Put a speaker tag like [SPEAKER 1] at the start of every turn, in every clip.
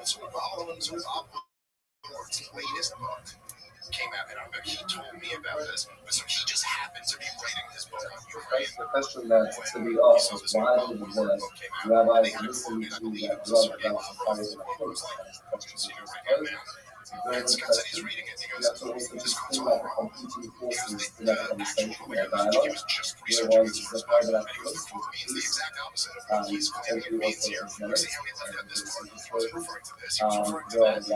[SPEAKER 1] So Robert's latest book came out, and I remember he told me about this. But so he just happened to be writing his book on Ukraine.
[SPEAKER 2] The question that's to be asked is why did the rabbis listen to that Rob about the fire in the clothes?
[SPEAKER 1] And Scott said he's reading it, and he goes, this quote's all wrong. He goes, the actual he was just researching this for his book, and he goes, the quote means the exact opposite of what he's claiming it means here. You see how he left out this quote? He was referring to this. He was referring to that. And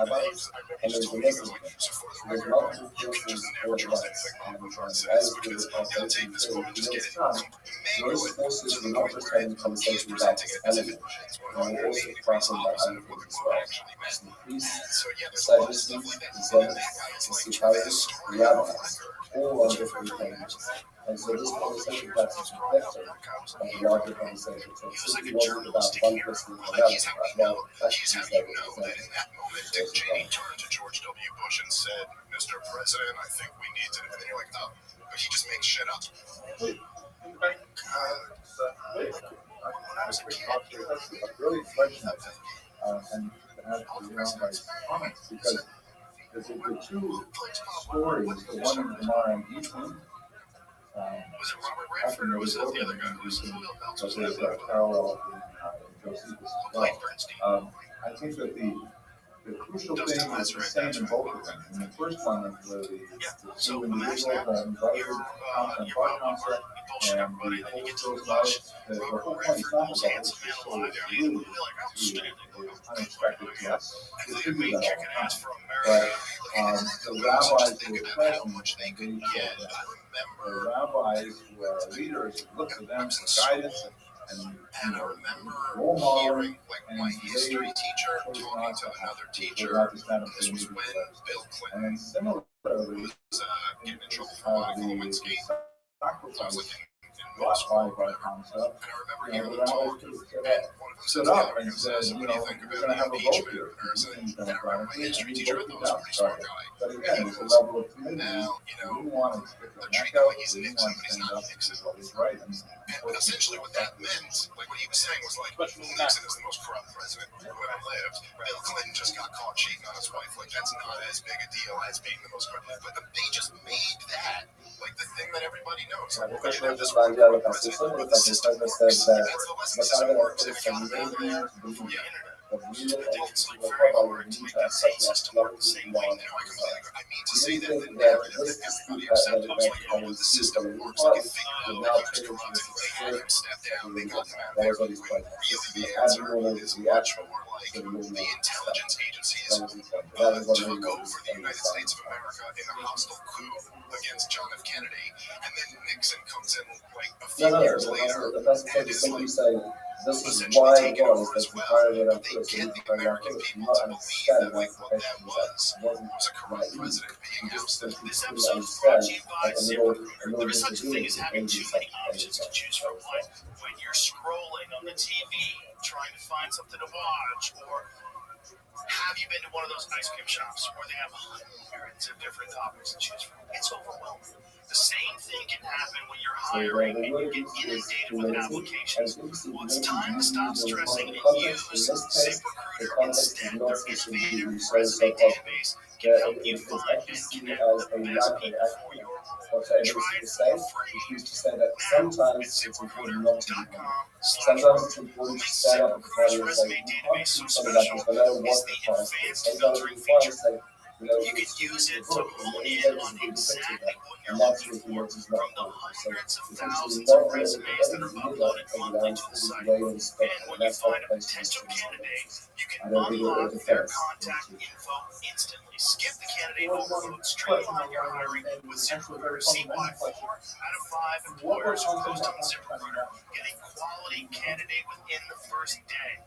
[SPEAKER 1] he just told me, he goes, so for the record, you can just never trust anything Robert says, because he'll take this quote and just get it, mangle it, so the way we're in, he's presenting it as if it's 180 degrees opposite of what the quote actually meant. So yeah, there's a lot of stuff like that. And that guy is like trying to story out of
[SPEAKER 2] all on different things. And so this conversation got to the vector of the larger conversation. So
[SPEAKER 1] he was like a journalistic hero. Like he's how we know. He's how you know that in that moment, Dick Cheney turned to George W. Bush and said, "Mr. President, I think we need to." And then you're like, "Oh," but he just makes shit up.
[SPEAKER 2] When I was a kid, that's a brilliant question, and have to my comments because the two stories, the one in Gemara and Eastman.
[SPEAKER 1] Was it Robert Redford or was it the other guy who was
[SPEAKER 2] a parallel in Josephus as well. I think that the crucial thing is the same in both of them. In the first one, where the two individuals are invited and part concept, and the whole story the whole point is not about this story is really to unexpected deaths. It could be that all the time. But the rabbis who were present, the rabbis who are leaders look to them for guidance
[SPEAKER 1] and I remember hearing like my history teacher talking to another teacher. This was when Bill Clinton was getting in trouble for Monica Lewinsky. I was like in middle school, and I remember hearing them talk, and one of them said to the other, and says, "What do you think about the impeachment?" And I remember my history teacher, I thought was a pretty smart guy. And he goes, "Now, they're treating him like he's Nixon, but he's not Nixon." And essentially what that meant, like what he was saying was like, Nixon is the most corrupt president who ever lived. Bill Clinton just got caught cheating on his wife. Like, that's not as big a deal as being the most corrupt. But they just made that like the thing that everybody knows. Like, we're going to have this one president where the system works. That's the lesson. The system works. And if you're not out there from the internet, I think it's like very hard to make that same system work the same way now. I mean to say that the narrative that everybody accepted was like, oh, the system works. Like, if they know that he was corrupt, they had him step down, they got him out there. Really, the answer is much more like the intelligence agencies took over the United States of America in a hostile coup against John F. Kennedy, and then Nixon comes in like a few years later and is like essentially taken over as well. But they get the American people to believe that like what that was a corrupt president being ousted. This episode is brought to you by ZipRecruiter. There is such a thing as having too many options to choose from. Like when you're scrolling on the TV trying to find something to watch, or have you been to one of those ice cream shops where they have hundreds of different topics to choose from? It's overwhelming. The same thing can happen when you're hiring and you get inundated with applications. Well, it's time to stop stressing and use ZipRecruiter instead. Their innovative resume database can help you find and connect with the best people for your role. Try it for free now at ZipRecruiter.com/Rogan. ZipRecruiter's resume database so special is the advanced filtering feature. You can use it to hone in on exactly what you're looking for from the hundreds of thousands of resumes that are uploaded monthly to the site. And when you find a potential candidate, you can unlock their contact info instantly. Skip the candidate overload, streamline your hiring with ZipRecruiter. See why 4 out of 5 employers who post on ZipRecruiter get a quality candidate within the first day.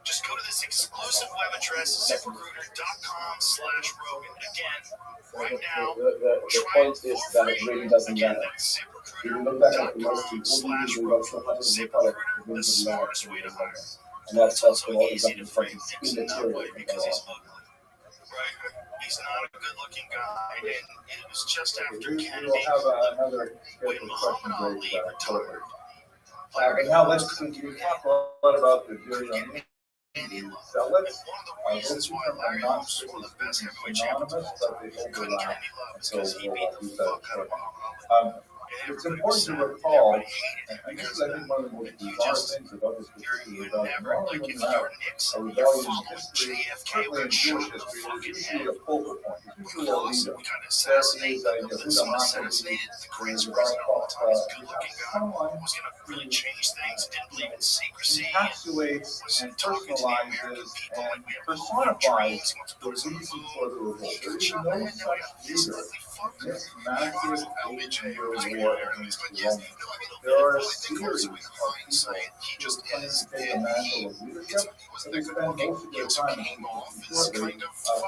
[SPEAKER 1] Just go to this exclusive web address, ZipRecruiter.com/Rogan. Again, right now,
[SPEAKER 2] the point is that it really doesn't matter. If you look back at the most important people who got so much of the product, it the smartest way to hire. And that's what
[SPEAKER 1] easy to frame Nixon that way because he's ugly. Right? He's not a good-looking guy, and it was just after Kennedy.
[SPEAKER 2] We'll have another
[SPEAKER 1] when Muhammad Ali retired.
[SPEAKER 2] Now let's continue to talk a lot about the jury on zealots. Those two terms are not strictly speaking synonymous, but they overlap. And so we'll use that shortly. It's important to recall, and this is, I think, one of the most bizarre things about this particular rebellion. Normally, when you have a rebellion in history, certainly in Jewish history, there's usually a focal point. There's usually a leader. There is Yehuda Maccabi, the rebellion of someone who encapsulates and personalizes and personifies the reason for the revolt. There is no such leader in this massive 8-year war against the Romans. There are a series of people who claim to take the mantle of leadership, but they spend most of their time, shortly,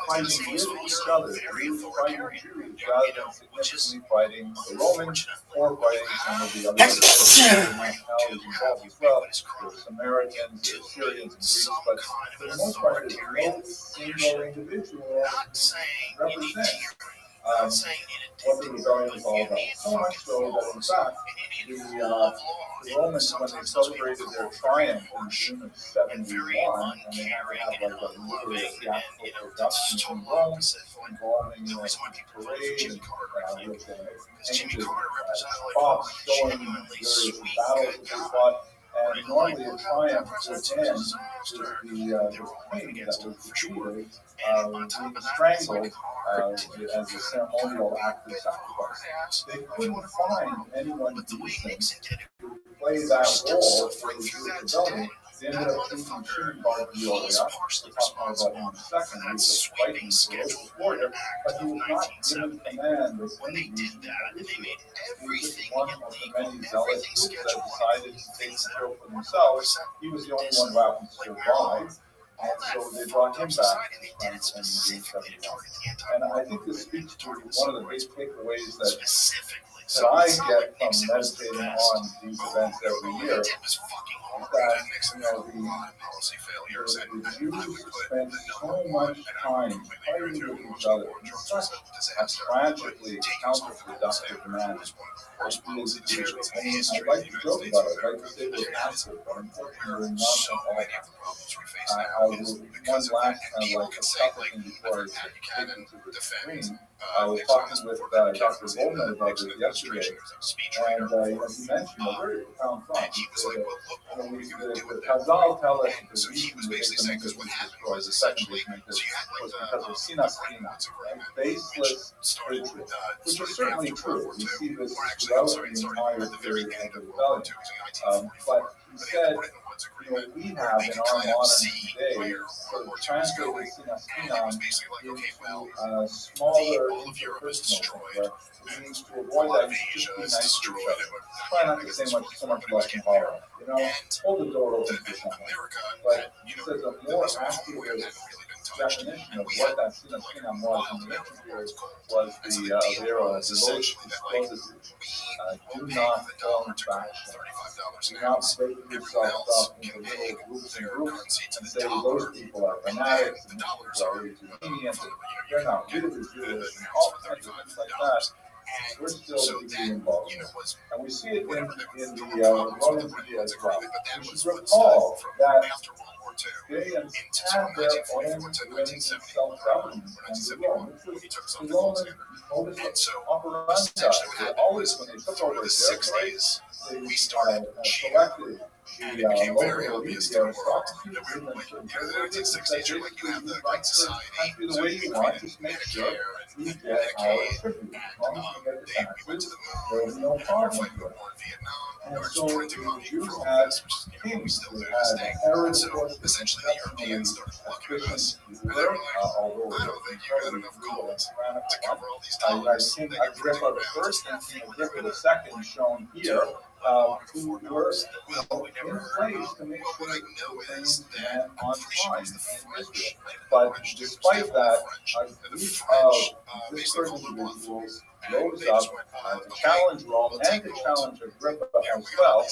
[SPEAKER 2] fighting with each other, fighting Jews rather than significantly fighting the Romans or fighting some of the other nationalities involved as well. There's Samaritans, there's Syrians and Greeks, but for the most part, there's no single individual represents what the rebellion was all about. So much so that, in fact, the Romans, when they celebrated their triumph in June of 71, and they had to have like a literary theatrical production in Rome involving parade and with painted props showing various battles that they fought. And normally a triumph would end with the king that was defeated being strangled as a ceremonial act of sacrifice. They couldn't find anyone decent to play that role for the Jewish rebellion. They ended up choosing Shimon bar Yochai. We'll talk more about him in a second. He was a fighting, ferocious warrior, but he was not given command of any region of Israel. He was just one of the many zealot groups that decided to take control for themselves. He was the only one who happened to survive. And so they brought him back in June 71. And I think this speaks to one of the big takeaways that I get from meditating on these events every year, is that, the Jews spent so much time fighting with each other in such a tragically counterproductive manner. I mean, I'd like to joke about it, I'd like to say we're passive, but unfortunately we're not all passive. I will, one last kind of like a couple things before I take into the screen. I was talking with Dr. Goldman about this yesterday, and he mentioned a very profound thought. He said that, the Chazal tell us that the reason the Beit HaMikdash was destroyed, the second Beit HaMikdash, was because of sinas chinam, baseless hatred, which is certainly true. We see this throughout the entire period of the rebellion. But he said, we have in our modern day sort of translated sinas chinam into a smaller interpersonal thing, where it means to avoid that, you should just be nice to each other. Try not to say so much less intolerant. Hold the door open for someone. But he says a more accurate definition of what that sinas chinam was in the ancient period was the era of the most explosive. Do not form factions. Do not break yourself up into little groups and say those people are fanatics and these people are really too lenient and they're not really Jewish and all kinds of things like that. We're still deeply involved. And we see it in the Roman media as well. We should recall that they had their own ways of self-government under Rome, which was the Roman modus operandi. They always, when they took over a territory, they selected the local elite, the aristocracy, given them certain privileges, and said, basically, you run the country the way you want, just make sure you get our tribute. As long as you get the taxes, there will be no problem with it. And so the Jews had kings. They had Herod, of course, was exceptionally efficient ruler, although incredibly brutal and tyrannical. King Agrippa I and King Agrippa II shown here, who were in place to make sure that things ran on time in Israel. But despite that, a group of disparate individuals rose up to challenge Rome and to challenge Agrippa as well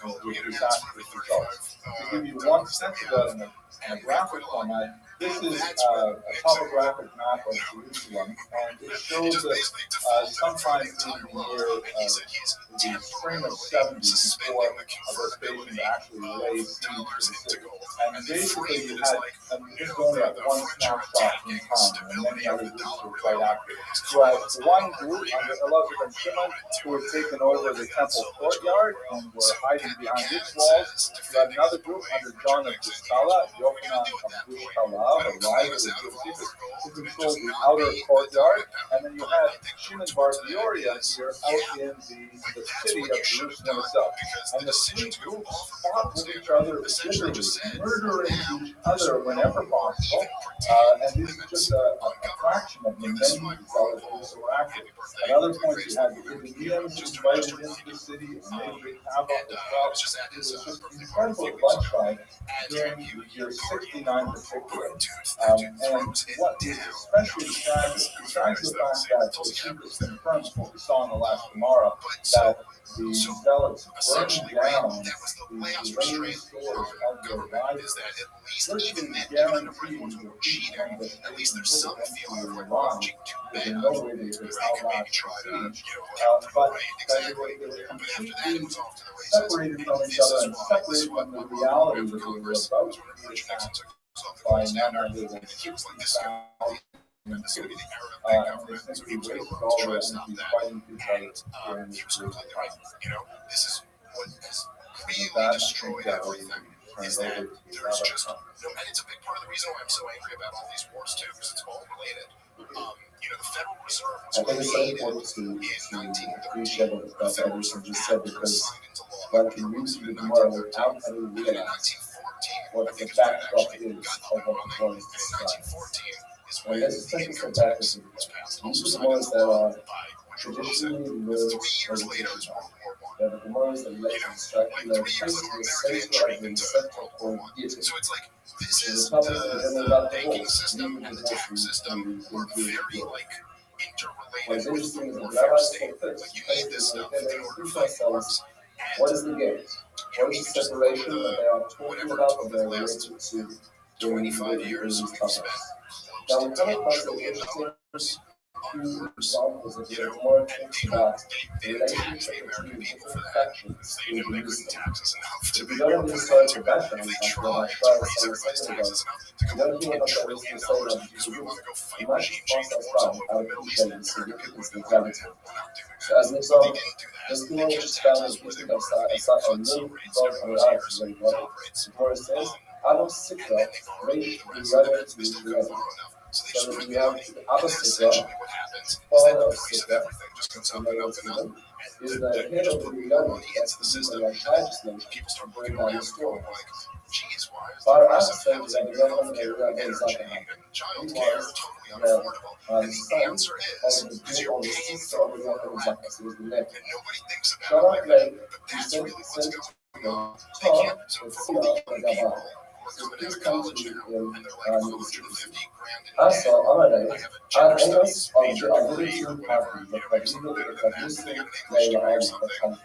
[SPEAKER 2] with disastrous results. To give you one sense of that in a graphic format, this is a topographic map of Jerusalem, and it shows that sometime in the year the spring of 70 before Vespasian actually laid siege to the city. And basically you had, this is only like one snapshot in time, and many other groups were quite active. You had one group under Elazar and Shimon who had taken over the temple courtyard and were hiding behind its walls. You had another group under John of Giscala, Yochanan of Giscala, a rival of Josephus, who controlled the outer courtyard, and then you had Shimon Bar Giora here out in the city of Jerusalem itself. And the three groups fought with each other, literally murdering each other whenever possible. And this is just a fraction of the many zealot groups that were active. At other points, you had the Idumeans invited into the city, and they wreaked havoc as well. It was just incredible bloodshed during the year 69 particularly. And what is especially tragic, besides the fact that the secrets confirms what we saw in the last Gemara, that the zealots burned down the remaining stores of their rivals, virtually guaranteeing the peace and the at least there's some feeling of like there's no way they could outlast the siege, but that they were completely separated from each other and separated from the reality that they were about to be attacked by none other than 60,000 and they simply wasted all their energy fighting each other during this period of time.
[SPEAKER 1] This is what has really destroyed everything. Is that there's just no, and it's a big part of the reason why I'm so angry about all these wars too, because it's all related. The Federal Reserve was created in 1913. The Federal Reserve just said because
[SPEAKER 2] one can read through the Gemara without having realized what the backdrop is of what the Gemara is describing. And that's essentially the backdrop. These are the ones that are traditionally lived as traditional. They're the Gemaras that let you instruct, they're basically central of the central core deity.
[SPEAKER 1] So it's like, this is the banking system and the tax system were very, interrelated with the warfare state. You need this stuff in order to fight wars.
[SPEAKER 2] What is the gate? What is the separation that they are talking about that they're related to
[SPEAKER 1] 25 years we've spent
[SPEAKER 2] now we come across the interesting few examples of the more thinks about the relationship between different factions in Jerusalem. If you don't have the historical background, like what I tried to say a second ago, you don't hear about that reason to say that Jews, you might cross that side without appreciating the significance of gravity. So as an example, this thing which is found in Eastern aside a little above our eyes very well, where it says, Adam Sikra, Reish, Riyadeh, Riyadeh. So that we have the other Sikra, father of Sikra, is the head of the Riyadeh, that's the system of legislation to bring down the story. Father Adam said that the government of Riyadeh is like a hand. He was the son of the sister of the sister of the Riyadeh is like a, so it was the neck. Shabbat Lake, he said to Tom, the Siyah, the Gabal. So please come to me in Asa, Amalek, Amos, of the ability to party, the Kabila, the Kabisi, Layla, the Kanfa.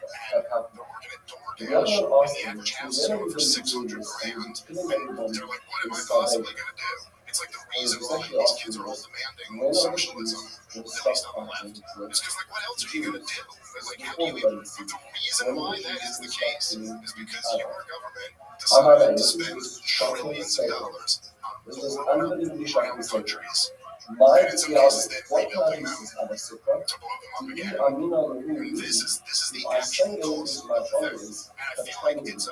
[SPEAKER 2] The other Austin, who never even knew this, he was killing everybody in salvation.
[SPEAKER 1] It's like the reason why these kids are all demanding socialism, at least on the left, is because, what else are you going to do? How do you, the reason why that is the case is because your government decided to spend trillions of dollars on war in tribal countries.
[SPEAKER 2] My
[SPEAKER 1] And some cases then
[SPEAKER 2] what
[SPEAKER 1] rebuilding them
[SPEAKER 2] is other
[SPEAKER 1] to blow them up again. This is the actual cause of the thing. And I feel like it's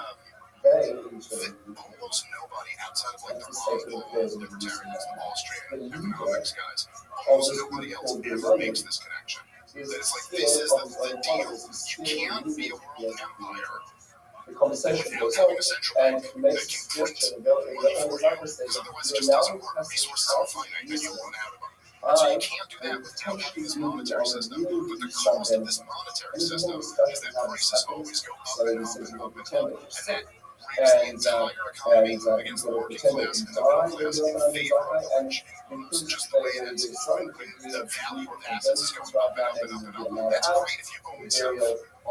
[SPEAKER 1] almost nobody outside of the Rothschild libertarians, the Austrian economics guys, almost nobody else ever makes this connection. That it's this is the deal. You can't be a world empire
[SPEAKER 2] the conversation goes on and makes a suggestion about the otherwise
[SPEAKER 1] it's just doesn't work. Resources are finite and you run out of them. So you can't do that without having this monetary system. But the cost of this monetary system is that prices always go up and up and up and up. And that
[SPEAKER 2] and people pretend they can die when they organize a Zaka, and because they so quickly
[SPEAKER 1] The value of
[SPEAKER 2] and
[SPEAKER 1] assets is going up and up and up and up. That's great if you own stuff.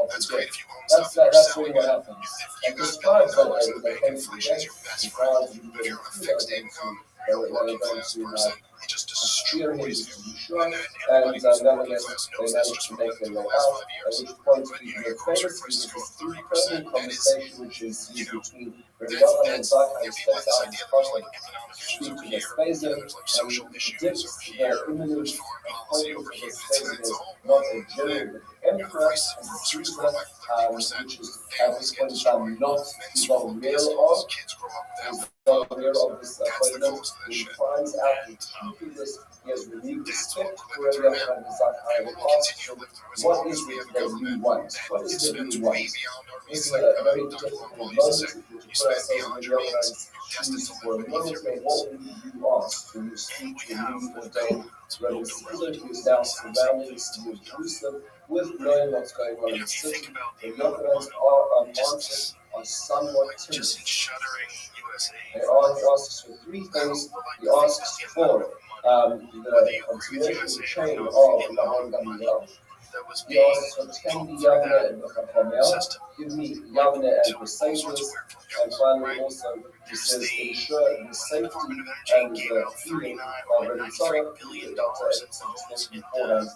[SPEAKER 1] That's great if you own stuff and you're
[SPEAKER 2] that's
[SPEAKER 1] selling
[SPEAKER 2] really what
[SPEAKER 1] it.
[SPEAKER 2] happens.
[SPEAKER 1] If you
[SPEAKER 2] And
[SPEAKER 1] got
[SPEAKER 2] despite
[SPEAKER 1] $1 billion
[SPEAKER 2] that,
[SPEAKER 1] in the bank,
[SPEAKER 2] they
[SPEAKER 1] inflation is your best friend. But if you're on a fixed income, you're a working class person, it just destroys you. And then everybody who's working class knows this just from living through the last 5 years. But your grocery prices go up 30%. That is,
[SPEAKER 2] which is between
[SPEAKER 1] that's people have this idea that there's like economic issues over here, and then there's like social issues over here, there's foreign policy over here. It's all
[SPEAKER 2] not
[SPEAKER 1] one
[SPEAKER 2] a
[SPEAKER 1] thing.
[SPEAKER 2] general
[SPEAKER 1] The prices of groceries go up by 30%. Families get destroyed. Men swallow pills. Kids grow up without food. That's the cost of this shit. And that's all commitment to now. And we'll continue to live through as long as we have a government that spends way beyond our means. Like Dr. Long Paul used to say, you spend beyond your means, you're destined to live beneath your means. And we have no direction.
[SPEAKER 2] With knowing what's going on in the
[SPEAKER 1] If you
[SPEAKER 2] city,
[SPEAKER 1] think about
[SPEAKER 2] the
[SPEAKER 1] the amount of
[SPEAKER 2] governments
[SPEAKER 1] money,
[SPEAKER 2] are marching on somewhat
[SPEAKER 1] like
[SPEAKER 2] timid.
[SPEAKER 1] just in shuttering USA,
[SPEAKER 2] He asks for three things. He asks for the continuation chain of Laban Gamliel. He asks for 10 Yavne and Bachamel. Give me Yavne and the sages. And finally, also, he says, ensure the safety and the feeding of the Tzara. It's important.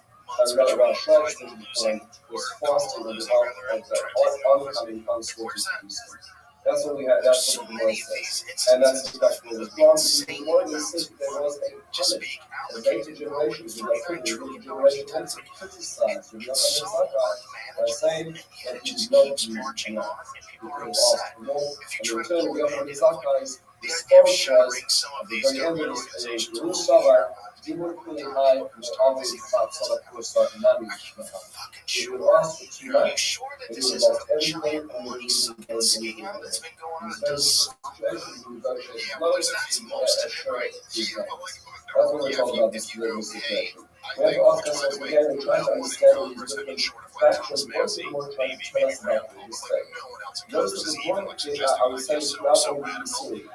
[SPEAKER 2] Rabbi Shai said was fasting on behalf of the oncoming conscripted Jerusalem. That's what we had. That's what the Lord says, and that's exactly what was granted. Because one of the said there was a punish. The later generations, the later generation also criticized the Yochanan by saying that he did not do enough. He could have asked for more, and in return, Yochanan Zakkai's response was at the very end of this Yerushalayim. Dimur Kuli Hai, Mu'avid Fatzala Kursa Nami. He would ask for too much, and he would have lost everything, and would lose anything. In this situation, he negotiates loads of assurance. That's what we're talking about this situation. We have to ask ourselves again and try to understand these different factions. What is the Lord trying to tell us about this thing? Notice that there's one, I would say, throughout all the scene, the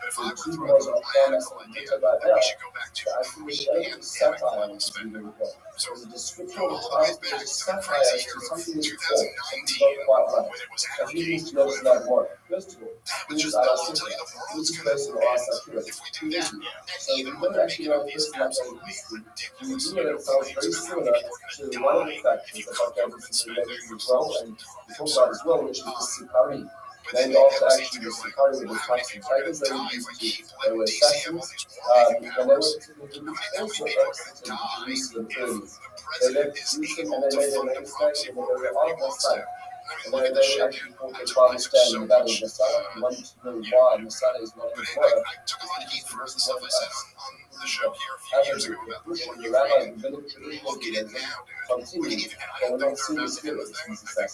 [SPEAKER 2] two words of Thomas and Peter right now, I think it's element of satire which is really important. There's a description of the time, there's a satire as to something is false, something's not quite right. And you need to notice that one. First of all, who is Ayasura? Who is the person who asks Akira? Who is he? So if you don't actually know a person like that in history, you would do it sounds very similar to one of the factions that Dr. Anderson mentioned as well, and we talked about as well, which is the Sipari. Named after actually the Sipari with the types of tigers they were used to, they were assassins, and they were also exits in Jerusalem early. They left Jerusalem and they made their main station in the very Arba side. And they actually fought the Bible stand in the Battle of Masada. You wanted to know why Masada is not in the Torah.
[SPEAKER 1] I took a lot of heat for the stuff I said on the show here a few years ago about the war in
[SPEAKER 2] the rabbis,
[SPEAKER 1] Ukraine.
[SPEAKER 2] the rabbinic tradition,
[SPEAKER 1] Look at it now, dude.
[SPEAKER 2] continue.
[SPEAKER 1] I don't think they're about to end the thing.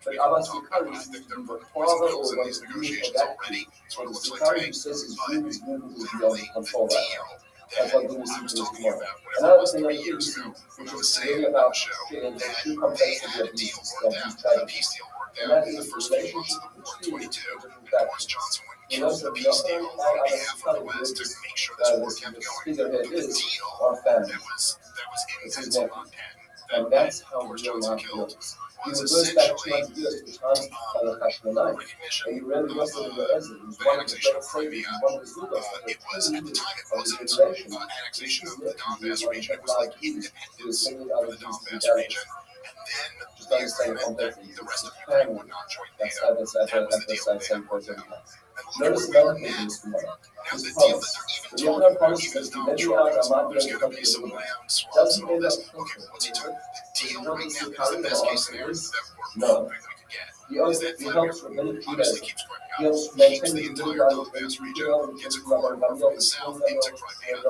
[SPEAKER 1] I think
[SPEAKER 2] But Abbas Sukari
[SPEAKER 1] I
[SPEAKER 2] is
[SPEAKER 1] think
[SPEAKER 2] the
[SPEAKER 1] they're putting
[SPEAKER 2] father
[SPEAKER 1] poison pills
[SPEAKER 2] or
[SPEAKER 1] in these
[SPEAKER 2] the
[SPEAKER 1] negotiations
[SPEAKER 2] that
[SPEAKER 1] already. That's what it looks like
[SPEAKER 2] Sukari
[SPEAKER 1] to
[SPEAKER 2] who
[SPEAKER 1] me.
[SPEAKER 2] says his
[SPEAKER 1] But
[SPEAKER 2] movement is beyond
[SPEAKER 1] literally,
[SPEAKER 2] control
[SPEAKER 1] the
[SPEAKER 2] right
[SPEAKER 1] deal
[SPEAKER 2] now. That's what the
[SPEAKER 1] I was
[SPEAKER 2] Muslims
[SPEAKER 1] talking
[SPEAKER 2] tomorrow.
[SPEAKER 1] about, whatever it
[SPEAKER 2] Another
[SPEAKER 1] was
[SPEAKER 2] thing
[SPEAKER 1] 3
[SPEAKER 2] that
[SPEAKER 1] years
[SPEAKER 2] BBC,
[SPEAKER 1] ago, when
[SPEAKER 2] which
[SPEAKER 1] I
[SPEAKER 2] is
[SPEAKER 1] was saying
[SPEAKER 2] really
[SPEAKER 1] on
[SPEAKER 2] about
[SPEAKER 1] the show
[SPEAKER 2] the
[SPEAKER 1] that
[SPEAKER 2] true
[SPEAKER 1] they
[SPEAKER 2] complexity
[SPEAKER 1] had
[SPEAKER 2] of
[SPEAKER 1] a deal
[SPEAKER 2] these
[SPEAKER 1] worked out, the
[SPEAKER 2] tragedies.
[SPEAKER 1] peace deal worked
[SPEAKER 2] And
[SPEAKER 1] out
[SPEAKER 2] that
[SPEAKER 1] in
[SPEAKER 2] is
[SPEAKER 1] the
[SPEAKER 2] the
[SPEAKER 1] first few months
[SPEAKER 2] relationship
[SPEAKER 1] of the war in
[SPEAKER 2] between
[SPEAKER 1] 22.
[SPEAKER 2] the different
[SPEAKER 1] And Boris
[SPEAKER 2] factions.
[SPEAKER 1] Johnson went and
[SPEAKER 2] You
[SPEAKER 1] killed
[SPEAKER 2] know,
[SPEAKER 1] the
[SPEAKER 2] so
[SPEAKER 1] peace deal
[SPEAKER 2] Yochanan
[SPEAKER 1] on
[SPEAKER 2] Abbas
[SPEAKER 1] behalf of the West to make sure this war kept
[SPEAKER 2] the
[SPEAKER 1] going.
[SPEAKER 2] figurehead
[SPEAKER 1] But the
[SPEAKER 2] is
[SPEAKER 1] deal
[SPEAKER 2] our family.
[SPEAKER 1] that was in
[SPEAKER 2] It's his
[SPEAKER 1] pencil
[SPEAKER 2] nephew.
[SPEAKER 1] on pen
[SPEAKER 2] And
[SPEAKER 1] that
[SPEAKER 2] that's how
[SPEAKER 1] Boris
[SPEAKER 2] real
[SPEAKER 1] Johnson
[SPEAKER 2] life
[SPEAKER 1] killed
[SPEAKER 2] works. You
[SPEAKER 1] was
[SPEAKER 2] reverse back
[SPEAKER 1] essentially
[SPEAKER 2] 200 years to the times of the Hashmonite,
[SPEAKER 1] recognition
[SPEAKER 2] and you read the
[SPEAKER 1] of
[SPEAKER 2] rest of the Ezra, who's
[SPEAKER 1] the
[SPEAKER 2] one of the
[SPEAKER 1] annexation
[SPEAKER 2] great
[SPEAKER 1] of
[SPEAKER 2] saviors,
[SPEAKER 1] Crimea.
[SPEAKER 2] one of the Zudas,
[SPEAKER 1] It was at the time it
[SPEAKER 2] of the
[SPEAKER 1] wasn't
[SPEAKER 2] generation.
[SPEAKER 1] annexation of the
[SPEAKER 2] He
[SPEAKER 1] Donbass
[SPEAKER 2] was
[SPEAKER 1] region. It was like independence
[SPEAKER 2] many
[SPEAKER 1] for
[SPEAKER 2] other
[SPEAKER 1] the
[SPEAKER 2] Jews to be
[SPEAKER 1] Donbass
[SPEAKER 2] gathered.
[SPEAKER 1] region. And then
[SPEAKER 2] Just
[SPEAKER 1] the
[SPEAKER 2] understand the
[SPEAKER 1] agreement that
[SPEAKER 2] complexity.
[SPEAKER 1] the rest of
[SPEAKER 2] It's
[SPEAKER 1] Ukraine
[SPEAKER 2] family.
[SPEAKER 1] would not join
[SPEAKER 2] That's
[SPEAKER 1] NATO. That was the deal they had worked out. And look at
[SPEAKER 2] Notice
[SPEAKER 1] where we
[SPEAKER 2] another
[SPEAKER 1] are
[SPEAKER 2] thing in
[SPEAKER 1] now.
[SPEAKER 2] this tomorrow.
[SPEAKER 1] Now
[SPEAKER 2] His
[SPEAKER 1] the deal that
[SPEAKER 2] promise.
[SPEAKER 1] they're even
[SPEAKER 2] The
[SPEAKER 1] talking
[SPEAKER 2] Yochanan
[SPEAKER 1] about,
[SPEAKER 2] promise
[SPEAKER 1] even
[SPEAKER 2] is
[SPEAKER 1] as
[SPEAKER 2] to
[SPEAKER 1] Donald
[SPEAKER 2] let me
[SPEAKER 1] Trump
[SPEAKER 2] out,
[SPEAKER 1] goes,
[SPEAKER 2] I might
[SPEAKER 1] there's
[SPEAKER 2] be
[SPEAKER 1] going to
[SPEAKER 2] able
[SPEAKER 1] be
[SPEAKER 2] to
[SPEAKER 1] some
[SPEAKER 2] come
[SPEAKER 1] land swaps
[SPEAKER 2] doesn't
[SPEAKER 1] and all
[SPEAKER 2] end
[SPEAKER 1] this.
[SPEAKER 2] up
[SPEAKER 1] Okay, what's he talking? The deal
[SPEAKER 2] Not
[SPEAKER 1] right
[SPEAKER 2] the
[SPEAKER 1] now, that is
[SPEAKER 2] Sukari
[SPEAKER 1] the
[SPEAKER 2] or
[SPEAKER 1] best case
[SPEAKER 2] answer
[SPEAKER 1] scenario
[SPEAKER 2] is
[SPEAKER 1] that we're
[SPEAKER 2] no.
[SPEAKER 1] hoping we could get.
[SPEAKER 2] He
[SPEAKER 1] Is that
[SPEAKER 2] helps
[SPEAKER 1] Vladimir
[SPEAKER 2] rabbinic
[SPEAKER 1] Putin obviously
[SPEAKER 2] Judaism.
[SPEAKER 1] keeps growing
[SPEAKER 2] He
[SPEAKER 1] up,
[SPEAKER 2] helps
[SPEAKER 1] keeps
[SPEAKER 2] maintain
[SPEAKER 1] the
[SPEAKER 2] the
[SPEAKER 1] entire
[SPEAKER 2] dividend
[SPEAKER 1] Donbass
[SPEAKER 2] between
[SPEAKER 1] region,
[SPEAKER 2] Israel and
[SPEAKER 1] gets a
[SPEAKER 2] Jerusalem
[SPEAKER 1] corridor
[SPEAKER 2] and
[SPEAKER 1] from the south into Crimea, and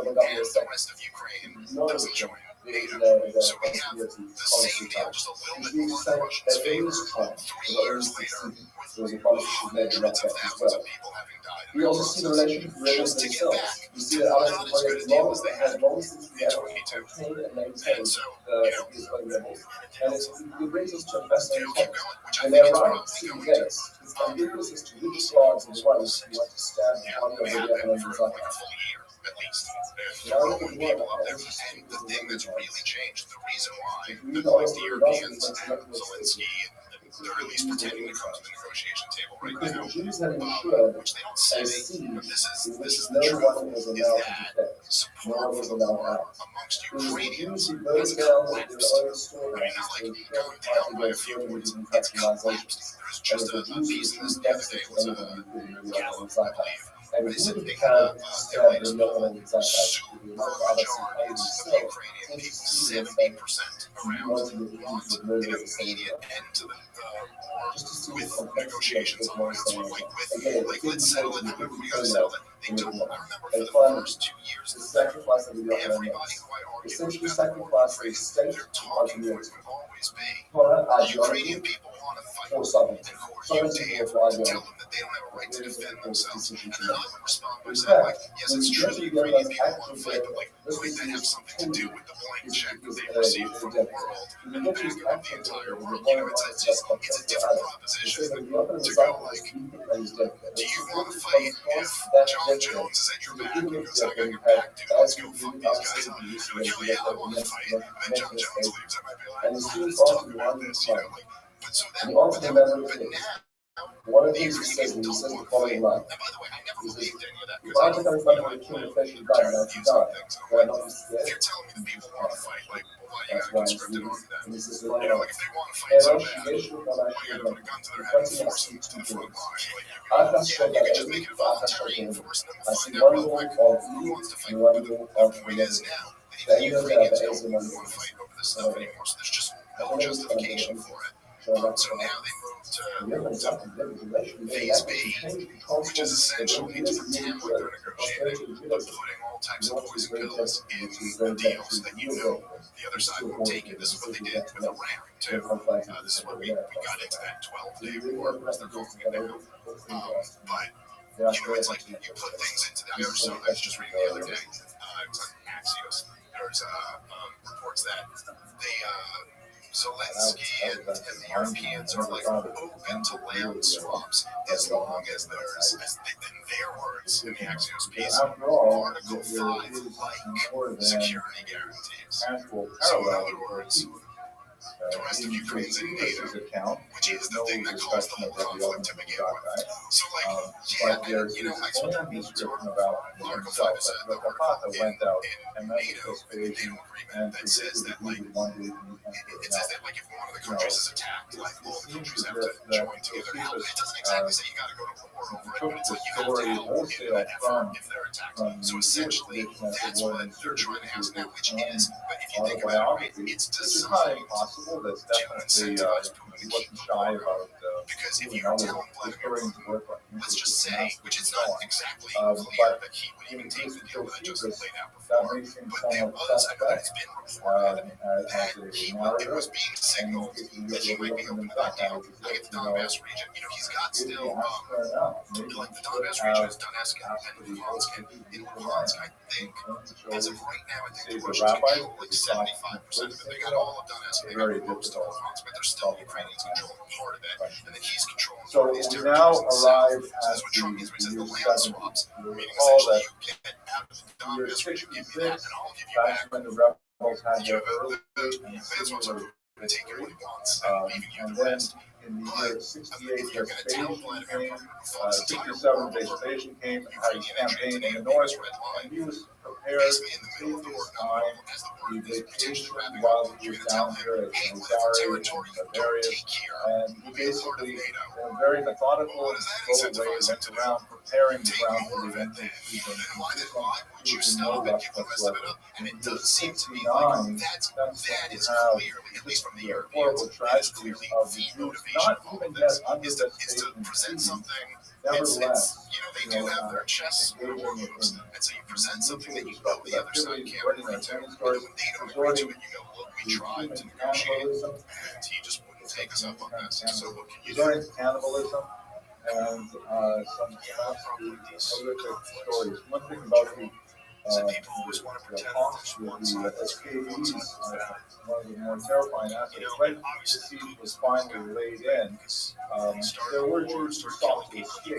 [SPEAKER 1] the rest of Ukraine doesn't join NATO. So we have the same deal, just a little bit more in the Russians' favor. 3 years later, with hundreds of thousands of people having died
[SPEAKER 2] We also see the relationship with
[SPEAKER 1] just to get
[SPEAKER 2] themselves.
[SPEAKER 1] back
[SPEAKER 2] We see
[SPEAKER 1] to
[SPEAKER 2] that others
[SPEAKER 1] not as good a deal as they had in 22.
[SPEAKER 2] and maintain
[SPEAKER 1] And so,
[SPEAKER 2] these low levels. And it brings us to a
[SPEAKER 1] still
[SPEAKER 2] fascinating
[SPEAKER 1] keep
[SPEAKER 2] point.
[SPEAKER 1] going, which I
[SPEAKER 2] When
[SPEAKER 1] think
[SPEAKER 2] they
[SPEAKER 1] it's
[SPEAKER 2] arrive at
[SPEAKER 1] probably
[SPEAKER 2] city
[SPEAKER 1] going to.
[SPEAKER 2] gates, it's ambiguous as to which gods and ones you want to stand on over the other end of
[SPEAKER 1] For like
[SPEAKER 2] the
[SPEAKER 1] a full year, at least.
[SPEAKER 2] Now look
[SPEAKER 1] Throwing
[SPEAKER 2] at
[SPEAKER 1] people
[SPEAKER 2] what
[SPEAKER 1] up there.
[SPEAKER 2] else
[SPEAKER 1] And the thing that's really changed, the reason why,
[SPEAKER 2] we
[SPEAKER 1] like the
[SPEAKER 2] know
[SPEAKER 1] Europeans, Zelensky, they're at least pretending to come to the negotiation table right
[SPEAKER 2] because
[SPEAKER 1] now,
[SPEAKER 2] the Jews have ensured
[SPEAKER 1] which they don't say,
[SPEAKER 2] a siege
[SPEAKER 1] but this
[SPEAKER 2] in
[SPEAKER 1] is
[SPEAKER 2] which
[SPEAKER 1] the
[SPEAKER 2] no
[SPEAKER 1] truth,
[SPEAKER 2] one was
[SPEAKER 1] is
[SPEAKER 2] allowed to
[SPEAKER 1] that
[SPEAKER 2] defect. No
[SPEAKER 1] support
[SPEAKER 2] one
[SPEAKER 1] for
[SPEAKER 2] was
[SPEAKER 1] the
[SPEAKER 2] allowed
[SPEAKER 1] war
[SPEAKER 2] out.
[SPEAKER 1] amongst
[SPEAKER 2] It was the Jews
[SPEAKER 1] Ukrainians
[SPEAKER 2] who
[SPEAKER 1] has
[SPEAKER 2] burned down their
[SPEAKER 1] collapsed.
[SPEAKER 2] own
[SPEAKER 1] I mean,
[SPEAKER 2] storehouses
[SPEAKER 1] not
[SPEAKER 2] to
[SPEAKER 1] like
[SPEAKER 2] ensure
[SPEAKER 1] gone
[SPEAKER 2] the fight
[SPEAKER 1] down by a
[SPEAKER 2] against
[SPEAKER 1] few
[SPEAKER 2] German
[SPEAKER 1] points, it's
[SPEAKER 2] decentralization.
[SPEAKER 1] collapsed. There's
[SPEAKER 2] And
[SPEAKER 1] just
[SPEAKER 2] if the
[SPEAKER 1] a
[SPEAKER 2] Jews
[SPEAKER 1] piece
[SPEAKER 2] were
[SPEAKER 1] of this
[SPEAKER 2] too
[SPEAKER 1] the other
[SPEAKER 2] vested
[SPEAKER 1] day
[SPEAKER 2] to
[SPEAKER 1] was
[SPEAKER 2] anyone, including the
[SPEAKER 1] Gallup,
[SPEAKER 2] other
[SPEAKER 1] I believe.
[SPEAKER 2] and
[SPEAKER 1] But
[SPEAKER 2] who
[SPEAKER 1] they
[SPEAKER 2] would
[SPEAKER 1] had
[SPEAKER 2] have
[SPEAKER 1] their
[SPEAKER 2] stand
[SPEAKER 1] latest
[SPEAKER 2] in
[SPEAKER 1] poll,
[SPEAKER 2] the other zeitgeist?
[SPEAKER 1] super
[SPEAKER 2] One of others who paid
[SPEAKER 1] majorities of the
[SPEAKER 2] themselves
[SPEAKER 1] Ukrainian
[SPEAKER 2] into
[SPEAKER 1] people,
[SPEAKER 2] Syria
[SPEAKER 1] 70% around,
[SPEAKER 2] want to get
[SPEAKER 1] want
[SPEAKER 2] Jews
[SPEAKER 1] an
[SPEAKER 2] murdered at the same
[SPEAKER 1] immediate
[SPEAKER 2] time.
[SPEAKER 1] end to the war
[SPEAKER 2] Just to see the
[SPEAKER 1] with
[SPEAKER 2] complexity of
[SPEAKER 1] negotiations
[SPEAKER 2] what
[SPEAKER 1] on
[SPEAKER 2] one
[SPEAKER 1] it.
[SPEAKER 2] is
[SPEAKER 1] So
[SPEAKER 2] saying.
[SPEAKER 1] like
[SPEAKER 2] Again,
[SPEAKER 1] with, like, let's settle it, we gotta settle it. They don't, I remember
[SPEAKER 2] They
[SPEAKER 1] for the
[SPEAKER 2] fund
[SPEAKER 1] first 2 years
[SPEAKER 2] the
[SPEAKER 1] of the war,
[SPEAKER 2] sacrifice that we offer them
[SPEAKER 1] everybody who I argued with
[SPEAKER 2] essentially
[SPEAKER 1] about the war in
[SPEAKER 2] sacrifice the
[SPEAKER 1] Ukraine,
[SPEAKER 2] state
[SPEAKER 1] their
[SPEAKER 2] to
[SPEAKER 1] talking
[SPEAKER 2] continue
[SPEAKER 1] point would always be,
[SPEAKER 2] Torah,
[SPEAKER 1] the
[SPEAKER 2] ideology,
[SPEAKER 1] Ukrainian people want to fight.
[SPEAKER 2] for sovereignty.
[SPEAKER 1] And who are you,
[SPEAKER 2] Sovereignty
[SPEAKER 1] Dave,
[SPEAKER 2] for
[SPEAKER 1] to tell
[SPEAKER 2] ideology.
[SPEAKER 1] them that they don't have a right to
[SPEAKER 2] Very
[SPEAKER 1] defend
[SPEAKER 2] difficult
[SPEAKER 1] themselves?
[SPEAKER 2] decision
[SPEAKER 1] And
[SPEAKER 2] to
[SPEAKER 1] then I
[SPEAKER 2] make.
[SPEAKER 1] would respond by
[SPEAKER 2] In
[SPEAKER 1] saying, like,
[SPEAKER 2] fact,
[SPEAKER 1] yes,
[SPEAKER 2] when
[SPEAKER 1] it's
[SPEAKER 2] you
[SPEAKER 1] true
[SPEAKER 2] get
[SPEAKER 1] the
[SPEAKER 2] to the
[SPEAKER 1] Ukrainian
[SPEAKER 2] others
[SPEAKER 1] people want to
[SPEAKER 2] actually
[SPEAKER 1] fight, but like,
[SPEAKER 2] this
[SPEAKER 1] might
[SPEAKER 2] is
[SPEAKER 1] that have
[SPEAKER 2] just
[SPEAKER 1] something to do with the blank check that they've
[SPEAKER 2] uh,
[SPEAKER 1] received from the
[SPEAKER 2] uh,
[SPEAKER 1] world
[SPEAKER 2] when
[SPEAKER 1] and
[SPEAKER 2] you
[SPEAKER 1] the
[SPEAKER 2] get to
[SPEAKER 1] backup of the
[SPEAKER 2] actually
[SPEAKER 1] entire
[SPEAKER 2] the
[SPEAKER 1] world?
[SPEAKER 2] one
[SPEAKER 1] You know,
[SPEAKER 2] of
[SPEAKER 1] it's
[SPEAKER 2] that
[SPEAKER 1] just, it's a
[SPEAKER 2] context
[SPEAKER 1] different
[SPEAKER 2] it
[SPEAKER 1] proposition
[SPEAKER 2] says that the other
[SPEAKER 1] to
[SPEAKER 2] is
[SPEAKER 1] go
[SPEAKER 2] like
[SPEAKER 1] like,
[SPEAKER 2] do
[SPEAKER 1] do you want to fight if John Jones is at your back and goes, I got your back, dude, let's go fuck these guys up. You're like, hell yeah, I want to fight. And then John Jones leaves, I might be like, let's talk about this, you know, like, but so that, but now,
[SPEAKER 2] one of the
[SPEAKER 1] the
[SPEAKER 2] things he
[SPEAKER 1] Ukrainian
[SPEAKER 2] says
[SPEAKER 1] people
[SPEAKER 2] when he
[SPEAKER 1] don't
[SPEAKER 2] says the
[SPEAKER 1] want to
[SPEAKER 2] following
[SPEAKER 1] fight.
[SPEAKER 2] line.
[SPEAKER 1] And by the way, I never
[SPEAKER 2] He says,
[SPEAKER 1] believed any of that
[SPEAKER 2] if
[SPEAKER 1] because
[SPEAKER 2] I
[SPEAKER 1] I
[SPEAKER 2] become
[SPEAKER 1] don't,
[SPEAKER 2] in front
[SPEAKER 1] you
[SPEAKER 2] of
[SPEAKER 1] know,
[SPEAKER 2] a
[SPEAKER 1] I
[SPEAKER 2] king
[SPEAKER 1] have
[SPEAKER 2] of
[SPEAKER 1] my
[SPEAKER 2] flesh and blood,
[SPEAKER 1] alternative
[SPEAKER 2] and I should
[SPEAKER 1] views on
[SPEAKER 2] die,
[SPEAKER 1] things. And
[SPEAKER 2] will I
[SPEAKER 1] I'm
[SPEAKER 2] not
[SPEAKER 1] like,
[SPEAKER 2] be
[SPEAKER 1] if
[SPEAKER 2] scared?
[SPEAKER 1] you're telling me that people want to fight, like, well, why you
[SPEAKER 2] That's
[SPEAKER 1] got a
[SPEAKER 2] why
[SPEAKER 1] conscripted army then?
[SPEAKER 2] and he says,
[SPEAKER 1] You know, like, if they want to fight so bad, why you got to put a gun to their head and force them to the front line? Like, you can just make it voluntary and force them to find out real quick who wants to fight. But the point is now that even the Ukrainians don't want to fight over this stuff anymore, so there's just no justification for it. So now they moved to Phase B, which is essentially to pretend like they're negotiating, but putting all types of poison pills in the deal so that you know the other side won't take it. This is what they did with Iran, too. This is why we got into that 12-day war, as they're calling it now. But, you know, it's like you put things into the, I was just reading the other day, it was on Axios, there's reports that they, Zelensky and the Europeans are like open to land swaps as long as there's, in their words, in the Axios piece, Article 5 like security guarantees. So in other words, the rest of Ukraine's in NATO, which is the thing that caused the whole conflict to begin with. So, like, yeah, you know, I sometimes mean to Article 5 is the article in NATO, in the NATO agreement, that says that, like, it says that, like, if one of the countries is attacked, like, all the countries have to join together to help. It doesn't exactly say you got to go to war over it, but it's like you have to help in that effort if they're attacked. So essentially, that's what they're trying to ask now, which is, but if you think about it, right, it's designed to incentivize Putin to keep the war going. Because if you're telling Vladimir Putin, let's just say, which is not exactly clear that he would even take the deal that I just laid out before, but there was, I know that it's been reported that it was being signaled that he might be open to that deal. I get the Donbass region, you know, he's got still, like the Donbass region is Donetsk and Luhansk, and in Luhansk, I think, as of right now, I think the Russians control like 75% of it. They got all of Donetsk, they got most of Luhansk, but there's still Ukrainians controlling part of it, and then he's controlling part of these territories in the south. So that's what Trump means when he says the land swaps, meaning essentially you get out of the Donbass region, give me that, and I'll give you back. You have the land swaps are take what he wants and leaving you the rest. But if you're going to tell Vladimir Putin, who fought his entire war over Ukrainian entry into NATO, famous red line, basically in the middle of the war, not as the war is potentially wrapping up, you're going to tell him, hey, whatever territory you don't take here will be a part of NATO. Well, what does that incentivize him to do? Take more of it then. Why would you stop and give the rest of it up? And it does seem to me like that is clearly, at least from the Europeans, that is clearly the motivation of all of this, is to present something. It's you know, they do have their chess moves, and so you present something that you know the other side can't agree to, and then when they don't agree to it, you go, look, we tried to negotiate, and he just wouldn't take us up on this. So what can you do?
[SPEAKER 2] and some absolutely horrific stories. One thing about
[SPEAKER 1] People always want to pretend that
[SPEAKER 2] talks
[SPEAKER 1] there's
[SPEAKER 2] with
[SPEAKER 1] one side
[SPEAKER 2] the
[SPEAKER 1] that's good, one side
[SPEAKER 2] SKEs,
[SPEAKER 1] that's bad.
[SPEAKER 2] one of the more terrifying aspects, when the siege was finally laid in, there were Jews who sought to escape,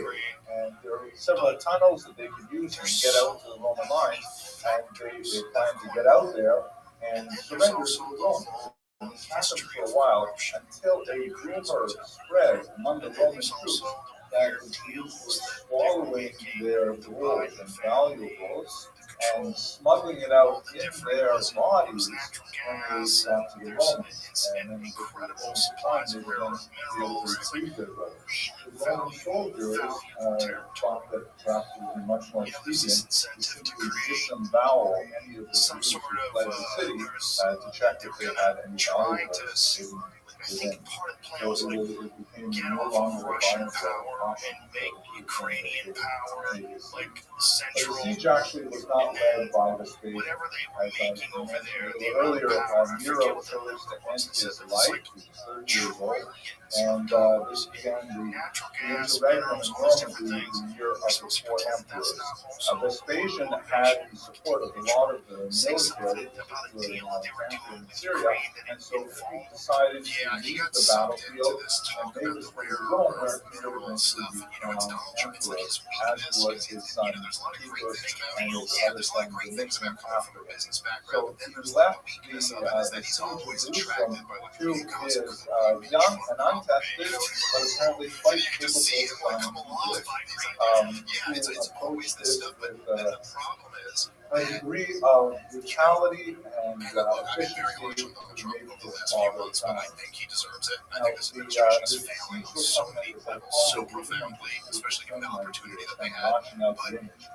[SPEAKER 2] and there were several tunnels that they could use to get out to the Roman lines, and they planned to get out there and surrender to the Romans. And this happened for a while until a rumor spread among the Roman troops that the Jews were swallowing their gold and valuables and smuggling it out in their bodies when they got to the Romans. And then the time they would then be able to retrieve their gold. The Roman soldiers thought that perhaps it would be much more expedient to simply disembowel any of the Jews who fled the city to check if they had any valuables hidden within. So it became no longer a viable option for Ukrainian power, like central. The siege actually was not led by the state. As I mentioned earlier, Nero chose to end his life. He was 30 years old, and this began the interregnum in Rome, the year of the four emperors. Vespasian had the support of a lot of the military, particularly in Alexandria and Syria, and so he decided to leave the battlefield and make his way to Rome, where he would eventually become emperor, as was his son Titus and his other son Domitian after him. So he left the siege of Jerusalem to his young and untested, but apparently quite capable son who approached this with a degree of brutality and efficiency to make his father die. Now, the siege was coming at so profoundly, especially given the opportunity that they had.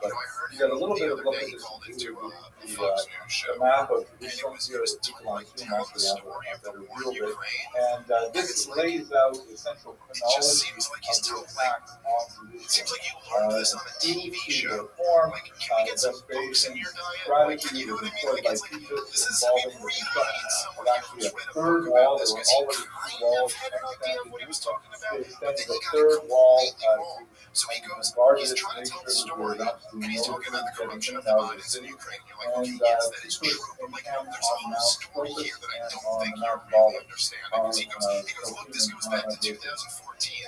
[SPEAKER 2] But you get a little bit of look at this the map of Jerusalem here is on Zoom, actually have a real bit. And this lays out the essential chronology of the attacks on Jerusalem. TV show. Form, Vespasian's strategy was employed by Titus involving the construction of actually a third wall. There were already two walls extended. They extended the third wall to guard this, make sure that there was absolutely no troops getting in and out of the city. And Titus encamped on Mount Scopus and on the Mount Olive.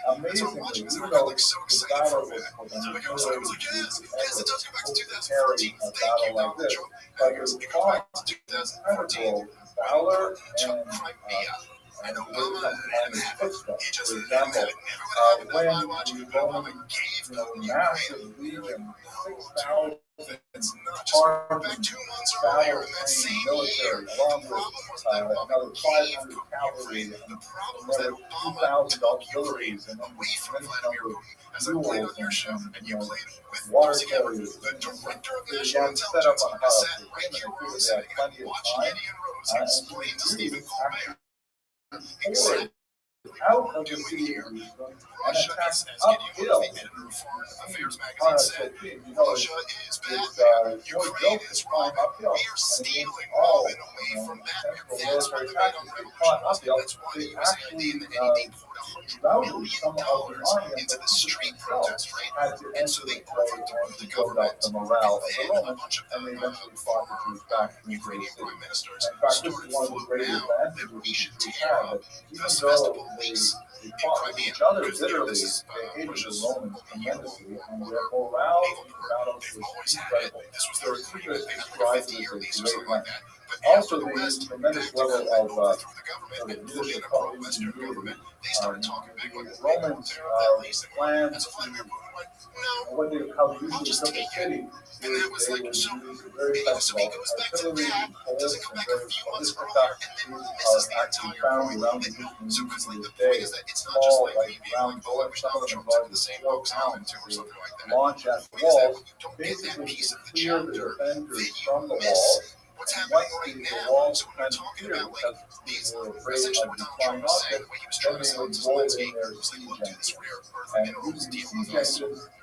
[SPEAKER 2] Amazingly, even though the battle was the most military Jews ever carry a battle like this, but it was fought with incredible valor and footsteps. For example, when the Roman, massive legion, 6,000 hardened, battle-trained military, along with another 500 cavalry and another 2,000 auxiliaries, and then a tremendous number of mules and water carriers. They began to set up on house. They came and they had plenty of time, and so the Jews actually poured out of the city of Jerusalem and attacked uphill. It's no joke to climb uphill. And against all central military tactics, they fought uphill. They actually routed some of the army, and the street protest had to enter the fray to build up the morale of the Romans, and they eventually fought the Jews back into the city. In fact, this is one of the great advantages the Jews had, that even though they fought with each other bitterly, they hated the Romans tremendously, and their morale in the battles was incredible. So Titus describes it as a great man. Also, the tremendous level of leadership ingenuity. The Romans planned how they usually took a city is they would use very flexible artillery, poles, and various ballistica. These are actually found around the Jerusalem to this day. Small, like round bullets, some of them about 4 pounds, to launch at the walls, basically to clear the defenders from the walls. And once the walls were kind of clear, because people were afraid of the flying objects, then they would roll in their siege engines. And using siege engines,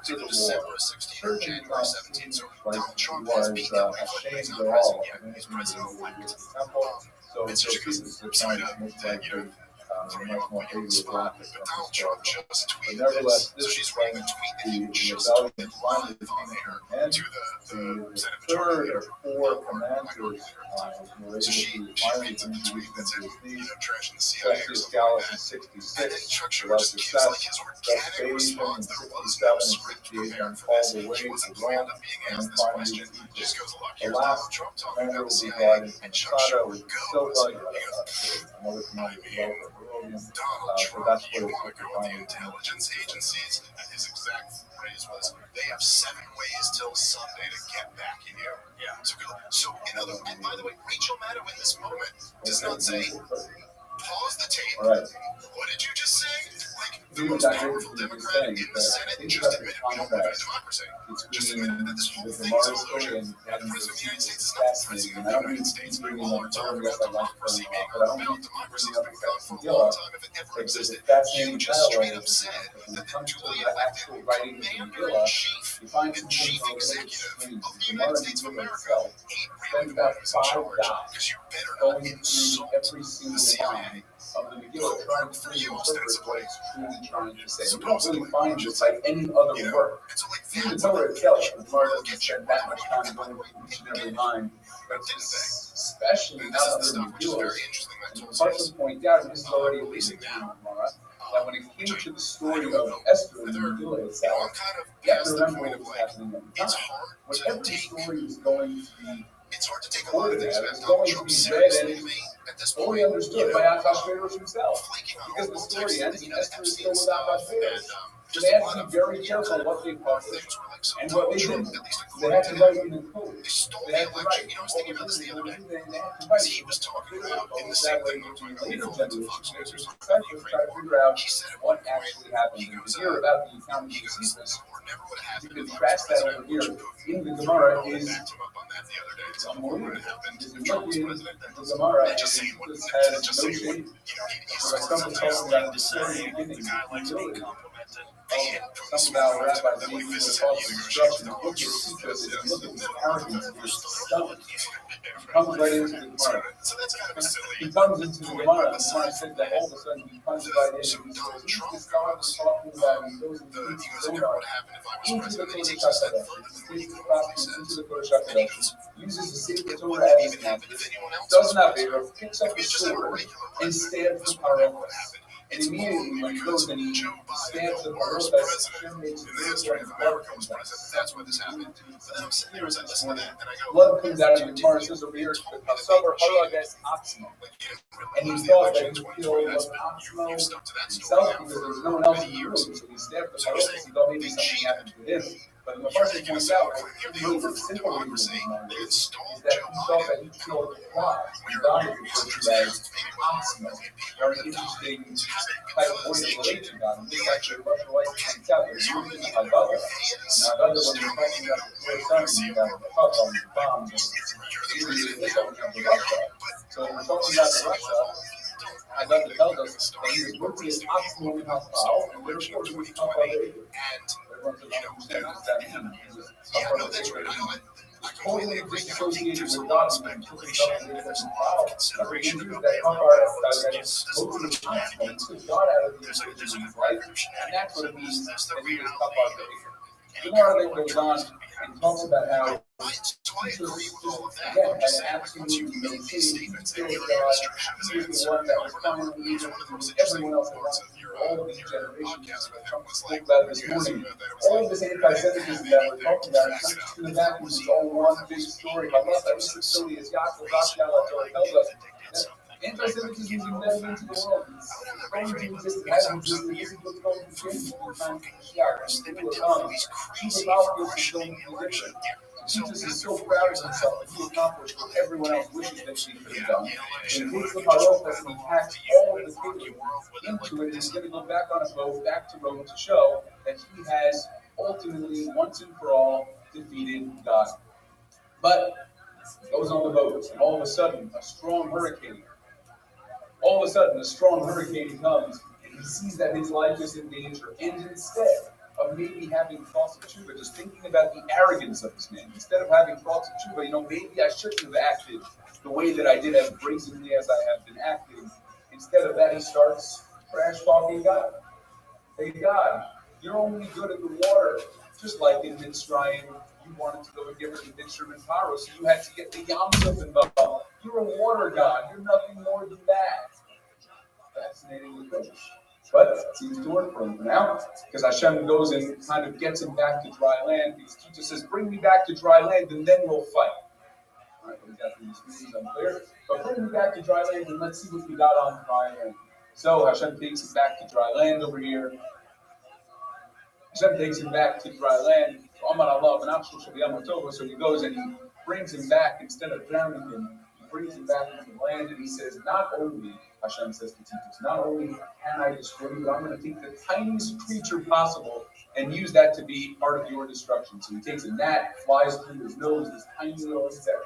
[SPEAKER 2] after the
[SPEAKER 1] December
[SPEAKER 2] war,
[SPEAKER 1] of 16 or
[SPEAKER 2] certainly
[SPEAKER 1] January
[SPEAKER 2] did not
[SPEAKER 1] 17.
[SPEAKER 2] seem
[SPEAKER 1] So
[SPEAKER 2] like
[SPEAKER 1] Donald
[SPEAKER 2] he
[SPEAKER 1] Trump has
[SPEAKER 2] was
[SPEAKER 1] beat that way, but he's
[SPEAKER 2] ashamed
[SPEAKER 1] not
[SPEAKER 2] at
[SPEAKER 1] president
[SPEAKER 2] all
[SPEAKER 1] yet.
[SPEAKER 2] of
[SPEAKER 1] He's
[SPEAKER 2] anything
[SPEAKER 1] president-elect.
[SPEAKER 2] related to the temple. So
[SPEAKER 1] And so she goes,
[SPEAKER 2] Josephus is
[SPEAKER 1] sorry
[SPEAKER 2] trying to make life
[SPEAKER 1] to
[SPEAKER 2] very
[SPEAKER 1] throw
[SPEAKER 2] much
[SPEAKER 1] you up
[SPEAKER 2] more
[SPEAKER 1] on the spot,
[SPEAKER 2] hagiographic
[SPEAKER 1] but
[SPEAKER 2] than
[SPEAKER 1] Donald Trump
[SPEAKER 2] historical.
[SPEAKER 1] just
[SPEAKER 2] But
[SPEAKER 1] tweeted
[SPEAKER 2] nevertheless,
[SPEAKER 1] this.
[SPEAKER 2] this
[SPEAKER 1] So she's
[SPEAKER 2] is
[SPEAKER 1] reading
[SPEAKER 2] when
[SPEAKER 1] the tweet that
[SPEAKER 2] the
[SPEAKER 1] he just
[SPEAKER 2] rebellion
[SPEAKER 1] tweeted
[SPEAKER 2] finally
[SPEAKER 1] live on
[SPEAKER 2] came
[SPEAKER 1] air
[SPEAKER 2] to an end.
[SPEAKER 1] to the
[SPEAKER 2] The
[SPEAKER 1] Senate Majority
[SPEAKER 2] third
[SPEAKER 1] Leader.
[SPEAKER 2] of four commanders were
[SPEAKER 1] So
[SPEAKER 2] able
[SPEAKER 1] she
[SPEAKER 2] to finally
[SPEAKER 1] reads the
[SPEAKER 2] bring
[SPEAKER 1] tweet
[SPEAKER 2] Jerusalem
[SPEAKER 1] that's
[SPEAKER 2] to
[SPEAKER 1] in,
[SPEAKER 2] his knees.
[SPEAKER 1] trashing the CIA or
[SPEAKER 2] Justice
[SPEAKER 1] something like
[SPEAKER 2] Gallus in
[SPEAKER 1] that. And then
[SPEAKER 2] 66
[SPEAKER 1] Chuck Schumer
[SPEAKER 2] was
[SPEAKER 1] just gives like his
[SPEAKER 2] assessed,
[SPEAKER 1] organic response. There was no
[SPEAKER 2] 67 and
[SPEAKER 1] script
[SPEAKER 2] 68
[SPEAKER 1] prepared
[SPEAKER 2] then
[SPEAKER 1] for
[SPEAKER 2] called
[SPEAKER 1] this.
[SPEAKER 2] away
[SPEAKER 1] He wasn't
[SPEAKER 2] to
[SPEAKER 1] planned
[SPEAKER 2] Rome,
[SPEAKER 1] on being
[SPEAKER 2] and
[SPEAKER 1] asked
[SPEAKER 2] then
[SPEAKER 1] this
[SPEAKER 2] finally
[SPEAKER 1] question.
[SPEAKER 2] to
[SPEAKER 1] He
[SPEAKER 2] Egypt.
[SPEAKER 1] just goes, look,
[SPEAKER 2] The
[SPEAKER 1] here's Donald
[SPEAKER 2] last
[SPEAKER 1] Trump talking
[SPEAKER 2] commander
[SPEAKER 1] about the
[SPEAKER 2] will be
[SPEAKER 1] CIA.
[SPEAKER 2] brought in
[SPEAKER 1] And
[SPEAKER 2] from
[SPEAKER 1] Chuck
[SPEAKER 2] Masada,
[SPEAKER 1] Schumer
[SPEAKER 2] which is still
[SPEAKER 1] goes.
[SPEAKER 2] going,
[SPEAKER 1] He goes,
[SPEAKER 2] another commander developed a Herodian,
[SPEAKER 1] Donald
[SPEAKER 2] but
[SPEAKER 1] Trump,
[SPEAKER 2] that's
[SPEAKER 1] you
[SPEAKER 2] what
[SPEAKER 1] want to go with the intelligence agencies? And his exact phrase was, they have 7 ways till Sunday to get back at you. Yeah. So, in other, and by the way, Rachel Maddow in this moment does not say, Pause the tape.
[SPEAKER 2] All right.
[SPEAKER 1] What did you just say? Like, the
[SPEAKER 2] Here's
[SPEAKER 1] most
[SPEAKER 2] that
[SPEAKER 1] powerful
[SPEAKER 2] you're
[SPEAKER 1] Democrat
[SPEAKER 2] saying
[SPEAKER 1] in the
[SPEAKER 2] that
[SPEAKER 1] Senate
[SPEAKER 2] think
[SPEAKER 1] just
[SPEAKER 2] about the
[SPEAKER 1] admitted we don't live in a
[SPEAKER 2] contrast
[SPEAKER 1] democracy. Just
[SPEAKER 2] between
[SPEAKER 1] admitted that this whole
[SPEAKER 2] the
[SPEAKER 1] thing is
[SPEAKER 2] Gemara
[SPEAKER 1] an
[SPEAKER 2] story
[SPEAKER 1] illusion.
[SPEAKER 2] and
[SPEAKER 1] The President of the United States is not the
[SPEAKER 2] fascinating.
[SPEAKER 1] President of
[SPEAKER 2] And I
[SPEAKER 1] the
[SPEAKER 2] don't
[SPEAKER 1] United
[SPEAKER 2] mean
[SPEAKER 1] States.
[SPEAKER 2] to bring
[SPEAKER 1] All
[SPEAKER 2] in
[SPEAKER 1] our talk
[SPEAKER 2] yes,
[SPEAKER 1] about
[SPEAKER 2] I like
[SPEAKER 1] democracy
[SPEAKER 2] to
[SPEAKER 1] being
[SPEAKER 2] but I don't
[SPEAKER 1] about
[SPEAKER 2] mean
[SPEAKER 1] democracy
[SPEAKER 2] to
[SPEAKER 1] has
[SPEAKER 2] bring
[SPEAKER 1] been
[SPEAKER 2] up
[SPEAKER 1] gone for a
[SPEAKER 2] Megillah,
[SPEAKER 1] long time if it ever
[SPEAKER 2] but there's a
[SPEAKER 1] existed.
[SPEAKER 2] fascinating
[SPEAKER 1] You just
[SPEAKER 2] parallel
[SPEAKER 1] straight up
[SPEAKER 2] with
[SPEAKER 1] said
[SPEAKER 2] that when
[SPEAKER 1] that
[SPEAKER 2] it
[SPEAKER 1] the
[SPEAKER 2] comes to
[SPEAKER 1] duly
[SPEAKER 2] the
[SPEAKER 1] elected
[SPEAKER 2] actual writing of the Megillah,
[SPEAKER 1] Commander-in-Chief
[SPEAKER 2] you find
[SPEAKER 1] and
[SPEAKER 2] some
[SPEAKER 1] Chief
[SPEAKER 2] things a little
[SPEAKER 1] Executive
[SPEAKER 2] strange.
[SPEAKER 1] of the
[SPEAKER 2] The
[SPEAKER 1] United
[SPEAKER 2] Gemara
[SPEAKER 1] States of
[SPEAKER 2] Megillah
[SPEAKER 1] America
[SPEAKER 2] itself
[SPEAKER 1] ain't
[SPEAKER 2] spends
[SPEAKER 1] really
[SPEAKER 2] about
[SPEAKER 1] one who's in
[SPEAKER 2] 5
[SPEAKER 1] charge,
[SPEAKER 2] dots
[SPEAKER 1] because you better not
[SPEAKER 2] going through
[SPEAKER 1] insult
[SPEAKER 2] every
[SPEAKER 1] the
[SPEAKER 2] single
[SPEAKER 1] CIA.
[SPEAKER 2] line of the Megillah, trying
[SPEAKER 1] For
[SPEAKER 2] to
[SPEAKER 1] you,
[SPEAKER 2] interpret what
[SPEAKER 1] ostensibly.
[SPEAKER 2] it's truly trying to say. We don't
[SPEAKER 1] Supposedly.
[SPEAKER 2] really find this like any other
[SPEAKER 1] You know,
[SPEAKER 2] work.
[SPEAKER 1] and so like
[SPEAKER 2] Even the
[SPEAKER 1] that's
[SPEAKER 2] Torah
[SPEAKER 1] what
[SPEAKER 2] itself,
[SPEAKER 1] gets
[SPEAKER 2] the
[SPEAKER 1] you.
[SPEAKER 2] Gemara
[SPEAKER 1] Will
[SPEAKER 2] doesn't
[SPEAKER 1] get you.
[SPEAKER 2] spend that much time
[SPEAKER 1] By the
[SPEAKER 2] going
[SPEAKER 1] way,
[SPEAKER 2] through each and every
[SPEAKER 1] again,
[SPEAKER 2] line, but
[SPEAKER 1] did the thing.
[SPEAKER 2] especially
[SPEAKER 1] And
[SPEAKER 2] now
[SPEAKER 1] this is
[SPEAKER 2] that
[SPEAKER 1] the
[SPEAKER 2] we're
[SPEAKER 1] stuff
[SPEAKER 2] in
[SPEAKER 1] which is
[SPEAKER 2] Megillah,
[SPEAKER 1] very interesting that
[SPEAKER 2] and
[SPEAKER 1] Toll
[SPEAKER 2] Parson
[SPEAKER 1] says.
[SPEAKER 2] pointed out, and this is already
[SPEAKER 1] Releasing
[SPEAKER 2] alluded to in
[SPEAKER 1] now.
[SPEAKER 2] the Gemara, that when it came to the story of
[SPEAKER 1] know
[SPEAKER 2] Esther and
[SPEAKER 1] whether,
[SPEAKER 2] Megillah
[SPEAKER 1] I'm
[SPEAKER 2] itself,
[SPEAKER 1] kind of
[SPEAKER 2] you have
[SPEAKER 1] past
[SPEAKER 2] to
[SPEAKER 1] the
[SPEAKER 2] remember
[SPEAKER 1] point
[SPEAKER 2] what
[SPEAKER 1] of
[SPEAKER 2] was
[SPEAKER 1] like,
[SPEAKER 2] happening at the
[SPEAKER 1] it's
[SPEAKER 2] time.
[SPEAKER 1] hard
[SPEAKER 2] Whatever
[SPEAKER 1] to
[SPEAKER 2] the
[SPEAKER 1] take.
[SPEAKER 2] story is going to be
[SPEAKER 1] It's hard to take a lot of
[SPEAKER 2] quoted
[SPEAKER 1] things
[SPEAKER 2] as,
[SPEAKER 1] about
[SPEAKER 2] is
[SPEAKER 1] Donald
[SPEAKER 2] going to
[SPEAKER 1] Trump
[SPEAKER 2] be read
[SPEAKER 1] seriously
[SPEAKER 2] and
[SPEAKER 1] to me at this
[SPEAKER 2] fully
[SPEAKER 1] point.
[SPEAKER 2] understood by Ahasuerus himself.
[SPEAKER 1] Flaking on
[SPEAKER 2] Because the
[SPEAKER 1] all
[SPEAKER 2] story
[SPEAKER 1] texts
[SPEAKER 2] ends
[SPEAKER 1] leading
[SPEAKER 2] and
[SPEAKER 1] to
[SPEAKER 2] Esther is still
[SPEAKER 1] Epstein
[SPEAKER 2] without
[SPEAKER 1] stuff, and
[SPEAKER 2] Ahasuerus. So
[SPEAKER 1] just
[SPEAKER 2] they
[SPEAKER 1] a
[SPEAKER 2] had
[SPEAKER 1] lot
[SPEAKER 2] to
[SPEAKER 1] of
[SPEAKER 2] be very
[SPEAKER 1] kind
[SPEAKER 2] careful
[SPEAKER 1] of
[SPEAKER 2] what they published
[SPEAKER 1] things were like, so
[SPEAKER 2] and what
[SPEAKER 1] Donald
[SPEAKER 2] they
[SPEAKER 1] Trump,
[SPEAKER 2] didn't.
[SPEAKER 1] at least
[SPEAKER 2] They
[SPEAKER 1] according
[SPEAKER 2] had
[SPEAKER 1] to
[SPEAKER 2] to
[SPEAKER 1] him,
[SPEAKER 2] write in the code.
[SPEAKER 1] they stole
[SPEAKER 2] They
[SPEAKER 1] the
[SPEAKER 2] had to
[SPEAKER 1] election.
[SPEAKER 2] write.
[SPEAKER 1] You know, I was thinking about this the other day.
[SPEAKER 2] They had to
[SPEAKER 1] Because
[SPEAKER 2] write.
[SPEAKER 1] he was talking
[SPEAKER 2] Figure
[SPEAKER 1] about
[SPEAKER 2] out
[SPEAKER 1] in the
[SPEAKER 2] that
[SPEAKER 1] same
[SPEAKER 2] way
[SPEAKER 1] thing I'm talking about.
[SPEAKER 2] later
[SPEAKER 1] He called it to
[SPEAKER 2] generations
[SPEAKER 1] Fox News or
[SPEAKER 2] try to figure out
[SPEAKER 1] he said at
[SPEAKER 2] what
[SPEAKER 1] one point,
[SPEAKER 2] actually happened.
[SPEAKER 1] he goes,
[SPEAKER 2] To hear about the accounting
[SPEAKER 1] he goes,
[SPEAKER 2] Josephus,
[SPEAKER 1] the war never would have
[SPEAKER 2] you
[SPEAKER 1] happened
[SPEAKER 2] can
[SPEAKER 1] if I was
[SPEAKER 2] trace that
[SPEAKER 1] president.
[SPEAKER 2] over here
[SPEAKER 1] Which
[SPEAKER 2] in the Gemara
[SPEAKER 1] I
[SPEAKER 2] is
[SPEAKER 1] backed him up on that the other day. So the war would have happened
[SPEAKER 2] if
[SPEAKER 1] if
[SPEAKER 2] you
[SPEAKER 1] Trump
[SPEAKER 2] look
[SPEAKER 1] was
[SPEAKER 2] in
[SPEAKER 1] president.
[SPEAKER 2] the Gemara,
[SPEAKER 1] And just saying what,
[SPEAKER 2] this
[SPEAKER 1] just
[SPEAKER 2] has no
[SPEAKER 1] saying what,
[SPEAKER 2] shade.
[SPEAKER 1] you know, he
[SPEAKER 2] So I
[SPEAKER 1] started
[SPEAKER 2] started talking about the story in the
[SPEAKER 1] the
[SPEAKER 2] beginning.
[SPEAKER 1] guy likes being
[SPEAKER 2] Humility.
[SPEAKER 1] complimented.
[SPEAKER 2] Some about rabbis being able to cause destruction. Look at Jesus and look at his arrogance and his stomach. He comes right into the Gemara.
[SPEAKER 1] So that's kind of a silly.
[SPEAKER 2] He comes into the Gemara, and the Gemara said that all of a sudden he comes right in and he says, who's this guy we're talking about? He goes and
[SPEAKER 1] He
[SPEAKER 2] takes
[SPEAKER 1] goes,
[SPEAKER 2] his
[SPEAKER 1] I
[SPEAKER 2] own
[SPEAKER 1] never
[SPEAKER 2] art
[SPEAKER 1] would have happened if I was
[SPEAKER 2] into the
[SPEAKER 1] president. And he
[SPEAKER 2] Kodesh
[SPEAKER 1] takes it a step
[SPEAKER 2] HaKadosh.
[SPEAKER 1] further than what
[SPEAKER 2] He
[SPEAKER 1] he
[SPEAKER 2] takes the
[SPEAKER 1] normally
[SPEAKER 2] prophets
[SPEAKER 1] says.
[SPEAKER 2] into the Kodesh
[SPEAKER 1] And he
[SPEAKER 2] HaKadosh.
[SPEAKER 1] goes,
[SPEAKER 2] Uses the Sefer
[SPEAKER 1] it
[SPEAKER 2] Torah
[SPEAKER 1] wouldn't have
[SPEAKER 2] as
[SPEAKER 1] even
[SPEAKER 2] his
[SPEAKER 1] happened if
[SPEAKER 2] mantis.
[SPEAKER 1] anyone else
[SPEAKER 2] Doesn't
[SPEAKER 1] was
[SPEAKER 2] have
[SPEAKER 1] president.
[SPEAKER 2] favor, picks up
[SPEAKER 1] If
[SPEAKER 2] the
[SPEAKER 1] we just had a
[SPEAKER 2] sword
[SPEAKER 1] regular
[SPEAKER 2] and
[SPEAKER 1] president,
[SPEAKER 2] stabs
[SPEAKER 1] this
[SPEAKER 2] the
[SPEAKER 1] would never
[SPEAKER 2] Parochas.
[SPEAKER 1] happen.
[SPEAKER 2] And
[SPEAKER 1] It's
[SPEAKER 2] immediately
[SPEAKER 1] only
[SPEAKER 2] when he
[SPEAKER 1] because
[SPEAKER 2] goes and he
[SPEAKER 1] Joe Biden,
[SPEAKER 2] stabs the
[SPEAKER 1] the worst
[SPEAKER 2] Parochas,
[SPEAKER 1] president
[SPEAKER 2] Hashem makes
[SPEAKER 1] in
[SPEAKER 2] the
[SPEAKER 1] the history of
[SPEAKER 2] blood
[SPEAKER 1] America, was
[SPEAKER 2] comes out.
[SPEAKER 1] president. That's why this happened. But then I'm sitting there as I listen to that, and I go,
[SPEAKER 2] Blood comes out of the Gemara says over here, Hasavar Haragas Atzmo.
[SPEAKER 1] like, you didn't really
[SPEAKER 2] And he
[SPEAKER 1] lose the
[SPEAKER 2] thought
[SPEAKER 1] election
[SPEAKER 2] that
[SPEAKER 1] in
[SPEAKER 2] he killed
[SPEAKER 1] 2020. That's
[SPEAKER 2] Atzmo
[SPEAKER 1] you've stuck to that story
[SPEAKER 2] himself
[SPEAKER 1] now
[SPEAKER 2] because there was
[SPEAKER 1] for
[SPEAKER 2] no one else
[SPEAKER 1] many
[SPEAKER 2] in the room.
[SPEAKER 1] years.
[SPEAKER 2] So he stabbed the
[SPEAKER 1] So you're
[SPEAKER 2] Parochas.
[SPEAKER 1] saying
[SPEAKER 2] He thought maybe
[SPEAKER 1] they
[SPEAKER 2] something
[SPEAKER 1] cheated.
[SPEAKER 2] happened to him. But the
[SPEAKER 1] You're
[SPEAKER 2] first
[SPEAKER 1] making
[SPEAKER 2] thing
[SPEAKER 1] us
[SPEAKER 2] points
[SPEAKER 1] sound
[SPEAKER 2] out,
[SPEAKER 1] like
[SPEAKER 2] right,
[SPEAKER 1] the
[SPEAKER 2] really
[SPEAKER 1] over
[SPEAKER 2] the
[SPEAKER 1] for
[SPEAKER 2] simple
[SPEAKER 1] democracy.
[SPEAKER 2] reason behind
[SPEAKER 1] They
[SPEAKER 2] this
[SPEAKER 1] installed
[SPEAKER 2] is that
[SPEAKER 1] Joe
[SPEAKER 2] he thought that
[SPEAKER 1] Biden.
[SPEAKER 2] he killed the fly.
[SPEAKER 1] We're
[SPEAKER 2] God is referred to as
[SPEAKER 1] maybe
[SPEAKER 2] Atzmo. Very interesting type of voice to relate to God. And this actually Russian White points out that it's used in the Haggadah. In Haggadah, when we're talking about the four sons, you have the Chacham, the bombs, and Israel, this one, you have the Russia. So when we're talking about Russia, Haggadah tells us that he was working as Atzmo in Hafal, and therefore he was Hafal David. Everyone says, I don't understand what does that mean. He was Hafal David. Totally disassociated with God and took himself away from Hafal. Consideration about that Hafal is totally Atzmo. He took God out of the equation in his life, and that's what it means that he was Hafal David. The Gemara then goes on and talks about how Jesus again had absolutely no shame. He killed God. He was the one that was finally able to everyone else around all of these generations that Trump spoke about this morning. All of this anti-Semitism that we're talking about is not just going to happen. It's all one big story. Allah, that was silly as Yaakov Rashka tells us. Anti-Semitism is embedded into the world. It's going to exist. It has existed. This is what's going to change in the time of Mashiach. When people come, people about this is going to be different. Jesus is so proud of himself that he accomplished what everyone else wishes that he could have done. And he takes the Parochas and he packs all of the kingdom into it, and he's going to go back on a boat, back to Rome, to show that he has ultimately, once and for all, defeated God. But he goes on the boat, and all of a sudden, a strong hurricane comes, and he sees that his life is in danger, and instead of maybe having thoughts of tshuva, just thinking about the arrogance of this man, instead of having thoughts of tshuva, maybe I shouldn't have acted the way that I did, as brazenly as I have been acting. Instead of that, he starts trash talking God. Hey God, you're only good at the water, just like in Mitzrayim. You wanted to go and get rid of Mitzrayim and Paro, so you had to get the Yamsuf involved. You're a water god. You're nothing more than that. Fascinating approach. But it seems to work for him for now, because Hashem goes and kind of gets him back to dry land. Because Jesus says, bring me back to dry land, and then we'll fight. All right, what exactly this means, unclear. But bring me back to dry land, and let's see what we got on dry land. So Hashem takes him back to dry land over here. Hashem takes him back to dry land. So he goes and he brings him back, instead of drowning him, he brings him back into the land, and he says, not only Hashem says to Titus, not only can I destroy you, but I'm going to take the tiniest creature possible and use that to be part of your destruction. So he takes a gnat, flies through his nose, this tiny little insect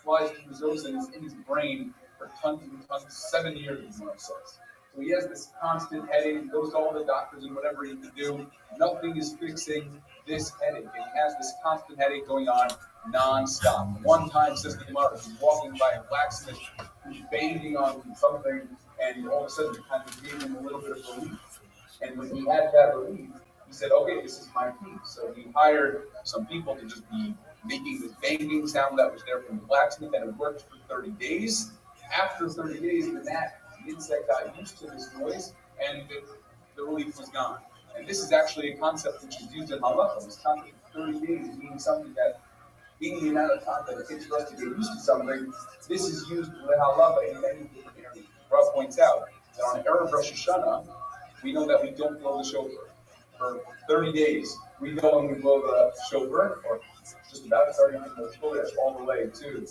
[SPEAKER 2] flies through his nose and is in his brain for tons and tons, 7 years, Gemara says. So he has this constant headache. He goes to all the doctors and whatever he can do. Nothing is fixing this headache. And he has this constant headache going on non-stop. One time, says the Gemara, he's walking by a blacksmith who's bathing on something, and all of a sudden it kind of gave him a little bit of relief. And when he had that relief, he said, okay, this is my peace. So he hired some people to just be making this banging sound that was there from the blacksmith, and it worked for 30 days. After 30 days, the insect got used to this noise, and the relief was gone. And this is actually a concept which is used in halacha. This concept of 30 days meaning something that, being the amount of time that it takes for us to get used to something, this is used with halacha in many different areas. Rabbi points out that on Erev Rosh Hashanah, we know that we don't blow the shofar. For 30 days, we go and we blow the shofar, or just about starting to blow the shofar all the way to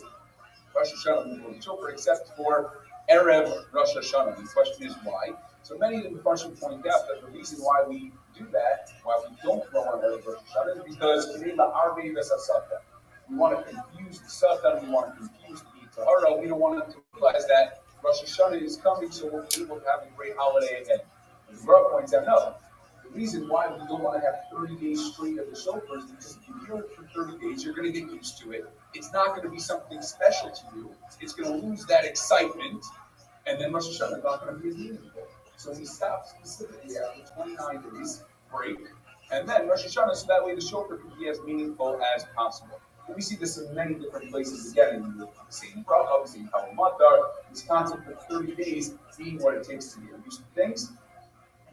[SPEAKER 2] Rosh Hashanah, we blow the shofar, except for Erev Rosh Hashanah. The question is why? So many of the Mepharshim point out that the reason why we do that, why we don't blow on Erev Rosh Hashanah, is because we want to confuse the Satan, we want to confuse the Tahara, we don't want them to realize that Rosh Hashanah is coming, so we'll be able to have a great holiday ahead. And the Rabbi points out, no. The reason why we don't want to have 30 days straight of the shofar is because if you hear it for 30 days, you're going to get used to it. It's not going to be something special to you. It's going to lose that excitement, and then Rosh Hashanah is not going to be as meaningful. So we stop specifically after 29 days break, and then Rosh Hashanah, so that way the shofar can be as meaningful as possible. And we see this in many different places again, in the same Bracha, the same Kalamatar, this concept of 30 days being what it takes to get used to things.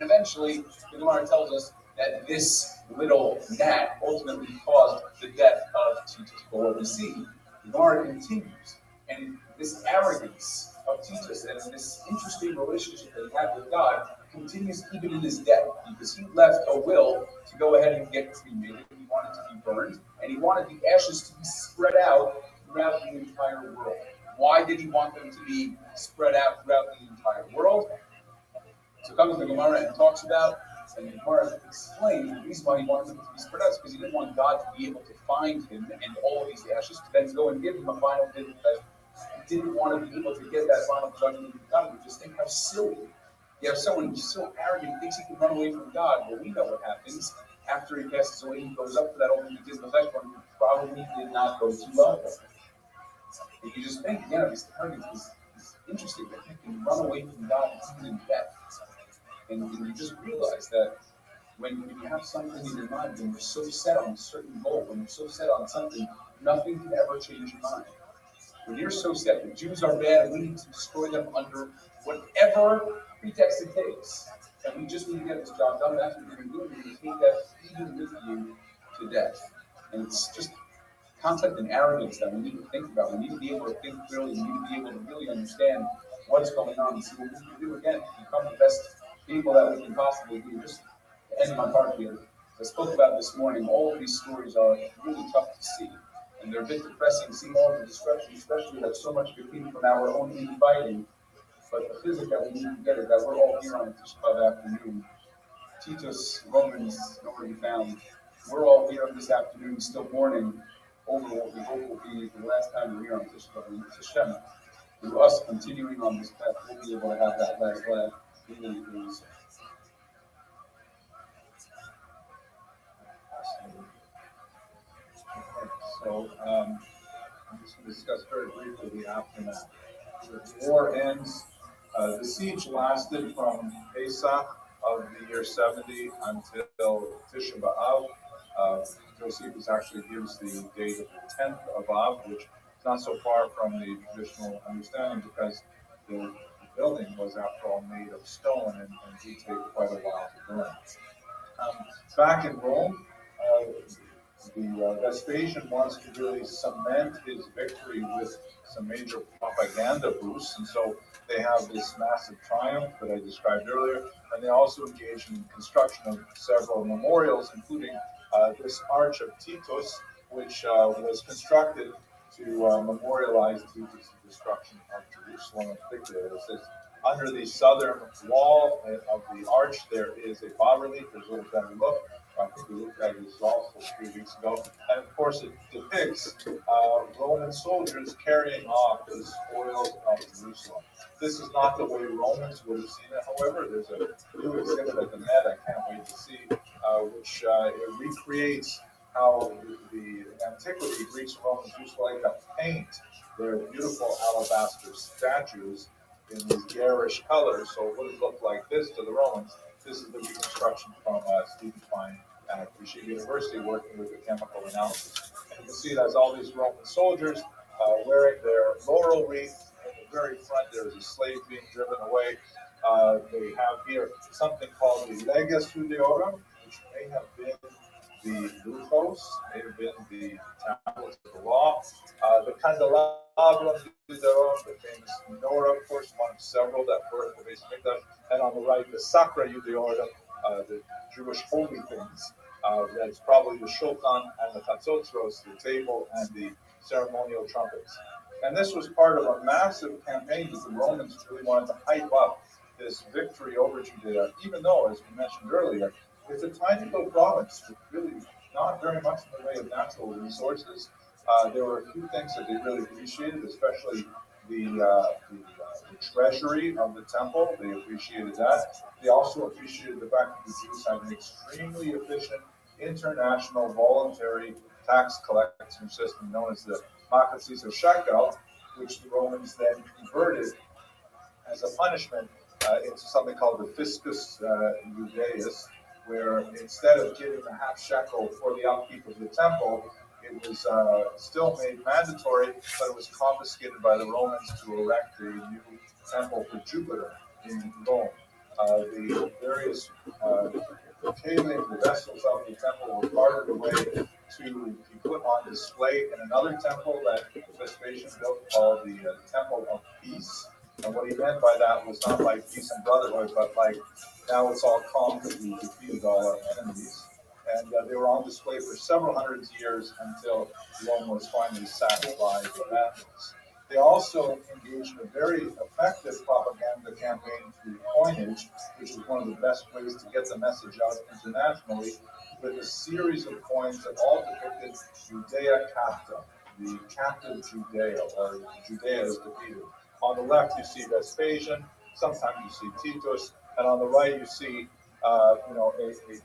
[SPEAKER 2] And eventually, the Gemara tells us that this little gnat ultimately caused the death of Titus. But what we see, the Gemara continues, and this arrogance of Titus and this interesting relationship that he had with God continues even in his death, because he left a will to go ahead and get cremated. He wanted to be burned, and he wanted the ashes to be spread out throughout the entire world. Why did he want them to be spread out throughout the entire world? So comes the Gemara and talks about, and the Gemara explains the reason why he wanted them to be spread out is because he didn't want God to be able to find him and all of these ashes to then go and give him a final judgment. He didn't want to be able to get that final judgment from God. We just think how silly. You have someone who's so arrogant, thinks he can run away from God. Well, we know what happens. After he passes away, he goes up to that ultimate dismal life one who probably did not go too well. If you just think, this arrogance is interesting that you can run away from God even in death. And you just realize that when you have something in your mind, when you're so set on a certain goal, when you're so set on something, nothing can ever change your mind. When you're so set, the Jews are bad, and we need to destroy them under whatever pretext it takes. And we just need to get this job done. That's what you're going to do. You're going to take that even with you to death. And it's just concept and arrogance that we need to think about. We need to be able to think clearly. We need to be able to really understand what's going on and see what we can do again to become the best people that we can possibly be. Just to end my part here, as I spoke about this morning, all of these stories are really tough to see. And they're a bit depressing, seeing all the destruction, especially that so much of it came from our own infighting. But the physics that we need to get is that we're all here on Tisha B'Av afternoon. Titus, Romans, nowhere to be found. We're all here this afternoon, still mourning over what we hope will be the last time we're here on Tisha B'Av. And Hashem, through us continuing on this path, we'll be able to have that last laugh. So, I'm just going to discuss very briefly the aftermath. The war ends. The siege lasted from Pesach of the year 70 until Tisha B'Av. Josephus actually gives the date of the 10th of Av, which is not so far from the traditional understanding because the building was, after all, made of stone and did take quite a while to burn. Back in Rome, the Vespasian wants to really cement his victory with some major propaganda boosts, and so they have this massive triumph that I described earlier, and they also engage in construction of several memorials, including this Arch of Titus, which was constructed to memorialize Titus' destruction of Jerusalem in particular. This is Under the southern wall of the arch, there is a bas-relief. There's a little better look. I think we looked at it also a few weeks ago. And of course, it depicts Roman soldiers carrying off the spoils of Jerusalem. This is not the way Romans would have seen it. However, there's a new exhibit at the Met I can't wait to see, which it recreates how the antiquity Greeks and Romans used to like to paint their beautiful alabaster statues in these garish colors. So it would have looked like this to the Romans. This is the reconstruction from Stephen Fine at Yeshiva University working with the chemical analysis. And you can see there's all these Roman soldiers wearing their laurel wreath. In the very front, there's a slave being driven away. They have here something called the Leges Judiorum, which may have been the Luchos, may have been the tablets of the law. The Candelabrum Judiorum, the famous menorah, of course, one of several that were at the base of Mikdash. And on the right, the Sacra Judiorum, the Jewish holy things. That's probably the shulchan and the chatzotros, the table and the ceremonial trumpets. And this was part of a massive campaign that the Romans really wanted to hype up this victory over Judea, even though, as we mentioned earlier, it's a tiny little province with really not very much in the way of natural resources. There were a few things that they really appreciated, especially the treasury of the temple. They appreciated that. They also appreciated the fact that the Jews had an extremely efficient international voluntary tax collection system known as the Makatzis of Shekel, which the Romans then converted as a punishment into something called the Fiscus Judaeus, where instead of giving a half shekel for the upkeep of the temple, it was still made mandatory, but it was confiscated by the Romans to erect a new temple for Jupiter in Rome. The various kalim, the vessels of the temple, were parted away to be put on display in another temple that Vespasian built called the Temple of Peace. And what he meant by that was not like peace and brotherhood, but like now it's all calm because we defeated all our enemies. And they were on display for several hundred years until Rome was finally sacked by the Vandals. They also engaged in a very effective propaganda campaign through coinage, which was one of the best ways to get the message out internationally, with a series of coins that all depicted Judea Capta, the captive Judea, or Judea is defeated. On the left, you see Vespasian. Sometimes you see Titus, and on the right, you see a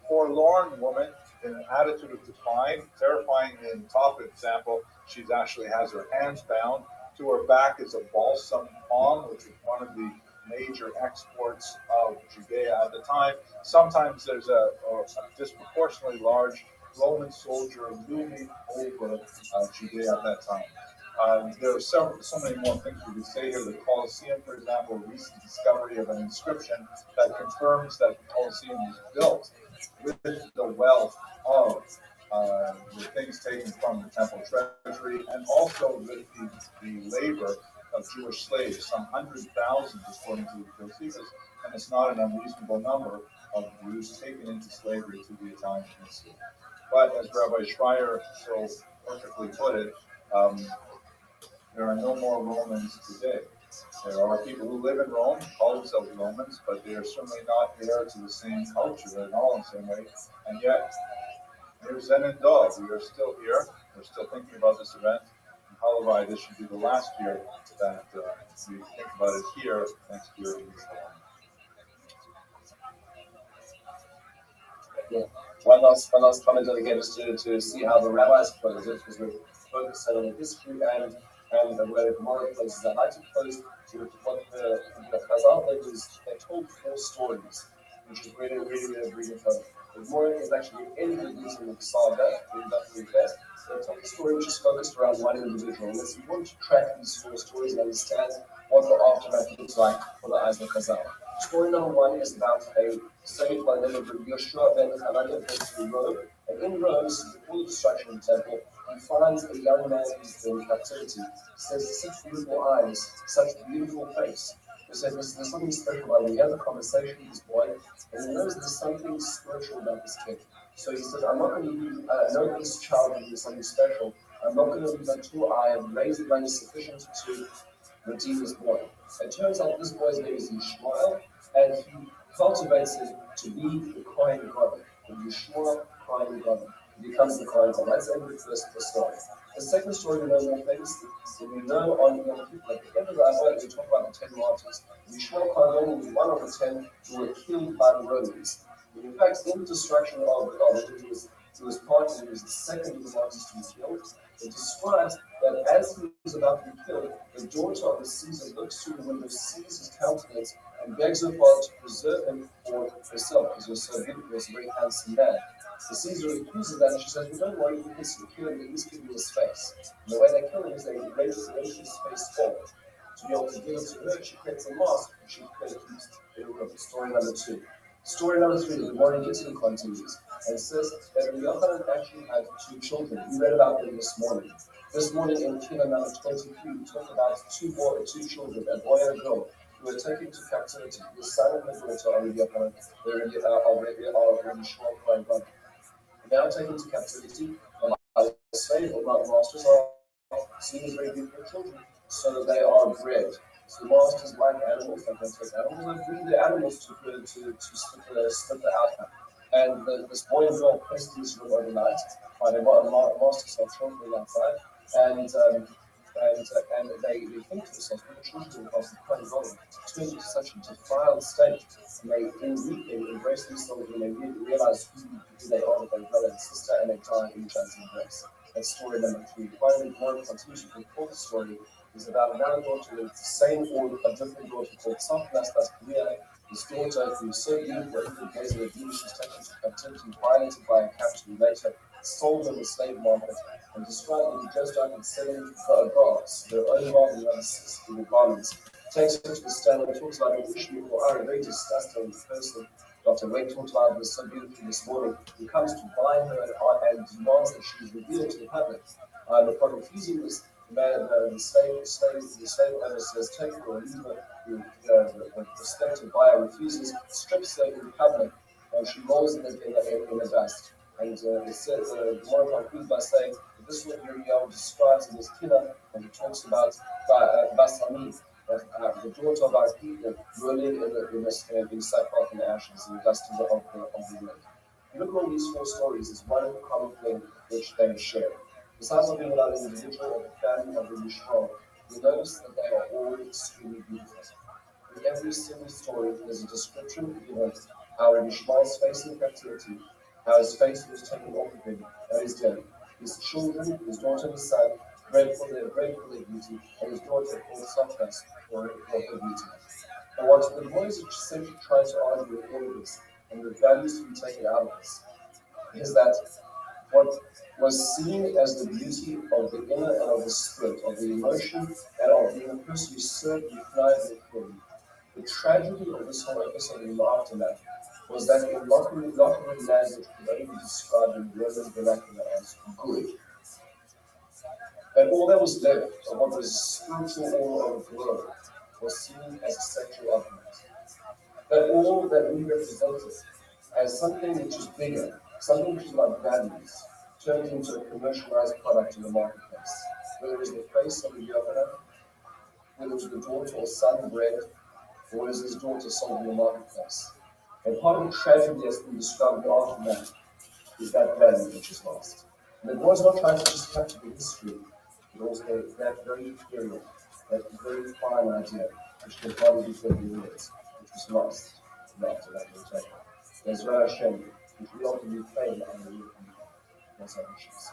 [SPEAKER 2] forlorn woman in an attitude of decline, terrifying in the top example. She actually has her hands bound. To her back is a balsam palm, which was one of the major exports of Judea at the time. Sometimes there's a disproportionately large Roman soldier looming over Judea at that time. There are so many more things we could say here. The Colosseum, for example, a recent discovery of an inscription that confirms that the Colosseum was built with the wealth of the things taken from the temple treasury, and also with the labor of Jewish slaves, some 100,000 according to Josephus, and it's not an unreasonable number of Jews taken into slavery to the Italian peninsula. But as Rabbi Schreier so perfectly put it, there are no more Romans today. There are people who live in Rome, call themselves Romans, but they are certainly not heir to the same culture at all in the same way. And yet, here's Zen and Dog. We are still here. We're still thinking about this event. In Halavai, this should be the last year that we think about it here. Next year,
[SPEAKER 3] yeah. One last comment again, just to see how the rabbis close it, because we're focused on the history and where tomorrow places. I'd like to close with what the Chazal they told 4 stories, which is really fun. The more is actually any good reason of saga, that's really best. They told a story which is focused around one individual. And it's important to track these 4 stories and understand what the aftermath looks like for the eyes of Chazal. Story number 1 is about a sage by the name of Yoshua ben Hananiah in Rome. And in Rome, this is before the destruction of the temple, he finds a young man who's in captivity. He says, such beautiful eyes, such beautiful face. He says, there's something special about him. He has a conversation with this boy, and he knows there's something spiritual about this kid. So he says, I'm not going to know this child is something special. I'm not going to leave until I have raised money sufficient to redeem this boy. It turns out this boy's name is Yishmael, and he cultivates it to be the Kohen Gadol. Yeshua, Kohen Gadol. He becomes the Kohen Gadol. That's the end of the first story. The second story we know more famously, that we know on Yom Kippur, at the end of that verse, we talk about the 10 martyrs. Yeshua Kohen was one of the 10 who were killed by the Romans. In fact, in the destruction of it, he was part of it, he was the second of the martyrs to be killed. It describes that as he was about to be killed, the daughter of the Caesar looks through the window, sees his countenance, and begs her father to preserve him for herself, because he was so beautiful, he was a very handsome man. The Caesar refuses that, and she says, well, don't worry, you can kill him, at least give me his face. And the way they kill him is they raise his face forward. To be able to give it to her, she creates a mask, and she keeps it. Story number 2. Story number 3, the Morning Gittin continues, and says that Yochanan actually had 2 children. We read about them this morning. This morning in Kina number 23, we talked about 2 children, a boy and a girl, who were taken to captivity. The son and the daughter of Yochanan, Rabbi Shmuel Kohen Gadol. Now taken to captivity by the slave or by the masters are seen as very beautiful children, so they are bred. So the masters like animals, they can take animals and breed the animals to split the outcome. And this boy and girl placed in this room overnight by the masters are children outside, and they think to themselves, what the children of the Kohen Gadol turned into such a defiled state, and they in weeping embrace themselves when they realize who they are with their brother and sister, and they die in each other's embrace. That's story number 3. Finally, more continues to the fourth story is about another daughter with the same or a different daughter called Safnas, that's Korea. This daughter who is so beautiful, who gaze at her beauty, she's taken to captivity, violated by a captain, later sold in the slave market, and described that he goes down and selling garments, their own garments, in the garments. Takes her to the stand and talks about an issue for a very disgusting person. Dr. Wade talked about this so beautifully this morning. He comes to buy her and demands that she is revealed to the public. Upon refusing this, the slave owner says, take her or leave her. The prospective buyer refuses, strips her in public, and she rolls in the dust. And it says, the Gemara concludes by saying that this is what Uriel describes in his Kina, and he talks about Bas Hamid, the daughter of our people, rolling in sackcloth and ashes in the dust of the earth. You look at all these 4 stories, there's one common thing which they share. Besides not being about an individual or the family of the Yishmael, you notice that they are all extremely beautiful. In every single story, there's a description given how Yishmael's facing captivity, how his face was taken off of him, and his death. His children, his daughter and his son, bred for their beauty, and his daughter called Safnas for her beauty. And what the boys are essentially trying to argue with all of this, and the values to be taken out of this, is that what was seen as the beauty of the inner and of the spirit, of the emotion, and of being a person who served and thrived in him. The tragedy of this whole episode in the aftermath was that in Lockwood language could only be described in Roman vernacular as good. And all that was left of what was spiritual all of the world was seen as a sexual argument. That all that we represented as something which is bigger, something which is about values, turned into a commercialized product in the marketplace. Whether it was the face of the Yochanan, whether it was the daughter or son bred, or was his daughter sold in the marketplace. And part of the tragedy that's been described in the aftermath is that value which is lost. And it was not trying to just capture the history, but also that very period, that very fine idea, which can hardly be put in words, which was lost after that attack. There's Rabbi Hashem, which we ultimately claim on the European those are issues.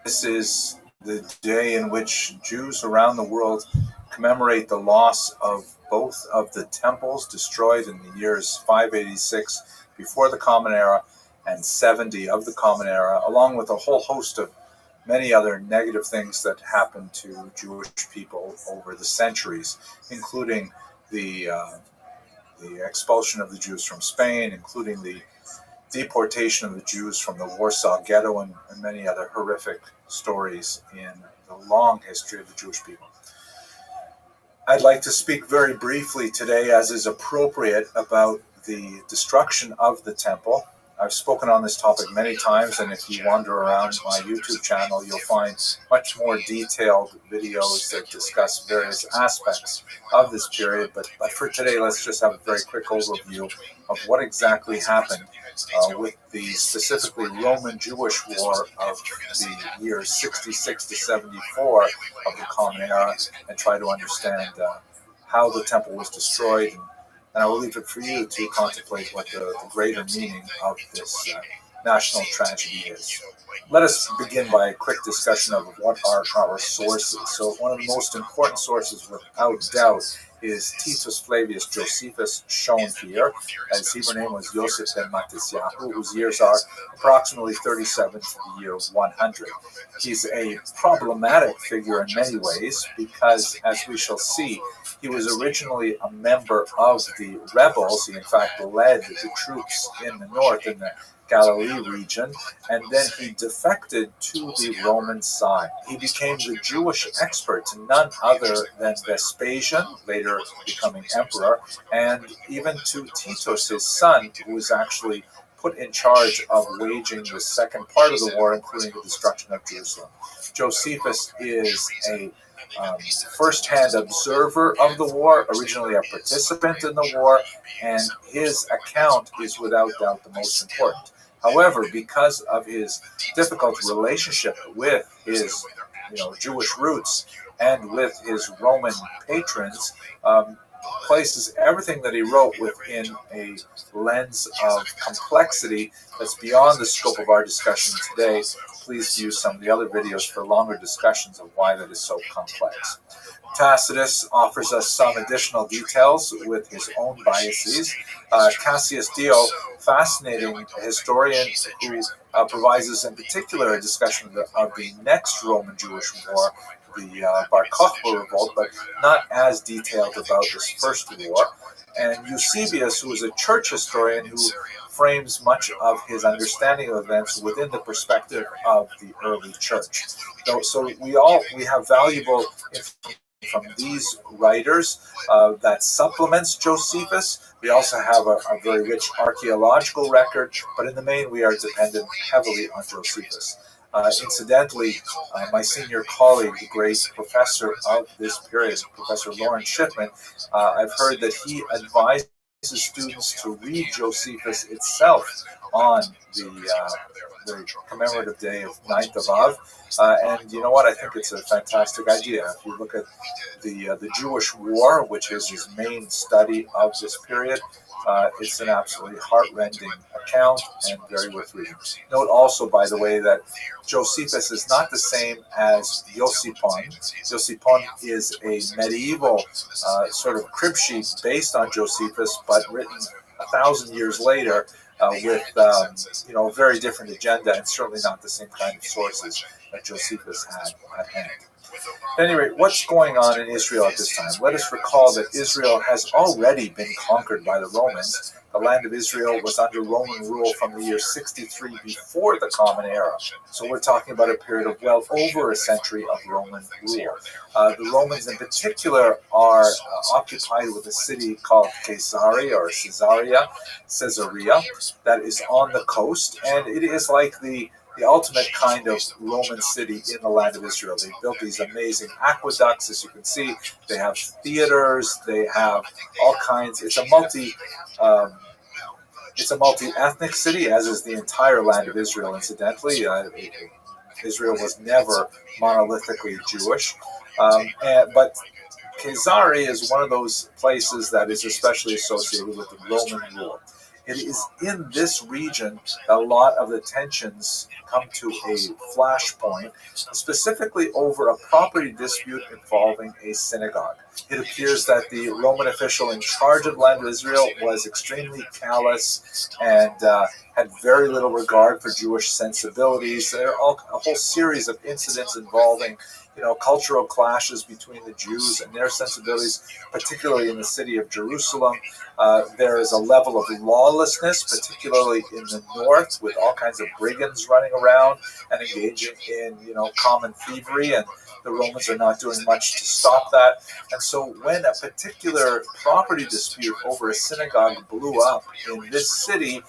[SPEAKER 4] This is the day in which Jews around the world commemorate the loss of both of the temples destroyed in the years 586 before the Common Era and 70 of the Common Era, along with a whole host of many other negative things that happened to Jewish people over the centuries, including the expulsion of the Jews from Spain, including the deportation of the Jews from the Warsaw Ghetto, and many other horrific stories in the long history of the Jewish people. I'd like to speak very briefly today, as is appropriate, about the destruction of the temple. I've spoken on this topic many times, and if you wander around my YouTube channel, you'll find much more detailed videos that discuss various aspects of this period. But for today, let's just have a very quick overview of what exactly happened with the specifically Roman-Jewish War of the years 66 to 74 of the Common Era, and try to understand how the temple was destroyed. And I will leave it for you to contemplate what the greater meaning of this national tragedy is. Let us begin by a quick discussion of what are our sources. So one of the most important sources, without doubt, is Titus Flavius Josephus, shown here. His Hebrew name was Yosef ben Matisyahu, whose years are approximately 37 to the year 100. He's a problematic figure in many ways because, as we shall see, he was originally a member of the rebels. He, in fact, led the troops in the north, in the Galilee region, and then he defected to the Roman side. He became the Jewish expert to none other than Vespasian, later becoming emperor, and even to Titus, his son, who was actually put in charge of waging the second part of the war, including the destruction of Jerusalem. Josephus is a first-hand observer of the war, originally a participant in the war, and his account is without doubt the most important. However, because of his difficult relationship with his Jewish roots and with his Roman patrons, places everything that he wrote within a lens of complexity that's beyond the scope of our discussion today. Please view some of the other videos for longer discussions of why that is so complex. Tacitus offers us some additional details with his own biases. Cassius Dio, fascinating historian who provides us in particular a discussion of the next Roman-Jewish war, the Bar Kokhba revolt, but not as detailed about this first war. And Eusebius, who is a church historian who frames much of his understanding of events within the perspective of the early church. So we have valuable information from these writers that supplements Josephus. We also have a very rich archaeological record, but in the main we are dependent heavily on Josephus. Incidentally, my senior colleague, the great professor of this period, Professor Lawrence Shipman, I've heard that he advises students to read Josephus itself on the commemorative day of 9th of Av. And you know what? I think it's a fantastic idea. If you look at the Jewish War, which is his main study of this period, it's an absolutely heart-rending account and very worth reading. Note also, by the way, that Josephus is not the same as Yosipon. Yosipon is a medieval sort of crib sheet based on Josephus, but written 1,000 years later with a very different agenda and certainly not the same kind of sources that Josephus had at hand. At any rate, what's going on in Israel at this time? Let us recall that Israel has already been conquered by the Romans. The land of Israel was under Roman rule from the year 63 before the Common Era. So we're talking about a period of well over a century of Roman rule. The Romans in particular are occupied with a city called Caesarea or Caesarea that is on the coast, and it is like the ultimate kind of Roman city in the land of Israel. They built these amazing aqueducts, as you can see. They have theaters. They have all kinds. It's a multi-ethnic city, as is the entire land of Israel. Incidentally, Israel was never monolithically Jewish, but Caesarea is one of those places that is especially associated with the Roman rule. It is in this region that a lot of the tensions come to a flashpoint, specifically over a property dispute involving a synagogue. It appears that the Roman official in charge of the land of Israel was extremely callous and had very little regard for Jewish sensibilities. There are a whole series of incidents involving cultural clashes between the Jews and their sensibilities, particularly in the city of Jerusalem. There is a level of lawlessness, particularly in the north, with all kinds of brigands running around and engaging in, common thievery. And the Romans are not doing much to stop that. And so when a particular property dispute over a synagogue blew up in this city,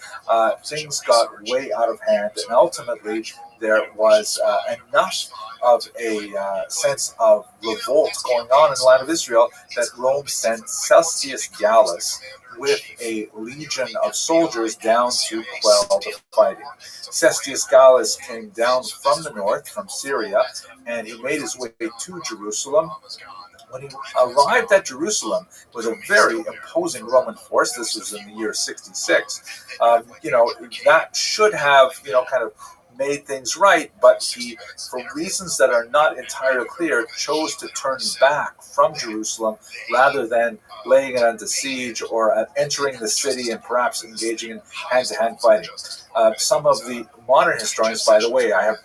[SPEAKER 4] things got way out of hand, and ultimately there was enough of a sense of revolt going on in the land of Israel that Rome sent Cestius Gallus with a legion of soldiers down to quell the fighting. Cestius Gallus came down from the north, from Syria, and he made his way to Jerusalem. When he arrived at Jerusalem with a very imposing Roman force, this was in the year 66, that should have, kind of made things right, but he, for reasons that are not entirely clear, chose to turn back from Jerusalem rather than laying it under siege or entering the city and perhaps engaging in hand-to-hand fighting. Some of the modern historians, by the way, I have,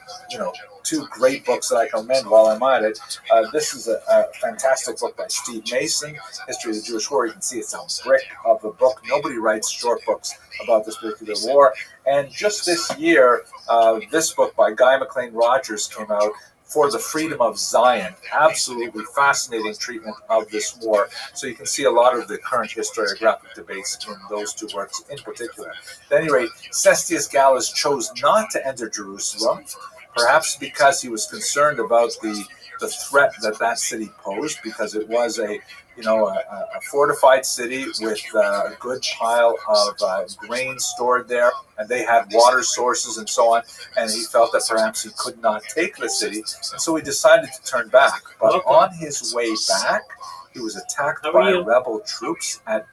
[SPEAKER 4] two great books that I can recommend while I'm at it. This is a fantastic book by Steve Mason, History of the Jewish War. You can see it's a brick of the book. Nobody writes short books about this particular war. And just this year, this book by Guy McLean Rogers came out, For the Freedom of Zion. Absolutely fascinating treatment of this war. So you can see a lot of the current historiographic debates in those two works in particular. At any rate, Cestius Gallus chose not to enter Jerusalem, perhaps because he was concerned about the threat that city posed, because it was a fortified city with a good pile of grain stored there, and they had water sources and so on, and he felt that perhaps he could not take the city, and so he decided to turn back. But on his way back, he was attacked by rebel troops at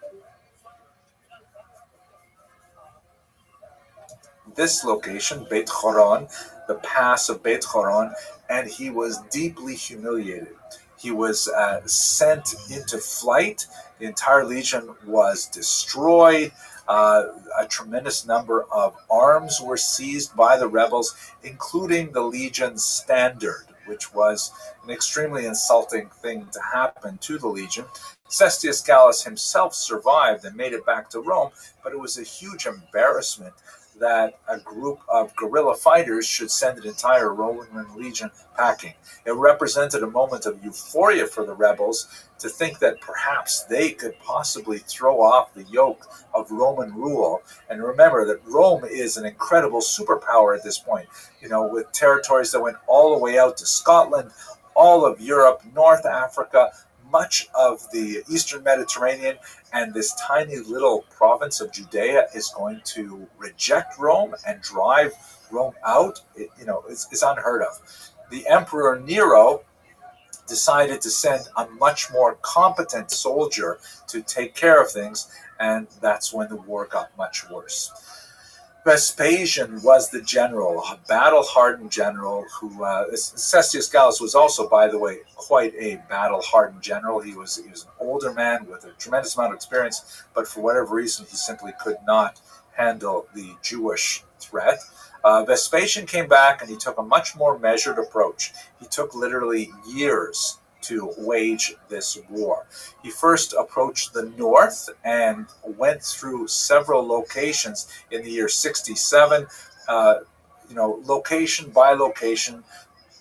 [SPEAKER 4] this location, Beit Horon, the pass of Beit Horon, and he was deeply humiliated. He was sent into flight. The entire legion was destroyed. A tremendous number of arms were seized by the rebels, including the legion's standard, which was an extremely insulting thing to happen to the legion. Cestius Gallus himself survived and made it back to Rome, but it was a huge embarrassment that a group of guerrilla fighters should send an entire Roman legion packing. It represented a moment of euphoria for the rebels to think that perhaps they could possibly throw off the yoke of Roman rule. And remember that Rome is an incredible superpower at this point, with territories that went all the way out to Scotland, all of Europe, North Africa, much of the Eastern Mediterranean, and this tiny little province of Judea is going to reject Rome and drive Rome out. It's unheard of. The Emperor Nero decided to send a much more competent soldier to take care of things, and that's when the war got much worse. Vespasian was the general, a battle-hardened general who, Cestius Gallus was also, by the way, quite a battle-hardened general. He was an older man with a tremendous amount of experience, but for whatever reason, he simply could not handle the Jewish threat. Vespasian came back and he took a much more measured approach. He took literally years to wage this war. He first approached the north and went through several locations in the year 67, location by location,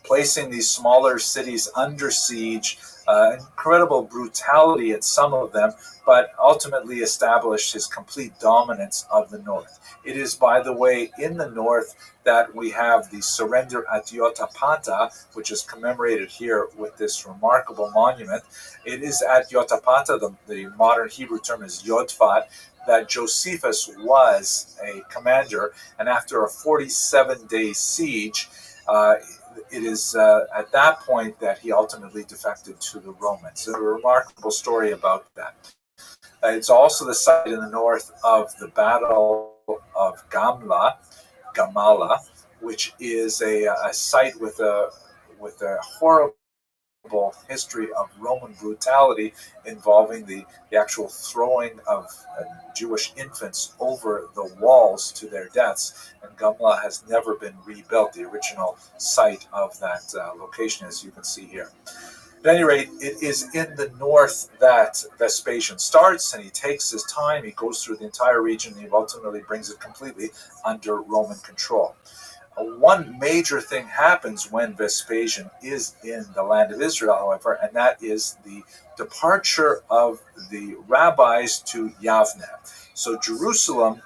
[SPEAKER 4] placing these smaller cities under siege, incredible brutality at some of them, but ultimately established his complete dominance of the north. It is, by the way, in the north that we have the surrender at Yotapata, which is commemorated here with this remarkable monument. It is at Yotapata, the modern Hebrew term is Yodfat, that Josephus was a commander, and after a 47-day siege, it is at that point that he ultimately defected to the Romans. So a remarkable story about that. It's also the site in the north of the Battle of Gamala, which is a site with a horrible history of Roman brutality involving the actual throwing of Jewish infants over the walls to their deaths. And Gamla has never been rebuilt, the original site of that location, as you can see here. At any rate, it is in the north that Vespasian starts, and he takes his time. He goes through the entire region, and he ultimately brings it completely under Roman control. One major thing happens when Vespasian is in the land of Israel, however, and that is the departure of the rabbis to Yavne. So Jerusalem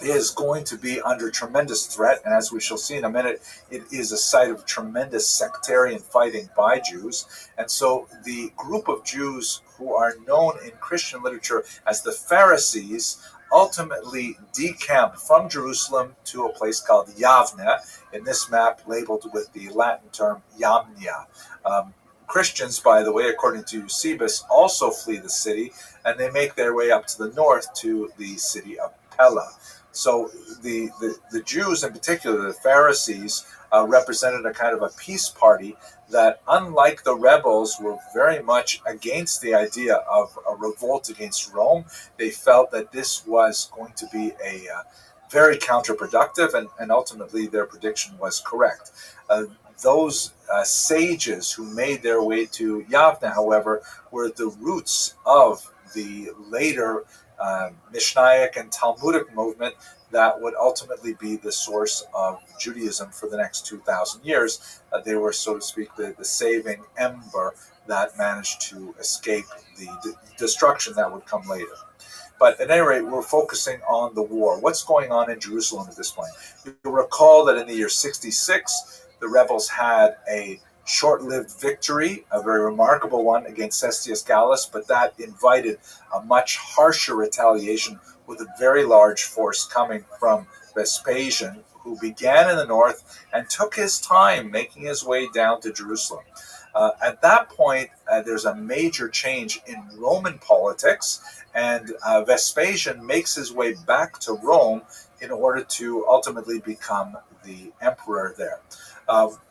[SPEAKER 4] is going to be under tremendous threat, and as we shall see in a minute, it is a site of tremendous sectarian fighting by Jews. And so the group of Jews who are known in Christian literature as the Pharisees ultimately decamp from Jerusalem to a place called Yavne, in this map labeled with the Latin term Yamnia. Christians, by the way, according to Eusebius, also flee the city, and they make their way up to the north to the city of Pella. So the Jews, in particular, the Pharisees, represented a kind of a peace party that, unlike the rebels, were very much against the idea of a revolt against Rome. They felt that this was going to be a very counterproductive, and ultimately their prediction was correct. Those sages who made their way to Yavne, however, were the roots of the later Mishnaic and Talmudic movement that would ultimately be the source of Judaism for the next 2,000 years. They were, so to speak, the saving ember that managed to escape the destruction that would come later. But at any rate, we're focusing on the war. What's going on in Jerusalem at this point? You'll recall that in the year 66, the rebels had a short-lived victory, a very remarkable one, against Cestius Gallus, but that invited a much harsher retaliation with a very large force coming from Vespasian, who began in the north and took his time making his way down to Jerusalem. At that point, there's a major change in Roman politics, and Vespasian makes his way back to Rome in order to ultimately become the emperor there.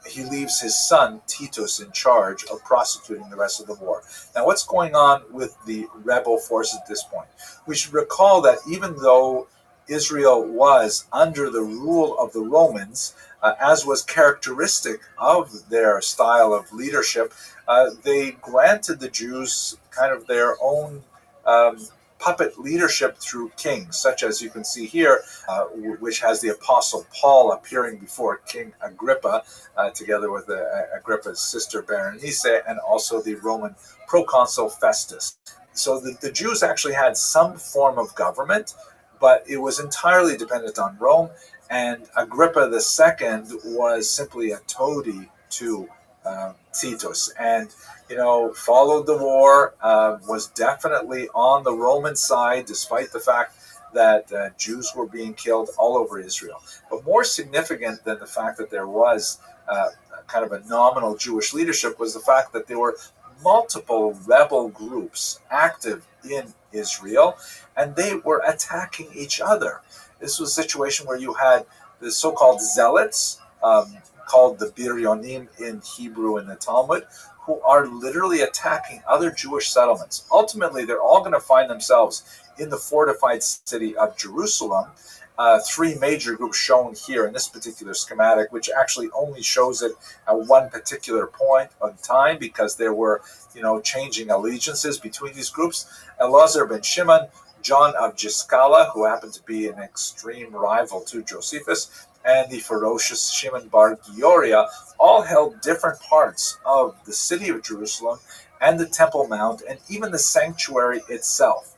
[SPEAKER 4] He leaves his son, Titus, in charge of prosecuting the rest of the war. Now, what's going on with the rebel forces at this point? We should recall that even though Israel was under the rule of the Romans, as was characteristic of their style of leadership, they granted the Jews kind of their own puppet leadership through kings, such as you can see here, which has the Apostle Paul appearing before King Agrippa, together with Agrippa's sister Berenice, and also the Roman proconsul Festus. So the Jews actually had some form of government, but it was entirely dependent on Rome, and Agrippa II was simply a toady to Titus, and followed the war, was definitely on the Roman side, despite the fact that Jews were being killed all over Israel. But more significant than the fact that there was kind of a nominal Jewish leadership was the fact that there were multiple rebel groups active in Israel, and they were attacking each other. This was a situation where you had the so-called zealots, called the Biryonim in Hebrew in the Talmud, who are literally attacking other Jewish settlements. Ultimately, they're all going to find themselves in the fortified city of Jerusalem. Three major groups shown here in this particular schematic, which actually only shows it at one particular point of time because there were, changing allegiances between these groups. Elazar ben Shimon, John of Giscala, who happened to be an extreme rival to Josephus, and the ferocious Shimon bar Giora, all held different parts of the city of Jerusalem and the Temple Mount and even the sanctuary itself.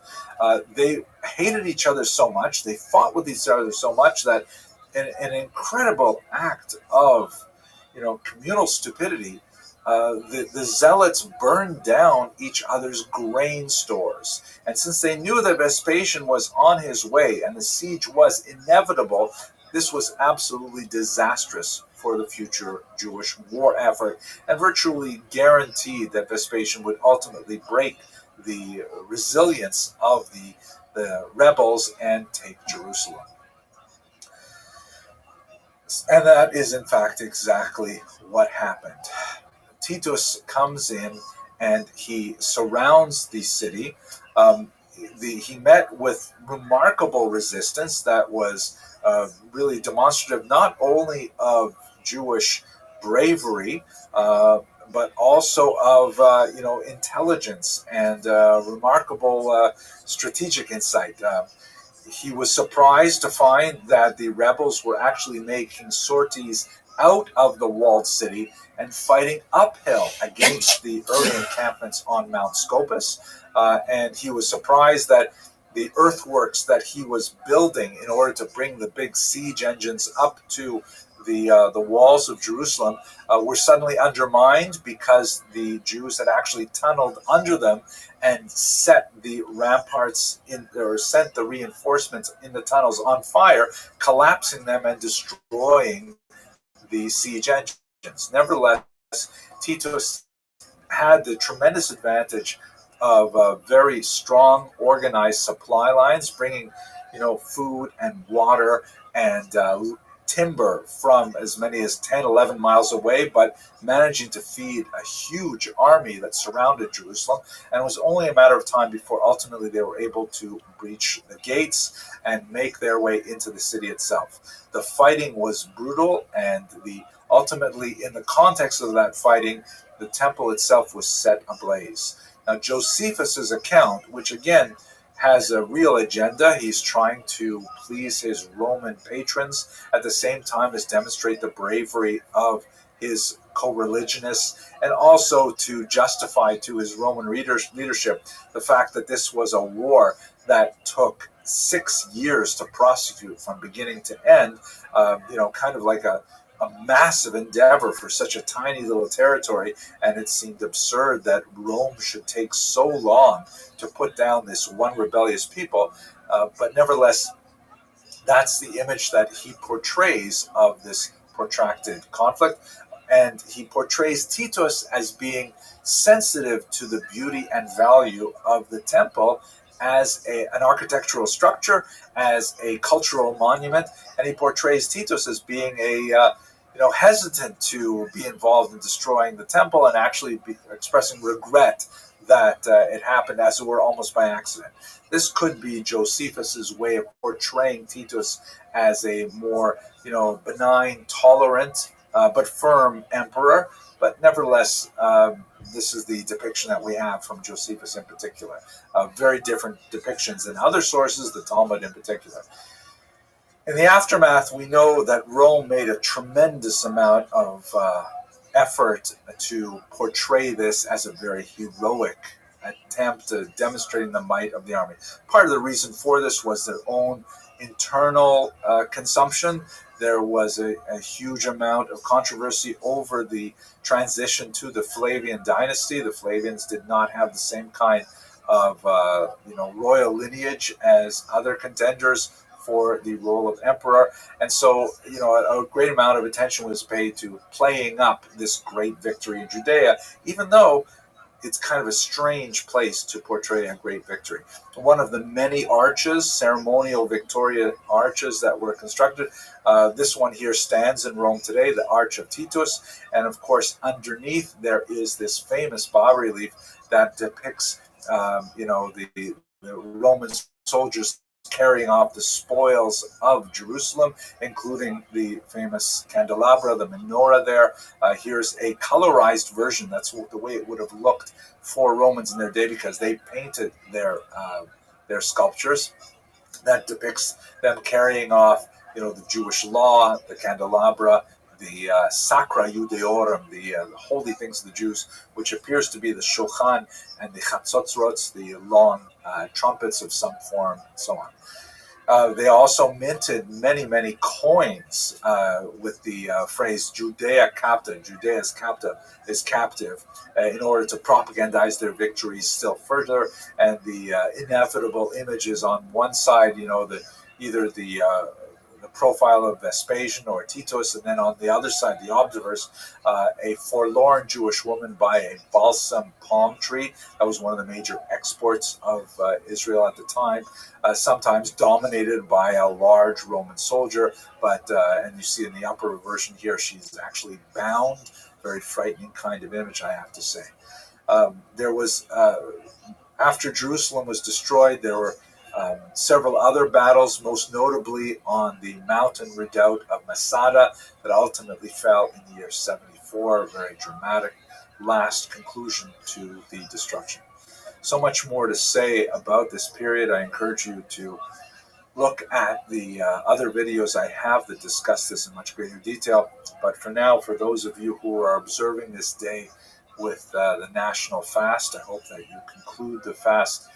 [SPEAKER 4] They hated each other so much, they fought with each other so much that an incredible act of communal stupidity, the zealots burned down each other's grain stores. And since they knew that Vespasian was on his way and the siege was inevitable, this was absolutely disastrous for the future Jewish war effort and virtually guaranteed that Vespasian would ultimately break the resilience of the rebels and take Jerusalem. And that is, in fact, exactly what happened. Titus comes in and he surrounds the city. He met with remarkable resistance that was really demonstrative not only of Jewish bravery, but also of intelligence and remarkable strategic insight. he was surprised to find that the rebels were actually making sorties out of the walled city and fighting uphill against the early encampments on Mount Scopus. And he was surprised that the earthworks that he was building in order to bring the big siege engines up to the walls of Jerusalem were suddenly undermined because the Jews had actually tunneled under them and set the ramparts in, or sent the reinforcements in the tunnels on fire, collapsing them and destroying the siege engines. Nevertheless, Titus had the tremendous advantage of very strong, organized supply lines, bringing, food and water and timber from as many as 10, 11 miles away, but managing to feed a huge army that surrounded Jerusalem. And it was only a matter of time before ultimately they were able to breach the gates and make their way into the city itself. The fighting was brutal, and ultimately, in the context of that fighting, the temple itself was set ablaze. Now, Josephus's account, which again has a real agenda, he's trying to please his Roman patrons at the same time as demonstrate the bravery of his co-religionists, and also to justify to his Roman leadership the fact that this was a war that took 6 years to prosecute from beginning to end, kind of like a massive endeavor for such a tiny little territory, and it seemed absurd that Rome should take so long to put down this one rebellious people. But nevertheless, that's the image that he portrays of this protracted conflict, and he portrays Titus as being sensitive to the beauty and value of the temple as an architectural structure, as a cultural monument, and he portrays Titus as being hesitant to be involved in destroying the temple and actually expressing regret that it happened, as it were, almost by accident. This could be Josephus's way of portraying Titus as a more, benign, tolerant, but firm emperor. But nevertheless, this is the depiction that we have from Josephus in particular. Very different depictions in other sources, the Talmud in particular. In the aftermath, we know that Rome made a tremendous amount of effort to portray this as a very heroic attempt at demonstrating the might of the army. Part of the reason for this was their own internal consumption. There was a huge amount of controversy over the transition to the Flavian dynasty. The Flavians did not have the same kind of royal lineage as other contenders for the role of emperor, and so a great amount of attention was paid to playing up this great victory in Judea, even though it's kind of a strange place to portray a great victory. One of the many arches, ceremonial Victoria arches that were constructed, this one here stands in Rome today, the Arch of Titus, and of course underneath there is this famous bas-relief that depicts the Roman soldiers carrying off the spoils of Jerusalem, including the famous candelabra, the menorah there. Here's a colorized version. That's the way it would have looked for Romans in their day, because they painted their sculptures. That depicts them carrying off, the Jewish law, the candelabra, the Sacra Judeorum, the holy things of the Jews, which appears to be the Shulchan and the Chatzotzrots, the long trumpets of some form, and so on. They also minted many, many coins with the phrase Judea capta, Judea is captive, in order to propagandize their victories still further. And the inevitable images on one side, either the profile of Vespasian or Titus, and then on the other side, the obverse, a forlorn Jewish woman by a balsam palm tree. That was one of the major exports of Israel at the time, sometimes dominated by a large Roman soldier, but and you see in the upper version here, she's actually bound. Very frightening kind of image, I have to say. There was, after Jerusalem was destroyed, there were several other battles, most notably on the mountain redoubt of Masada, that ultimately fell in the year 74. A very dramatic last conclusion to the destruction. So much more to say about this period. I encourage you to look at the other videos I have that discuss this in much greater detail. But for now, for those of you who are observing this day with the national fast, I hope that you conclude the fast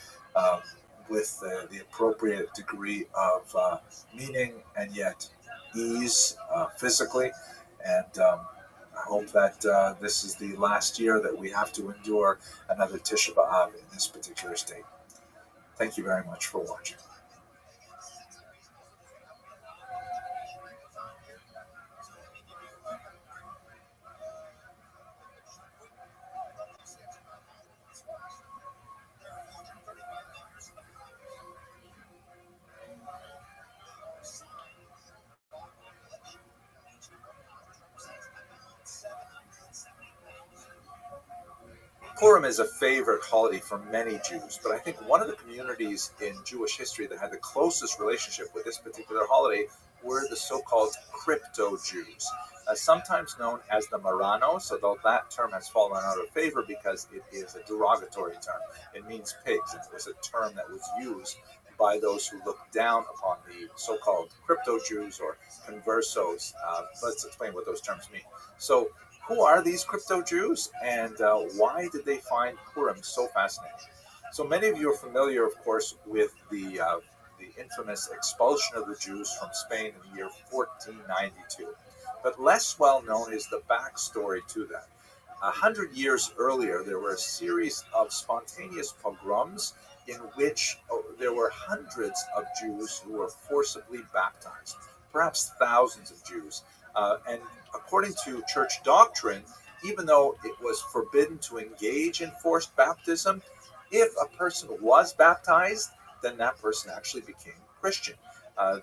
[SPEAKER 4] with the appropriate degree of meaning and yet ease physically. And I hope that this is the last year that we have to endure another Tisha B'Av in this particular state. Thank you very much for watching. Purim is a favorite holiday for many Jews, but I think one of the communities in Jewish history that had the closest relationship with this particular holiday were the so-called crypto-Jews, sometimes known as the Marranos, although that term has fallen out of favor because it is a derogatory term. It means pigs, and it was a term that was used by those who looked down upon the so-called crypto-Jews or conversos. Let's explain what those terms mean. So, who are these crypto-Jews, and why did they find Purim so fascinating? So many of you are familiar, of course, with the infamous expulsion of the Jews from Spain in the year 1492. But less well known is the backstory to that. 100 years earlier, there were a series of spontaneous pogroms in which there were hundreds of Jews who were forcibly baptized, perhaps thousands of Jews. And according to church doctrine, even though it was forbidden to engage in forced baptism, if a person was baptized, then that person actually became Christian.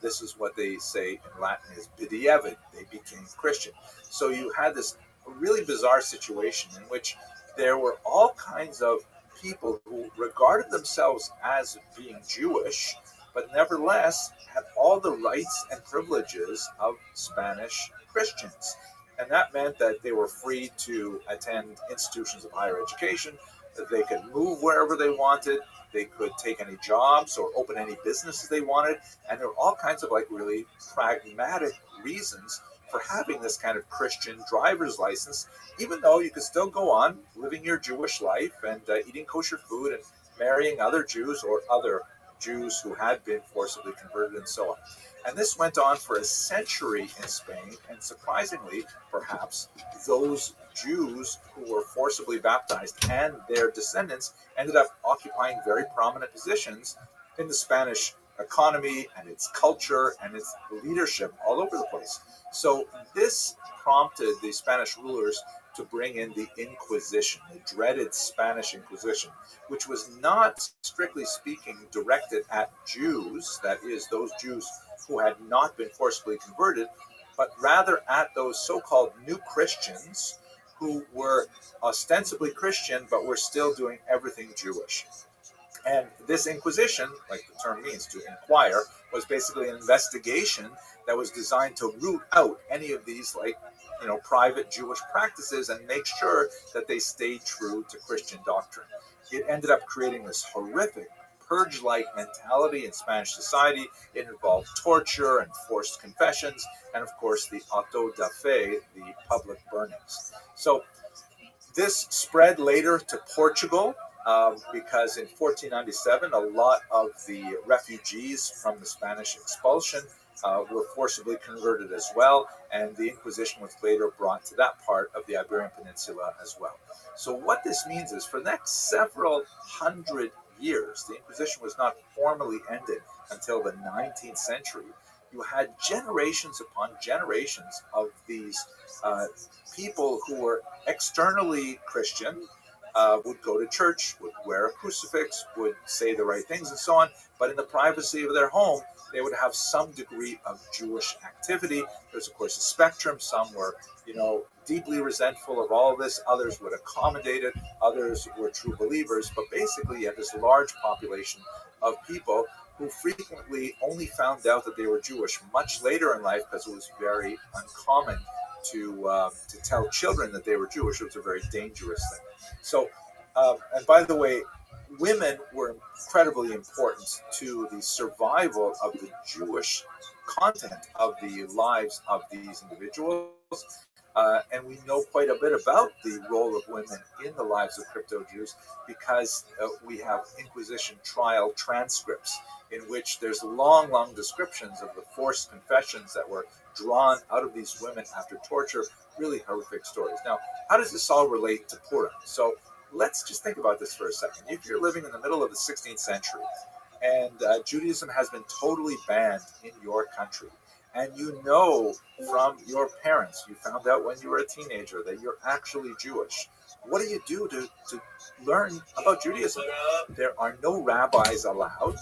[SPEAKER 4] This is what they say in Latin is b'diavad, they became Christian. So you had this really bizarre situation in which there were all kinds of people who regarded themselves as being Jewish, but nevertheless had all the rights and privileges of Spanish Christians. And that meant that they were free to attend institutions of higher education, that they could move wherever they wanted, they could take any jobs or open any businesses they wanted, and there were all kinds of really pragmatic reasons for having this kind of Christian driver's license, even though you could still go on living your Jewish life and eating kosher food and marrying other Jews or other Jews who had been forcibly converted and so on. And this went on for a century in Spain, and surprisingly, perhaps, those Jews who were forcibly baptized and their descendants ended up occupying very prominent positions in the Spanish economy and its culture and its leadership all over the place. So this prompted the Spanish rulers to bring in the Inquisition, the dreaded Spanish Inquisition, which was not, strictly speaking, directed at Jews, that is, those Jews who had not been forcibly converted, but rather at those so-called new Christians who were ostensibly Christian, but were still doing everything Jewish. And this Inquisition, like the term means, to inquire, was basically an investigation that was designed to root out any of these private Jewish practices and make sure that they stayed true to Christian doctrine. It ended up creating this horrific purge-like mentality in Spanish society. It involved torture and forced confessions, and of course the auto da fe, the public burnings. So this spread later to Portugal, because in 1497 a lot of the refugees from the Spanish expulsion were forcibly converted as well, and the Inquisition was later brought to that part of the Iberian Peninsula as well. So what this means is, for the next several hundred years, the Inquisition was not formally ended until the 19th century. You had generations upon generations of these people who were externally Christian, would go to church, would wear a crucifix, would say the right things and so on, but in the privacy of their home, they would have some degree of Jewish activity. There's, of course, a spectrum. Some were, deeply resentful of all this. Others would accommodate it. Others were true believers. But basically, you had this large population of people who frequently only found out that they were Jewish much later in life, because it was very uncommon to tell children that they were Jewish. It was a very dangerous thing. So, and by the way, women were incredibly important to the survival of the Jewish content of the lives of these individuals. And we know quite a bit about the role of women in the lives of crypto Jews because we have Inquisition trial transcripts in which there's long, long descriptions of the forced confessions that were drawn out of these women after torture, really horrific stories. Now, how does this all relate to Purim? So let's just think about this for a second. If you're living in the middle of the 16th century and Judaism has been totally banned in your country, and you know from your parents, you found out when you were a teenager that you're actually Jewish, what do you do to learn about Judaism? There are no rabbis allowed.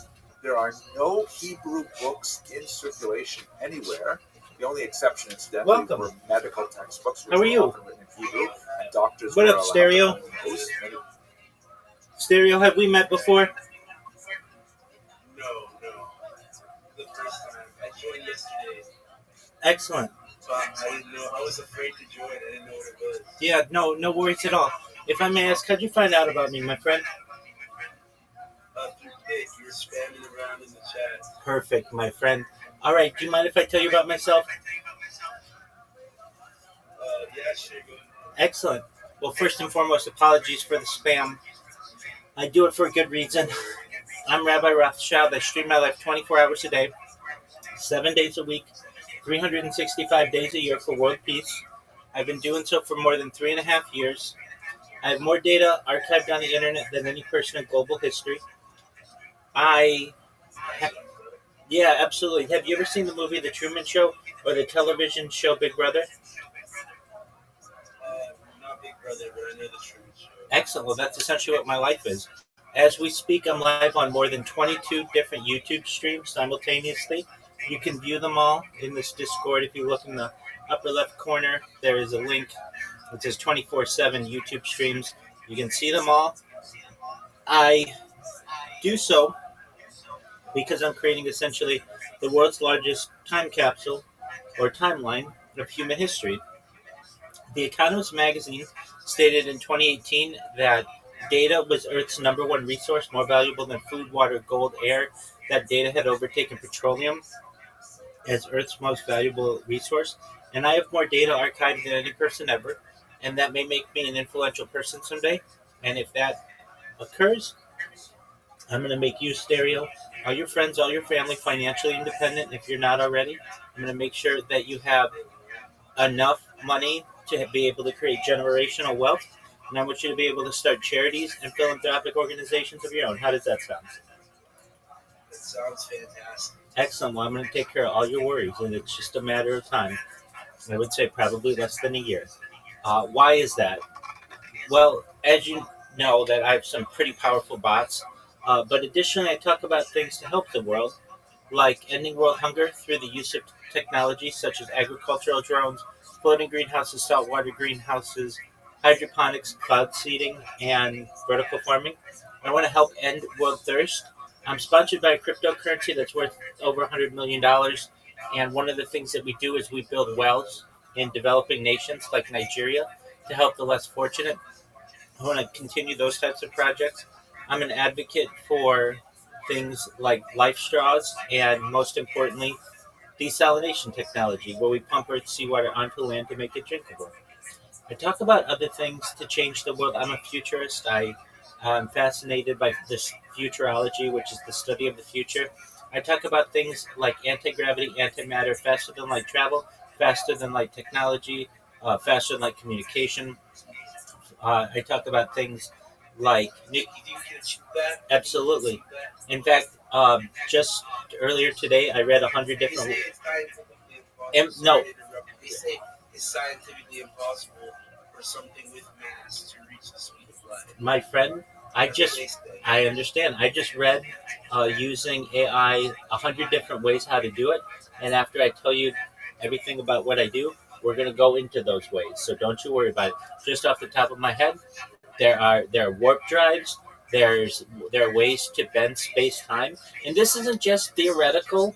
[SPEAKER 4] There are no Hebrew books in circulation anywhere. The only exception, incidentally, were medical textbooks, which
[SPEAKER 5] How are
[SPEAKER 4] were
[SPEAKER 5] you?
[SPEAKER 4] often written in Hebrew, and doctors
[SPEAKER 5] What
[SPEAKER 4] were
[SPEAKER 5] up,
[SPEAKER 4] allowed
[SPEAKER 5] Stereo?
[SPEAKER 4] to own those.
[SPEAKER 5] Stereo, have we met before?
[SPEAKER 6] No. The first time. I joined yesterday.
[SPEAKER 5] Excellent.
[SPEAKER 6] So I didn't know. I was afraid to join. I didn't know what it was.
[SPEAKER 5] Yeah, no worries at all. If I may ask, how'd you find out about me, my friend?
[SPEAKER 6] Through Dick, you were spamming around in the chat.
[SPEAKER 5] Perfect, my friend. All right, do you mind if I tell you about myself?
[SPEAKER 6] Yeah, sure. Go ahead.
[SPEAKER 5] Excellent. Well, first and foremost, apologies for the spam. I do it for a good reason. I'm Rabbi ROTHSCHILD. I stream my life 24 hours a day, 7 days a week, 365 days a year for world peace. I've been doing so for more than 3.5 years. I have more data archived on the internet than any person in global history. Yeah, absolutely. Have you ever seen the movie The Truman Show or the television show Big Brother?
[SPEAKER 6] Not Big Brother, but I know the Truman Show.
[SPEAKER 5] Excellent. Well, that's essentially what my life is. As we speak, I'm live on more than 22 different YouTube streams simultaneously. You can view them all in this Discord. If you look in the upper left corner, there is a link that says 24/7 YouTube streams. You can see them all. I do so because I'm creating essentially the world's largest time capsule or timeline of human history. The Economist magazine stated in 2018 that data was Earth's number one resource, more valuable than food, water, gold, air. That data had overtaken petroleum as Earth's most valuable resource. And I have more data archived than any person ever. And that may make me an influential person someday. And if that occurs, I'm going to make you, Stereo, all your friends, all your family financially independent if you're not already. I'm going to make sure that you have enough money to be able to create generational wealth. And I want you to be able to start charities and philanthropic organizations of your own. How does that sound?
[SPEAKER 6] That sounds fantastic.
[SPEAKER 5] Excellent. Well, I'm going to take care of all your worries, and it's just a matter of time. I would say probably less than a year. Why is that? Well, as you know, that I have some pretty powerful bots. But additionally, I talk about things to help the world, like ending world hunger through the use of technology such as agricultural drones, floating greenhouses, saltwater greenhouses, hydroponics, cloud seeding, and vertical farming. I want to help end world thirst. I'm sponsored by a cryptocurrency that's worth over $100 million. And one of the things that we do is we build wells in developing nations like Nigeria to help the less fortunate. I want to continue those types of projects. I'm an advocate for things like life straws and, most importantly, desalination technology, where we pump Earth's seawater onto land to make it drinkable. I talk about other things to change the world. I'm a futurist. I'm fascinated by this futurology, which is the study of the future. I talk about things like anti-gravity, antimatter, faster than light travel, faster than light technology, faster than light communication. I talk about things like
[SPEAKER 6] Nick, you think you can shoot that?
[SPEAKER 5] absolutely. In fact, just earlier today, I read 100
[SPEAKER 6] They
[SPEAKER 5] different.
[SPEAKER 6] say it's scientifically impossible.
[SPEAKER 5] No.
[SPEAKER 6] Sorry to interrupt. They say it's scientifically impossible for something with mass to reach the speed of light.
[SPEAKER 5] My friend, I understand. I just read using AI 100 different ways how to do it, and after I tell you everything about what I do, we're going to go into those ways. So don't you worry about it. Just off the top of my head, there are warp drives. There are ways to bend space time, and this isn't just theoretical.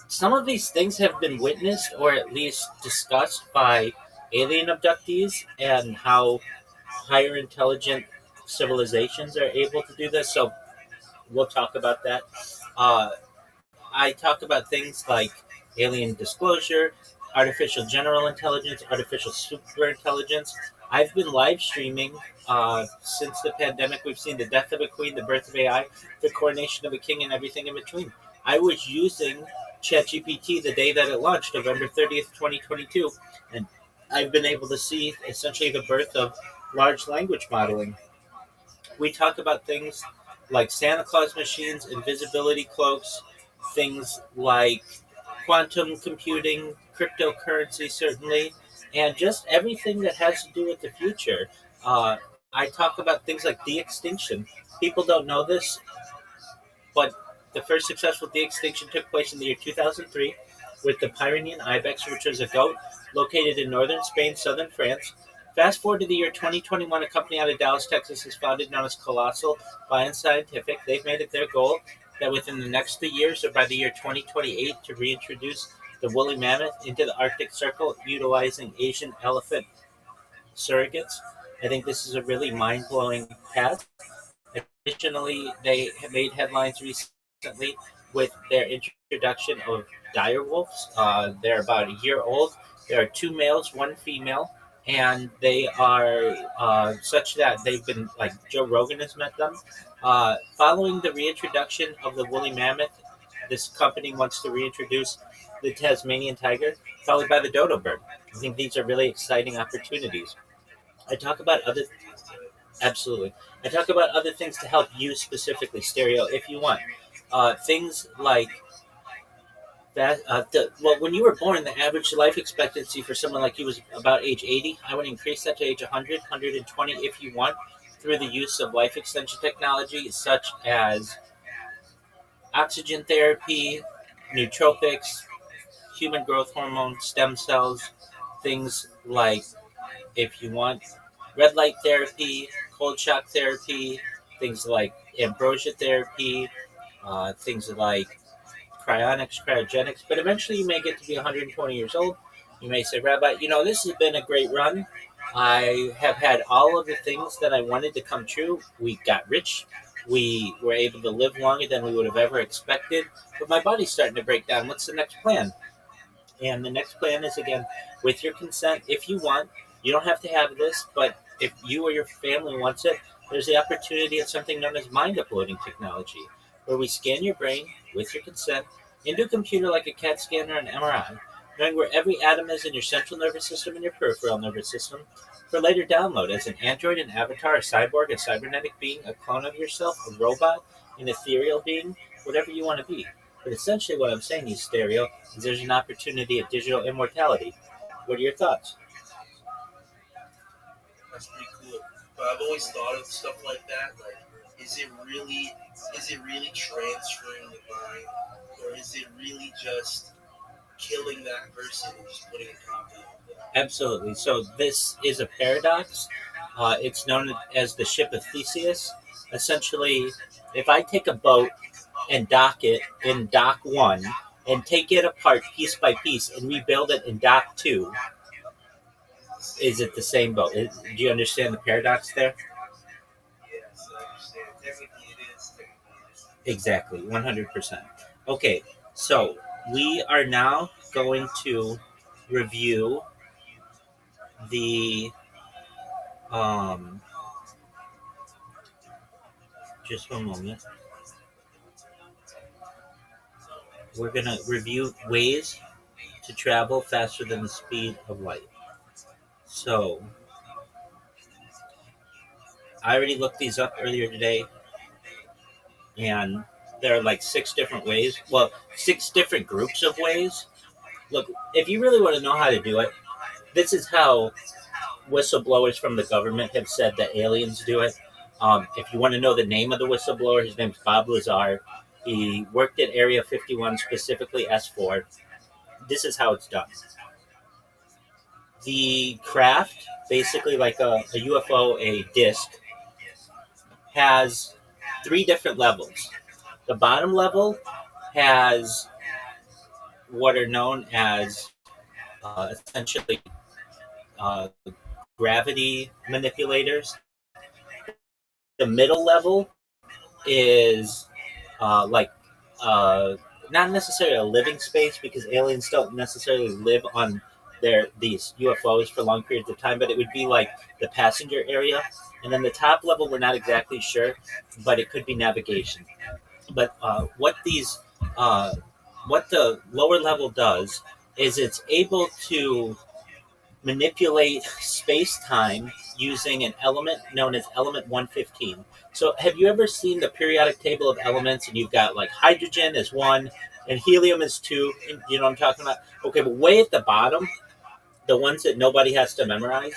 [SPEAKER 5] Some of these things have been witnessed or at least discussed by alien abductees and how higher intelligent civilizations are able to do this. So we'll talk about that. Uh, I talk about things like alien disclosure, artificial general intelligence, artificial superintelligence. I've been live streaming since the pandemic. We've seen the death of a queen, the birth of AI, the coronation of a king, and everything in between. I was using ChatGPT the day that it launched, November 30th, 2022, and I've been able to see essentially the birth of large language modeling. We talk about things like Santa Claus machines, invisibility cloaks, things like quantum computing, cryptocurrency, certainly, and just everything that has to do with the future. I talk about things like de extinction. People don't know this, but the first successful de-extinction took place in the year 2003 with the Pyrenean ibex, which was a goat located in northern Spain, southern France. Fast forward to the year 2021, a company out of Dallas, Texas is founded known as Colossal Scientific. They've made it their goal that within the next 3 years, or by the year 2028, to reintroduce the woolly mammoth into the Arctic Circle utilizing Asian elephant surrogates. I think this is a really mind-blowing path. Additionally, they have made headlines recently with their introduction of dire wolves. They're about a year old. There are two males, one female, and they are such that they've been like Joe Rogan has met them. Following the reintroduction of the woolly mammoth, this company wants to reintroduce the Tasmanian tiger, followed by the dodo bird. I think these are really exciting opportunities. I talk about other Absolutely. I talk about other things to help you specifically, stereo, if you want. Things like that. Well, when you were born, the average life expectancy for someone like you was about age 80. I would increase that to age 100, 120 if you want, through the use of life extension technology such as oxygen therapy, nootropics, human growth hormone, stem cells, things like if you want red light therapy, cold shock therapy, things like ambrosia therapy, things like cryonics, cryogenics. But eventually, you may get to be 120 years old. You may say, Rabbi, this has been a great run. I have had all of the things that I wanted to come true. We got rich. We were able to live longer than we would have ever expected. But my body's starting to break down. What's the next plan? And the next plan is again, with your consent, if you want, you don't have to have this, but if you or your family wants it, there's the opportunity of something known as mind uploading technology, where we scan your brain with your consent into a computer like a CAT scan or an MRI, knowing where every atom is in your central nervous system and your peripheral nervous system, for later download as an android, an avatar, a cyborg, a cybernetic being, a clone of yourself, a robot, an ethereal being, whatever you want to be. But essentially, what I'm saying is, stereo, is there's an opportunity of digital immortality. What are your thoughts?
[SPEAKER 6] That's pretty cool. But I've always thought of stuff like that. Like, is it really, is it really transferring the mind, or is it really just killing that person and just putting a copy of them?
[SPEAKER 5] Absolutely. So this is a paradox. It's known as the ship of Theseus. Essentially, if I take a boat and dock it in dock one and take it apart piece by piece and rebuild it in dock two, is it the same boat? Do you understand the paradox there?
[SPEAKER 6] Yes, I understand. Technically, it is. Technically, it is.
[SPEAKER 5] Exactly, 100%. Okay, so we are now going to review the um, just one moment. We're going to review ways to travel faster than the speed of light. So, I already looked these up earlier today, and there are like six different ways. Well, six different groups of ways. Look, if you really want to know how to do it, this is how whistleblowers from the government have said that aliens do it. If you want to know the name of the whistleblower, his name's Bob Lazar. He worked at Area 51, specifically S4. This is how it's done. The craft, basically like a UFO, a disc, has three different levels. The bottom level has what are known as essentially uh, gravity manipulators. the middle level is like uh, not necessarily a living space because aliens don't necessarily live on these UFOs for long periods of time, but it would be like the passenger area, and then the top level we're not exactly sure, but it could be navigation. But uh, what the lower level does is it's able to manipulate space time using an element known as element 115. So, have you ever seen the periodic table of elements and you've got like hydrogen is one and helium is two? You know what I'm talking about? Okay, but way at the bottom, the ones that nobody has to memorize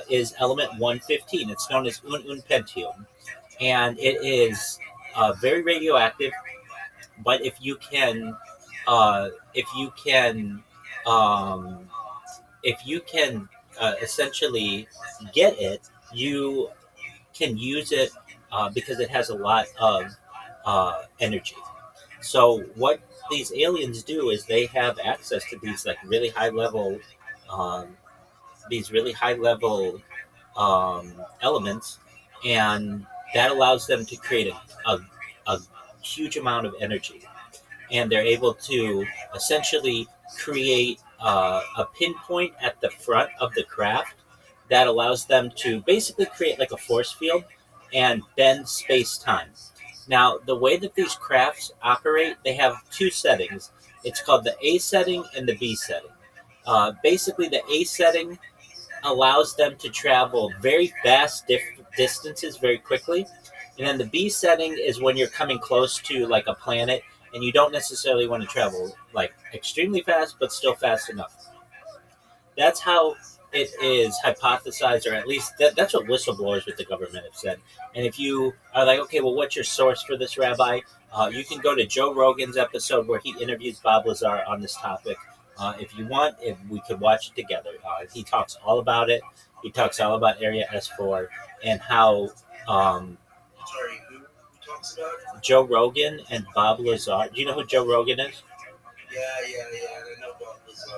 [SPEAKER 5] is element 115. It's known as un pentium. And it is very radioactive, but if you can, um, if you can essentially get it, you can use it because it has a lot of energy. So what these aliens do is they have access to these like really high level, um, these really high level elements, and that allows them to create a huge amount of energy, and they're able to essentially create a pinpoint at the front of the craft that allows them to basically create like a force field and bend space time. Now, the way that these crafts operate, they have two settings. It's called the A setting and the B setting. Basically, the A setting allows them to travel very vast distances very quickly. And then the B setting is when you're coming close to like a planet and you don't necessarily want to travel like extremely fast, but still fast enough. That's how it is hypothesized, or at least that's what whistleblowers with the government have said. And if you are like, okay, well, what's your source for this, Rabbi? You can go to Joe Rogan's episode where he interviews Bob Lazar on this topic. If you want, if we could watch it together. He talks all about it. He talks all about Area S4 and how
[SPEAKER 6] Sorry, who talks about it?
[SPEAKER 5] Joe Rogan and Bob Lazar. Do you know who Joe Rogan is?
[SPEAKER 6] Yeah. I know about Lazar.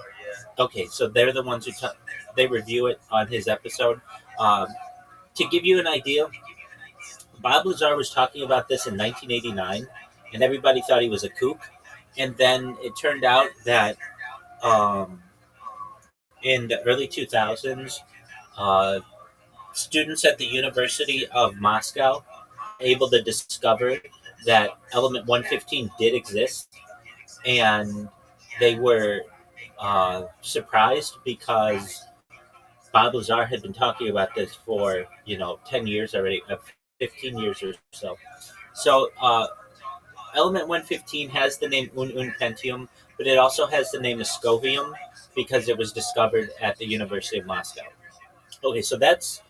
[SPEAKER 6] Yeah.
[SPEAKER 5] Okay, so they're the ones who they review it on his episode. Um, to give you an idea, Bob Lazar was talking about this in 1989, and everybody thought he was a kook. And then it turned out that um, in the early 2000s, uh, students at the University of Moscow able to discover that element 115 did exist, and they were surprised because Bob Lazar had been talking about this for 10 years already, 15 years or so. So element 115 has the name un pentium, but it also has the name Moscovium because it was discovered at the University of Moscow. Okay, so that's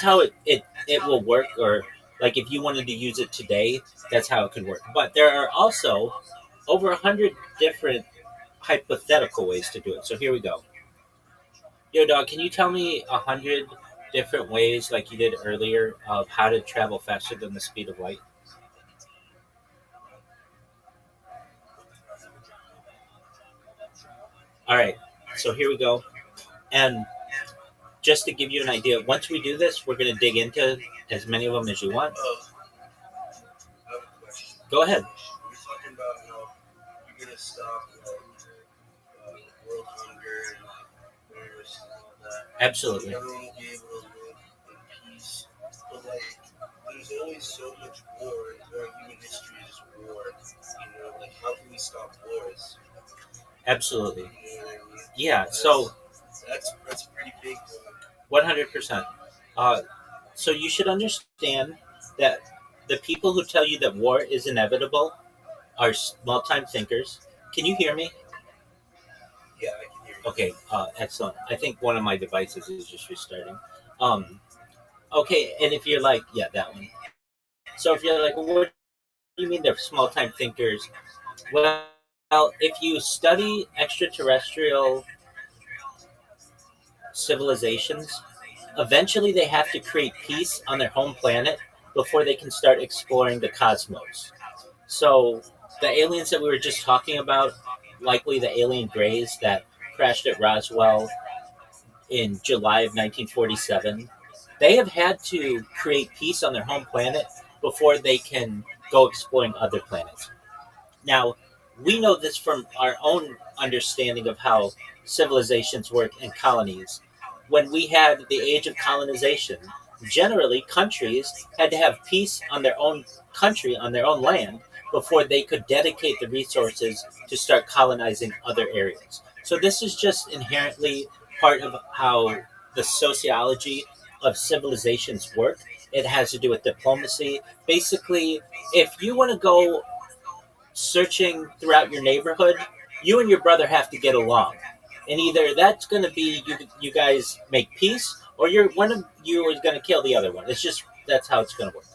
[SPEAKER 5] how it will work, or like if you wanted to use it today, that's how it could work. But there are also over 100 different hypothetical ways to do it. So here we go. Yo, dog, can you tell me 100 different ways, like you did earlier, of how to travel faster than the speed of light? All right, so here we go. And just to give you an idea, once we do this, we're going to dig into as many of them as you want.
[SPEAKER 6] I have a question.
[SPEAKER 5] Go ahead.
[SPEAKER 6] You're talking about how you're gonna stop world hunger and wars and all that.
[SPEAKER 5] Absolutely.
[SPEAKER 6] Everyone will be able to live in peace. But like, there's always so much war, and human history is war. Like how can we stop wars?
[SPEAKER 5] Absolutely.
[SPEAKER 6] You know what I mean?
[SPEAKER 5] Yeah, so
[SPEAKER 6] That's a pretty big one.
[SPEAKER 5] 100%. So you should understand that the people who tell you that war is inevitable are small time thinkers. Can you hear me?
[SPEAKER 6] Yeah, I can hear you.
[SPEAKER 5] Okay, excellent. I think one of my devices is just restarting. Um, okay, and if you're like, yeah, that one. So if you're like, well, what do you mean they're small time thinkers? Well, if you study extraterrestrial civilizations, eventually they have to create peace on their home planet before they can start exploring the cosmos. So the aliens that we were just talking about, likely the alien grays that crashed at Roswell in July of 1947, They have had to create peace on their home planet before they can go exploring other planets. Now, we know this from our own understanding of how civilizations work in colonies. When we had the age of colonization, generally countries had to have peace on their own country, on their own land, before they could dedicate the resources to start colonizing other areas. So, this is just inherently part of how the sociology of civilizations work. It has to do with diplomacy. Basically, if you want to go searching throughout your neighborhood, you and your brother have to get along. And either that's going to be you guys make peace, or you're one of you is going to kill the other one. It's just that's how it's going to work.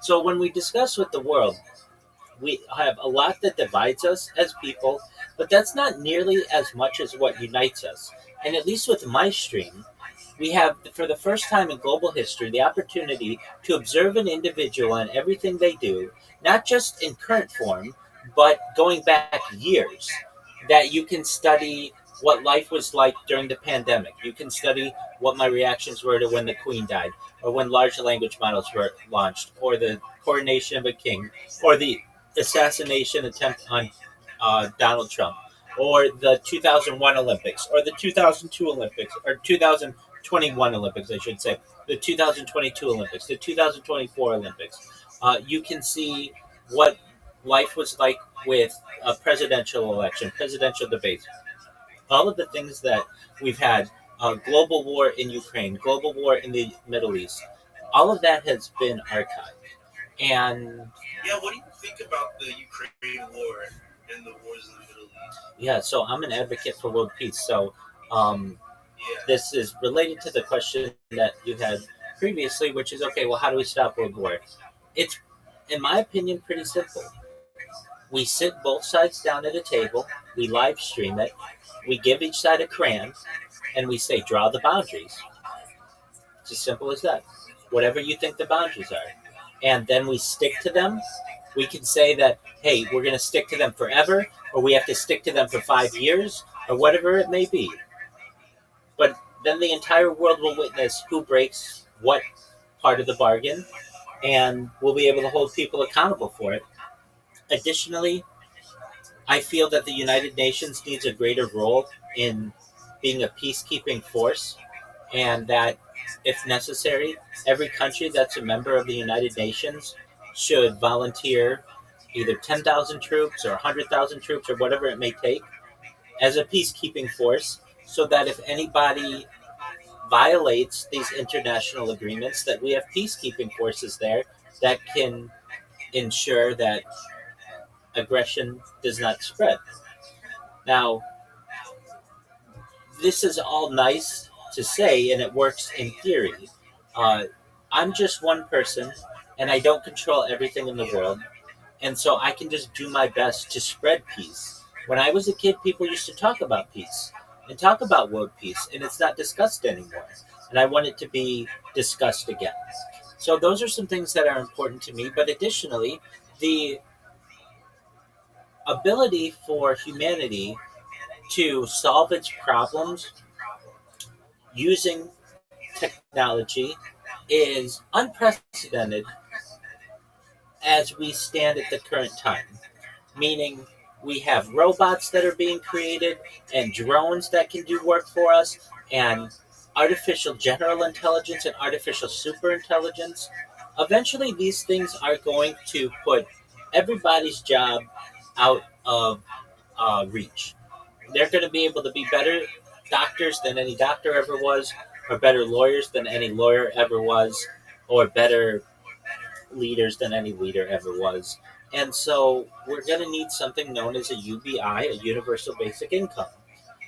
[SPEAKER 5] So when we discuss with the world, we have a lot that divides us as people, but that's not nearly as much as what unites us. And at least with my stream, we have, for the first time in global history, the opportunity to observe an individual and everything they do, not just in current form, but going back years, that you can study what life was like during the pandemic. You can study what my reactions were to when the Queen died, or when large language models were launched, or the coronation of a king, or the assassination attempt on Donald Trump, or the 2001 Olympics, or the 2002 Olympics, or 2021 Olympics, I should say, the 2022 Olympics, the 2024 Olympics. You can see what life was like with a presidential election, presidential debates, all of the things that we've had, global war in Ukraine, global war in the Middle East, all of that has been archived. And
[SPEAKER 6] Yeah, what do you think about the Ukraine war and the wars in the Middle East?
[SPEAKER 5] yeah, so I'm an advocate for world peace. So um,
[SPEAKER 6] Yeah.
[SPEAKER 5] this is related to the question that you had previously, which is okay, well, how do we stop world war? It's, in my opinion, pretty simple. We sit both sides down at a table, we live stream it, we give each side a crayon, and we say, draw the boundaries. It's as simple as that. Whatever you think the boundaries are. And then we stick to them. We can say that, hey, we're going to stick to them forever, or we have to stick to them for 5 years, or whatever it may be. But then the entire world will witness who breaks what part of the bargain, and we'll be able to hold people accountable for it. Additionally, I feel that the United Nations needs a greater role in being a peacekeeping force, and that, if necessary, every country that's a member of the United Nations should volunteer either 10,000 troops or 100,000 troops or whatever it may take as a peacekeeping force, so that if anybody violates these international agreements, that we have peacekeeping forces there that can ensure that aggression does not spread. Now, this is all nice to say, and it works in theory. Uh, I'm just one person, and I don't control everything in the world, and so I can just do my best to spread peace. When I was a kid, people used to talk about peace and talk about world peace, and it's not discussed anymore. And I want it to be discussed again. So those are some things that are important to me. But additionally, the ability for humanity to solve its problems using technology is unprecedented as we stand at the current time. Meaning, we have robots that are being created, and drones that can do work for us, and artificial general intelligence and artificial super intelligence. Eventually, these things are going to put everybody's job out of reach. They're going to be able to be better doctors than any doctor ever was, or better lawyers than any lawyer ever was, or better leaders than any leader ever was. And so we're going to need something known as a UBI, a universal basic income,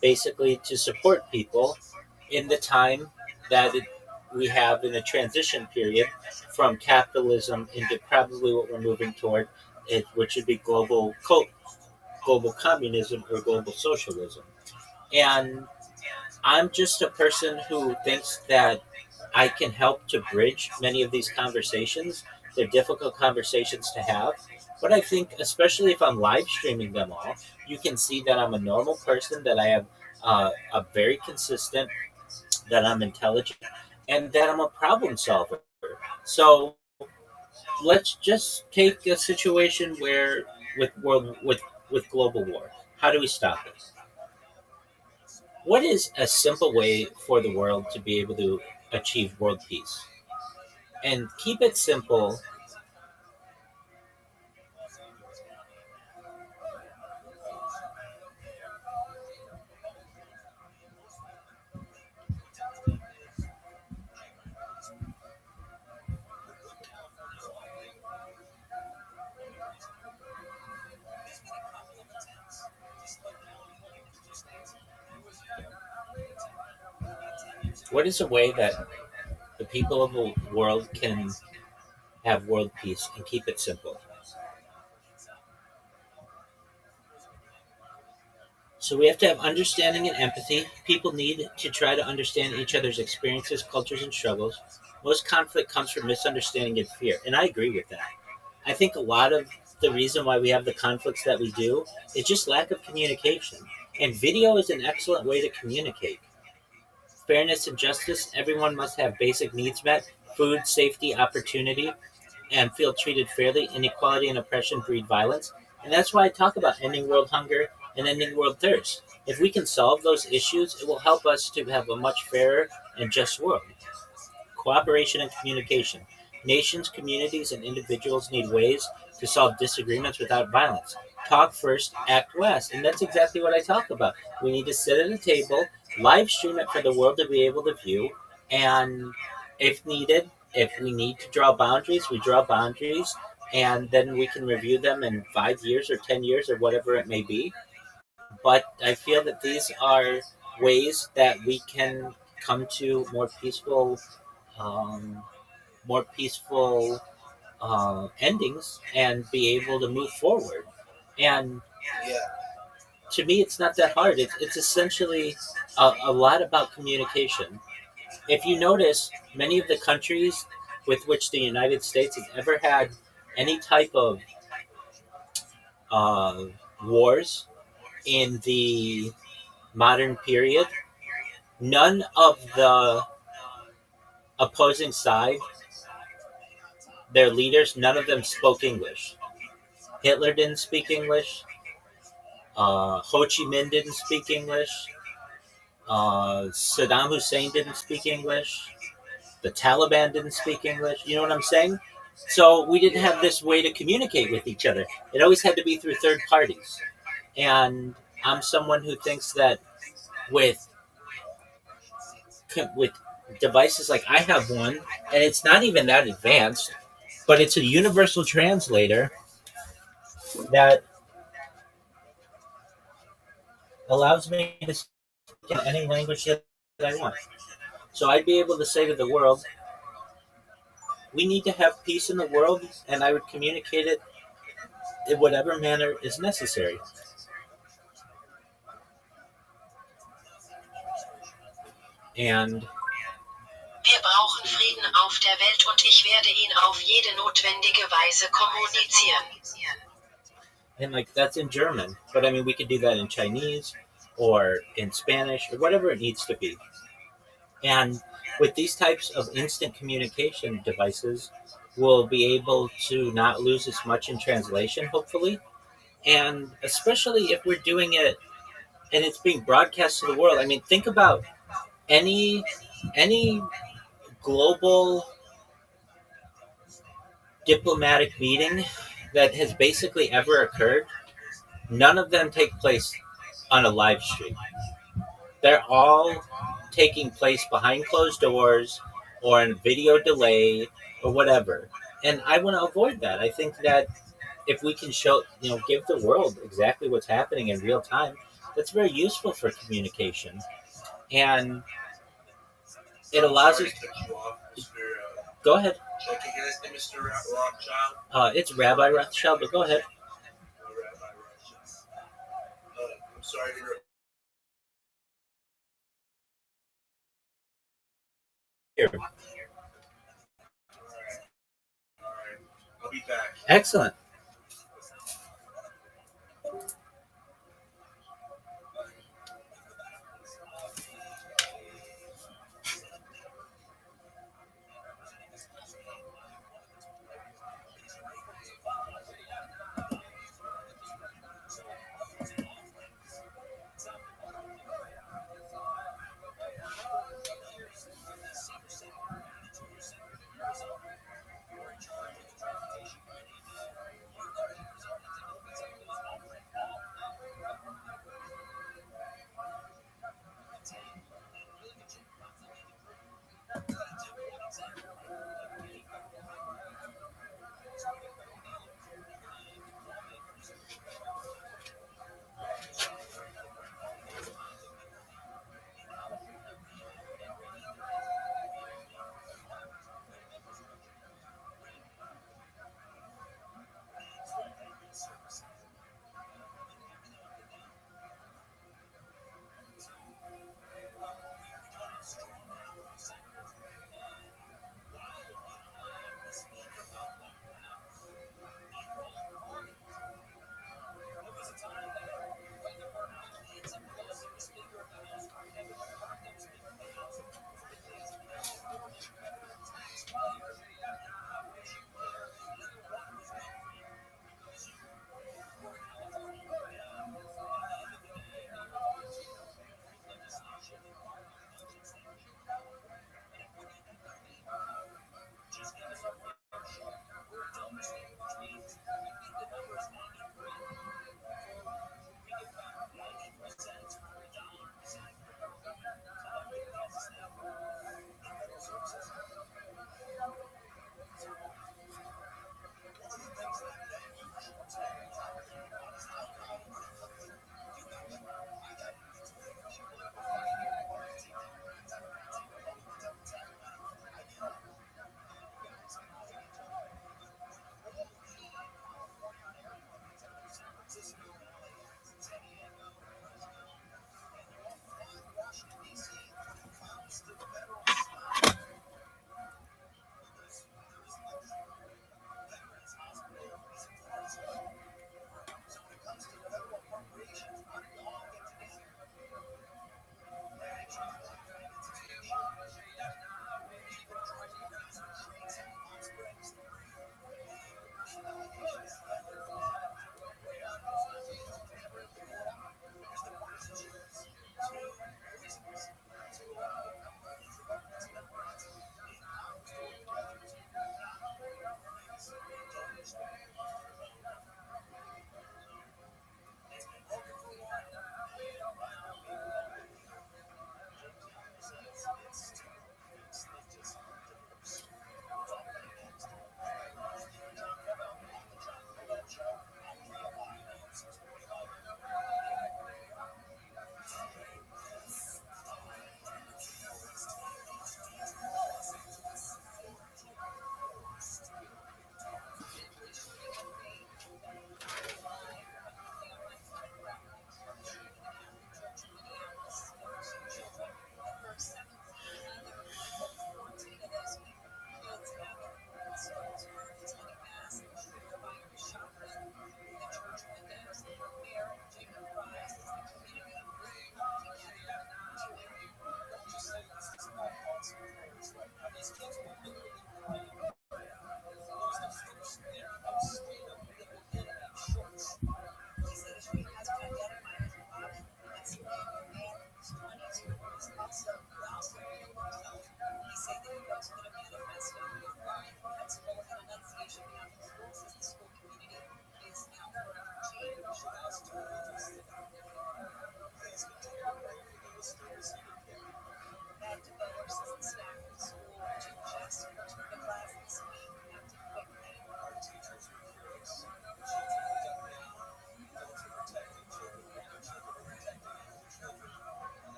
[SPEAKER 5] basically to support people in the time that we have in a transition period from capitalism into probably what we're moving toward, which would be global communism or global socialism. And I'm just a person who thinks that I can help to bridge many of these conversations. They're difficult conversations to have, but I think, especially if I'm live streaming them all, you can see that I'm a normal person, that I have a very consistent, that I'm intelligent, and that I'm a problem solver. So let's just take a situation where with global war, how do we stop it? What is a simple way for the world to be able to achieve world peace? And keep it simple. What is a way that the people of the world can have world peace and keep it simple? So we have to have understanding and empathy. People need to try to understand each other's experiences, cultures, and struggles. Most conflict comes from misunderstanding and fear, and I agree with that. I think a lot of the reason why we have the conflicts that we do is just lack of communication. And video is an excellent way to communicate. Fairness and justice, everyone must have basic needs met: food, safety, opportunity, and feel treated fairly. Inequality and oppression breed violence. And that's why I talk about ending world hunger and ending world thirst. If we can solve those issues, it will help us to have a much fairer and just world. Cooperation and communication. Nations, communities, and individuals need ways to solve disagreements without violence. Talk first, act last. And that's exactly what I talk about. We need to sit at a table, live stream it for the world to be able to view, and if needed, if we need to draw boundaries, we draw boundaries, and then we can review them in 5 years or 10 years or whatever it may be. But I feel that these are ways that we can come to um, more peaceful endings and be able to move forward. And
[SPEAKER 6] Yeah,
[SPEAKER 5] to me, it's not that hard. It's essentially a lot about communication. If you notice, many of the countries with which the United States has ever had any type of uh, wars in the modern period, none of the opposing side, their leaders, none of them spoke English. Hitler didn't speak English. Ho Chi Minh didn't speak English. Saddam Hussein didn't speak English. The Taliban didn't speak English. You know what I'm saying? So we didn't have this way to communicate with each other. It always had to be through third parties. And I'm someone who thinks that with with devices like I have one, and it's not even that advanced, but it's a universal translator that allows me to speak in any language that I want. So I'd be able to say to the world, we need to have peace in the world, and I would communicate it in whatever manner is necessary. And
[SPEAKER 7] Wir brauchen Frieden auf der Welt und ich werde ihn auf jede notwendige Weise kommunizieren.
[SPEAKER 5] like that's in German, but I mean we could do that in Chinese or in Spanish or whatever it needs to be. And with these types of instant communication devices, we'll be able to not lose as much in translation, hopefully. And especially if we're doing it and it's being broadcast to the world. I mean, think about any any global diplomatic meeting that has basically ever occurred. None of them take place on a live stream. They're all taking place behind closed doors or in video delay or whatever. And I want to avoid that. I think that if we can show, give the world exactly what's happening in real time, that's very useful for communication. And it
[SPEAKER 6] I'm
[SPEAKER 5] allows
[SPEAKER 6] sorry
[SPEAKER 5] us.
[SPEAKER 6] to cut you off, Mr.
[SPEAKER 5] Go ahead.
[SPEAKER 6] Can I get his name, Mr. Rothschild?
[SPEAKER 5] It's Rabbi Rothschild, but go ahead.
[SPEAKER 6] Rabbi Rothschild. I'm sorry to interrupt.
[SPEAKER 5] Here.
[SPEAKER 6] All right. I'll be back.
[SPEAKER 5] Excellent.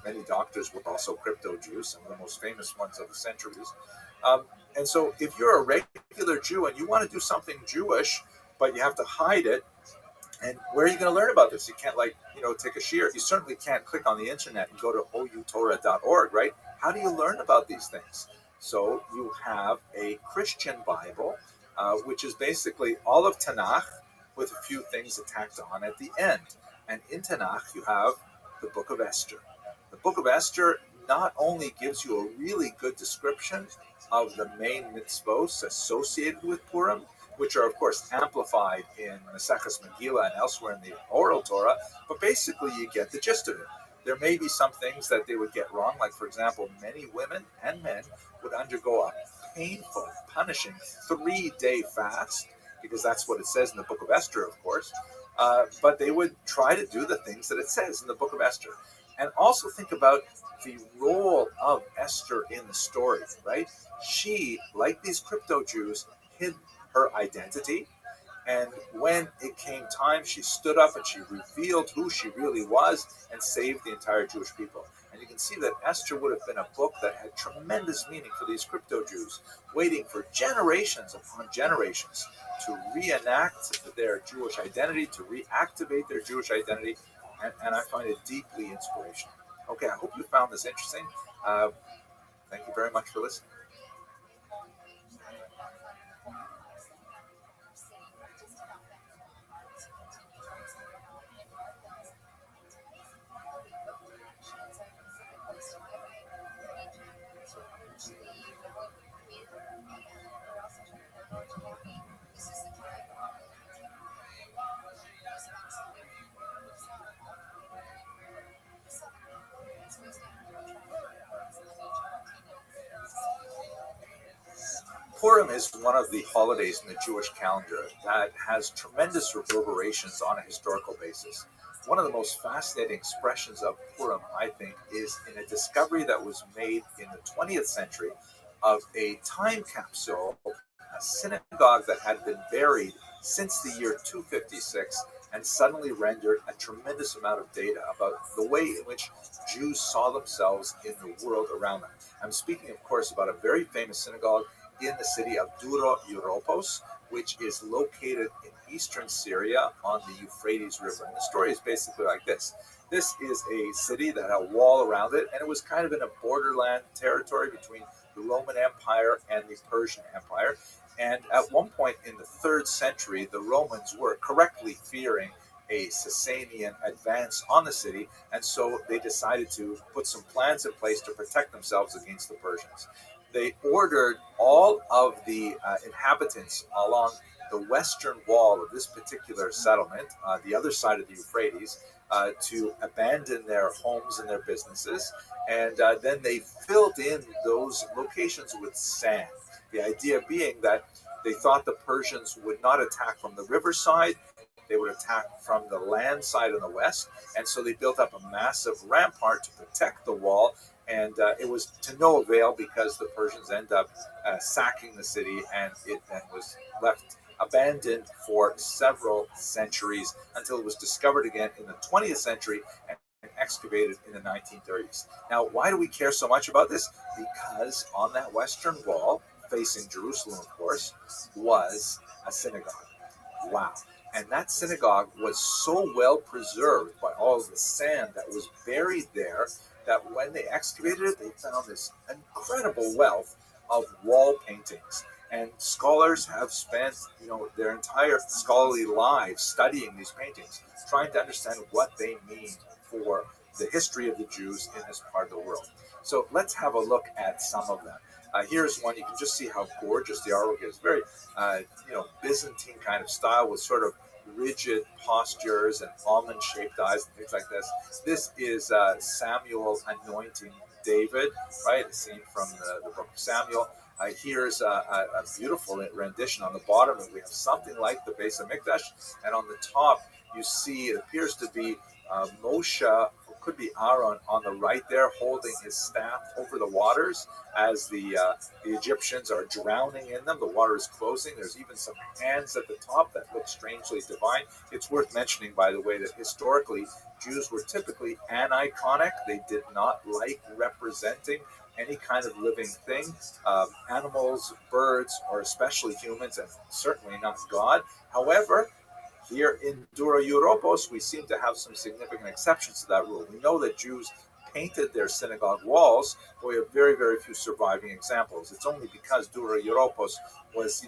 [SPEAKER 4] Many doctors were also crypto-Jews, some of the most famous ones of the centuries. And so if you're a regular Jew and you want to do something Jewish, but you have to hide it, and where are you going to learn about this? You can't, take a shiur. You certainly can't click on the internet and go to outorah.org, right? How do you learn about these things? So you have a Christian Bible, which is basically all of Tanakh with a few things tacked on at the end. And in Tanakh, you have the Book of Esther. The Book of Esther not only gives you a really good description of the main mitzvos associated with Purim, which are, of course, amplified in Maseches Megillah and elsewhere in the oral Torah, but basically you get the gist of it. There may be some things that they would get wrong, like, for example, many women and men would undergo a painful, punishing 3-day fast, because that's what it says in the Book of Esther, of course, but they would try to do the things that it says in the Book of Esther. And also think about the role of Esther in the story, right? She, like these crypto-Jews, hid her identity, and when it came time, she stood up and she revealed who she really was and saved the entire Jewish people. And you can see that Esther would have been a book that had tremendous meaning for these crypto-Jews, waiting for generations upon generations to reenact their Jewish identity, to reactivate their Jewish identity, and I find it deeply inspirational. Okay, I hope you found this interesting. Thank you very much for listening. Purim is one of the holidays in the Jewish calendar that has tremendous reverberations on a historical basis. One of the most fascinating expressions of Purim, I think, is in a discovery that was made in the 20th century of a time capsule, a synagogue that had been buried since the year 256 and suddenly rendered a tremendous amount of data about the way in which Jews saw themselves in the world around them. I'm speaking, of course, about a very famous synagogue in the city of Duro Europos, which is located in eastern Syria on the Euphrates River. And the story is basically like this. This is a city that had a wall around it, and it was kind of in a borderland territory between the Roman Empire and the Persian Empire. And at one point in the 3rd century, the Romans were correctly fearing a Sasanian advance on the city, and so they decided to put some plans in place to protect themselves against the Persians. They ordered all of the inhabitants along the western wall of this particular settlement, the other side of the Euphrates, to abandon their homes and their businesses, and then they filled in those locations with sand. The idea being that they thought the Persians would not attack from the riverside, they would attack from the land side on the west, and so they built up a massive rampart to protect the wall. And it was to no avail because the Persians end up sacking the city, and it then was left abandoned for several centuries until it was discovered again in the 20th century and excavated in the 1930s. Now, why do we care so much about this? Because on that western wall, facing Jerusalem, of course, was a synagogue. Wow. And that synagogue was so well preserved by all of the sand that was buried there that when they excavated it, they found this incredible wealth of wall paintings. And scholars have spent, their entire scholarly lives studying these paintings, trying to understand what they mean for the history of the Jews in this part of the world. So let's have a look at some of them. Here's one. You can just see how gorgeous the artwork is. Very, Byzantine kind of style with sort of rigid postures and almond-shaped eyes and things like this. This is Samuel anointing David, right? A scene from the book of Samuel. Here's a beautiful rendition. On the bottom, we have something like the base of Mikdash, and on the top, you see it appears to be Moshe, could be Aaron on the right there holding his staff over the waters as the Egyptians are drowning in them. The water is closing. There's even some hands at the top that look strangely divine. It's worth mentioning, by the way, that historically Jews were typically aniconic. They did not like representing any kind of living thing, animals, birds, or especially humans, and certainly not God. However, here in Dura Europos, we seem to have some significant exceptions to that rule. We know that Jews painted their synagogue walls, but we have very, very few surviving examples. It's only because Dura Europos was,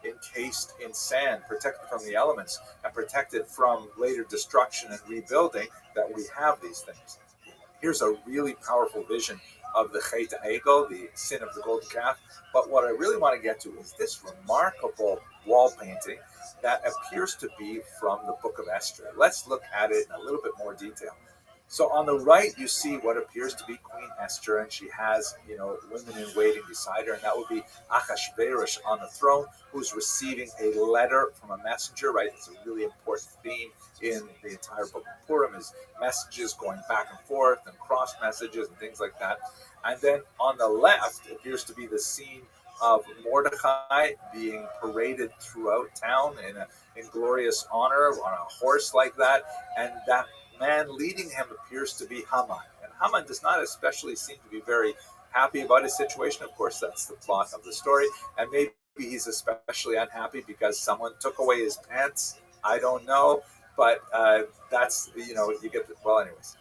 [SPEAKER 4] encased in sand, protected from the elements, and protected from later destruction and rebuilding that we have these things. Here's a really powerful vision of the Chet Egel, the sin of the golden calf. But what I really want to get to is this remarkable wall painting that appears to be from the book of Esther. Let's look at it in a little bit more detail. So on the right, you see what appears to be Queen Esther, and she has, women in waiting beside her, and that would be Achashverosh on the throne, who's receiving a letter from a messenger, right? It's a really important theme in the entire book of Purim, is messages going back and forth and cross messages and things like that. And then on the left appears to be the scene of Mordecai being paraded throughout town in glorious honor on a horse like that, and that man leading him appears to be Haman. And Haman does not especially seem to be very happy about his situation. Of course, that's the plot of the story. And maybe he's especially unhappy because someone took away his pants. I don't know. But that's, you get the, well, anyways.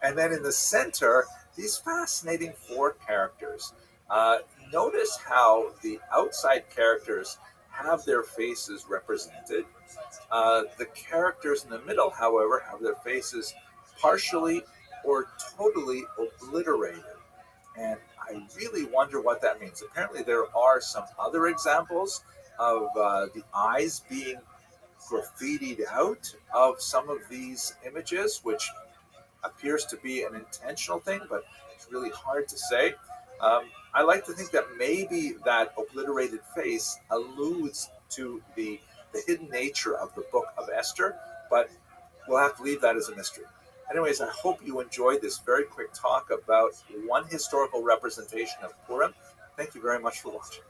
[SPEAKER 4] And then in the center, these fascinating four characters. Notice how the outside characters have their faces represented. The characters in the middle, however, have their faces partially or totally obliterated. And I really wonder what that means. Apparently, there are some other examples of the eyes being graffitied out of some of these images, which appears to be an intentional thing, but it's really hard to say. I like to think that maybe that obliterated face alludes to the hidden nature of the book of Esther, but we'll have to leave that as a mystery. Anyways, I hope you enjoyed this very quick talk about one historical representation of Purim. Thank you very much for watching.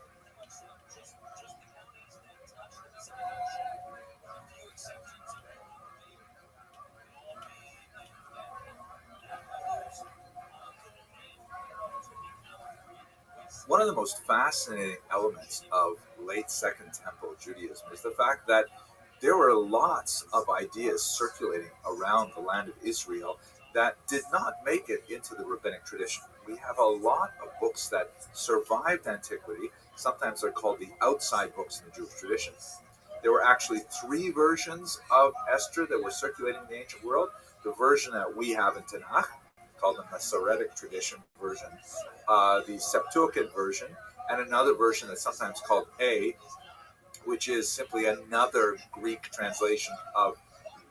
[SPEAKER 4] One of the most fascinating elements of late Second Temple Judaism is the fact that there were lots of ideas circulating around the land of Israel that did not make it into the rabbinic tradition. We have a lot of books that survived antiquity. Sometimes they're called the outside books in the Jewish tradition. There were actually three versions of Esther that were circulating in the ancient world. The version that we have in Tanakh, called the Masoretic tradition version, the Septuagint version, and another version that's sometimes called A, which is simply another Greek translation of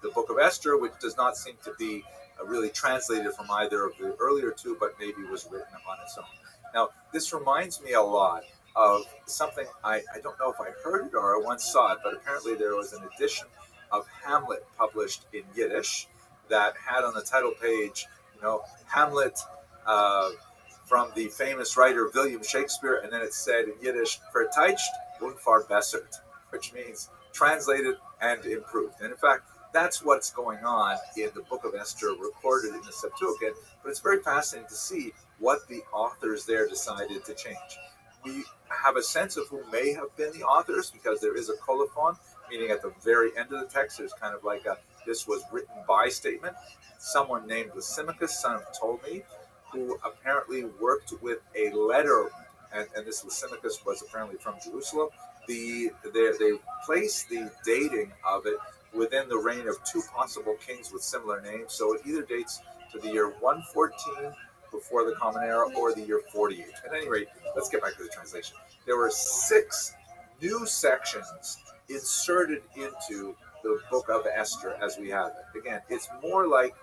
[SPEAKER 4] the book of Esther, which does not seem to be really translated from either of the earlier two, but maybe was written on its own. Now, this reminds me a lot of something, I don't know if I heard it or I once saw it, but apparently there was an edition of Hamlet published in Yiddish that had on the title page, Hamlet from the famous writer William Shakespeare, and then it said in Yiddish, verteidigt und verbessert, which means translated and improved. And in fact, that's what's going on in the book of Esther recorded in the Septuagint, but it's very fascinating to see what the authors there decided to change. We have a sense of who may have been the authors because there is a colophon, meaning at the very end of the text, there's kind of like a this was written by statement. Someone named Lysimachus, son of Ptolemy, who apparently worked with a letter, and this Lysimachus was apparently from Jerusalem. They placed the dating of it within the reign of two possible kings with similar names, so it either dates to the year 114 before the Common Era or the year 48. At any rate, let's get back to the translation. There were 6 new sections inserted into the book of Esther as we have it. Again, it's more like,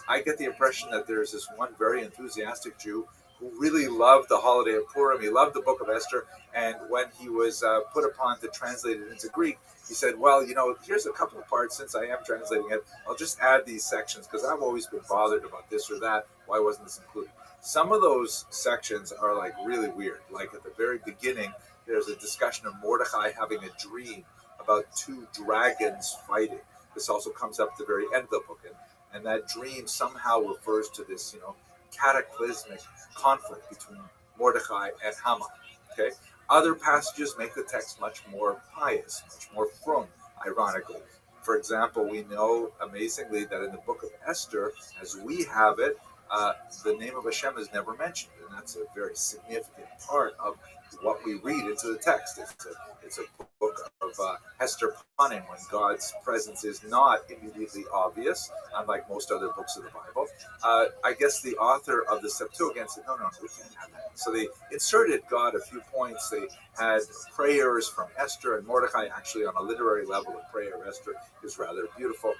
[SPEAKER 4] I get the impression that there's this one very enthusiastic Jew who really loved the holiday of Purim. He loved the book of Esther. And when he was put upon to translate it into Greek, he said, well, here's a couple of parts. Since I am translating it, I'll just add these sections because I've always been bothered about this or that. Why wasn't this included? Some of those sections are like really weird. Like at the very beginning, there's a discussion of Mordecai having a dream about two dragons fighting. This also comes up at the very end of the book. And that dream somehow refers to this, cataclysmic conflict between Mordecai and Haman. Okay? Other passages make the text much more pious, much more frum, ironically. For example, we know amazingly that in the book of Esther, as we have it, the name of Hashem is never mentioned, and that's a very significant part of what we read into the text. It's a book of Hester Panim, when God's presence is not immediately obvious, unlike most other books of the Bible. I guess the author of the Septuagint said, no, we can't have that. So they inserted God a few points. They had prayers from Esther and Mordecai. Actually, on a literary level, the prayer of Esther is rather beautiful.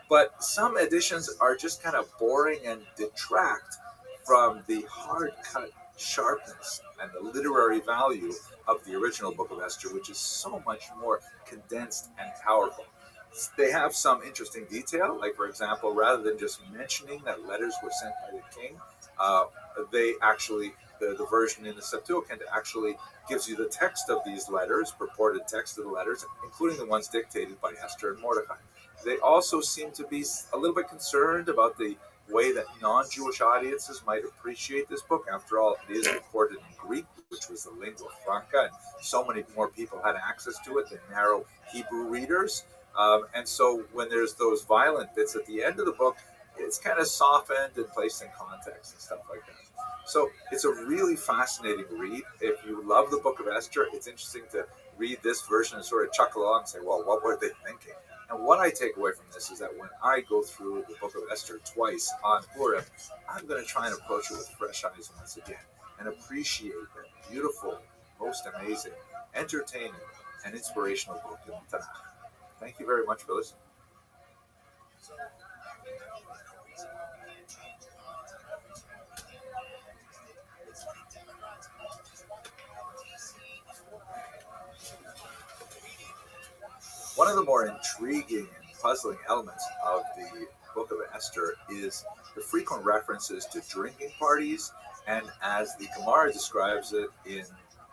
[SPEAKER 4] But some editions are just kind of boring and detract from the hard-cut sharpness and the literary value of the original Book of Esther, which is so much more condensed and powerful. They have some interesting detail, like, for example, rather than just mentioning that letters were sent by the king, they actually, the version in the Septuagint actually gives you the text of these letters, purported text of the letters, including the ones dictated by Esther and Mordecai. They also seem to be a little bit concerned about the way that non-Jewish audiences might appreciate this book. After all, it is recorded in Greek, which was the lingua franca, and so many more people had access to it than narrow Hebrew readers. And so when there's those violent bits at the end of the book, it's kind of softened and placed in context and stuff like that. So it's a really fascinating read. If you love the book of Esther, it's interesting to read this version and sort of chuckle along and say, well, what were they thinking? And what I take away from this is that when I go through the book of Esther twice on Purim, I'm going to try and approach it with fresh eyes once again and appreciate that beautiful, most amazing, entertaining, and inspirational book in the Tanakh. Thank you very much for listening. One of the more intriguing and puzzling elements of the Book of Esther is the frequent references to drinking parties, and as the Gemara describes it in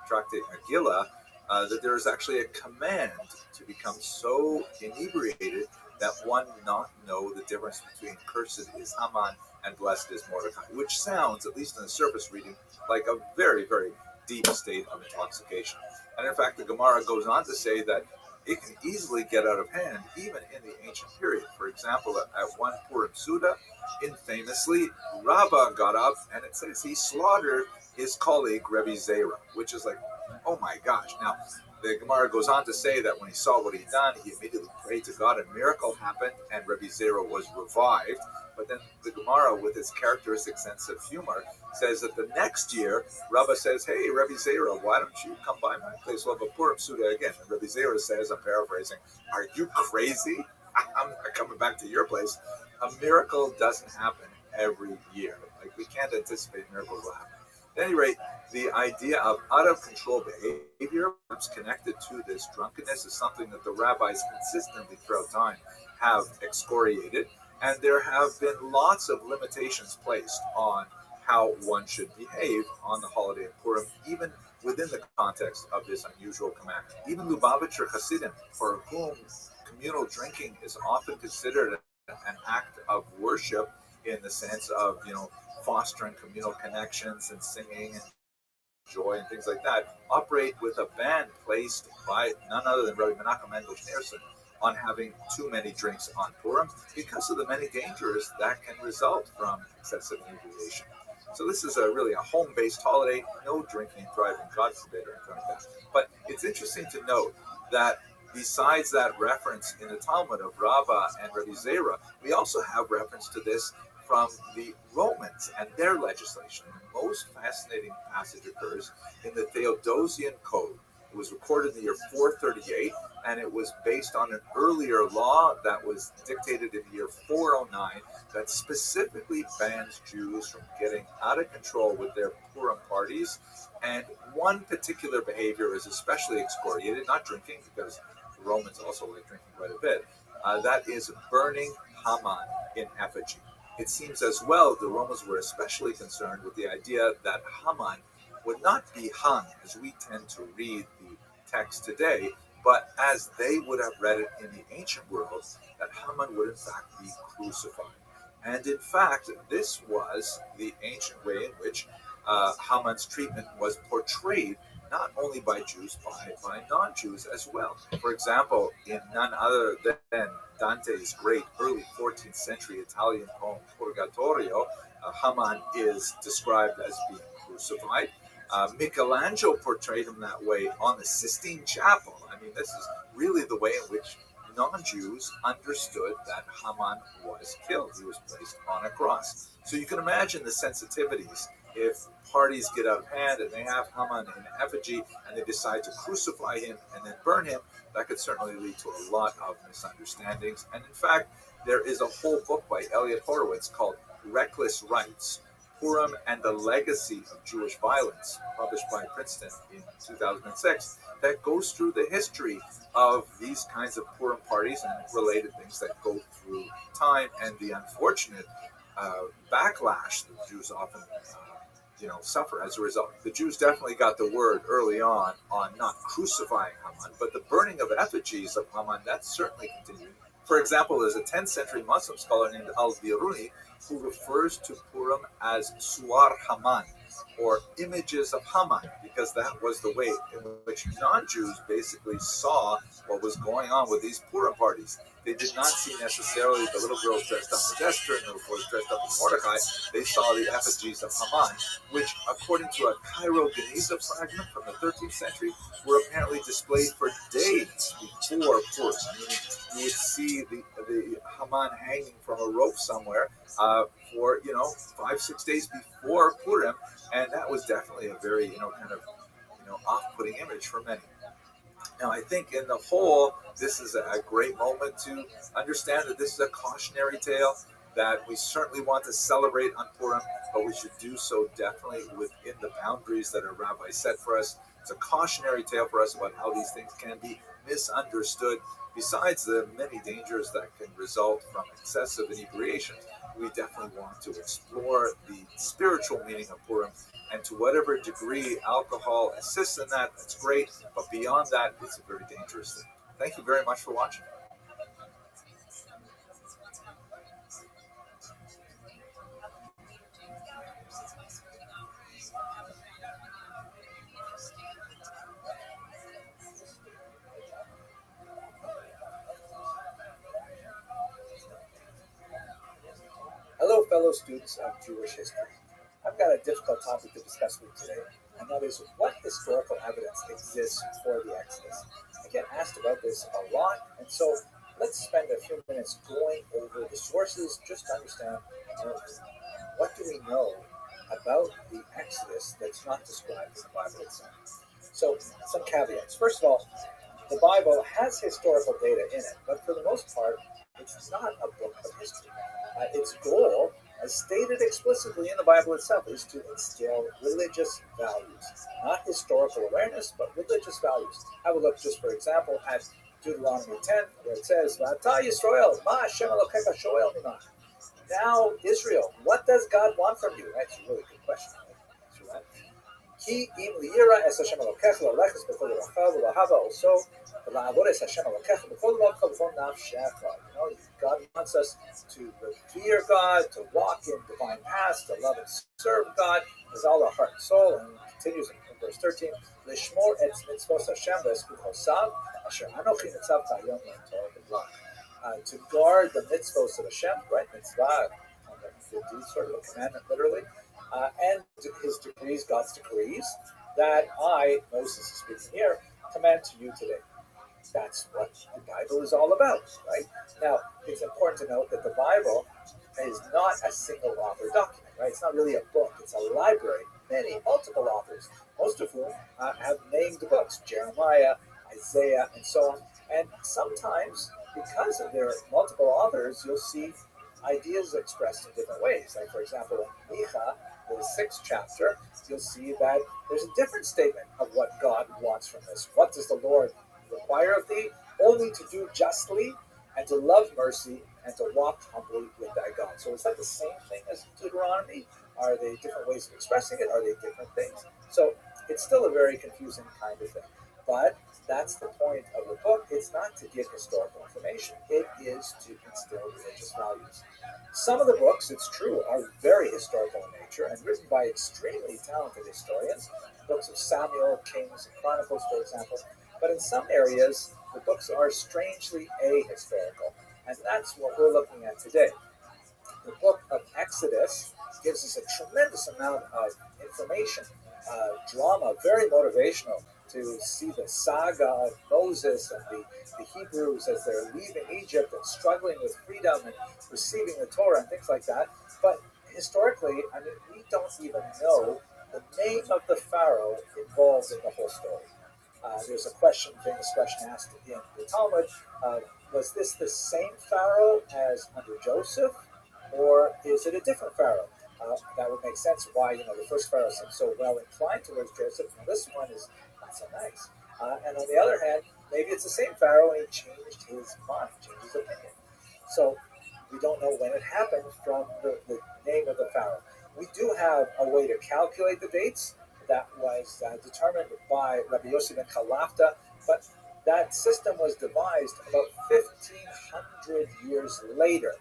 [SPEAKER 4] Tractate Megillah, that there is actually a command to become so inebriated that one not know the difference between cursed is Haman and blessed is Mordecai, which sounds, at least in the surface reading, like a very, very deep state of intoxication. And in fact, the Gemara goes on to say that it can easily get out of hand, even in the ancient period. For example, at one Purim Suda, infamously, Rabbi got up and it says he slaughtered his colleague, Rabbi Zera, which is like, oh my gosh. Now, the Gemara goes on to say that when he saw what he'd done, he immediately prayed to God. A miracle happened, and Rabbi Zera was revived. But then the Gemara, with its characteristic sense of humor, says that the next year, Rabbi says, hey, Rabbi Zera, why don't you come by my place? We'll have a Purim Suda again. And Rabbi Zera says, I'm paraphrasing, are you crazy? I'm not coming back to your place. A miracle doesn't happen every year. Like, we can't anticipate miracles will happen. At any rate, the idea of out-of-control behavior, perhaps connected to this drunkenness, is something that the rabbis consistently throughout time have excoriated, and there have been lots of limitations placed on how one should behave on the holiday of Purim, even within the context of this unusual command. Even Lubavitcher Hasidim, for whom communal drinking is often considered an act of worship in the sense of, fostering communal connections and singing and joy and things like that, operate with a ban placed by none other than Rabbi Menachem Mendel Schneerson on having too many drinks on Purim because of the many dangers that can result from excessive inebriation. So this is really a home-based holiday, no drinking and driving, God forbid, or anything like that. But it's interesting to note that besides that reference in the Talmud of Rabbah and Rabbi Zera, we also have reference to this from the Romans and their legislation. The most fascinating passage occurs in the Theodosian Code. It was recorded in the year 438, and it was based on an earlier law that was dictated in the year 409 that specifically bans Jews from getting out of control with their Purim parties. And one particular behavior is especially excoriated, not drinking, because the Romans also like drinking quite a bit. That is burning Haman in effigy. It seems as well the Romans were especially concerned with the idea that Haman would not be hung as we tend to read the text today, but as they would have read it in the ancient world, that Haman would in fact be crucified. And in fact, this was the ancient way in which Haman's treatment was portrayed, not only by Jews, by non-Jews as well. For example, in none other than Dante's great early 14th century Italian poem Purgatorio, Haman is described as being crucified. Michelangelo portrayed him that way on the Sistine Chapel. I mean, this is really the way in which non-Jews understood that Haman was killed. He was placed on a cross. So you can imagine the sensitivities if parties get out of hand and they have Haman in effigy and they decide to crucify him and then burn him. That could certainly lead to a lot of misunderstandings. And in fact, there is a whole book by Elliot Horowitz called Reckless Rights, Purim and the Legacy of Jewish Violence, published by Princeton in 2006, that goes through the history of these kinds of Purim parties and related things that go through time and the unfortunate backlash that Jews often suffer as a result. The Jews definitely got the word early on not crucifying Haman, but the burning of effigies of Haman, that's certainly continued. For example, there's a 10th century Muslim scholar named Al-Biruni who refers to Purim as Suar Haman, or images of Haman, because that was the way in which non-Jews basically saw what was going on with these Purim parties. They did not see necessarily the little girls dressed up as Esther and the little boys dressed up as Mordecai. They saw the effigies of Haman, which, according to a Cairo Geniza fragment from the 13th century, were apparently displayed for days before Purim. I mean, you would see the Haman hanging from a rope somewhere for 5-6 days before Purim, and that was definitely a very off-putting image for many. Now, I think in the whole, this is a great moment to understand that this is a cautionary tale, that we certainly want to celebrate on Purim, but we should do so definitely within the boundaries that our Rabbi set for us. It's a cautionary tale for us about how these things can be misunderstood. Besides the many dangers that can result from excessive inebriation, we definitely want to explore the spiritual meaning of Purim, and to whatever degree alcohol assists in that, that's great, but beyond that, it's a very dangerous thing. Thank you very much for watching.
[SPEAKER 8] Hello, fellow students of Jewish history. I've got a difficult topic to discuss with you today, and that is what historical evidence exists for the Exodus. I get asked about this a lot, and so let's spend a few minutes going over the sources just to understand what do we know about the Exodus that's not described in the Bible itself. So, some caveats. First of all, the Bible has historical data in it, but for the most part, it's not a book of history. Its goal, as stated explicitly in the Bible itself, is to instill religious values. Not historical awareness, but religious values. Have a look, just for example, at Deuteronomy 10, where it says, V'ata Yisrael, ma Hashem Elokecha shoel mimach. Now, Israel, what does God want from you? That's a really good question. Right? Ki im liyira es Hashem Elokecha l'alechus b'chol yirachav v'lahava also v'la'avod es Hashem Elokecha b'chol lovcha v'chol nafshecha. God wants us to revere God, to walk in divine paths, to love and serve God with all our heart and soul. And it continues in verse 13, Lishmor et mitzvos Hashem v'eskuchosav asher anochi nitzav kayom l'torah v'blach. To guard the mitzvos of Hashem, right? Mitzvah, sort of a commandment literally, and his decrees, God's decrees, that I, Moses is speaking here, command to you today. That's what the Bible is all about, right? Now, it's important to note that the Bible is not a single author document, right? It's not really a book. It's a library, multiple authors, most of whom have named books, Jeremiah, Isaiah, and so on. And sometimes, because of their multiple authors, you'll see ideas expressed in different ways. Like, for example, in Micha, the 6th chapter, you'll see that there's a different statement of what God wants from this. What does the Lord require of thee? Only to do justly and to love mercy and to walk humbly with thy God. So is that the same thing as Deuteronomy? Are they different ways of expressing it? Are they different things? So it's still a very confusing kind of thing. But that's the point of the book. It's not to give historical information. It is to instill religious values. Some of the books, it's true, are very historical in nature and written by extremely talented historians. Books of Samuel, Kings, and Chronicles, for example. But in some areas, the books are strangely ahistorical. And that's what we're looking at today. The book of Exodus gives us a tremendous amount of information, drama, very motivational to see the saga of Moses and the Hebrews as they're leaving Egypt and struggling with freedom and receiving the Torah and things like that. But historically, I mean, we don't even know the name of the Pharaoh involved in the whole story. There's a famous question asked in the Talmud, was this the same Pharaoh as under Joseph, or is it a different Pharaoh? That would make sense why, the first Pharaoh seemed so well inclined towards Joseph, and this one is not so nice. And on the other hand, maybe it's the same Pharaoh and he changed his mind, changed his opinion. So we don't know when it happened from the name of the Pharaoh. We do have a way to calculate the dates that was determined by Rabbi Yossi ben Chalafta, but that system was devised about 1,500 years later,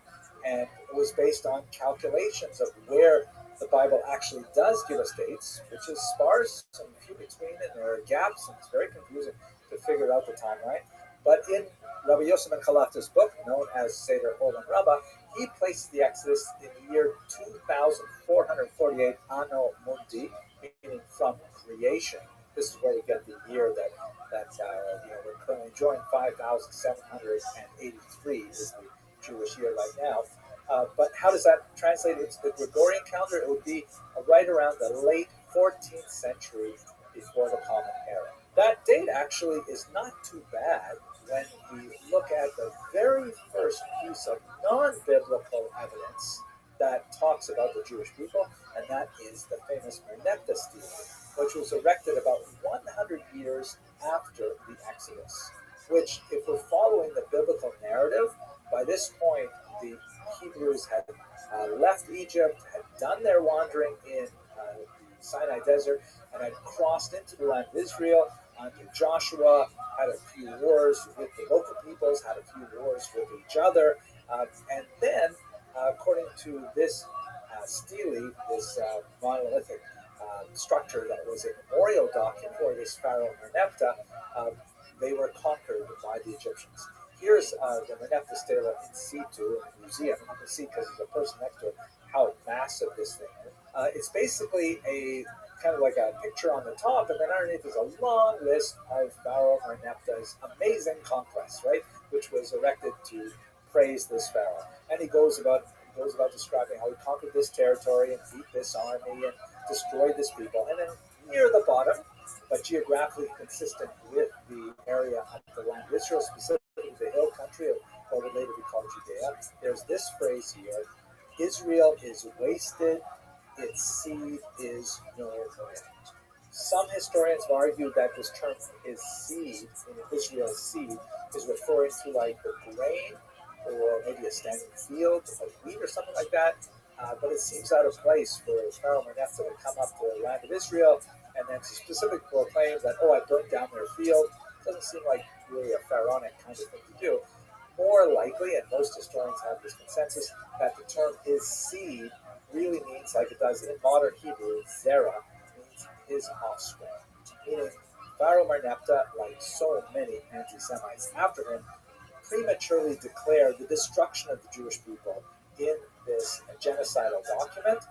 [SPEAKER 8] and it was based on calculations of where the Bible actually does give us dates, which is sparse and few between, and there are gaps, and it's very confusing to figure out the timeline. But in Rabbi Yossi ben Chalafta's book, known as Seder Olam Rabbah, he places the Exodus in the year 2448 Anno Mundi, meaning from creation. This is where we get the year that we're currently enjoying. 5,783 is the Jewish year right now. But how does that translate into the Gregorian calendar? It would be right around the late 14th century before the Common Era. That date actually is not too bad when we look at the very first piece of non-biblical evidence that talks about the Jewish people, and that is the famous Merneptah stele, which was erected about 100 years after the Exodus, which, if we're following the biblical narrative, by this point, the Hebrews had left Egypt, had done their wandering in the Sinai Desert, and had crossed into the land of Israel under Joshua, had a few wars with the local peoples, had a few wars with each other, and then, according to this stele, this monolithic structure that was a memorial document for this Pharaoh Merneptah, they were conquered by the Egyptians. Here's the Merneptah stele in situ in the museum. You can see, because there's a person next to it, how massive this thing is. It's basically a kind of like a picture on the top, and then underneath is a long list of Pharaoh Merneptah's amazing conquests, right, which was erected to praise this Pharaoh. And he goes about describing how he conquered this territory and beat this army and destroyed this people. And then near the bottom, but geographically consistent with the area of the land of Israel, specifically the hill country of what would later be called Judea, there's this phrase here: Israel is wasted, its seed is no more. Some historians have argued that this term is seed, in Israel's seed, is referring to like the grain or maybe a standing field of wheat or something like that. But it seems out of place for Pharaoh Merneptah to come up to the land of Israel and then to specifically proclaim that, I burned down their field. Doesn't seem like really a pharaonic kind of thing to do. More likely, and most historians have this consensus, that the term his seed really means, like it does in modern Hebrew, zera, means his offspring. Meaning, Pharaoh Merneptah, like so many anti-Semites after him, prematurely declared the destruction of the Jewish people in this genocidal document.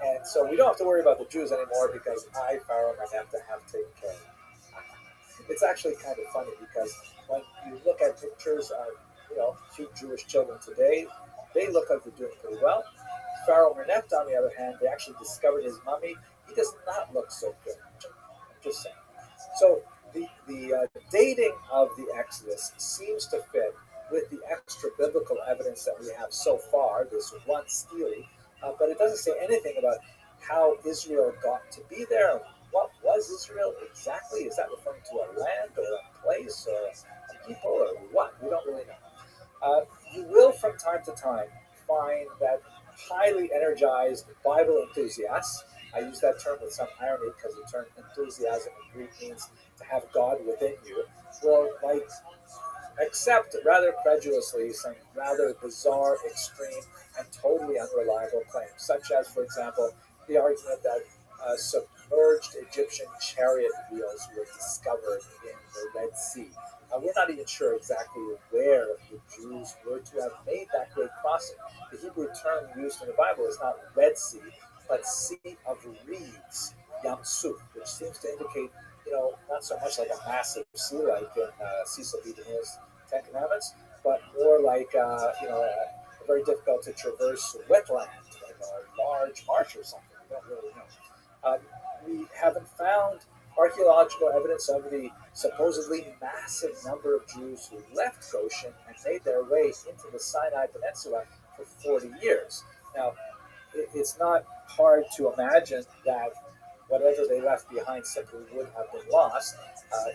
[SPEAKER 8] And so we don't have to worry about the Jews anymore because I, Pharaoh Merneptah, have taken care of them. It's actually kind of funny because when you look at pictures of, cute Jewish children today, they look like they're doing pretty well. Pharaoh Merneptah, on the other hand, they actually discovered his mummy. He does not look so good. I'm just saying. So the dating of the Exodus seems to fit with the extra biblical evidence that we have so far, this one stele, but it doesn't say anything about how Israel got to be there. What was Israel exactly? Is that referring to a land or a place or a people or what? We don't really know. You will from time to time find that highly energized Bible enthusiasts, I use that term with some irony because the term enthusiasm in Greek means to have God within you, will like accept rather credulously some rather bizarre, extreme, and totally unreliable claims, such as, for example, the argument that submerged Egyptian chariot wheels were discovered in the Red Sea. We're not even sure exactly where the Jews were to have made that great crossing. The Hebrew term used in the Bible is not Red Sea, but Sea of Reeds, Yam Suf, which seems to indicate, not so much like a massive sea like in Cecil B. DeMille's Ten Commandments, but more like, a very difficult to traverse wetland, like a large marsh or something. We don't really know. We haven't found archaeological evidence of the supposedly massive number of Jews who left Goshen and made their way into the Sinai Peninsula for 40 years. Now, it's not hard to imagine that whatever they left behind simply would have been lost.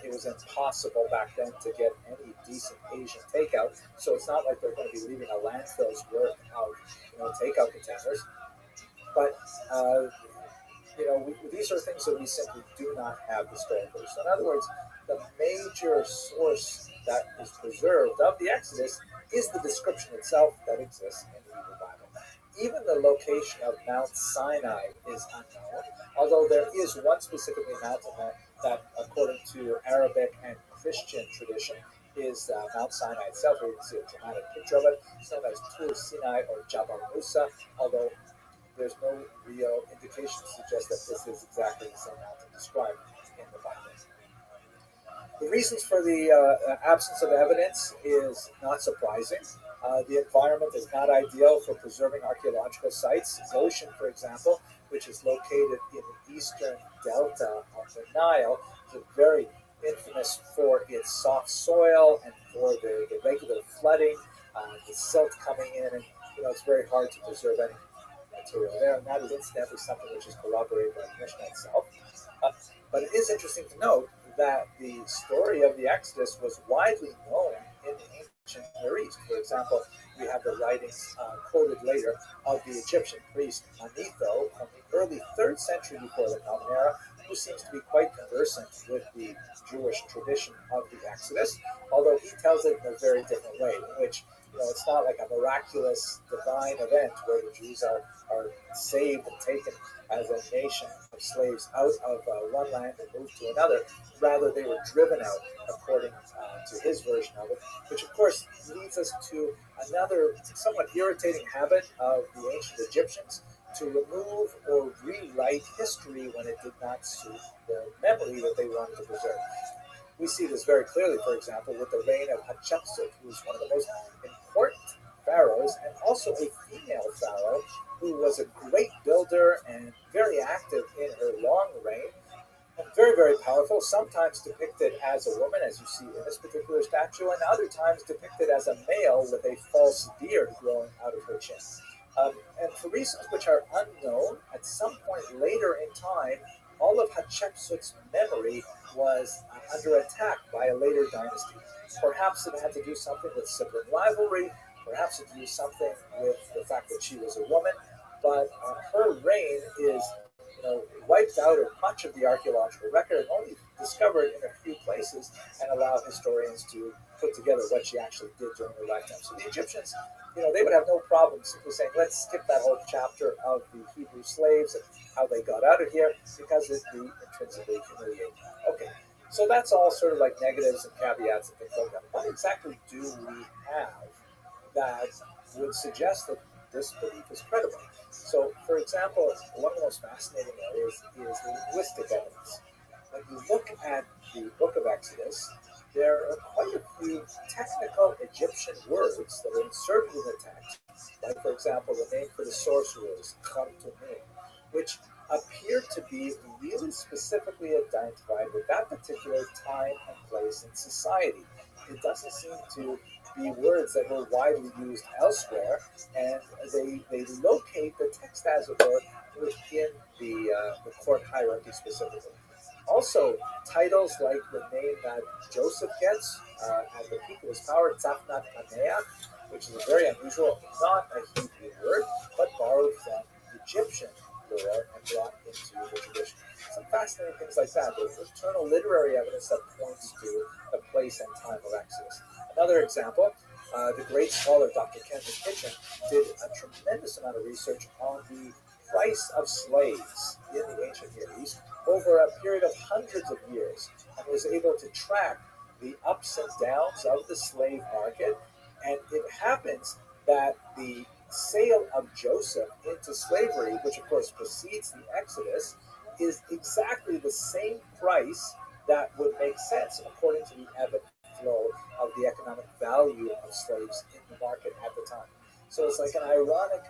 [SPEAKER 8] It was impossible back then to get any decent Asian takeout, so it's not like they're going to be leaving a landfill's worth of takeout containers. But these are things that we simply do not have historically. So, in other words, the major source that is preserved of the Exodus is the description itself that exists in the Hebrew Bible. Even the location of Mount Sinai is unknown, although there is one specifically mountain that according to Arabic and Christian tradition, is Mount Sinai itself. Here you can see a dramatic picture of it. It's known as Tur Sinai or Jabal Musa, although there's no real indication to suggest that this is exactly the same mountain described in the Bible. The reasons for the absence of evidence is not surprising. The environment is not ideal for preserving archaeological sites. Goshen, for example, which is located in the eastern delta of the Nile, is very infamous for its soft soil and for the regular flooding, the silt coming in, and it's very hard to preserve any material there. And that is incidentally something which is corroborated by the Mishnah itself. But it is interesting to note that the story of the Exodus was widely known in the ancient Near East. For example, we have the writings quoted later of the Egyptian priest Manetho from the early 3rd century before the Common Era, who seems to be quite conversant with the Jewish tradition of the Exodus, although he tells it in a very different way, in which it's not like a miraculous divine event where the Jews are saved and taken as a nation of slaves out of one land and moved to another. Rather, they were driven out, according to his version of it, which of course leads us to another somewhat irritating habit of the ancient Egyptians to remove or rewrite history when it did not suit the memory that they wanted to preserve. We see this very clearly, for example, with the reign of Hatshepsut, who was one of the most important pharaohs and also a female pharaoh who was a great builder and very active in her long reign, and very, very powerful, sometimes depicted as a woman, as you see in this particular statue, and other times depicted as a male with a false beard growing out of her chin. And for reasons which are unknown, at some point later in time, all of Hatshepsut's memory was under attack by a later dynasty. Perhaps it had to do something with sibling rivalry, perhaps it had to do something with the fact that she was a woman, but her reign is wiped out of much of the archaeological record and only discovered in a few places, and allow historians to put together what she actually did during her lifetime. So the Egyptians, they would have no problem simply saying, let's skip that whole chapter of the Hebrew slaves and how they got out of here, because it'd be intrinsically humiliating. Okay, so that's all sort of like negatives and caveats and things like that. What exactly do we have that would suggest that this belief is credible? So, for example, one of the most fascinating areas is linguistic evidence. When you look at the book of Exodus, there are quite a few technical Egyptian words that are inserted in the text, like, for example, the name for the sorcerers, Khartoumim, which appear to be really specifically identified with that particular time and place in society. It doesn't seem to be words that were widely used elsewhere, and they locate the text, as it were, within the court hierarchy specifically. Also, titles like the name that Joseph gets at the peak of his power, Tzafnat Paneah, which is a very unusual, not a Hebrew word, but borrowed from Egyptian lore and brought into the tradition. Some fascinating things like that. There's internal literary evidence that points to the place and time of Exodus. Another example, the great scholar Dr. Ken Kitchen did a tremendous amount of research on the price of slaves in the ancient Near East over a period of hundreds of years, and was able to track the ups and downs of the slave market. And it happens that the sale of Joseph into slavery, which of course precedes the Exodus, is exactly the same price that would make sense according to the ebb and flow of the economic value of slaves in the market at the time. So it's like an ironic,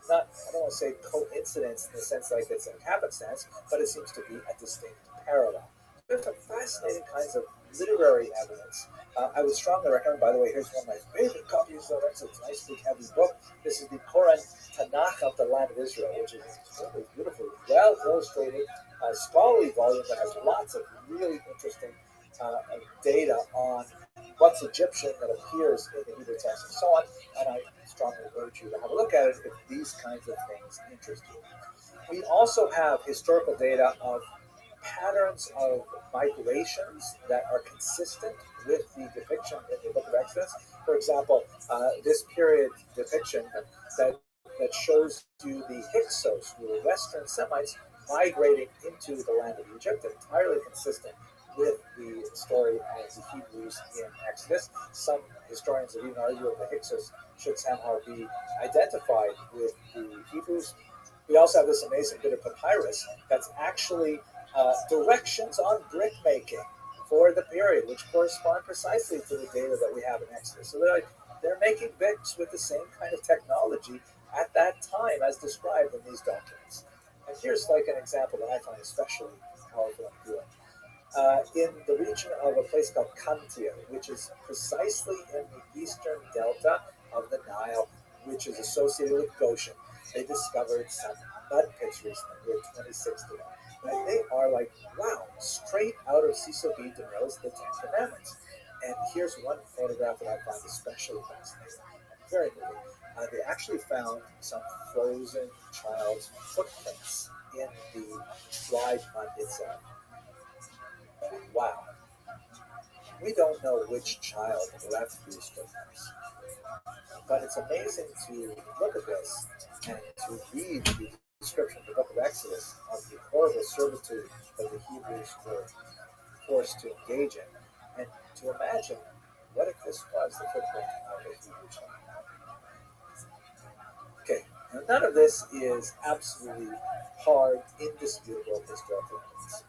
[SPEAKER 8] not, I don't want to say coincidence in the sense like it's a happenstance, but it seems to be a distinct parallel. There's some fascinating kinds of literary evidence. I would strongly recommend, by the way, here's one of my favorite copies of it. It's a nice big heavy book. This is the Koran Tanakh of the Land of Israel, which is extremely beautiful, well illustrated, scholarly volume that has lots of really interesting data on what's Egyptian that appears in the Hebrew text and so on. And I strongly urge you to have a look at it if these kinds of things interest you. We also have historical data of patterns of migrations that are consistent with the depiction in the book of Exodus. For example, this period depiction that shows you the Hyksos, who were Western Semites, migrating into the land of Egypt, entirely consistent with the story of the Hebrews in Exodus. Some historians have even argued that the Hyksos should somehow be identified with the Hebrews. We also have this amazing bit of papyrus that's actually directions on brick making for the period, which correspond precisely to the data that we have in Exodus. So they're making bricks with the same kind of technology at that time as described in these documents. And here's like an example that I find especially powerful and appealing. In the region of a place called Kantia, which is precisely in the eastern delta of the Nile, which is associated with Goshen, they discovered some mud pits recently, year 2016. And they are like, wow, straight out of Cecil B. DeMille's The Ten Commandments. And here's one photograph that I find especially fascinating, very moving. They actually found some frozen child's footprints in the dried mud itself. Wow. We don't know which child left these footprints, but it's amazing to look at this and to read the description of the book of Exodus of the horrible servitude that the Hebrews were forced to engage in, and to imagine what if this was the footprint of a Hebrew child. Okay, now none of this is absolutely hard, indisputable historical evidence.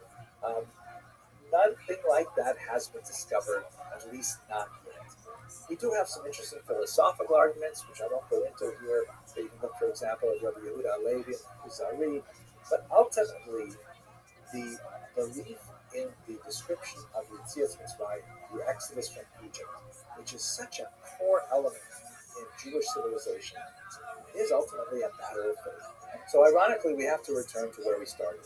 [SPEAKER 8] Nothing like that has been discovered, at least not yet. We do have some interesting philosophical arguments, which I won't go into here. So you can look, for example, at Rabbi Yehuda Halevi and Kuzari. But ultimately, the belief in the description of the Yetzias Mitzrayim, the Exodus from Egypt, which is such a core element in Jewish civilization, is ultimately a matter of faith. So ironically, we have to return to where we started.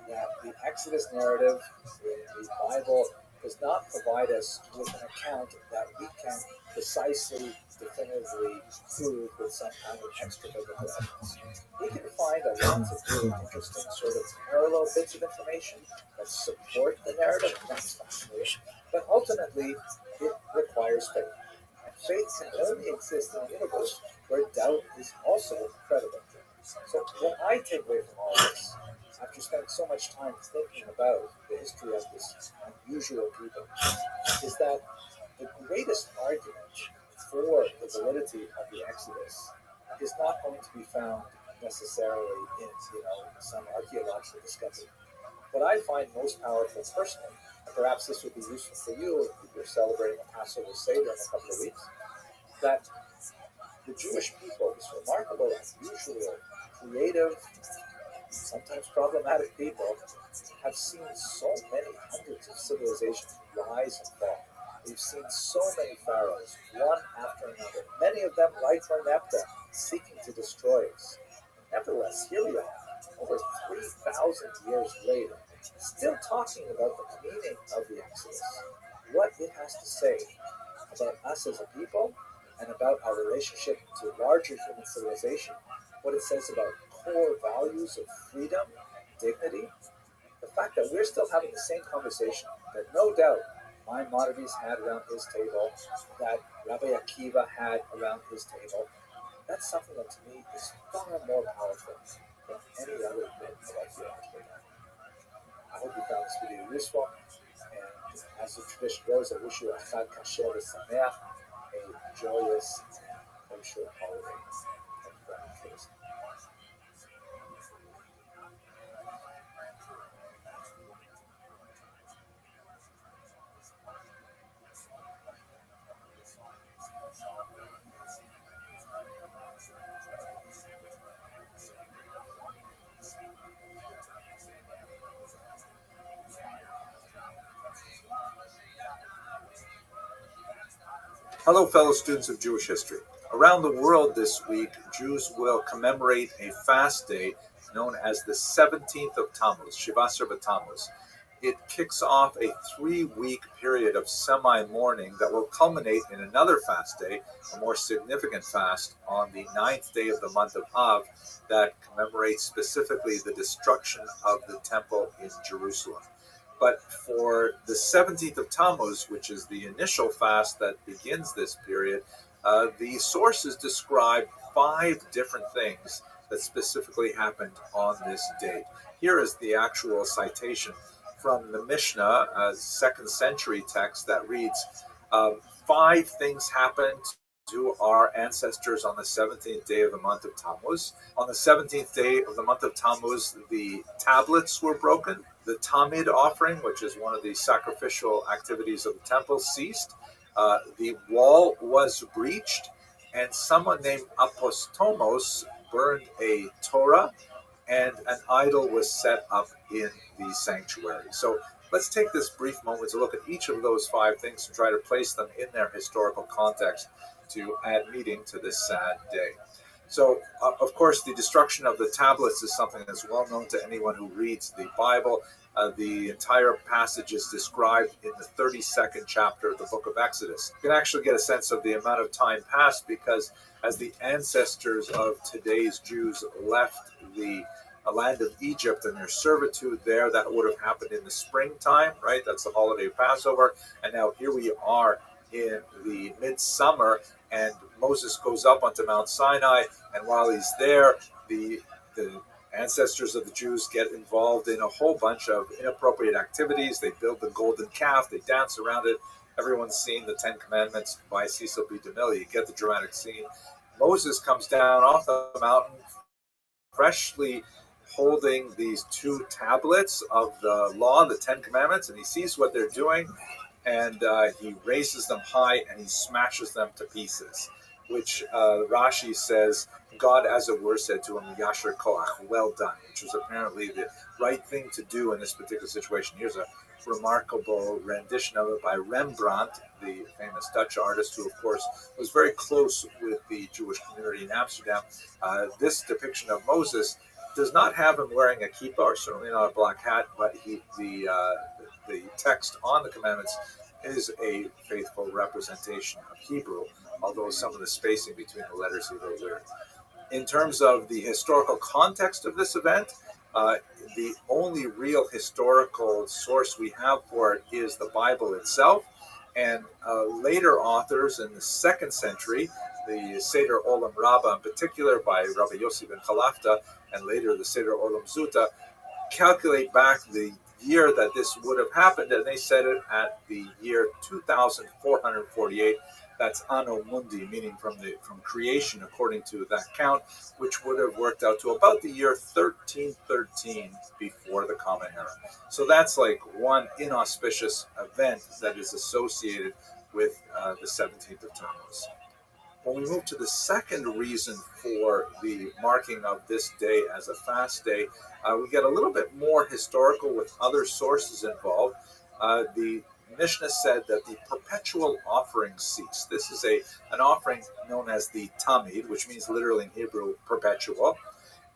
[SPEAKER 8] That the Exodus narrative in the Bible does not provide us with an account that we can precisely, definitively prove with some kind of extra biblical evidence. We can find a lot of really interesting sort of parallel bits of information that support the narrative, and that's fascinating. But ultimately, it requires faith. And faith can only exist in a universe where doubt is also credible. So what I take away from all this, after spending so much time thinking about the history of this unusual people, is that the greatest argument for the validity of the Exodus is not going to be found necessarily in some archaeological discovery. What I find most powerful personally, and perhaps this would be useful for you if you're celebrating a Passover Seder in a couple of weeks, that the Jewish people, this remarkable, unusual, creative, sometimes problematic people, have seen so many hundreds of civilizations rise and fall. We've seen so many pharaohs, one after another, many of them like Merneptah, seeking to destroy us. Nevertheless, here we are, over 3,000 years later, still talking about the meaning of the Exodus, what it has to say about us as a people, and about our relationship to larger human civilization, what it says about core values of freedom, dignity, the fact that we're still having the same conversation that no doubt Maimonides had around his table, that Rabbi Akiva had around his table, that's something that to me is far more powerful than any other bit about theology. I hope you found this video useful, and as the tradition goes, I wish you a Chag Kasher V'Sameach, a joyous kosher holiday. Thank you very much for listening.
[SPEAKER 4] Hello, fellow students of Jewish history. Around the world this week, Jews will commemorate a fast day known as the 17th of Tammuz, Shivasar B'Tammuz. It kicks off a 3-week period of semi-mourning that will culminate in another fast day, a more significant fast, on the 9th day of the month of Av that commemorates specifically the destruction of the temple in Jerusalem. But for the 17th of Tammuz, which is the initial fast that begins this period, the sources describe 5 different things that specifically happened on this date. Here is the actual citation from the Mishnah, a 2nd century text that reads, 5 things happened to our ancestors on the 17th day of the month of Tammuz. On the 17th day of the month of Tammuz, the tablets were broken. The Tamid offering, which is one of the sacrificial activities of the temple, ceased. The wall was breached, and someone named Apostomos burned a Torah, and an idol was set up in the sanctuary. So let's take this brief moment to look at each of those 5 things and try to place them in their historical context to add meaning to this sad day. So, of course, the destruction of the tablets is something that's well known to anyone who reads the Bible. The entire passage is described in the 32nd chapter of the book of Exodus. You can actually get a sense of the amount of time passed because as the ancestors of today's Jews left the land of Egypt and their servitude there, that would have happened in the springtime, right? That's the holiday of Passover. And now here we are in the midsummer, and Moses goes up onto Mount Sinai, and while he's there, the ancestors of the Jews get involved in a whole bunch of inappropriate activities. They build the golden calf, they dance around it. Everyone's seen the 10 Commandments by Cecil B. DeMille. You get the dramatic scene. Moses comes down off the mountain, freshly holding these 2 tablets of the law, the 10 Commandments, and he sees what they're doing, and he raises them high and he smashes them to pieces, which Rashi says, God, as it were, said to him, Yasher Koach, well done, which was apparently the right thing to do in this particular situation. Here's a remarkable rendition of it by Rembrandt, the famous Dutch artist, who, of course, was very close with the Jewish community in Amsterdam. This depiction of Moses does not have him wearing a kippah, or certainly not a black hat, but the text on the commandments is a faithful representation of Hebrew, although some of the spacing between the letters is a little weird. In terms of the historical context of this event, the only real historical source we have for it is the Bible itself, and later authors in the 2nd century, the Seder Olam Rabbah in particular by Rabbi Yossi ben Chalafta, and later the Seder Olam Zuta, calculate back the year that this would have happened, and they set it at the year 2448. That's Anno Mundi, meaning from creation, according to that count, which would have worked out to about the year 1313 before the Common Era. So that's like one inauspicious event that is associated with the 17th of Tammuz. When we move to the second reason for the marking of this day as a fast day, we get a little bit more historical with other sources involved. The Mishnah said that the perpetual offering ceased. This is an offering known as the Tamid, which means literally in Hebrew perpetual.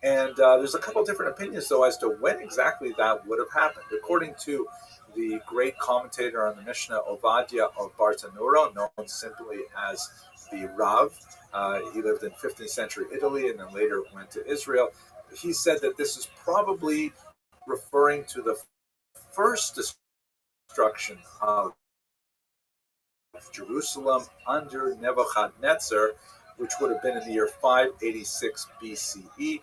[SPEAKER 4] And there's a couple different opinions, though, as to when exactly that would have happened. According to the great commentator on the Mishnah, Ovadia of Bartanura, known simply as the Rav, he lived in 15th century Italy and then later went to Israel. He said that this is probably referring to the first destruction of Jerusalem under Nebuchadnezzar, which would have been in the year 586 BCE.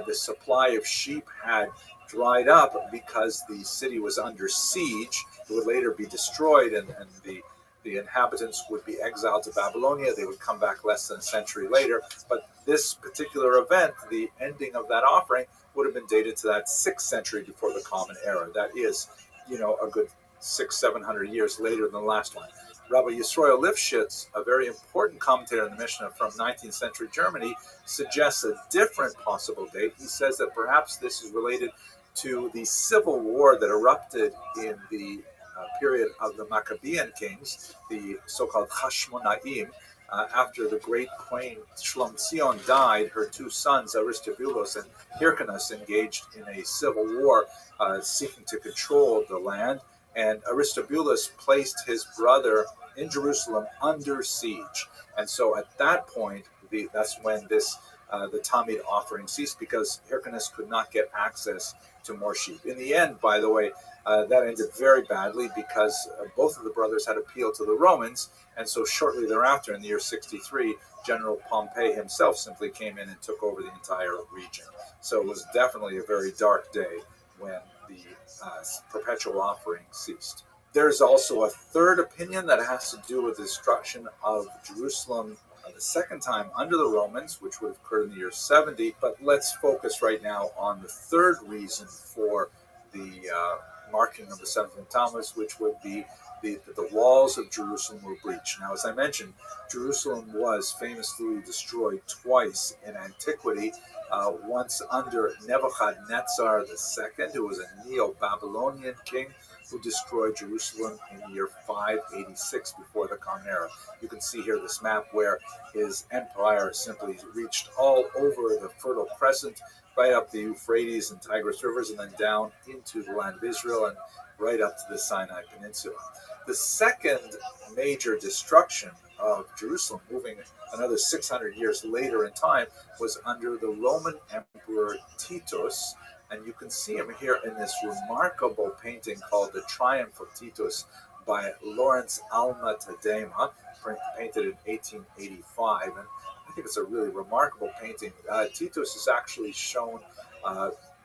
[SPEAKER 4] The supply of sheep had dried up because the city was under siege. It would later be destroyed, and the inhabitants would be exiled to Babylonia. They would come back less than a century later. But this particular event, the ending of that offering, would have been dated to that 6th century before the Common Era. That is, a good 600-700 years later than the last one. Rabbi Yisroel Lifshitz, a very important commentator in the Mishnah from 19th century Germany, suggests a different possible date. He says that perhaps this is related to the civil war that erupted in the period of the Maccabean kings, the so-called Hashmonaim. After the great queen Shlomzion died, her two sons, Aristobulus and Hyrcanus, engaged in a civil war seeking to control the land. And Aristobulus placed his brother in Jerusalem under siege. And so at that point, that's when the Tamid offering ceased, because Hyrcanus could not get access to more sheep. In the end, by the way, that ended very badly because both of the brothers had appealed to the Romans. And so shortly thereafter, in the year 63, General Pompey himself simply came in and took over the entire region. So it was definitely a very dark day when the perpetual offering ceased. There's also a third opinion that has to do with the destruction of Jerusalem the second time under the Romans, which would have occurred in the year 70. But let's focus right now on the third reason for the marking of the 7th Tammuz, which would be the walls of Jerusalem were breached. Now, as I mentioned, Jerusalem was famously destroyed twice in antiquity. Once under Nebuchadnezzar II, who was a Neo-Babylonian king, who destroyed Jerusalem in the year 586 before the Common Era. You can see here this map where his empire simply reached all over the Fertile Crescent, right up the Euphrates and Tigris rivers, and then down into the land of Israel and right up to the Sinai Peninsula. The second major destruction of Jerusalem, moving another 600 years later in time, was under the Roman Emperor Titus. And you can see him here in this remarkable painting called The Triumph of Titus by Lawrence Alma Tadema, painted in 1885. And I think it's a really remarkable painting. Titus is actually shown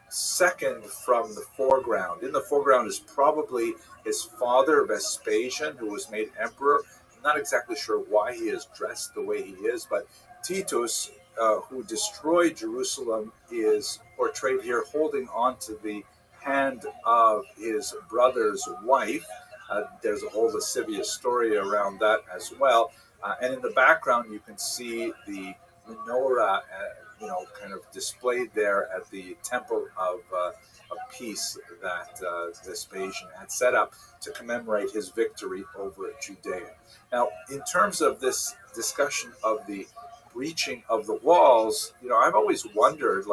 [SPEAKER 4] second from the foreground. In the foreground is probably his father, Vespasian, who was made emperor. I'm not exactly sure why he is dressed the way he is, but Titus, who destroyed Jerusalem, is portrayed here holding onto the hand of his brother's wife. There's a whole lascivious story around that as well. And in the background, you can see the menorah, kind of displayed there at the Temple of Peace that Vespasian had set up to commemorate his victory over Judea. Now, in terms of this discussion of the breaching of the walls, I've always wondered,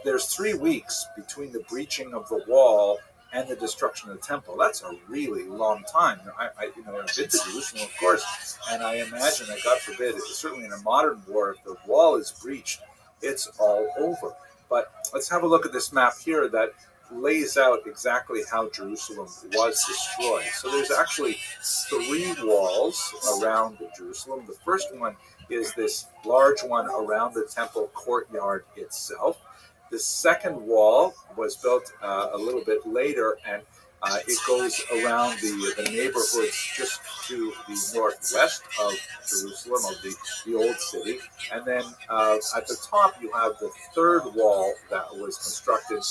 [SPEAKER 4] there's 3 weeks between the breaching of the wall and the destruction of the temple. That's a really long time. I've been to Jerusalem, of course, and I imagine that, God forbid, certainly in a modern war, if the wall is breached, it's all over. But let's have a look at this map here that lays out exactly how Jerusalem was destroyed. So there's actually 3 walls around Jerusalem. The first one is this large one around the temple courtyard itself. The second wall was built a little bit later, and it goes around the neighborhoods just to the northwest of Jerusalem, of the old city. And then at the top, you have the third wall that was constructed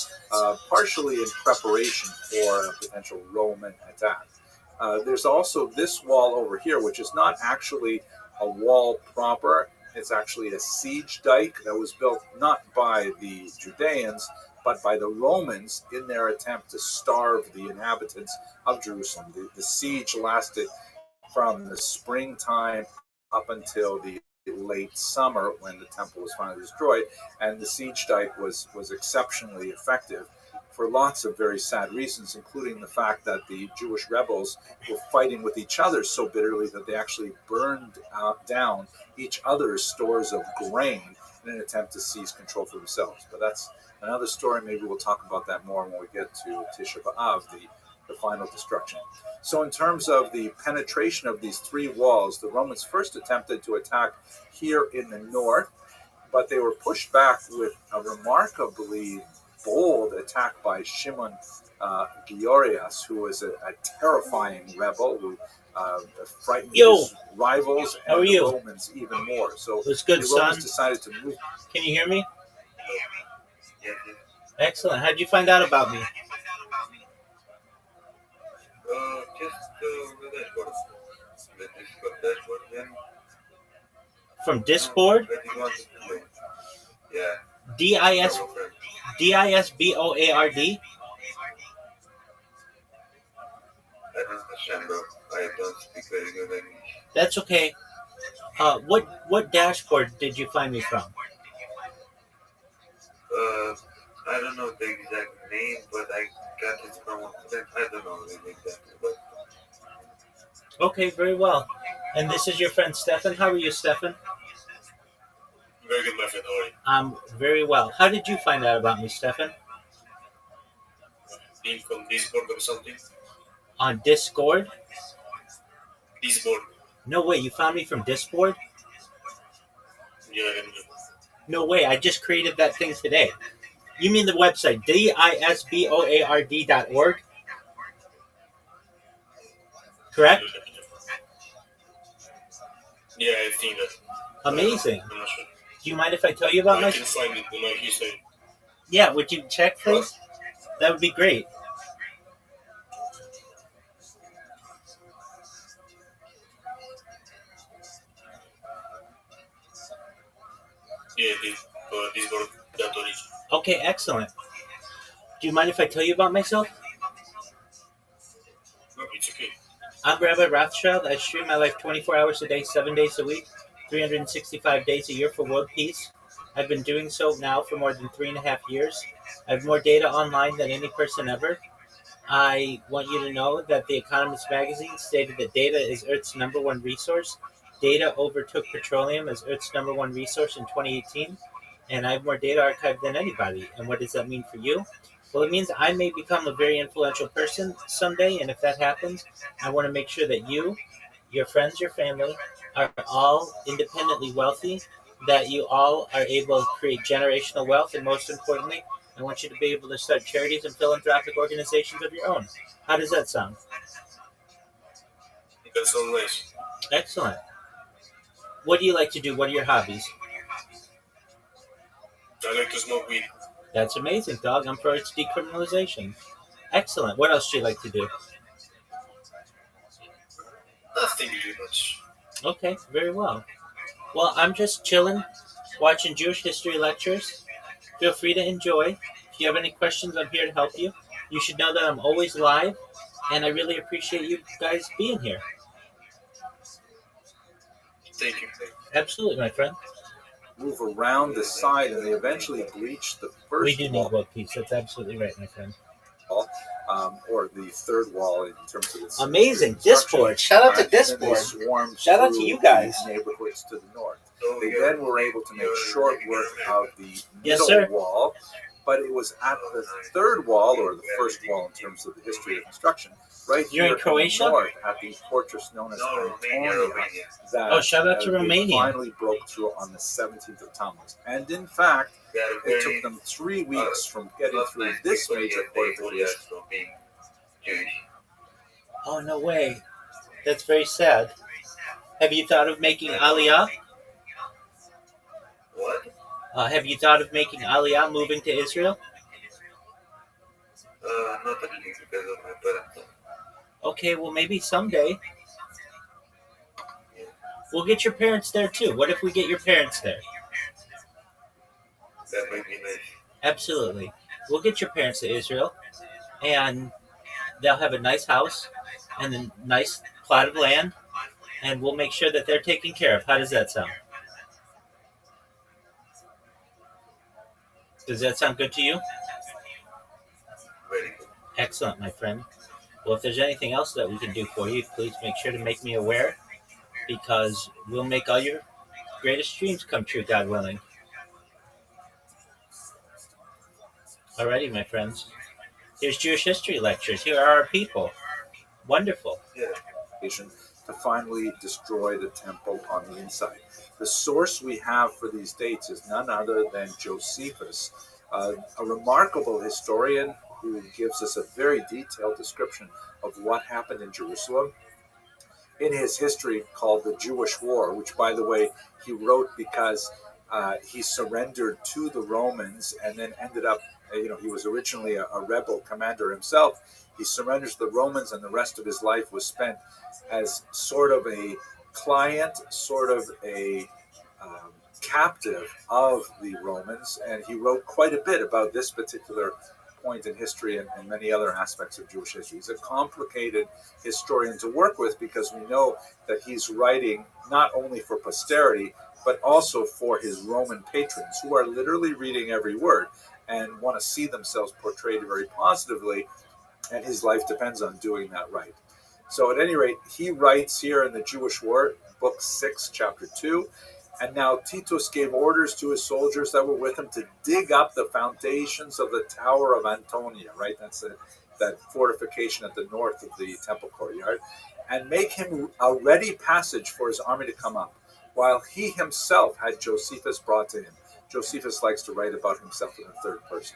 [SPEAKER 4] partially in preparation for a potential Roman attack. There's also this wall over here, which is not actually a wall proper. It's actually a siege dike that was built not by the Judeans, but by the Romans in their attempt to starve the inhabitants of Jerusalem. The siege lasted from the springtime up until the late summer when the temple was finally destroyed, and the siege dike was exceptionally effective for lots of very sad reasons, including the fact that the Jewish rebels were fighting with each other so bitterly that they actually burned down each other's stores of grain in an attempt to seize control for themselves. But that's another story. Maybe we'll talk about that more when we get to Tisha B'Av, the final destruction. So in terms of the penetration of these three walls, the Romans first attempted to attack here in the north, but they were pushed back with a remarkably bold attack by Shimon Giorias, who was a terrifying rebel who frightened his rivals and the Romans even more. So
[SPEAKER 5] What's good,
[SPEAKER 4] the Romans
[SPEAKER 5] son?
[SPEAKER 4] decided to move.
[SPEAKER 5] Can you hear me?
[SPEAKER 6] Yeah.
[SPEAKER 5] Excellent. How'd you find out about me? From Discord?
[SPEAKER 6] Yeah.
[SPEAKER 5] DISBOARD?
[SPEAKER 6] I don't understand, bro. I don't speak very good English.
[SPEAKER 5] That's okay. What dashboard did you find me from?
[SPEAKER 6] I don't know the exact name, but I got it from I don't know the exact, but
[SPEAKER 5] Okay, very well. And this is your friend Stefan. How are you, Stefan?
[SPEAKER 6] very good, my friend. How are you?
[SPEAKER 5] I'm very well. How did you find out about me, Stefan?
[SPEAKER 6] Being from Discord or something?
[SPEAKER 5] On Discord?
[SPEAKER 6] Discord.
[SPEAKER 5] No way, you found me from Discord?
[SPEAKER 6] Yeah, I know.
[SPEAKER 5] No way, I just created that thing today. You mean the website, DISBOARD.org? Correct?
[SPEAKER 6] Yeah, I think that.
[SPEAKER 5] Amazing.
[SPEAKER 6] I'm not sure.
[SPEAKER 5] Do you mind if I tell you about
[SPEAKER 6] I
[SPEAKER 5] my...
[SPEAKER 6] can find it in my history.
[SPEAKER 5] Yeah, would you check, please? That would be great.
[SPEAKER 6] Yeah, Discord.org.
[SPEAKER 5] Okay, excellent. Do you mind if I tell you about myself?
[SPEAKER 6] No, it's okay.
[SPEAKER 5] I'm Rabbi Rothschild. I stream my life 24 hours a day, 7 days a week, 365 days a year for world peace. I've been doing so now for more than 3.5 years. I have more data online than any person ever. I want you to know that The Economist magazine stated that data is Earth's number one resource. Data overtook petroleum as Earth's number one resource in 2018, and I have more data archived than anybody. And what does that mean for you? Well, it means I may become a very influential person someday, and if that happens, I want to make sure that you, your friends, your family, are all independently wealthy, that you all are able to create generational wealth, and most importantly, I want you to be able to start charities and philanthropic organizations of your own. How does that sound?
[SPEAKER 6] That sounds nice.
[SPEAKER 5] Excellent. What do you like to do? What are your hobbies?
[SPEAKER 6] I like to smoke weed.
[SPEAKER 5] That's amazing, dog. I'm for its decriminalization. Excellent. What else do you like to do?
[SPEAKER 6] Nothing really much.
[SPEAKER 5] Okay, very well. Well, I'm just chilling, watching Jewish history lectures. Feel free to enjoy. If you have any questions, I'm here to help you. You should know that I'm always live, and I really appreciate you guys being here.
[SPEAKER 6] Thank you.
[SPEAKER 5] Absolutely, my friend.
[SPEAKER 4] Move around the side, and they eventually breach the first
[SPEAKER 5] We do
[SPEAKER 4] wall.
[SPEAKER 5] need world peace. That's absolutely right, my friend.
[SPEAKER 4] Or the third wall in terms of its
[SPEAKER 5] Amazing.
[SPEAKER 4] construction.
[SPEAKER 5] Discord. Shout out to
[SPEAKER 4] And then
[SPEAKER 5] Discord.
[SPEAKER 4] they swarmed
[SPEAKER 5] Shout out to
[SPEAKER 4] through
[SPEAKER 5] you guys.
[SPEAKER 4] these neighborhoods to the north. They then were able to make short work of the
[SPEAKER 5] Yes,
[SPEAKER 4] middle
[SPEAKER 5] sir.
[SPEAKER 4] wall, but it was at the third wall, or the first wall in terms of the history of construction, right
[SPEAKER 5] You're
[SPEAKER 4] here
[SPEAKER 5] in Croatia?
[SPEAKER 4] the north at the fortress known as Antonia, that
[SPEAKER 5] Oh, shout out to
[SPEAKER 4] they
[SPEAKER 5] Romania.
[SPEAKER 4] finally broke through on the 17th of Tammuz. And in fact, it took them 3 weeks from getting through this major fortification.
[SPEAKER 5] Oh, no way. That's very sad. Have you thought of making Aliyah?
[SPEAKER 6] What?
[SPEAKER 5] Have you thought of making Aliyah, moving to Israel?
[SPEAKER 6] Not really because of my parents.
[SPEAKER 5] Okay, well, maybe someday. We'll get your parents there too. What if we get your parents there?
[SPEAKER 6] That might be nice.
[SPEAKER 5] Absolutely. We'll get your parents to Israel, and they'll have a nice house and a nice plot of land, and we'll make sure that they're taken care of. How does that sound? Does that sound good to you?
[SPEAKER 6] Very good.
[SPEAKER 5] Excellent, my friend. Well, if there's anything else that we can do for you, please make sure to make me aware, because we'll make all your greatest dreams come true, God willing. Alrighty, my friends. Here's Jewish history lectures. Here are our people. Wonderful.
[SPEAKER 6] Yeah.
[SPEAKER 4] To finally destroy the temple on the inside. The source we have for these dates is none other than Josephus, a remarkable historian who gives us a very detailed description of what happened in Jerusalem in his history called the Jewish War, which, by the way, he wrote because he surrendered to the Romans and then ended up, he was originally a rebel commander himself. He surrenders to the Romans, and the rest of his life was spent as sort of a client, sort of a captive of the Romans. And he wrote quite a bit about this particular point in history and many other aspects of Jewish history. He's a complicated historian to work with because we know that he's writing not only for posterity, but also for his Roman patrons who are literally reading every word and want to see themselves portrayed very positively, and his life depends on doing that right. So at any rate, he writes here in the Jewish War, book 6, chapter 2, and now Titus gave orders to his soldiers that were with him to dig up the foundations of the Tower of Antonia, right? That's that fortification at the north of the temple courtyard, and make him a ready passage for his army to come up, while he himself had Josephus brought to him. Josephus likes to write about himself in the third person.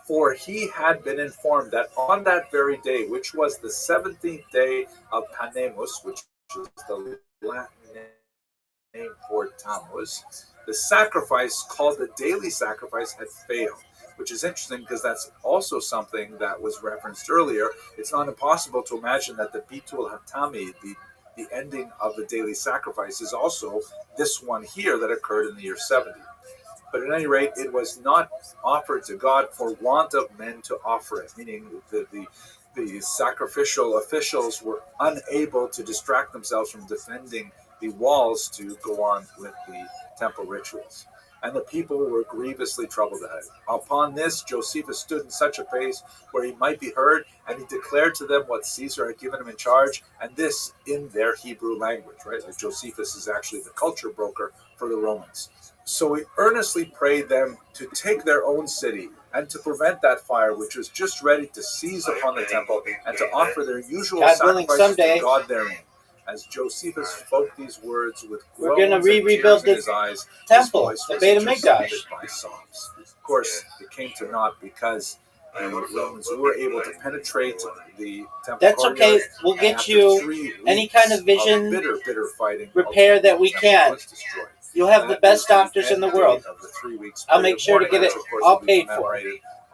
[SPEAKER 4] For he had been informed that on that very day, which was the 17th day of Panemus, which is the Latin name for Tammuz, the sacrifice called the daily sacrifice had failed, which is interesting because that's also something that was referenced earlier. It's not impossible to imagine that the Bitul Hatami, the ending of the daily sacrifice, is also this one here that occurred in the year 70. But at any rate, it was not offered to God for want of men to offer it, meaning the sacrificial officials were unable to distract themselves from defending the walls to go on with the temple rituals. And the people were grievously troubled at it. Upon this, Josephus stood in such a place where he might be heard, and he declared to them what Caesar had given him in charge, and this in their Hebrew language, right? Like Josephus is actually the culture broker for the Romans. So he earnestly prayed them to take their own city and to prevent that fire which was just ready to seize upon the temple and to offer their usual sacrifices to God therein. As Josephus spoke these words with groans and tears in his eyes,
[SPEAKER 5] temple,
[SPEAKER 4] his voice
[SPEAKER 5] the
[SPEAKER 4] was
[SPEAKER 5] Beit
[SPEAKER 4] interrupted
[SPEAKER 5] HaMikdash.
[SPEAKER 4] by sobs. Of course, it came to naught because the Romans were able to penetrate the temple.
[SPEAKER 5] That's okay. We'll get you any kind of vision
[SPEAKER 4] bitter fighting
[SPEAKER 5] repair that we can. You'll have the best doctors in the world. I'll make sure to get it all paid for.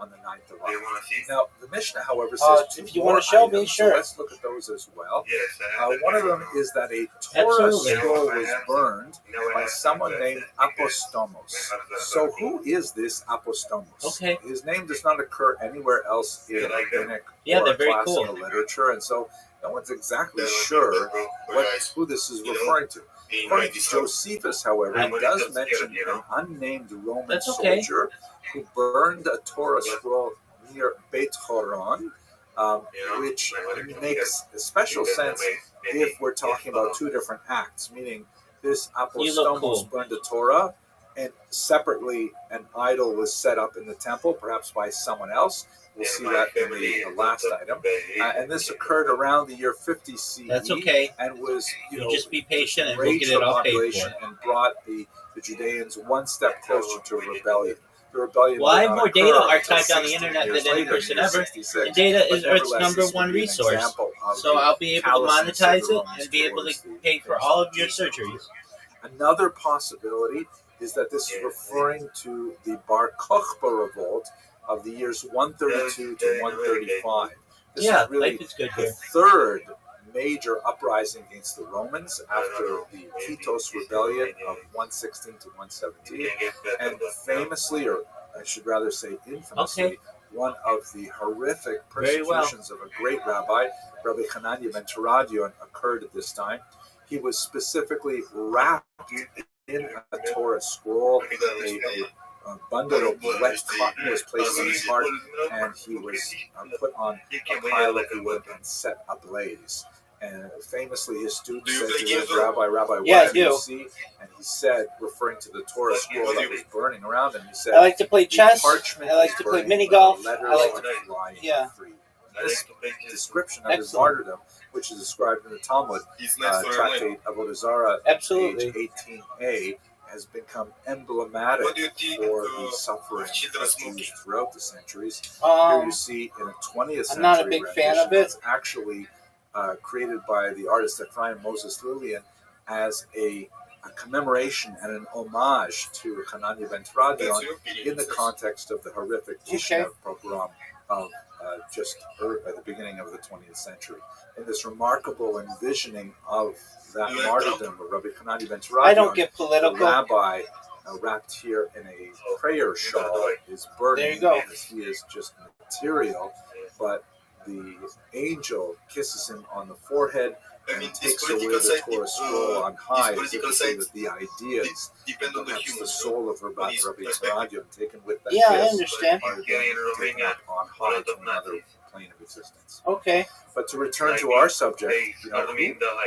[SPEAKER 4] On the 9th of August. Now, the Mishnah, however, says
[SPEAKER 5] if you want to show me, sure.
[SPEAKER 4] So let's look at those as well. One of them is that a Torah scroll was burned by someone named Apostomos. So who is this Apostomos?
[SPEAKER 5] Okay.
[SPEAKER 4] His name does not occur anywhere else in rabbinic
[SPEAKER 5] or
[SPEAKER 4] classical
[SPEAKER 5] cool.
[SPEAKER 4] literature, and so no one's exactly sure who this is referring to. According to Josephus, however, he does mention an unnamed Roman soldier who burned a Torah scroll near Beit Horon, which makes special sense if we're talking about two different acts, meaning this Apostomos burned a Torah, and separately an idol was set up in the temple, perhaps by someone else. We'll see that in the last item. And this occurred around the year 50 CE.
[SPEAKER 5] That's okay.
[SPEAKER 4] And was,
[SPEAKER 5] just be patient and we'll get it all paid for.
[SPEAKER 4] And brought the Judeans one step closer to rebellion. The rebellion.
[SPEAKER 5] Well, I have more data archived on the internet than any person ever. And data is Earth's #1 resource. So I'll be able to monetize it and be able to pay for all of your surgeries.
[SPEAKER 4] Another possibility is that this is referring to the Bar Kokhba revolt of the years 132 to 135. This is really
[SPEAKER 5] life is good
[SPEAKER 4] the
[SPEAKER 5] here.
[SPEAKER 4] third major uprising against the Romans after the Kitos rebellion of 116 to 117, and famously, or I should rather say infamously, one of the horrific persecutions of a great rabbi, Rabbi Hanania ben Teradion, occurred at this time. He was specifically wrapped in a Torah scroll. A bundle of wet cotton was placed on his heart, and he was put on a pile of wood and set ablaze. And famously, his students said to him, Rabbi, what do you see? And he said, referring to the Torah scroll that was burning around him, he said,
[SPEAKER 5] I like to play chess. I like to play mini golf.
[SPEAKER 4] I like to fly free. This description of his martyrdom, which is described in the Talmud, Tractate Avodah Zarah, page 18a, has become emblematic for the suffering of Jews throughout the centuries. Here you see in a 20th century
[SPEAKER 5] I'm not a big fan of it.
[SPEAKER 4] It's actually created by the artist Ephraim Moses Lillian as a commemoration and an homage to Hanania ben Teradion in the context of the horrific Kishinev pogrom of just at the beginning of the 20th century. In this remarkable envisioning of that martyrdom of Rabbi Hanania ben Teradion,
[SPEAKER 5] I don't get political.
[SPEAKER 4] The rabbi wrapped here in a prayer shawl is burning.
[SPEAKER 5] There you go.
[SPEAKER 4] Because he is just material, but the angel kisses him on the forehead and takes away the Torah scroll on high, as if to say that the ideas, perhaps the soul of Rabbi Teradion, taken with that
[SPEAKER 5] I
[SPEAKER 4] kiss,
[SPEAKER 5] understand.
[SPEAKER 4] are then taken up on high to another plane of existence.
[SPEAKER 5] Okay.
[SPEAKER 4] But to return to our subject, who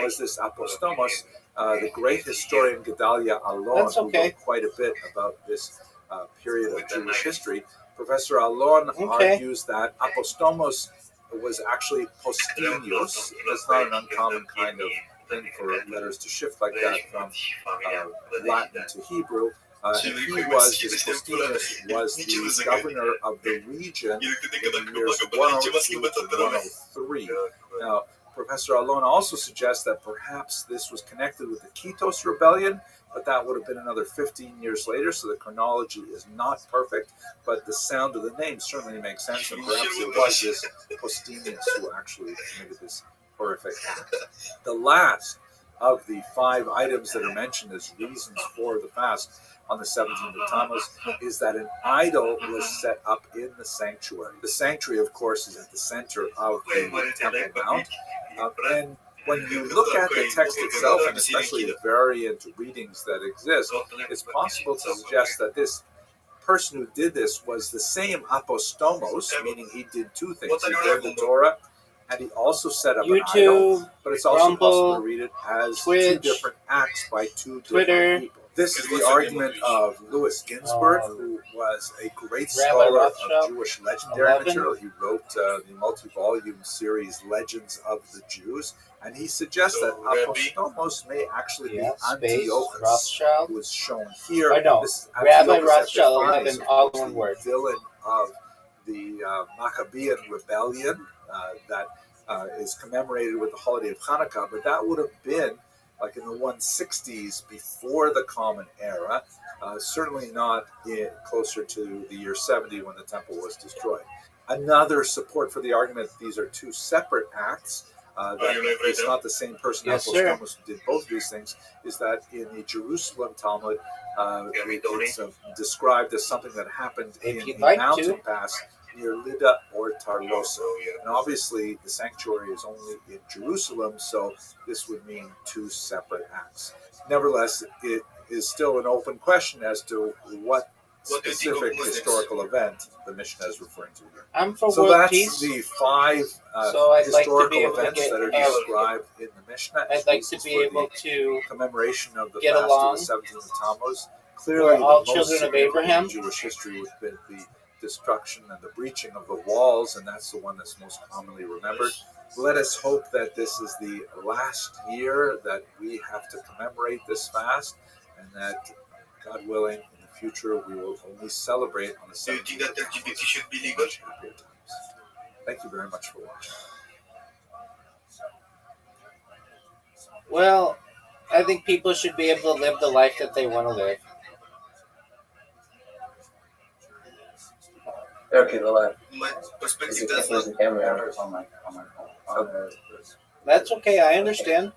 [SPEAKER 4] was this apostomos? The great historian Gedalia Alon, who wrote quite a bit about this period of Jewish history, Professor Alon argues that apostomos was actually postinios. That's not an uncommon kind of thing for letters to shift like that from Latin to Hebrew. This Postinius was the governor of the region in the years 102 to 103. Now, Professor Alon also suggests that perhaps this was connected with the Kitos rebellion, but that would have been another 15 years later, so the chronology is not perfect, but the sound of the name certainly makes sense, and perhaps it was this Postinius who actually committed this horrific act. The last of the 5 items that are mentioned as reasons for the fast on the 17th of Tammuz is that an idol was set up in the sanctuary. The sanctuary, of course, is at the center of the Temple Mount, and when you look at the text itself, and especially the variant readings that exist, it's possible to suggest that this person who did this was the same apostomos, meaning he did 2 things. He read the Torah, and he also set up an idol, but it's also possible to read it as Twitch, 2 different acts by 2 different people. This is the argument of Louis Ginsburg, who was a great scholar of Jewish legendary material. He wrote the multi-volume series Legends of the Jews, and he suggests that apostomos may actually be Antiochus, who is shown here. This is
[SPEAKER 5] Rabbi Rothschild 11, all one word.
[SPEAKER 4] Villain of the Maccabean rebellion that is commemorated with the holiday of Hanukkah, but that would have been like in the 160s before the Common Era, certainly not closer to the year 70 when the temple was destroyed. Another support for the argument that these are 2 separate acts, that it's not the same person, Apostolos, who did both of these things, is that in the Jerusalem Talmud, it's described as something that happened in the mountain pass near Lydda or Tarlosa. And obviously the sanctuary is only in Jerusalem, so this would mean 2 separate acts. Nevertheless, it is still an open question as to what specific historical event the Mishnah is referring to here.
[SPEAKER 5] I'm for
[SPEAKER 4] so
[SPEAKER 5] world
[SPEAKER 4] that's
[SPEAKER 5] peace.
[SPEAKER 4] The 5 historical events that are described in the Mishnah.
[SPEAKER 5] I'd like to be able to
[SPEAKER 4] commemoration of the
[SPEAKER 5] get
[SPEAKER 4] fast
[SPEAKER 5] along
[SPEAKER 4] of the 17th of Tammuz. Clearly,
[SPEAKER 5] all
[SPEAKER 4] the
[SPEAKER 5] children
[SPEAKER 4] most
[SPEAKER 5] of Abraham.
[SPEAKER 4] Jewish history has been the destruction and the breaching of the walls, and that's the one that's most commonly remembered. Let us hope that this is the last year that we have to commemorate this fast, and that, God willing, in the future we will only celebrate on the 17th of Tammuz. Much happier times. Thank you very much for watching.
[SPEAKER 5] Well, I think people should be able to live the life that they want to live.
[SPEAKER 3] Okay, the left.
[SPEAKER 6] My perspective
[SPEAKER 3] There's
[SPEAKER 6] does
[SPEAKER 3] a camera
[SPEAKER 2] on my phone.
[SPEAKER 5] That's okay. I understand.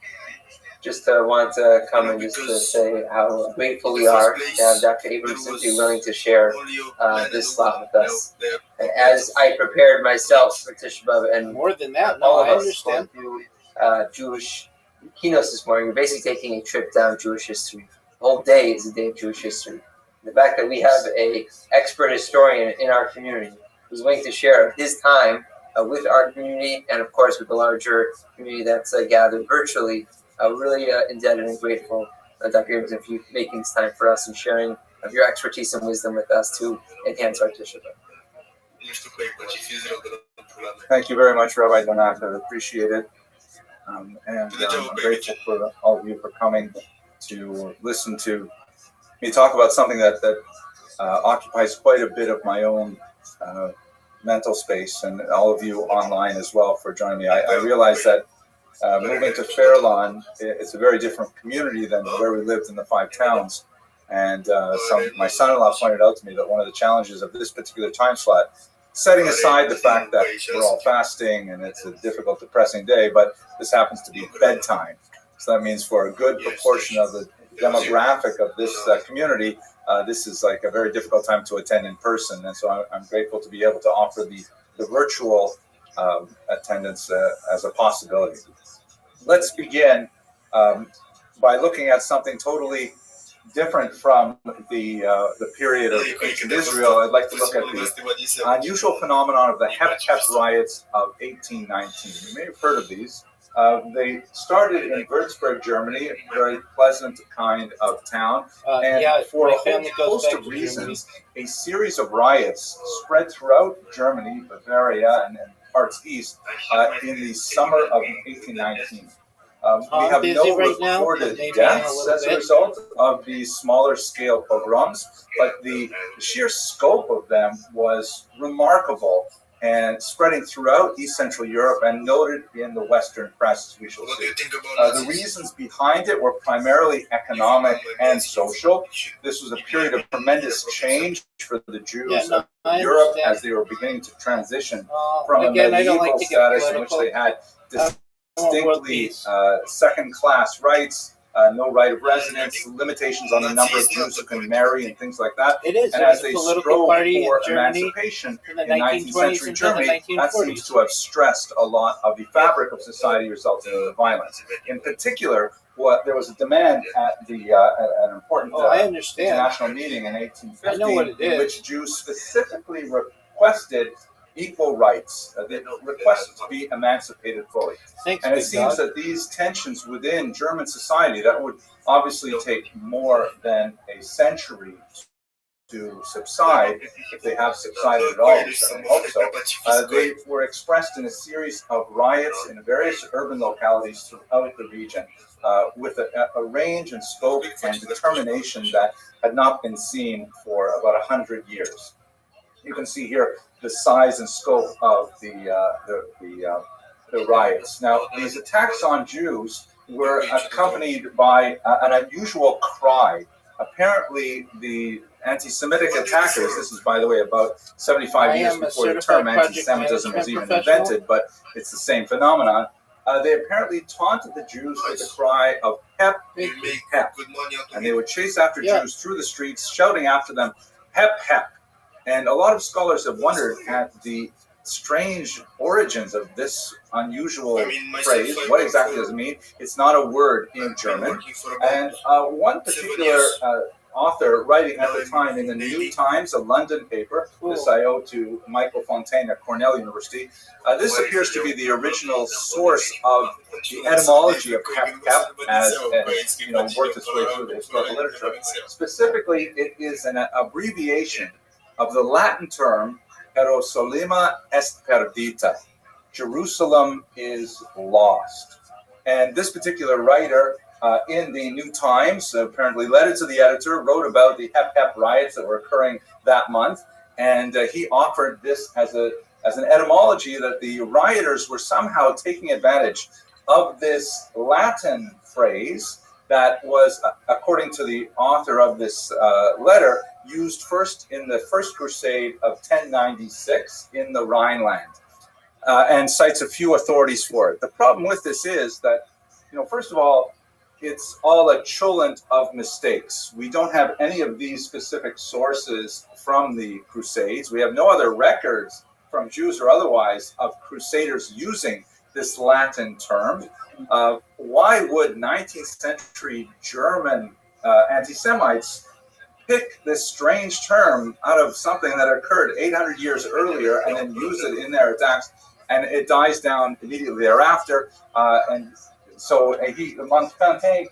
[SPEAKER 3] Just want to come and just to say how grateful we are to have Dr. Abramson be willing to share this slot with us. And as I prepared myself for Tisha B'Av, and
[SPEAKER 5] More than that,
[SPEAKER 3] all
[SPEAKER 5] no,
[SPEAKER 3] of
[SPEAKER 5] I
[SPEAKER 3] us
[SPEAKER 5] understand.
[SPEAKER 3] going through Jewish keynotes this morning, we're basically taking a trip down Jewish history. The whole day is a day of Jewish history. The fact that we have an expert historian in our community who's willing to share his time with our community and, of course, with the larger community that's gathered virtually. Really indebted and grateful, Dr. Abramson, for you making this time for us and sharing of your expertise and wisdom with us to enhance our Tisha B'Av.
[SPEAKER 4] Thank you very much, Rabbi Donato. I appreciate it. And I'm grateful for all of you for coming to listen to me talk about something that occupies quite a bit of my own mental space, and all of you online as well for joining me. I realize that moving to Fairlawn, it's a very different community than where we lived in the 5 towns. And my son-in-law pointed out to me that one of the challenges of this particular time slot, setting aside the fact that we're all fasting and it's a difficult, depressing day, but this happens to be bedtime. So that means for a good proportion of the demographic of this community, this is like a very difficult time to attend in person. And so I'm grateful to be able to offer the virtual attendance as a possibility. Let's begin by looking at something totally different from the period of ancient Israel. I'd like to look at the unusual phenomenon of the Hep riots of 1819. You may have heard of these. They started in Würzburg, Germany, a very pleasant kind of town. And for a whole host of reasons, a series of riots spread throughout Germany, Bavaria, and parts east in the summer of 1819. We have no recorded deaths as a result of these smaller scale pogroms, but the sheer scope of them was remarkable and spreading throughout East Central Europe and noted in the Western press, as we shall see. The reasons behind it were primarily economic and social. This was a period of tremendous change for the Jews of Europe as they were beginning to transition from a medieval status in which they had distinctly second-class rights, no right of residence, limitations on the number of Jews who can marry, and things like that.
[SPEAKER 5] It is.
[SPEAKER 4] And as they strove for emancipation in 19th century Germany, that seems to have stressed a lot of the fabric of society, resulting in the violence. In particular, there was a demand at an important international meeting in 1850 in which Jews specifically requested equal rights. They requested to be emancipated fully. And it seems that these tensions within German society, that would obviously take more than a century to subside, if they have subsided at all, which I hope so. They were expressed in a series of riots in various urban localities throughout the region, with a range and scope and determination that had not been seen for about 100 years. You can see here the size and scope of the riots. Now, these attacks on Jews were accompanied by an unusual cry. Apparently, the anti-Semitic attackers, this is, by the way, about 75 years before the term anti-Semitism was even invented, but it's the same phenomenon. They apparently taunted the Jews with the cry of Hep, Hep. And they would chase after Jews through the streets, shouting after them, Hep, Hep. And a lot of scholars have wondered at the strange origins of this unusual phrase. What exactly does it mean? It's not a word in German. And one particular author writing at the time in the New Times, a London paper, this I owe to Michael Fontaine at Cornell University, this appears to be the original source of the etymology of Hep Hep as worked its way through the historical literature. Specifically, it is an abbreviation of the Latin term Jerusalema est perdita. Jerusalem is lost. And this particular writer in the New Times apparently led it to the editor, wrote about the Hep Hep riots that were occurring that month, and he offered this as an etymology that the rioters were somehow taking advantage of this Latin phrase that was, according to the author of this letter, used first in the First Crusade of 1096 in the Rhineland. and cites a few authorities for it. The problem with this is that, first of all, it's all a chulent of mistakes. We don't have any of these specific sources from the Crusades. We have no other records from Jews or otherwise of crusaders using this Latin term. Why would 19th century German anti-Semites pick this strange term out of something that occurred 800 years earlier and then use it in their attacks? And it dies down immediately thereafter. And so Montaigne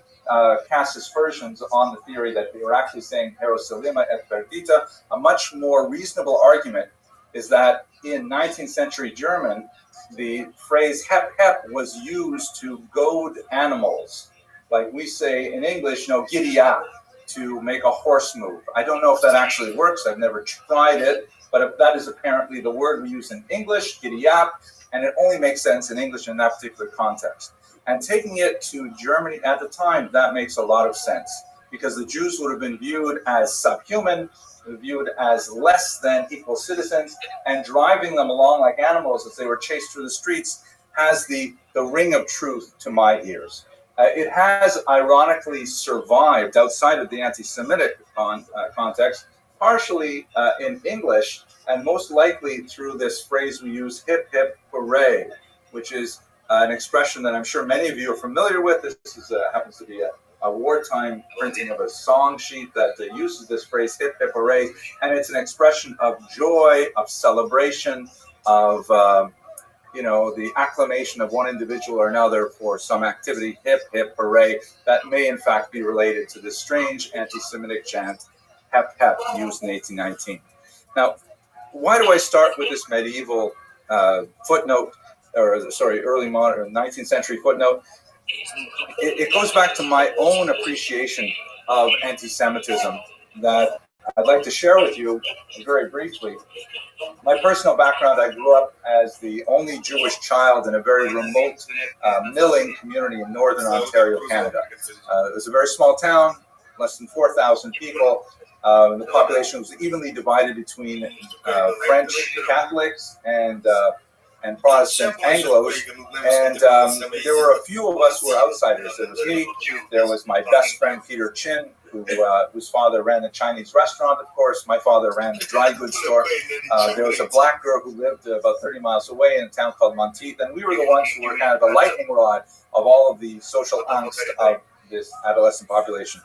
[SPEAKER 4] cast aspersions on the theory that they were actually saying Hierosolyma et perdita. A much more reasonable argument is that in 19th century German, the phrase hep hep was used to goad animals. Like we say in English, giddy up, to make a horse move. I don't know if that actually works. I've never tried it, but that is apparently the word we use in English, giddy up, and it only makes sense in English in that particular context. And taking it to Germany at the time, that makes a lot of sense, because the Jews would have been viewed as subhuman, viewed as less than equal citizens, and driving them along like animals as they were chased through the streets has the ring of truth to my ears. It has ironically survived outside of the anti-Semitic context, partially in English, and most likely through this phrase we use, hip hip hooray, which is an expression that I'm sure many of you are familiar with. This is, happens to be a wartime printing of a song sheet that uses this phrase, hip hip hooray, and it's an expression of joy, of celebration, of the acclamation of one individual or another for some activity, hip hip hooray, that may in fact be related to this strange anti-Semitic chant, hep hep, used in 1819. Now, why do I start with this medieval footnote, early modern 19th century footnote? It goes back to my own appreciation of anti-Semitism that I'd like to share with you very briefly. My personal background, I grew up as the only Jewish child in a very remote milling community in northern Ontario, Canada. It was a very small town, less than 4,000 people. The population was evenly divided between French Catholics and Protestant Anglos, and there were a few of us who were outsiders. There was me, there was my best friend Peter Chin, whose father ran a Chinese restaurant, of course. My father ran the dry goods store. There was a black girl who lived about 30 miles away in a town called Monteith, and we were the ones who were kind of the lightning rod of all of the social angst of this adolescent population.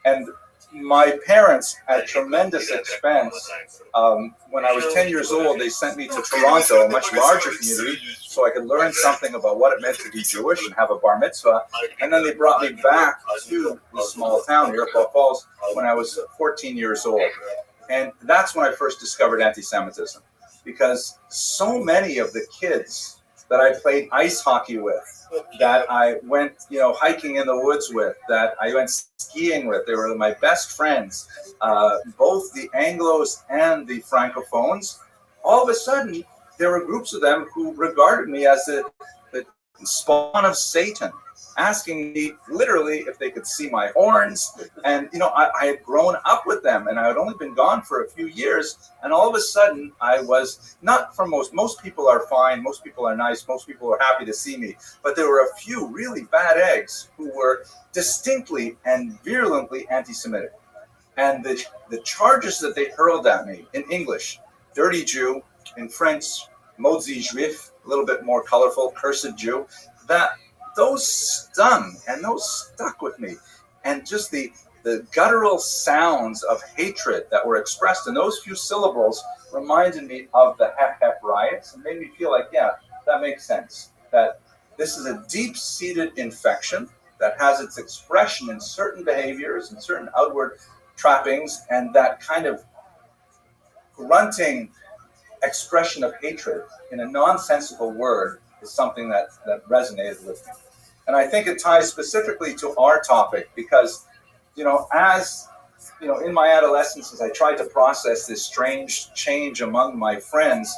[SPEAKER 4] And my parents, at tremendous expense, when I was 10 years old, they sent me to Toronto, a much larger community, so I could learn something about what it meant to be Jewish and have a bar mitzvah. And then they brought me back to the small town, Iroquois Falls, when I was 14 years old. And that's when I first discovered anti-Semitism, because so many of the kids that I played ice hockey with, that I went, hiking in the woods with, that I went skiing with, they were my best friends, both the Anglos and the Francophones. All of a sudden, there were groups of them who regarded me as the spawn of Satan, asking me literally if they could see my horns. And, I had grown up with them, and I had only been gone for a few years. And all of a sudden, I was not for most people are fine. Most people are nice. Most people are happy to see me. But there were a few really bad eggs who were distinctly and virulently anti-Semitic. And the charges that they hurled at me in English, dirty Jew, in French, maudit juif, a little bit more colorful, cursed Jew, those stung and those stuck with me. And just the guttural sounds of hatred that were expressed in those few syllables reminded me of the Hep Hep riots and made me feel like, yeah, that makes sense. That this is a deep-seated infection that has its expression in certain behaviors and certain outward trappings, and that kind of grunting expression of hatred in a nonsensical word is something that resonated with me. And I think it ties specifically to our topic because, as in my adolescence, as I tried to process this strange change among my friends,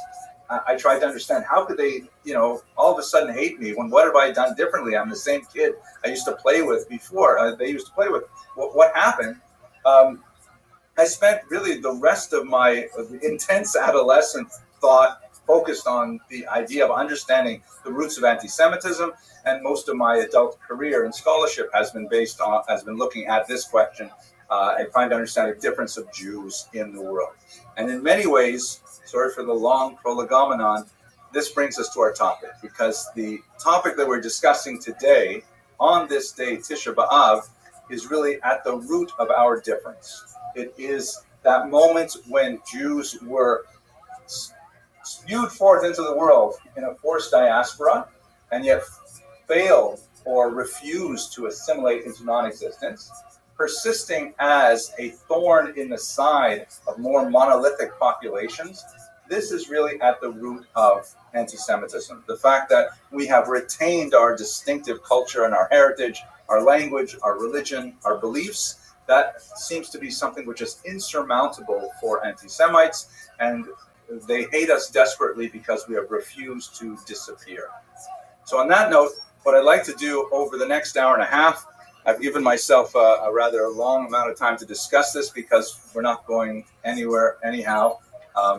[SPEAKER 4] I tried to understand how could they, all of a sudden hate me when what have I done differently? I'm the same kid I used to play with before. They used to play with. What happened? I spent really the rest of my intense adolescent thought focused on the idea of understanding the roots of anti-Semitism, and most of my adult career in scholarship has been looking at this question and trying to understand the difference of Jews in the world. And in many ways, sorry for the long prolegomenon, this brings us to our topic, because the topic that we're discussing today, on this day, Tisha B'Av, is really at the root of our difference. It is that moment when Jews were spewed forth into the world in a forced diaspora, and yet failed or refused to assimilate into non-existence, persisting as a thorn in the side of more monolithic populations. This is really at the root of anti-Semitism. The fact that we have retained our distinctive culture and our heritage, our language, our religion, our beliefs, that seems to be something which is insurmountable for anti-Semites, and they hate us desperately because we have refused to disappear. So on that note, what I'd like to do over the next hour and a half, I've given myself a rather long amount of time to discuss this because we're not going anywhere anyhow,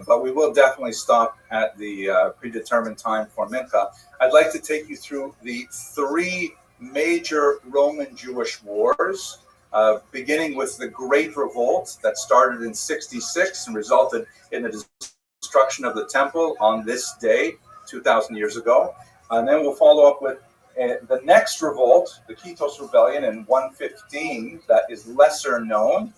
[SPEAKER 4] but we will definitely stop at the predetermined time for Mincha. I'd like to take you through the three major Roman Jewish wars, beginning with the Great Revolt that started in 66 and resulted in the destruction of the temple on this day, 2,000 years ago. And then we'll follow up with the next revolt, the Kitos Rebellion in 115, that is lesser known,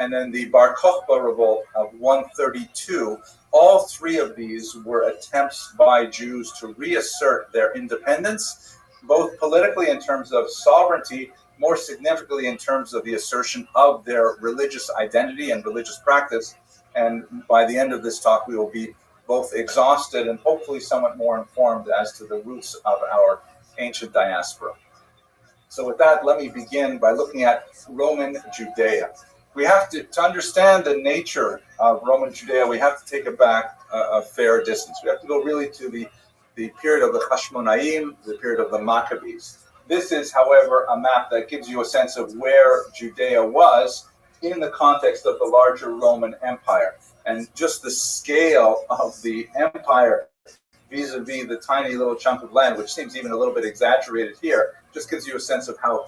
[SPEAKER 4] and then the Bar Kokhba Revolt of 132. All three of these were attempts by Jews to reassert their independence, both politically in terms of sovereignty, more significantly in terms of the assertion of their religious identity and religious practice. And by the end of this talk, we will be both exhausted and hopefully somewhat more informed as to the roots of our ancient diaspora. So with that, let me begin by looking at Roman Judea. We have to understand the nature of Roman Judea, we have to take it back a fair distance. We have to go really to the period of the Hashmonaim, the period of the Maccabees. This is, however, a map that gives you a sense of where Judea was in the context of the larger Roman Empire. And just the scale of the empire vis-a-vis the tiny little chunk of land, which seems even a little bit exaggerated here, just gives you a sense of how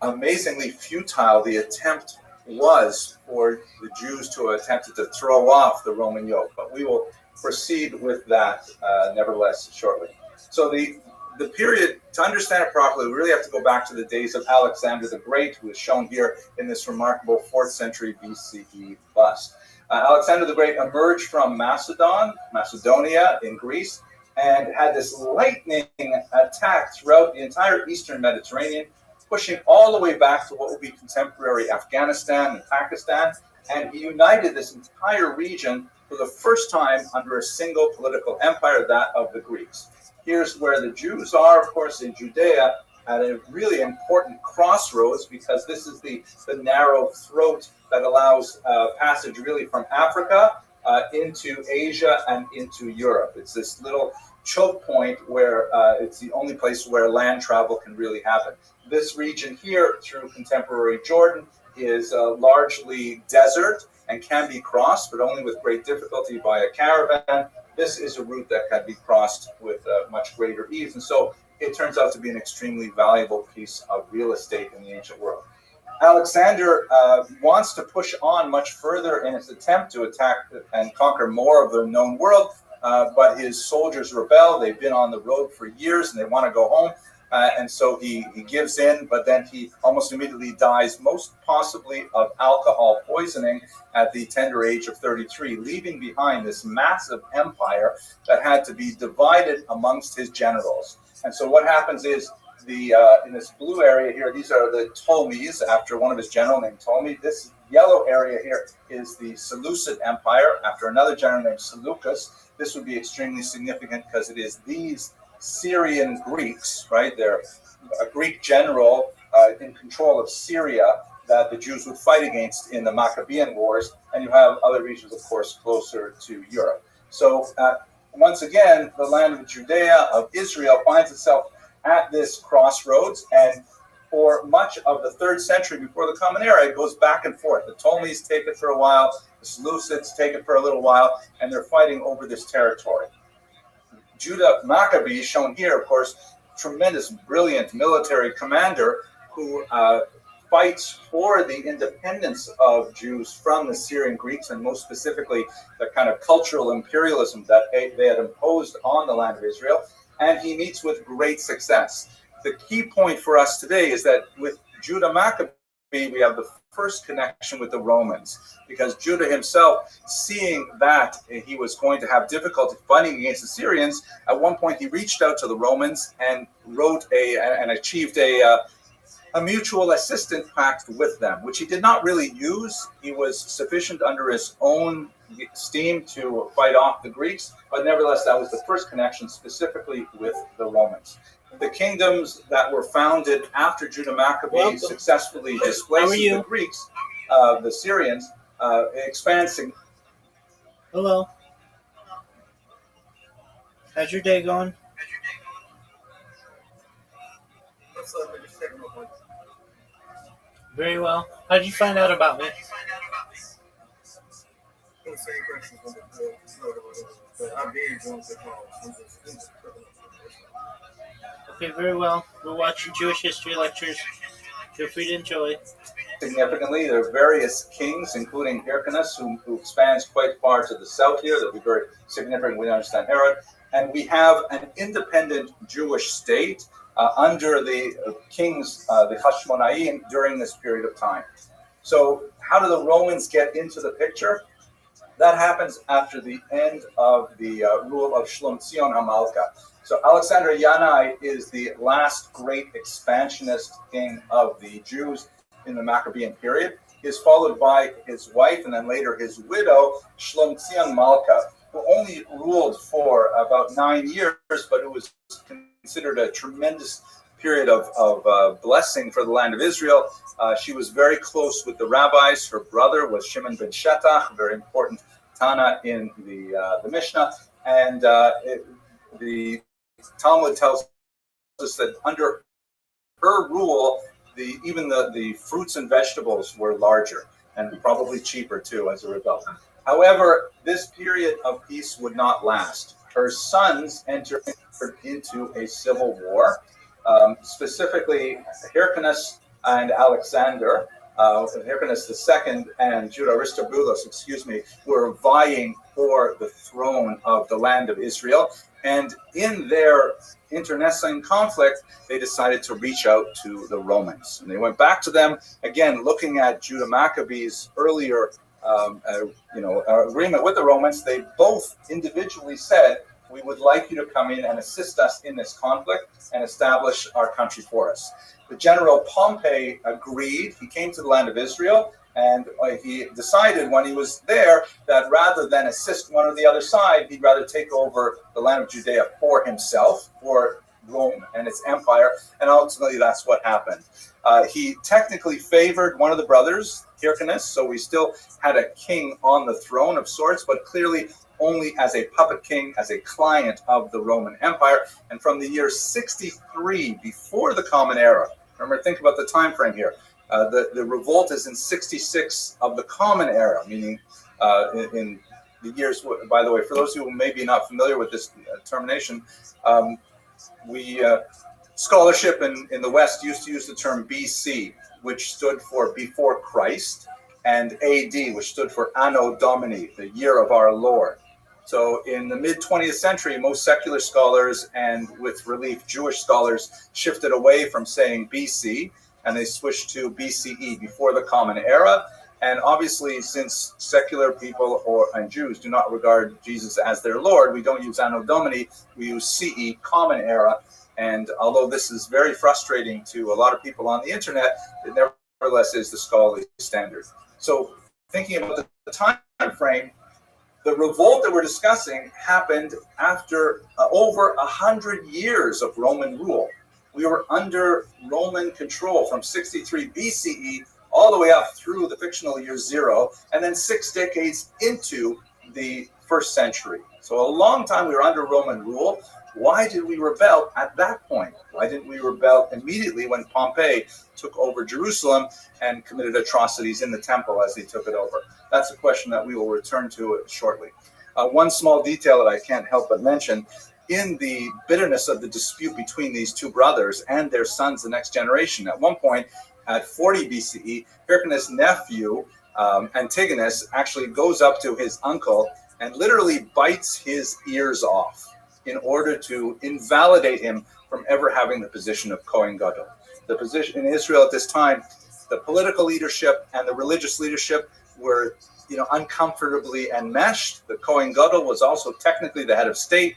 [SPEAKER 4] amazingly futile the attempt was for the Jews to attempt to throw off the Roman yoke. But we will proceed with that nevertheless shortly. So the period, to understand it properly, we really have to go back to the days of Alexander the Great, who is shown here in this remarkable 4th century BCE bust. Alexander the Great emerged from Macedonia in Greece, and had this lightning attack throughout the entire eastern Mediterranean, pushing all the way back to what would be contemporary Afghanistan and Pakistan, and he united this entire region for the first time under a single political empire, that of the Greeks. Here's where the Jews are, of course, in Judea, at a really important crossroads, because this is the narrow throat that allows passage really from Africa into Asia and into Europe. It's this little choke point where it's the only place where land travel can really happen. This region here, through contemporary Jordan, is largely desert and can be crossed, but only with great difficulty by a caravan. This is a route that can be crossed with much greater ease. And so it turns out to be an extremely valuable piece of real estate in the ancient world. Alexander wants to push on much further in his attempt to attack and conquer more of the known world, but his soldiers rebel. They've been on the road for years and they want to go home. And so he gives in, but then he almost immediately dies, most possibly of alcohol poisoning at the tender age of 33, leaving behind this massive empire that had to be divided amongst his generals. And so what happens is, in this blue area here, these are the Ptolemies, after one of his generals named Ptolemy. This yellow area here is the Seleucid Empire, after another general named Seleucus. This would be extremely significant because it is these Syrian Greeks, right? They're a Greek general in control of Syria that the Jews would fight against in the Maccabean Wars, and you have other regions, of course, closer to Europe. So once again, the land of Judea, of Israel, finds itself at this crossroads, and for much of the 3rd century before the Common Era, it goes back and forth. The Ptolemies take it for a while, the Seleucids take it for a little while, and they're fighting over this territory. Judah Maccabee, shown here, of course, tremendous, brilliant military commander who fights for the independence of Jews from the Syrian Greeks, and most specifically the kind of cultural imperialism that they had imposed on the land of Israel, and he meets with great success. The key point for us today is that with Judah Maccabee, we have the first connection with the Romans, because Judah himself, seeing that he was going to have difficulty fighting against the Syrians, at one point he reached out to the Romans and wrote and achieved a mutual assistance pact with them, which he did not really use. He was sufficient under his own steam to fight off the Greeks, but nevertheless, that was the first connection specifically with the Romans. The kingdoms that were founded after Judah Maccabee successfully displaced the Greeks, the Syrians, expands.
[SPEAKER 5] Hello. How's your day going? Very well. How did you find out about me? Okay, very well. We're watching Jewish history lectures. Feel free to enjoy.
[SPEAKER 4] Significantly, there are various kings, including Hyrcanus, who expands quite far to the south here. That would be very significant. We understand Herod. And we have an independent Jewish state under the kings, the Hashmonaim, during this period of time. So how do the Romans get into the picture? That happens after the end of the rule of Shlomtzion HaMalka. So Alexander Yanai is the last great expansionist king of the Jews in the Maccabean period. He is followed by his wife and then later his widow, Shlomtzion Malka, who only ruled for about 9 years, but who was considered a tremendous period of blessing for the land of Israel. She was very close with the rabbis. Her brother was Shimon ben Shetach, a very important Tana in the Mishnah. And the Talmud tells us that under her rule, even the fruits and vegetables were larger and probably cheaper too as a result. However, this period of peace would not last. Her sons entered into a civil war, specifically Hyrcanus and Alexander. Hyrcanus II and Judah Aristobulus, were vying for the throne of the land of Israel. And in their internecine conflict, they decided to reach out to the Romans. And they went back to them, again, looking at Judah Maccabee's earlier agreement with the Romans. They both individually said, we would like you to come in and assist us in this conflict and establish our country for us. The general Pompey agreed. He came to the land of Israel, and he decided when he was there that rather than assist one or the other side, he'd rather take over the land of Judea for himself, for Rome and its empire, and ultimately that's what happened. He technically favored one of the brothers, Hyrcanus, so we still had a king on the throne of sorts, but clearly only as a puppet king, as a client of the Roman Empire. And from the year 63 before the Common Era, remember, think about the time frame here. The revolt is in 66 of the Common Era, meaning in the years, by the way, for those who may be not familiar with this termination, scholarship in the West used to use the term BC, which stood for before Christ, and AD, which stood for Anno Domini, the year of our Lord. So in the mid-20th century, most secular scholars and with relief Jewish scholars shifted away from saying BC, and they switched to BCE, before the Common Era. And obviously, since secular people and Jews do not regard Jesus as their Lord, we don't use Anno Domini, we use CE, Common Era. And although this is very frustrating to a lot of people on the internet, it nevertheless is the scholarly standard. So thinking about the time frame, the revolt that we're discussing happened after over 100 years of Roman rule. We were under Roman control from 63 BCE all the way up through the fictional year 0, and then 6 decades into the 1st century. So a long time we were under Roman rule. Why did we rebel at that point? Why didn't we rebel immediately when Pompey took over Jerusalem and committed atrocities in the temple as he took it over? That's a question that we will return to shortly. One small detail that I can't help but mention, in the bitterness of the dispute between these two brothers and their sons, the next generation, at one point, at 40 BCE, Hyrcanus' nephew, Antigonus, actually goes up to his uncle and literally bites his ears off in order to invalidate him from ever having the position of Kohen Gadol. The position in Israel at this time, the political leadership and the religious leadership were, uncomfortably enmeshed. The Kohen Gadol was also technically the head of state.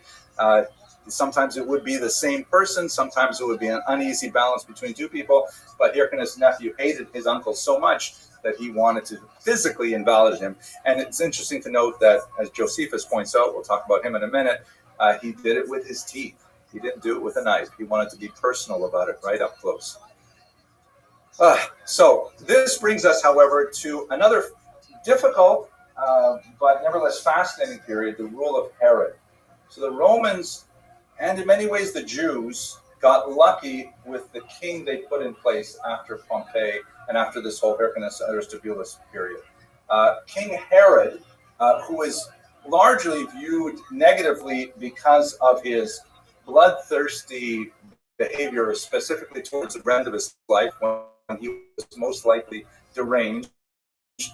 [SPEAKER 4] Sometimes it would be the same person. Sometimes it would be an uneasy balance between two people. But Hyrcanus' nephew hated his uncle so much that he wanted to physically invalidate him. And it's interesting to note that, as Josephus points out, we'll talk about him in a minute, he did it with his teeth. He didn't do it with a knife. He wanted to be personal about it, right up close. So this brings us, however, to another difficult but nevertheless fascinating period, the rule of Herod. So the Romans, and in many ways the Jews, got lucky with the king they put in place after Pompey and after this whole Hyrcanus Aristobulus period. King Herod, who is largely viewed negatively because of his bloodthirsty behavior, specifically towards the end of his life when he was most likely deranged,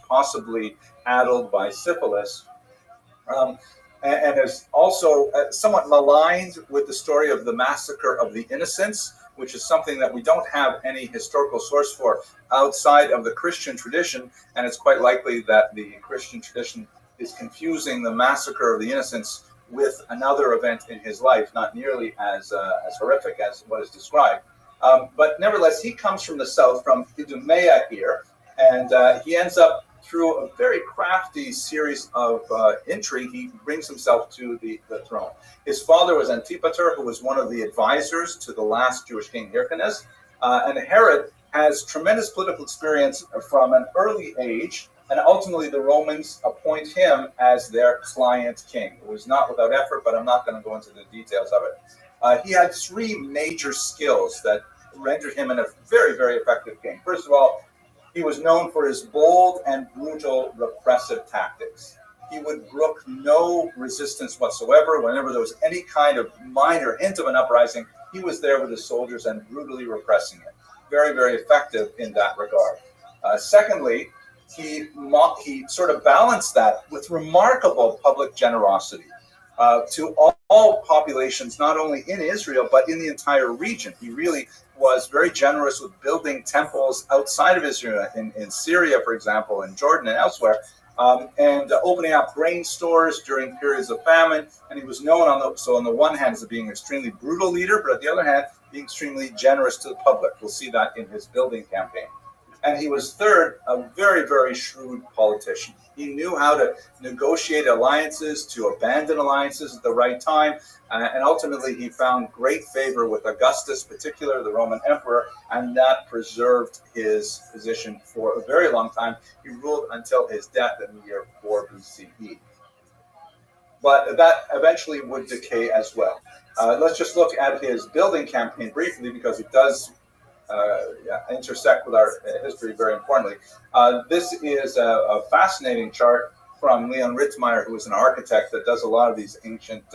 [SPEAKER 4] possibly addled by syphilis, and is also somewhat maligned with the story of the massacre of the innocents, which is something that we don't have any historical source for outside of the Christian tradition, and it's quite likely that the Christian tradition is confusing the massacre of the innocents with another event in his life, not nearly as horrific as what is described. But nevertheless, he comes from the south, from Idumea here, and he ends up, through a very crafty series of intrigue, he brings himself to the throne. His father was Antipater, who was one of the advisors to the last Jewish king Hyrcanus. And Herod has tremendous political experience from an early age, and ultimately the Romans appoint him as their client king. It was not without effort, but I'm not going to go into the details of it. He had three major skills that rendered him a very, very effective king. First of all, he was known for his bold and brutal repressive tactics. He would brook no resistance whatsoever. Whenever there was any kind of minor hint of an uprising, he was there with his soldiers and brutally repressing it. Very, very effective in that regard. Secondly, he sort of balanced that with remarkable public generosity to all populations, not only in Israel, but in the entire region. He really was very generous with building temples outside of Israel, in Syria, for example, in Jordan and elsewhere, and opening up grain stores during periods of famine. And he was known on the one hand as being an extremely brutal leader, but on the other hand, being extremely generous to the public. We'll see that in his building campaign. And he was, third, a very, very shrewd politician. He knew how to negotiate alliances, to abandon alliances at the right time, and ultimately he found great favor with Augustus, particularly the Roman emperor, and that preserved his position for a very long time. He ruled until his death in the year 4 BCE. But that eventually would decay as well. Let's just look at his building campaign briefly, because it does intersect with our history very importantly. This is a fascinating chart from Leon Ritzmeier, who is an architect that does a lot of these ancient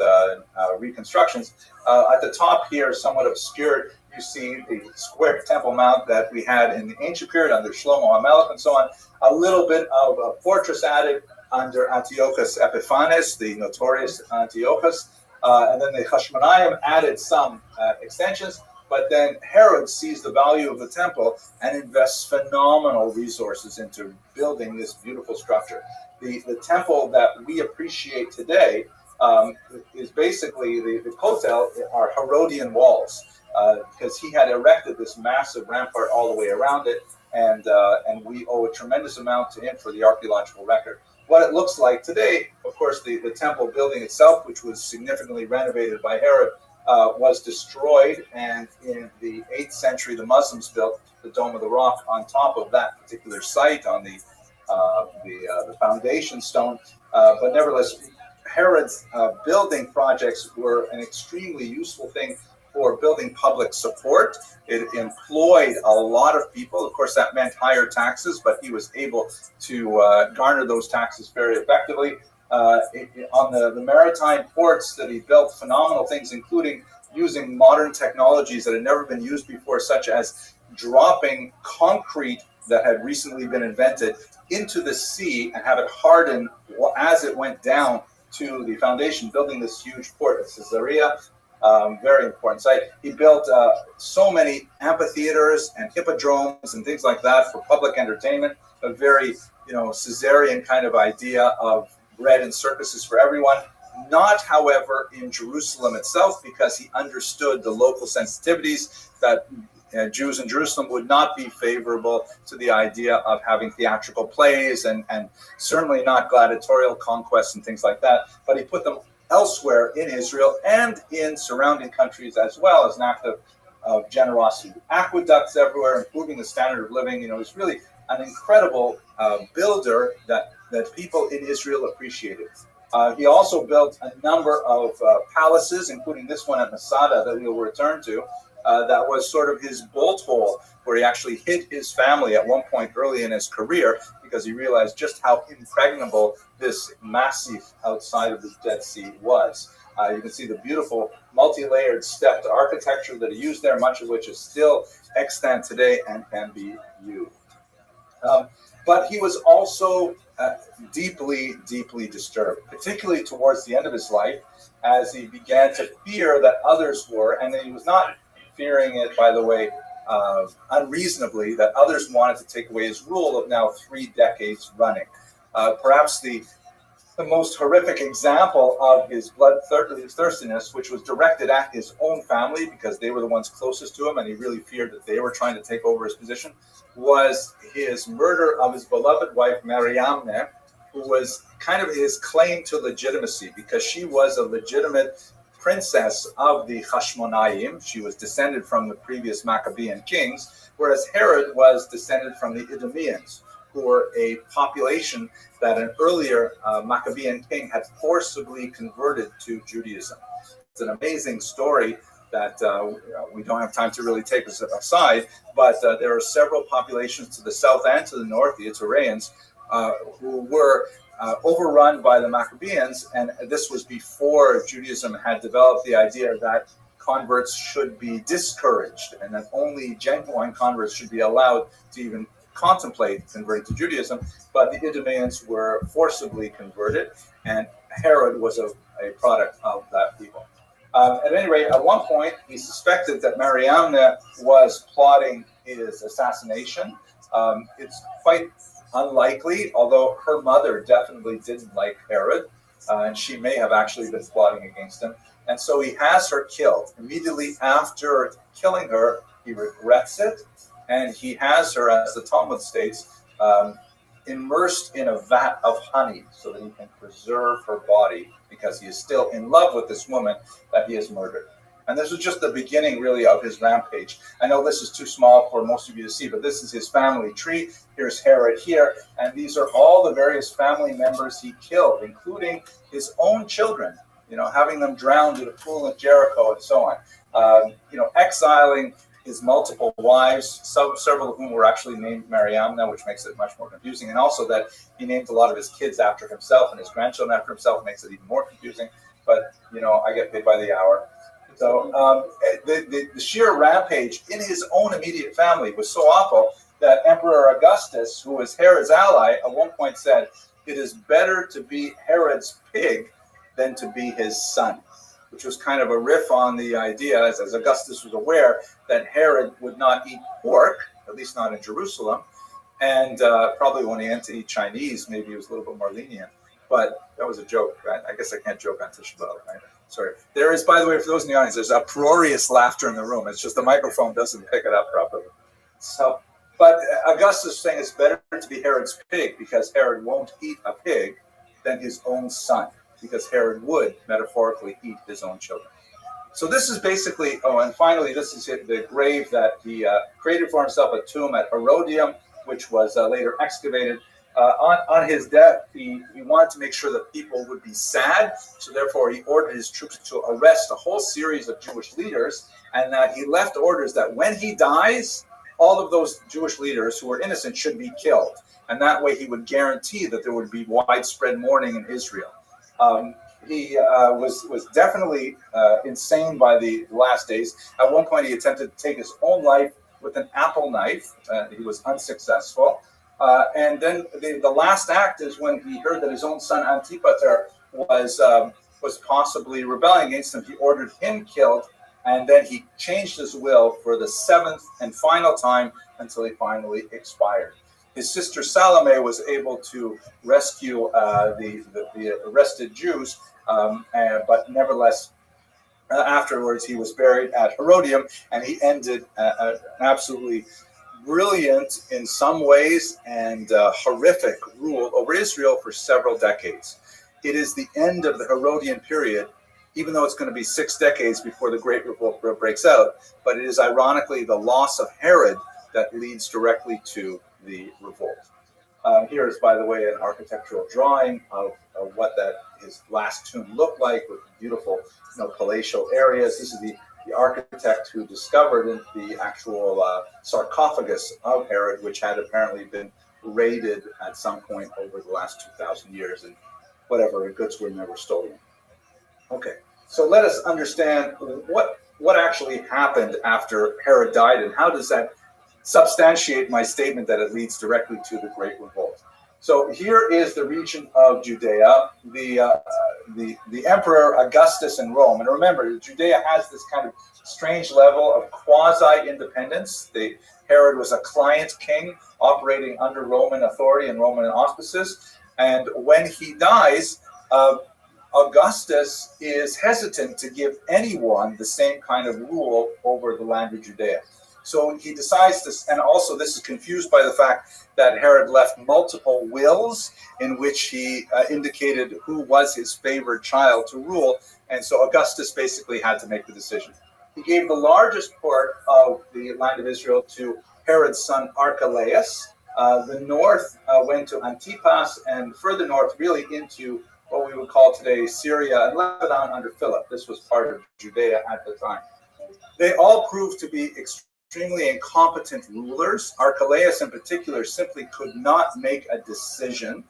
[SPEAKER 4] reconstructions. At the top here, somewhat obscured, you see the square Temple Mount that we had in the ancient period under Shlomo HaMelech and so on. A little bit of a fortress added under Antiochus Epiphanes, the notorious Antiochus. And then the Hashmonaim added some extensions. But then Herod sees the value of the temple and invests phenomenal resources into building this beautiful structure. The temple that we appreciate today is basically the Kotel, are Herodian walls, because he had erected this massive rampart all the way around it, and we owe a tremendous amount to him for the archaeological record. What it looks like today, of course, the temple building itself, which was significantly renovated by Herod, was destroyed, and in the 8th century, the Muslims built the Dome of the Rock on top of that particular site on the foundation stone. But nevertheless, Herod's building projects were an extremely useful thing for building public support. It employed a lot of people. Of course, that meant higher taxes, but he was able to garner those taxes very effectively. On the maritime ports that he built, phenomenal things, including using modern technologies that had never been used before, such as dropping concrete that had recently been invented into the sea and have it harden as it went down to the foundation, building this huge port at Caesarea. Very important site. He built so many amphitheaters and hippodromes and things like that for public entertainment. A very, Caesarean kind of idea of bread and circuses for everyone. Not, however, in Jerusalem itself, because he understood the local sensitivities that Jews in Jerusalem would not be favorable to the idea of having theatrical plays and certainly not gladiatorial conquests and things like that. But he put them elsewhere in Israel and in surrounding countries as well as an act of generosity. Aqueducts everywhere, improving the standard of living. He's really an incredible builder that people in Israel appreciated. He also built a number of palaces, including this one at Masada that we'll return to. That was sort of his bolt hole, where he actually hid his family at one point early in his career because he realized just how impregnable this massif outside of the Dead Sea was. You can see the beautiful multi-layered stepped architecture that he used there, much of which is still extant today and can be viewed. But he was also deeply, deeply disturbed, particularly towards the end of his life, as he began to fear that others were, and he was not fearing it, by the way, unreasonably, that others wanted to take away his rule of now 3 decades running. Perhaps the most horrific example of his bloodthirstiness, which was directed at his own family because they were the ones closest to him, and he really feared that they were trying to take over his position, was his murder of his beloved wife, Mariamne, who was kind of his claim to legitimacy because she was a legitimate princess of the Hashmonaim. She was descended from the previous Maccabean kings, whereas Herod was descended from the Idumeans, who were a population that an earlier Maccabean king had forcibly converted to Judaism. It's an amazing story that we don't have time to really take aside, but there are several populations to the south and to the north, the Itureans, who were overrun by the Maccabeans, and this was before Judaism had developed the idea that converts should be discouraged and that only genuine converts should be allowed to even contemplate converting to Judaism. But the Idumeans were forcibly converted, and Herod was a product of that people. At any rate, at one point, he suspected that Mariamne was plotting his assassination. It's quite unlikely, although her mother definitely didn't like Herod, and she may have actually been plotting against him. And so he has her killed. Immediately after killing her, he regrets it, and he has her, as the Talmud states, immersed in a vat of honey so that he can preserve her body because he is still in love with this woman that he has murdered. And this was just the beginning, really, of his rampage. I know this is too small for most of you to see, but this is his family tree. Here's Herod here, and these are all the various family members he killed, including his own children, having them drowned in a pool in Jericho and so on. Exiling his multiple wives, several of whom were actually named Mariamne, which makes it much more confusing, and also that he named a lot of his kids after himself and his grandchildren after himself makes it even more confusing. But, I get paid by the hour. So the sheer rampage in his own immediate family was so awful that Emperor Augustus, who was Herod's ally, at one point said, "It is better to be Herod's pig than to be his son," which was kind of a riff on the idea, as Augustus was aware, that Herod would not eat pork, at least not in Jerusalem, and probably when he had to eat Chinese, maybe he was a little bit more lenient. But that was a joke, right? I guess I can't joke on Tisha B'Av, right? Sorry. There is, by the way, for those in the audience, there's uproarious laughter in the room. It's just the microphone doesn't pick it up properly. So, but Augustus is saying it's better to be Herod's pig because Herod won't eat a pig than his own son, because Herod would metaphorically eat his own children. So this is basically, and finally, this is the grave that he created for himself, a tomb at Herodium, which was later excavated. On his death, he wanted to make sure that people would be sad, so therefore he ordered his troops to arrest a whole series of Jewish leaders, and that he left orders that when he dies, all of those Jewish leaders who were innocent should be killed, and that way he would guarantee that there would be widespread mourning in Israel. He was definitely insane by the last days. At one point, he attempted to take his own life with an apple knife. He was unsuccessful. And then the last act is when he heard that his own son Antipater was possibly rebelling against him. He ordered him killed, and then he changed his will for the seventh and final time until he finally expired. His sister Salome was able to rescue the arrested Jews, but nevertheless, afterwards he was buried at Herodium, and he ended an absolutely brilliant in some ways and horrific rule over Israel for several decades. It is the end of the Herodian period, even though it's going to be 6 decades before the Great Revolt breaks out, but it is ironically the loss of Herod that leads directly to the revolt. Here is, by the way, an architectural drawing of what his last tomb looked like, with beautiful, palatial areas. This is the architect who discovered the actual sarcophagus of Herod, which had apparently been raided at some point over the last 2,000 years, and whatever goods were never stolen. Okay, so let us understand what actually happened after Herod died, and how does that substantiate my statement that it leads directly to the Great Revolt. So here is the region of Judea, the Emperor Augustus in Rome. And remember, Judea has this kind of strange level of quasi-independence. Herod was a client king operating under Roman authority and Roman auspices. And when he dies, Augustus is hesitant to give anyone the same kind of rule over the land of Judea. So he decides this, and also this is confused by the fact that Herod left multiple wills in which he indicated who was his favored child to rule, and so Augustus basically had to make the decision. He gave the largest part of the land of Israel to Herod's son Archelaus. The north went to Antipas, and further north really into what we would call today Syria and Lebanon under Philip. This was part of Judea at the time. They all proved to be extremely incompetent rulers. Archelaus in particular simply could not make a decision,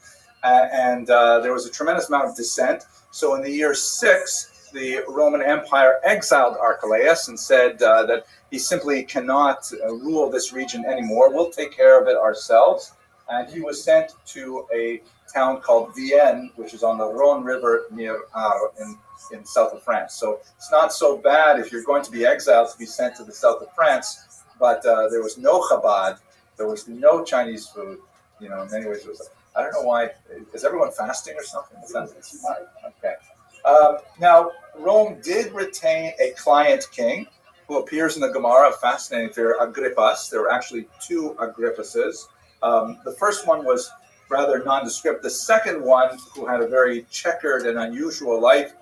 [SPEAKER 4] and there was a tremendous amount of dissent. So in the year 6, the Roman Empire exiled Archelaus and said that he simply cannot rule this region anymore. We'll take care of it ourselves. And he was sent to a town called Vienne, which is on the Rhone River near in south of France. So it's not so bad if you're going to be exiled to be sent to the south of France. But there was no Chabad, there was no Chinese food. In many ways, it was. I don't know why. Is everyone fasting or something? Okay. Now, Rome did retain a client king who appears in the Gemara. Fascinating. There are Agrippas. There were actually 2 Agrippases. The first one was rather nondescript. The second one, who had a very checkered and unusual life,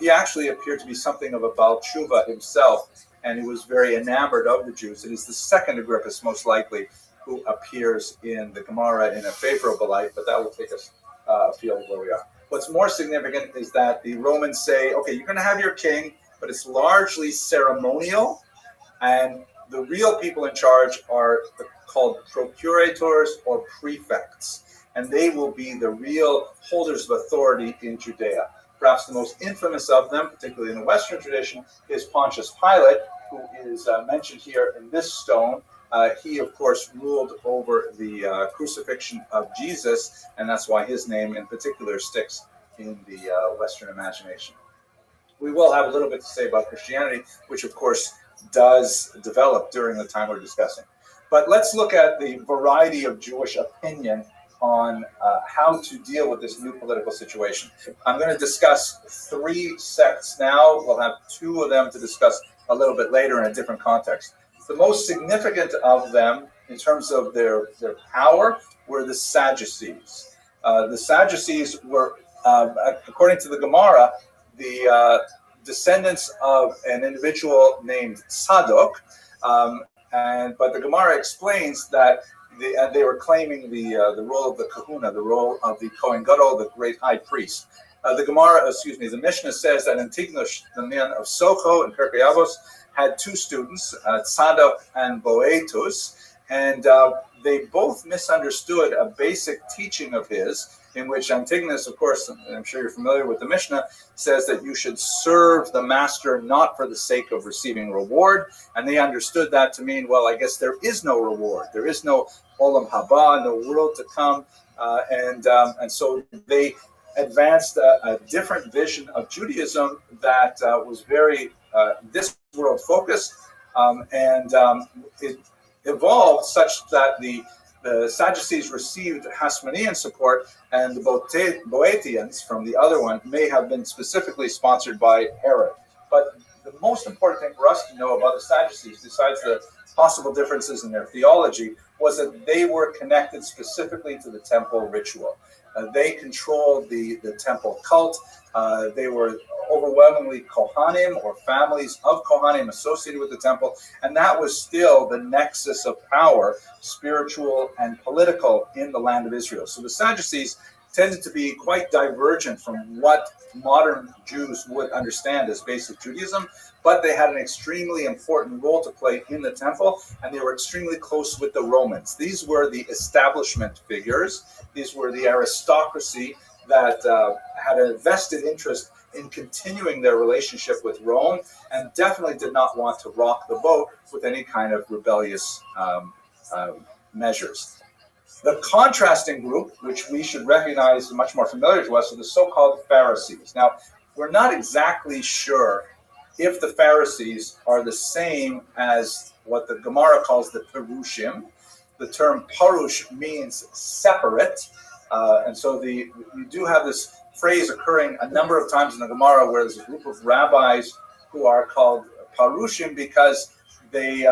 [SPEAKER 4] he actually appeared to be something of a Baal Tshuva himself, and he was very enamored of the Jews. It is the second Agrippus, most likely, who appears in the Gemara in a favorable light, but that will take us afield where we are. What's more significant is that the Romans say, okay, you're going to have your king, but it's largely ceremonial, and the real people in charge are called procurators or prefects, and they will be the real holders of authority in Judea. Perhaps the most infamous of them, particularly in the Western tradition, is Pontius Pilate, who is mentioned here in this stone. He, of course, ruled over the crucifixion of Jesus, and that's why his name in particular sticks in the Western imagination. We will have a little bit to say about Christianity, which, of course, does develop during the time we're discussing. But let's look at the variety of Jewish opinion on how to deal with this new political situation. I'm going to discuss 3 sects now. We'll have 2 of them to discuss a little bit later in a different context. The most significant of them, in terms of their power, were the Sadducees. The Sadducees were, according to the Gemara, the descendants of an individual named Sadok, but the Gemara explains that they were claiming the role of the kahuna, the role of the Kohen Gadol, the great high priest. The Mishnah says that Antigonus, the man of Socho and Pirkei Avos, had two students, Tzadok and Boetus, and they both misunderstood a basic teaching of his, in which Antigonus, of course, and I'm sure you're familiar with the Mishnah, says that you should serve the master not for the sake of receiving reward. And they understood that to mean, well, I guess there is no reward. There is no olam haba, no world to come. And so they advanced a different vision of Judaism that was very this world focused. It evolved such that the Sadducees received Hasmonean support, and the Boethians from the other one may have been specifically sponsored by Herod. But the most important thing for us to know about the Sadducees, besides the possible differences in their theology, was that they were connected specifically to the temple ritual. They controlled the temple cult. They were overwhelmingly Kohanim, or families of Kohanim associated with the temple, and that was still the nexus of power, spiritual and political, in the land of Israel. So the Sadducees tended to be quite divergent from what modern Jews would understand as basic Judaism, but they had an extremely important role to play in the temple, and they were extremely close with the Romans. These were the establishment figures. These were the aristocracy that had a vested interest in continuing their relationship with Rome, and definitely did not want to rock the boat with any kind of rebellious measures. The contrasting group, which we should recognize much more familiar to us, are the so-called Pharisees. Now, we're not exactly sure if the Pharisees are the same as what the Gemara calls the Perushim. The term Parush means separate, and so you do have this phrase occurring a number of times in the Gemara, where there's a group of rabbis who are called Parushim because they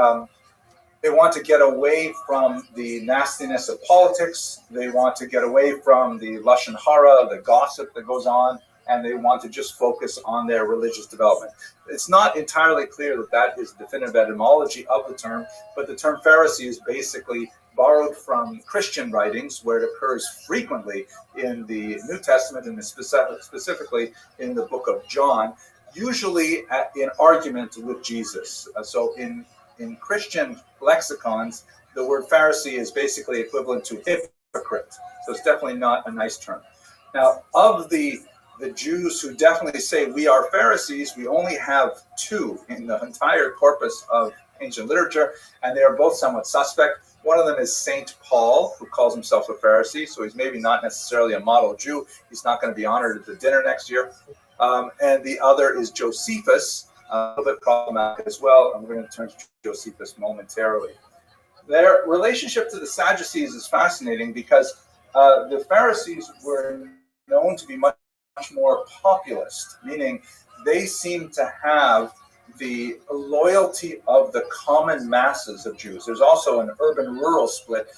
[SPEAKER 4] want to get away from the nastiness of politics. They want to get away from the lashon hara, the gossip that goes on, and they want to just focus on their religious development. It's not entirely clear that that is the definitive etymology of the term, but the term Pharisee is basically borrowed from Christian writings, where it occurs frequently in the New Testament, and specifically in the book of John, usually in argument with Jesus. So in Christian lexicons, the word Pharisee is basically equivalent to hypocrite. So it's definitely not a nice term. Now, of the Jews who definitely say we are Pharisees, we only have two in the entire corpus of ancient literature, and they are both somewhat suspect. One of them is Saint Paul, who calls himself a Pharisee, so he's maybe not necessarily a model Jew. He's not going to be honored at the dinner next year. And the other is Josephus, a little bit problematic as well, and we're going to turn to Josephus momentarily. Their relationship to the Sadducees is fascinating because the Pharisees were known to be much more populist, meaning they seem to have the loyalty of the common masses of Jews. There's also an urban-rural split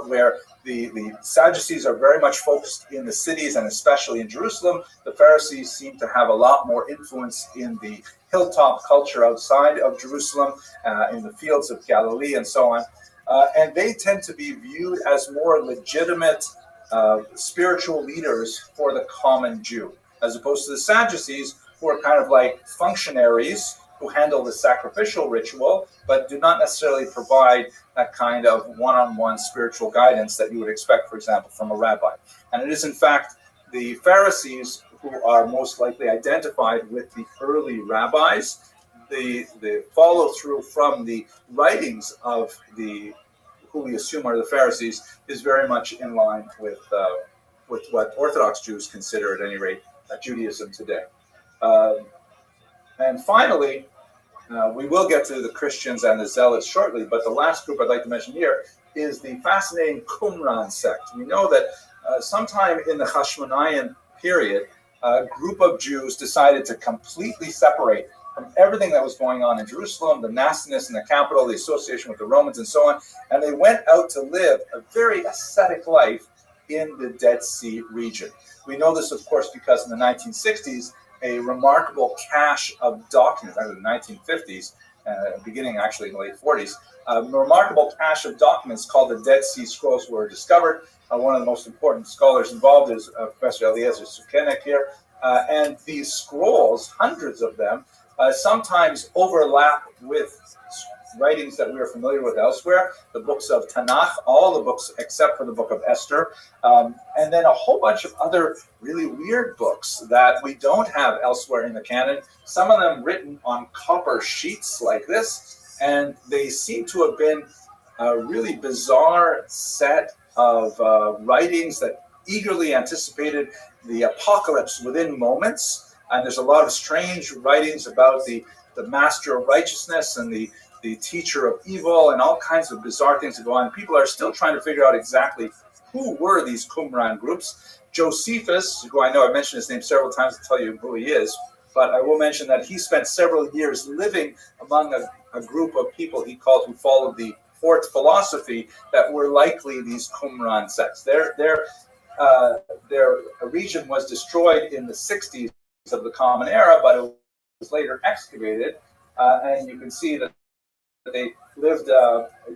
[SPEAKER 4] where the Sadducees are very much focused in the cities, and especially in Jerusalem. The Pharisees seem to have a lot more influence in the hilltop culture outside of Jerusalem, in the fields of Galilee and so on. And they tend to be viewed as more legitimate spiritual leaders for the common Jew, as opposed to the Sadducees, who are kind of like functionaries who handle the sacrificial ritual, but do not necessarily provide that kind of one-on-one spiritual guidance that you would expect, for example, from a rabbi. And it is, in fact, the Pharisees who are most likely identified with the early rabbis. The follow-through from the writings of who we assume are the Pharisees is very much in line with what Orthodox Jews consider, at any rate, Judaism today. And finally, we will get to the Christians and the Zealots shortly, but the last group I'd like to mention here is the fascinating Qumran sect. We know that sometime in the Hashmonaean period, a group of Jews decided to completely separate from everything that was going on in Jerusalem, the nastiness in the capital, the association with the Romans, and so on, and they went out to live a very ascetic life in the Dead Sea region. We know this, of course, because in the 1960s, a remarkable cache of documents, in the 1950s, beginning actually in the late 40s. A remarkable cache of documents called the Dead Sea Scrolls were discovered. One of the most important scholars involved is Professor Eliezer Sukenik here. And these scrolls, hundreds of them, sometimes overlap with writings that we are familiar with elsewhere, the books of Tanakh, all the books except for the book of Esther, and then a whole bunch of other really weird books that we don't have elsewhere in the canon, some of them written on copper sheets like this, and they seem to have been a really bizarre set of writings that eagerly anticipated the apocalypse within moments, and there's a lot of strange writings about the master of righteousness and the teacher of evil and all kinds of bizarre things that go on. People are still trying to figure out exactly who were these Qumran groups. Josephus, who I know I've mentioned his name several times to tell you who he is, but I will mention that he spent several years living among a group of people he called who followed the fourth philosophy that were likely these Qumran sects. Their region was destroyed in the 60s of the Common Era, but it was later excavated, and you can see that they lived,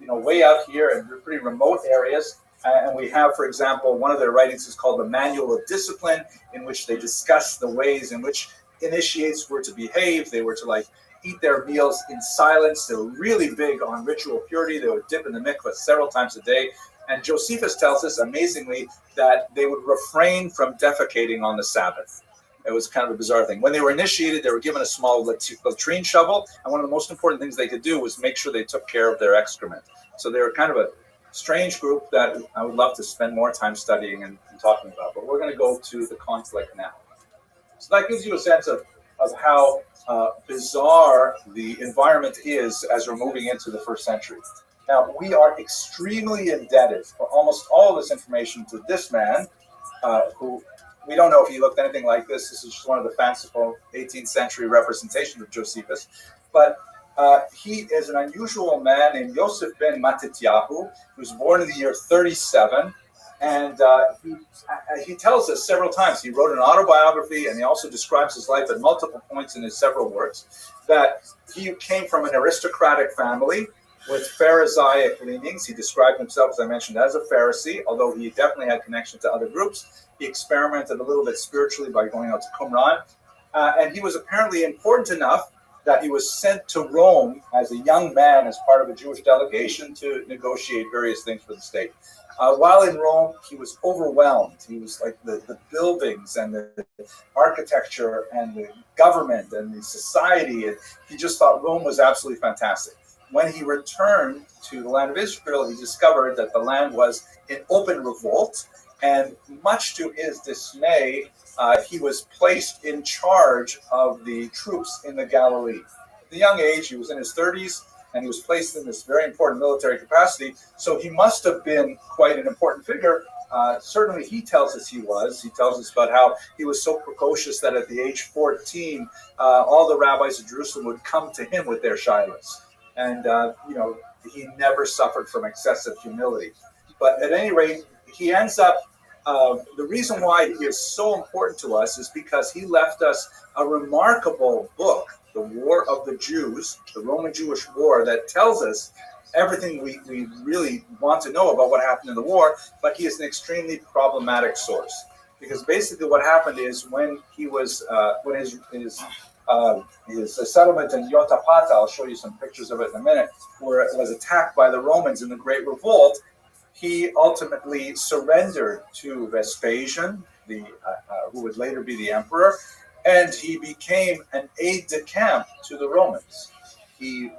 [SPEAKER 4] way out here in pretty remote areas. And we have, for example, one of their writings is called the Manual of Discipline, in which they discuss the ways in which initiates were to behave. They were to eat their meals in silence. They were really big on ritual purity. They would dip in the mikveh several times a day. And Josephus tells us, amazingly, that they would refrain from defecating on the Sabbath. It was kind of a bizarre thing. When they were initiated, they were given a small latrine shovel, and one of the most important things they could do was make sure they took care of their excrement. So they were kind of a strange group that I would love to spend more time studying and talking about. But we're going to go to the conflict now. So that gives you a sense of how bizarre the environment is as we're moving into the first century. Now, we are extremely indebted for almost all of this information to this man, who we don't know if he looked anything like this. This is just one of the fanciful 18th century representations of Josephus. But he is an unusual man named Yosef ben Matityahu, who was born in the year 37. And he tells us several times, he wrote an autobiography, and he also describes his life at multiple points in his several works, that he came from an aristocratic family with Pharisaic leanings. He described himself, as I mentioned, as a Pharisee, although he definitely had connection to other groups. He experimented a little bit spiritually by going out to Qumran. And he was apparently important enough that he was sent to Rome as a young man as part of a Jewish delegation to negotiate various things for the state. While in Rome, he was overwhelmed. He was like the buildings and the architecture and the government and the society. And he just thought Rome was absolutely fantastic. When he returned to the land of Israel, he discovered that the land was in open revolt. And much to his dismay, he was placed in charge of the troops in the Galilee. At a young age, he was in his 30s, and he was placed in this very important military capacity. So he must have been quite an important figure. Certainly he tells us he was. He tells us about how he was so precocious that at the age 14, all the rabbis of Jerusalem would come to him with their shilas. And, he never suffered from excessive humility. But at any rate, he ends up, the reason why he is so important to us is because he left us a remarkable book, The War of the Jews, the Roman Jewish War, that tells us everything we really want to know about what happened in the war, but he is an extremely problematic source. Because basically what happened is when he was, when his settlement in Yotapata, I'll show you some pictures of it in a minute, where it was attacked by the Romans in the Great Revolt, he ultimately surrendered to Vespasian, who would later be the emperor, and he became an aide-de-camp to the Romans. He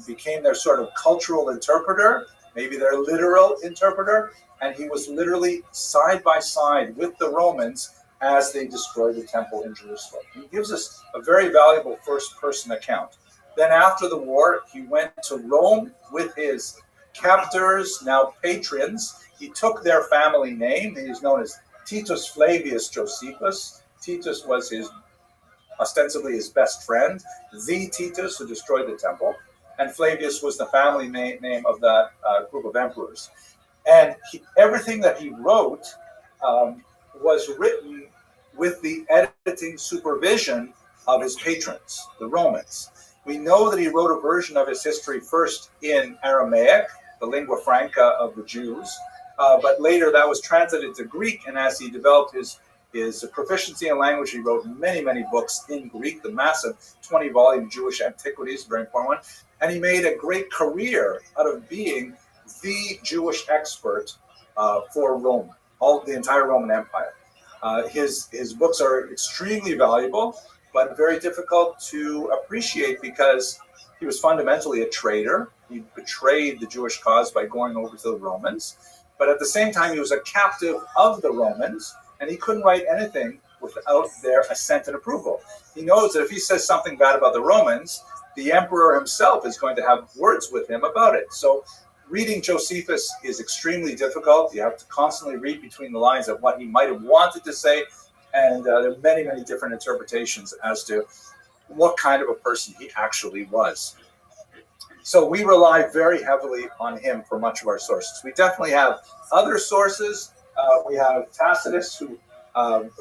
[SPEAKER 4] became their sort of cultural interpreter, maybe their literal interpreter, and he was literally side by side with the Romans as they destroyed the temple in Jerusalem. He gives us a very valuable first-person account. Then after the war, he went to Rome with his captors, now patrons. He took their family name. He is known as Titus Flavius Josephus. Titus was ostensibly his best friend, the Titus who destroyed the temple. And Flavius was the family name of that group of emperors. And everything that he wrote was written with the editing supervision of his patrons, the Romans. We know that he wrote a version of his history first in Aramaic, the lingua franca of the Jews, but later that was translated to Greek, and as he developed his proficiency in language, he wrote many, many books in Greek, the massive 20-volume Jewish Antiquities, very important one, and he made a great career out of being the Jewish expert for Rome, the entire Roman Empire. His books are extremely valuable, but very difficult to appreciate because he was fundamentally a traitor. He betrayed the Jewish cause by going over to the Romans, but at the same time he was a captive of the Romans, and he couldn't write anything without their assent and approval. He knows that if he says something bad about the Romans, the emperor himself is going to have words with him about it. So reading Josephus is extremely difficult. You have to constantly read between the lines of what he might have wanted to say, and there are many, many different interpretations as to what kind of a person he actually was. So we rely very heavily on him for much of our sources. We definitely have other sources. We have Tacitus, who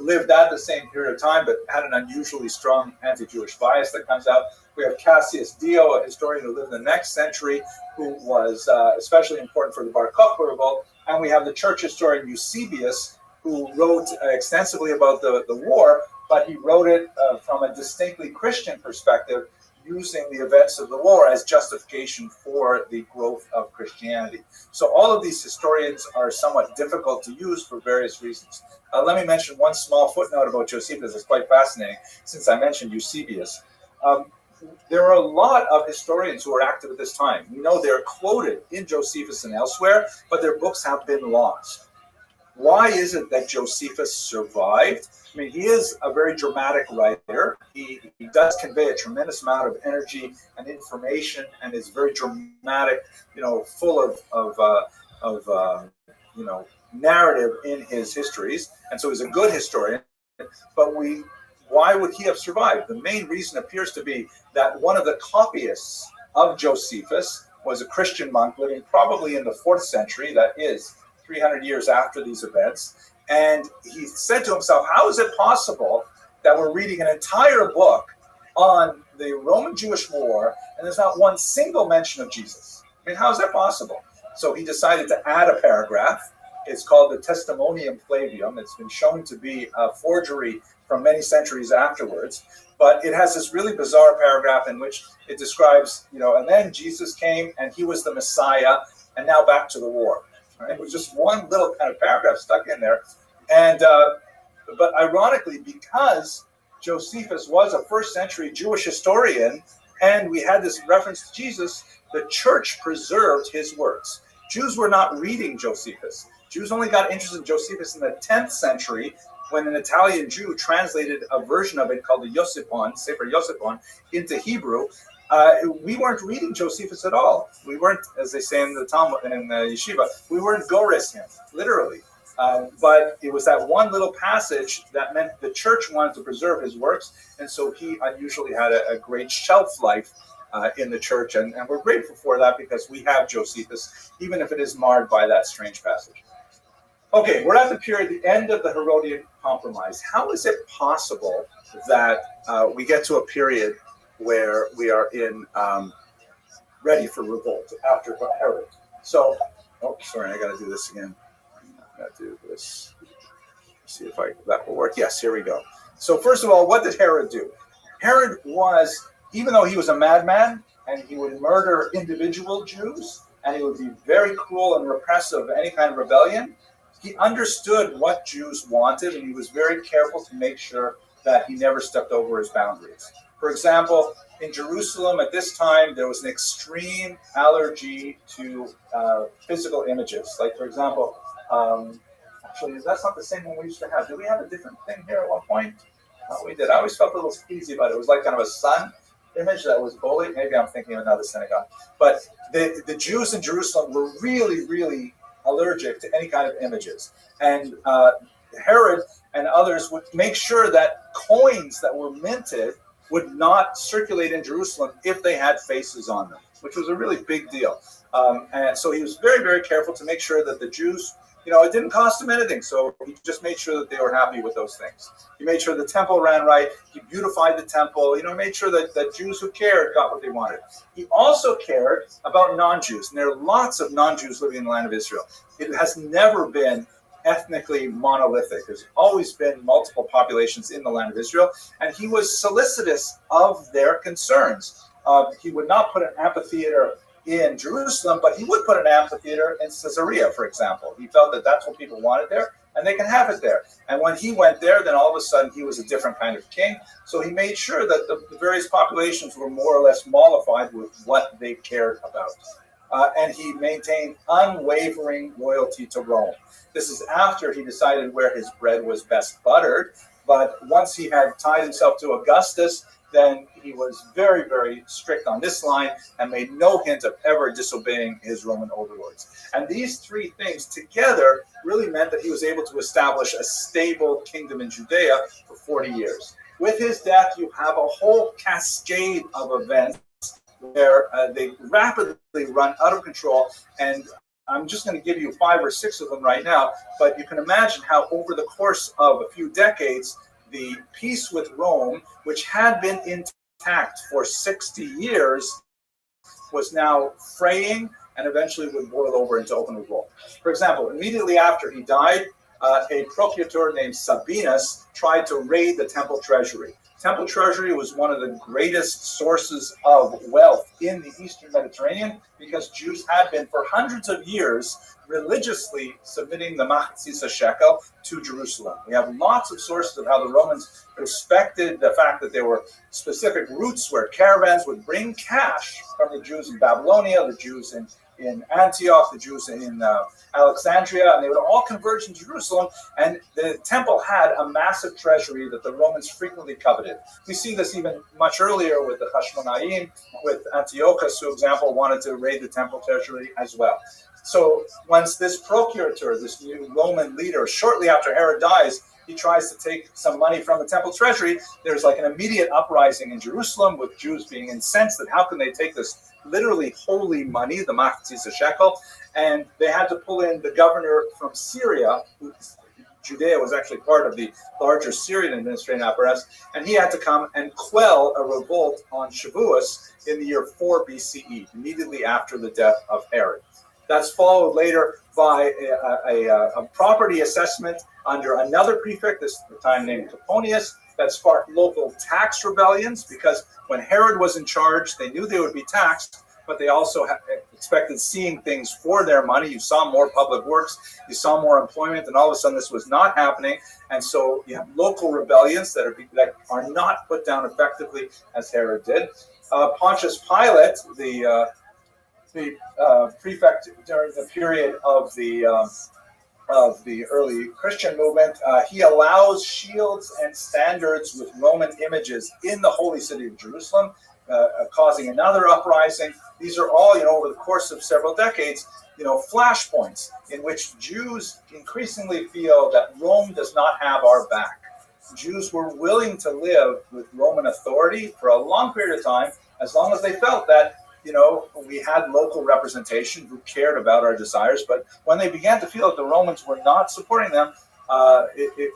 [SPEAKER 4] lived at the same period of time, but had an unusually strong anti-Jewish bias that comes out. We have Cassius Dio, a historian who lived in the next century, who was especially important for the Bar Kokhba revolt. And we have the church historian Eusebius, who wrote extensively about the war, but he wrote it from a distinctly Christian perspective, using the events of the war as justification for the growth of Christianity. So all of these historians are somewhat difficult to use for various reasons. Let me mention one small footnote about Josephus. It's quite fascinating, since I mentioned Eusebius. There are a lot of historians who are active at this time. We know they're quoted in Josephus and elsewhere, but their books have been lost. Why is it that Josephus survived? I mean, he is a very dramatic writer. He does convey a tremendous amount of energy and information, and is very dramatic, full of narrative in his histories. And so he's a good historian. But why would he have survived? The main reason appears to be that one of the copyists of Josephus was a Christian monk living probably in the 4th century, that is 300 years after these events. And he said to himself, how is it possible that we're reading an entire book on the Roman-Jewish war and there's not one single mention of Jesus? I mean, how is that possible? So he decided to add a paragraph. It's called the Testimonium Flavium. It's been shown to be a forgery from many centuries afterwards. But it has this really bizarre paragraph in which it describes, and then Jesus came and he was the Messiah, and now back to the war. Right? It was just one little kind of paragraph stuck in there. And but ironically, because Josephus was a 1st century Jewish historian, and we had this reference to Jesus, the church preserved his works. Jews were not reading Josephus. Jews only got interested in Josephus in the 10th century, when an Italian Jew translated a version of it called the Yosipon, Sefer Yosipon, into Hebrew. We weren't reading Josephus at all. We weren't, as they say in the Talmud and in the yeshiva, we weren't gores him, literally. But it was that one little passage that meant the church wanted to preserve his works, and so he unusually had a great shelf life in the church, and we're grateful for that because we have Josephus, even if it is marred by that strange passage. Okay, we're at the end of the Herodian Compromise. How is it possible that we get to a period where we are ready for revolt after Herod? So, I got to do this again. I got to do this. See if that will work. Yes, here we go. So first of all, what did Herod do? Herod was, even though he was a madman and he would murder individual Jews and he would be very cruel and repressive of any kind of rebellion, he understood what Jews wanted, and he was very careful to make sure that he never stepped over his boundaries. For example, in Jerusalem at this time, there was an extreme allergy to physical images. Like, for example, actually, that's not the same one we used to have. Did we have a different thing here at one point? We did. I always felt a little squeezy about it. It was like kind of a sun image that was bullied. Maybe I'm thinking of another synagogue. But the Jews in Jerusalem were really, really allergic to any kind of images. And Herod and others would make sure that coins that were minted would not circulate in Jerusalem if they had faces on them. which was a really big deal. And so he was very, very careful to make sure that the Jews, it didn't cost him anything. So he just made sure that they were happy with those things. He made sure the temple ran right. He beautified the temple, made sure that Jews who cared got what they wanted. He also cared about non-Jews. And there are lots of non-Jews living in the land of Israel. It has never been ethnically monolithic. There's always been multiple populations in the land of Israel. And he was solicitous of their concerns. He would not put an amphitheater in Jerusalem, but he would put an amphitheater in Caesarea, for example. He felt that that's what people wanted there, and they can have it there. And when he went there, then all of a sudden he was a different kind of king. So he made sure that the various populations were more or less mollified with what they cared about. And he maintained unwavering loyalty to Rome. This is after he decided where his bread was best buttered. But once he had tied himself to Augustus, then he was very, very strict on this line and made no hint of ever disobeying his Roman overlords. And these three things together really meant that he was able to establish a stable kingdom in Judea for 40 years. With his death, you have a whole cascade of events where they rapidly run out of control. And I'm just going to give you 5 or 6 of them right now, but you can imagine how over the course of a few decades, the peace with Rome, which had been intact for 60 years, was now fraying and eventually would boil over into open revolt. For example, immediately after he died, a procurator named Sabinus tried to raid the temple treasury. Temple treasury was one of the greatest sources of wealth in the Eastern Mediterranean because Jews had been for hundreds of years religiously submitting the machatzis shekel to Jerusalem. We have lots of sources of how the Romans respected the fact that there were specific routes where caravans would bring cash from the Jews in Babylonia, the Jews in Antioch, the Jews in Alexandria, and they would all converge in Jerusalem, and the temple had a massive treasury that the Romans frequently coveted. We see this even much earlier with the Hashmonaim, with Antiochus, for example, wanted to raid the temple treasury as well. So once this procurator, this new Roman leader, shortly after Herod dies, he tries to take some money from the temple treasury. There's like an immediate uprising in Jerusalem with Jews being incensed that how can they take this literally holy money, the machatzis shekel, and they had to pull in the governor from Syria, who Judea was actually part of the larger Syrian administrative apparatus, and he had to come and quell a revolt on Shavuos in the year 4 BCE, immediately after the death of Herod. That's followed later by a property assessment under another prefect, this time named Coponius, that sparked local tax rebellions because when Herod was in charge, they knew they would be taxed, but they also expected seeing things for their money. You saw more public works, you saw more employment, and all of a sudden this was not happening. And so you have local rebellions that are not put down effectively as Herod did. Pontius Pilate, the prefect during the period of the early Christian movement, he allows shields and standards with Roman images in the holy city of Jerusalem, causing another uprising. These are all, over the course of several decades, flashpoints in which Jews increasingly feel that Rome does not have our back. Jews were willing to live with Roman authority for a long period of time, as long as they felt that we had local representation who cared about our desires. But when they began to feel that the Romans were not supporting them,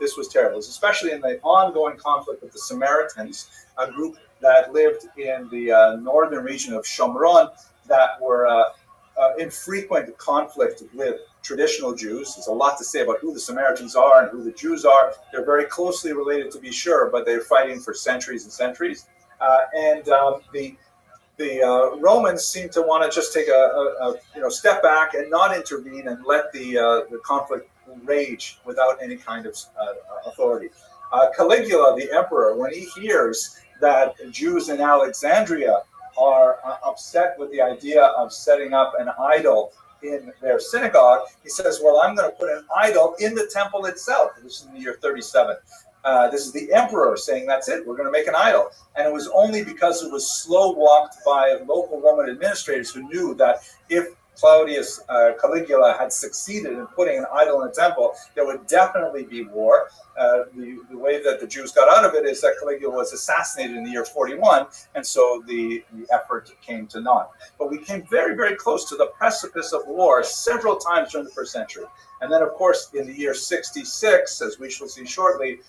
[SPEAKER 4] this was terrible, especially in the ongoing conflict with the Samaritans, a group that lived in the northern region of Shomron that were in frequent conflict with traditional Jews. There's a lot to say about who the Samaritans are and who the Jews are. They're very closely related, to be sure, but they're fighting for centuries and centuries. The Romans seem to want to just take a step back and not intervene and let the conflict rage without any kind of authority. Caligula, the emperor, when he hears that Jews in Alexandria are upset with the idea of setting up an idol in their synagogue, he says, well, I'm going to put an idol in the temple itself. This is in the year 37. This is the emperor saying, that's it, we're going to make an idol. And it was only because it was slow-walked by local Roman administrators who knew that if Caligula had succeeded in putting an idol in the temple, there would definitely be war. The way that the Jews got out of it is that Caligula was assassinated in the year 41, and so the effort came to naught. But we came very, very close to the precipice of war several times during the first century. And then, of course, in the year 66, as we shall see shortly,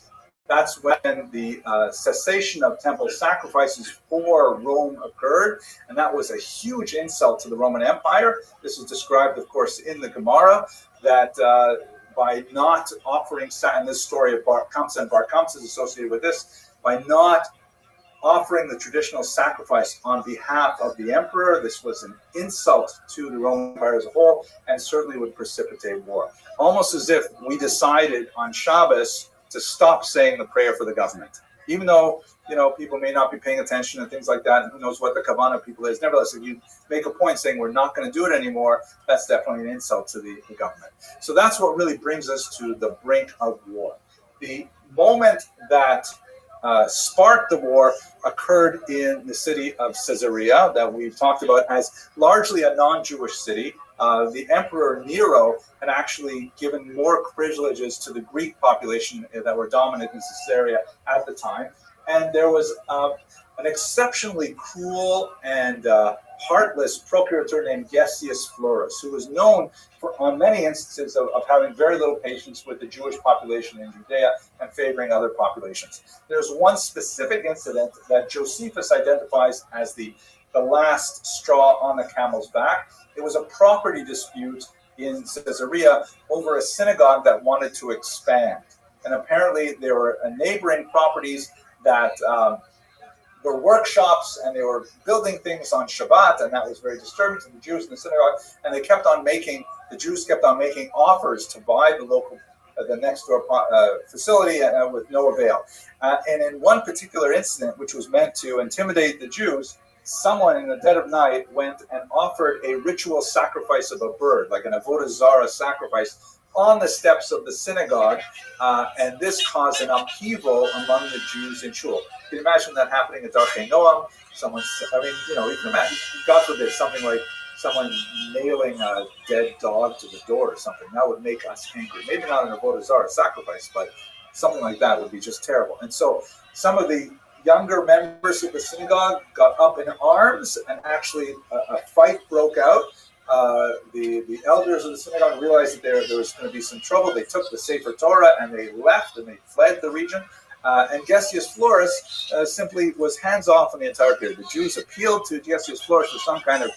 [SPEAKER 4] that's when the cessation of temple sacrifices for Rome occurred, and that was a huge insult to the Roman Empire. This is described, of course, in the Gemara, that by not offering, and this story of Bar Kamsa and Bar Kamsa is associated with this, by not offering the traditional sacrifice on behalf of the emperor, this was an insult to the Roman Empire as a whole, and certainly would precipitate war. Almost as if we decided on Shabbos to stop saying the prayer for the government, even though people may not be paying attention and things like that, and who knows what the kavanah of people is. Nevertheless, if you make a point saying we're not going to do it anymore, that's definitely an insult to the government. So that's what really brings us to the brink of war. The moment that sparked the war occurred in the city of Caesarea, that we've talked about as largely a non-Jewish city. The Emperor Nero had actually given more privileges to the Greek population that were dominant in Caesarea at the time. And there was an exceptionally cruel and heartless procurator named Gessius Florus, who was known for, on many instances, of having very little patience with the Jewish population in Judea and favoring other populations. There's one specific incident that Josephus identifies as the last straw on the camel's back. It was a property dispute in Caesarea over a synagogue that wanted to expand. And apparently there were neighboring properties that were workshops, and they were building things on Shabbat, and that was very disturbing to the Jews in the synagogue. And the Jews kept on making offers to buy the next door facility with no avail. And in one particular incident, which was meant to intimidate the Jews, someone in the dead of night went and offered a ritual sacrifice of a bird, like an avodah zarah sacrifice, on the steps of the synagogue, and this caused an upheaval among the Jews in Shul. You can imagine that happening at Darkei Noam. You can imagine, God forbid, something like someone nailing a dead dog to the door or something. That would make us angry. Maybe not an avodah zarah sacrifice, but something like that would be just terrible. And so some of the younger members of the synagogue got up in arms, and actually a fight broke out. The elders of the synagogue realized that there was going to be some trouble. They took the Sefer Torah and they left, and they fled the region. And Gessius Florus simply was hands off in the entire period. The Jews appealed to Gessius Florus for some kind of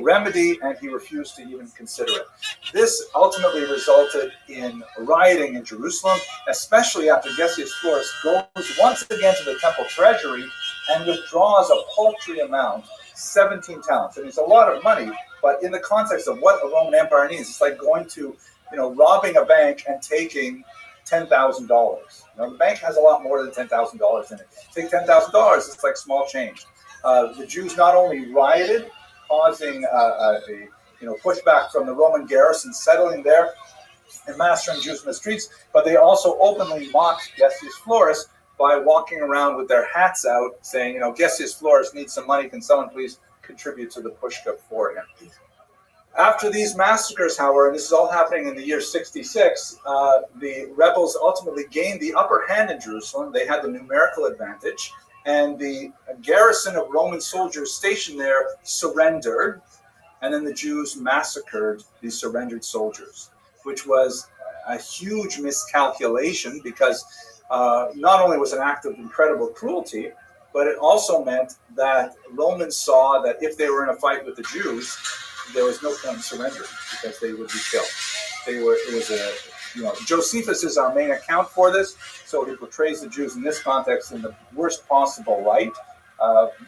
[SPEAKER 4] remedy, and he refused to even consider it. This ultimately resulted in rioting in Jerusalem, especially after Gessius Florus goes once again to the temple treasury and withdraws a paltry amount, 17 talents. I mean, it's a lot of money, but in the context of what a Roman Empire needs, it's like going to, robbing a bank and taking $10,000. The bank has a lot more than $10,000 in it. Take $10,000, it's like small change. The Jews not only rioted, causing a pushback from the Roman garrison settling there and mastering Jews in the streets, but they also openly mocked Gessius Florus by walking around with their hats out, saying, Gessius Florus needs some money. Can someone please contribute to the pushka for him? After these massacres, however, and this is all happening in the year 66, the rebels ultimately gained the upper hand in Jerusalem. They had the numerical advantage, and the garrison of Roman soldiers stationed there surrendered, and then the Jews massacred the surrendered soldiers, which was a huge miscalculation, because not only was it an act of incredible cruelty, but it also meant that Romans saw that if they were in a fight with the Jews, there was no point in surrendering, because they would be killed. Josephus is our main account for this, so he portrays the Jews in this context in the worst possible light.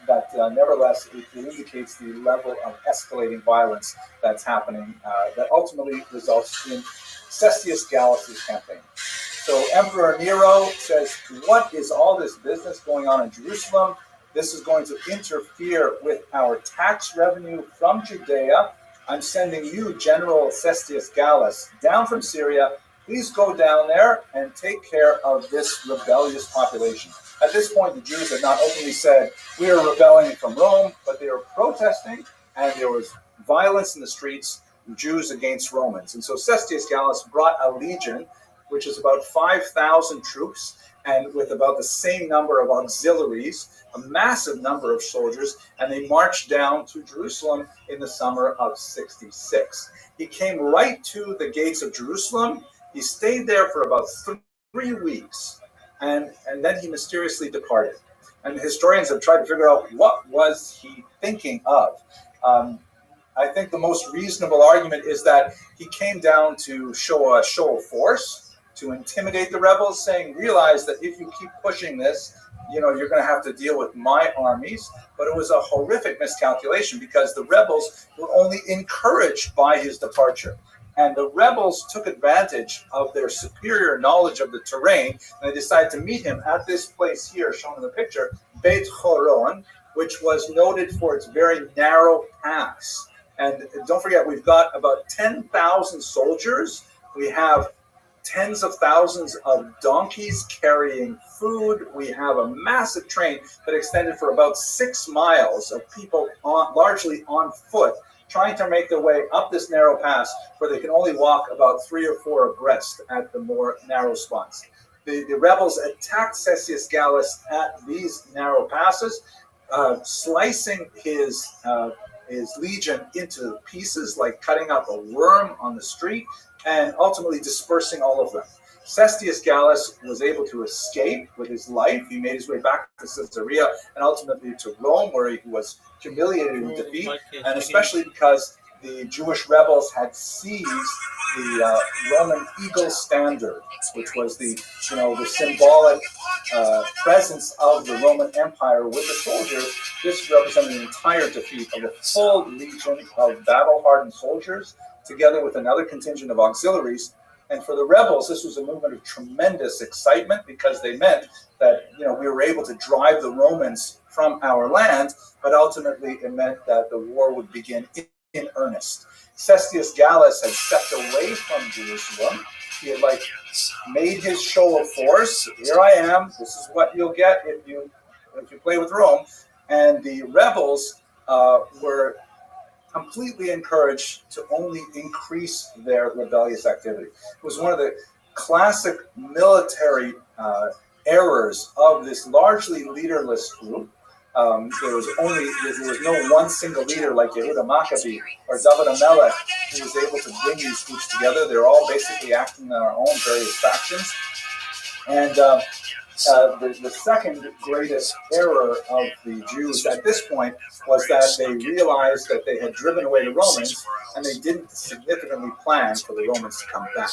[SPEAKER 4] But nevertheless, it indicates the level of escalating violence that's happening, that ultimately results in Cestius Gallus's campaign. So Emperor Nero says, what is all this business going on in Jerusalem? This is going to interfere with our tax revenue from Judea. I'm sending you, General Cestius Gallus, down from Syria. Please go down there and take care of this rebellious population. At this point, the Jews had not openly said, we are rebelling from Rome, but they were protesting, and there was violence in the streets, Jews against Romans. And so Cestius Gallus brought a legion, which is about 5,000 troops, and with about the same number of auxiliaries, a massive number of soldiers, and they marched down to Jerusalem in the summer of 66. He came right to the gates of Jerusalem. He stayed there for about 3 weeks, and then he mysteriously departed. And historians have tried to figure out what was he thinking of. I think the most reasonable argument is that he came down to show a show of force, to intimidate the rebels, saying, realize that if you keep pushing this, you're going to have to deal with my armies. But it was a horrific miscalculation because the rebels were only encouraged by his departure. And the rebels took advantage of their superior knowledge of the terrain, and they decided to meet him at this place here, shown in the picture, Beit Horon, which was noted for its very narrow pass. And don't forget, we've got about 10,000 soldiers. We have tens of thousands of donkeys carrying food. We have a massive train that extended for about 6 miles of people largely on foot, trying to make their way up this narrow pass where they can only walk about 3 or 4 abreast at the more narrow spots. The rebels attacked Cestius Gallus at these narrow passes, slicing his legion into pieces, like cutting up a worm on the street, and ultimately dispersing all of them. Cestius Gallus was able to escape with his life. He made his way back to Caesarea and ultimately to Rome, where he was humiliated and defeated, and especially because the Jewish rebels had seized the Roman eagle standard, which was the symbolic presence of the Roman Empire with the soldiers. This represented an entire defeat of a full legion of battle-hardened soldiers, together with another contingent of auxiliaries. And for the rebels, this was a movement of tremendous excitement because they meant that we were able to drive the Romans from our land, but ultimately it meant that the war would begin in earnest. Cestius Gallus had stepped away from Jerusalem. He had made his show of force. Here I am. This is what you'll get if you play with Rome. And the rebels were completely encouraged to only increase their rebellious activity. It was one of the classic military errors of this largely leaderless group. There was no one single leader like Yehuda Maccabee or David HaMelech who was able to bring these groups together. They're all basically acting in their own various factions. And the second greatest error of the Jews at this point was that they realized that they had driven away the Romans, and they didn't significantly plan for the Romans to come back.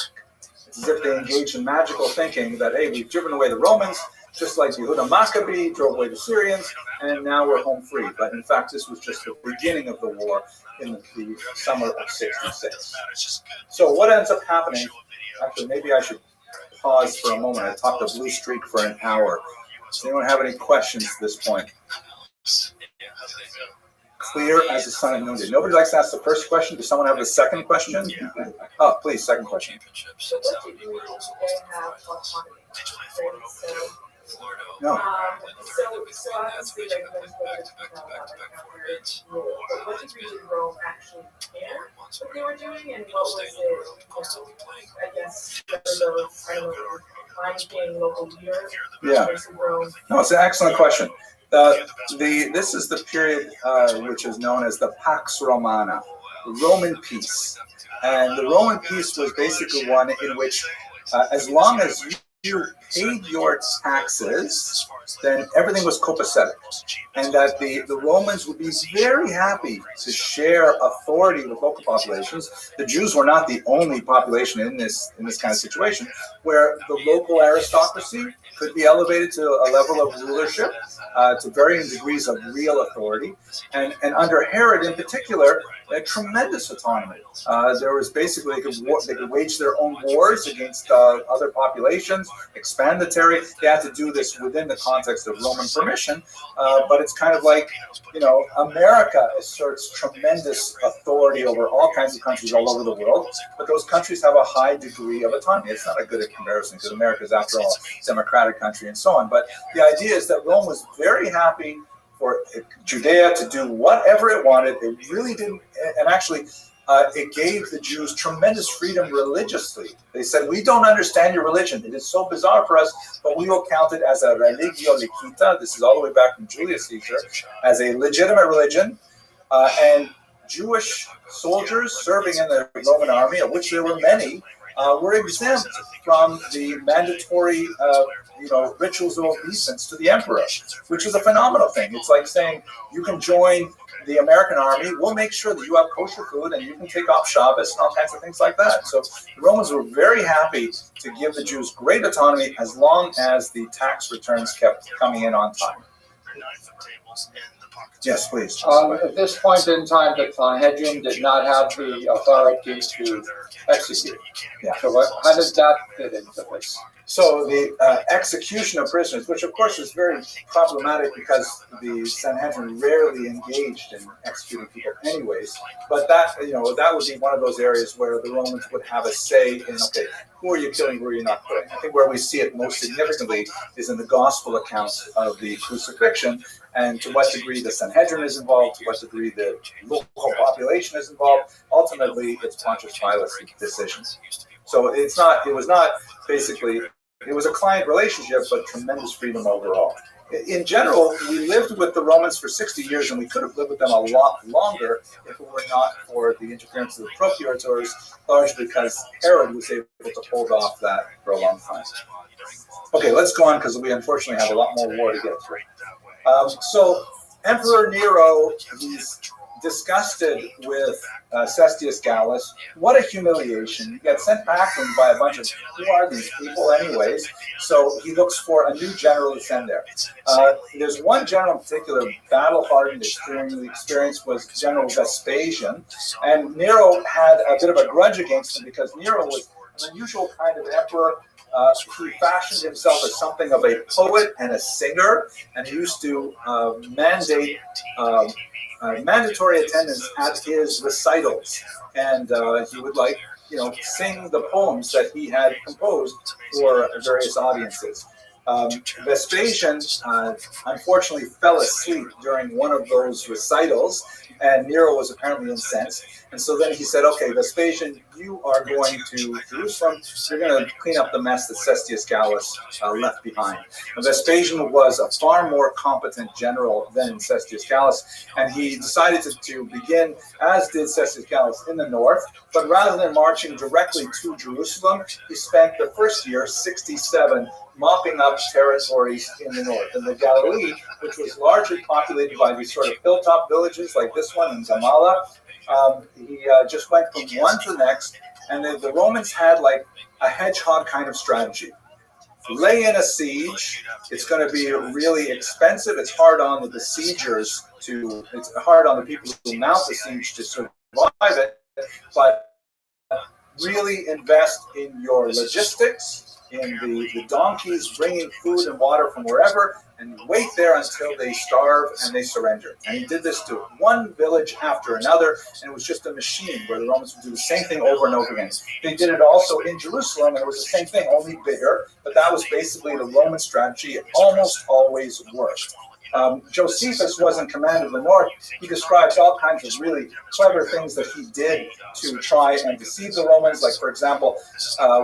[SPEAKER 4] It's as if they engaged in magical thinking that, hey, we've driven away the Romans, just like Yehuda Maccabee drove away the Syrians, and now we're home free. But in fact, this was just the beginning of the war in the summer of 66. So what ends up happening, actually, maybe I should pause for a moment. I talked a blue streak for an hour. Does anyone have any questions at this point? Clear as the sun at noonday. Nobody likes to ask the first question. Does someone have a second question? Oh, please, second question.
[SPEAKER 9] So what degree do they have autonomy?
[SPEAKER 4] No.
[SPEAKER 9] So obviously regulars but what degree did Rome actually care what they were doing, and what was it, I guess, finding local leaders versus Rome?
[SPEAKER 4] No, it's an excellent question. This is the period which is known as the Pax Romana, Roman peace. And the Roman peace was basically one in which as long as you paid your taxes, then everything was copacetic, and that the Romans would be very happy to share authority with local populations. The Jews were not the only population in this kind of situation, where the local aristocracy could be elevated to a level of rulership to varying degrees of real authority, and under Herod in particular, they had tremendous autonomy. There was basically they could wage their own wars against other populations, expand the territory. They had to do this within the context of Roman permission, but it's kind of like, America asserts tremendous authority over all kinds of countries all over the world, but those countries have a high degree of autonomy. It's not a good comparison because America is, after all, a democratic country and so on. But the idea is that Rome was very happy for Judea to do whatever it wanted. It really didn't, and actually, it gave the Jews tremendous freedom religiously. They said, we don't understand your religion. It is so bizarre for us, but we will count it as a religio licita. This is all the way back from Julius Caesar, as a legitimate religion. And Jewish soldiers serving in the Roman army, of which there were many, were exempt from the mandatory rituals of obeisance to the emperor, which is a phenomenal thing. It's like saying you can join the American army, we'll make sure that you have kosher food and you can take off Shabbos and all kinds of things like that. So the Romans were very happy to give the Jews great autonomy as long as the tax returns kept coming in on time. Yes, please.
[SPEAKER 10] At this point in time, the Sanhedrin did not have the authority to execute.
[SPEAKER 4] Yeah.
[SPEAKER 10] So how does that fit into this?
[SPEAKER 4] So the execution of prisoners, which of course is very problematic because the Sanhedrin rarely engaged in executing people anyways, but that would be one of those areas where the Romans would have a say in, okay, who are you killing, who are you not killing? I think where we see it most significantly is in the gospel accounts of the crucifixion, and to what degree the Sanhedrin is involved, to what degree the local population is involved. Ultimately, it's Pontius Pilate's decision. So it was not basically, it was a client relationship, but tremendous freedom overall. In general, we lived with the Romans for 60 years, and we could have lived with them a lot longer if it were not for the interference of the procurators, largely because Herod was able to hold off that for a long time. Okay, let's go on because we unfortunately have a lot more war to get through. So Emperor Nero, he's disgusted with Cestius Gallus. What a humiliation. He gets sent back to him by a bunch of, who are these people anyways? So he looks for a new general to send there. There's one general in particular, battle-hardened, extremely experienced, was General Vespasian. And Nero had a bit of a grudge against him because Nero was an unusual kind of emperor. He fashioned himself as something of a poet and a singer, and he used to mandate mandatory attendance at his recitals, and he would sing the poems that he had composed for various audiences. Vespasian unfortunately fell asleep during one of those recitals, and Nero was apparently incensed. And so then he said, okay, Vespasian, you are going to Jerusalem. You're going to clean up the mess that Cestius Gallus left behind. And Vespasian was a far more competent general than Cestius Gallus, and he decided to begin, as did Cestius Gallus, in the north. But rather than marching directly to Jerusalem, he spent the first year, 67, mopping up territories in the north. In the Galilee, which was largely populated by these sort of hilltop villages like this one in Gamala, he just went from one to the next, and the Romans had like a hedgehog kind of strategy. Lay in a siege. It's going to be really expensive. It's hard on the besiegers it's hard on the people who mount the siege to survive it, but really invest in your logistics, in the donkeys bringing food and water from wherever, and wait there until they starve and they surrender. And he did this to one village after another, and it was just a machine where the Romans would do the same thing over and over again. They did it also in Jerusalem, and it was the same thing, only bigger, but that was basically the Roman strategy. It almost always worked. Josephus was in command of the north. He describes all kinds of really clever things that he did to try and deceive the Romans. Like, for example,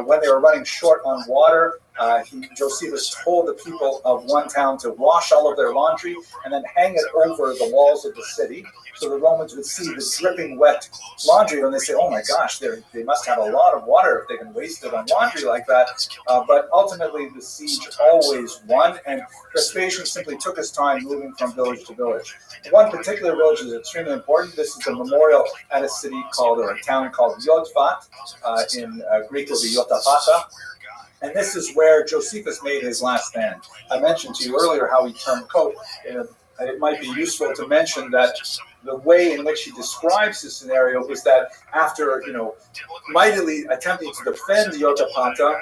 [SPEAKER 4] when they were running short on water, Josephus told the people of one town to wash all of their laundry and then hang it over the walls of the city, so the Romans would see the dripping wet laundry, and they say, oh my gosh, they must have a lot of water if they can waste it on laundry like that. But ultimately, the siege always won, and Vespasian simply took his time moving from village to village. One particular village is extremely important. This is a memorial at a city or a town called Yotvat, in Greek it would be Yotapata. And this is where Josephus made his last stand. I mentioned to you earlier how he turned coat. It might be useful to mention that the way in which he describes this scenario is that after, mightily attempting to defend Yotapata,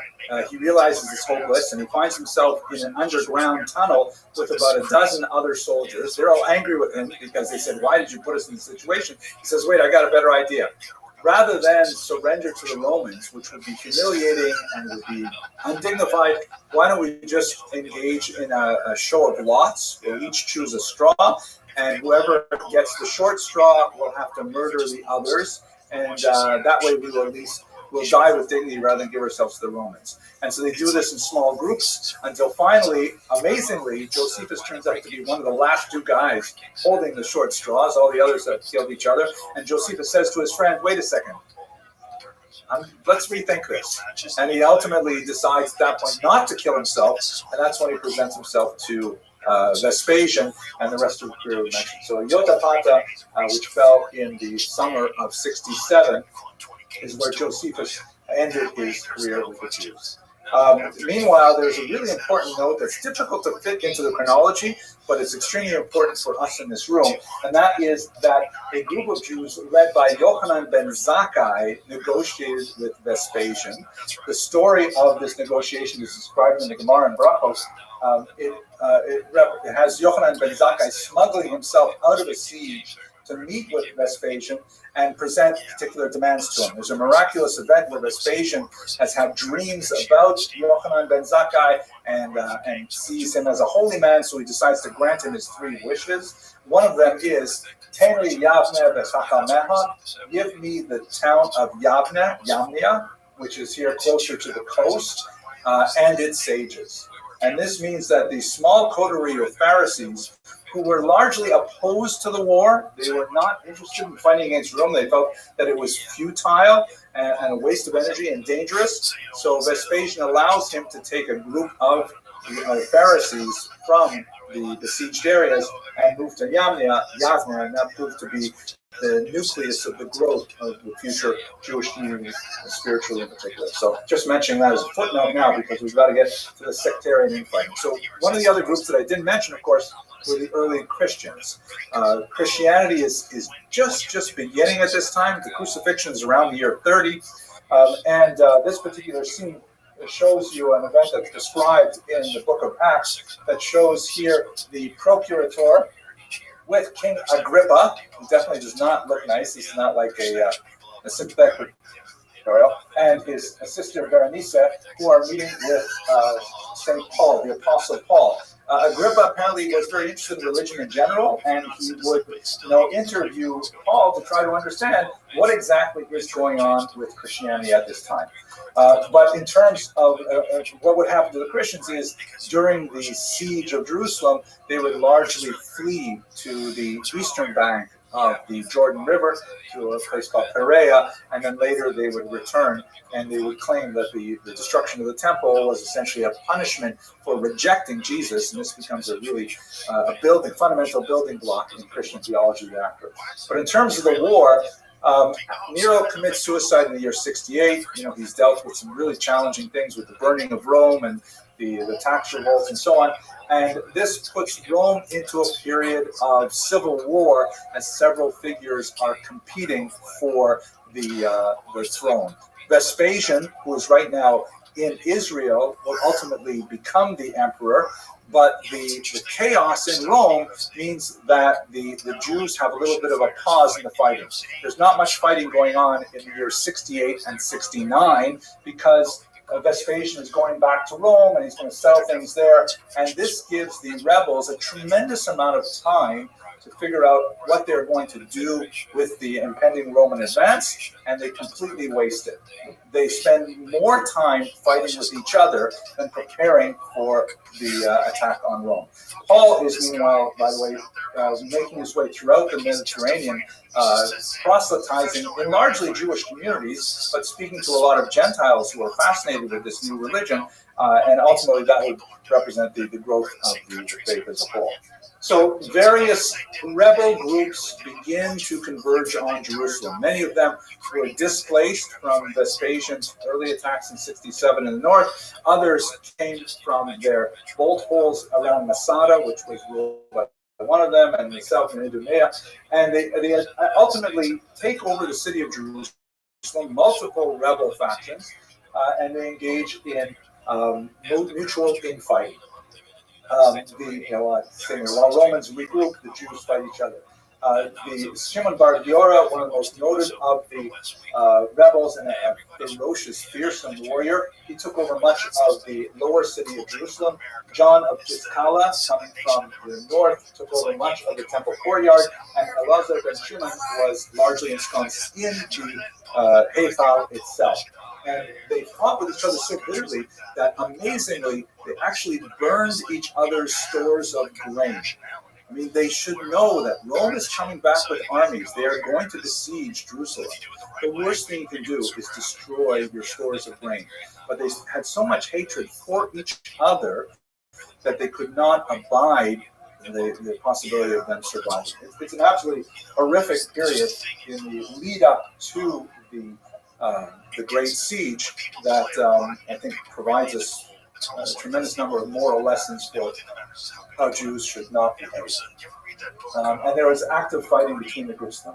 [SPEAKER 4] he realizes it's hopeless, and he finds himself in an underground tunnel with about a dozen other soldiers. They're all angry with him because they said, why did you put us in this situation? He says, wait, I got a better idea. rather than surrender to the Romans, which would be humiliating and would be undignified, why don't we just engage in a show of lots? We'll each choose a straw, and whoever gets the short straw will have to murder the others, and that way we will at least we'll die with dignity rather than give ourselves to the Romans. And so they do this in small groups until finally, amazingly, Josephus turns out to be one of the last two guys holding the short straws. All the others have killed each other. And Josephus says to his friend, wait a second, let's rethink this. And he ultimately decides at that point not to kill himself, and that's when he presents himself to Vespasian, and the rest of the career we mentioned. So Yotapata, which fell in the summer of 67, is where Josephus ended his career with the Jews. Meanwhile, there's a really important note that's difficult to fit into the chronology, but it's extremely important for us in this room, and that is that a group of Jews led by Yochanan ben Zakkai negotiated with Vespasian. The story of this negotiation is described in the Gemara in Brachos. It has Yochanan ben Zakkai smuggling himself out of a siege to meet with Vespasian and present particular demands to him. There's a miraculous event where Vespasian has had dreams about Yochanan ben Zakkai and sees him as a holy man, so he decides to grant him his 3 wishes. One of them is, Tenri Yavne v'chakameha, give me the town of Yamnia, which is here closer to the coast, and its sages. And this means that the small coterie of Pharisees, who were largely opposed to the war, they were not interested in fighting against Rome. They felt that it was futile and a waste of energy and dangerous. So Vespasian allows him to take a group of Pharisees from the besieged areas and move to Yavne, and that proved to be the nucleus of the growth of the future Jewish community, spiritually in particular. So just mentioning that as a footnote now, because we've got to get to the sectarian infighting. So one of the other groups that I didn't mention, of course, were the early Christians. Christianity is just beginning at this time. The crucifixion is around the year 30, and this particular scene shows you an event that's described in the book of Acts that shows here the procurator with King Agrippa, who definitely does not look nice. This is not like a sympathetic tutorial, and his sister Berenice, who are meeting with St. Paul, the Apostle Paul. Agrippa apparently was very interested in religion in general, and he would interview Paul to try to understand what exactly is going on with Christianity at this time. But in terms of what would happen to the Christians is, during the siege of Jerusalem, they would largely flee to the eastern bank of the Jordan River to a place called Perea, and then later they would return, and they would claim that the destruction of the temple was essentially a punishment for rejecting Jesus, and this becomes a really fundamental building block in Christian theology thereafter. But in terms of the war, Nero commits suicide in the year 68. He's dealt with some really challenging things with the burning of Rome and the tax revolts and so on. And this puts Rome into a period of civil war as several figures are competing for the throne. Vespasian, who is right now in Israel, will ultimately become the emperor. But the chaos in Rome means that the Jews have a little bit of a pause in the fighting. There's not much fighting going on in the years 68 and 69 because Vespasian is going back to Rome and he's going to settle things there. And this gives the rebels a tremendous amount of time to figure out what they're going to do with the impending Roman advance, and they completely waste it. They spend more time fighting with each other than preparing for the attack on Rome. Paul is, meanwhile, by the way, making his way throughout the Mediterranean, proselytizing in largely Jewish communities, but speaking to a lot of Gentiles who are fascinated with this new religion, and ultimately that would represent the growth of the faith as a whole. So various rebel groups begin to converge on Jerusalem. Many of them were displaced from Vespasian's early attacks in 67 in the north. Others came from their bolt holes around Masada, which was ruled by one of them, and the south in Idumea. And they ultimately take over the city of Jerusalem, multiple rebel factions, and they engage in mutual infighting. While Romans regroup, the Jews fight each other. The Shimon Bar Giora, one of the most noted of the rebels and a ferocious, fearsome warrior, he took over much of the lower city of Jerusalem. John of Tzkala, coming from the north, took over much of the temple courtyard, and Elazar ben Shimon was largely ensconced in the Eiffel itself. And they fought with each other so bitterly that, amazingly, they actually burned each other's stores of grain. I mean, they should know that Rome is coming back with armies. They are going to besiege Jerusalem. The worst thing you can do is destroy your stores of grain. But they had so much hatred for each other that they could not abide the possibility of them surviving. It's an absolutely horrific period in the lead up to the Great Siege that I think provides us a tremendous number of moral lessons for how Jews should not behave. And there was active fighting between the groups.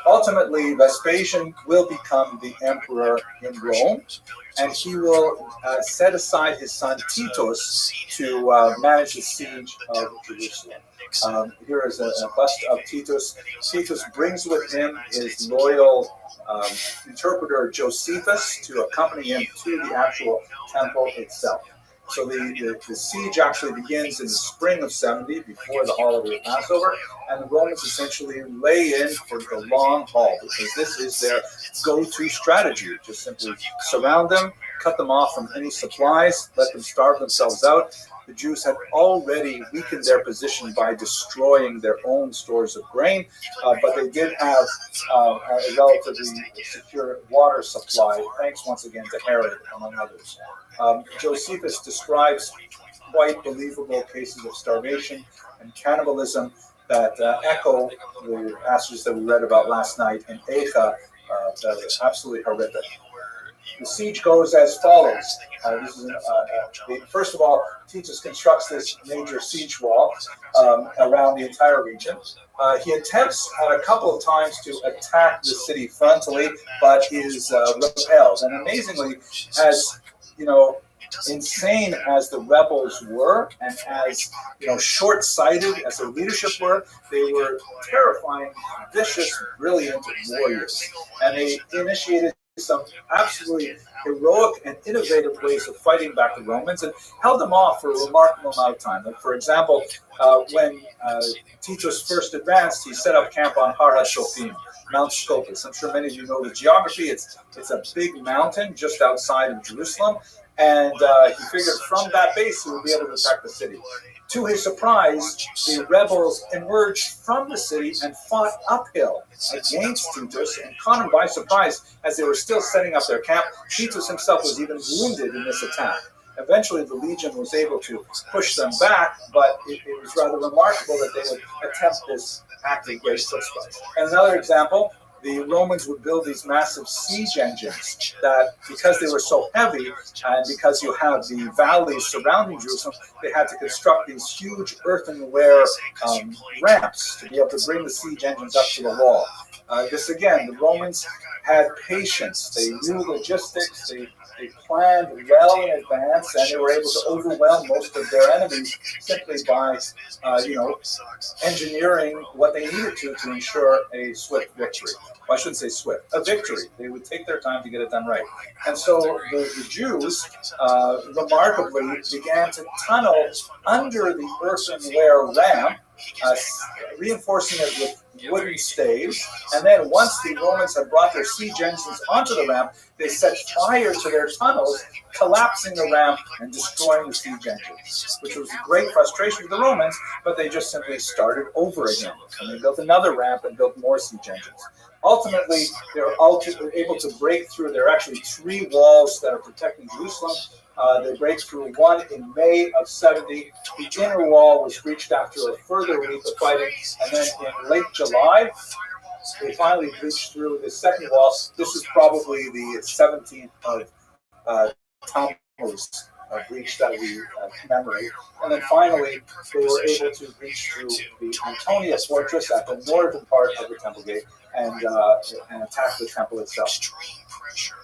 [SPEAKER 4] Ultimately, Vespasian will become the emperor in Rome, and he will set aside his son Titus to manage the siege of Jerusalem. Here is a bust of Titus. Titus brings with him his loyal interpreter Josephus to accompany him to the actual temple itself. So the siege actually begins in the spring of 70, before the holiday of Passover, and the Romans essentially lay in for the long haul, because this is their go-to strategy. Just simply surround them, cut them off from any supplies, let them starve themselves out. The Jews had already weakened their position by destroying their own stores of grain, but they did have a relatively secure water supply, thanks once again to Herod, among others. Josephus describes quite believable cases of starvation and cannibalism that echo the passages that we read about last night in Eicha, that are absolutely horrific. The siege goes as follows. First of all, Titus constructs this major siege wall around the entire region. He attempts a couple of times to attack the city frontally, but is repelled. And amazingly, as insane as the rebels were, and as short-sighted as their leadership were, they were terrifying, vicious, brilliant warriors, and they initiated some absolutely heroic and innovative ways of fighting back the Romans and held them off for a remarkable amount of time. Like, for example, when Titus first advanced, he set up camp on Har HaShofim, Mount Scopus. I'm sure many of you know the geography. It's a big mountain just outside of Jerusalem, and he figured from that base he would be able to attack the city. To his surprise, the rebels emerged from the city and fought uphill against Titus and caught him by surprise as they were still setting up their camp. Titus himself was even wounded in this attack. Eventually, the legion was able to push them back, but it was rather remarkable that they would attempt this act of great chutzpah. And another example, the Romans would build these massive siege engines that, because they were so heavy and because you have the valleys surrounding Jerusalem, they had to construct these huge earthenware ramps to be able to bring the siege engines up to the wall. This again, the Romans had patience. They knew logistics. They planned well in advance, and they were able to overwhelm most of their enemies simply by, engineering what they needed to ensure a swift victory. Well, I shouldn't say swift, a victory. They would take their time to get it done right. And so the Jews, remarkably, began to tunnel under the earthenware ramp, reinforcing it with wooden staves, and then once the Romans had brought their siege engines onto the ramp, they set fire to their tunnels, collapsing the ramp and destroying the siege engines, which was a great frustration for the Romans, but they just simply started over again, and they built another ramp and built more siege engines. Ultimately, they were able to break through. There are actually 3 walls that are protecting Jerusalem. They break through one in May of 70. The inner wall was breached after a further week of fighting, and then in late July, they finally breached through the second wall. This is probably the 17th of Tammuz breach that we commemorate. And then finally, they were able to breach through the Antonia fortress at the northern part of the Temple Gate and attack the temple itself.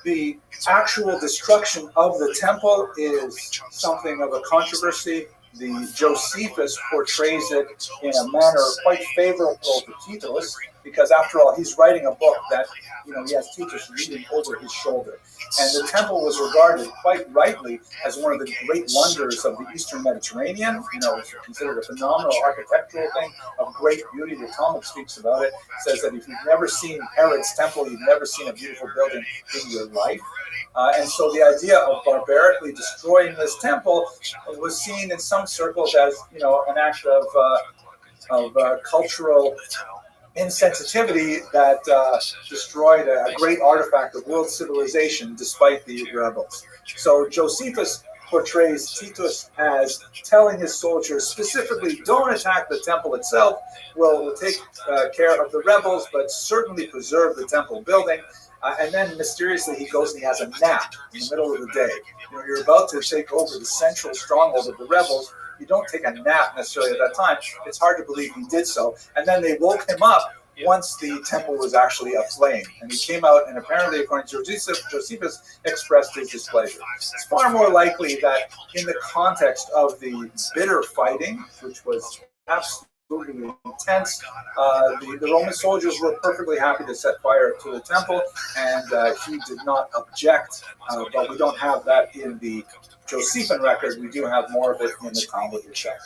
[SPEAKER 4] The actual destruction of the temple is something of a controversy. the Josephus portrays it in a manner quite favorable to Titus, because after all, he's writing a book that, he has Titus reading over his shoulder. And the temple was regarded quite rightly as one of the great wonders of the Eastern Mediterranean. It's considered a phenomenal architectural thing of great beauty. The Talmud speaks about it, says that if you've never seen Herod's temple, you've never seen a beautiful building in your life. And so the idea of barbarically destroying this temple was seen in some circles as, an act of cultural insensitivity that destroyed a great artifact of world civilization despite the rebels. So Josephus portrays Titus as telling his soldiers specifically, don't attack the temple itself, we'll take care of the rebels, but certainly preserve the temple building. And then mysteriously he goes and he has a nap in the middle of the day. You're about to take over the central stronghold of the rebels. You don't take a nap necessarily at that time. It's hard to believe he did so. And then they woke him up once the temple was actually aflame. And he came out and apparently, according to Josephus, expressed his displeasure. It's far more likely that in the context of the bitter fighting, which was absolutely intense, the Roman soldiers were perfectly happy to set fire to the temple, and he did not object, but we don't have that in the Josephine record. We do have more of it in the Talmud itself.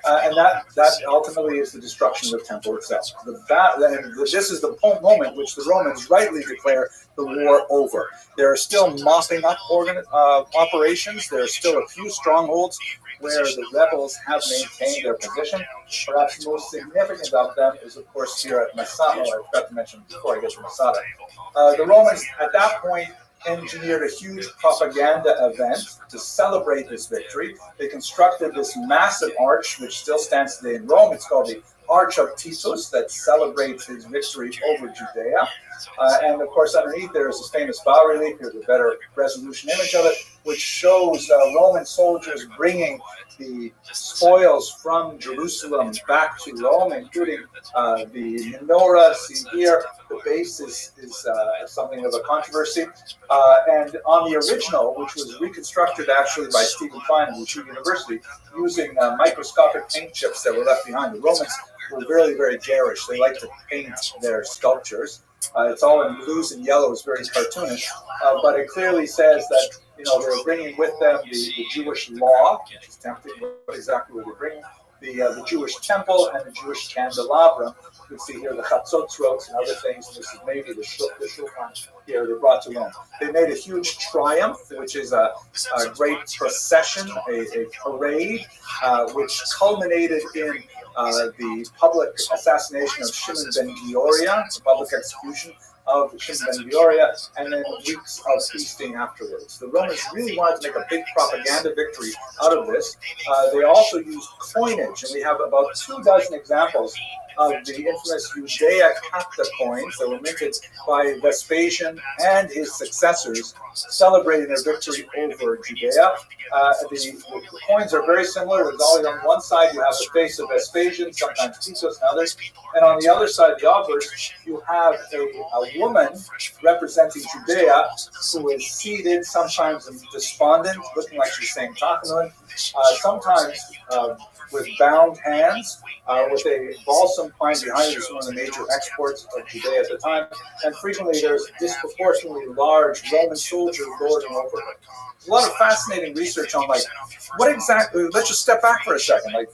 [SPEAKER 4] And that ultimately is the destruction of the temple itself. This is the moment which the Romans rightly declare the war over. There are still mopping up operations. There are still a few strongholds where the rebels have maintained their position. Perhaps most significant of them is, of course, here at Masada. I forgot to mention before I get to Masada. The Romans, at that point, engineered a huge propaganda event to celebrate this victory. They constructed this massive arch, which still stands today in Rome. It's called the Arch of Titus, that celebrates his victory over Judea. And of course, underneath there is this famous bas-relief. Here's a better resolution image of it, which shows Roman soldiers bringing the spoils from Jerusalem back to Rome, including the menorah. See here, the base is something of a controversy. And on the original, which was reconstructed actually by Stephen Fine of Yeshiva University, using microscopic paint chips that were left behind. The Romans were very, very garish. They like to paint their sculptures. It's all in blues and yellows, very cartoonish. But it clearly says that they were bringing with them the Jewish law, which is tempting. What exactly were they bringing? The Jewish temple and the Jewish candelabra. You can see here the chatzotzrot and other things. This is maybe the shulchan here they brought to Rome. They made a huge triumph, which is a great procession, a parade, which culminated in the public assassination of Shimon ben Gioria, the public execution of Shimon ben Gioria, and then weeks of feasting afterwards. The Romans really wanted to make a big propaganda victory out of this. They also used coinage, and we have about 24 examples of the infamous Judea Capta coins that were minted by Vespasian and his successors, celebrating their victory over Judea. The coins are very similar. On one side, you have the face of Vespasian, sometimes Titus and others, and on the other side, the obverse, you have a woman representing Judea who is seated, sometimes despondent, looking like she's saying Tachanun, sometimes with bound hands, with a balsam pine behind it. It's one of the major exports of Judea at the time. And frequently there's disproportionately large Roman soldiers lording over it. There's a lot of fascinating research on, what exactly, let's just step back for a second.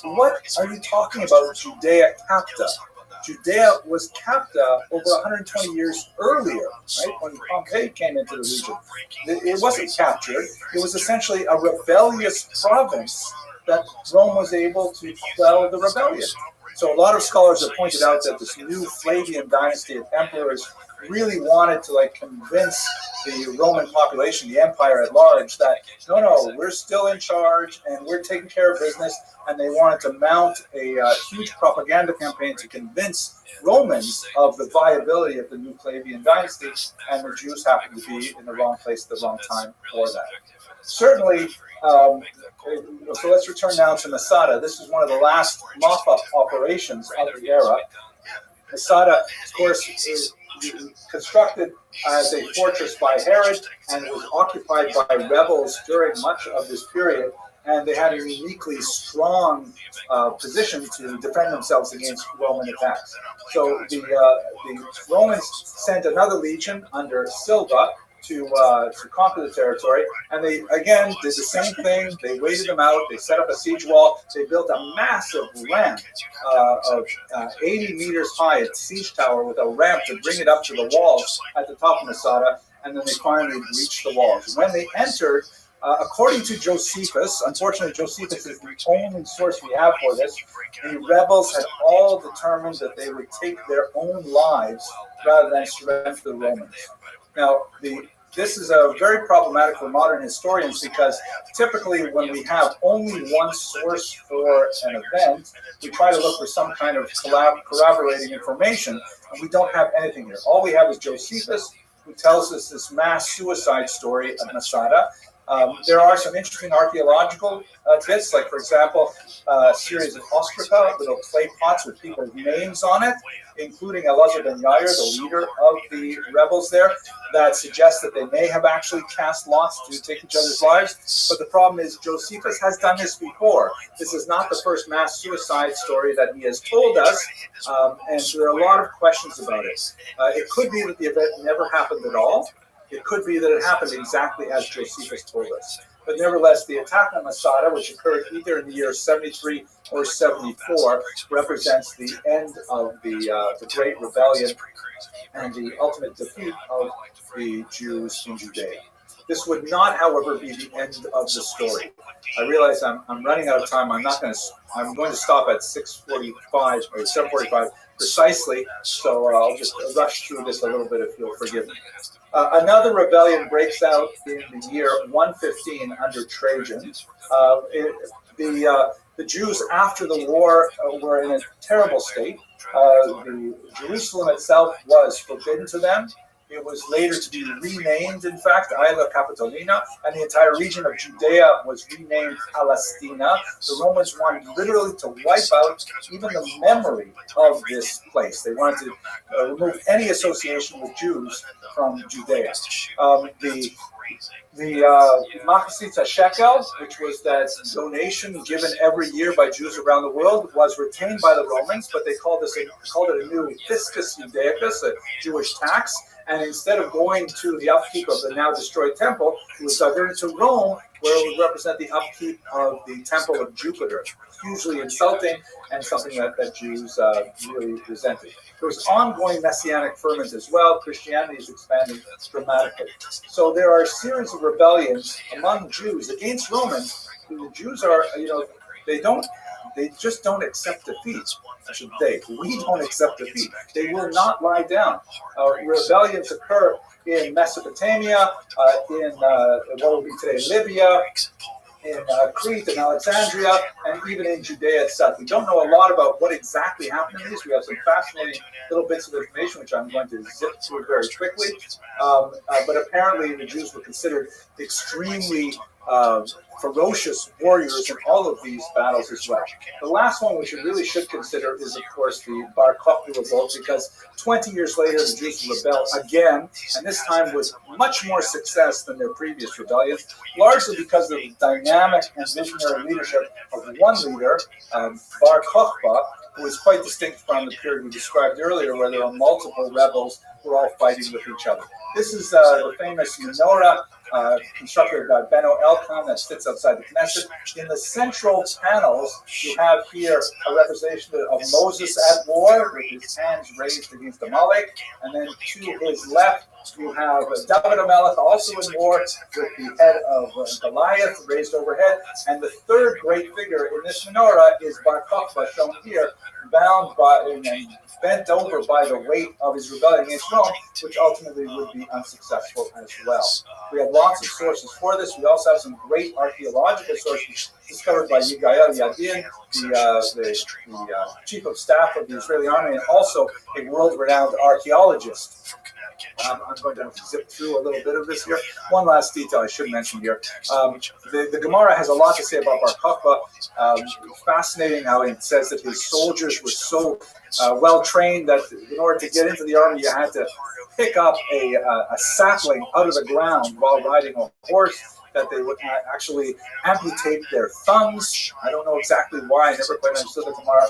[SPEAKER 4] What are you talking about Judea Capta? Judea was Capta over 120 years earlier, right? When Pompey came into the region. It wasn't captured. It was essentially a rebellious province that Rome was able to quell the rebellion. So a lot of scholars have pointed out that this new Flavian dynasty of emperors really wanted to convince the Roman population, the empire at large, that no, we're still in charge and we're taking care of business. And they wanted to mount a huge propaganda campaign to convince Romans of the viability of the new Flavian dynasty, and the Jews happened to be in the wrong place at the wrong time for that. Certainly, so let's return now to Masada. This is one of the last mop-up operations of the era. Masada, of course, is constructed as a fortress by Herod and was occupied by rebels during much of this period.
[SPEAKER 11] and they had a uniquely strong position to defend themselves against Roman attacks. So the Romans sent another legion under Silva to conquer the territory, and they again did the same thing. They waited them out. They set up a siege wall. They built a massive ramp of 80 meters high, a siege tower with a ramp to bring it up to the walls at the top of Masada, and then they finally reached the walls. When they entered, according to Josephus, unfortunately Josephus is the only source we have for this, the rebels had all determined that they would take their own lives rather than surrender to the Romans. Now, this is very problematic for modern historians because typically when we have only one source for an event, we try to look for some kind of corroborating information, and we don't have anything here. All we have is Josephus, who tells us this mass suicide story of Masada. There are some interesting archaeological bits, like, for example, a series of ostraca, little clay pots with people's names on it, including Elazar ben Yair, the leader of the rebels there, that suggests that they may have actually cast lots to take each other's lives. But the problem is Josephus has done this before. This is not the first mass suicide story that he has told us, and so there are a lot of questions about it. It could be that the event never happened at all. It could be that it happened exactly as Josephus told us. But nevertheless, the attack on Masada, which occurred either in the year 73 or 74, represents the end of the Great Rebellion and the ultimate defeat of the Jews in Judea. This would not, however, be the end of the story. I realize I'm running out of time. I'm going to stop at 6:45 or 7:45 precisely. So I'll just rush through this a little bit if you'll forgive me. Another rebellion breaks out in the year 115 under Trajan. The Jews after the war were in a terrible state. Jerusalem itself was forbidden to them. It was later to be renamed, in fact, Aila Capitolina, and the entire region of Judea was renamed Palestina. The Romans wanted literally to wipe out even the memory of this place. They wanted to remove any association with Jews from Judea. The Machasitza shekel, which was that donation given every year by Jews around the world, was retained by the Romans, but they called it a new fiscus judaicus, a Jewish tax. And instead of going to the upkeep of the now destroyed temple, it was diverted to Rome, where it would represent the upkeep of the temple of Jupiter. Hugely insulting and something that Jews really resented. There was ongoing messianic ferment as well. Christianity is expanding dramatically. So there are a series of rebellions among Jews against Romans. The Jews are, they just don't accept defeat. I should say, we don't accept defeat. They will not lie down. Rebellions occur in Mesopotamia, in what would be today Libya, in Crete and Alexandria, and even in Judea itself. We don't know a lot about what exactly happened in these. We have some fascinating little bits of information, which I'm going to zip through very quickly. But apparently the Jews were considered extremely ferocious warriors in all of these battles as well. The last one which you really should consider is, of course, the Bar Kokhba revolt, because 20 years later the Jews rebel again, and this time with much more success than their previous rebellions, largely because of the dynamic and visionary leadership of one leader, Bar Kokhba, who is quite distinct from the period we described earlier, where there are multiple rebels who are all fighting with each other. This is the famous menorah constructed by Beno Elkan that sits outside the Knesset. In the central panels, you have here a representation of Moses at war with his hands raised against Amalek, and then to his left, you have David HaMelech also in war with the head of Goliath raised overhead, and the third great figure in this menorah is Bar Kokhba, shown here, bound by and bent over by the weight of his rebellion against Rome, which ultimately would be unsuccessful as well. We have lots of sources for this. We also have some great archaeological sources discovered by Yigael Yadin, the chief of staff of the Israeli army, and also a world-renowned archaeologist. I'm going to zip through a little bit of this here. One last detail I should mention here. The Gemara has a lot to say about Bar Kokhba. Fascinating how it says that his soldiers were so well trained that in order to get into the army, you had to pick up a sapling out of the ground while riding a horse. that they would actually amputate their thumbs. I don't know exactly why. I never quite understood the Gemara.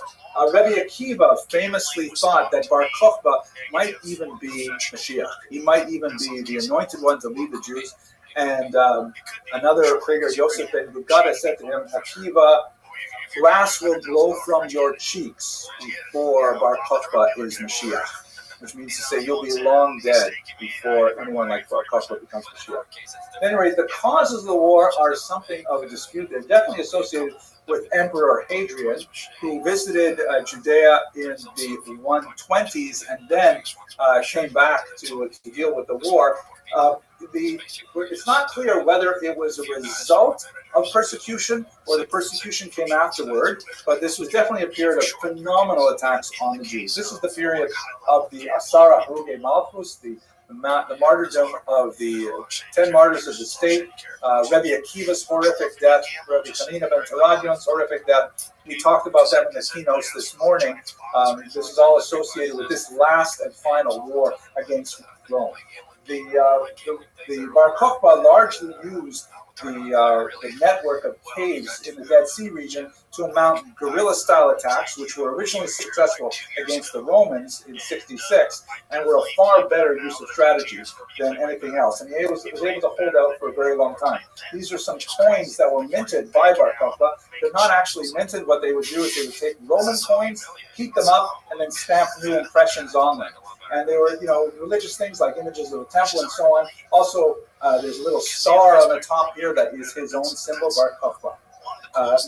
[SPEAKER 11] Rabbi Akiva famously thought that Bar Kokhba might even be Mashiach. He might even be the anointed one to lead the Jews. And another Prager, Yosef ben Gugada, said to him, Akiva, grass will grow from your cheeks before Bar Kokhba is Mashiach. Which means to say you'll be long dead before anyone like Bar Kokhba becomes Mashiach. At any rate, the causes of the war are something of a dispute. They're definitely associated with Emperor Hadrian, who visited Judea in the 120s and then came back to deal with the war. It's not clear whether it was a result of persecution or the persecution came afterward, but this was definitely a period of phenomenal attacks on the Jews. This is the period of the Asara Hoge Malchus, the martyrdom of the 10 martyrs of the state, Rabbi Akiva's horrific death, Rabbi Hanina ben Teradion's horrific death. We talked about that in the keynotes this morning. This is all associated with this last and final war against Rome. The Bar Kokhba largely used the network of caves in the Dead Sea region to mount guerrilla-style attacks, which were originally successful against the Romans in 66, and were a far better use of strategies than anything else. And he was able to hold out for a very long time. These are some coins that were minted by Bar Kokhba. They're not actually minted. What they would do is they would take Roman coins, heat them up, and then stamp new impressions on them. And they were, religious things like images of the temple and so on. Also, there's a little star on the top here that is his own symbol, Bar Kokhba.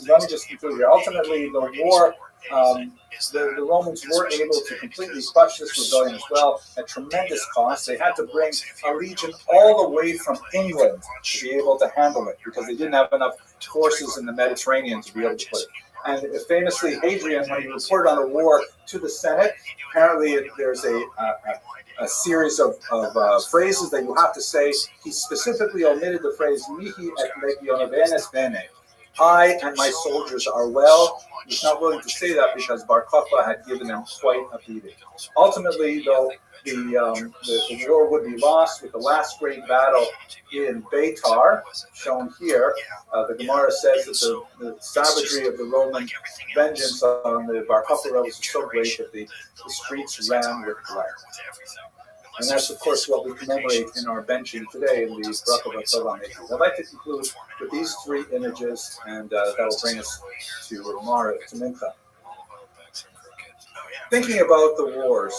[SPEAKER 11] Let me just conclude here. Ultimately, the war, the Romans were able to completely crush this rebellion as well at tremendous cost. They had to bring a legion all the way from England to be able to handle it because they didn't have enough forces in the Mediterranean to be able to put it. And famously, Hadrian, when he reported on the war to the Senate, apparently there's a series of phrases that you have to say. He specifically omitted the phrase, Mihi et legiones bene. I and my soldiers are well. He's not willing to say that because Bar Kokhba had given them quite a beating. Ultimately, though, the war would be lost with the last great battle in Beitar, shown here. The Gemara says that the savagery of the Roman vengeance on the Bar Kokhba rebels was so great that the streets ran with blood. And that's, of course, what we commemorate in our benching today in the Baruch Hu. I'd like to conclude with these three images, and that will bring us to Mincha. Thinking about the wars,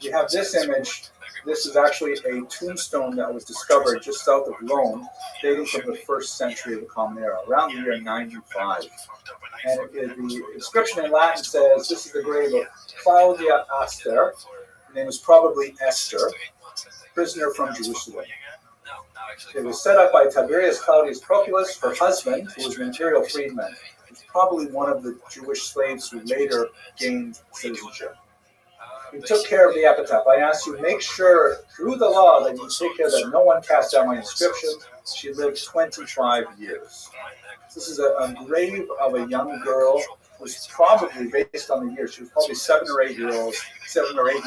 [SPEAKER 11] we have this image. This is actually a tombstone that was discovered just south of Rome, dating from the 1st century of the Common Era, around the year 95. And the inscription in Latin says, this is the grave of Claudia Aster. Her name was probably Esther, prisoner from Jerusalem. It was set up by Tiberius Claudius Proculus, her husband, who was an imperial freedman. He's probably one of the Jewish slaves who later gained citizenship. We took care of the epitaph. I asked you, make sure through the law that you take care that no one cast down my inscription. She lived 25 years. This is a grave of a young girl who was probably, based on the year, she was probably 7 or 8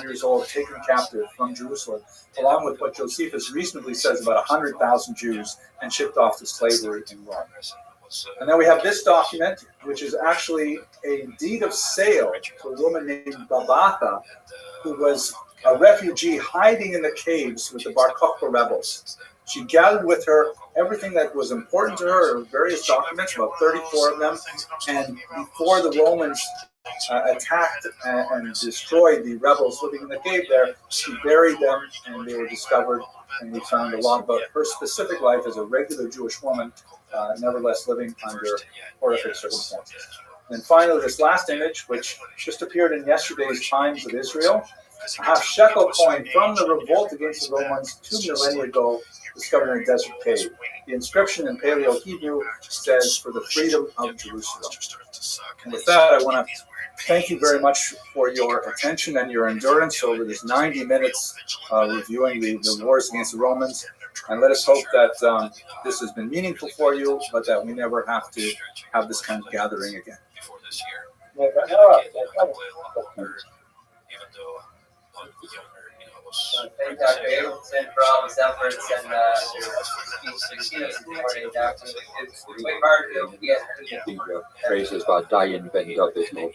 [SPEAKER 11] years old, taken captive from Jerusalem, along with what Josephus reasonably says about 100,000 Jews, and shipped off to slavery in Rome. And then we have this document, which is actually a deed of sale to a woman named Babatha, who was a refugee hiding in the caves with the Bar Kokhba rebels. She gathered with her everything that was important to her, various documents, about 34 of them, and before the Romans attacked and destroyed the rebels living in the cave there, she buried them, and they were discovered, and we found a lot about her specific life as a regular Jewish woman, nevertheless living under horrific circumstances. And finally, this last image, which just appeared in yesterday's Times of Israel, a half-shekel coin from the revolt against the Romans 2 millennia ago, discovered in a desert cave. The inscription in Paleo-Hebrew says, for the freedom of Jerusalem. And with that, I want to thank you very much for your attention and your endurance over these 90 minutes reviewing the wars against the Romans. And let us hope that this has been meaningful for you, but that we never have to have this kind of gathering again.
[SPEAKER 3] Thank Dr. Abelson for all his efforts and it's way harder to get.
[SPEAKER 10] The phrases about dying bend up is no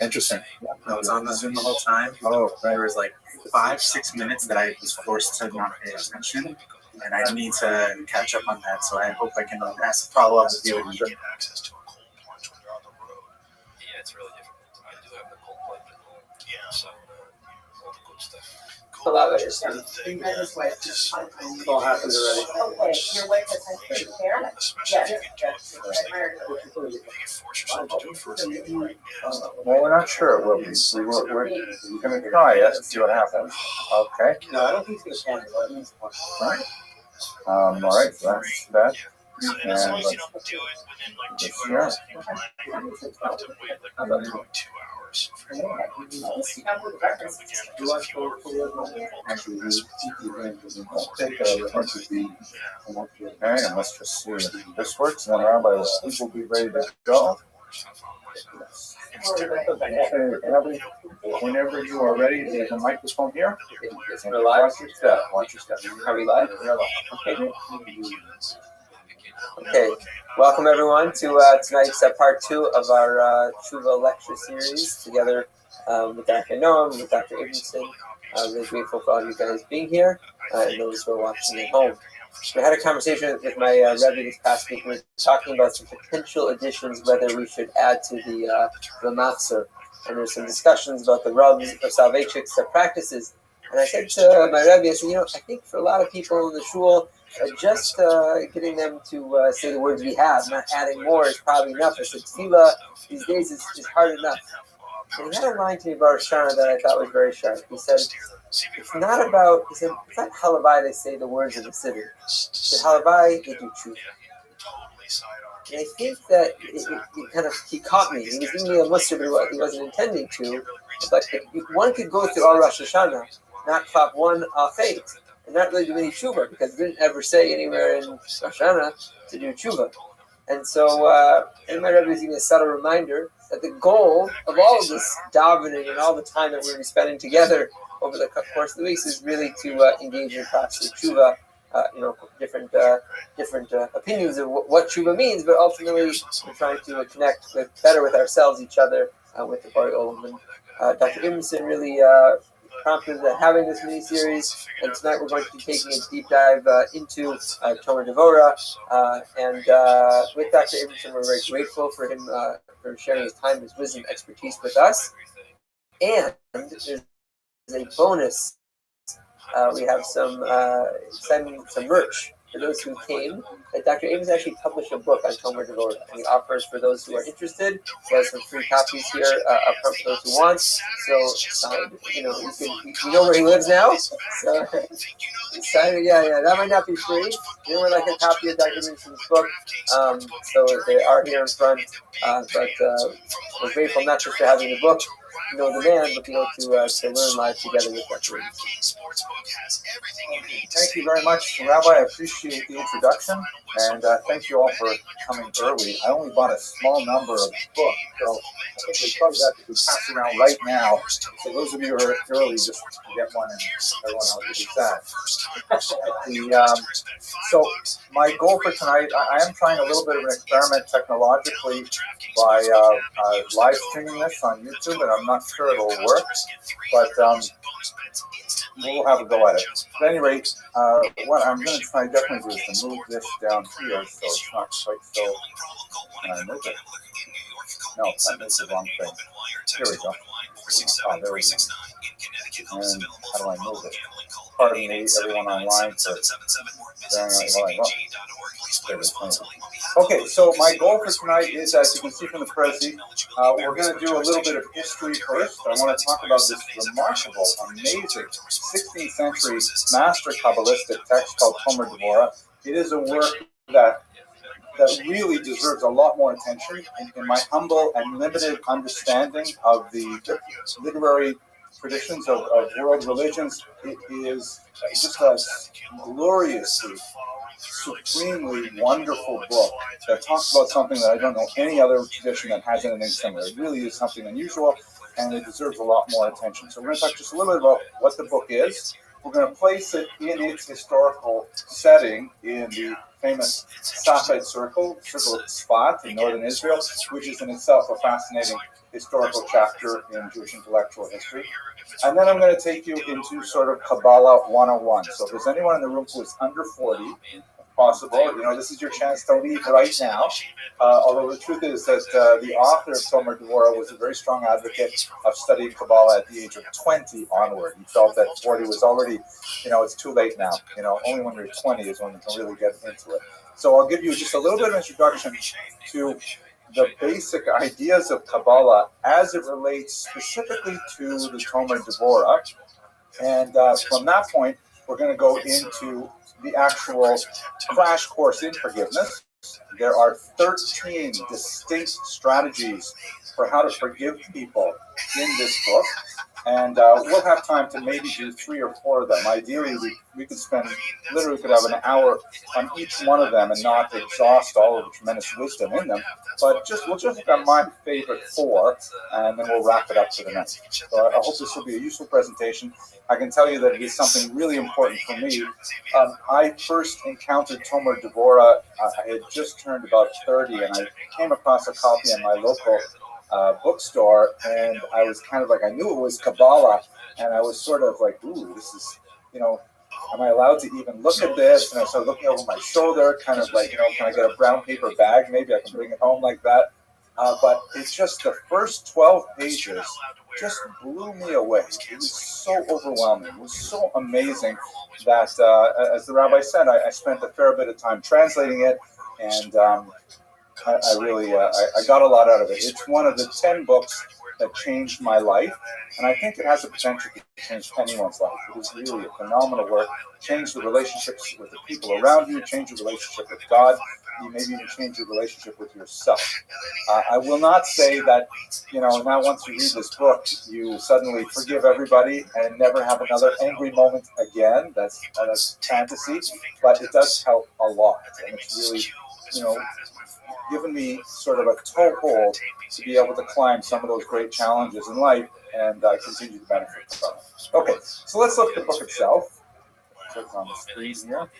[SPEAKER 4] Interesting. I was on the Zoom the whole time. Oh, right. There was like 5-6 minutes that I was forced to not pay attention, and I need to catch up on that. So I hope I can follow up with you.
[SPEAKER 1] Yeah, it's really difficult. I do have the cold plunge at home. Yeah. So all the good stuff.
[SPEAKER 3] A lot of it.
[SPEAKER 10] It all happened already.
[SPEAKER 9] Okay, your wife has had to care?
[SPEAKER 1] Especially if you can do it first thing in the morning. You can force yourself to do it first thing in the morning.
[SPEAKER 2] Well, we're not sure it will be. We're going to try it and see what happens. Okay.
[SPEAKER 8] No, I don't think it's going to happen.
[SPEAKER 2] Right. All right. So that's that.
[SPEAKER 1] And as long as you don't do it within like 2 hours, you have to wait like probably 2 hours.
[SPEAKER 2] Actually, okay, and let's just see if this works. And then Rabbi will be ready to go. Whenever you are ready, there's a microphone here.
[SPEAKER 3] Yes, we're live.
[SPEAKER 2] Watch your step. Watch your step.
[SPEAKER 3] Are we live?
[SPEAKER 2] Okay.
[SPEAKER 3] Okay, welcome everyone to tonight's part 2 of our Tshuva lecture series together with Dr. Noam, with Dr. Abelson. Really grateful for all of you guys being here and those who are watching at home. I had a conversation with my Rabbi this past week. We were talking about some potential additions, whether we should add to the Matzah. And there's some discussions about the Rabb's or Soloveitchik's practices. And I said to my Rabbi, I said, I think for a lot of people in the shul, just getting them to say the words we have, not adding more, is probably enough. I said, tefillah these days is hard enough. And he had a line to me about Rosh Hashanah that I thought was very sharp. He said, it's not halavai they say the words of the siddur. He said, halavai they do truth. And I think that he caught me. He was giving me a muster, but he wasn't intending to. But one could go through all Rosh Hashanah, not clap one fate, and not really do any tshuva, because we didn't ever say anywhere in Rosh Hashanah to do tshuva. And so, and my Rabbi was giving me a subtle reminder that the goal of all of this davening and all the time that we're going to be spending together over the course of the weeks is really to engage in the process of tshuva. Different opinions of what tshuva means, but ultimately we're trying to connect better with ourselves, each other, with the Bari Olam. And Dr. Abelson really prompted having this mini-series, and tonight we're going to be taking a deep dive into Tomer Devorah, and with Dr. Abelson, we're very grateful for him for sharing his time, his wisdom, expertise with us. And there's a bonus. We have some merch for those who came. Dr. Ames actually published a book on Tomer Devorah, and he offers for those who are interested. He has some free copies here up front for those who want. So, you know where he lives now. So, that might not be free. You would like a copy of Dr. Abelson's book. So they are here in front. But we're grateful not just for having the book, the man, but to learn live together with Dr. Abelson.
[SPEAKER 2] Thank you very much, Rabbi. I appreciate the introduction, and thank you all for coming early. I only bought a small number of books, so I think we probably have to pass around right now. So those of you who are early, just get one, and everyone else will be sad. So my goal for tonight, I am trying a little bit of an experiment technologically by live streaming this on YouTube, and I'm not sure it'll work, but we'll have a go at it. At any rate, what I'm going to try definitely do is to move this down here so it's not quite so. Can I move it? No, that is the wrong thing. Here we go. Oh, there we go. And how do I move it? Pardon me, everyone online, for bearing on. Okay, so my goal for tonight is, as you can see from the Prezi, we're going to do a little bit of history first. I want to talk about this remarkable, amazing 16th century master Kabbalistic text called Tomer Devorah. It is a work that really deserves a lot more attention. In my humble and limited understanding of the literary traditions of world religions, it is just a gloriously, supremely wonderful book that talks about something that I don't know any other tradition that has anything similar. It really is something unusual.
[SPEAKER 4] and it deserves a lot more attention. So we're going to talk just a little bit about what the book is. We're going to place it in its historical setting in the famous Safed Circle, Circle of Tzfat in northern Israel, which is in itself a fascinating historical chapter in Jewish intellectual history. And then I'm going to take you into sort of Kabbalah 101. So if there's anyone in the room who is under 40, possible, this is your chance to leave right now. Although the truth is that the author of Tomer Devorah was a very strong advocate of studying Kabbalah at the age of 20 onward. He felt that 40 was already, it's too late now. Only when you're 20 is when you can really get into it. So I'll give you just a little bit of introduction to the basic ideas of Kabbalah as it relates specifically to the Tomer Devorah. And from that point, we're going to go into the actual crash course in forgiveness. There are 13 distinct strategies for how to forgive people in this book. And we'll have time to maybe do 3 or 4 of them. Ideally, we could have an hour on each one of them and not exhaust all of the tremendous wisdom in them. But we'll just look at my favorite 4, and then we'll wrap it up for the night. So I hope this will be a useful presentation. I can tell you that it is something really important for me. I first encountered Tomer Devorah. I had just turned about 30, and I came across a copy in my local bookstore, and I was kind of like, I knew it was Kabbalah, and I was sort of like, ooh, this is, am I allowed to even look at this? And I started looking over my shoulder, kind of like, can I get a brown paper bag? Maybe I can bring it home like that. But it's just the first 12 pages just blew me away. It was so overwhelming. It was so amazing that, as the rabbi said, I spent a fair bit of time translating it, and I really got a lot out of it. It's one of the 10 books that changed my life, and I think it has the potential to change anyone's life. It is really a phenomenal work. Change the relationships with the people around you, change your relationship with God, you maybe even change your relationship with yourself. I will not say that, now once you read this book, you suddenly forgive everybody and never have another angry moment again. That's fantasy, but it does help a lot, and it's really, given me sort of a toehold to be able to climb some of those great challenges in life, and I continue to benefit from it. Okay, so let's look at the book itself. Click on the screen here,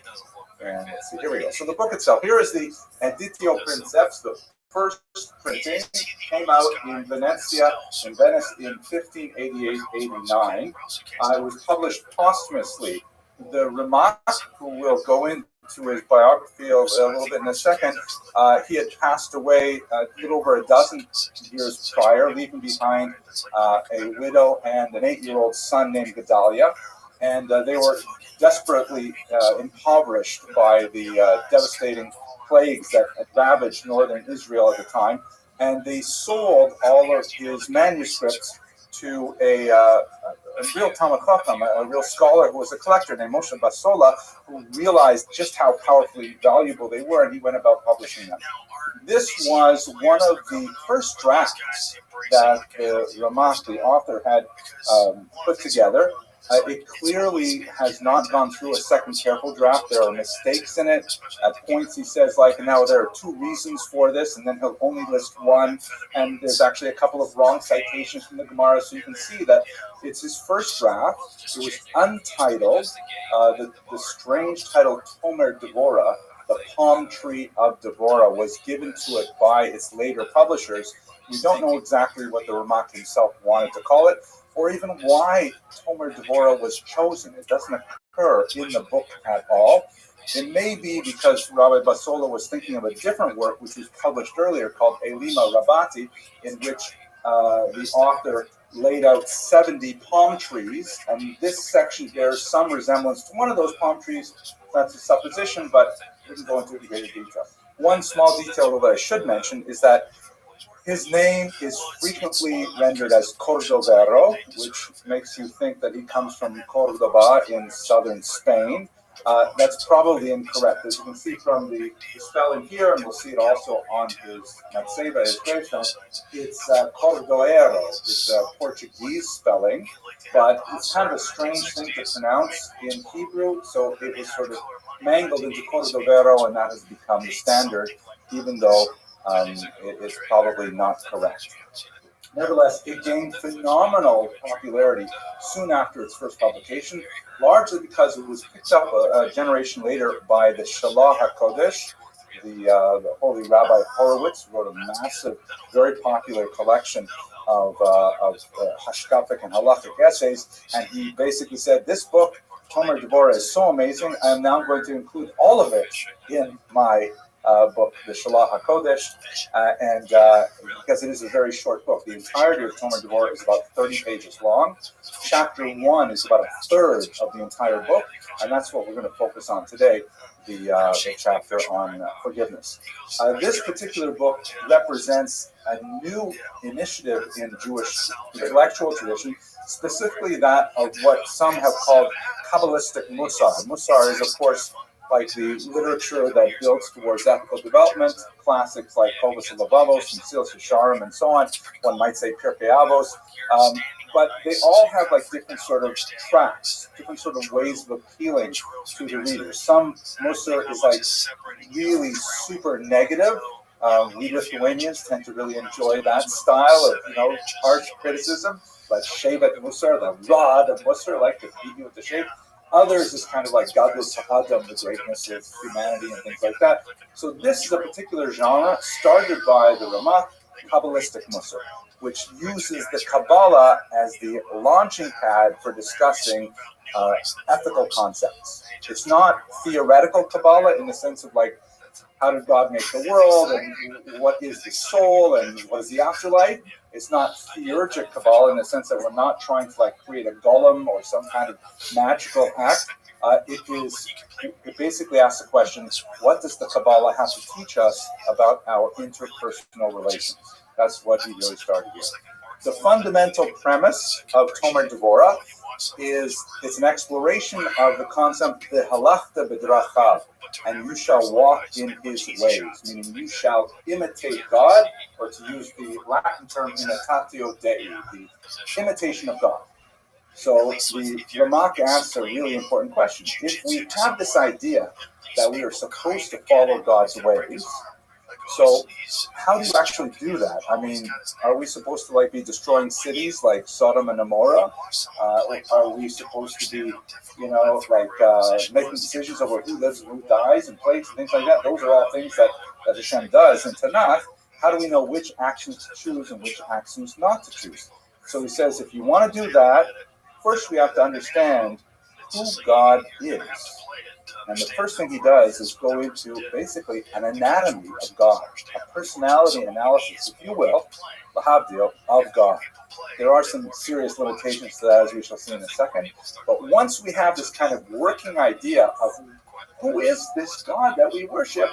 [SPEAKER 4] and let's see, here we go. So the book itself, here is the Editio Princeps, the first printing, came out in Venice in 1588-89. It was published posthumously. The Ramak, who will go into his biography a little bit in a second, he had passed away a little over a dozen years prior, leaving behind a widow and an 8-year-old son named Gedalia, and they were desperately impoverished by the devastating plagues that had ravaged northern Israel at the time, and they sold all of his manuscripts to a real Talmud Chacham, a real scholar who was a collector named Moshe Basola, who realized just how powerfully valuable they were, and he went about publishing them. This was one of the first drafts that Ramak, the author, had put together. It clearly has not gone through a second careful draft. There are mistakes in it. At points he says, now there are 2 reasons for this, and then he'll only list one, and there's actually a couple of wrong citations from the Gemara, so you can see that it's his first draft. It was untitled. The strange title, Tomer Devorah, the palm tree of Devorah, was given to it by its later publishers. We don't know exactly what the Ramak himself wanted to call it, or even why Tomer Devorah was chosen. It doesn't occur in the book at all. It may be because Rabbi Basola was thinking of a different work which was published earlier called Elima Rabati, in which the author laid out 70 palm trees, and this section bears some resemblance to one of those palm trees. That's a supposition, but we can go into it in greater detail. One small detail that I should mention is that his name is frequently rendered as Cordovero, which makes you think that he comes from Cordoba in southern Spain. That's probably incorrect. As you can see from the spelling here, and we'll see it also on his Matseva, his gravestone, it's Cordoero. It's a Portuguese spelling, but it's kind of a strange thing to pronounce in Hebrew, so it was sort of mangled into Cordovero, and that has become the standard, even though it's probably not correct.
[SPEAKER 11] Nevertheless, it gained phenomenal popularity soon after its first publication, largely because it was picked up a generation later by the Shalach HaKodesh, the holy Rabbi Horowitz, who wrote a massive, very popular collection of hashkafic and halachic essays, and he basically said, this book, Tomer Devorah, is so amazing, I am now going to include all of it in my book, the Shalach HaKodesh, and because it is a very short book. The entirety of Tomer Devorah is about 30 pages long. Chapter 1 is about a third of the entire book, and that's what we're going to focus on today, the chapter on forgiveness. This particular book represents a new initiative in Jewish intellectual tradition, specifically that of what some have called Kabbalistic Musar. Musar is, of course, like the literature that builds towards ethical development, classics like Kovos and Levavos, and Silas Yesharim, and so on. One might say Pirkei Avos. But they all have like different sort of tracks, different sort of ways of appealing to the reader. Some Musar is like really super negative. We Lithuanians tend to really enjoy that style of, harsh criticism. But Shevet Musar, the rod of Musar, like to beat you with the shape. Others is kind of like Gadlus Ha'adam, the greatness of humanity and things like that. So this is a particular genre started by the Ramah, Kabbalistic Musar, which uses the Kabbalah as the launching pad for discussing ethical concepts. It's not theoretical Kabbalah in the sense of like, how did God make the world, and what is the soul, and what is the afterlife? It's not theurgic Kabbalah in the sense that we're not trying to like create a golem or some kind of magical act. It basically asks the question, what does the Kabbalah have to teach us about our interpersonal relations? That's what he really started with. The fundamental premise of Tomer Devorah is it's an exploration of the concept V'halachta b'drachav, and you shall walk in his ways, meaning you shall imitate God, or to use the Latin term imitatio Dei, the imitation of God. So the Ramak asks a really important question. If we have this idea that we are supposed to follow God's ways, so how do you actually do that? I mean, are we supposed to be destroying cities like Sodom and Gomorrah? Are we supposed to be, making decisions over who lives and who dies and plagues and things like that? Those are all things that Hashem does. In Tanakh, how do we know which actions to choose and which actions not to choose? So he says, if you want to do that, first we have to understand who God is. And the first thing he does is go into basically an anatomy of God, a personality analysis, if you will, lahavdil, of God. There are some serious limitations to that, as we shall see in a second. But once we have this kind of working idea of who is this God that we worship,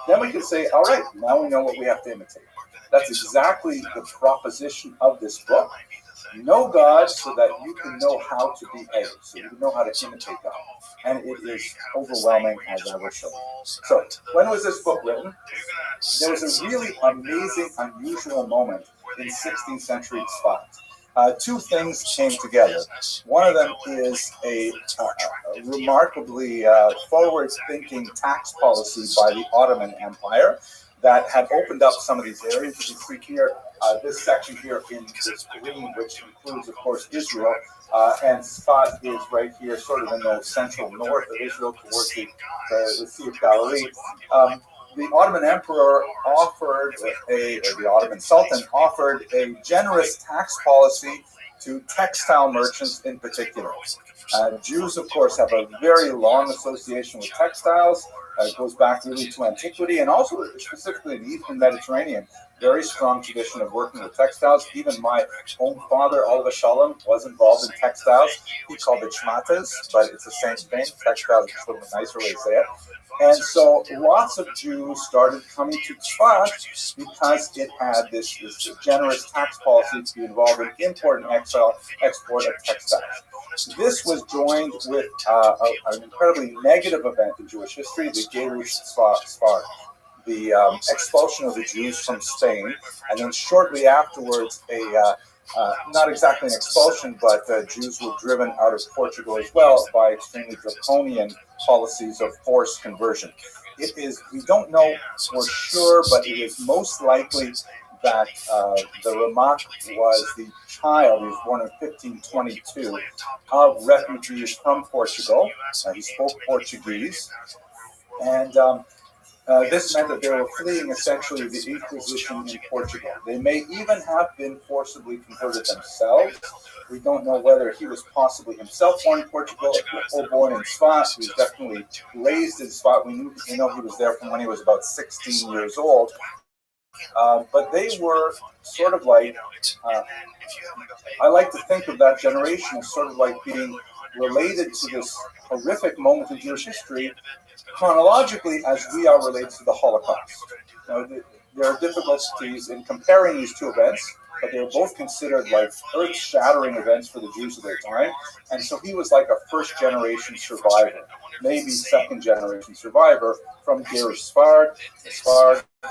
[SPEAKER 11] then we can say, all right, now we know what we have to imitate. That's exactly the proposition of this book. Know God so that you can know how to behave, so you know how to imitate God. And it is overwhelming, as I will show you. So, when was this book written? There was a really amazing, unusual moment in 16th century Tzfat. Two things came together. One of them is a remarkably forward-thinking tax policy by the Ottoman Empire that had opened up some of these areas. You can see here, this section here in this green, which includes, of course, Israel, and Tzfat is right here, sort of in the central north of Israel, towards the Sea of Galilee. The Ottoman Emperor offered the Ottoman Sultan offered a generous tax policy to textile merchants in particular. Jews, of course, have a very long association with textiles. It goes back really to antiquity, and also specifically in the Eastern Mediterranean, very strong tradition of working with textiles. Even my own father, Oliver Shalom, was involved in textiles. He called it shmatas, but it's the same thing. Textiles is sort of a nicer way to say it. And so lots of Jews started coming to Tzfat because it had this generous tax policy to be involved in import and export of textiles. This was joined with an incredibly negative event in Jewish history, the Gerush Tzfar, the expulsion of the Jews from Spain, and then shortly afterwards, not exactly an expulsion, but Jews were driven out of Portugal as well by extremely draconian policies of forced conversion. It is, we don't know for sure, but it is most likely
[SPEAKER 4] that the Ramak was the child, he was born in 1522, of refugees from Portugal. He spoke Portuguese, and this meant that they were fleeing essentially the Inquisition in Portugal. They may even have been forcibly converted themselves. We don't know whether he was possibly himself born in Portugal or born in Svat. He was definitely raised in Svat. We know he was there from when he was about 16 years old. But they were sort of like, I like to think of that generation as sort of like being related to this horrific moment in Jewish history chronologically as we are related to the Holocaust. Now, there are difficulties in comparing these two events, but they were both considered like earth-shattering events for the Jews of their time. And so he was like a first-generation survivor, maybe second-generation survivor from Ger Sfard,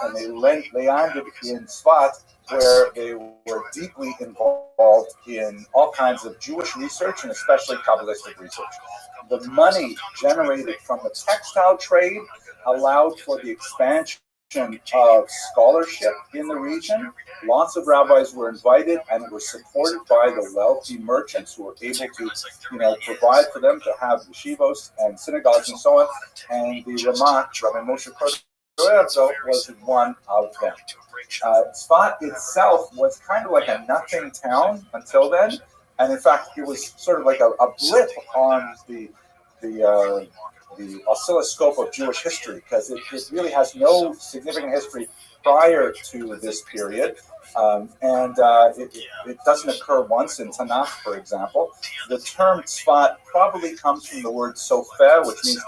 [SPEAKER 4] and they landed in Svat, where they were deeply involved in all kinds of Jewish research and especially Kabbalistic research. The money generated from the textile trade allowed for the expansion of scholarship in the region. Lots of rabbis were invited and were supported by the wealthy merchants who were able to, provide for them to have yeshivos and synagogues and so on. And the Ramak, Rabbi Moshe Cordero, was one of them. Svat itself was kind of like a nothing town until then, and in fact, it was sort of like a blip on the oscilloscope of Jewish history, because it really has no significant history prior to this period, and it doesn't occur once in Tanakh, for example. The term Tzfat probably comes from the word sofer, which means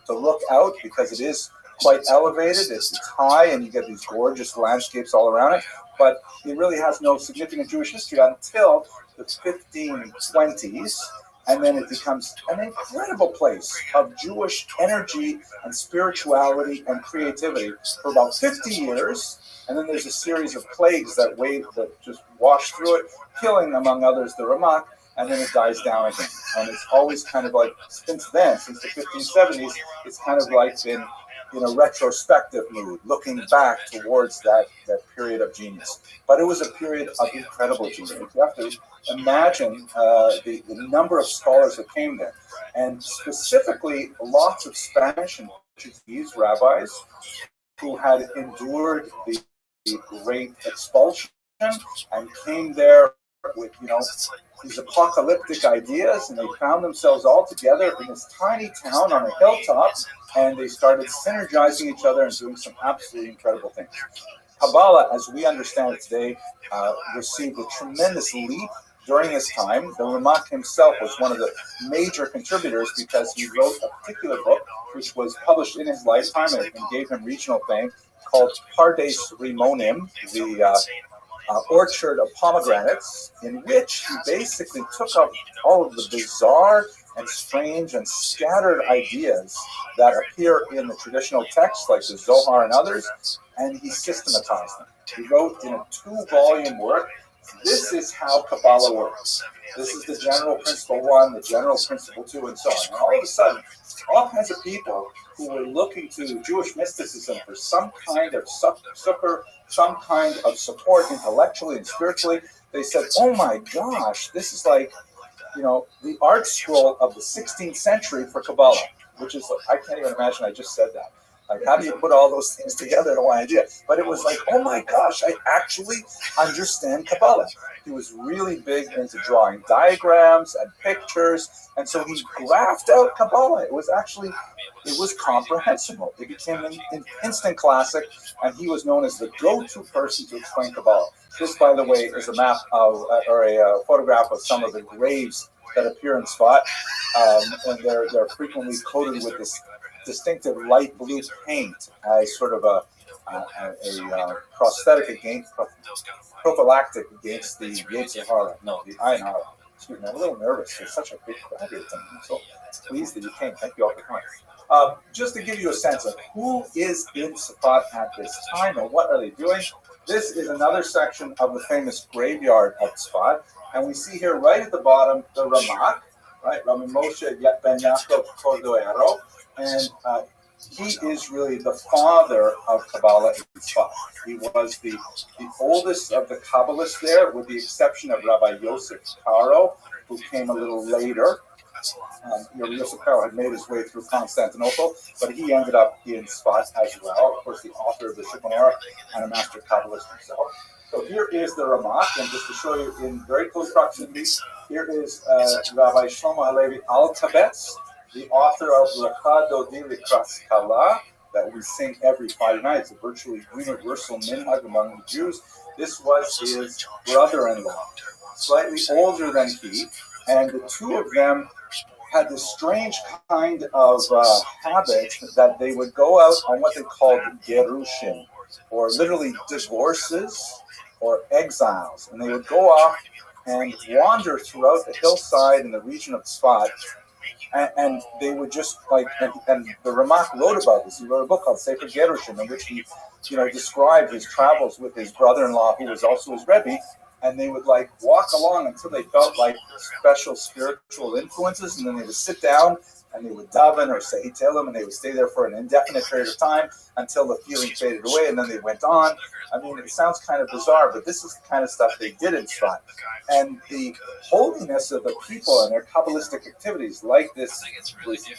[SPEAKER 4] to look out, because it is quite elevated, it's high, and you get these gorgeous landscapes all around it, but it really has no significant Jewish history until the 1520s, and then it becomes an incredible place of Jewish energy and spirituality and creativity for about 50 years, and then there's a series of plagues that just wash through it, killing, among others, the Ramak, and then it dies down again. And it's always kind of like, since then, since the 1570s, it's kind of like been in a retrospective mood, looking back towards that period of genius. But it was a period of incredible genius. You have to imagine the number of scholars that came there, and specifically lots of Spanish and Portuguese rabbis who had endured the Great Expulsion and came there with these apocalyptic ideas, and they found themselves all together in this tiny town on a hilltop, and they started synergizing each other and doing some absolutely incredible things. Kabbalah, as we understand it today, received a tremendous leap during this time. The Ramak himself was one of the major contributors, because he wrote a particular book which was published in his lifetime and gave him regional fame, called Pardes Rimonim, the orchard of pomegranates, in which he basically took up all of the bizarre and strange and scattered ideas that appear in the traditional texts like the Zohar and others, and he systematized them. He wrote in a 2-volume work, this is how Kabbalah works. This is the general principle 1, the general principle 2, and so on. And all of a sudden, all kinds of people who were looking to Jewish mysticism for some kind of succor, some kind of support intellectually and spiritually, they said, oh my gosh, this is like, the art scroll of the 16th century for Kabbalah, which is, I can't even imagine I just said that. Like, how do you put all those things together? No idea. But it was like, oh my gosh, I actually understand Kabbalah. He was really big into drawing diagrams and pictures, and so he graphed out Kabbalah. It was comprehensible. It became an instant classic, and he was known as the go-to person to explain Kabbalah. This, by the way, is a map of, or a photograph of some of the graves that appear in Svat, and they're frequently coated with this distinctive light blue paint as sort of a prosthetic prophylactic against the Yetzer Hara, the Ayin Hara. Excuse me, I'm a little nervous. There's such a big crowd here tonight. I'm so pleased that you came. Thank you all for coming. Just to give you a sense of who is in Sfat at this time and what are they doing, this is another section of the famous graveyard of Sfat, and we see here right at the bottom the Ramak, right? Rabbi Moshe ben Yaakov Cordero, and he is really the father of Kabbalah in Tzfat. He was the oldest of the Kabbalists there, with the exception of Rabbi Yosef Karo, who came a little later. Yosef Karo had made his way through Constantinople, but he ended up in Tzfat as well. Of course, the author of the Shulchan Aruch and a master Kabbalist himself. So here is the Ramak, and just to show you in very close proximity, here is Rabbi Shlomo Halevi Altabetz, the author of Lecha Dodi Likras Kala, that we sing every Friday night. It's a virtually universal minhag among the Jews. This was his brother-in-law, slightly older than he, and the two of them had this strange kind of habit that they would go out on what they called gerushin, or literally divorces or exiles, and they would go off and wander throughout the hillside in the region of Tzfat, and they would just and the Ramak wrote about this. He wrote a book called Sefer Gerushin, in which he, described his travels with his brother-in-law, who was also his Rebbe, and they would walk along until they felt like special spiritual influences, and then they would sit down and they would daven or say Tehillim, and they would stay there for an indefinite period of time until the feeling faded away, and then they went on. I mean, it sounds kind of bizarre, but this is the kind of stuff they did in Tzfat. And the holiness of the people and their Kabbalistic activities, like this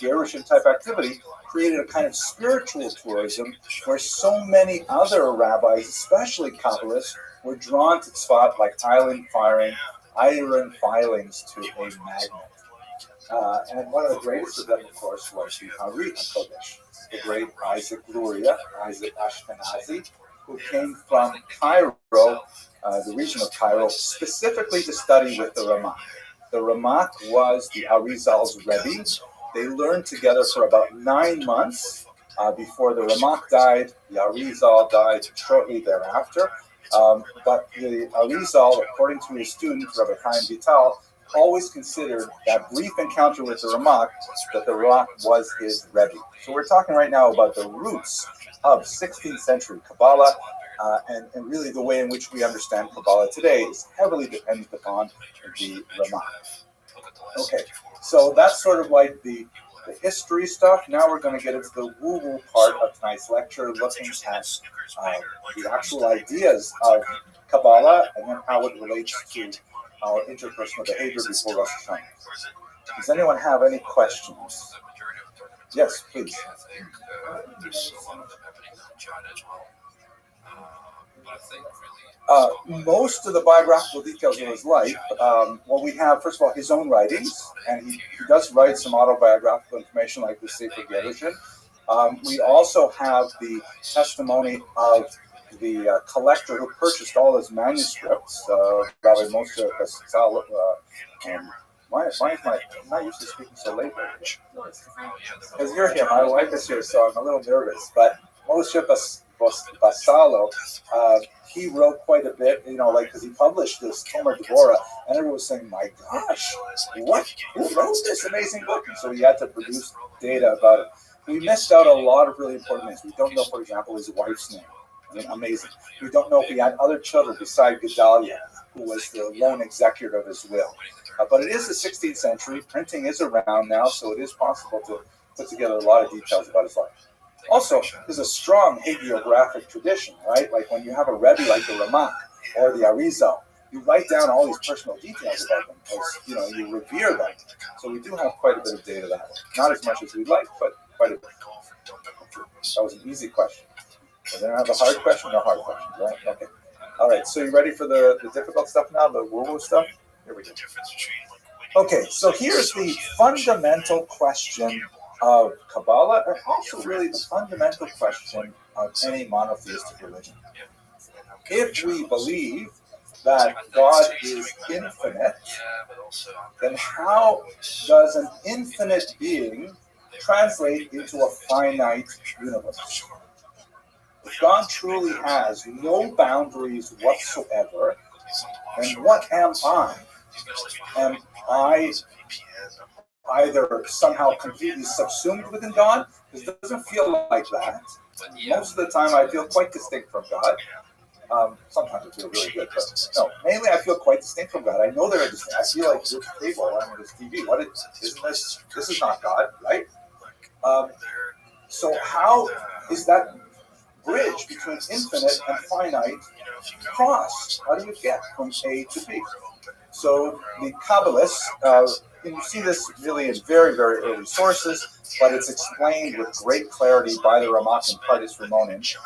[SPEAKER 4] Gerushin type activity, created a kind of spiritual tourism where so many other rabbis, especially Kabbalists, were drawn to Tzfat like iron filings to a magnet. And one of the greatest of them, of course, was the Hari HaKodesh, the great Isaac Luria, Isaac Ashkenazi, who came from Cairo, the region of Cairo, specifically to study with the Ramak. The Ramak was the Arizal's Rebbe. They learned together for about 9 months before the Ramak died. The Arizal died shortly thereafter. But the Arizal, according to his student, Rabbi Chaim Vital, always considered that brief encounter with the Ramak, that the Ramak was his Rebbe. So we're talking right now about the roots of 16th century Kabbalah, and really the way in which we understand Kabbalah today is heavily dependent upon the Ramak. Okay, so that's sort of like the history stuff. Now we're going to get into the woo-woo part of tonight's lecture, looking at the actual ideas of Kabbalah and then how it relates to our interpersonal behavior before Rosh Hashanah. Does anyone have any questions? Yes, please.
[SPEAKER 1] There's a lot of them happening on John as well. But I think really...
[SPEAKER 4] most of the biographical details of his life, we have, first of all, his own writings, and he does write some autobiographical information like the Sefer Gerushin. We also have the testimony of the collector who purchased all his manuscripts, Rabbi Moshe Kassal. Why am I not used to speaking so late? Because you're here, my wife is here, so I'm a little nervous. But Moshe Basalo, he wrote quite a bit, because he published this Tomer Deborah, and everyone was saying, "My gosh, who wrote this amazing book?" And so he had to produce data about it. We missed out a lot of really important things. We don't know, for example, his wife's name. I mean, amazing. We don't know if he had other children beside Gedalia, who was the lone executor of his will. But it is the 16th century. Printing is around now, so it is possible to put together a lot of details about his life. Also, there's a strong hagiographic tradition, right? Like when you have a Rebbe like the Ramak or the Arizal, you write down all these personal details about them because, you revere them. So we do have quite a bit of data that way. Not as much as we'd like, but quite a bit. That was an easy question. So then I have a hard question, no hard questions, right? Okay. All right, so you ready for the difficult stuff now, the woo-woo stuff? Here we go. Okay, so here's the fundamental question of Kabbalah, and also really the fundamental question of any monotheistic religion. If we believe that God is infinite, then how does an infinite being translate into a finite universe? If God truly has no boundaries whatsoever, then what am I? Am I either somehow completely subsumed within God? Because it doesn't feel like that. Most of the time I feel quite distinct from God. Sometimes I feel really good, but no, mainly I feel quite distinct from God. I know they're distinct. I feel like this table, this TV. This is not God, right?
[SPEAKER 2] So how is that bridge between infinite and finite crossed? How do you get from A to B? So the Kabbalists, and you see this really in very, very early sources, but it's explained with great clarity by the Ramak and Pardes Ramonim.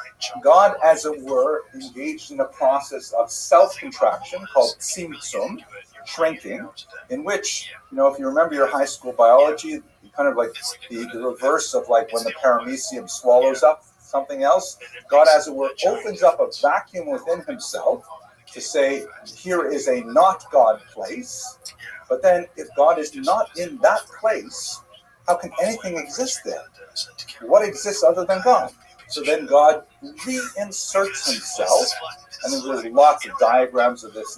[SPEAKER 2] God, as it were, engaged in a process of self-contraction called tzimtzum, shrinking, in which, if you remember your high school biology, kind of like the reverse of like when the paramecium swallows up something else, God, as it were, opens up a vacuum within himself to say, here is a not God place. But then if God is not in that place, how can anything exist there? What exists other than God? So then God reinserts himself, and there's lots of diagrams of this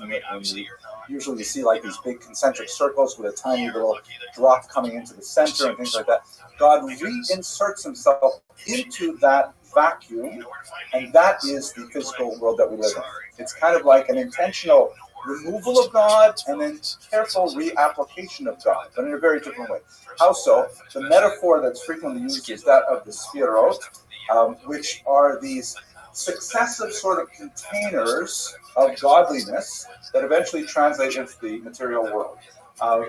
[SPEAKER 2] usually you see like these big concentric circles with a tiny little drop coming into the center and things like that. God reinserts himself into that vacuum, and that is the physical world that we live in. It's kind of like an intentional removal of God and then careful reapplication of God, but in a very different way. How so? The metaphor that's frequently used is that of the Sphirot, which are these successive sort of containers of godliness that eventually translate into the material world.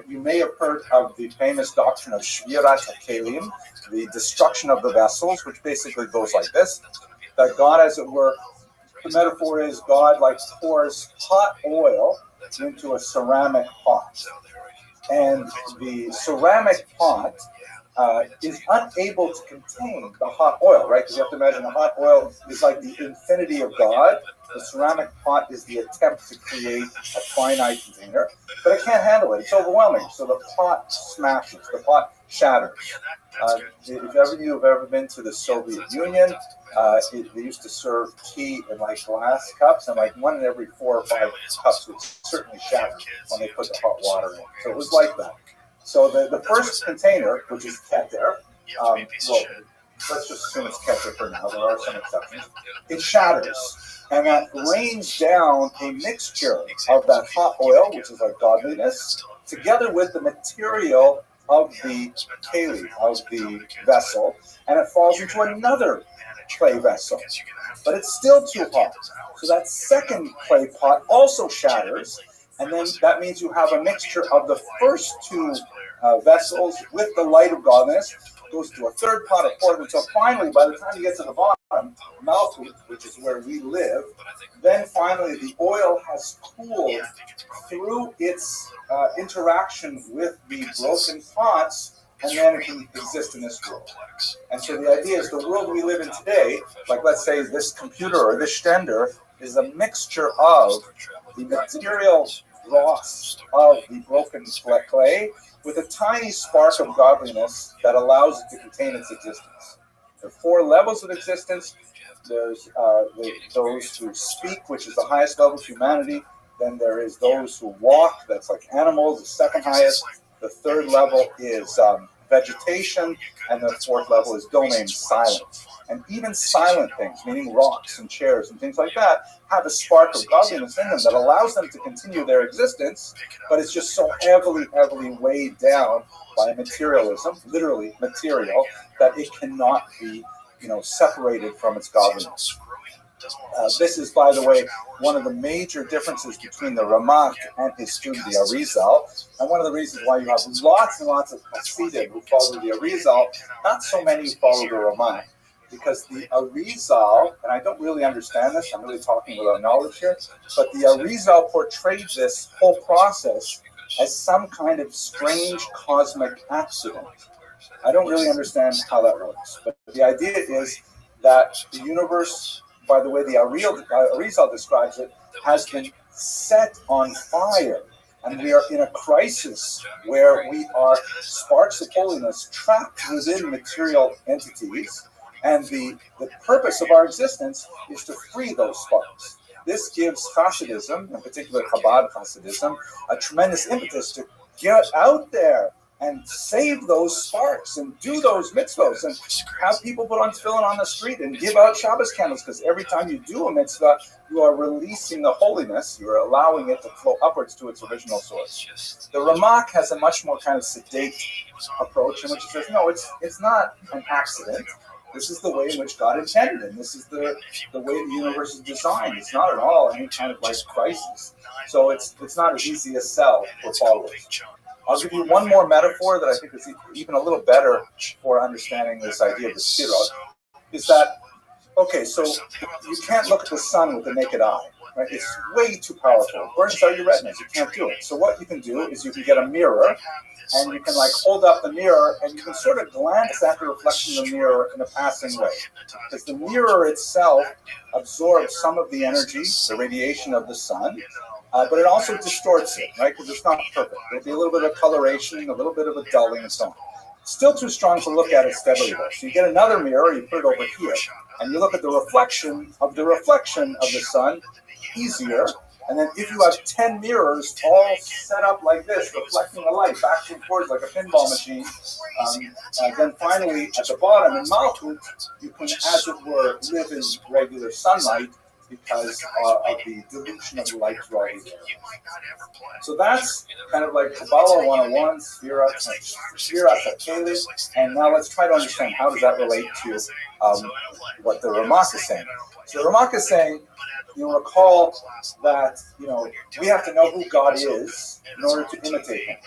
[SPEAKER 2] You may have heard of the famous doctrine of Shvirat HaKelim, the destruction of the vessels, which basically goes like this, that God, as it were, the metaphor is God like pours hot oil into a ceramic pot. And the ceramic pot is unable to contain the hot oil, right? Because you have to imagine the hot oil is like the infinity of God. The ceramic pot is the attempt to create a finite container, but it can't handle it. It's overwhelming. So the pot smashes, the pot shatters. If ever you've ever been to the Soviet Union, they used to serve tea in like glass cups, and like 1 in every 4 or 5 cups would certainly shatter when they put the hot water in. So it was like that. So the first container, which is Keter, well, let's just assume it's Keter for now, there are some exceptions, it shatters. And that rains down a mixture of that hot oil, which is like godliness, together with the material of the keli, of the vessel, and it falls into another clay vessel. But it's still too hot. So that second clay pot also shatters, and then that means you have a mixture of the first 2 vessels with the light of godliness, goes to a third pot, a fourth, until finally, by the time you get to the bottom, Malchut, which is where we live, then finally the oil has cooled through its interaction with the broken pots, and then it can exist in this world. And so the idea is the world we live in today, like let's say this computer or this Stender, is a mixture of the material dross of the broken clay with a tiny spark of godliness that allows it to contain its existence. There are 4 levels of existence. There's those who speak, which is the highest level of humanity. Then there is those who walk, that's like animals, the second highest. The third level is vegetation, and the 4th level is domain silence. And even silent things, meaning rocks and chairs and things like that, have a spark of godliness in them that allows them to continue their existence, but it's just so heavily, heavily weighed down by materialism, literally material, that it cannot be, separated from its godliness. This is, by the way, one of the major differences between the Ramak and his student, the Arizal, and one of the reasons why you have lots and lots of Hasidim who follow the Arizal, not so many who follow the Ramak. Because the Arizal, and I don't really understand this, I'm really talking without knowledge here, but the Arizal portrayed this whole process as some kind of strange cosmic accident. I don't really understand how that works, but the idea is that the universe, by the way the Arizal describes it, has been set on fire. And we are in a crisis where we are sparks of holiness trapped within material entities. And the purpose of our existence is to free those sparks. This gives Hasidism, in particular Chabad Hasidism, a tremendous impetus to get out there and save those sparks and do those mitzvahs and have people put on tefillin on the street and give out Shabbos candles, because every time you do a mitzvah, you are releasing the holiness, you are allowing it to flow upwards to its original source. The Ramak has a much more kind of sedate approach in which it says, no, it's not an accident.
[SPEAKER 11] This is the way in which God intended, and this is the way the universe is designed. It's not at all any kind of like crisis. So it's not as easy a sell for followers. I'll give you one more metaphor that I think is even a little better for understanding this idea of the sefirot. Is that, okay, so you can't look at the sun with the naked eye, right? It's way too powerful. It burns out your retinas. You can't do it. So what you can do is you can get a mirror, and you can like hold up the mirror, and you can sort of glance at the reflection of the mirror in a passing way. Because the mirror itself absorbs some of the energy, the radiation of the sun, but it also distorts it, right? Because it's not perfect. There'll be a little bit of coloration, a little bit of a dulling, and so on. Still too strong to look at it steadily, though. So you get another mirror, you put it over here, and you look at the reflection of the sun, easier. And then if you have 10 mirrors all set up like this, reflecting the light back and forth like a pinball machine, then finally at the bottom in Malkut, you can, as it were, live in regular sunlight because of the dilution of the light already there. So that's kind of like Kabbalah 101, Sefirot HaKelim, and now let's try to understand how does that relate to what the Ramak is saying. So the Ramak is saying, you'll recall that, we have to know who God is in order to imitate him.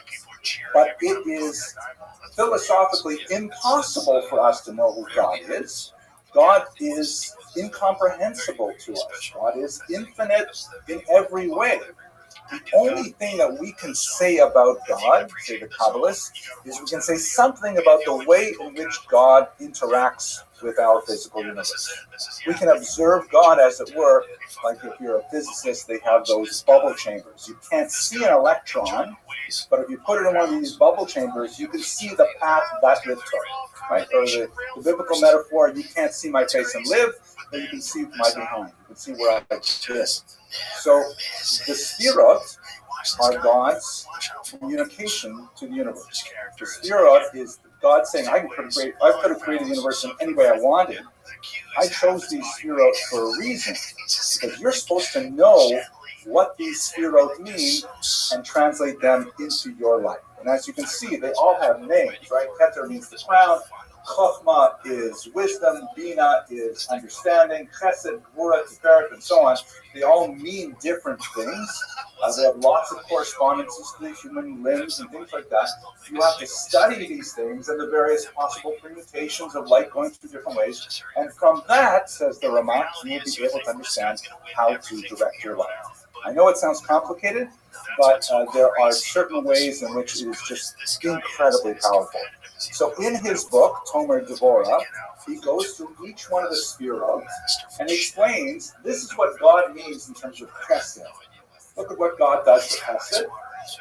[SPEAKER 11] But it is philosophically impossible for us to know who God is. God is incomprehensible to us. God is infinite in every way. The only thing that we can say about God, say the Kabbalists, is we can say something about the way in which God interacts with our physical universe. We can observe God, as it were, like if you're a physicist, they have those bubble chambers. You can't see an electron, but if you put it in one of these bubble chambers, you can see the path that it took, right? Or the biblical metaphor, you can't see my face and live, but you can see my behind. You can see where I live. So the Sefirot are God's communication to the universe. The Sefirot is God saying, I could have created the universe in any way I wanted. I chose these Sefirot for a reason, because you're supposed to know what these Sefirot mean and translate them into your life. And as you can see, they all have names, right? Keter means the crown, Chokhmah is wisdom, Bina is understanding, Chesed, Gvura, Tiferet, and so on. They all mean different things. They have lots of correspondences to the human limbs and things like that. You have to study these things and the various possible permutations of light going through different ways. And from that, says the Ramak, you will be able to understand how to direct your life. I know it sounds complicated, but there are certain ways in which it is just incredibly powerful. So in his book, Tomer Devorah, he goes through each one of the Sefirot and explains this is what God means in terms of chesed. Look at what God does for chesed,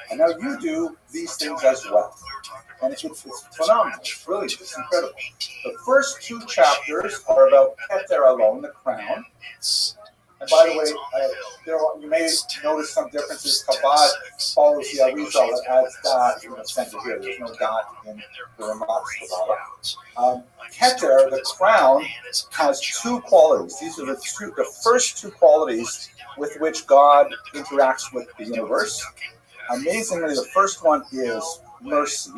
[SPEAKER 11] and now you do these things as well. And it's phenomenal. It's brilliant. It's incredible. The first 2 chapters are about Keter alone, the crown. And by the way, you may notice some differences. Chabad follows the Arizal that adds dot in the center here. There's no dot in the Ramak's Kabbalah. Keter, the crown, has 2 qualities. These are the first 2 qualities with which God interacts with the universe. Amazingly, the first one is mercy.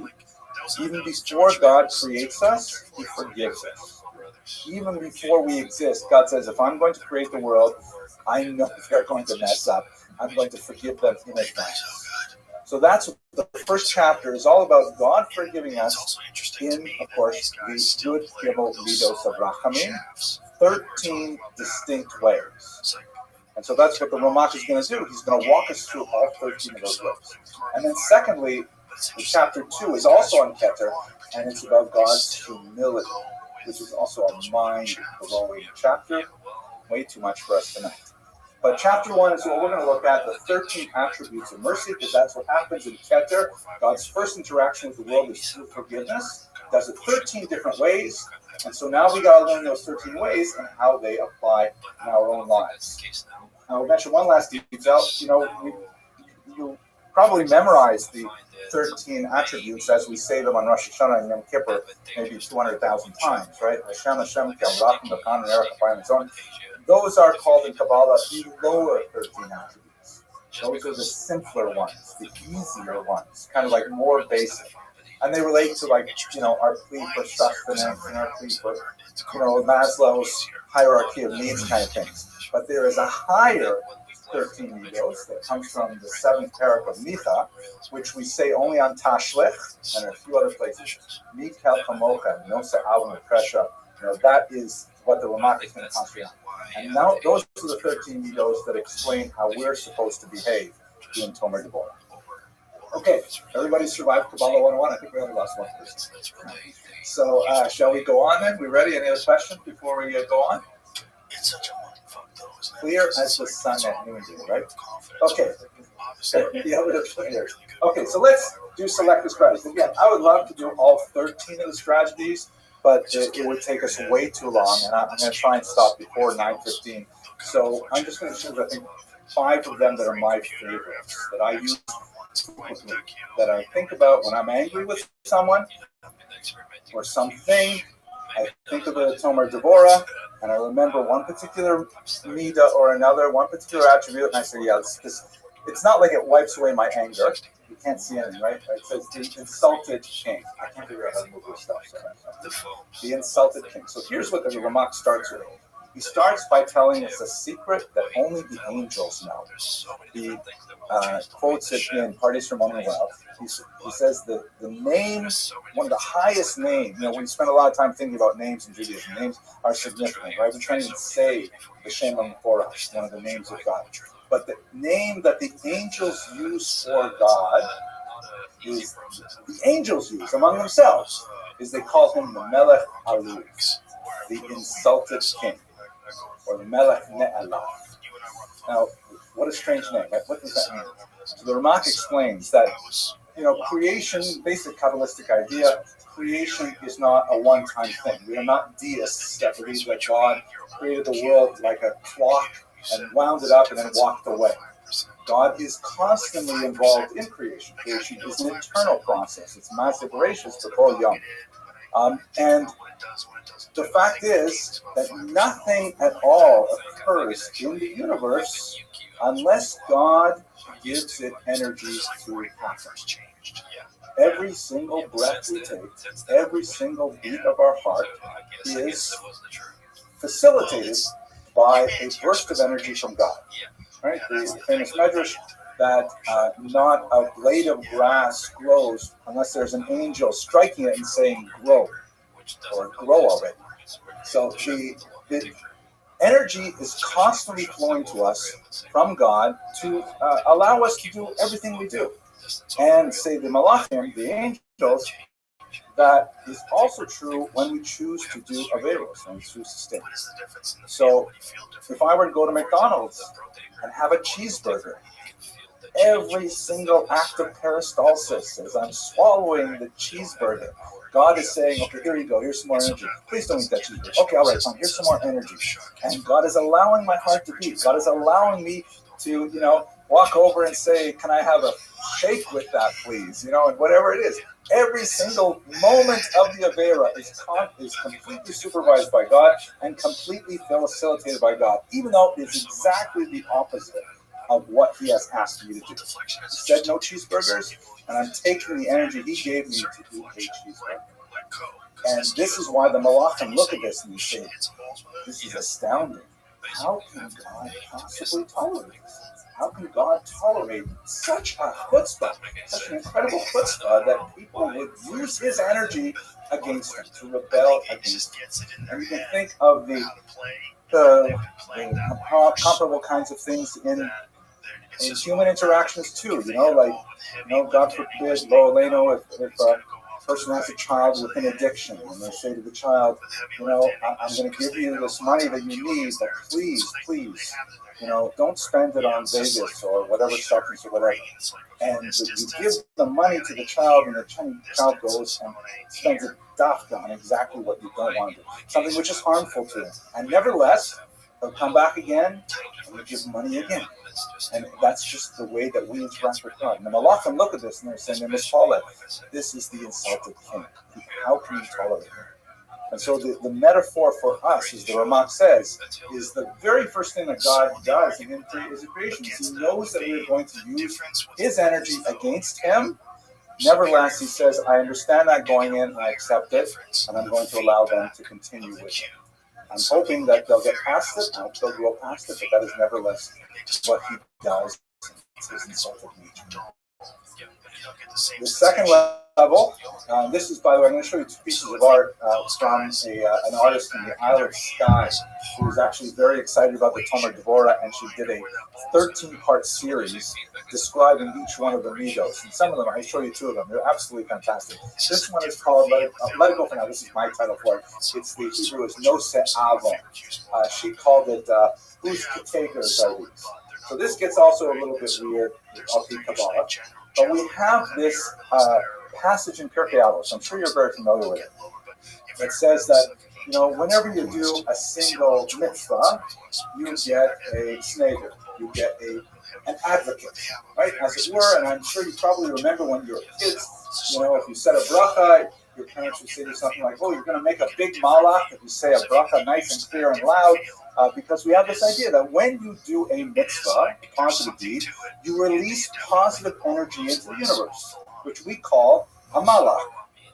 [SPEAKER 11] Even before God creates us, he forgives us. Even before we exist, God says, if I'm going to create the world, I know they're going to mess up. I'm going to forgive them in advance. So that's the first chapter is all about God forgiving us in, of course, the good Gimel Midos of Rachamim, 13 distinct ways. And so that's what the Ramak is going to do. He's going to walk us through all 13 of those ways. And then secondly, chapter 2 is also on Keter, and it's about God's humility, which is also a mind-blowing chapter. Way too much for us tonight. But chapter 1 is what we're going to look at, the 13 attributes of mercy, because that's what happens in Keter. God's first interaction with the world is through forgiveness. Does it 13 different ways. And so now we got to learn those 13 ways and how they apply in our own lives. Now, we'll mention one last detail. You probably memorize the 13 attributes as we say them on Rosh Hashanah and Yom Kippur maybe 200,000 times, right? Hashem, Hashem, Kelrachim, Bakan, and Erech, and so on. Those are called in Kabbalah the lower 13 attributes. Those are the simpler ones, the easier ones, kind of like more basic.
[SPEAKER 4] And they relate to, like, our plea for sustenance and our plea for, Maslow's hierarchy of needs kind of things. But there is a higher 13 middos that comes from the 7th parak of Micha, which we say only on Tashlich and a few other places. Mikel Kamocha, Nosa Alvin Presha. That is what the Ramak is going to concentrate on. And now those are the 13 middos that explain how we're supposed to behave in Tomer Deborah. Okay, everybody survived Kabbalah 101. I think we only lost one person. So shall we go on then? We ready? Any other questions before we go on?
[SPEAKER 1] It's such a mindfuck, though, isn't it?
[SPEAKER 4] Clear as the sun at noonday, right? Okay. Okay, so let's do selective strategies. Again, I would love to do all 13 of the strategies, but it would take us way too long, and I'm going to try and stop before 9:15. So I'm just going to choose, I think, 5 of them that are my favorites, that I use, that I think about when I'm angry with someone or something. I think of the Tomer Deborah, and I remember one particular midah or another, one particular attribute, and I say, yeah, it's not like it wipes away my anger. You can't see anything, right? It says the insulted king. I can't figure out how to move this stuff. So the insulted king. So here's what the Ramak starts with. He starts by telling us a secret that only the angels know. He quotes it in Parties from Morning Wealth. He says the name, one of the highest names, we spend a lot of time thinking about names in Judaism. Names are significant, right? We try and say the Shem HaMeforach, one of the names of God. But the name that the angels use for God is, the angels use among themselves, is they call him the Melech Aluf, the insulted king, or the Melech Ne'alav. Now, what a strange name. What does that mean? So the Ramak explains that, creation, basic Kabbalistic idea, creation is not a one-time thing. We are not deists that believe that God created the world like a clock and wound it up and then walked away. God is constantly involved in creation. Creation is an eternal process. It's massive gracious before young. And the fact is that nothing at all occurs in the universe unless God gives it energies to happen. Every single breath we take, every single beat of our heart is facilitated by a burst of energy from God. Right? The famous medrash that not a blade of grass grows unless there's an angel striking it and saying, grow, or grow already. So the energy is constantly flowing to us from God to allow us to do everything we do. And say the Malachim, the angels, that is also true when we choose to do Averos, when we choose to stay. So if I were to go to McDonald's and have a cheeseburger, every single act of peristalsis as I'm swallowing the cheeseburger, God is saying, okay, here you go, here's some more energy. Please don't eat that cheeseburger. Okay, all right, fine, here's some more energy. And God is allowing my heart to beat. God is allowing me to, walk over and say, can I have a shake with that, please? And whatever it is. Every single moment of the Avera is completely supervised by God and completely facilitated by God, even though it's exactly the opposite of what he has asked me to do. He said no cheeseburgers, and I'm taking the energy he gave me to do a cheeseburger. And this is why the Malachim look at this and they say, this is astounding. How can God possibly tolerate this? How can God tolerate such a chutzpah, such an incredible chutzpah that people would use his energy against him, to rebel against him? And you can think of the comparable kinds of things in human interactions too. God forbid, lo aleinu, if a person has a child with an addiction, and they say to the child, I'm going to give you this money that you need, but please, don't spend it on Vegas or whatever substance or whatever. And you give the money to the child, and the child goes and spends it dafka on exactly what you don't want to do, something which is harmful to him. And nevertheless, he'll come back again, and you give money again. And that's just the way that we interact with God. And the Malachim look at this and they're saying, they miscall it. This is the insulted king. How can you tolerate him? And so the metaphor for us, as the Ramak says, is the very first thing that God does in his creation. He knows that we are going to use his energy against him,
[SPEAKER 2] Nevertheless, he says, I understand that going in, I accept it, and I'm going to allow them to continue with it. I'm hoping that they'll get past it, I hope they'll grow past it, but that is nevertheless what he does. It's his insulted nature. The second level, this is, by the way, I'm going to show you two pieces of art from an artist in the Isle of Skye who was actually very excited about the Tomer Dvorah, and she did a 13-part series describing each one of the midos. And some of them, I show you two of them, they're absolutely fantastic. This one is called Let It Go for Now. This is my title for it. It's the Hebrew is No Se Avon. She called it Whose Kategors Are These? So this gets also a little bit weird of the Kabbalah. But we have this passage in Pirkei Avos. I'm sure you're very familiar with it. It says that, whenever you do a single mitzvah, you get a sneder, you get an advocate, right? As it were, and I'm sure you probably remember when you were kids, if you said a bracha, your parents would say to you something like, oh, you're going to make a big malach if you say a bracha nice and clear and loud, because we have this idea that when you do a mitzvah, a positive deed, you release positive energy into the universe, which we call a malach,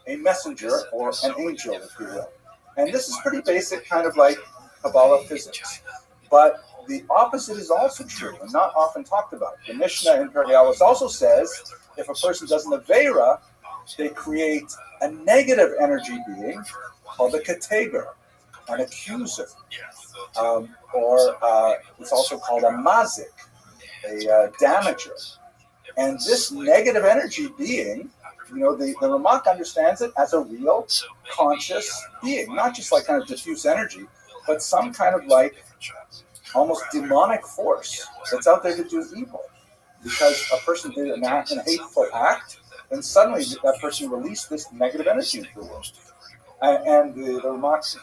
[SPEAKER 2] a messenger or an angel, if you will. And this is pretty basic, kind of like Kabbalah physics. But the opposite is also true and not often talked about. The Mishnah in Pirkei Avos also says if a person does an Aveira, they create a negative energy being called a kateger, an accuser, or it's also called a mazik, a damager. And this negative energy being, the Ramak understands it as a real conscious being, not just like kind of diffuse energy, but some kind of like almost demonic force that's out there to do evil. Because a person did an hateful act, and suddenly that person released this negative energy into the world. And the Ramak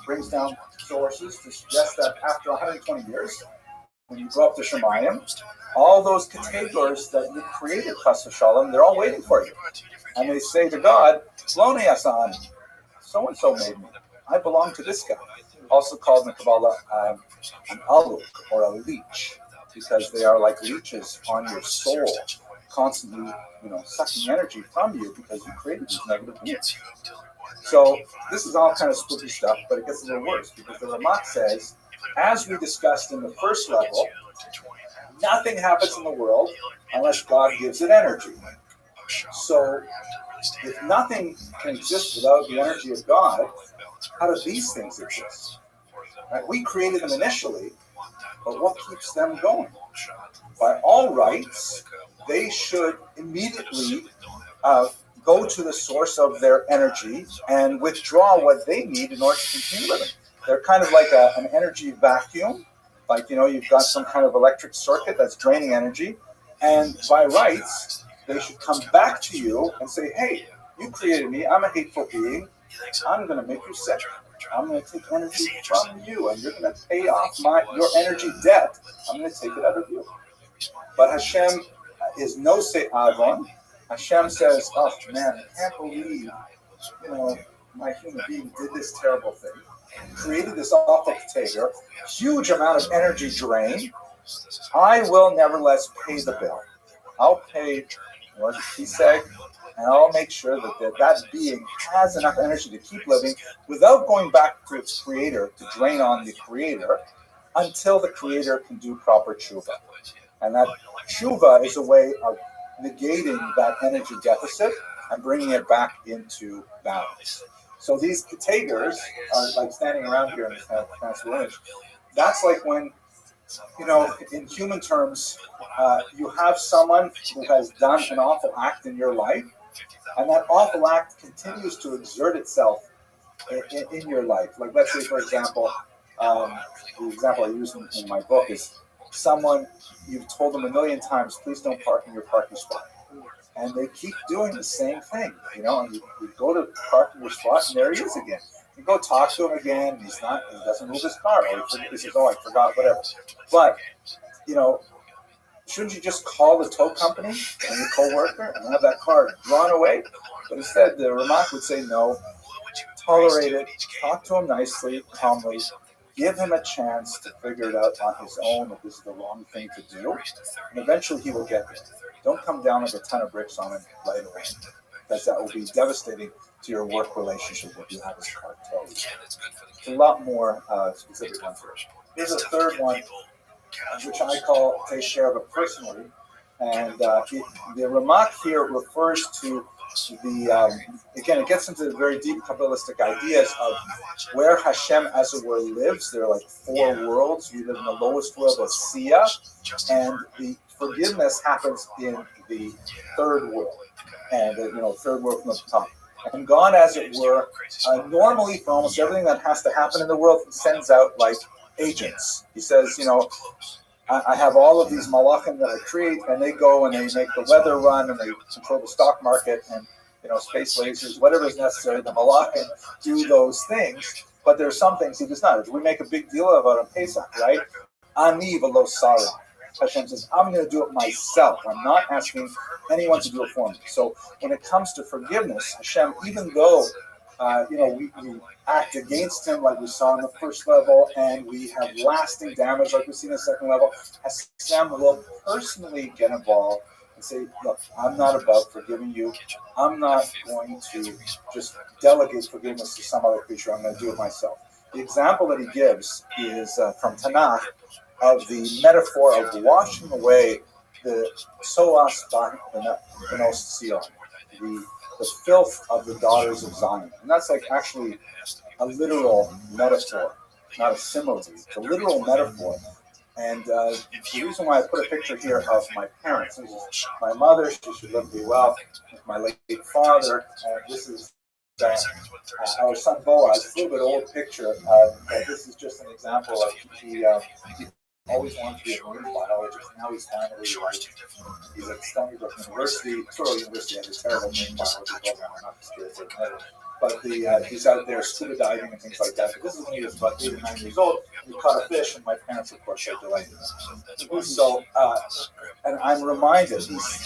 [SPEAKER 2] brings down sources to suggest that after 120 years, when you go up to Shemayim, all those categories that you created, Chas v'Shalom, they're all waiting for you. And they say to God, Lone Yasan, so-and-so made me. I belong to this guy. Also called in the Kabbalah an aluk, or a leech, because they are like leeches on your soul, constantly, sucking energy from you because you created these negative beings. So this is all kind of spooky stuff, but it gets a little worse, because the Ramak says, as we discussed in the first level, nothing happens in the world unless God gives it energy. So if nothing can exist without the energy of God, how do these things exist? Right? We created them initially, but what keeps them going? By all rights, they should immediately go to the source of their energy and withdraw what they need in order to continue living. They're kind of like an energy vacuum. Like, you've got some kind of electric circuit that's draining energy. And by rights, they should come back to you and say, hey, you created me. I'm a hateful being. I'm going to make you sick. I'm going to take energy from you, and you're going to pay off your energy debt. I'm going to take it out of you. But Hashem is no se avon. Hashem says, oh, man, I can't believe, my human being did this terrible thing. Created this awful container, huge amount of energy drain. I will nevertheless pay the bill. I'll pay Kiseg, and I'll make sure that being has enough energy to keep living without going back to its creator to drain on the creator until the creator can do proper tshuva. And that tshuva is a way of negating that energy deficit and bringing it back into balance. So these kategors are like standing around here in this transfer image. That's like when, in human terms, you have someone who has done an awful act in your life, and that awful act continues to exert itself in your life. Like, let's say, for example, the example I use in my book is someone, you've told them a million times, please don't park in your parking spot. And they keep doing the same thing, and you go to park in your spot, and there he is again. You go talk to him again, he doesn't move his car, or he says, oh, I forgot, whatever. But, shouldn't you just call the tow company and your co-worker and have that car drawn away? But instead, the Ramak would say, no, tolerate it, talk to him nicely, calmly, Give him a chance to figure it out on his own if this is the wrong thing to do, and eventually he will get there. Don't come down like a ton of bricks on him right away, because that will be devastating to your work relationship if you have his cartel. It's a lot more specific ones here. Here's a third one, which I call take care of it personally. And the remark here refers to the, again, it gets into the very deep Kabbalistic ideas of where Hashem, as it were, lives. There are like 4 worlds. We live in the lowest world of Sia, and the forgiveness happens in the 3rd world, and third world from the top. And God, as it were, normally for almost everything that has to happen in the world, sends out like agents. He says, I have all of these malachim that I create, and they go and they make the weather run, and they control the stock market, and space lasers, whatever is necessary. The malachim do those things, but there are some things he does not. We make a big deal about on Pesach, right? Ani v'lo Sarah. Hashem says, I'm going to do it myself. I'm not asking anyone to do it for me. So when it comes to forgiveness, Hashem, even though we act against him like we saw in the first level, and we have lasting damage like we see in the second level, Hashem will personally get involved and say, look, I'm not about forgiving you. I'm not going to just delegate forgiveness to some other creature. I'm going to do it myself. The example that he gives is from Tanakh of the metaphor of washing away the soas benos Sion, the filth of the daughters of Zion. And that's like actually a literal metaphor, not a simile. It's a literal metaphor. And the reason why I put a picture here of my parents, this is my mother, she should live be well, my late father, and this is our son Boaz. It's a little bit old picture, but this is just an example of he always wanted to be a marine biologist. Now he's finally he's at Stony Brook University, Toronto University, has a terrible marine biology program. I'm not sure if they're but he's out there scuba diving and things like that. But this is when he was about 8 or 9 years old. He caught a fish, and my parents, of course, are delighted. So, and I'm reminded,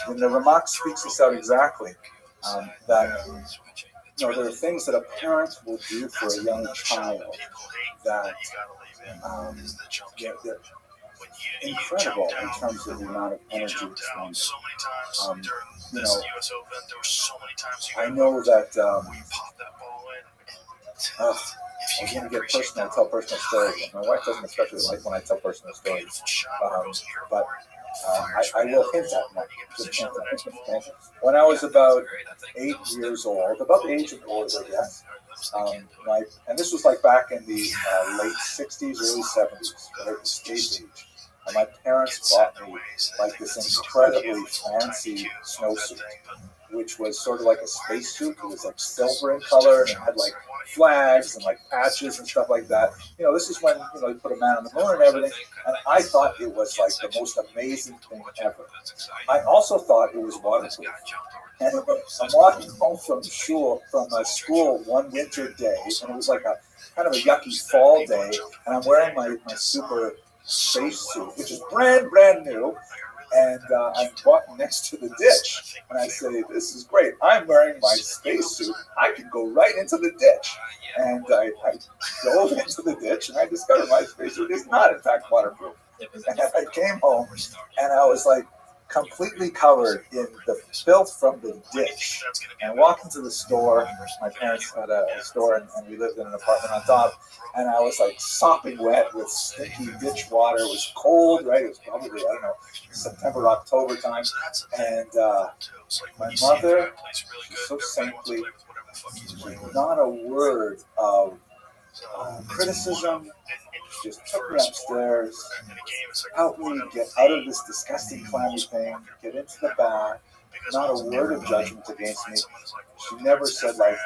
[SPEAKER 2] when the Ramak speaks this out exactly, that there are things that a parent will do for a young child that they're incredible in terms of the amount of energy expended. I know that I'm going to get personal, tell personal stories. My wife doesn't especially like when I tell personal stories, but I will hint at one. When I was about 8 years old, about the age of yours, I guess, and this was like back in the late 60s, early 70s, right, the space age. And my parents bought me like this incredibly fancy snowsuit, which was sort of like a spacesuit. It was like silver in color, and it had like flags and like patches and stuff like that. This is when they put a man on the moon and everything, and I thought it was like the most amazing thing ever. I also thought it was waterproof. And I'm walking home from school one winter day, and it was like a kind of a yucky fall day, and I'm wearing my super spacesuit, which is brand new, and I'm walking next to the ditch, and I say, this is great, I'm wearing my spacesuit, I can go right into the ditch. And I dove into the ditch, and I discovered my spacesuit is not in fact waterproof. And I came home, and I was like completely covered in the filth from the ditch. And I walked into the store. My parents had a store, and we lived in an apartment on top. And I was like sopping wet with stinky ditch water. It was cold, right? It was probably, September, October time. And my mother, she's so saintly, not a word of criticism. She just took me upstairs, helped me get out of this disgusting clammy thing, get into the bath. Not a word of judgment against me. She never said like,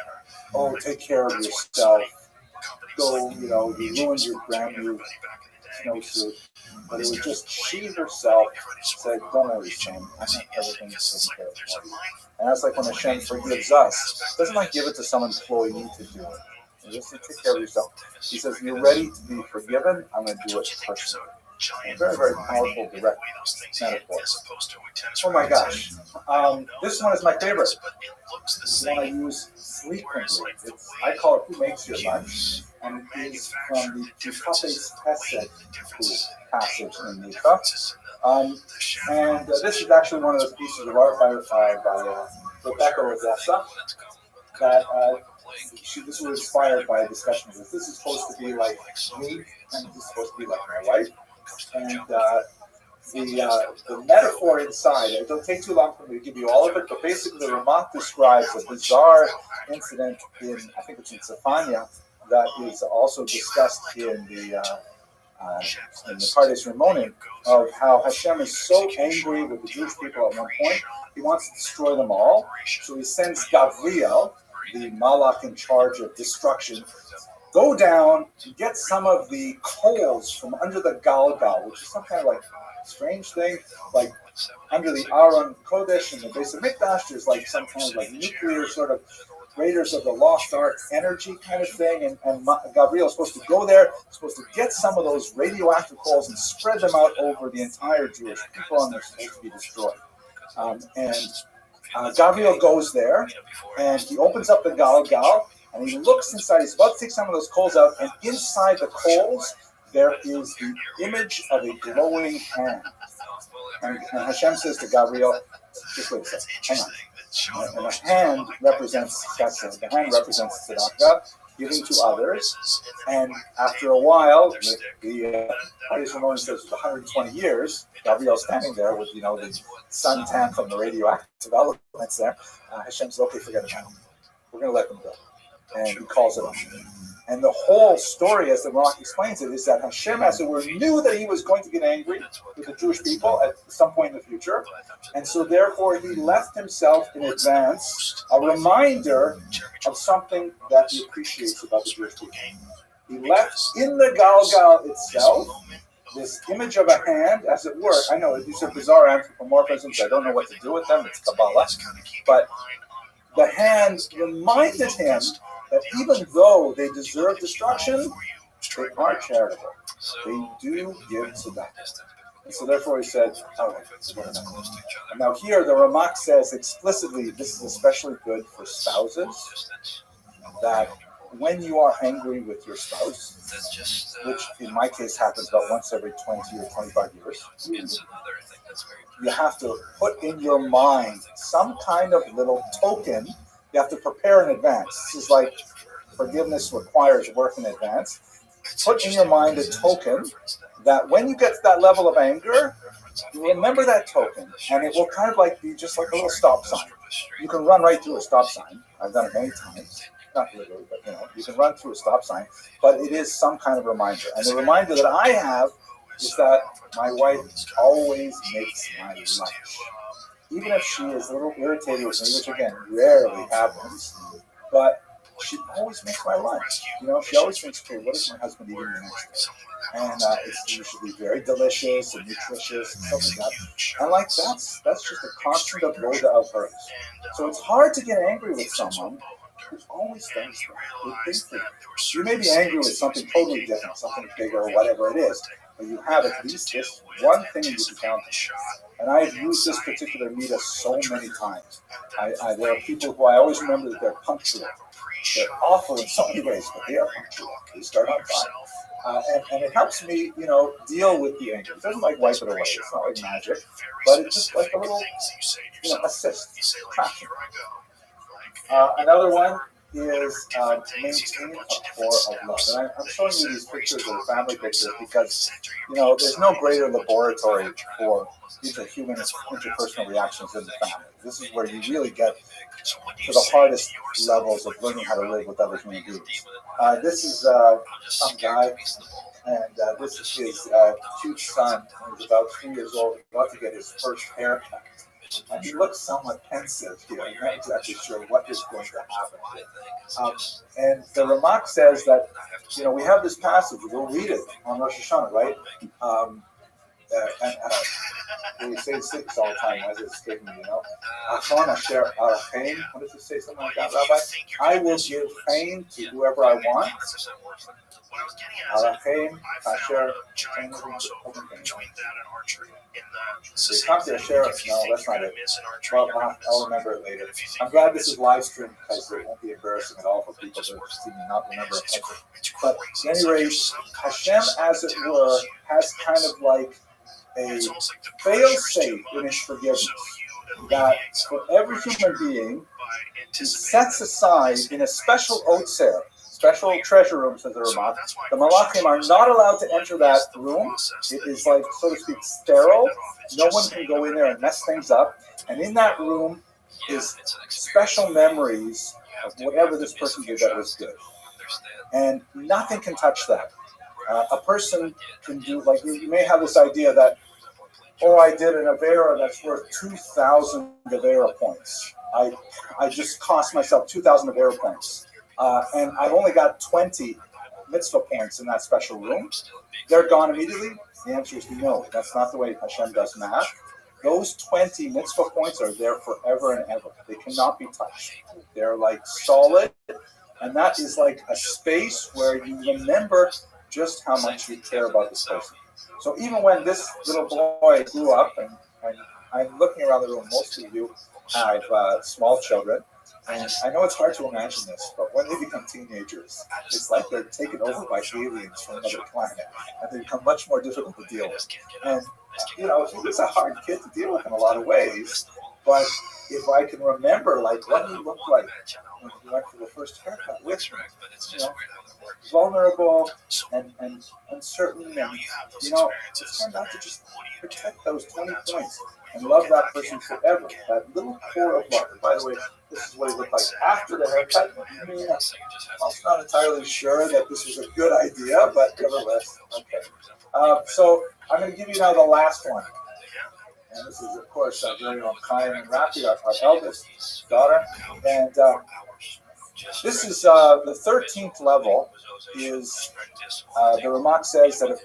[SPEAKER 2] oh, take care of yourself. Go, you ruined your brand new snowsuit. But it was just she herself said, don't worry, Hashem, I have everything taken care of for you. And that's like when Hashem forgives us. He doesn't like give it to some employee to do it. He just says, take care of yourself. He says, you're ready to be forgiven? I'm going to do it personally. very, very powerful, direct metaphors. Oh my gosh. This one is my favorite. This one I use frequently. I call it Who Makes Your Lunch? And it is from the Tukapes Hesed passage in Mika. And this is actually one of those pieces of art by Rebecca Rosessa that this was inspired by a discussion of this. This is supposed to be like me, and this is supposed to be like my wife. And the metaphor inside, it don't take too long for me to give you all of it, but basically the Ramak describes a bizarre incident in, I think it's in Zephaniah, that is also discussed in the Pardes Ramonim, of how Hashem is so angry with the Jewish people at one point, he wants to destroy them all. So he sends Gavriel, the Malach in charge of destruction, go down to get some of the coals from under the Galgal, which is some kind of like strange thing, like under the Aron Kodesh and the base of Mikdash, there's like some kind of like nuclear sort of Raiders of the Lost Ark energy kind of thing, and Gabriel is supposed to go there, supposed to get some of those radioactive coals and spread them out over the entire Jewish people, and they're supposed to be destroyed. Gabriel goes there, and he opens up the Galgal, and he looks inside. He's about to take some of those coals out, and inside the coals, there is the image of a glowing hand. And Hashem says to Gabriel, just wait a second, hang on. And the hand represents chesed, the hand represents tzedakah, giving to others. And after a while, the Pardes Ramonim says 120 years, Gabriel's standing there with, the suntan from the radioactive elements there. Hashem says, okay, forget about it. We're going to let them go. And he calls it off. And the whole story, as the Ramak explains it, is that Hashem, as it were, knew that he was going to get angry with the Jewish people at some point in the future. And so therefore he left himself in advance a reminder of something that he appreciates about the Jewish people. He left in the Galgal itself this image of a hand, as it were. I know these are bizarre anthropomorphisms. I don't know what to do with them. It's Kabbalah. But the hand reminded him that even though they deserve destruction, they are charitable. They do give to them. And so therefore he said, all right, and now here the Ramak says explicitly, this is especially good for spouses, that when you are angry with your spouse, which in my case happens about once every 20 or 25 years, you have to put in your mind some kind of little token. You have to prepare in advance. This is like forgiveness requires work in advance. Put in your mind a token that when you get to that level of anger, you remember that token, and it will kind of like be just like a little stop sign. You can run right through a stop sign. I've done it many times. Not literally, but you can run through a stop sign. But it is some kind of reminder. And the reminder that I have is that my wife always makes my lunch. Even if she is a little irritated with me, which again rarely happens, but she always makes my lunch. She always thinks, okay, what is my husband eating the next day? And it's usually very delicious and nutritious and stuff like that. And like that's just a constant avoda of hers. So it's hard to get angry with someone who always does that. You may be angry with something totally different, something bigger or whatever it is, but you have at least this one thing you can count on. And I've used this particular meter so many times. There are people who I always remember that they're punctual. They're awful in so many ways, but they are punctual. They start on time. And it helps me, deal with the anger. It doesn't like wipe it away. It's not like magic, but it's just like a little, assist. Traction. Another one is maintain a core of love. And I'm showing you these pictures of the family pictures because, there's no greater laboratory for human interpersonal reactions in the family. This is where you really get to the hardest levels of learning how to live with other human beings. This is some guy, and this is his cute son. He's about 3 years old, about to get his first haircut. And he looks somewhat pensive here. I'm not exactly sure what is going to happen. And the Ramak says that, we have this passage, we'll read it on Rosh Hashanah, right? we say six all the time. Why is it escaping me? Achon asher arachem. What does it say? Something like that, Rabbi. I will give fame to whoever I want. Arachem asher. No, that's not it. Well, I'll remember it later. I'm glad this is live streamed because it won't be embarrassing at all for people to see me not remember it. But at any rate, Hashem, as it were, has kind of like a fail-safe in his forgiveness. That for every human being, he sets aside in a special otser, special treasure room, says the Ramah. The Malachim are not allowed to enter that room. It is like, so to speak, sterile. No one can go in there and mess things up. And in that room is special memories of whatever this person did that was good. And nothing can touch that. A person can do, like, you may have this idea that, oh, I did an Avera that's worth 2,000 Avera points. I just cost myself 2,000 Avera points. And I've only got 20 mitzvah points in that special room. They're gone immediately? The answer is no. That's not the way Hashem does math. Those 20 mitzvah points are there forever and ever. They cannot be touched. They're like solid. And that is like a space where you remember just how much you care about this person. So even when this little boy grew up, and I'm looking around the room, most of you have small children, and I know it's hard to imagine this, but when they become teenagers, it's like they're taken over by aliens from another planet, and they become much more difficult to deal with. And, he was a hard kid to deal with in a lot of ways, but if I can remember, like, what he looked like when he went for the first haircut with me, vulnerable and uncertain, and, it's turned out to just protect those 20 points and love that person forever. That little core of love. And by the way, this is what he looked like after the haircut. I'm not entirely sure that this was a good idea, but nevertheless, okay. So I'm going to give you now the last one. And this is, of course, our very own Chaim and Rabbi, our eldest daughter. And this is the 13th level. Is the Ramak says that if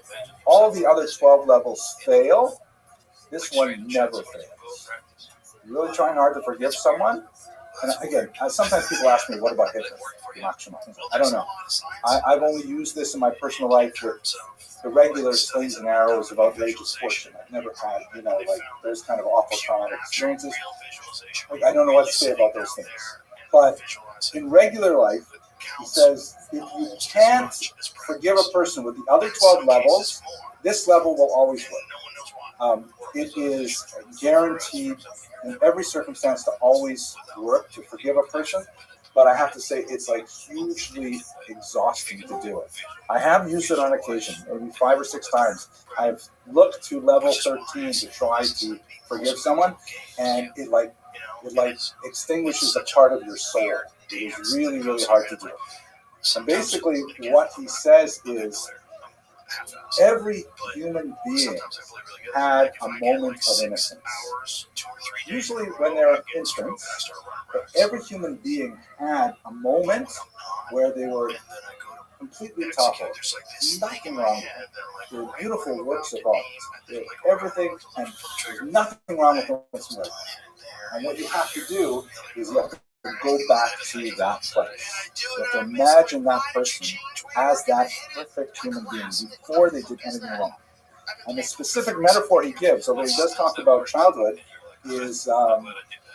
[SPEAKER 2] all the other 12 levels fail, this one never fails. You're really trying hard to forgive someone? And again, sometimes people ask me, what about Hitler? I don't know. I've only used this in my personal life with the regular slings and arrows of outrageous fortune. I've never had, like those kind of awful traumatic experiences. I don't know what to say about those things. But in regular life, he says, if you can't forgive a person with the other 12 levels, this level will always work. It is guaranteed in every circumstance to always work to forgive a person, but I have to say it's like hugely exhausting to do it. I have used it on occasion, maybe 5 or 6 times. I've looked to level 13 to try to forgive someone, and it extinguishes a part of your soul. It is really, really hard to do. And basically what he says is every human being had a moment of innocence. Usually when they're infants, but every human being had a moment where they were completely toppled. Nothing wrong with them. They're beautiful works of art. They're everything, and there's nothing wrong with them whatsoever. And what you have to do is you have to go back to that place. You have to imagine that person as that perfect human being before they did anything wrong. And the specific metaphor he gives, although he does talk about childhood, is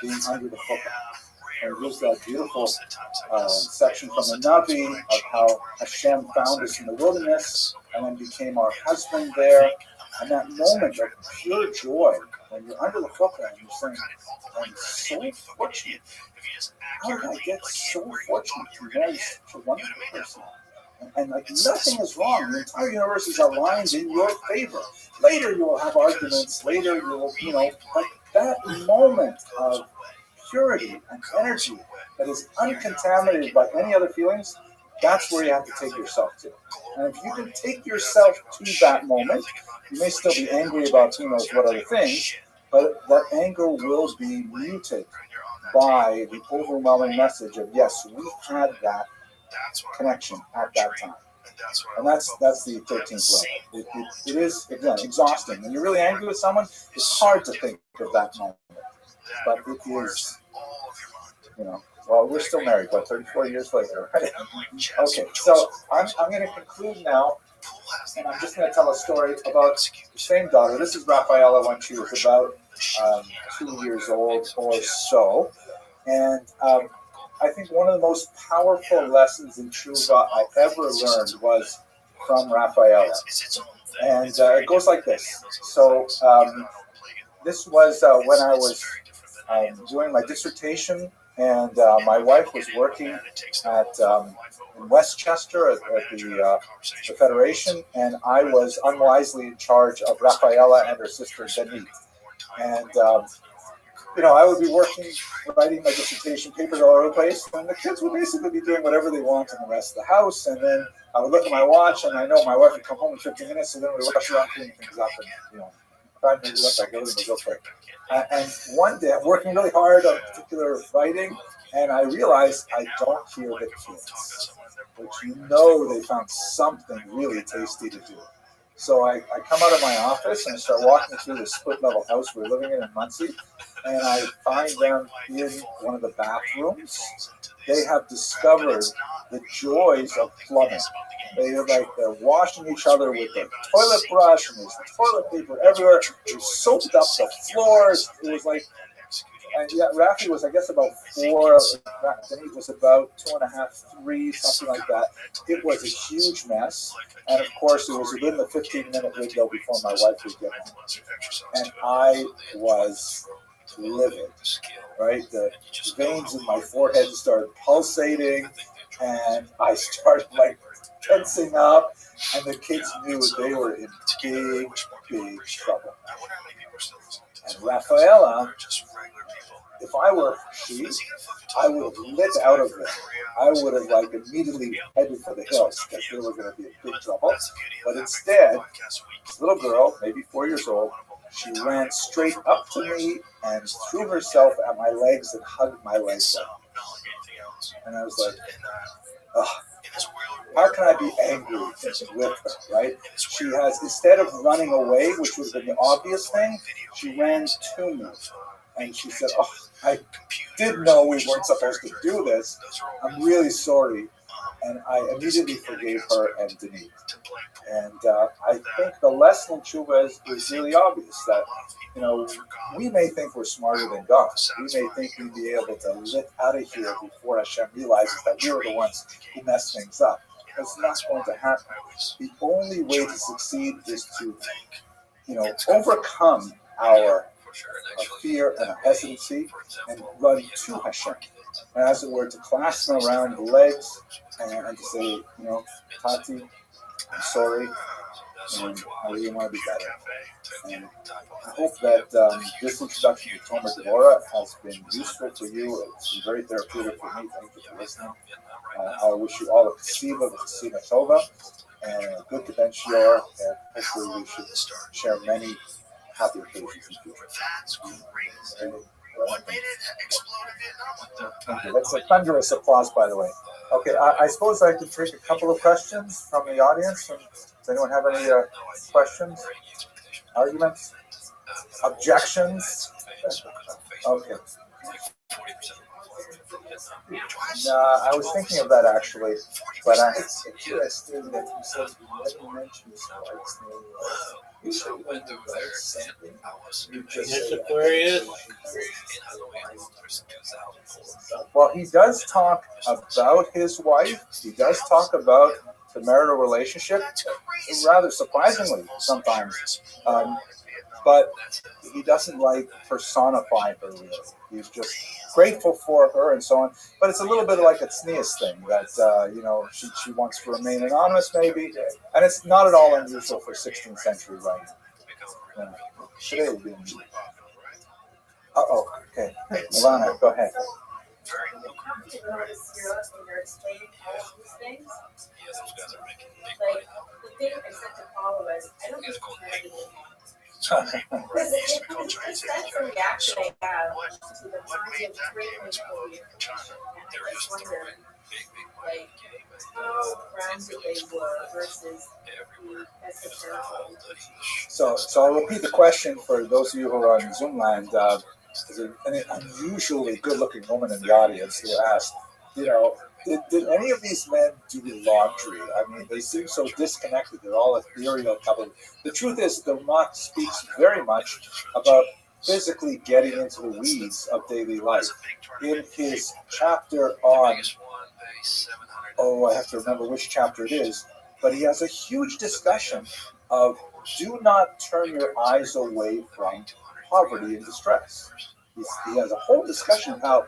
[SPEAKER 2] being under the chuppah. And there's that beautiful section from the Navi of how Hashem found us in the wilderness and then became our husband there. And that moment of pure joy when you're under the chuppah and you're saying, I'm so fortunate. How did I get so fortunate to marry such a wonderful person? And like nothing is wrong. The entire universe is aligned in your favor. Later you will have arguments. Later you will, but that moment of purity and energy that is uncontaminated by any other feelings, that's where you have to take yourself to. And if you can take yourself to that moment, you may still be angry about who knows what other things, but that anger will be muted by the overwhelming message of, yes, we had that connection at that time. And that's the 13th level. It is, again, exhausting. When you're really angry with someone, it's hard to think of that moment. But it is, well, we're still married, 34 years later, right? Okay, so I'm going to conclude now, and I'm just going to tell a story about the same daughter. This is Rafaela when she was about 2 years old or so. And I think one of the most powerful lessons in tshuva I ever learned was from Rafaela. And it goes like this. So this was when I was doing my dissertation, and my wife was working at in Westchester at the Federation, and I was unwisely in charge of Rafaela and her sister Denise. And I would be working, writing my dissertation papers all over the place, and the kids would basically be doing whatever they want in the rest of the house. And then I would look at my watch, and I know my wife would come home in 15 minutes, so then we would rush around cleaning things up, and 5 minutes left, everything was okay. And one day I'm working really hard on a particular writing, and I realize I don't hear the kids, but they found something really tasty to do. So I come out of my office and I start walking through the split-level house we're living in Muncie, and I find them in one of the bathrooms. They have discovered the joys of plumbing. They're washing each other with the toilet brush, and there's toilet paper everywhere. They soaked up the floors. It was like, and yeah, Rafi was, I guess, about 4. Denise was about 2.5, 3, something like that. It was a huge mess. And of course, it was within the 15-minute window before my wife would get home. And I was livid, right? The veins in my forehead started pulsating, and I started tensing up, and the kids knew they were in big trouble. And Rafaela, if I were she, I would have lit out of it. I would have immediately headed for the hills because they were going to be in big trouble. But instead, this little girl, maybe 4 years old, she ran straight up to me and threw herself at my legs and hugged my legs up. And I was like, oh, how can I be angry with her, right? She has, instead of running away, which would have been the obvious thing, she ran to me. And she said, oh, I did know we weren't supposed to do this. I'm really sorry. And I immediately forgave her and Denise. And I think the lesson in tshuva is really obvious that, we may think we're smarter than God. We may think we'd be able to lit out of here before Hashem realizes that we were the ones who messed things up. That's not going to happen. The only way to succeed is to, overcome our fear and our hesitancy and run to Hashem. And as it were, to clasp him around the legs and to say, Tati, I'm sorry, and I really want to be better. And I hope that this introduction to Tomer Devorah has been useful for you. It's been very therapeutic for me. Thank you for listening. I wish you all a ksiva tova and a good Gebench Shior, and hopefully we should share many happy occasions in the future.
[SPEAKER 1] That's great. What made it explode in Vietnam?
[SPEAKER 2] That's a thunderous applause, by the way. Okay, I suppose I could take a couple of questions from the audience. Does anyone have any questions, arguments, objections? Okay. I was thinking of that actually, but it's interesting that you said you never mentioned Spike's name.
[SPEAKER 5] Yes, Aquarius.
[SPEAKER 2] Well, he does talk about his wife. He does talk about the marital relationship, rather surprisingly sometimes. But he doesn't personify her really. He's just grateful for her and so on. But it's a little bit like a tznius thing that, she wants to remain anonymous maybe. And it's not at all unusual for 16th century writing. Today it would be unusual. Okay. Ilana, go ahead.
[SPEAKER 9] The thing I said to Paul was, I don't just because that's the reaction I have to the positive treatment of the information. And I just wonder, how grounded they were versus the esoterical.
[SPEAKER 11] So I'll repeat the question for those of you who are on Zoom land. There's an unusually good-looking woman in the audience who asked, did any of these men do laundry? I mean, they seem so disconnected. They're all ethereal couples. The truth is, the Ramach speaks very much about physically getting into the weeds of daily life. In his chapter on, I have to remember which chapter it is, but he has a huge discussion of do not turn your eyes away from poverty and distress. He has a whole discussion of how,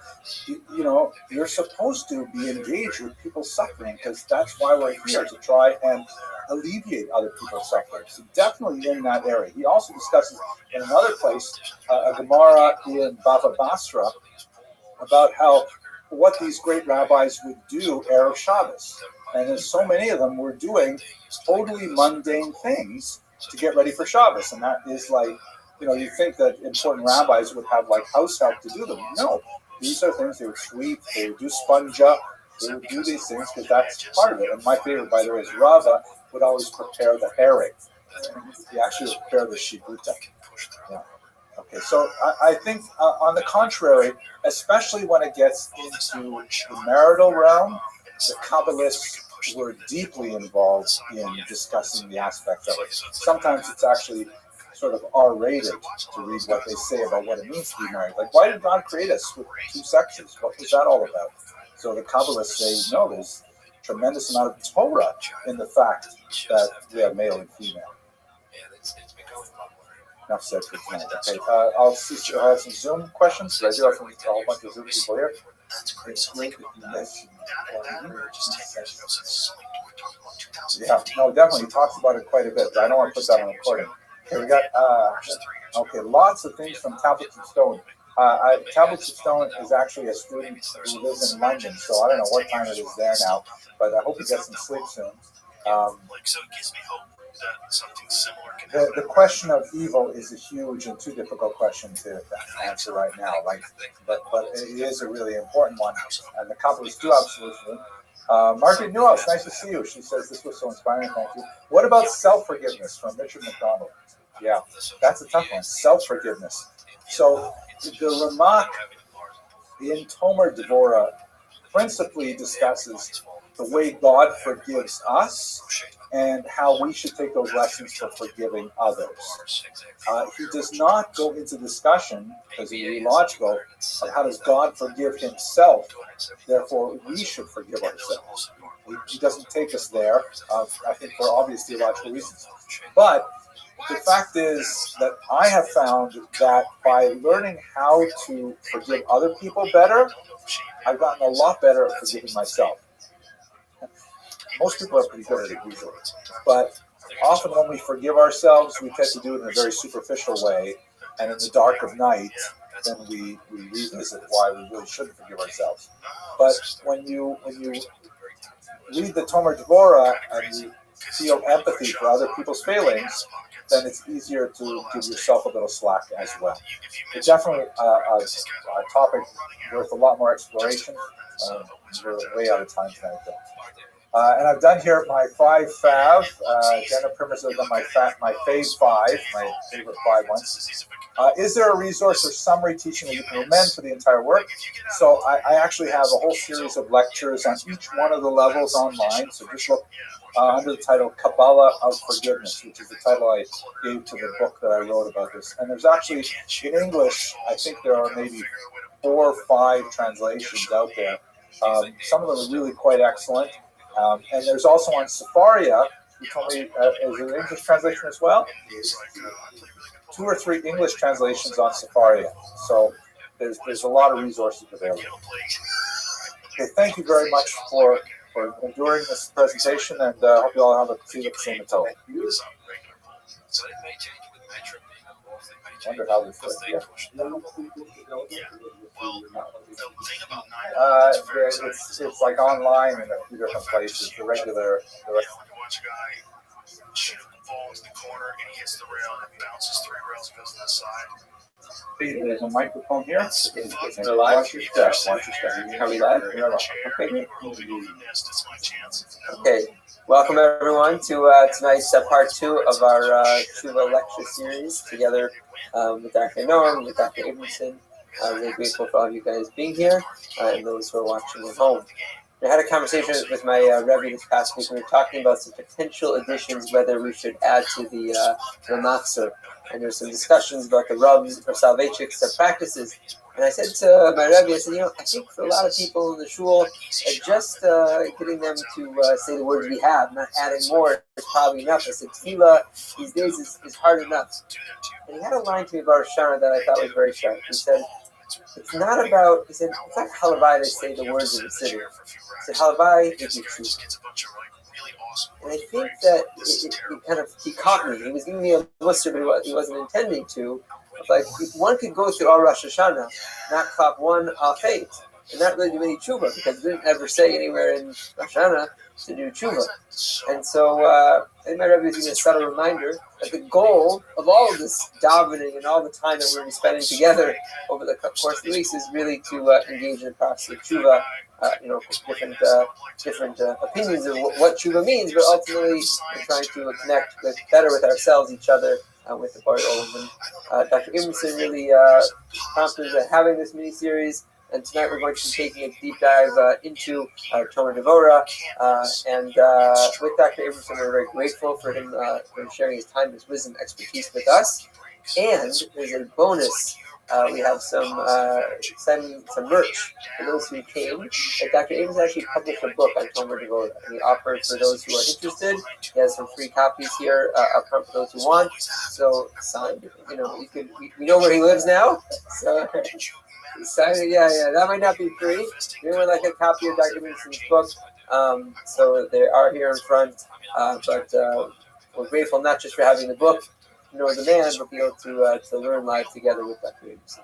[SPEAKER 11] you're supposed to be engaged with people suffering because that's why we're here, to try and alleviate other people's suffering. So definitely in that area. He also discusses in another place, a Gemara in Bava Basra, about what these great rabbis would do Erev Shabbos. And there's so many of them were doing totally mundane things to get ready for Shabbos. And that is like, you think that important rabbis would have like house help to do them. No, these are things they would sweep, they would do sponge up, they would do these things because that's part of it. And my favorite, by the way, is Rava would always prepare the herring. He actually would prepare the shibuta. Yeah. Okay, so I think on the contrary, especially when it gets into the marital realm, the Kabbalists were deeply involved in discussing the aspects of it. Sometimes it's actually sort of R-rated to read what they say about what it means to be married. Like, why did God create us with two sexes? What was that all about? So the Kabbalists say, no, there's a tremendous amount of Torah in the fact that we have male and female. Enough said for tonight. Okay, I'll have some Zoom questions. I do have a whole bunch of Zoom people here. Yeah, no, definitely. He talks about it quite a bit, but I don't want to put that on recording. Okay, we got, lots of things from Tablets of Stone. Tablets of Stone is actually a student who lives in London, so I don't know what time it is there now, but I hope he gets some sleep soon.
[SPEAKER 1] So it gives me hope that something similar can happen.
[SPEAKER 11] The question of evil is a huge and too difficult question to answer right now. But it is a really important one, and the Kabbalists do have a solution. Margaret Newhouse, nice to see you. She says this was so inspiring. Thank you. What about self-forgiveness from Richard McDonald? Yeah, that's a tough one. Self-forgiveness. So the Ramach in Tomer Devorah principally discusses the way God forgives us and how we should take those lessons for forgiving others. He does not go into discussion, because it would be logical, of how does God forgive himself, therefore we should forgive ourselves. He doesn't take us there, I think for obvious theological reasons. But the fact is that I have found that by learning how to forgive other people better, I've gotten a lot better at forgiving myself. Most people are pretty good at it usually, but often when we forgive ourselves, we tend to do it in a very superficial way, and in the dark of night, then we revisit why we really shouldn't forgive ourselves. But when you read the Tomer Devorah and you feel empathy for other people's failings, then it's easier to give yourself a little slack as well. It's definitely a topic worth a lot more exploration. We're way out of time tonight, though. And I've done here my 5 fav. Jenna Primers has done my fave 5, my favorite 5 ones. Is there a resource or summary teaching that you can amend for the entire work? So I actually have a whole series of lectures on each one of the levels online. So just look under the title Kabbalah of Forgiveness, which is the title I gave to the book that I wrote about this. And there's actually, in English, I think there are maybe 4 or 5 translations out there. Some of them are really quite excellent. And there's also on Safaria, you told me, is it an English translation as well? 2 or 3 English translations on Safaria. So there's a lot of resources available. Okay, thank you very much for enduring this presentation, and I hope you all have a seat at the same table. I wonder how this works. Yeah. It's like online in a few different places. The regular.
[SPEAKER 1] ball into the corner, and he hits the rail, and it bounces 3 rails, goes to the side.
[SPEAKER 4] There's a microphone here.
[SPEAKER 1] It's
[SPEAKER 4] Watch your step. Watch your step.
[SPEAKER 12] Are we live?
[SPEAKER 1] Okay,
[SPEAKER 12] Okay.
[SPEAKER 1] it's my chance.
[SPEAKER 12] Okay. Welcome everyone to tonight's part 2 of our Tshuva lecture series together with Dr. Noam, with Dr. Abramson. Really grateful for all of you guys being here and those who are watching at home. I had a conversation with my Rabbi this past week. We were talking about some potential additions, whether we should add to the Matzah. And there's some discussions about the rubs or salvatrix practices. And I said to my Rabbi, I said, I think for a lot of people in the shul, just getting them to say the words we have, not adding more, is probably enough. I said, tefillah these days is hard enough. And he had a line to me about Shana that I thought was very sharp. He said, it's not halavai they say the words of the city. He said, halavai is the truth. And I think that he caught me. He was giving me a muster, but he wasn't intending to. Like, one could go through all Rosh Hashanah, not clap one off 8, and not really do any tshuva, because we didn't ever say anywhere in Rosh Hashanah to do tshuva. And so, I think my Rabbi was giving a subtle reminder that the goal of all of this davening and all the time that we're going to be spending together over the course of the weeks is really to engage in the process of tshuva. Different opinions of what tshuva means, but ultimately we're trying to connect better with ourselves, each other, with the Bari Olam. Dr. Abramson really prompted having this mini-series, and tonight we're going to be taking a deep dive into Tomer Devorah, and with Dr. Abramson we're very grateful for him for sharing his time, his wisdom, expertise with us. And there's a bonus. We have some merch for those who came. And Dr. Abrams actually published a book on Tomer Devorah, and he offered for those who are interested. He has some free copies here up front for those who want. So signed, we know where he lives now. So signed, that might not be free. We would like a copy of Dr. Abramson's book. So they are here in front, but we're grateful not just for having the book, nor the man, but be able to learn live together with Dr. Abramson.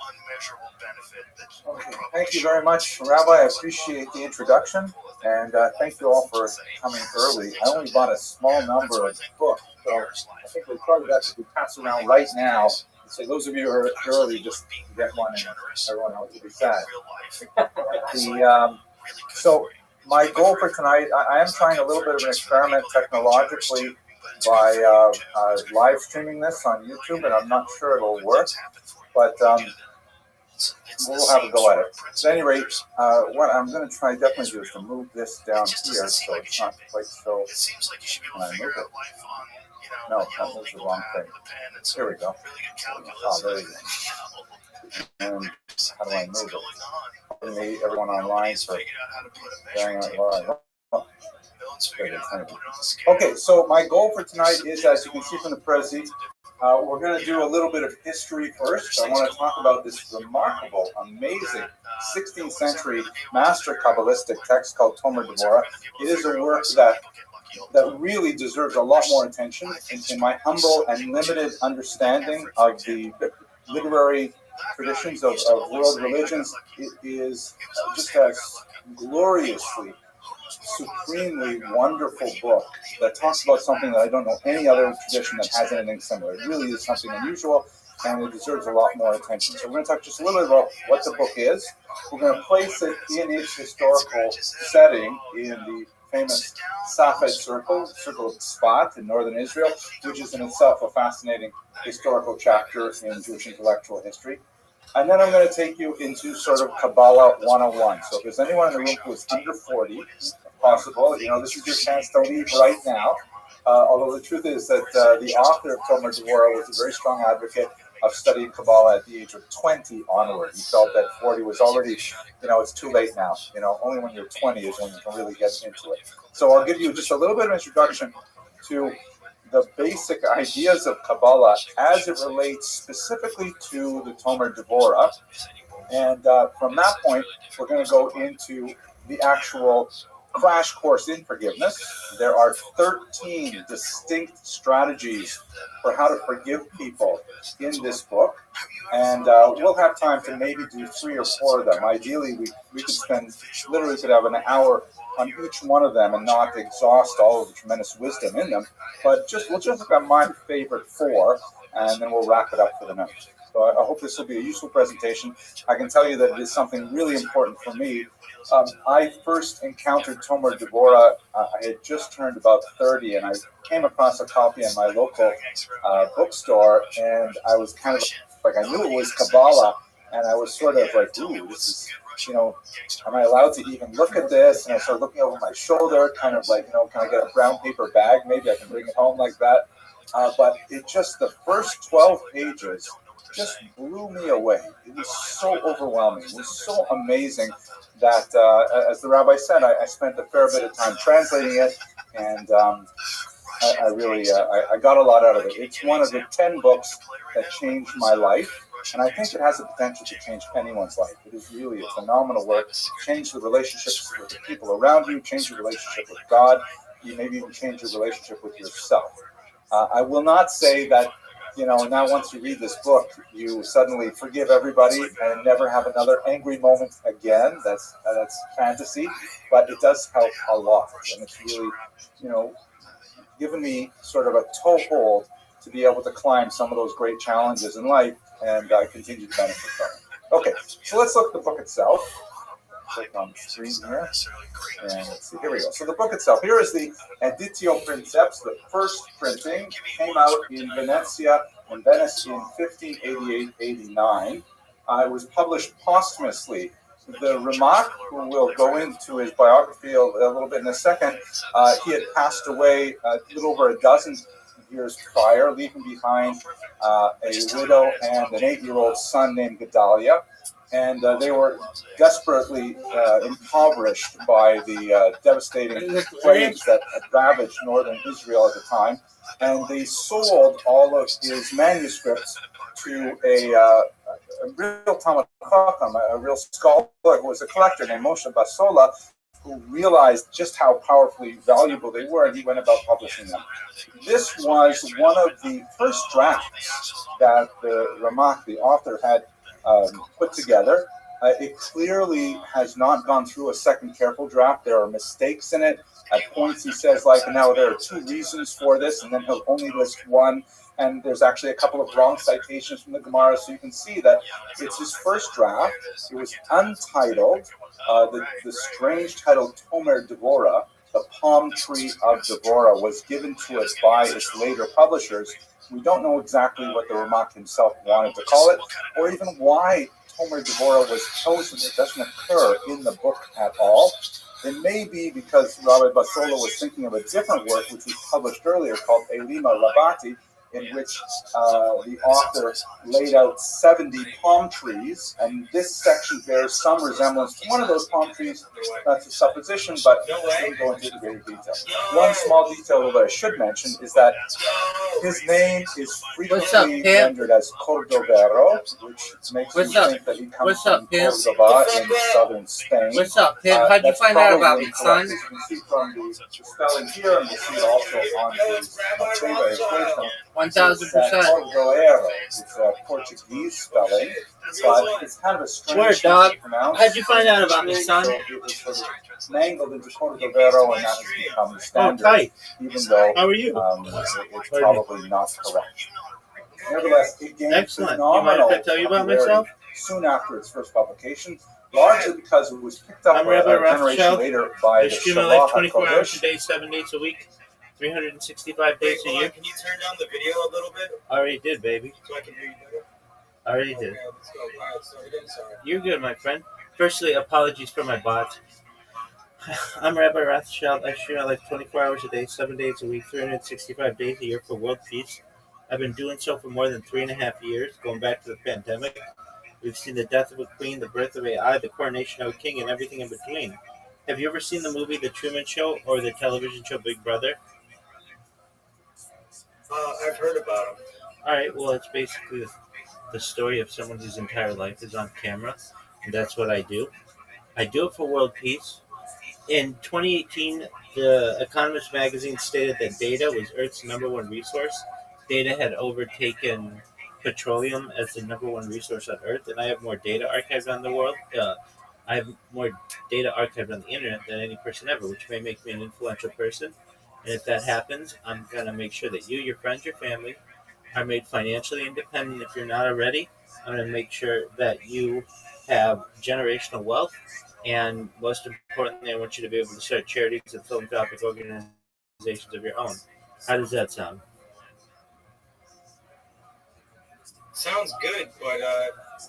[SPEAKER 4] Okay, thank you very much, Rabbi. I appreciate the introduction, and thank you all for coming early. I only bought a small number of books, so I think we'll probably have to pass around right now. So those of you who are early, just get one, and everyone else will be sad. So my goal for tonight, I am trying a little bit of an experiment technologically by live streaming this on YouTube, and I'm not sure it'll work, but we'll have a go at it. At any rate, what I'm going to try definitely do is to move this down here so it's not quite so. Can I move it? No, that was the wrong thing. Here we go. Oh, there we go. And how do I move it? Everyone online for bearing out live. Okay, so my goal for tonight is, as you can see from the Prezi, we're going to do a little bit of history first. I want to talk about this remarkable, amazing 16th century master Kabbalistic text called Tomer Devorah. It is a work that really deserves a lot more attention. In my humble and limited understanding of the literary traditions of world religions, it is just a gloriously, supremely wonderful book that talks about something that I don't know any other tradition that has anything similar. It really is something unusual, and it deserves a lot more attention. So we're going to talk just a little bit about what the book is. We're going to place it in its historical setting in the famous Safed Circle of Tzfat in northern Israel, which is in itself a fascinating historical chapter in Jewish intellectual history. And then I'm going to take you into sort of Kabbalah 101. So if there's anyone in the room who is under 40, if possible, this is your chance to leave right now. Although the truth is that the author of Tomer Devorah was a very strong advocate of studying Kabbalah at the age of 20 onward. He felt that 40 was already, it's too late now. Only when you're 20 is when you can really get into it. So I'll give you just a little bit of introduction to the basic ideas of Kabbalah as it relates specifically to the Tomer Devorah. And from that point, we're going to go into the actual crash course in forgiveness. There are 13 distinct strategies for how to forgive people in this book. And we'll have time to maybe do 3 or 4 of them. Ideally, we could have an hour on each one of them and not exhaust all of the tremendous wisdom in them. But we'll just look at my favorite 4, and then we'll wrap it up for the night. So I hope this will be a useful presentation. I can tell you that it is something really important for me. I first encountered Tomer Devorah. I had just turned about 30, and I came across a copy in my local bookstore, and I was kind of like, I knew it was Kabbalah, and I was sort of like, ooh, this is, am I allowed to even look at this? And I started looking over my shoulder, kind of like, can I get a brown paper bag? Maybe I can bring it home like that. But the first 12 pages just blew me away. It was so overwhelming. It was so amazing that, as the rabbi said, I spent a fair bit of time translating it, and I really got a lot out of it. It's one of the 10 books that changed my life, and I think it has the potential to change anyone's life. It is really a phenomenal work. Change the relationships with the people around you, change your relationship with God, you maybe even change your relationship with yourself. I will not say that, now once you read this book, you suddenly forgive everybody and never have another angry moment again. That's fantasy, but it does help a lot. And it's really, given me sort of a toehold to be able to climb some of those great challenges in life, and I continue to benefit from it. Okay, so let's look at the book itself. Click on the screen here, and let's see, here we go. So the book itself, here is the Editio Princeps, the first printing, came out in Venice in 1588-89. It was published posthumously. The Ramak, who will go into his biography a little bit in a second, he had passed away a little over a dozen years prior, leaving behind a widow and an 8-year-old son named Gedalia. And they were desperately impoverished by the devastating plagues that had ravaged northern Israel at the time. And they sold all of his manuscripts to a real Talmud Chacham, a real scholar who was a collector named Moshe Basola, who realized just how powerfully valuable they were, and he went about publishing them. This was one of the first drafts that the Ramak, the author, had put together. It clearly has not gone through a second careful draft. There are mistakes in it. At points he says, now there are 2 reasons for this, and then he'll only list one. And there's actually a couple of wrong citations from the Gemara, so you can see that it's his first draft. It was untitled. The strange title, Tomer Devorah, the palm tree of Devorah, was given to us by its later publishers. We don't know exactly what the Ramak himself wanted to call it, or even why Tomer Devorah was chosen. It doesn't occur in the book at all. It may be because Rabbi Basola was thinking of a different work, which was published earlier, called Elima Rabati, in which the author laid out 70 palm trees, and this section bears some resemblance to one of those palm trees. That's a supposition, but we'll go into great detail. One small detail that I should mention is that his name is frequently rendered as Cordovero, which makes me think that he comes from Cordoba in southern Spain.
[SPEAKER 12] What's up, Pim? How'd you find out about me, son?
[SPEAKER 4] As you can see from the spelling here, and we'll see it also on the
[SPEAKER 12] 1,000%.
[SPEAKER 4] Cordoero. It's a Portuguese spelling, but it's kind of a strange
[SPEAKER 12] Word, dog.
[SPEAKER 4] to pronounce.
[SPEAKER 12] How'd you find out about me, son?
[SPEAKER 4] So it was sort of mangled into Cordovero, and that has become the standard, even though
[SPEAKER 12] How are you?
[SPEAKER 4] It's probably not correct. Nevertheless, it gained
[SPEAKER 12] Excellent.
[SPEAKER 4] phenomenal
[SPEAKER 12] You mind if I tell you about
[SPEAKER 4] popularity
[SPEAKER 12] myself?
[SPEAKER 4] soon after its first publication, largely because it was picked up
[SPEAKER 12] I'm
[SPEAKER 4] a
[SPEAKER 12] Rabbi
[SPEAKER 4] generation
[SPEAKER 12] ROTHSCHILD.
[SPEAKER 4] later by
[SPEAKER 12] I
[SPEAKER 4] the
[SPEAKER 12] stream my life
[SPEAKER 4] Shabbat
[SPEAKER 12] 24 hours a
[SPEAKER 4] HaKodesh.
[SPEAKER 12] day, 7 days a week, 365 days a year.
[SPEAKER 6] Can you turn down the video a little bit
[SPEAKER 12] I already did, baby.
[SPEAKER 6] so I can hear you better?
[SPEAKER 12] I already did.
[SPEAKER 6] Okay, let's go. All right, start again. Sorry.
[SPEAKER 12] You're good, my friend. Firstly, apologies for my bot. I'm Rabbi ROTHSCHILD. I stream my life 24 hours a day, 7 days a week, 365 days a year for world peace. I've been doing so for more than 3.5 years, going back to the pandemic. We've seen the death of a queen, the birth of AI, the coronation of a king, and everything in between. Have you ever seen the movie The Truman Show or the television show Big Brother?
[SPEAKER 6] I've heard about him.
[SPEAKER 12] All right, well, it's basically the story of someone whose entire life is on camera, and that's what I do. I do it for world peace.
[SPEAKER 5] In 2018, the Economist magazine stated that data was Earth's number one resource. Data had overtaken petroleum as the number one resource on Earth, and I have more data archived on the world. I have more data archived on the internet than any person ever, which may make me an influential person. And if that happens, I'm going to make sure that you, your friends, your family are made financially independent if you're not already. I'm going to make sure that you have generational wealth. And most importantly, I want you to be able to start charities and philanthropic organizations of your own. How does that sound?
[SPEAKER 6] Sounds good, but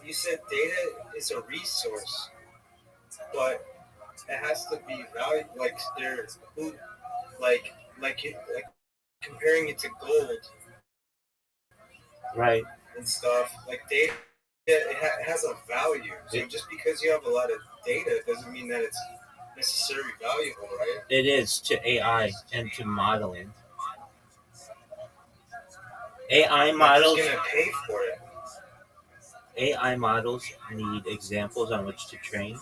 [SPEAKER 6] you said data is a resource, but it has to be valued. Like there, who, like comparing it to gold
[SPEAKER 5] Right.
[SPEAKER 6] and stuff. Like data, it has a value. So just because you have a lot of data doesn't mean that it's necessarily valuable, right?
[SPEAKER 5] It is to AI and to modeling. AI models.
[SPEAKER 6] Who's gonna pay for it?
[SPEAKER 5] AI models need examples on which to train,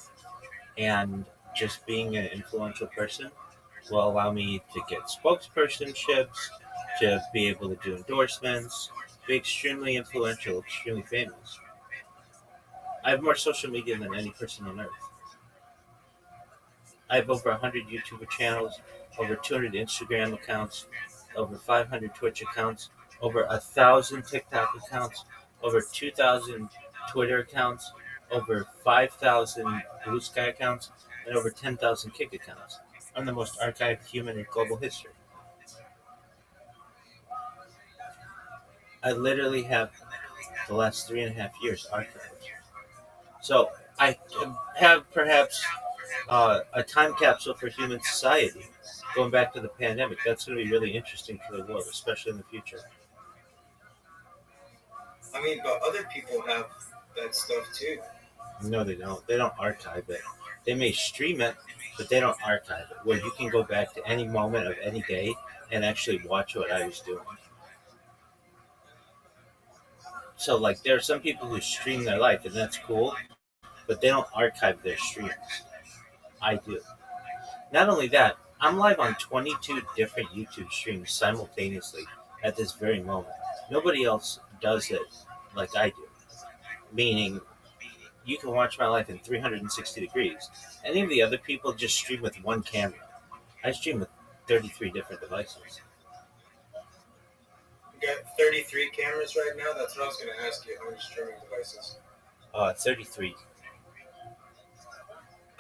[SPEAKER 5] and just being an influential person will allow me to get spokespersonships, to be able to do endorsements, be extremely influential, extremely famous. I have more social media than any person on earth. I have over 100 YouTube channels, over 200 Instagram accounts, over 500 Twitch accounts, over 1,000 TikTok accounts, over 2,000 Twitter accounts, over 5,000 Blue Sky accounts, and over 10,000 Kick accounts. I'm the most archived human in global history. I literally have the last 3.5 years archived. So I have perhaps a time capsule for human society going back to the pandemic. That's going to be really interesting for the world, especially in the future.
[SPEAKER 6] I mean, but other people have that stuff too.
[SPEAKER 5] No, they don't. They don't archive it. They may stream it, but they don't archive it. Where you can go back to any moment of any day and actually watch what I was doing. So, like, there are some people who stream their life, and that's cool, but they don't archive their streams. I do. Not only that, I'm live on 22 different YouTube streams simultaneously at this very moment. Nobody else does it like I do. Meaning, you can watch my life in 360 degrees. Any of the other people just stream with one camera. I stream with 33 different devices.
[SPEAKER 6] You got 33 cameras right now? That's what I was going to ask you. How many streaming devices?
[SPEAKER 5] 33.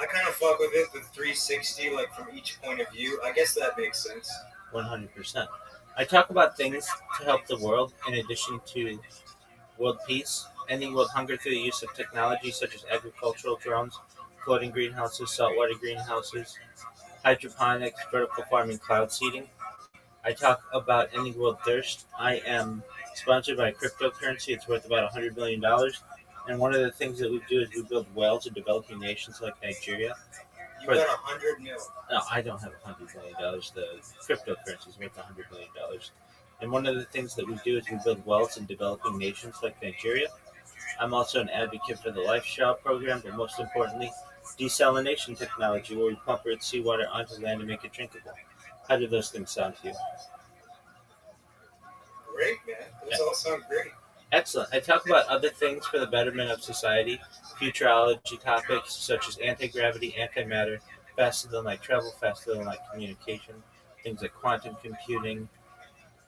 [SPEAKER 6] I kind of fuck with it, the 360, like from each point of view. I guess that makes sense.
[SPEAKER 5] 100%. I talk about things to help the world in addition to world peace, ending world hunger through the use of technology such as agricultural drones, floating greenhouses, saltwater greenhouses, hydroponics, vertical farming, cloud seeding. I talk about ending world thirst. I am sponsored by cryptocurrency. It's worth about $100 million. And one of the things that we do is we build wells in developing nations like Nigeria.
[SPEAKER 6] You got 100 mil.
[SPEAKER 5] No, I don't have $100 million. The cryptocurrency is worth $100 million. And one of the things that we do is we build wells in developing nations like Nigeria. I'm also an advocate for the Lifestyle program, but most importantly, desalination technology, where we pump rich seawater onto land and make it drinkable. How do those things sound to you?
[SPEAKER 6] Great, man. Those all sound great.
[SPEAKER 5] Excellent. I talk about other things for the betterment of society, futurology topics such as anti-gravity, antimatter, faster than light travel, faster than light communication, things like quantum computing,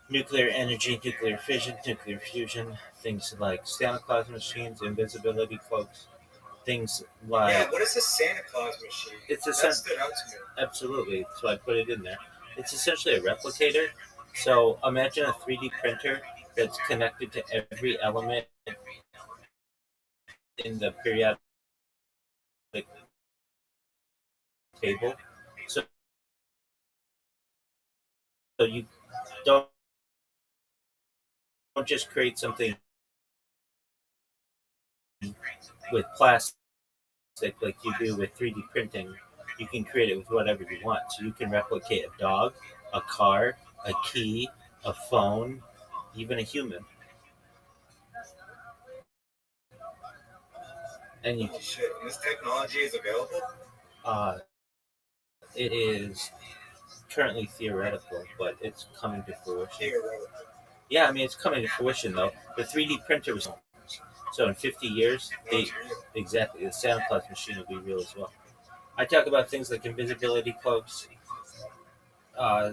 [SPEAKER 5] nuclear energy, nuclear fission, nuclear fusion, things like Santa Claus machines, invisibility cloaks, things like...
[SPEAKER 6] Yeah, what is a Santa Claus machine?
[SPEAKER 5] It's a
[SPEAKER 6] that stood out to me.
[SPEAKER 5] Absolutely, so I put it in there. It's essentially a replicator. So imagine a 3D printer that's connected to every element in the periodic table. So you don't just create something with plastic like you do with 3D printing. You can create it with whatever you want. So you can replicate a dog, a car, a key, a phone, even a human. And you,
[SPEAKER 6] Holy shit, and this technology is available?
[SPEAKER 5] uh, it is currently theoretical, but it's coming to fruition. Yeah, I mean, it's coming to fruition though. The 3D printer was so in 50 years, exactly the Santa Claus machine will be real as well. I talk about things like invisibility cloaks. Uh,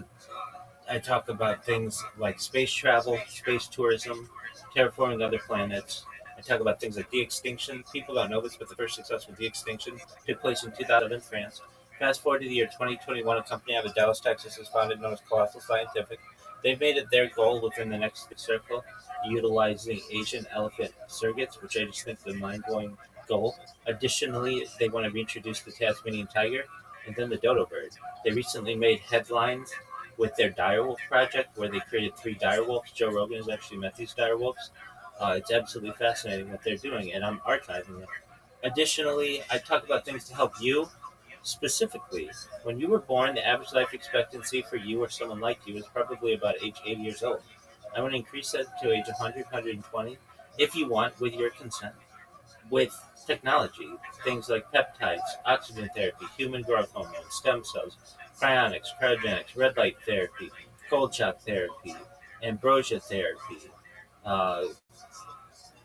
[SPEAKER 5] I talk about things like space travel, space tourism, terraforming other planets. I talk about things like de-extinction. People don't know this, but the first successful de-extinction took place in 2000 in France. Fast forward to the year 2021, a company out of Dallas, Texas is founded known as Colossal Scientific. They've made it their goal within the next circle, utilizing Asian elephant surrogates, which I just think is a mind-blowing goal. Additionally, they want to reintroduce the Tasmanian tiger and then the dodo bird. They recently made headlines with their direwolf project, where they created 3 direwolves. Joe Rogan has actually met these direwolves. It's absolutely fascinating what they're doing, and I'm archiving it. Additionally, I talk about things to help you. Specifically, when you were born, the average life expectancy for you or someone like you is probably about age 80 years old. I want to increase that to age 100, 120, if you want, with your consent. With technology, things like peptides, oxygen therapy, human growth hormone, stem cells, cryonics, cryogenics, red light therapy, cold shock therapy, ambrosia therapy, uh,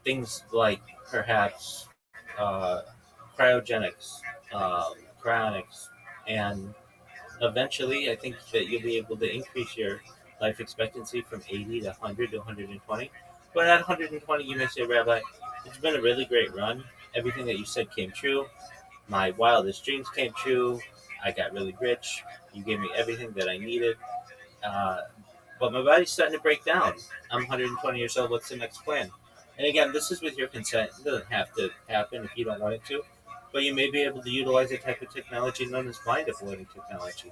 [SPEAKER 5] things like perhaps uh, cryogenics, cryonics, and eventually I think that you'll be able to increase your life expectancy from 80 to 100 to 120. But at 120, you may say, Rabbi, it's been a really great run. Everything that you said came true. My wildest dreams came true. I got really rich. You gave me everything that I needed. Uh, but my body's starting to break down. I'm 120 years old. What's the next plan? And again, this is with your consent. It doesn't have to happen if you don't want it to. But you may be able to utilize a type of technology known as blind avoiding technology,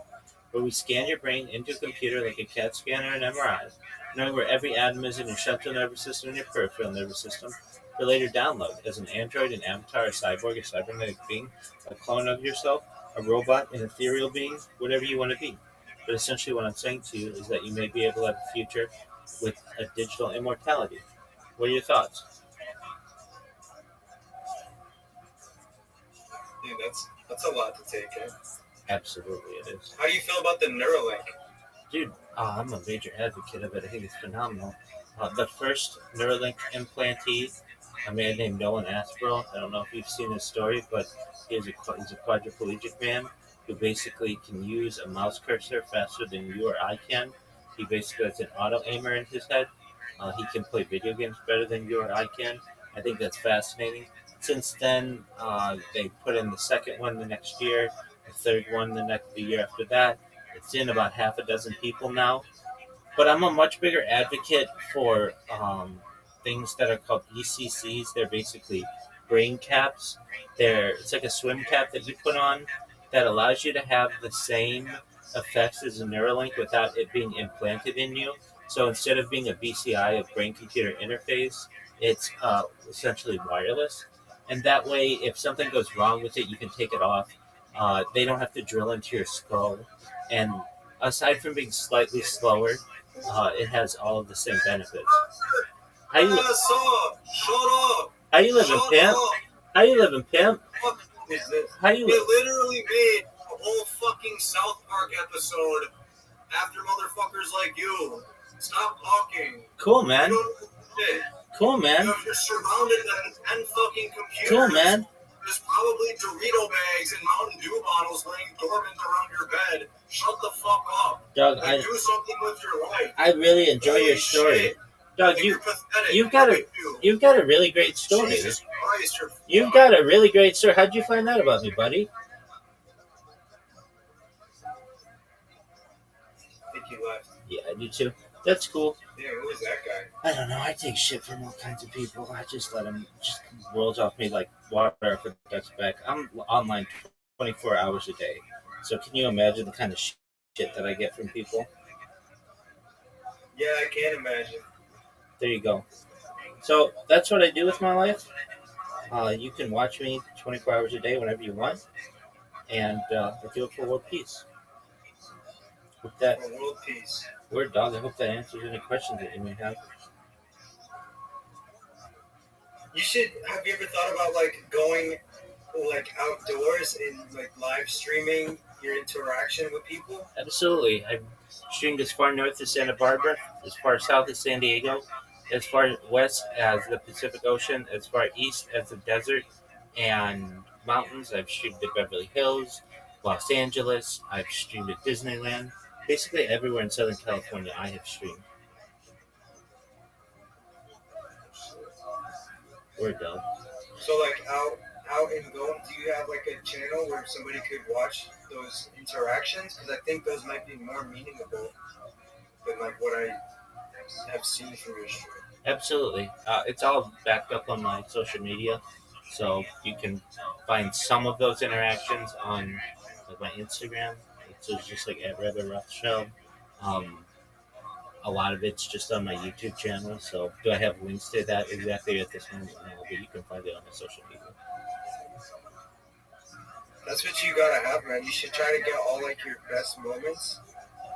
[SPEAKER 5] where we scan your brain into a computer like a CAT scan or an MRI, knowing where every atom is in your central nervous system and your peripheral nervous system, for later download as an android, an avatar, a cyborg, a cybernetic being, a clone of yourself, a robot, an ethereal being, whatever you want to be. But essentially, what I'm saying to you is that you may be able to have a future with a digital immortality. What are your thoughts?
[SPEAKER 13] Dude, that's a lot to take in.
[SPEAKER 5] Absolutely, it is.
[SPEAKER 13] How do you feel about the Neuralink?
[SPEAKER 5] Dude, I'm a major advocate of it. I think it's phenomenal. The first Neuralink implantee, a man named Nolan Aspro. I don't know if you've seen his story, but he's a quadriplegic man who basically can use a mouse cursor faster than you or I can. He basically has an auto aimer in his head. He can play video games better than you or I can. I think that's fascinating. Since then, they put in the second one the next year, the third one the year after that. It's in about half a dozen people now. But I'm a much bigger advocate for things that are called ECCs. They're basically brain caps. It's like a swim cap that you put on that allows you to have the same effects as a Neuralink without it being implanted in you. So instead of being a BCI, a brain computer interface, it's essentially wireless. And that way, if something goes wrong with it, you can take it off. They don't have to drill into your skull. And aside from being slightly slower, it has all of the same benefits. How you living, pimp? How you living, pimp?
[SPEAKER 13] What is this?
[SPEAKER 5] How you
[SPEAKER 13] They
[SPEAKER 5] living?
[SPEAKER 13] literally made a whole fucking South Park episode after motherfuckers like you. Stop talking.
[SPEAKER 5] Cool, man.
[SPEAKER 13] You don't know shit.
[SPEAKER 5] Cool, man.
[SPEAKER 13] You're surrounded by 10 fucking computers.
[SPEAKER 5] Cool, man.
[SPEAKER 13] There's probably Dorito bags and Mountain Dew bottles laying dormant around your bed. Shut the fuck up.
[SPEAKER 5] Dog,
[SPEAKER 13] Like, do something with your life.
[SPEAKER 5] I really enjoy
[SPEAKER 13] Holy
[SPEAKER 5] your story.
[SPEAKER 13] shit.
[SPEAKER 5] Dog,
[SPEAKER 13] Like, you're pathetic.
[SPEAKER 5] you've got
[SPEAKER 13] Look
[SPEAKER 5] a
[SPEAKER 13] at you.
[SPEAKER 5] you've got a really great story.
[SPEAKER 13] Jesus Christ, you're
[SPEAKER 5] You've got a really great story. How'd you find out about me, buddy?
[SPEAKER 13] I think you left.
[SPEAKER 5] Yeah, I do too. That's cool.
[SPEAKER 13] Yeah, who is that guy?
[SPEAKER 5] I don't know. I take shit from all kinds of people. I just let them just rolls off me like water off a duck's back. I'm online 24 hours a day. So can you imagine the kind of shit that I get from people?
[SPEAKER 13] Yeah, I can't imagine.
[SPEAKER 5] There you go. So that's what I do with my life. You can watch me 24 hours a day whenever you want. And I do it for world peace. With that
[SPEAKER 13] For world peace.
[SPEAKER 5] word, dog, I hope that answers any questions that you may have.
[SPEAKER 13] You should. Have you ever thought about like going like outdoors and like live streaming
[SPEAKER 6] your interaction with people?
[SPEAKER 5] Absolutely. I've streamed as far north as Santa Barbara, as far south as San Diego, as far west as the Pacific Ocean, as far east as the desert and mountains. I've streamed at Beverly Hills, Los Angeles. I've streamed at Disneyland. Basically everywhere in Southern California I have streamed. Word dog.
[SPEAKER 6] So like out in Gome, do you have like a channel where somebody could watch those interactions? Because I think those might be more meaningful than like what I have seen from your stream.
[SPEAKER 5] Absolutely. It's all backed up on my social media, so you can find some of those interactions on like my Instagram. It's just like at Rabbi ROTHSCHILD. Um, a lot of it's just on my YouTube channel. So do I have links to that exactly at this moment? No, but you can find it on my social media.
[SPEAKER 6] That's what you gotta have, man. You should try to get all like your best moments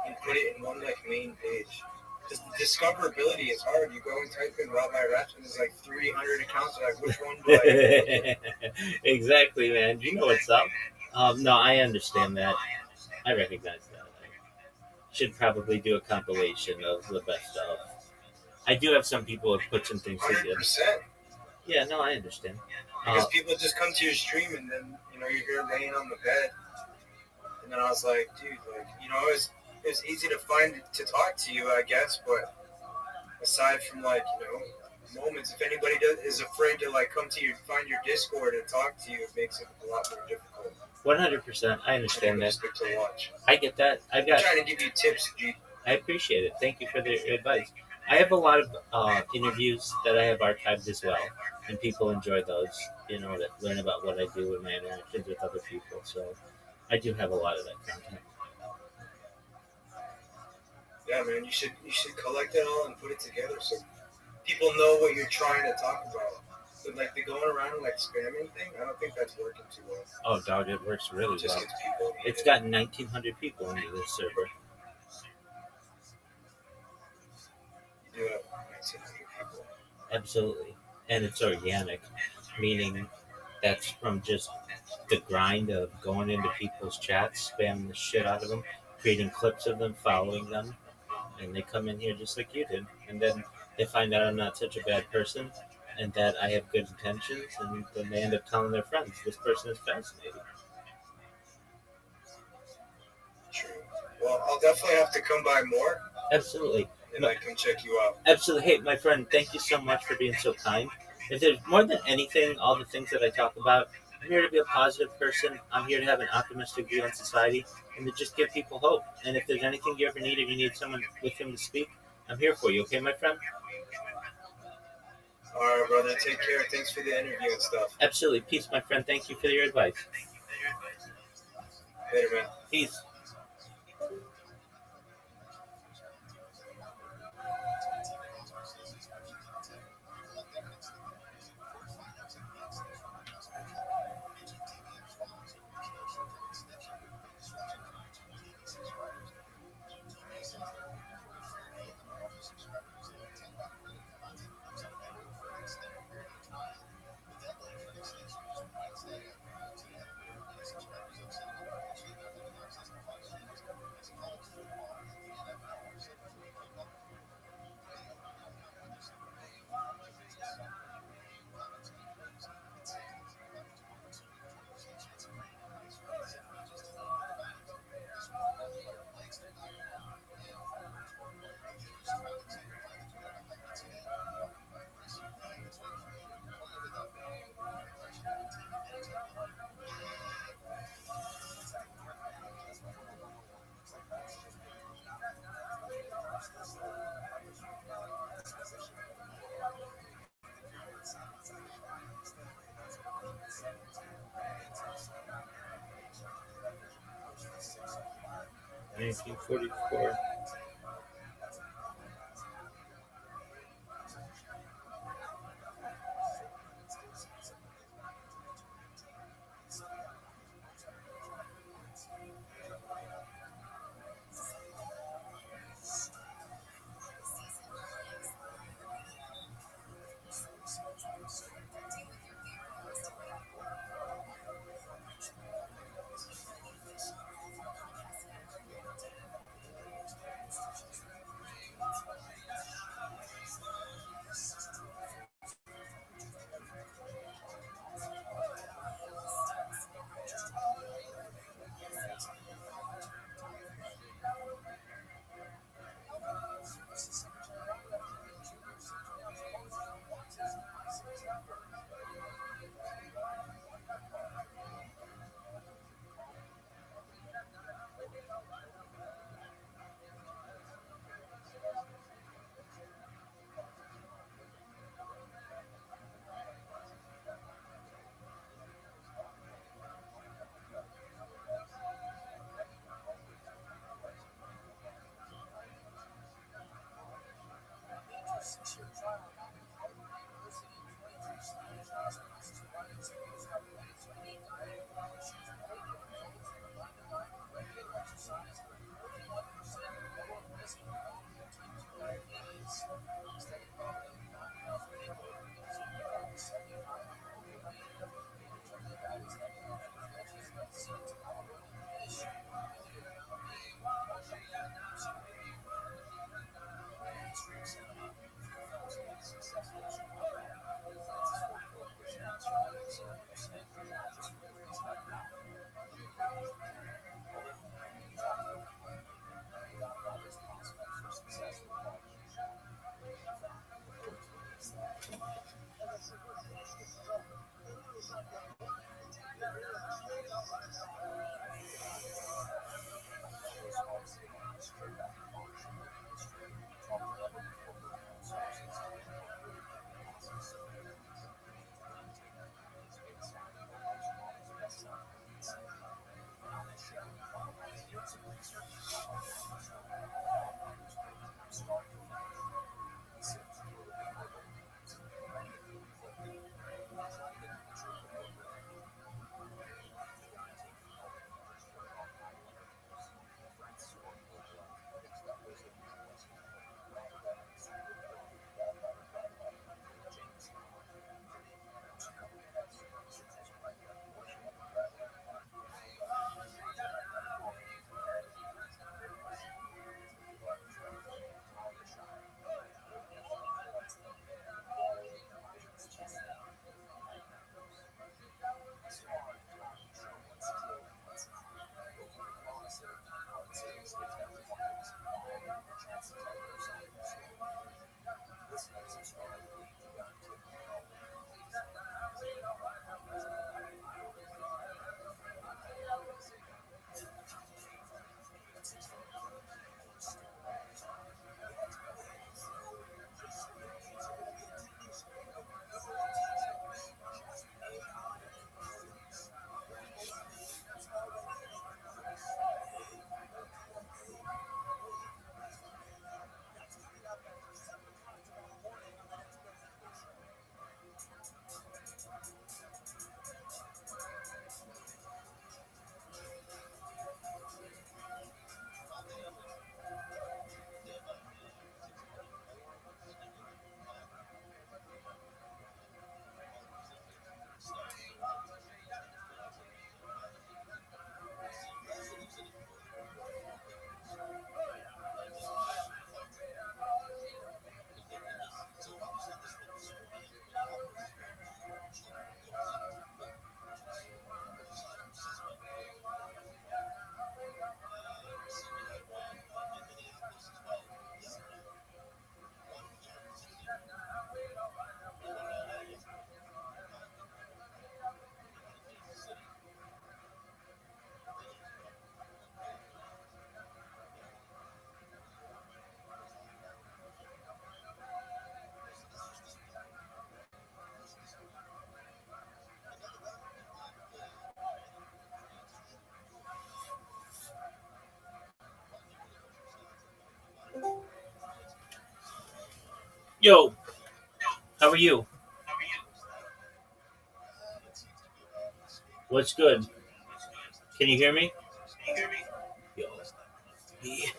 [SPEAKER 6] and put it in one like main page. Because the discoverability is hard. You go and type in Rabbi Ratch and there's like 300 accounts. You're like, which one do I?
[SPEAKER 5] Exactly, man. You know what's up. No, I understand that. I recognize that. I should probably do a compilation of the best of. I do have some people who put some things together.
[SPEAKER 6] 100%.
[SPEAKER 5] Yeah, no, I understand.
[SPEAKER 6] Because people just come to your stream and then, you're here laying on the bed. And then I was like, dude, like, it was easy to to talk to you, I guess. But aside from like, moments, if anybody is afraid to like find your Discord and talk to you, it makes it a lot more difficult.
[SPEAKER 5] 100%. I understand that.
[SPEAKER 6] To watch.
[SPEAKER 5] I get that.
[SPEAKER 6] I'm trying to give you tips, G.
[SPEAKER 5] I appreciate it. Thank you for the advice. I have a lot of interviews that I have archived as well, and people enjoy those. To learn about what I do and my interactions with other people. So I do have a lot of that content.
[SPEAKER 6] Yeah, man, you should collect it all and put it together so people know what you're trying to talk about. But like the going around and like spamming thing, I don't think that's working too well.
[SPEAKER 5] Oh, dog, it works really
[SPEAKER 6] Just
[SPEAKER 5] well.
[SPEAKER 6] gets people.
[SPEAKER 5] It's got 1,900 people into this server.
[SPEAKER 6] You do have 1,900 people.
[SPEAKER 5] Absolutely, and it's organic, meaning that's from just the grind of going into people's chats, spamming the shit out of them, creating clips of them, following them, and they come in here just like you did, and then they find out I'm not such a bad person, and that I have good intentions, and then they end up telling their friends, this person is fascinating.
[SPEAKER 6] True. Well, I'll definitely have to come by more.
[SPEAKER 5] Absolutely.
[SPEAKER 6] And I can check you out.
[SPEAKER 5] Absolutely. Hey, my friend, thank you so much for being so kind. If there's more than anything, all the things that I talk about, I'm here to be a positive person. I'm here to have an optimistic view on society and to just give people hope. And if there's anything you ever need, if you need someone with him to speak, I'm here for you. Okay, my friend?
[SPEAKER 6] All right, brother. Take care. Thanks for the interview and stuff.
[SPEAKER 5] Absolutely. Peace, my friend. Thank you for your advice.
[SPEAKER 6] Later, man.
[SPEAKER 5] Peace. $1944. Yo, how are you? What's good? Can you hear me? Yo. Yeah.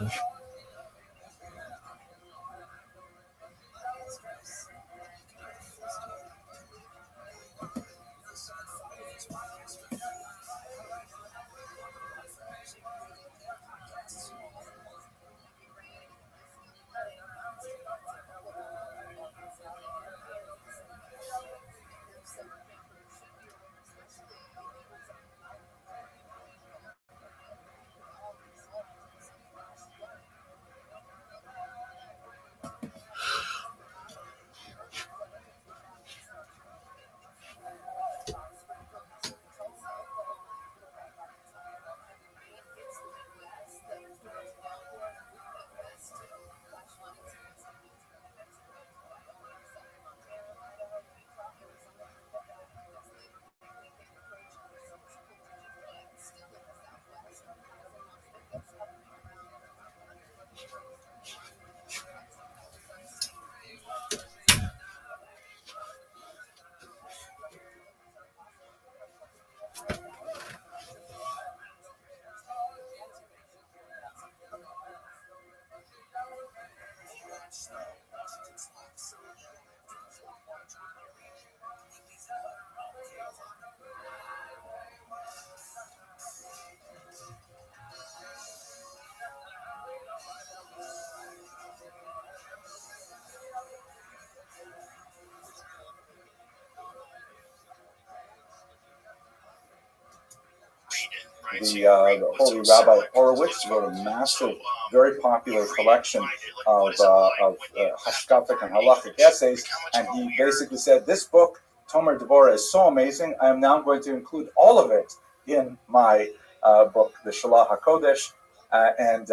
[SPEAKER 5] Awesome.
[SPEAKER 2] The Holy Rabbi Horowitz wrote a massive, very popular collection of hashkafic and halachic essays, and he basically said, this book, Tomer Devorah, is so amazing, I am now going to include all of it in my book, the Shalach HaKodesh, and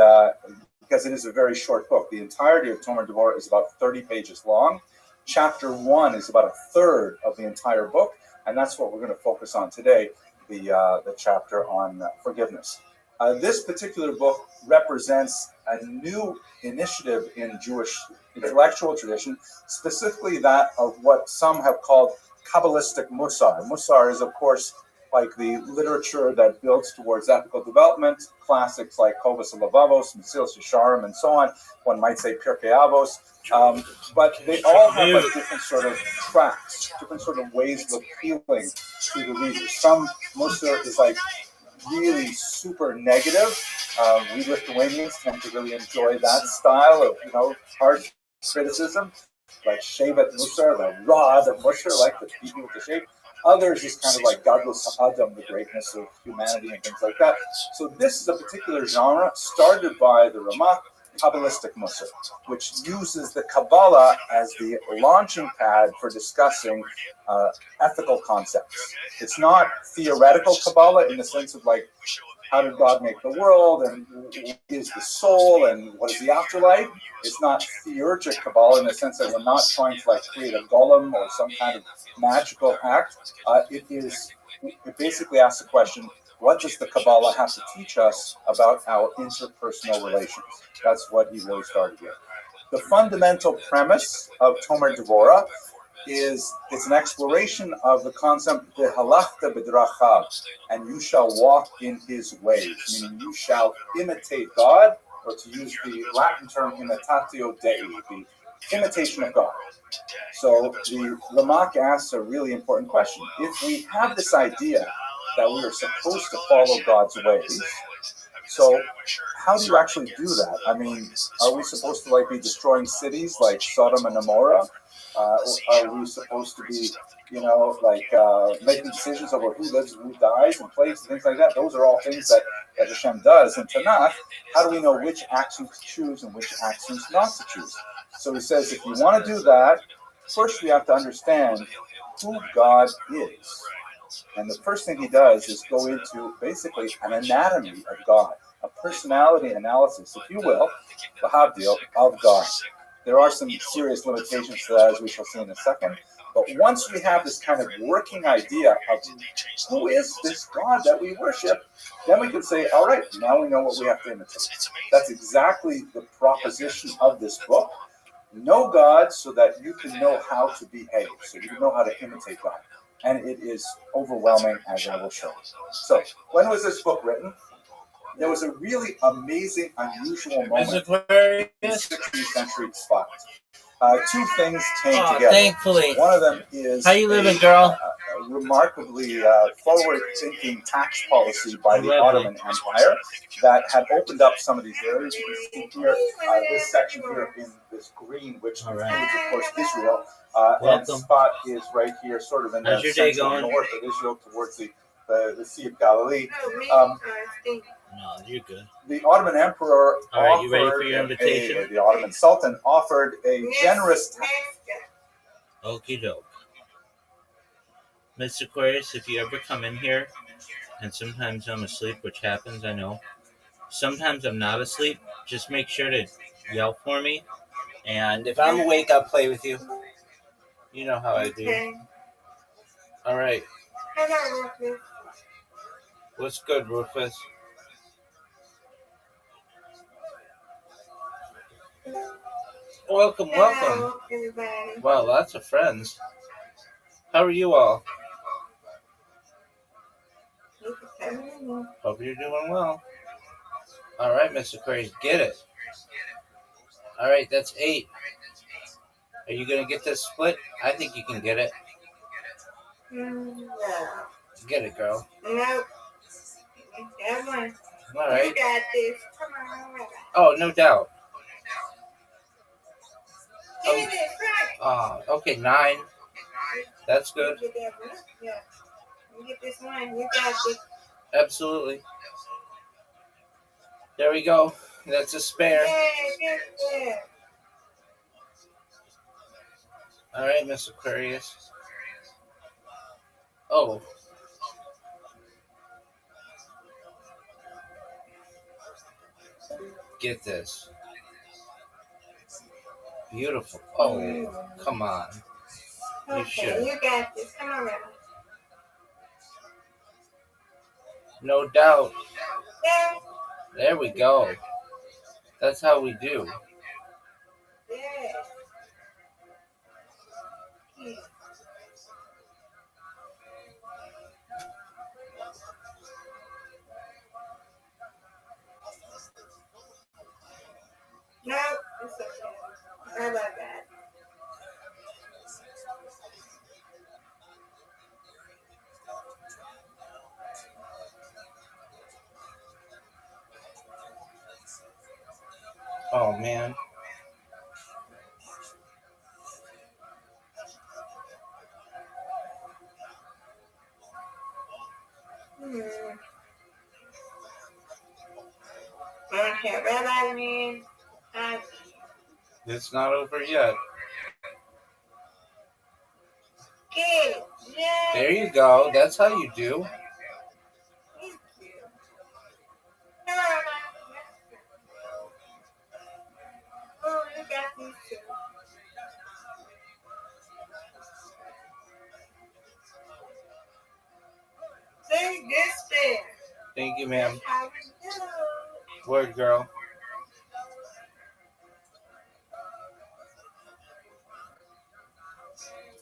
[SPEAKER 2] because it is a very short book. The entirety of Tomer Devorah is about 30 pages long. Chapter 1 is about a third of the entire book, and that's what we're going to focus on today. The chapter on forgiveness. This particular book represents a new initiative in Jewish intellectual tradition, specifically that of what some have called Kabbalistic Musar. Musar is, of course, like the literature that builds towards ethical development, classics like Kovas Levavos, Mesilas Yesharim, and so on. One might say Pirkei Avos, but they all have like different sort of tracks, different sort of ways of appealing to the reader. Some Musar is like really super negative. We Lithuanians tend to really enjoy that style of harsh criticism, like Shevet Musar, the rod of Musar, like the people with the shape. Others is kind of like Gadlus Adam, the greatness of humanity and things like that. So this is a particular genre started by the Ramak, Kabbalistic Musar, which uses the Kabbalah as the launching pad for discussing ethical concepts. It's not theoretical Kabbalah in the sense of like, how did God make the world, and what is the soul, and what is the afterlife? It's not theurgic Kabbalah in the sense that we're not trying to like create a golem or some kind of magical act. It basically asks the question, what does the Kabbalah have to teach us about our interpersonal relations? That's what he really started with. The fundamental premise of Tomer Devorah is it's an exploration of the concept V'halachta b'drachav, and you shall walk in his ways, meaning you shall imitate God, or to use the Latin term imitatio Dei, the imitation of God. So the Ramak asks a really important question. If we have this idea that we are supposed to follow God's ways, so how do you actually do that? I mean, are we supposed to like be destroying cities like Sodom and Gomorrah? Are we supposed to be, making decisions over who lives and who dies and plagues and things like that? Those are all things that Hashem does. In Tanakh, how do we know which actions to choose and which actions not to choose? So he says, if you want to do that, first we have to understand who God is. And the first thing he does is go into basically an anatomy of God, a personality analysis, if you will, Lahavdil, of God. There are some serious limitations to that, as we shall see in a second. But once we have this kind of working idea of who is this God that we worship, then we can say, all right, now we know what we have to imitate. That's exactly the proposition of this book. Know God so that you can know how to behave, so you can know how to imitate God. And it is overwhelming, as I will show. So, when was this book written?
[SPEAKER 4] there was a really amazing, unusual moment
[SPEAKER 5] Aquarius?
[SPEAKER 4] in 16th century spot. Two things came together.
[SPEAKER 5] Thankfully.
[SPEAKER 4] One of them is
[SPEAKER 5] How you living, girl?
[SPEAKER 4] a remarkably forward-thinking tax policy by the
[SPEAKER 5] Rabbi.
[SPEAKER 4] Ottoman Empire that had opened up some of these areas. You can see here, this section here in this green, which includes, of course, Israel. And Spot is right here, sort of in the central north of Israel, towards the Sea of Galilee.
[SPEAKER 5] No, you're good.
[SPEAKER 4] The Ottoman Emperor
[SPEAKER 5] All right, you ready for your invitation?
[SPEAKER 4] the Ottoman Sultan offered a generous tax.
[SPEAKER 5] Okie doke. Mr. Aquarius, if you ever come in here, and sometimes I'm asleep, which happens, I know. Sometimes I'm not asleep. Just make sure to yell for me. And if I'm awake, I'll play with you. You know how I do. All right. What's good, Rufus? Welcome, welcome.
[SPEAKER 9] Everybody.
[SPEAKER 5] Wow, lots of friends. How are you all? Hope you're doing well. All right, Mr. Aquarius, get it. All right, that's 8. Are you going to get this split? I think you can get it.
[SPEAKER 9] No.
[SPEAKER 5] Get it, girl.
[SPEAKER 9] Nope. That one.
[SPEAKER 5] All right.
[SPEAKER 9] You got this. Come on.
[SPEAKER 5] Oh, no doubt.
[SPEAKER 9] Give me this, right?
[SPEAKER 5] Okay, 9. That's good.
[SPEAKER 9] You get that one. Yeah. You get this one. You got this.
[SPEAKER 5] Absolutely. There we go. That's a spare.
[SPEAKER 9] Yeah, get there.
[SPEAKER 5] All right, Miss Aquarius. Oh. Get this. Beautiful. Oh, come on. You
[SPEAKER 9] Okay,
[SPEAKER 5] should.
[SPEAKER 9] you got this. Come on, Rabbi.
[SPEAKER 5] No doubt.
[SPEAKER 9] Yeah.
[SPEAKER 5] There we go. That's how we do.
[SPEAKER 9] Yeah. No, it's okay. How about that?
[SPEAKER 5] Oh, man.
[SPEAKER 9] Okay, Rabbi means
[SPEAKER 5] It's not over yet.
[SPEAKER 9] get it. Yeah.
[SPEAKER 5] There you go. That's how you do.
[SPEAKER 9] Thank you. Come on, Rabbi. Oh, you got these two. See, this fair.
[SPEAKER 5] Thank you, ma'am.
[SPEAKER 9] How we do.
[SPEAKER 5] Word, girl.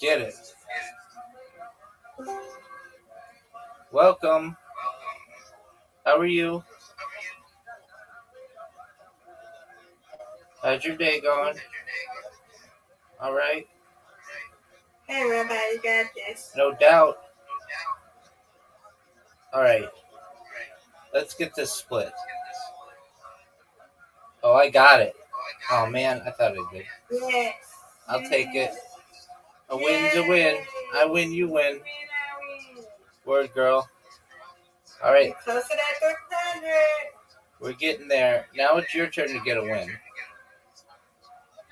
[SPEAKER 5] Get it. Welcome. How are you? How's your day going? All right.
[SPEAKER 9] Hey, Rabbi, you got this.
[SPEAKER 5] No doubt. All right. Let's get this split. Oh, I got it. Oh, man. I thought I did.
[SPEAKER 9] Yes.
[SPEAKER 5] I'll take it. A win's a win. I win, you win. Word, girl. All right.
[SPEAKER 9] Close to that 300.
[SPEAKER 5] We're getting there. Now it's your turn to get a win.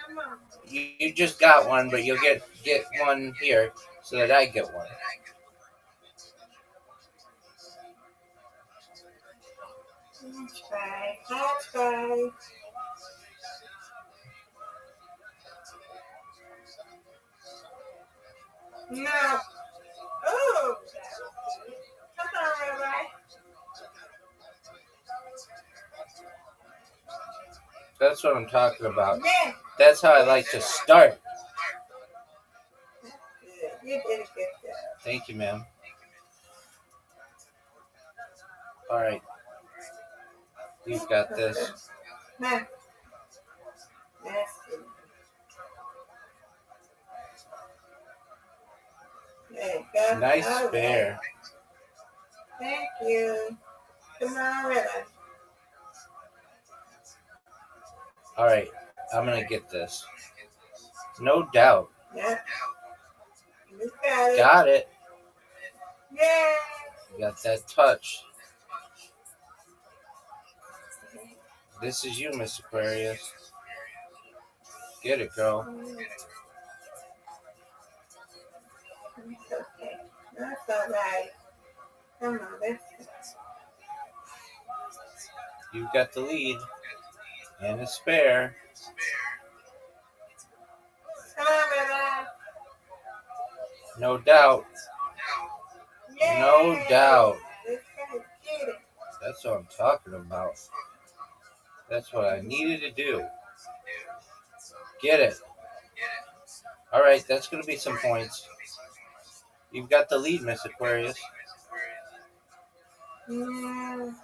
[SPEAKER 9] Come on.
[SPEAKER 5] You just got one, but you'll get one here so that I get one.
[SPEAKER 9] That's right. That's right. No. Oh. Come on, Rabbi.
[SPEAKER 5] That's what I'm talking about.
[SPEAKER 9] Yeah.
[SPEAKER 5] That's how I like to start.
[SPEAKER 9] Good. You did a good job.
[SPEAKER 5] Thank you, ma'am. All right. You've got this.
[SPEAKER 9] That's it. There you go.
[SPEAKER 5] Nice
[SPEAKER 9] All
[SPEAKER 5] spare.
[SPEAKER 9] right. Thank you. Come on, Rabbi.
[SPEAKER 5] All right, I'm gonna get this. No doubt.
[SPEAKER 9] Yep. You got it.
[SPEAKER 5] Got it.
[SPEAKER 9] Yay.
[SPEAKER 5] You got that touch. This is you, Miss Aquarius. Get it, girl.
[SPEAKER 9] It's okay. That's all right. Come on, let's go.
[SPEAKER 5] You've got the lead and a spare.
[SPEAKER 9] Come on, Rabbi.
[SPEAKER 5] No doubt.
[SPEAKER 9] Yay.
[SPEAKER 5] No doubt.
[SPEAKER 9] Let's go get it.
[SPEAKER 5] That's what I'm talking about. That's what I needed to do. Get it. All right, that's going to be some points. You've got the lead, Miss Aquarius.
[SPEAKER 9] Nope.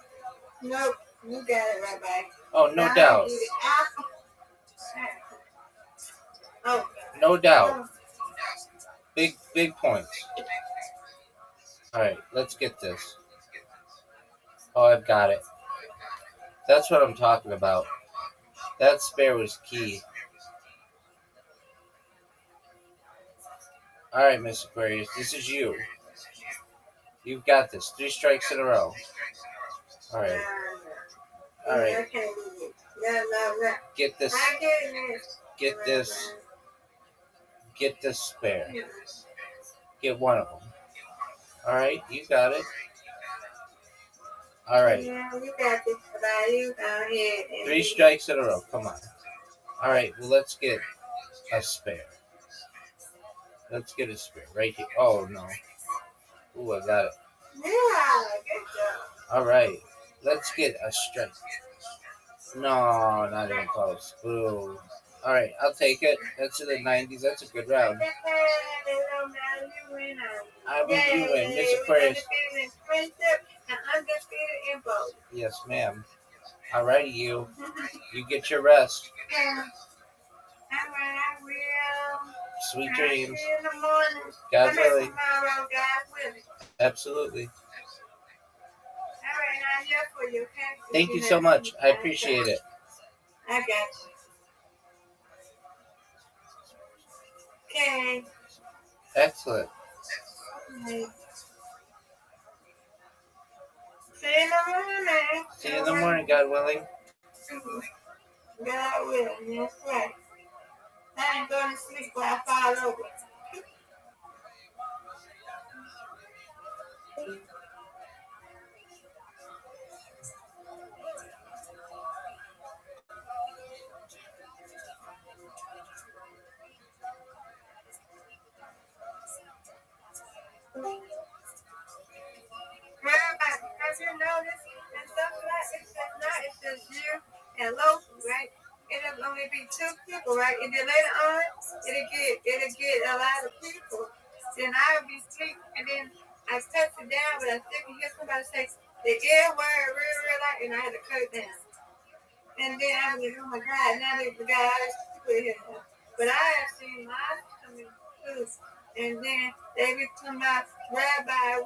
[SPEAKER 9] You got it, Rabbi.
[SPEAKER 5] Oh, no
[SPEAKER 9] Now
[SPEAKER 5] doubt.
[SPEAKER 9] I get it. Oh.
[SPEAKER 5] No doubt. Big points. All right, let's get this. Oh, I've got it. That's what I'm talking about. That spare was key. All right, Miss Aquarius, this is you. You've got this. 3 strikes in a row. All right. All right. Get this. Get this. Get this spare. Get one of them. All right, you got it. All right.
[SPEAKER 9] Yeah, you got this, Rabbi. You go ahead.
[SPEAKER 5] 3 strikes in a row. Come on. All right, well, let's get a spare. Let's get a spare right here. Oh, no. Ooh, I got it.
[SPEAKER 9] Yeah, good job.
[SPEAKER 5] All right. Let's get a strike. No, not even close. Ooh. All right, I'll take it. That's in the 90s. That's a good round. I will you win, Miss Aquarius. Yes, ma'am. All righty, you. You get your rest.
[SPEAKER 9] All right, I will.
[SPEAKER 5] Sweet dreams.
[SPEAKER 9] See you in the morning.
[SPEAKER 5] God
[SPEAKER 9] Come
[SPEAKER 5] willing.
[SPEAKER 9] tomorrow, God willing.
[SPEAKER 5] Absolutely.
[SPEAKER 9] All right, I'm here for you, okay?
[SPEAKER 5] Thank you so much. I appreciate it.
[SPEAKER 9] I got you. Okay.
[SPEAKER 5] Excellent.
[SPEAKER 9] Okay. See you in the morning.
[SPEAKER 5] See you in the morning, God willing.
[SPEAKER 9] God willing, that's right. I ain't going to sleep while I fall over. Everybody, as you notice, and stuff like it's just you and Loki, right? It'll only be 2 people, right? And then later on, it'll get a lot of people. Then I'll be asleep, and then I touch it down, but I still can hear somebody say the air word real loud, and I had to cut it down. And then I was like, oh my God, now they got all these people here. But I have seen mine coming too. And then they be talking about Rabbi,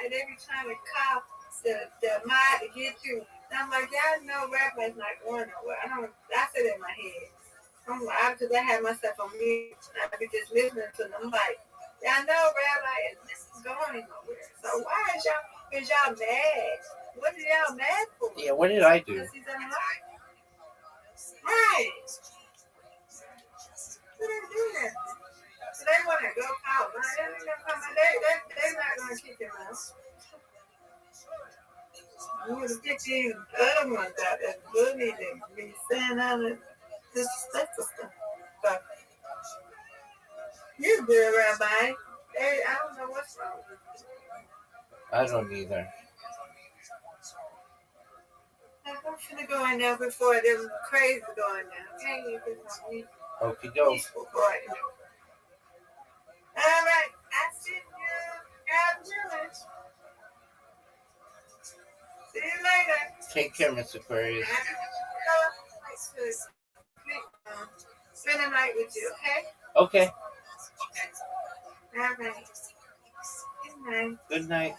[SPEAKER 9] and they be trying to call the mind to get you. And I'm like, y'all know Rabbi's not going nowhere. I said it in my head. Because I had myself on mute. I be just listening to them. I'm like, y'all know Rabbi is going nowhere. So why is y'all mad? What are y'all mad for?
[SPEAKER 5] Yeah, what did I do?
[SPEAKER 9] Because he's unalive. Right. What are they doing? So they want to go out. They're not going to kick him out. You would have kicked the other ones out that bully and be saying all this disrespectful stuff. So, you're good, Rabbi. I don't know what's wrong with you.
[SPEAKER 5] I don't either.
[SPEAKER 9] I'm going to go in there before them crazy going down. Okay, you can me.
[SPEAKER 5] Okie doke.
[SPEAKER 9] All right, I see you. God willing. See you later.
[SPEAKER 5] Take care, Miss Aquarius.
[SPEAKER 9] Spend the night with you, okay?
[SPEAKER 5] Okay.
[SPEAKER 9] All right. Good night.
[SPEAKER 5] Good night.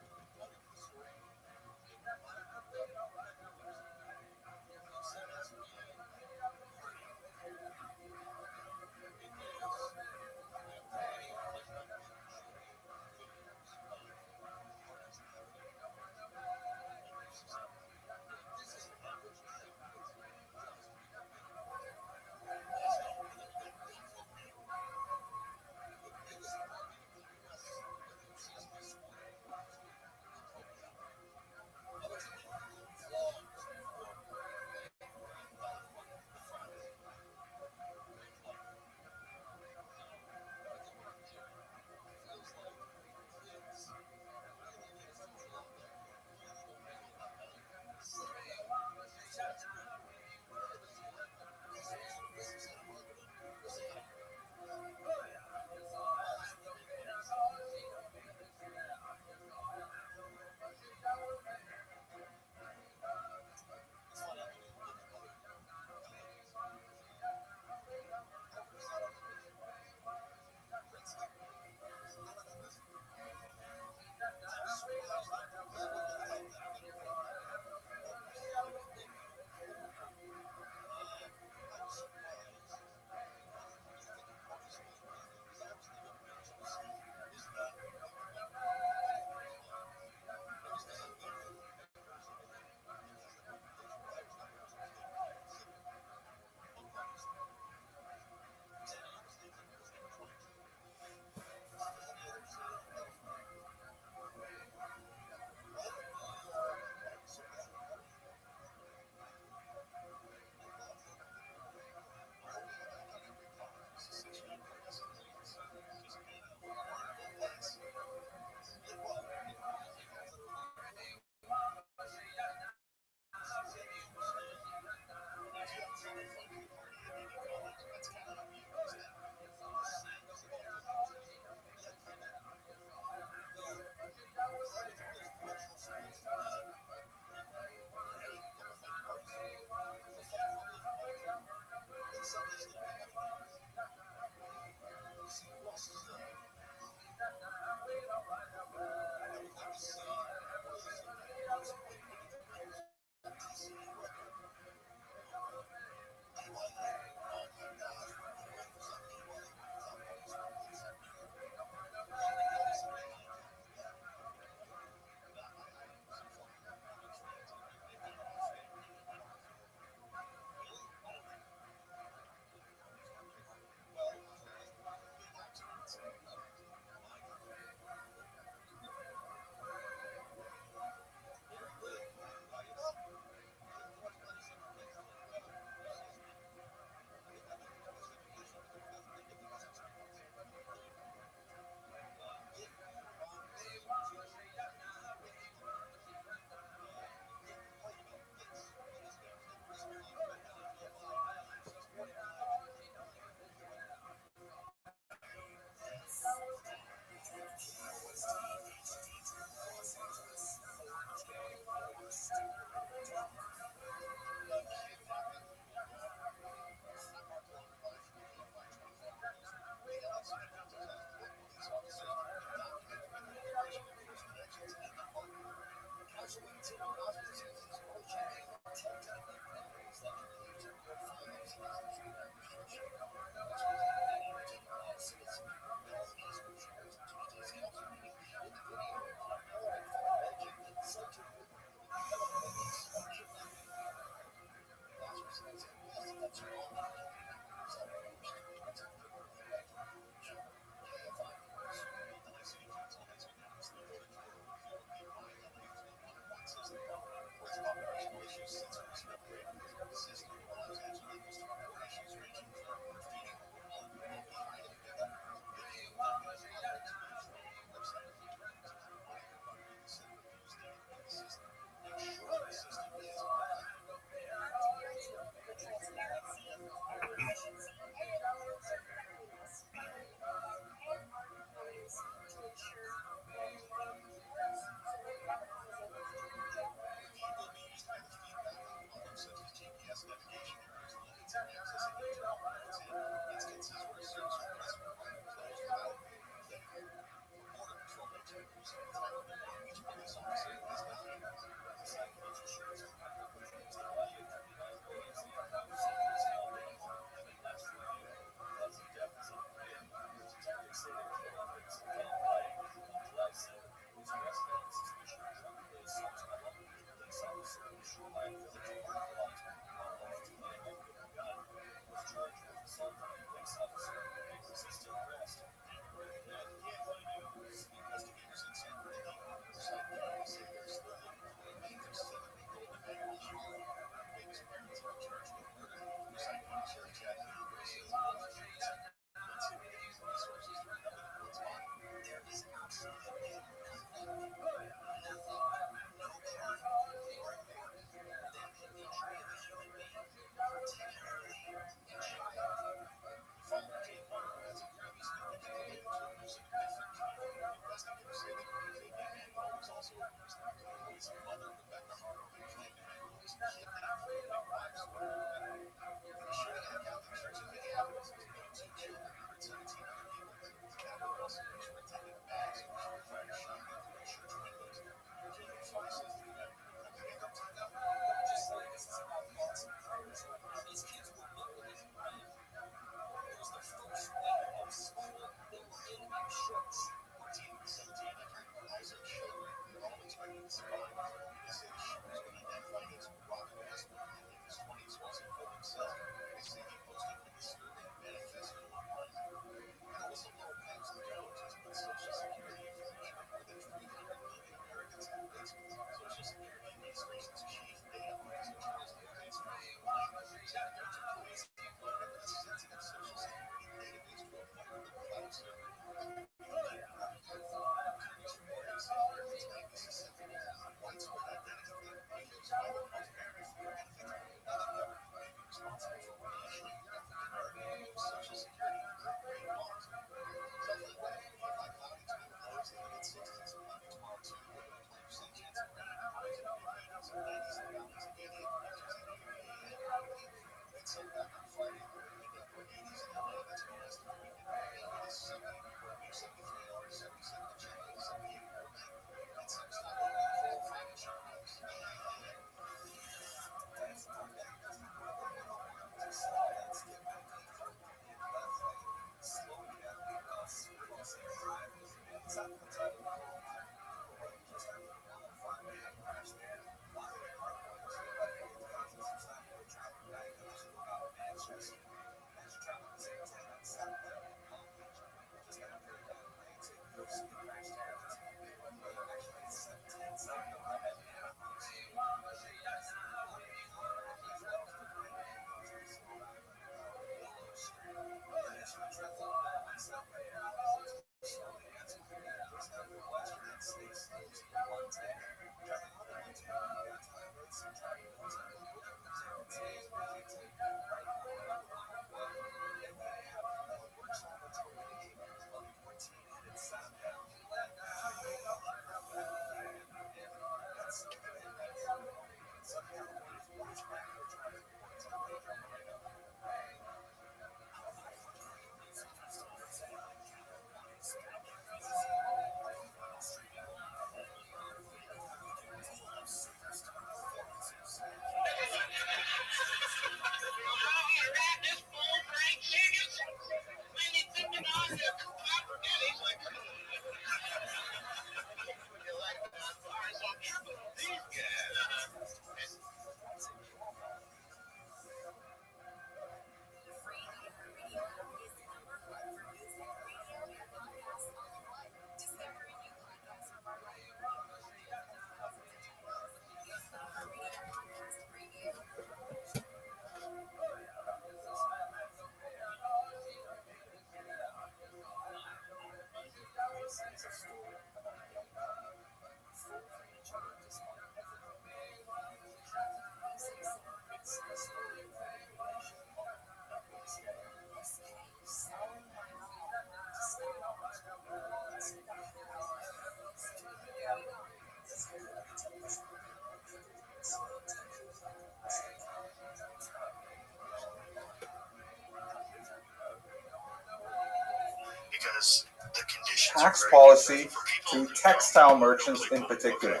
[SPEAKER 4] tax policy to textile merchants in particular.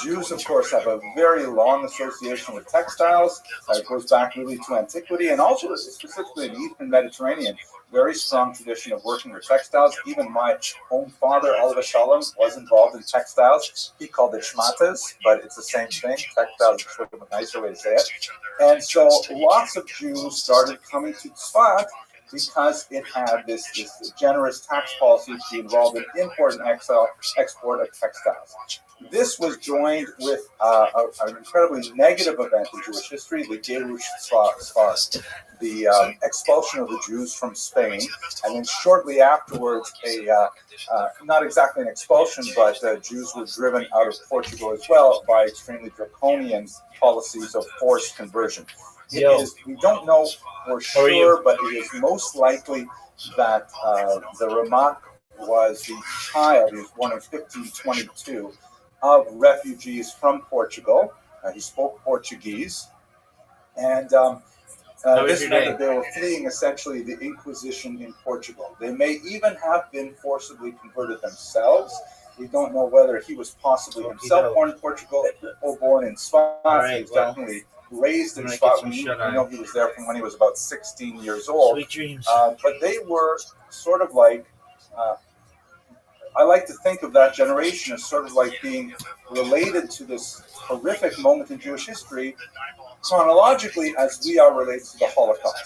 [SPEAKER 4] Jews, of course, have a very long association with textiles. It goes back really to antiquity, and also specifically in the Eastern Mediterranean, very strong tradition of working with textiles. Even my own father, Oliver Shalom, was involved in textiles. He called it shmatas, but it's the same thing. Textiles is sort of a nicer way to say it. And so lots of Jews started coming to Tzfat because it had this generous tax policy to be involved in import and export of textiles. This was joined with an incredibly negative event in Jewish history, the Gerush Sfard, the expulsion of the Jews from Spain, and then shortly afterwards, not exactly an expulsion, but Jews were driven out of Portugal as well by extremely draconian policies of forced conversion. We don't know for sure, but it is most likely that the Ramak was the child, he was born in 1522, of refugees from Portugal. He spoke Portuguese, and this meant that they were fleeing essentially the Inquisition in Portugal. They may even have been forcibly converted themselves. We don't know whether he was possibly himself born in Portugal or born in Tzfat. He was definitely raised in Tzfat. We know he was there from when he was about 16 years old.
[SPEAKER 5] Sweet dreams.
[SPEAKER 4] But they were sort of like, I like to think of that generation as sort of like being related to this horrific moment in Jewish history chronologically as we are related to the Holocaust.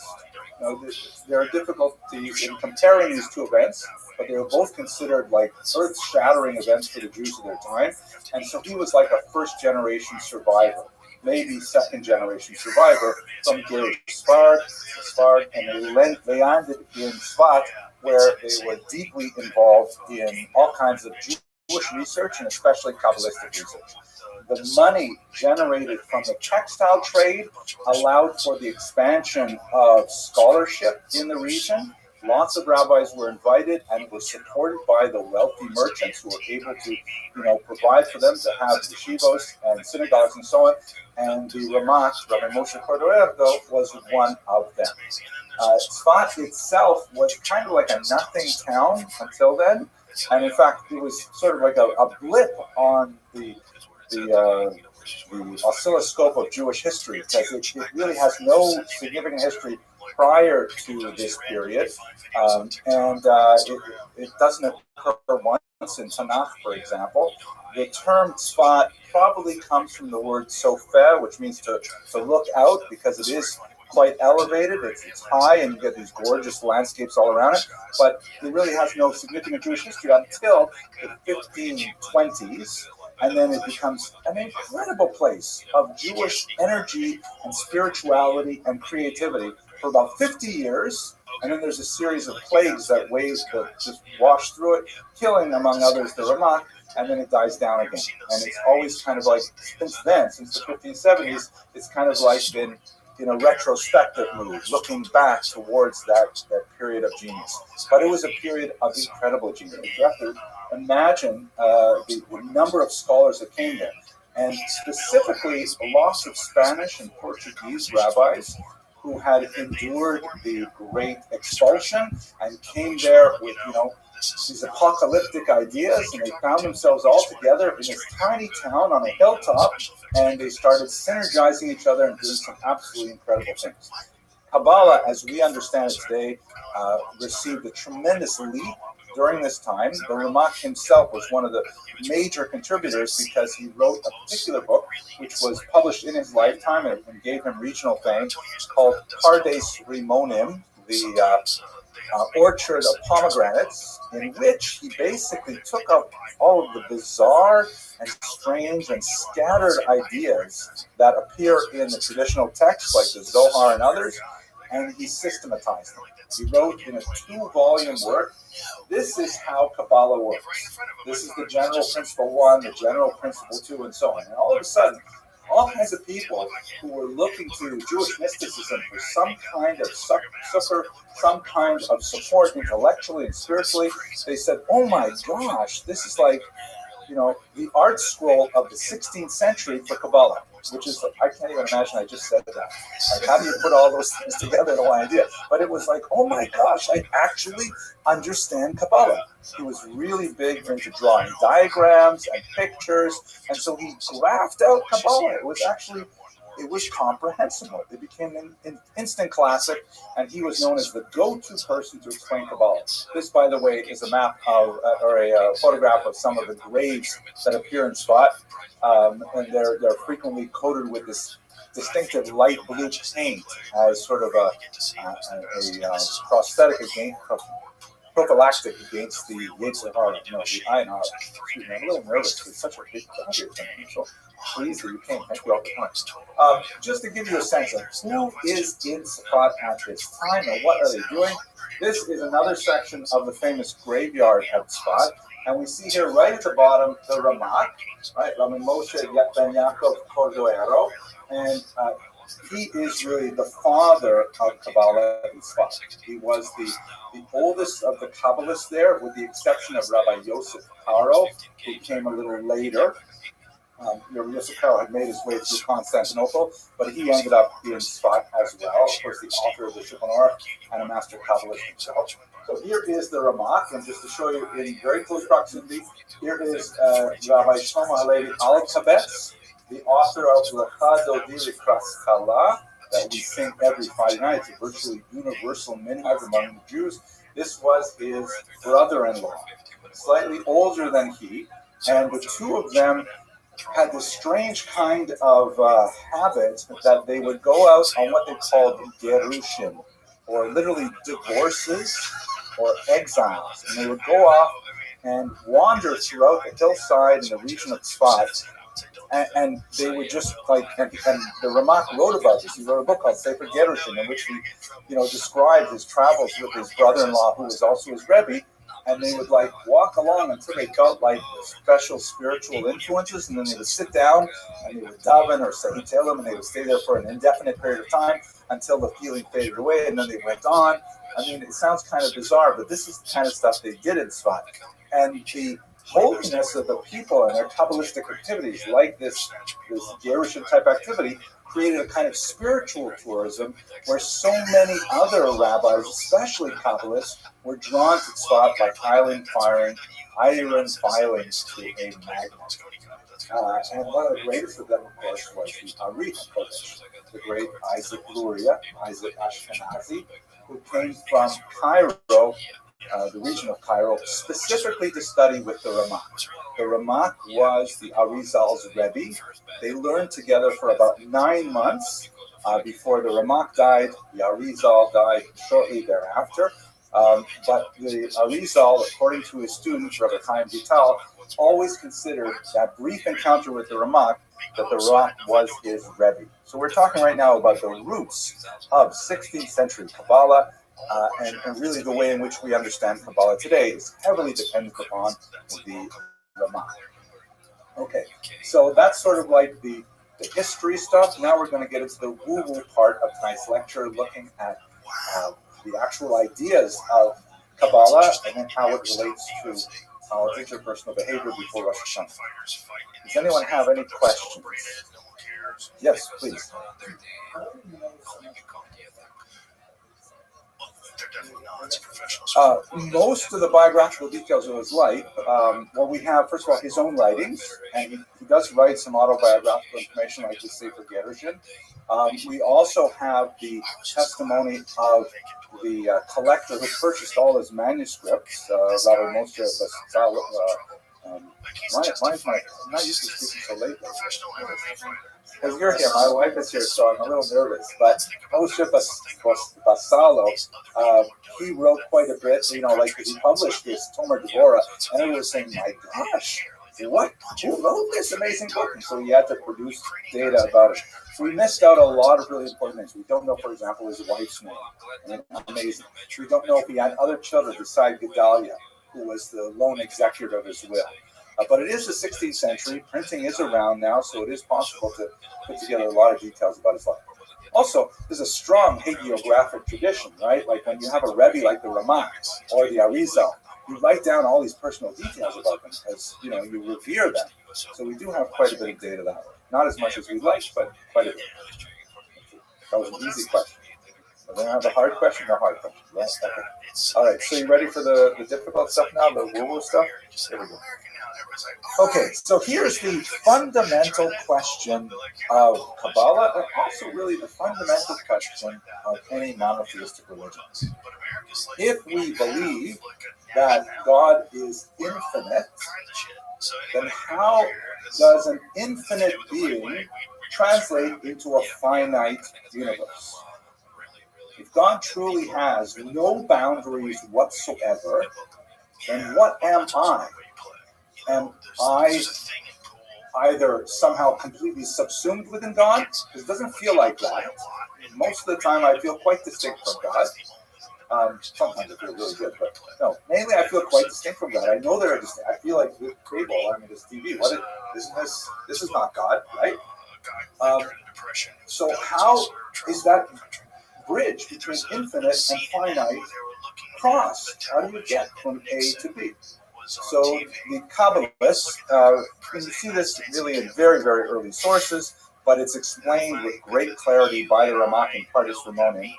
[SPEAKER 4] There are difficulties in comparing these two events, but they were both considered like earth-shattering events for the Jews of their time. And so he was like a first-generation survivor, maybe second-generation survivor from Gerush Sfard, and they landed in Tzfat, where they were deeply involved in all kinds of Jewish research and especially Kabbalistic research. The money generated from the textile trade allowed for the expansion of scholarship in the region. Lots of rabbis were invited, and it was supported by the wealthy merchants who were able to, provide for them to have yeshivos and synagogues and so on. And the Ramak, Rabbi Moshe Cordero, was one of them. Tzfat itself was kind of like a nothing town until then, and in fact, it was sort of like a blip on the oscilloscope of Jewish history, because it really has no significant history prior to this period, and it doesn't occur once in Tanakh, for example. The term Tzfat probably comes from the word sofeh, which means to look out, because it is quite elevated, it's high, and you get these gorgeous landscapes all around it, but it really has no significant Jewish history until the 1520s, and then it becomes an incredible place of Jewish energy and spirituality and creativity for about 50 years, and then there's a series of plagues that just wash through it, killing, among others, the Ramak, and then it dies down again. And it's always kind of like, since the 1570s, it's kind of like been in a retrospective mood, looking back towards that period of genius. But it was a period of incredible genius. You have to imagine the number of scholars that came there, and specifically lots of Spanish and Portuguese rabbis who had endured the Great Expulsion and came there with, these apocalyptic ideas, and they found themselves all together in this tiny town on a hilltop, and they started synergizing each other and doing some absolutely incredible things. Kabbalah, as we understand it today, received a tremendous leap during this time. The Ramak himself was one of the major contributors because he wrote a particular book which was published in his lifetime and gave him regional fame, called Pardes Rimonim, the orchard of pomegranates, in which he basically took up all of the bizarre and strange and scattered ideas that appear in the traditional texts like the Zohar and others, and he systematized them. He wrote in a 2-volume work, this is how Kabbalah works. This is the general principle 1, the general principle 2, and so on. And all of a sudden, all kinds of people who were looking to Jewish mysticism for some kind of succor, some kind of support intellectually and spiritually, they said, oh my gosh, this is like, the art scroll of the 16th century for Kabbalah. which is, I can't even imagine I just said that. Like, how do you put all those things together in one idea? But it was like, oh my gosh, I actually understand Kabbalah. He was really big into drawing diagrams and pictures, and so he graphed out Kabbalah. It was comprehensible. It became an instant classic, and he was known as the go-to person to explain Kabbalah. This, by the way, is a map of, or a photograph of some of the graves that appear in Tzfat, and they're frequently coated with this distinctive light blue paint as sort of a prosthetic against, prophylactic against the Yetzer Hara, the Ayin Hara. Excuse me, I'm a little nervous. It's such a big crowd here tonight. So please, you came. Thank you all for coming. Just to give you a sense of who is in Tzfat at this time and what are they doing, this is another section of the famous graveyard at Tzfat. And we see here right at the bottom the Ramak, right? Rabbi Moshe ben Yaakov Cordero. And he is really the father of Kabbalah in Tzfat. He was the oldest of the Kabbalists there, with the exception of Rabbi Yosef Karo, who came a little later. Rabbi Yosef Karo had made his way through Constantinople, but he ended up in Tzfat as well. Of course, the author of the Shulchan Aruch and a master Kabbalist himself. So here is the Ramak, and just to show you in very close proximity, here is Rabbi Shlomo Halevi Al-Kabetz, the author of Lecha Dodi Likras Kala, that we sing every Friday night. It's a virtually universal minhag among the Jews. This was his brother-in-law, slightly older than he, and the two of them had this strange kind of habit that they would go out on what they called gerushin, or literally divorces or exiles, and they would go off and wander throughout the hillside in the region of Tzfat. And they would just like, and the Ramak wrote about this. He wrote a book called Sefer Gerushin, in which he, described his travels with his brother-in-law, who was also his Rebbe. And they would like walk along until they felt like special spiritual influences, and then they would sit down and they would daven or say Tehillim, and they would stay there for an indefinite period of time until the feeling faded away, and then they went on. I mean, it sounds kind of bizarre, but this is the kind of stuff they did in Tzfat. And the holiness of the people and their Kabbalistic activities, like this Gerushin type activity, created a kind of spiritual tourism where so many other rabbis, especially Kabbalists, were drawn to Tzfat by iron filing to a magnet. And one of the greatest of them, of course, was the Arich Kodesh, the great Isaac Luria, Isaac Ashkenazi, who came from Cairo, the region of Cairo, specifically to study with the Ramak. The Ramak was the Arizal's Rebbe. They learned together for about 9 months before the Ramak died. The Arizal died shortly thereafter. But the Arizal, according to his student, Rabbi Chaim Vital, always considered that brief encounter with the Ramak that the Ramak was his Rebbe. So we're talking right now about the roots of 16th century Kabbalah. And really the way in which we understand Kabbalah today is heavily dependent upon the Ramak. Okay, so that's sort of like the history stuff. Now we're going to get into the woo-woo part of tonight's lecture, looking at the actual ideas of Kabbalah and then how it relates to our interpersonal behavior before Rosh Hashanah. Does anyone have any questions? Yes, please. Most of the biographical details of his life, we have, first of all, his own writings, and he does write some autobiographical information like the Sefer Gerushin. We also have the testimony of the collector who purchased all his manuscripts, Rabbi Moshe Basal. I'm not used to speaking so late. Because you're here, my wife is here, so I'm a little nervous. But Moshe Basalo, he wrote quite a bit. Like he published this Tomer Devorah, and everyone was saying, "My gosh, what? Who wrote this amazing book?" And so he had to produce data about it. So we missed out a lot of really important things. We don't know, for example, his wife's name. Amazing. We don't know if he had other children beside Gedalia, who was the lone executor of his will. But it is the 16th century. Printing is around now, so it is possible to put together a lot of details about his life. Also, there's a strong hagiographic tradition, right? Like when you have a Rebbe like the Ramak or the Arizal, you write down all these personal details about them because, you revere them. So we do have quite a bit of data that way. Not as much as we'd like, but quite a bit. That was an easy question. So then I have a hard question or a hard question? Yes, okay. All right, so you ready for the difficult stuff now, the woo-woo stuff? Here we go. Okay, so here's the fundamental question of Kabbalah, and also really the fundamental question of any monotheistic religion. If we believe that God is infinite, then how does an infinite being translate into a finite universe? If God truly has no boundaries whatsoever, then what am I? Am I either somehow completely subsumed within God? Because it doesn't feel like that. Most of the time I feel quite distinct from God. Sometimes I feel really good, but no, mainly I feel quite distinct from God. I know they're distinct. I feel like this cable, this TV, this is not God, right? So how is that bridge between infinite and finite crossed? How do you get from A to B? So the Kabbalists, you see this really in very, very early sources, but it's explained with great clarity by the Ramak and Pardes Ramonim.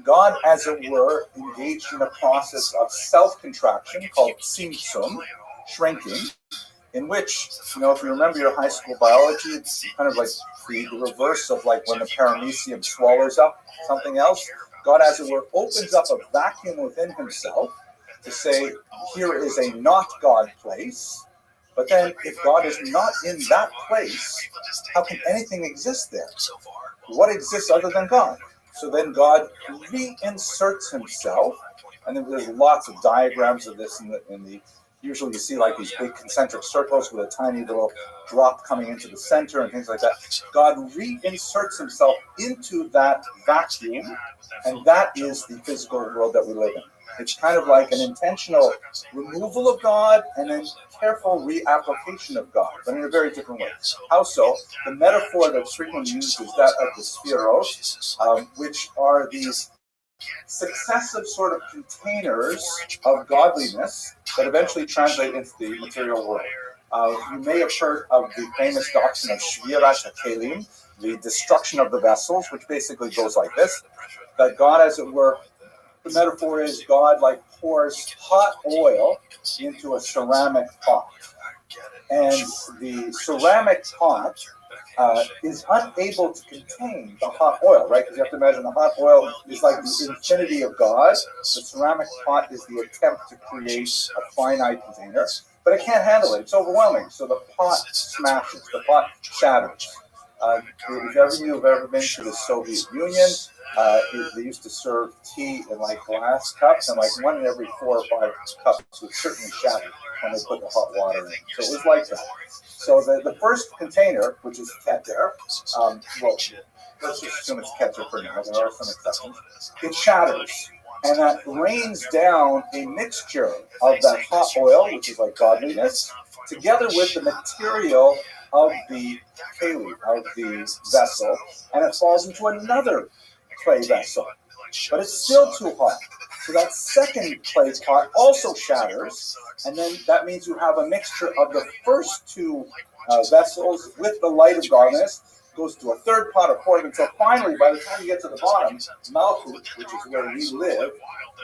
[SPEAKER 4] God, as it were, engaged in a process of self-contraction called tzimtzum, shrinking, in which, if you remember your high school biology, it's kind of like the reverse of like when the paramecium swallows up something else. God, as it were, opens up a vacuum within himself to say, here is a not God place. But then, if God is not in that place, how can anything exist there? What exists other than God? So then God reinserts himself, and then there's lots of diagrams of this in the usually you see like these big concentric circles with a tiny little drop coming into the center and things like that. God reinserts himself into that vacuum, and that is the physical world that we live in. It's kind of like an intentional removal of God and then careful reapplication of God, but in a very different way. How so? The metaphor that's frequently used is that of the spheros, which are these successive sort of containers of godliness that eventually translate into the material world. You may have heard of the famous doctrine of Shvirat HaKelim, the destruction of the vessels, which basically goes like this, that God, as it were, the metaphor is God like pours hot oil into a ceramic pot. And the ceramic pot is unable to contain the hot oil, right? Because you have to imagine the hot oil is like the infinity of God. The ceramic pot is the attempt to create a finite container, but it can't handle it. It's overwhelming. So the pot smashes, the pot shatters. If ever you've ever been to the Soviet Union, they used to serve tea in like glass cups, and like 1 in every 4 or 5 cups would certainly shatter when they put the hot water in. So it was like that. So the first container, which is keter, well, let's just assume it's keter for now. There are some exceptions. It shatters, and that rains down a mixture of that hot oil, which is like godliness, together with the material of the keli, of the vessel, and it falls into another clay vessel. But it's still too hot. So that second clay pot also shatters, and then that means you have a mixture of the first 2 vessels with the light of godliness, goes to a third pot of pouring until finally, by the time you get to the bottom, Malchut, which is where we live,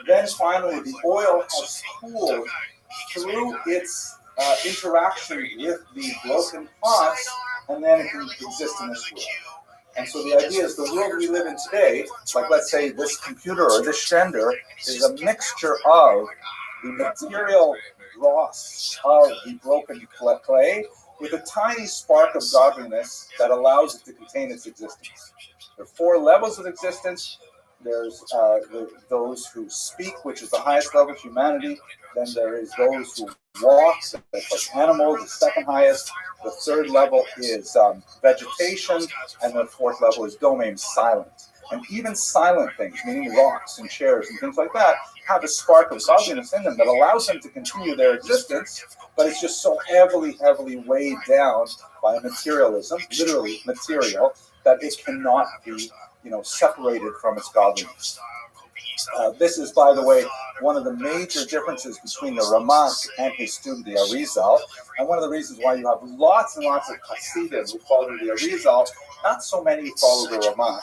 [SPEAKER 4] then finally the oil has cooled through its interaction with the broken pots, and then it can exist in this world. And so the idea is the world we live in today, like let's say this computer or this shender, is a mixture of the material dross of the broken clay with a tiny spark of godliness that allows it to contain its existence. There are 4 levels of existence. There's those who speak, which is the highest level of humanity. Then there is those who walk, that's like animals, the second highest. The third level is vegetation, and the 4th level is domain, silent. And even silent things, meaning rocks and chairs and things like that, have a spark of godliness in them that allows them to continue their existence, but it's just so heavily, heavily weighed down by materialism, literally material, that it cannot be, separated from its godliness.
[SPEAKER 11] This is, by the way, one of the major differences between the Ramak and his student, the Arizal, and one of the reasons why you have lots and lots of Hasidim who follow the Arizal, not so many who follow the Ramak,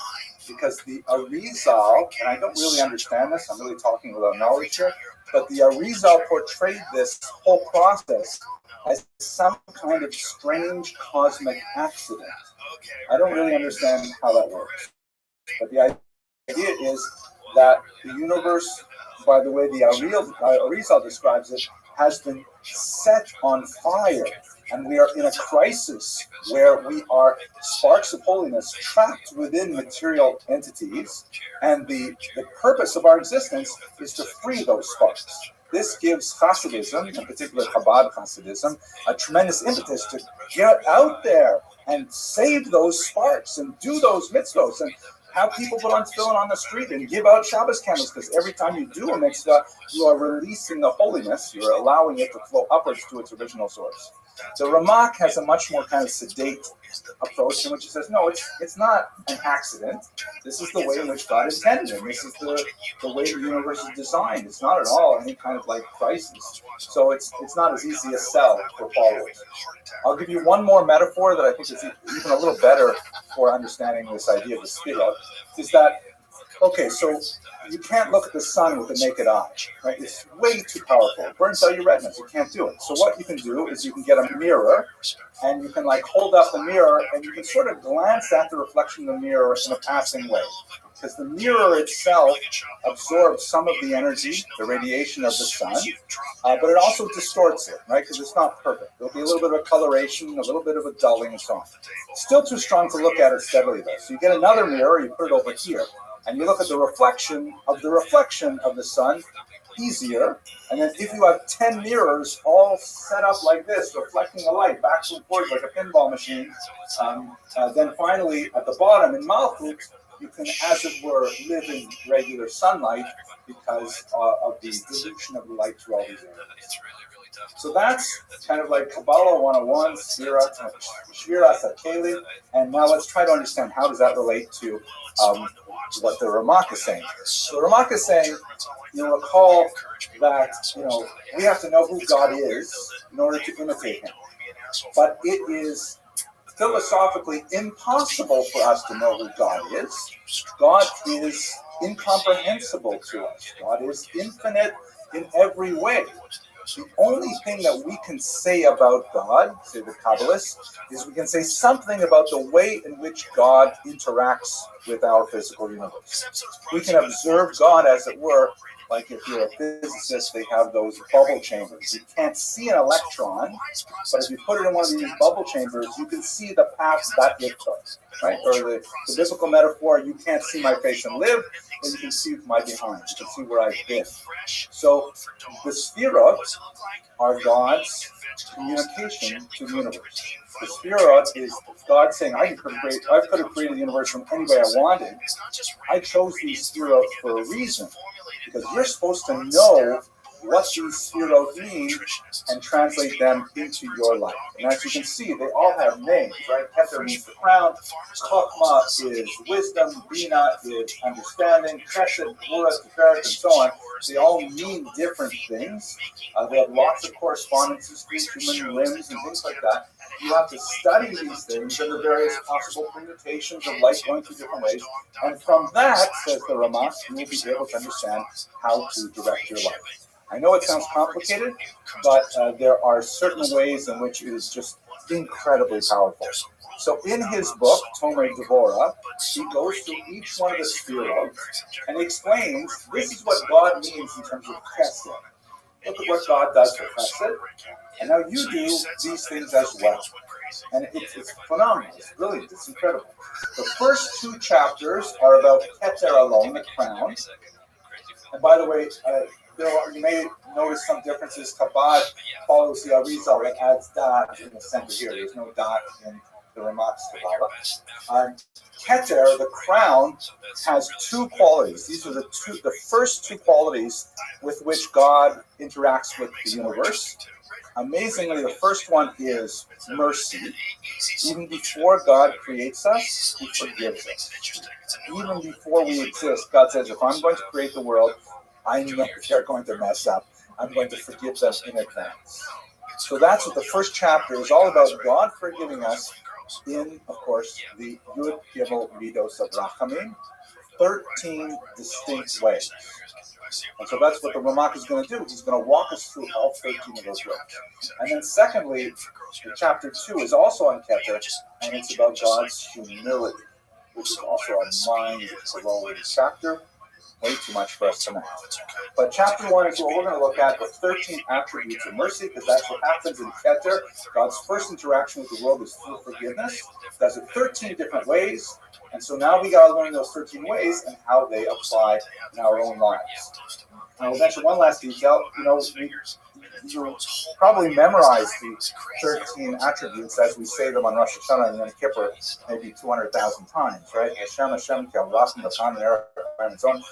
[SPEAKER 11] because the Arizal, and I don't really understand this, I'm really talking without knowledge here, but the Arizal portrayed this whole process as some kind of strange cosmic accident. I don't really understand how that works. But the idea is that the universe, by the way the Arizal describes it, has been set on fire. And we are in a crisis where we are sparks of holiness trapped within material entities. And the purpose of our existence is to free those sparks. This gives Hasidism, in particular Chabad Hasidism, a tremendous impetus to get out there and save those sparks and do those mitzvahs and have people put on tefillin on the street and give out Shabbos candles, because every time you do a mitzvah, you are releasing the holiness, you're allowing it to flow upwards to its original source. The Ramak has a much more kind of sedate approach in which he says, no, it's not an accident. This is the way in which God intended it. This is the way the universe is designed. It's not at all any kind of like crisis. So it's not as easy a sell for followers. I'll give you one more metaphor that I think is even a little better for understanding this idea of the Sphira, is that, okay, so you can't look at the sun with the naked eye, right? It's way too powerful. It burns out your retinas. You can't do it. So what you can do is you can get a mirror, and you can like hold up the mirror, and you can sort of glance at the reflection of the mirror in a passing way. Because the mirror itself absorbs some of the energy, the radiation of the sun, but it also distorts it, right? Because it's not perfect. There'll be a little bit of coloration, a little bit of a dulling, and so on. Still too strong to look at it steadily, though. So you get another mirror, you put it over here, and you look at the reflection of the sun, easier. And then if you have 10 mirrors all set up like this, reflecting the light back and forth like a pinball machine, then finally at the bottom in Malchut, you can, as it were, live in regular sunlight because of the dilution of the light through all these areas. So that's kind of like Kabbalah 101, Shviras HaKelim, and now let's try to understand how does that relate to what the Ramak is saying. So the Ramak is saying, you'll recall that we have to know who God is in order to imitate Him. But it is philosophically impossible for us to know who God is. God is incomprehensible to us. God is infinite in every way. The only thing that we can say about God, say the Kabbalists, is we can say something about the way in which God interacts with our physical universe. We can observe God, as it were, like if you're a physicist, they have those bubble chambers. You can't see an electron, but if you put it in one of these bubble chambers, you can see the path that it took, right? Or the biblical metaphor, you can't see my face and live, but you can see my behind. You can see where I've been. So the Sphirot are God's communication to the universe. The Sphirot is God saying, I could have created the universe from any way I wanted. I chose these Sphirot for a reason, because you're supposed to know what these Sphirot mean and translate them into your life. And as you can see, they all have names, right? Keter means the crown, Chokmah is wisdom, Bina is understanding, Chesed, Gvura, Tiferet, and so on. They all mean different things. They have lots of correspondences to human limbs and things like that. You have to study these things and the various possible permutations of life going through different ways. And from that, says the Ramak, you will be able to understand how to direct your life. I know it sounds complicated, but there are certain ways in which it is just incredibly powerful. So in his book, Tomer Devorah, he goes through each one of the Sphirot and explains this is what God means in terms of chesed. Look at what God does for chesed, and now you do these things as well. And it's phenomenal, it's brilliant, it's incredible. The first two chapters are about Keter alone, the crown. And by the way, you may notice some differences. Chabad follows the Arizal that adds dot in the center here. There's no dot in
[SPEAKER 4] the Ramak's Kabbalah. Keter, the crown, has two qualities. These are the first two qualities with which God interacts with the universe. Amazingly, the first one is mercy. Even before God creates us, He forgives us. Even before we exist, God says, if I'm going to create the world, I know they're going to mess up. I'm going to forgive them in advance. So that's what the first chapter is all about, God forgiving us in, of course, the Yud Gimel Midos of Rachamim, 13 distinct ways. And so that's what the Ramak is going to do. He's going to walk us through all 13 of those ways. And then secondly, chapter 2 is also on Keter, and it's about God's humility, which is also a mind-blowing chapter. Way too much for us tonight. But chapter 1 is what we're going to look at, the 13 attributes of mercy, because that's what happens in Keter. God's first interaction with the world is through forgiveness. Does it 13 different ways. And so now we got to learn those 13 ways and how they apply in our own lives. I will mention one last detail. You probably memorize the 13 attributes as we say them on Rosh Hashanah and Yom Kippur maybe 200,000 times, right? Hashem, Hashem, Kelvachim, Batan, and so on.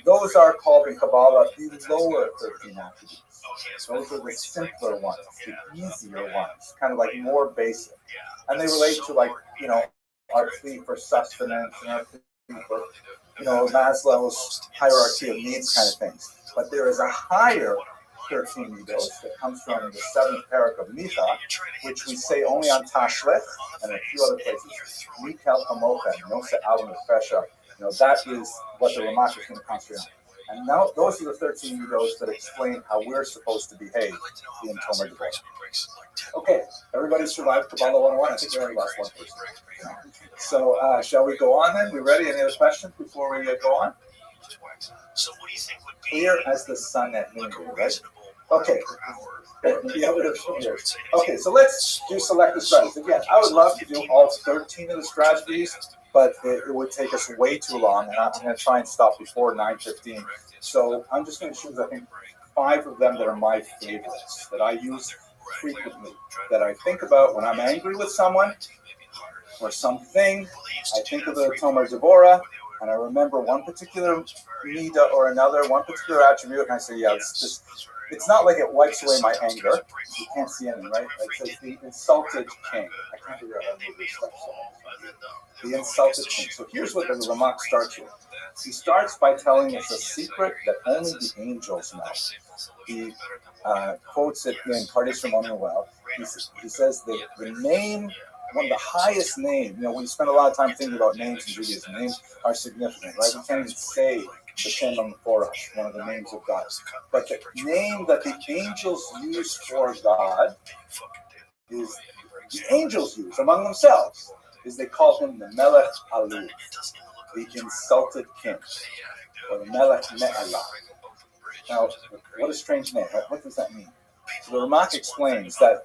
[SPEAKER 4] Those are called in Kabbalah the lower 13 attributes. Those are the simpler ones, the easier ones, kind of like more basic. And they relate to our plea for sustenance and our plea for, Maslow's hierarchy of needs kind of things. But there is a higher 13 midos that comes from the 7th parak of Micha, which we say only on Tashlech and a few other places. Mikel Hamocha, Nosa Alam Fesha. That is what the Ramak is going to concentrate on. And now those are the 13 midos that explain how we're supposed to behave in Tomer Devorah. Okay, everybody survived Kabbalah 101. I think we only lost one person. So shall we go on then? We ready? Any other questions before we go on? Clear as the sun at noonday, right? Okay. Okay, so let's do selective strategies. Again, I would love to do all 13 of the strategies, but it would take us way too long, and I'm going to try and stop before 9:15. So I'm just going to choose, I think, 5 of them that are my favorites, that I use frequently, that I think about when I'm angry with someone or something. I think of the Tomer Devorah, and I remember one particular midah or another, one particular attribute, and I say, yeah, it's not like it wipes away my anger. You can't see anything, right? It says the insulted king. I can't figure out how to move this stuff. The insulted king. So here's what the Ramak starts with. He starts by telling us a secret that only the angels know. He quotes it in Pardes Ramon well. He says that the name, one of the highest names, we spend a lot of time thinking about names in Judaism. Names are significant, right? We can't even say the Shem HaMeforash, one of the names of God. But the name that the angels use for God is, the angels use among themselves, is they call him the Melech Aluf, the insulted king, or the Melech Me'alah. Now, what a strange name. What does that mean? So the Ramak explains that,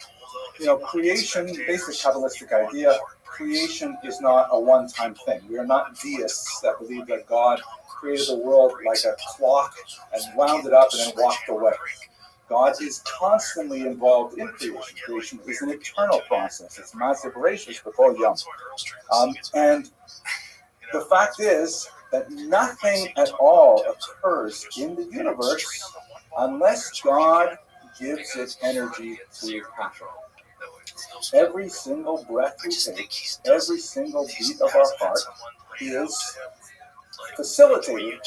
[SPEAKER 4] creation, basic Kabbalistic idea, creation is not a one-time thing. We are not deists that believe that God created the world like a clock and wound it up and then walked away. God is constantly involved in creation. Creation is an eternal process. It's massive ratios before Yom. And the fact is that nothing at all occurs in the universe unless God gives it energy to happen. Every single breath we take, every single beat of our heart is facilitated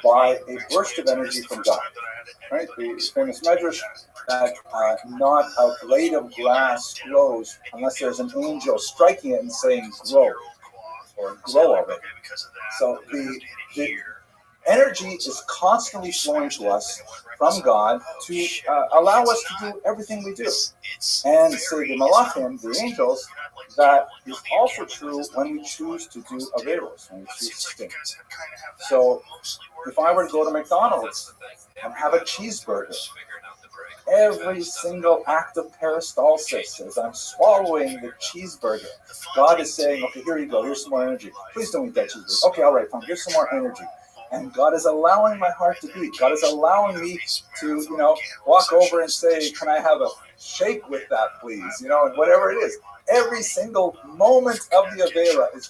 [SPEAKER 4] by a burst of energy from God. Right? The famous medrash that not a blade of grass grows unless there's an angel striking it and saying grow, or grow already. So the energy is constantly flowing to us from God to allow us to do everything we do. And say the Malachim, the angels, that is also true when we choose to do Averos, when we choose to sin. So if I were to go to McDonald's and have a cheeseburger, every single act of peristalsis as I'm swallowing the cheeseburger, God is saying, okay, here you go, here's some more energy. Please don't eat that cheeseburger. Okay, all right, fine, here's some more energy. And God is allowing my heart to beat. God is allowing me to, walk over and say, can I have a shake with that, please? And whatever it is. Every single moment of the Avera is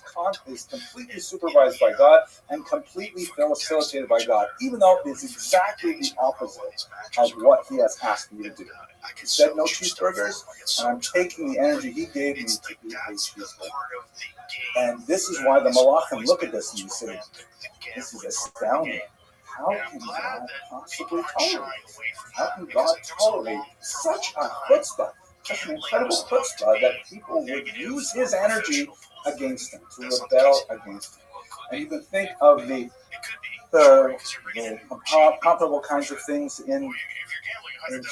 [SPEAKER 4] completely supervised by God and completely facilitated by God, even though it's exactly the opposite of what He has asked me to do. He said no cheeseburgers, and I'm taking the energy He gave me to eat a cheeseburger. And this is why the Malachim look at this and you say, this is astounding. How can God possibly tolerate this? How can God tolerate such a chutzpah, such an incredible chutzpah that people would use His energy against Him, to rebel against Him? And you can think of the comparable kinds of things in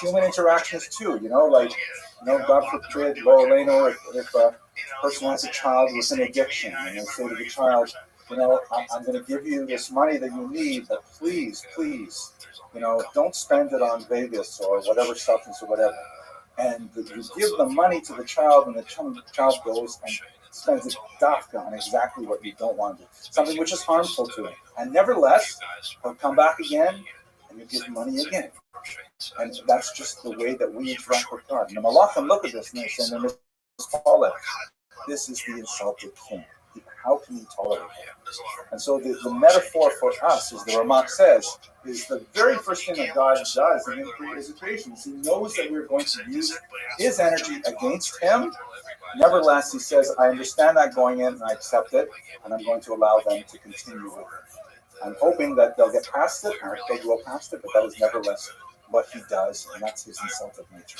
[SPEAKER 4] human interactions too. God forbid, if a person has a child with an addiction, and they say to the child, I'm going to give you this money that you need, but please, don't spend it on Vegas or whatever substance or whatever. And you give the money to the child, and the child goes and spends it on exactly what you don't want to do, something which is harmful to him. And nevertheless, he'll come back again, and you give money again. And that's just the way that we interact with God. And the Malachim look at this and they say, this is the insulted king. How can he tolerate it? And so the metaphor for us, as the Ramak says, is the very first thing that God does in His creation is He knows that we're going to use His energy against Him. Nevertheless, He says, I understand that going in, and I accept it, and I'm going to allow them to continue with it. I'm hoping that they'll get past it, or they'll go past it, but that is nevertheless what He does, and that's His insulted nature.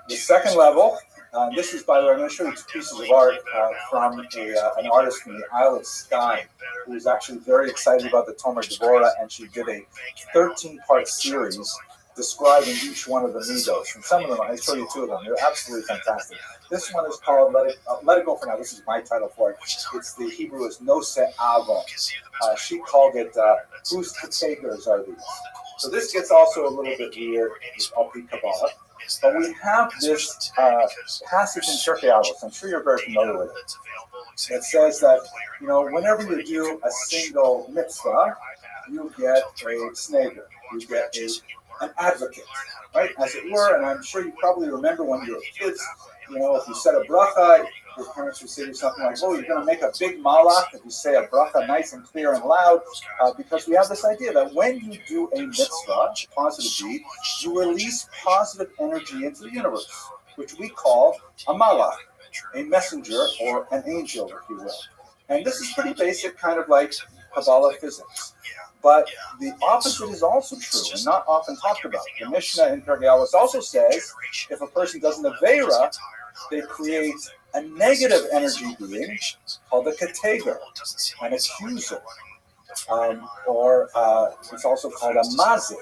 [SPEAKER 4] The second level, this is, by the way, I'm going to show you two pieces of art from an artist from the Isle of Skye, who was actually very excited about the Tomer Devorah, and she did a 13-part series describing each one of the midos. And some of them, I'll show you two of them. They're absolutely fantastic. This one is called Let It Go For Now. This is my title for it. It's the Hebrew is Nose Avon. She called it Whose Kategors Are These? So this gets also a little bit weird, Al-Pi Kabbalah. But we have this passage in Pirkei Avos. I'm sure you're very familiar with it. It says that, whenever you do a single mitzvah, you get a snager. You get an advocate, right? As it were, and I'm sure you probably remember when you were kids, if you said a bracha, your parents would say to you something like, you're going to make a big malach if you say a bracha nice and clear and loud, because we have this idea that when you do a mitzvah, positive deed, you release positive energy into the universe, which we call a malach, a messenger or an angel, if you will. And this is pretty basic, kind of like Kabbalah physics. But the opposite is also true and not often talked about. The Mishnah in Pirkei Avos also says if a person does an Aveira, they create a negative energy being called a kateger, an accuser, or it's also called a mazik,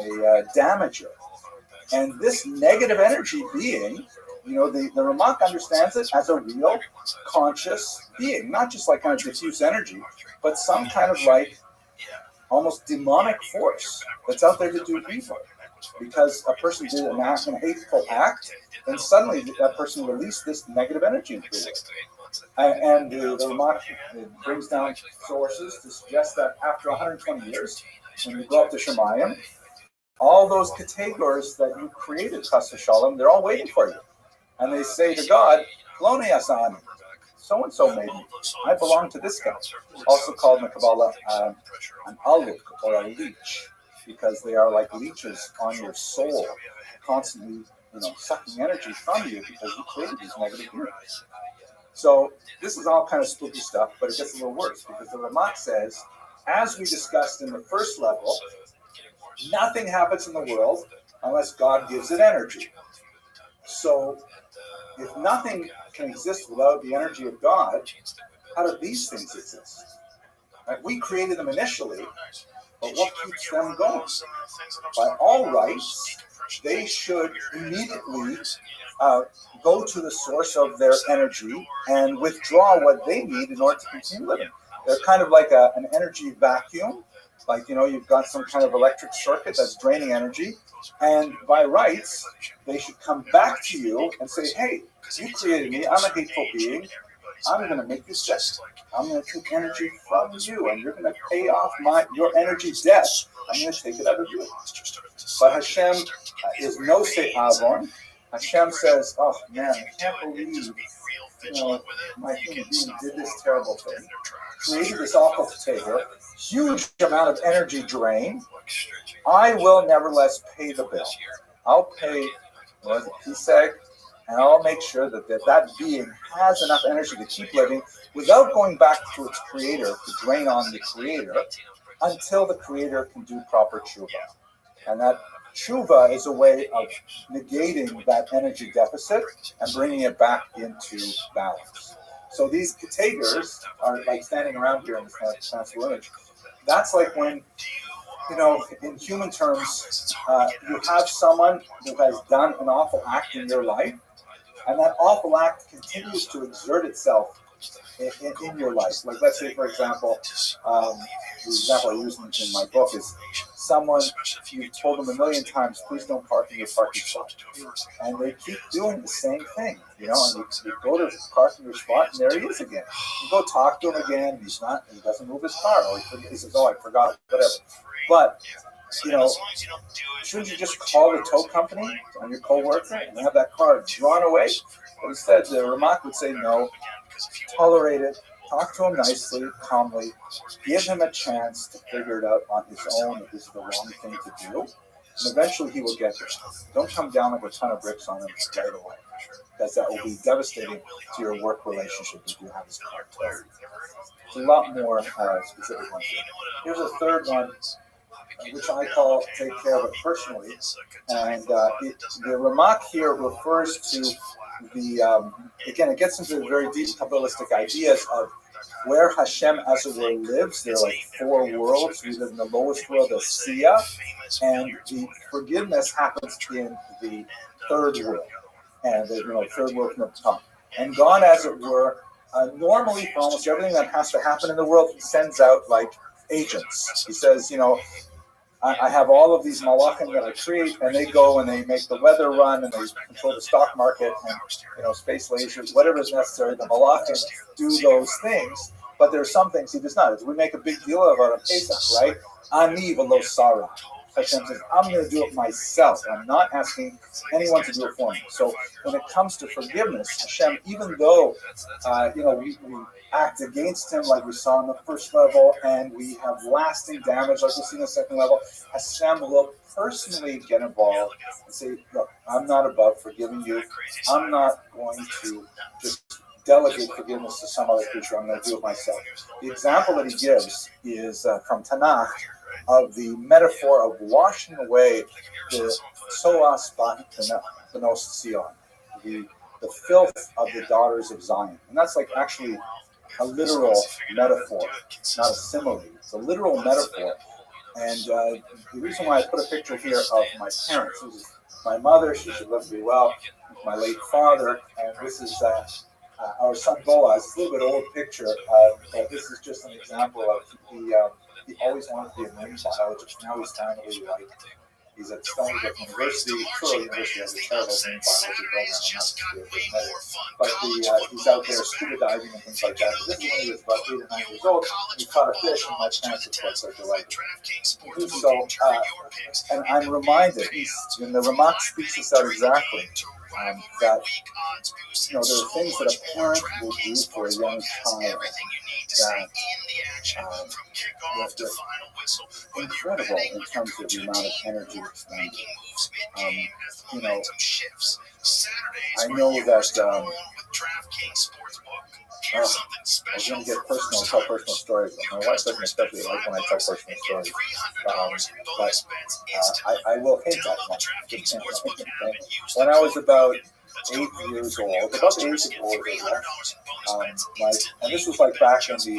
[SPEAKER 4] a damager. And this negative energy being, the Ramak understands it as a real conscious being, not just like kind of diffuse energy, but some kind of like almost demonic force that's out there to do evil. Because a person did an act, a hateful act, then suddenly that person released this negative energy into the world. And the Ramak brings down sources to suggest that after 120 years, when you go up to Shemayim, all those kategors that you created, Chas v'Shalom, they're all waiting for you. And they say to God, Ploni Asani, so-and-so made me. I belong to this guy. Also called in the Kabbalah an aluk, or a leech, because they are like leeches on your soul, constantly, sucking energy from you because you created these negative beings. So this is all kind of spooky stuff, but it gets a little worse because the Ramak says, as we discussed in the first level, nothing happens in the world unless God gives it energy. So if nothing can exist without the energy of God, how do these things exist? Right? We created them initially, but what keeps them going? By all rights, they should immediately go to the source of their energy and withdraw what they need in order to continue living. They're kind of like an energy vacuum. Like, you've got some kind of electric circuit that's draining energy. And by rights, they should come back to you and say, hey, you created me. I'm a hateful being. I'm going to make you sick. I'm going to take energy from you, and you're going to pay off your energy debt. I'm going to take it out of you. But Hashem is no se avon.
[SPEAKER 2] Hashem says, oh man, I can't believe, my human being did this terrible thing, created this awful potato, huge amount of energy drain. I will nevertheless pay the bill. I'll pay the PSEG, and I'll make sure that that being has enough energy to keep living without going back to its creator, to drain on the creator, until the creator can do proper tshuva. And that tshuva is a way of negating that energy deficit and bringing it back into balance. So these potatoes are like standing around here in this fanciful image. That's like when, in human terms, you have someone who has done an awful act in your life, and that awful act continues to exert itself in your life. Like, let's say, for example, the example I use in my book is someone, you've told them a million times, please don't park in your parking spot. And they keep doing the same thing, and you go to park in your spot, and there he is again. You go talk to him again, he doesn't move his car, or he says, oh, I forgot, whatever. But, shouldn't you just call the tow company on your co-worker and have that car drawn away? But instead, the Ramak would say, no, tolerate it, talk to him nicely, calmly, give him a chance to figure it out on his own if this is the wrong thing to do, and eventually he will get there. Don't come down like a ton of bricks on him right away, because that will be devastating to your work relationship if you have this car towed. There's a lot more specific ones here. Here's a third one, which I call take care of it personally. And the Ramak here refers to again, it gets into the very deep Kabbalistic ideas of where Hashem, as it were, lives. There are like 4 worlds. We live in the lowest world, the Sia, and the forgiveness happens in the 3rd world. And the 3rd world from the top. And God, as it were, normally for almost everything that has to happen in the world, he sends out like agents. He says, I have all of these malachim that I create, and they go and they make the weather run, and they control the stock market, and space lasers, whatever is necessary. The malachim do those things, but there are some things he does not. As we make a big deal about on Pesach, right? Ani v'lo Sarah. Hashem says, I'm going to do it myself. I'm not asking anyone to do it for me. So when it comes to forgiveness, Hashem, even though we act against him like we saw in the 1st level, and we have lasting damage like we see in the 2nd level, Hashem will personally get involved and say, look, I'm not above forgiving you. I'm not going to just delegate forgiveness to some other creature. I'm going to do it myself. The example that he gives is from Tanakh, of the metaphor of washing away the soas benos Sion, the filth of the daughters of Zion. And that's like actually a literal metaphor, not a simile. It's a literal metaphor. And the reason why I put a picture here of my parents, this is my mother, she should live to be well, my late father, and this is our son Boaz. It's a little bit old picture, but this is just an example of he always wanted to be a marine biologist. Now he's finally he's at Stony Brook University, Truro University, has a terrible marine biology program. But he's out there scuba diving and things like that. This is when he was about 8 or 9 years old. He caught a fish, and my parents of course are delighted. So, and I'm reminded, and the Ramak speaks this out exactly, that there are things that a parent will do for a young child that incredible in terms of the amount of energy expended. I know that I'm going to get personal, tell personal stories. My wife doesn't especially like when I tell personal stories. But I will hint at one. When I was about 8 years old, about the age of 4, and this was like back in the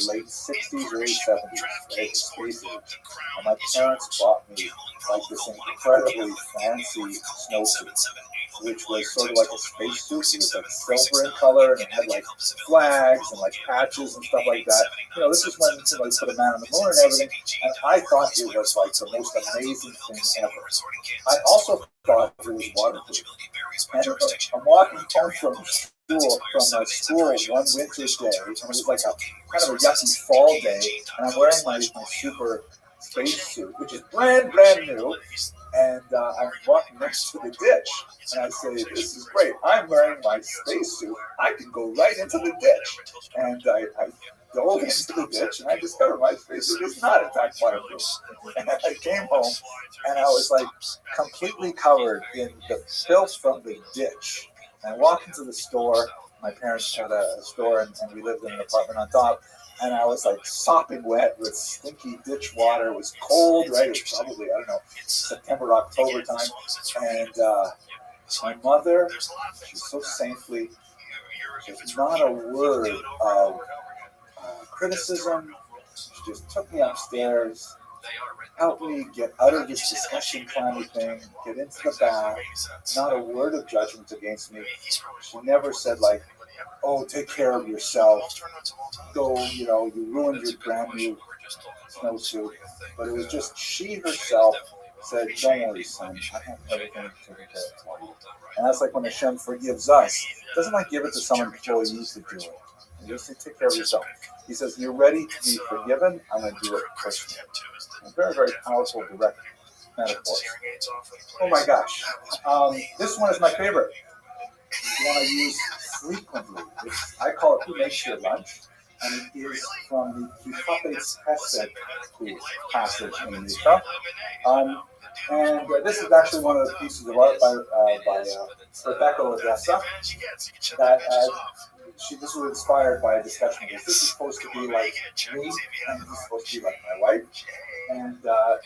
[SPEAKER 2] late 60s, early 70s, space age. And my parents bought me like this incredibly fancy snowsuit, which was sort of like a space suit. It was like silver in color, and it had like flags and like patches and stuff like that. This is when they put a man on the moon and everything, and I thought it was like the most amazing thing ever. I also thought it was waterproof. And I'm walking home from school one winter's day, and it was like a kind of a yucky fall day, and I'm wearing my super space suit, which is brand new, And I'm walking next to the ditch, and I say, "This is great. I'm wearing my spacesuit. I can go right into the ditch." And I dove into the ditch, and I discovered my spacesuit is not attack waterproof. And I came home, and I was like completely covered in the filth from the ditch. And I walked into the store. My parents had a store, and we lived in an apartment on top. And I was like sopping wet with stinky ditch water. It was cold, right? It was probably, I don't know, September, October time. And my mother, she's so saintly. There's not a word of criticism. She just took me upstairs, helped me get out of this discussion kind of thing, get into the bath. Not a word of judgment against me. She never said like, "Oh, take care of yourself. Go, you ruined your brand new snowsuit." But it was just she herself said, "Don't worry, son. I have everything taken care of for you." And that's like when Hashem forgives us. He doesn't like give it to someone before he needs to do it. He just says, "Take care of yourself." He says, "You're ready to be forgiven. I'm going to do it personally." Very, very powerful, direct metaphors. Oh my gosh. This one is my favorite. You want to use frequently. I call it "Who Makes Your Lunch?" And it is from the Chafetz Chesed passage in the Mikvah. And this is actually one of the pieces of art by Rebecca Odessa that this was inspired by a discussion. This is supposed to be like me, and this is supposed to be like my wife. And the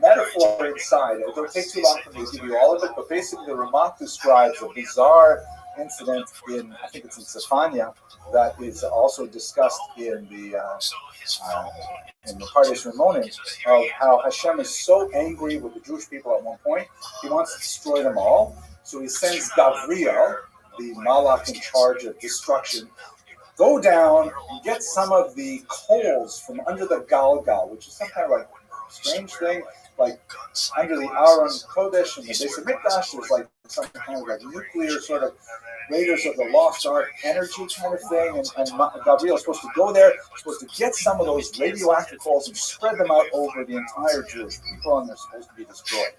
[SPEAKER 2] metaphor inside, it don't take too long for me to give you all of it, but basically the Ramak describes a bizarre incident in, I think it's in Zephaniah, that is also discussed in the Pardes Ramonim, of how Hashem is so angry with the Jewish people at one point, he wants to destroy them all. So he sends Gabriel, the Malach in charge of destruction, go down and get some of the coals from under the Galgal, which is some kind of like strange thing, like under the Aron Kodesh and the Beis HaMikdash, there's like some kind of like nuclear sort of Raiders of the Lost Ark energy kind of thing, and Gabriel is supposed to go there, supposed to get some of those radioactive coals and spread them out over the entire Jewish people, and they're supposed to be destroyed.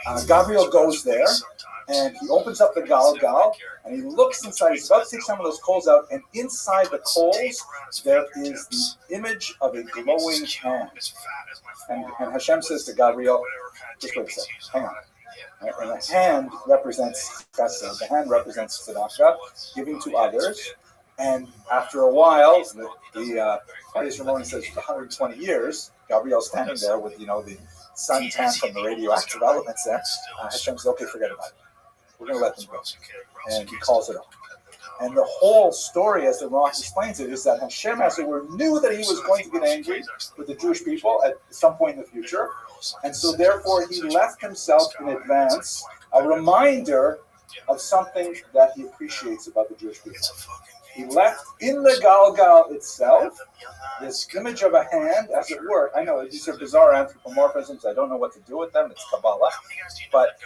[SPEAKER 2] And Gabriel goes there, and he opens up the Galgal, and he looks inside. He's about to take some of those coals out, and inside the coals, there is the image of a glowing hand. And Hashem says to Gabriel, just wait a second, hang on. And the hand represents chesed, the hand represents tzedakah, giving to others. And after a while, the Pardes Ramonim says 120 years, Gabriel's standing there with, the suntan from the radioactive elements there. Hashem says, okay, forget about it. We're going to let them go. And he calls it off. And the whole story, as the Ramak explains it, is that Hashem, as it were, knew that he was going to get angry with the Jewish people at some point in the future. And so therefore he left himself in advance a reminder of something that he appreciates about the Jewish people. He left in the Galgal itself this image of a hand, as it were. I know these are bizarre anthropomorphisms. I don't know what to do with them. It's Kabbalah. But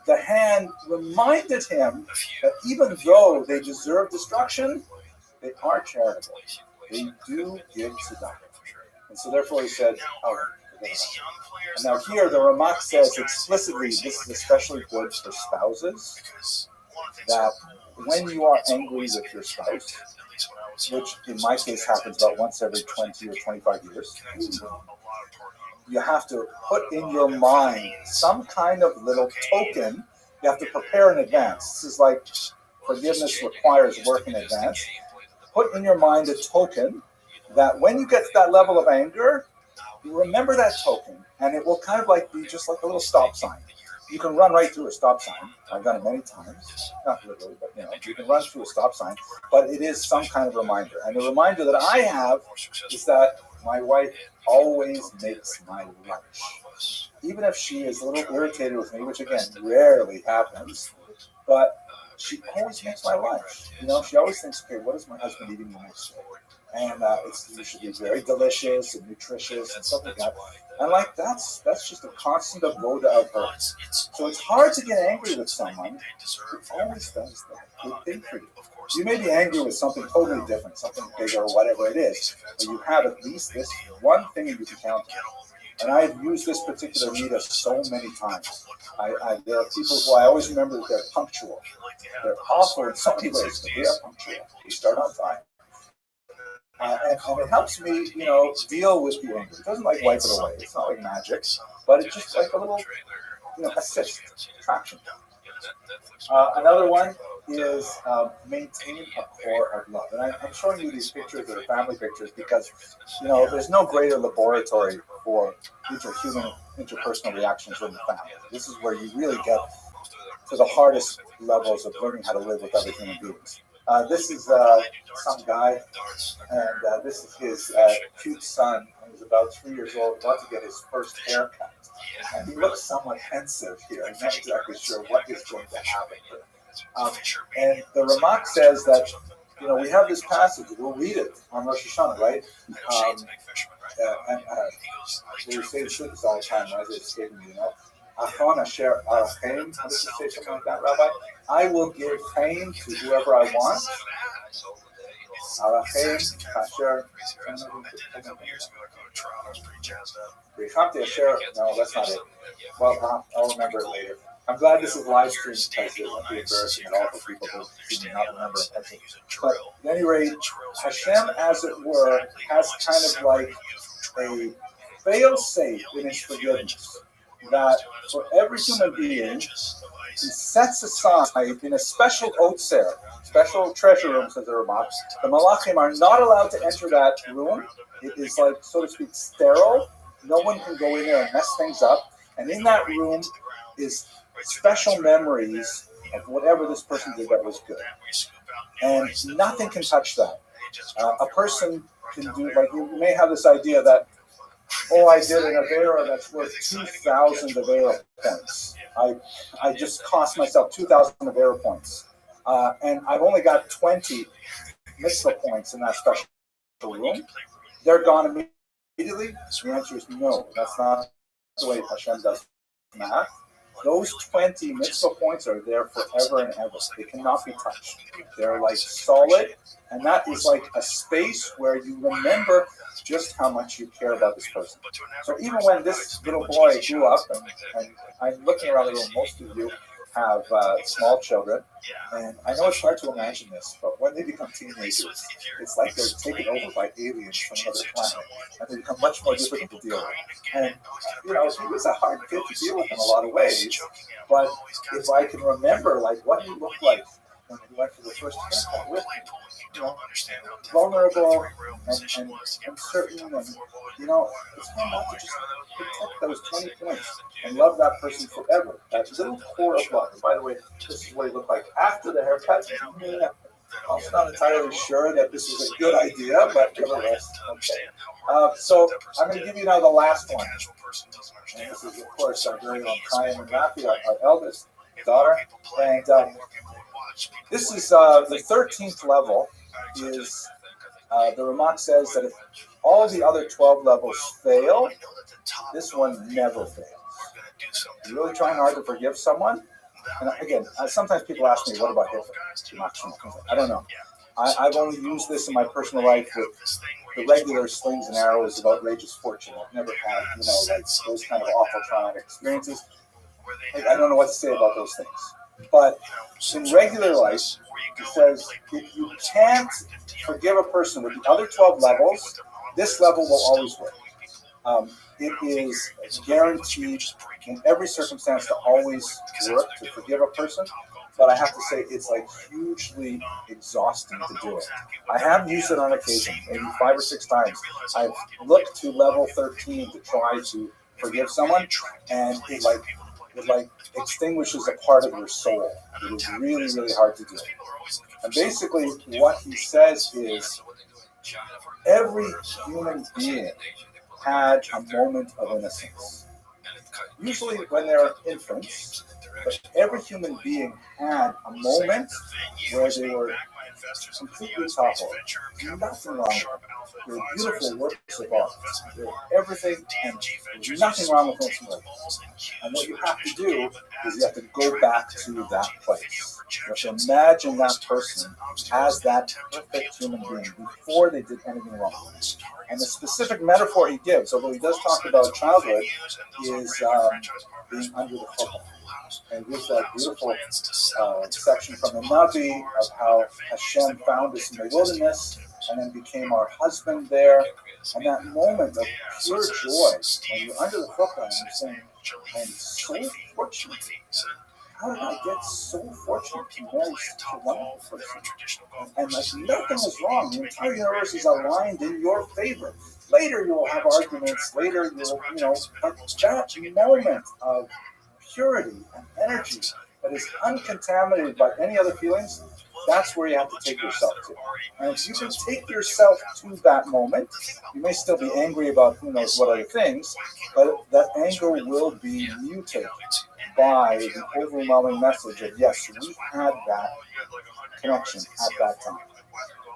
[SPEAKER 2] the hand reminded him that even though they deserve destruction, they are charitable. They do give tzedakah. And so therefore he said, all right. And now here the Ramak says explicitly, this is especially good for spouses, that when you are angry with your spouse, which in my case happens about once every 20 or 25 years, you have to put in your mind some kind of little token. You have to prepare in advance. This is like forgiveness requires work in advance. Put in your mind a token that when you get to that level of anger, you remember that token, and it will kind of like be just like a little stop sign. You can run right through a stop sign. I've done it many times. Not literally, but you can run through a stop sign. But it is some kind of reminder. And the reminder that I have is that my wife always makes my lunch. Even if she is a little irritated with me, which again rarely happens, but she always makes my lunch. She always thinks, okay, what is my husband eating the next day? And it's usually very delicious and nutritious and stuff like that. And that's just a constant avoda of her. So it's hard to get angry with someone who always does that good thing for you. You may be angry with something totally different, something bigger or whatever it is, but you have at least this one thing that you can count on. And I've used this particular Mida so many times. There are people who I always remember that they're punctual. They're awful in so many ways, but they are punctual. They start on time. And it helps me, deal with the anger. It doesn't wipe it away. It's not like magic, but it's just like a little, assist, traction. Another one is maintain a core of love. And I'm showing you these pictures that are family pictures because, there's no greater laboratory for interpersonal reactions than the family. This is where you really get to the hardest levels of learning how to live with other human beings. This is some guy, and this is his cute son. He's about 3 years old, about to get his first haircut. And he looks somewhat pensive here. I'm not exactly sure what is going to happen here. And the Ramak says that, we have this passage. We'll read it on Rosh Hashanah, right? We say the truth all the time. Why is it escaping me? Achon asher arachem. How does it say something like that, Rabbi? I will give fame to whoever I want. Arachem asher. No, that's not it. Well, I'll remember it later. I'm glad this is live streamed because it won't be embarrassing at all for people who see me not remember it. But at any rate, Hashem, as it were, has kind of like a fail-safe in his forgiveness. That for every human being, he sets aside in a special otzer, special treasure room, says the Ramak. The Malachim are not allowed to enter that room. It is like, so to speak, sterile. No one can go in there and mess things up. And in that room is special memories of whatever this person did that was good. And nothing can touch that. A person can do, like, you may have this idea that, I did an Avera that's worth 2,000 Avera points. I just cost myself 2,000 Avera points. And I've only got 20 mitzvah points in that special room. They're gone immediately? The answer is no. That's not the way Hashem does math. Those 20 mitzvah points are there forever and ever. They cannot be touched. They're like solid, and that is like a space where you remember just how much you care about this person. So even when this little boy grew up, and I'm looking around the room, most of you have small children, and I know it's hard to imagine this, but when they become teenagers, it's like they're taken over by aliens from another planet, and they become much more difficult to deal with. And, he was a hard kid to deal with in a lot of ways, but if I can remember, like, what he looked like when he went for the first haircut with me, vulnerable and uncertain, and, it's hard not to just protect those 20 points and love that person forever. That little core of love. And by the way, this is what he looked like after the haircut. I'm not entirely sure that this is a good idea, but nevertheless, okay. So I'm going to give you now the last one. And this is, of course, our very own Chaim and Rabbi, our eldest daughter. And this is the 13th level. Is the Ramak says that if all of the other 12 levels fail, this one never fails. You're really trying hard to forgive someone? And again, sometimes people ask me, what about Hitler? I don't know. I've only used this in my personal life with the regular slings and arrows of outrageous fortune. I've never had, like those kind of awful traumatic experiences. I don't know what to say about those things. But in regular life, it says if you can't forgive a person with the other 12 levels, this level will always work. It is guaranteed in every circumstance to always work to forgive a person, but I have to say it's like hugely exhausting to do it. I have used it on occasion, maybe 5 or 6 times. I've looked to level 13 to try to forgive someone, and it extinguishes a part of your soul. It is really, really hard to do. And basically what he says is every human being had a moment of innocence. Usually when they're infants, but every human being had a moment where they were completely toppled. Nothing wrong with them. They're beautiful works of art. They're everything, and there's nothing wrong with most of them. And what you have to do is you have to go back to that place. You have to imagine that person as that perfect human being before they did anything wrong. And the specific metaphor he gives, although he does talk about childhood, is being under the football. And gives that beautiful section from the Navi of how Hashem found us in the wilderness and then became our husband there. And that moment of pure joy, when you're under the football and you're saying, I'm so fortunate. How did I get so fortunate to marry such a wonderful person? And like nothing is wrong. The entire universe is aligned in your favor. Later you will have arguments. Later you'll, but that moment of purity and energy that is uncontaminated by any other feelings, that's where you have to take yourself to. And if you can take yourself to that moment, you may still be angry about who knows what other things, but that anger will be mutated by the overwhelming message of, yes, we had that connection at that time.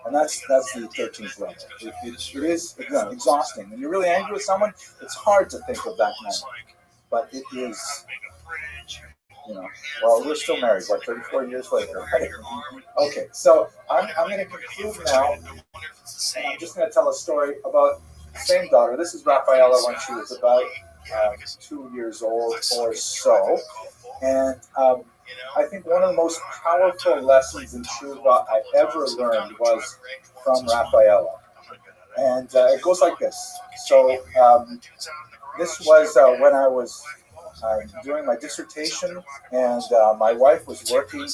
[SPEAKER 2] And that's the 13th level. It is, again, exhausting. When you're really angry with someone, it's hard to think of that moment. But it is, well, we're still married, 34 years later, right? Okay, so I'm going to conclude now, and I'm just going to tell a story about the same daughter. This is Rafaela when she was about 2 years old or so. And I think one of the most powerful lessons in Tshuva I ever learned was from Rafaela. And it goes like this. So this was when I was doing my dissertation, and my wife was working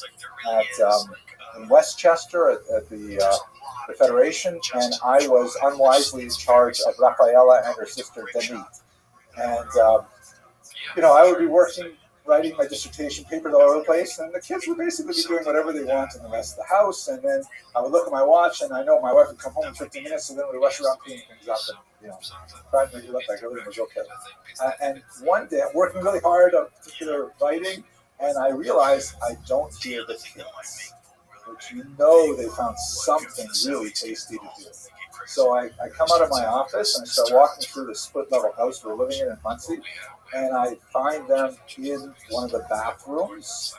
[SPEAKER 2] in Westchester at the Federation, and I was unwisely in charge of Rafaela and her sister Denise. And I would be working, writing my dissertation papers all over the place, and the kids would basically be doing whatever they want in the rest of the house. And then I would look at my watch, and I know my wife would come home in 15 minutes, so then we'd rush around cleaning things up and trying to make it look like everything was okay. And one day I'm working really hard on a particular writing, and I realize I don't hear the kids, which they found something really tasty to do. So I come out of my office and I start walking through the split-level house we're living in Muncie, and I find them in one of the bathrooms.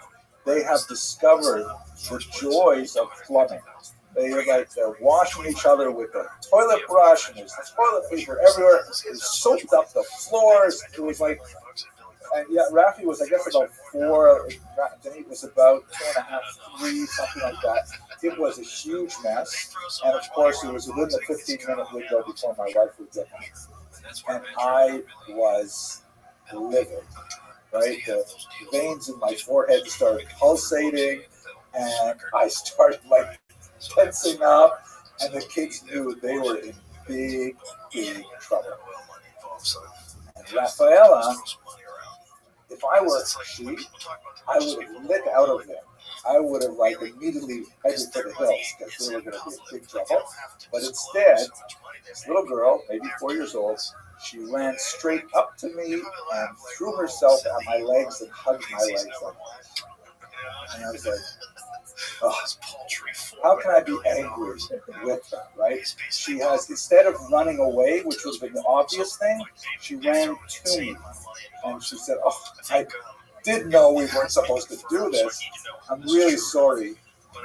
[SPEAKER 2] They have discovered the joys of plumbing. They're washing each other with a toilet brush, and there's toilet paper everywhere. They soaked up the floors. It was like, and yeah, Rafi was, I guess, about 4. Denise was about 2.5, 3, something like that. It was a huge mess, and of course, it was within the 15-minute window before my wife would get home. And I was livid, right? The veins in my forehead started pulsating, and I started tensing up, and the kids knew they were in big, big trouble. And Rafaela, if I were she, I would have lit out of them. I would have immediately headed for the hills because they were going to be in big trouble. But instead, this little girl, maybe 4 years old, she ran straight up to me and threw herself at my legs and hugged my legs like that. And I was like, oh, how can I be angry with her, right? She has, instead of running away, which would have been the obvious thing, she ran to me. And she said, oh, I did know we weren't supposed to do this. I'm really sorry.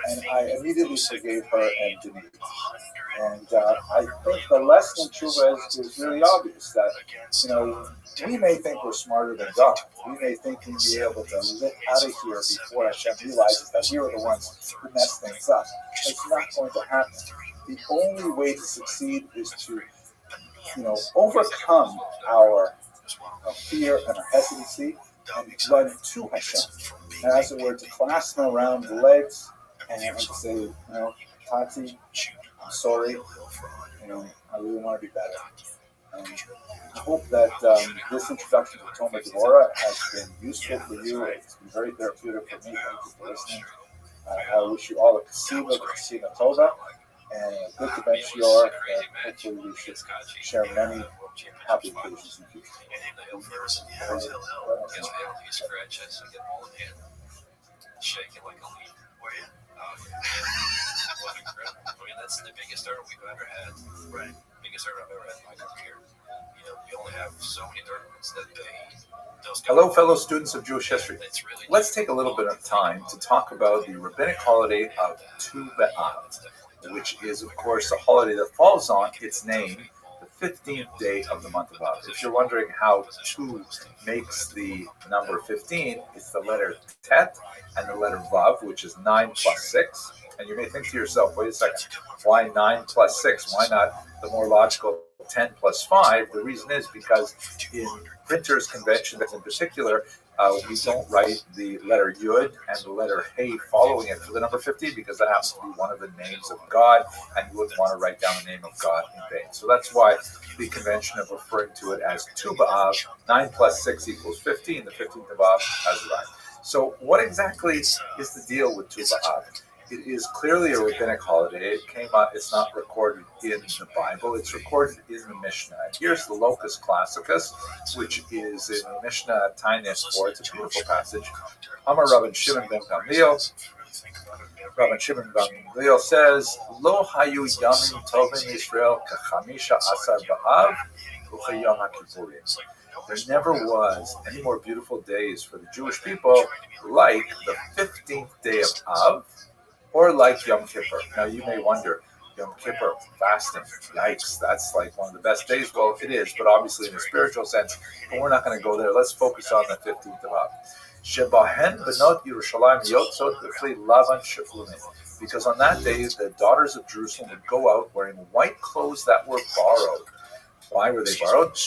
[SPEAKER 2] And I immediately forgave her and Denise. And I think the lesson in Tshuva is really obvious that, we may think we're smarter than God. We may think we'll be able to get out of here before Hashem realizes that we were the ones who messed things up. It's not going to happen. The only way to succeed is to, overcome our fear and our hesitancy and run to Hashem. And as it were, to clasp him around the legs and to say, Tati, I'm sorry. I really want to be better. I hope that this introduction to Toma Devorah has been useful for you. It's been very therapeutic for me. Thank you for listening. I wish you all a Kasina Tova and a good to bench your, and hopefully we should share many happy occasions in the future.
[SPEAKER 13] I mean, that's the biggest hurdle we've ever had. Right. Biggest hurdle I've ever had in my career. You know, we only have so many tournaments that they.
[SPEAKER 4] Hello, fellow students of Jewish history. Let's take a little bit of time to talk about the rabbinic holiday of Tu B'Av, which is, of course, a holiday that falls on its name, the 15th day of the month of Av. If you're wondering how Tu makes the number 15, it's the letter Tet and the letter Vav, which is 9 plus 6. And you may think to yourself, wait a second, why 9 plus 6? Why not the more logical 10 plus 5? The reason is because in printers' conventions in particular, we don't write the letter Yud and the letter Hey following it for the number 15 because that happens to be one of the names of God, and you wouldn't want to write down the name of God in vain. So that's why the convention of referring to it as Tu B'Av, 9 plus 6 equals 15, the 15th of Av has arrived. So what exactly is the deal with Tu B'Av? It is clearly a rabbinic holiday. It came out, it's not recorded in the Bible, it's recorded in the Mishnah. And here's the locus classicus, which is in the Mishnah Tainis 4. It's a beautiful passage. Amar Rabbi Shimon ben Gamliel. Rabbi Shimon ben Gamliel says, Lo hayu yamim tovim Yisrael kachamisha asar ba'av u'chayom ha'kippurim. There never was any more beautiful days for the Jewish people like the 15th day of Av, or like Yom Kippur. Now you may wonder, Yom Kippur, fasting, yikes, that's like one of the best days. Well, it is, but obviously in a spiritual sense, but we're not going to go there. Let's focus on the 15th of Av. Shebahen benot Yerushalayim yotzot b'chli lavan sheflumin. Because on that day, the daughters of Jerusalem would go out wearing white clothes that were borrowed. Why were they borrowed?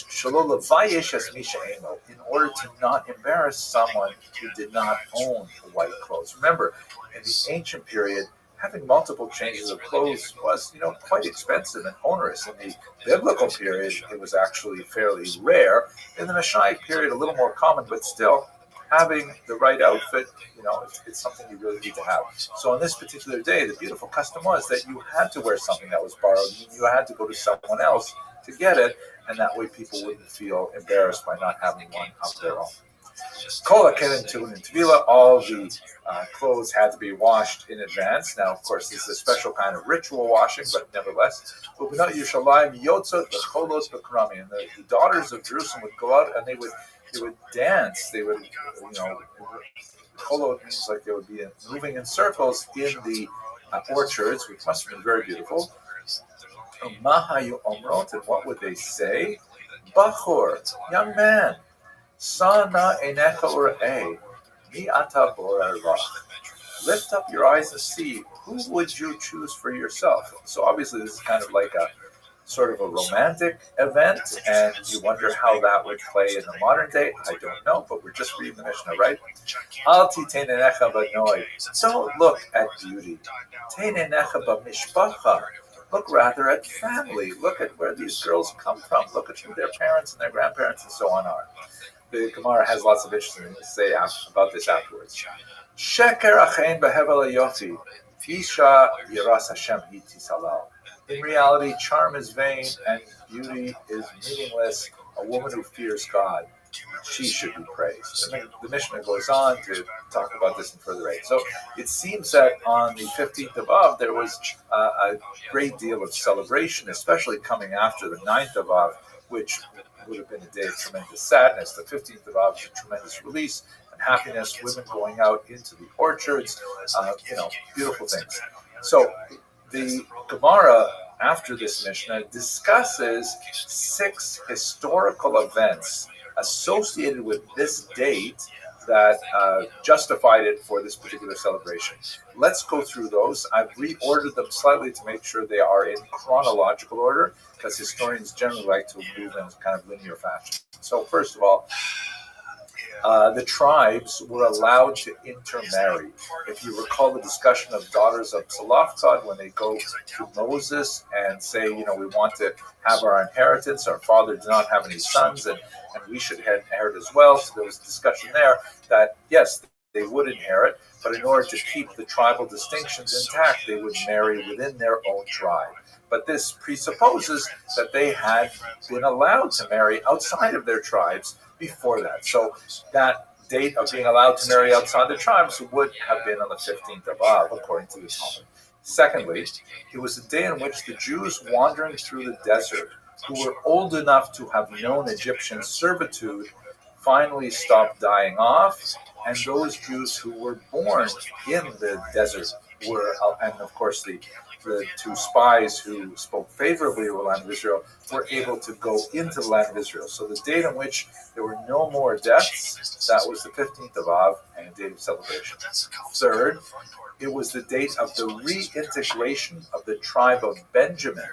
[SPEAKER 4] In order to not embarrass someone who did not own white clothes. Remember, in the ancient period, having multiple changes of clothes was, quite expensive and onerous. In the biblical period, it was actually fairly rare. In the Messianic period, a little more common, but still, having the right outfit, it's something you really need to have. So on this particular day, the beautiful custom was that you had to wear something that was borrowed. You had to go to someone else to get it, and that way people wouldn't feel embarrassed by not having one of their own. All the clothes had to be washed in advance. Now, of course, this is a special kind of ritual washing, but nevertheless. And the daughters of Jerusalem would go out and they would dance. They would, Cholo means like they would be moving in circles in the orchards, which must have been very beautiful. Mahayu omrot, and what would they say? Bachor, young man, sana enecha urei, mi ata borer lach. Lift up your eyes and see, who would you choose for yourself? So obviously this is kind of like a sort of a romantic event, and you wonder how that would play in the modern day. I don't know, but we're just reading the Mishnah, right? Al titein enecha b'noi. Don't look at beauty. Tein enecha b'mishpacha. Look rather at family. Look at where these girls come from. Look at who their parents and their grandparents and so on are. The Gemara has lots of interesting things to say about this afterwards. Sheker achein behevel hayofi, isha yiras Hashem iti salal. In reality, charm is vain and beauty is meaningless. A woman who fears God, she should be praised. And the Mishnah goes on to talk about this in further aid. So it seems that on the 15th of Av, there was a great deal of celebration, especially coming after the 9th of Av, which would have been a day of tremendous sadness. The 15th of Av is a tremendous release and happiness, women going out into the orchards, beautiful things. So the Gemara, after this Mishnah, discusses 6 historical events associated with this date that justified it for this particular celebration. Let's go through those. I've reordered them slightly to make sure they are in chronological order, because historians generally like to move in kind of linear fashion. So first of all, the tribes were allowed to intermarry. If you recall the discussion of daughters of Tzalafkad, when they go to Moses and say, we want to have our inheritance, our father did not have any sons, and we should inherit as well. So there was a discussion there that, yes, they would inherit, but in order to keep the tribal distinctions intact, they would marry within their own tribe. But this presupposes that they had been allowed to marry outside of their tribes before that. So that date of being allowed to marry outside the tribes would have been on the 15th of Av, according to the Talmud. Secondly, it was the day in which the Jews wandering through the desert, who were old enough to have known Egyptian servitude, finally stopped dying off, and those Jews who were born in the desert were, and of course the two spies who spoke favorably of the land of Israel, were able to go into the land of Israel. So the date on which there were no more deaths, that was the 15th of Av, and a date of celebration. Third, it was the date of the reintegration of the tribe of Benjamin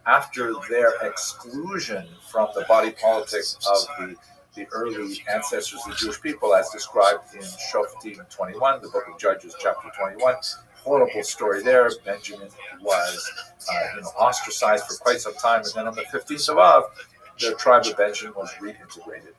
[SPEAKER 4] after their exclusion from the body politic of the early ancestors of the Jewish people, as described in Shoftim 21, the book of Judges, chapter 21. Horrible story there. Benjamin was ostracized for quite some time, and then on the 15th of Av, the tribe of Benjamin was reintegrated.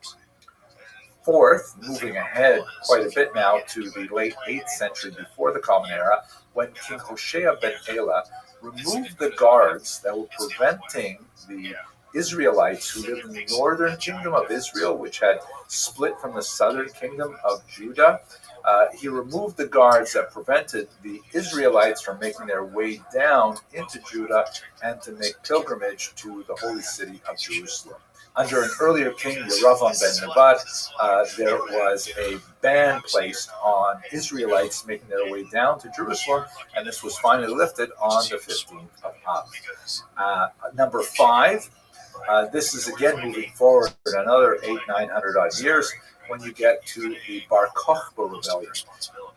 [SPEAKER 4] Fourth, moving ahead quite a bit now to the late 8th century before the Common Era, when King Hoshea ben Elah removed the guards that were preventing the Israelites who lived in the northern kingdom of Israel, which had split from the southern kingdom of Judah. He removed the guards that prevented the Israelites from making their way down into Judah and to make pilgrimage to the holy city of Jerusalem. Under an earlier king, Yeravam ben Nebat, there was a ban placed on Israelites making their way down to Jerusalem, and this was finally lifted on the 15th of Av. Number 5, this is again moving forward another 900 odd years when you get to the Bar Kokhba rebellion.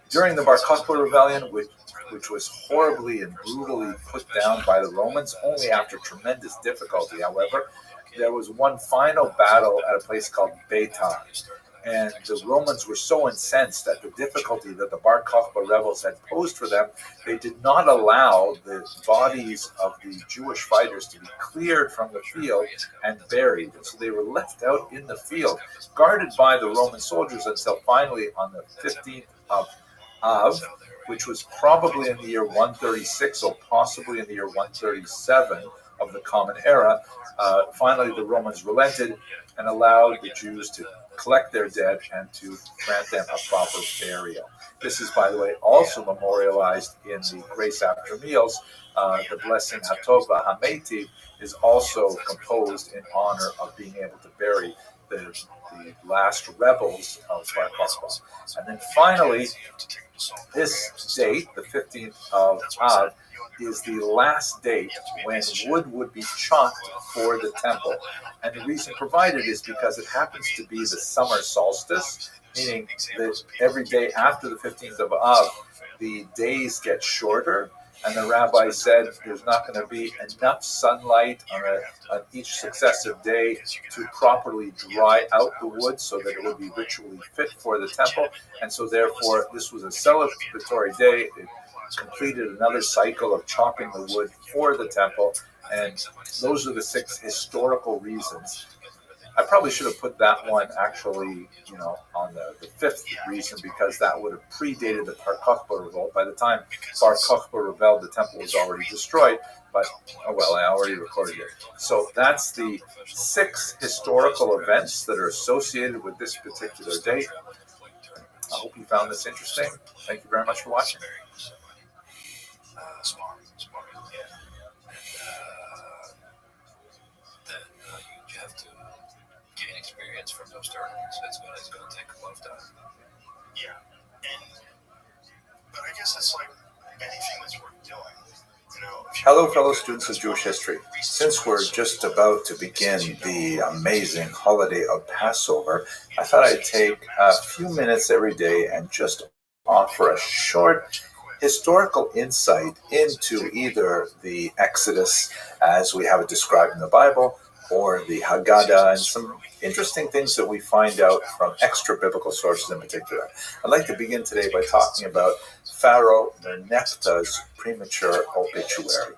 [SPEAKER 4] During the Bar Kokhba rebellion, which was horribly and brutally put down by the Romans, only after tremendous difficulty, however, there was one final battle at a place called Beitar. And the Romans were so incensed at the difficulty that the Bar Kokhba rebels had posed for them, they did not allow the bodies of the Jewish fighters to be cleared from the field and buried. And so they were left out in the field, guarded by the Roman soldiers until finally on the 15th of Av, which was probably in the year 136 or possibly in the year 137 of the Common Era, finally the Romans relented and allowed the Jews to collect their dead and to grant them a proper burial. This is, by the way, also memorialized in the Grace After Meals. The blessing Hatova Hameti is also composed in honor of being able to bury the last rebels of Bar Kokhba. And then finally, this date, the 15th of Av, is the last date when wood would be chopped for the temple. And the reason provided is because it happens to be the summer solstice, meaning that every day after the 15th of Av, the days get shorter. And the rabbi said there's not going to be enough sunlight on each successive day to properly dry out the wood so that it would be ritually fit for the temple. And so therefore, this was a celebratory day. It completed another cycle of chopping the wood for the temple, and those are the 6 historical reasons. I probably should have put that one actually, on the 5th reason, because that would have predated the Bar Kokhba revolt. By the time Bar Kokhba rebelled, the temple was already destroyed, but I already recorded it. So that's the 6 historical events that are associated with this particular date. I hope you found this interesting. Thank you very much for watching.
[SPEAKER 1] Smart, yeah. And then you have to gain experience from those tournaments. It's gonna take a lot of time. Yeah, but I guess it's like anything that's worth doing.
[SPEAKER 4] Hello, fellow students of Jewish history. Since we're just about to begin the amazing holiday of Passover, I thought I'd take a few minutes every day and just offer a short historical insight into either the Exodus, as we have it described in the Bible, or the Haggadah, and some interesting things that we find out from extra-biblical sources in particular. I'd like to begin today by talking about Pharaoh Merneptah's premature obituary.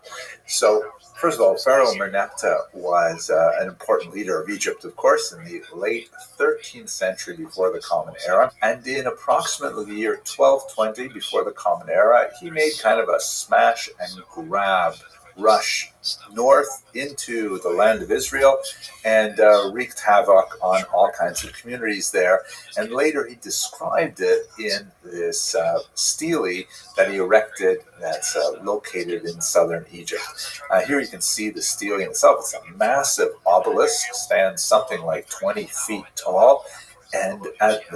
[SPEAKER 4] So, first of all, Pharaoh Merneptah was an important leader of Egypt, of course, in the late 13th century before the Common Era. And in approximately the year 1220 before the Common Era, he made kind of a smash and grab rush north into the land of Israel and wreaked havoc on all kinds of communities there. And later he described it in this stele that he erected that's located in southern Egypt. Here you can see the stele in itself. It's a massive obelisk, stands something like 20 feet tall. And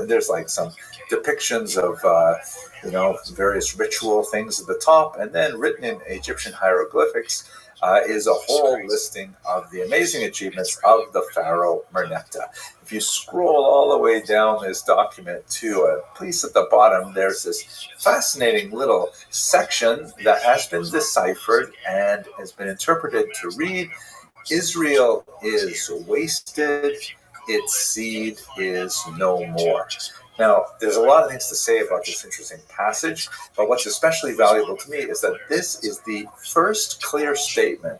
[SPEAKER 4] there's like some depictions of, various ritual things at the top. And then written in Egyptian hieroglyphics is a whole listing of the amazing achievements of the pharaoh Merneptah. If you scroll all the way down this document to a place at the bottom, there's this fascinating little section that has been deciphered and has been interpreted to read, Israel is wasted, its seed is no more. Now, there's a lot of things to say about this interesting passage, but what's especially valuable to me is that this is the first clear statement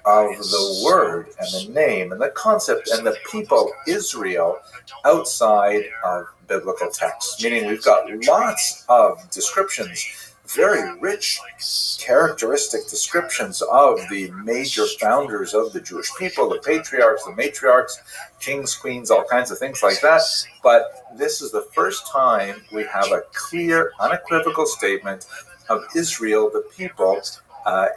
[SPEAKER 4] of the word and the name and the concept and the people Israel outside of biblical texts. Meaning we've got lots of descriptions, very rich, characteristic descriptions of the major founders of the Jewish people, the patriarchs, the matriarchs, kings, queens, all kinds of things like that. But this is the first time we have a clear, unequivocal statement of Israel, the people,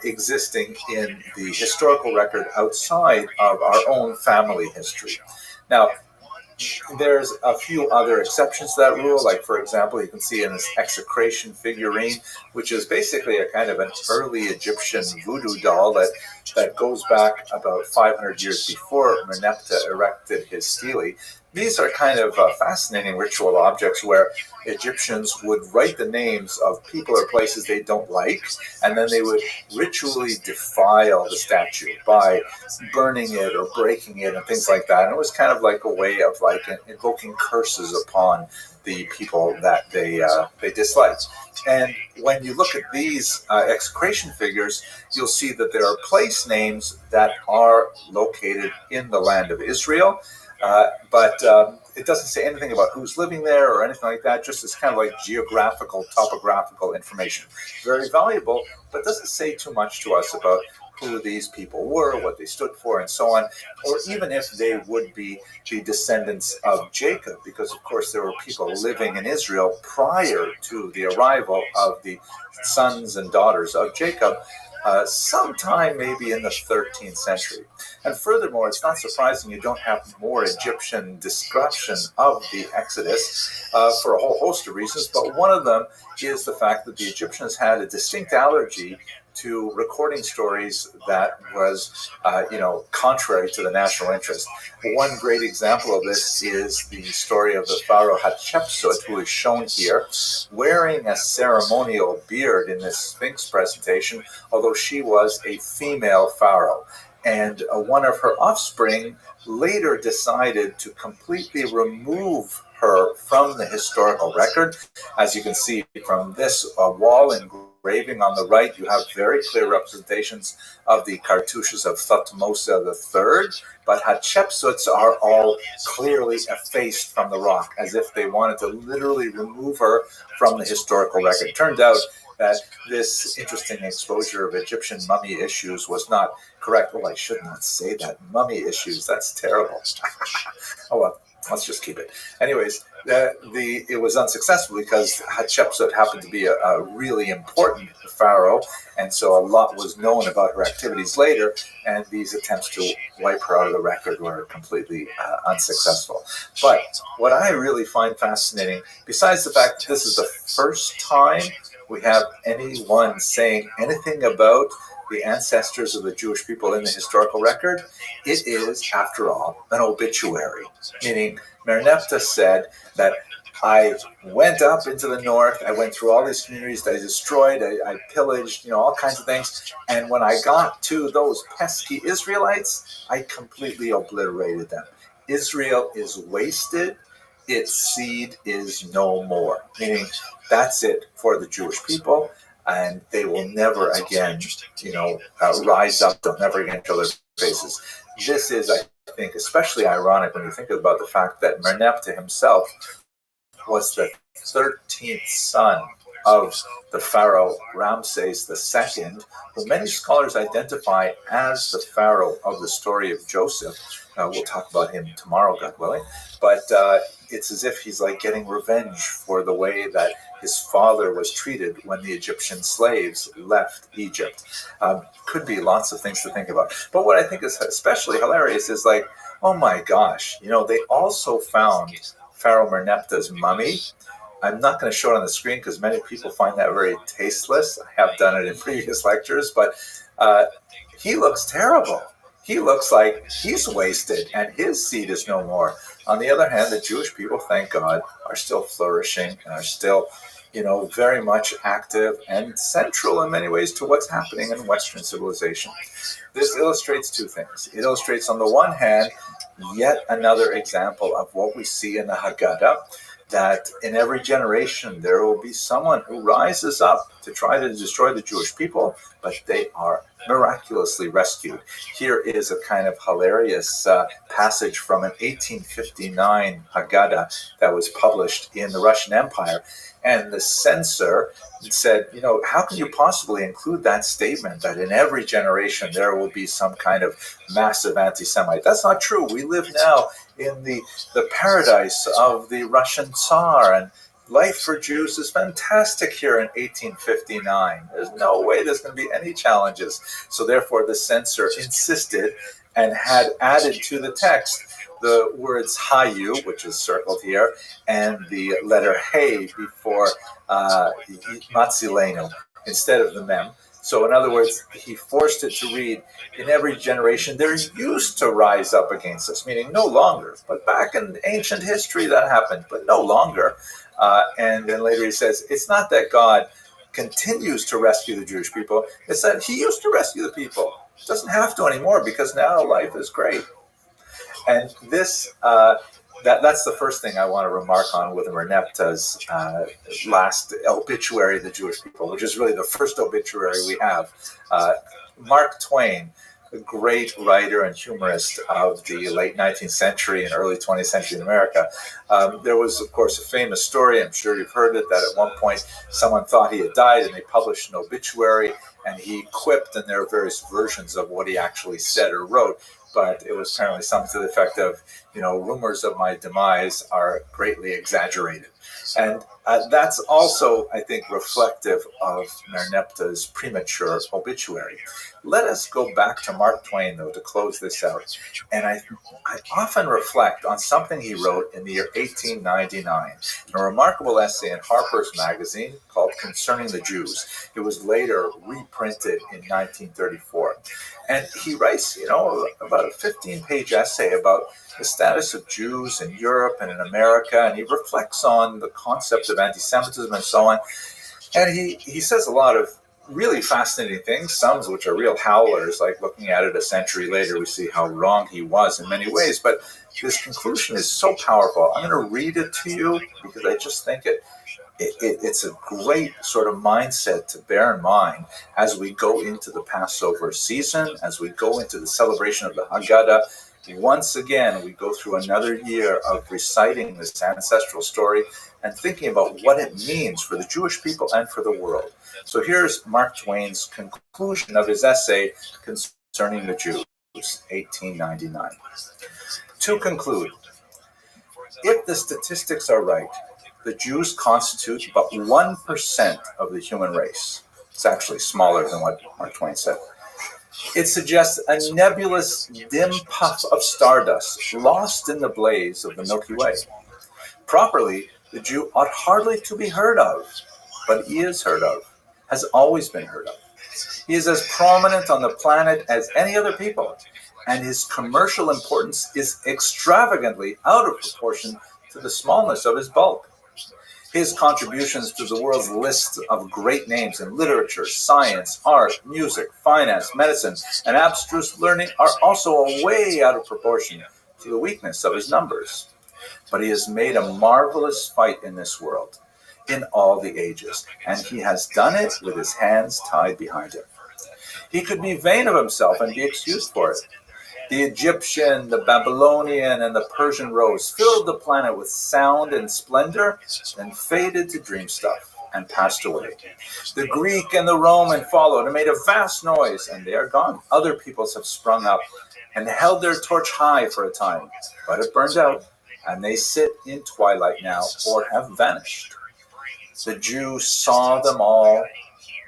[SPEAKER 4] existing in the historical record outside of our own family history. Now, there's a few other exceptions to that rule, like, for example, you can see in this execration figurine, which is basically a kind of an early Egyptian voodoo doll that goes back about 500 years before Merneptah erected his stele. These are kind of fascinating ritual objects where Egyptians would write the names of people or places they don't like, and then they would ritually defile the statue by burning it or breaking it and things like that. And it was kind of like a way of like invoking curses upon the people that they disliked. And when you look at these execration figures, you'll see that there are place names that are located in the land of Israel. But it doesn't say anything about who's living there or anything like that, just as kind of like geographical, topographical information. Very valuable, but doesn't say too much to us about who these people were, what they stood for, and so on, or even if they would be the descendants of Jacob, because of course there were people living in Israel prior to the arrival of the sons and daughters of Jacob, sometime maybe in the 13th century. And furthermore, it's not surprising you don't have more Egyptian description of the Exodus for a whole host of reasons, but one of them is the fact that the Egyptians had a distinct allergy to recording stories that was, contrary to the national interest. One great example of this is the story of the pharaoh Hatshepsut, who is shown here, wearing a ceremonial beard in this Sphinx presentation, although she was a female pharaoh. And one of her offspring later decided to completely remove her from the historical record. As you can see from this wall engraving on the right, you have very clear representations of the cartouches of Thutmose III, but Hatshepsut's are all clearly effaced from the rock, as if they wanted to literally remove her from the historical record. It turned out that this interesting exposure of Egyptian mummy issues was not correct. Well, I should not say that. Mummy issues, that's terrible. Oh well, let's just keep it. Anyways, it was unsuccessful because Hatshepsut happened to be a really important pharaoh, and so a lot was known about her activities later, and these attempts to wipe her out of the record were completely unsuccessful. But what I really find fascinating, besides the fact that this is the first time we have anyone saying anything about the ancestors of the Jewish people in the historical record, it is, after all, an obituary. Meaning, Merneptah said that I went up into the north, I went through all these communities that I destroyed, I pillaged, all kinds of things, and when I got to those pesky Israelites, I completely obliterated them. Israel is wasted, its seed is no more. Meaning, that's it for the Jewish people, and they will never again, rise up, they'll never again show their faces. This is, I think, especially ironic when you think about the fact that Merneptah himself was the 13th son of the pharaoh Ramses II, who many scholars identify as the pharaoh of the story of Joseph. We'll talk about him tomorrow, God willing. But it's as if he's like getting revenge for the way that his father was treated when the Egyptian slaves left Egypt. Could be lots of things to think about. But what I think is especially hilarious is like, oh my gosh, they also found Pharaoh Merneptah's mummy. I'm not going to show it on the screen because many people find that very tasteless. I have done it in previous lectures, but he looks terrible. He looks like he's wasted and his seed is no more. On the other hand, the Jewish people, thank God, are still flourishing and are still, very much active and central in many ways to what's happening in Western civilization. This illustrates two things. It illustrates, on the one hand, yet another example of what we see in the Haggadah, that in every generation there will be someone who rises up to try to destroy the Jewish people, but they are miraculously rescued. Here is a kind of hilarious passage from an 1859 Haggadah that was published in the Russian Empire. And the censor said, how can you possibly include that statement that in every generation there will be some kind of massive anti-Semite? That's not true. We live now in the paradise of the Russian Tsar, and life for Jews is fantastic here in 1859. There's no way there's going to be any challenges. So therefore the censor insisted and had added to the text the words Hayu, which is circled here, and the letter Hey before Matzilenu instead of the Mem. So in other words, he forced it to read, in every generation there used to rise up against us, meaning no longer. But back in ancient history that happened, but no longer. And then later he says, it's not that God continues to rescue the Jewish people, it's that he used to rescue the people. Doesn't have to anymore because now life is great. And this, that's the first thing I want to remark on with Merneptah's last obituary of the Jewish people, which is really the first obituary we have. Mark Twain, a great writer and humorist of the late 19th century and early 20th century in America. There was, of course, a famous story, I'm sure you've heard it, that at one point someone thought he had died and they published an obituary and he quipped, and there are various versions of what he actually said or wrote. But it was apparently something to the effect of, rumors of my demise are greatly exaggerated. And that's also, I think, reflective of Merneptah's premature obituary. Let us go back to Mark Twain, though, to close this out. And I often reflect on something he wrote in the year 1899, in a remarkable essay in Harper's Magazine called Concerning the Jews. It was later reprinted in 1934. And he writes, about a 15-page essay about the status of Jews in Europe and in America, and he reflects on the concept of anti-Semitism and so on. And he says a lot of really fascinating things, some of which are real howlers, like looking at it a century later, we see how wrong he was in many ways. But this conclusion is so powerful. I'm going to read it to you because I just think it's a great sort of mindset to bear in mind as we go into the Passover season, as we go into the celebration of the Haggadah. Once again, we go through another year of reciting this ancestral story and thinking about what it means for the Jewish people and for the world. So here's Mark Twain's conclusion of his essay Concerning the Jews, 1899. To conclude, if the statistics are right, the Jews constitute about 1% of the human race. It's actually smaller than what Mark Twain said. It suggests a nebulous, dim puff of stardust lost in the blaze of the Milky Way. Properly, the Jew ought hardly to be heard of, but he is heard of, has always been heard of. He is as prominent on the planet as any other people, and his commercial importance is extravagantly out of proportion to the smallness of his bulk. His contributions to the world's list of great names in literature, science, art, music, finance, medicine, and abstruse learning are also way out of proportion to the weakness of his numbers. But he has made a marvelous fight in this world, in all the ages, and he has done it with his hands tied behind him. He could be vain of himself and be excused for it. The Egyptian, the Babylonian, and the Persian rose filled the planet with sound and splendor, then faded to dream stuff. and passed away. The Greek and the Roman followed and made a vast noise, and they are gone. Other peoples have sprung up and held their torch high for a time, but it burned out, and they sit in twilight now, or have vanished. The Jew saw them all,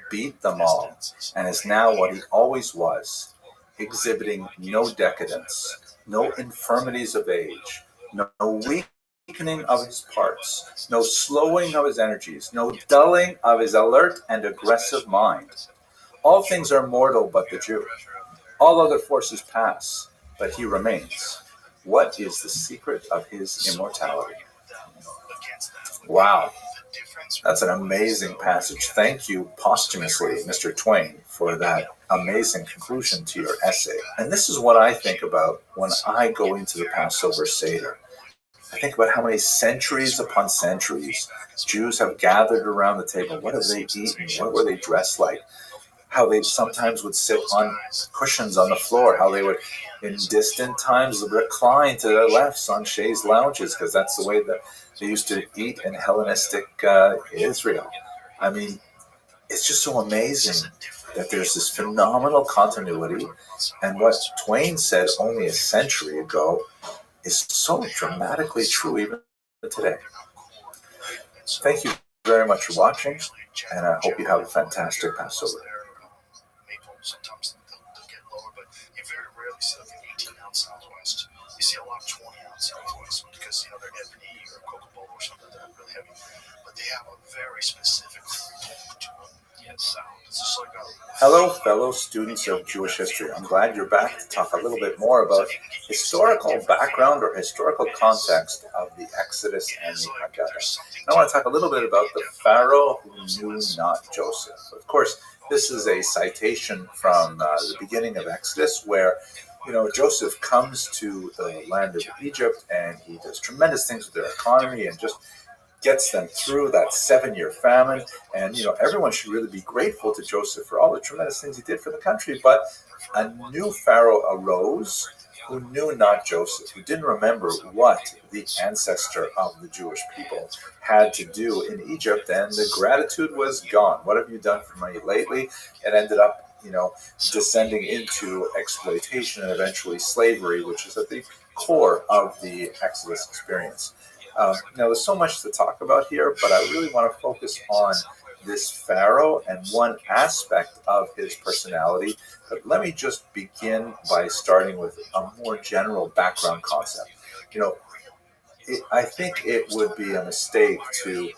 [SPEAKER 4] beat them all, and is now what he always was, exhibiting no decadence, no infirmities of age, no weakening of his parts, no slowing of his energies, no dulling of his alert and aggressive mind. All things are mortal but the Jew. All other forces pass, but he remains. What is the secret of his immortality? Wow. That's an amazing passage. Thank you posthumously, Mr. Twain, for that amazing conclusion to your essay. And this is what I think about when I go into the Passover Seder. I think about how many centuries upon centuries Jews have gathered around the table. What have they eaten? What were they dressed like? How they sometimes would sit on cushions on the floor, how they would, in distant times, recline to their lefts on chaise lounges, because that's the way that they used to eat in Hellenistic Israel. I mean, it's just so amazing that there's this phenomenal continuity, and what Twain said only a century ago is so dramatically true even today. Thank you very much for watching, and I hope you have a fantastic Passover.
[SPEAKER 1] Sometimes they'll get lower, but you very rarely see like an 18-ounce Southwest. You see a lot of 20-ounce Southwest because, you know, they're ebony or Coca-Cola or something that are really heavy. But they have a very specific tone to them and sound. It's just like a...
[SPEAKER 4] Hello, fellow students of Jewish history. I'm glad you're back to talk a little bit more about historical background or historical context of the Exodus and the Haggadah. I want to talk a little bit about the Pharaoh who knew not Joseph. Of course, this is a citation from the beginning of Exodus where, you know, Joseph comes to the land of Egypt and he does tremendous things with their economy and just gets them through that 7-year famine. And, you know, everyone should really be grateful to Joseph for all the tremendous things he did for the country. But a new Pharaoh arose who knew not Joseph, who didn't remember what the ancestor of the Jewish people had to do in Egypt, and the gratitude was gone. What have you done for me lately? It ended up, you know, descending into exploitation and eventually slavery, which is at the core of the Exodus experience. Now, there's so much to talk about here, but I really want to focus on this Pharaoh and one aspect of his personality. But let me just begin by starting with a more general background concept. You know, I think it would be a mistake to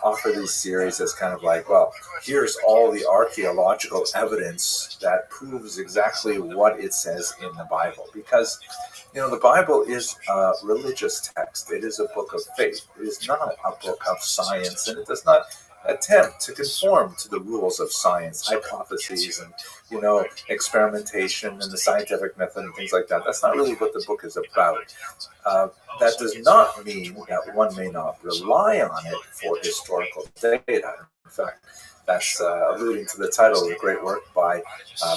[SPEAKER 4] offer these series as kind of like, well, here's all the archaeological evidence that proves exactly what it says in the Bible. Because, you know, the Bible is a religious text. It is a book of faith. It is not a book of science, and it does not attempt to conform to the rules of science, hypotheses, and, you know, experimentation and the scientific method and things like that. That's not really what the book is about. That does not mean that one may not rely on it for historical data. In fact, that's alluding to the title of the great work by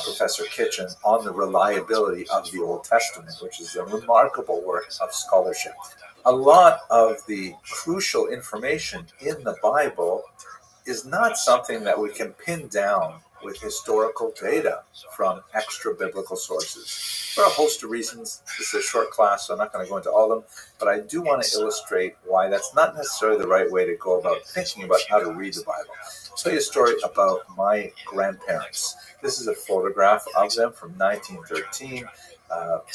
[SPEAKER 4] Professor Kitchen on the reliability of the Old Testament, which is a remarkable work of scholarship. A lot of the crucial information in the Bible is not something that we can pin down with historical data from extra-biblical sources. For a host of reasons, this is a short class, so I'm not going to go into all of them, but I do want to illustrate why that's not necessarily the right way to go about thinking about how to read the Bible. I'll tell you a story about my grandparents. This is a photograph of them from 1913.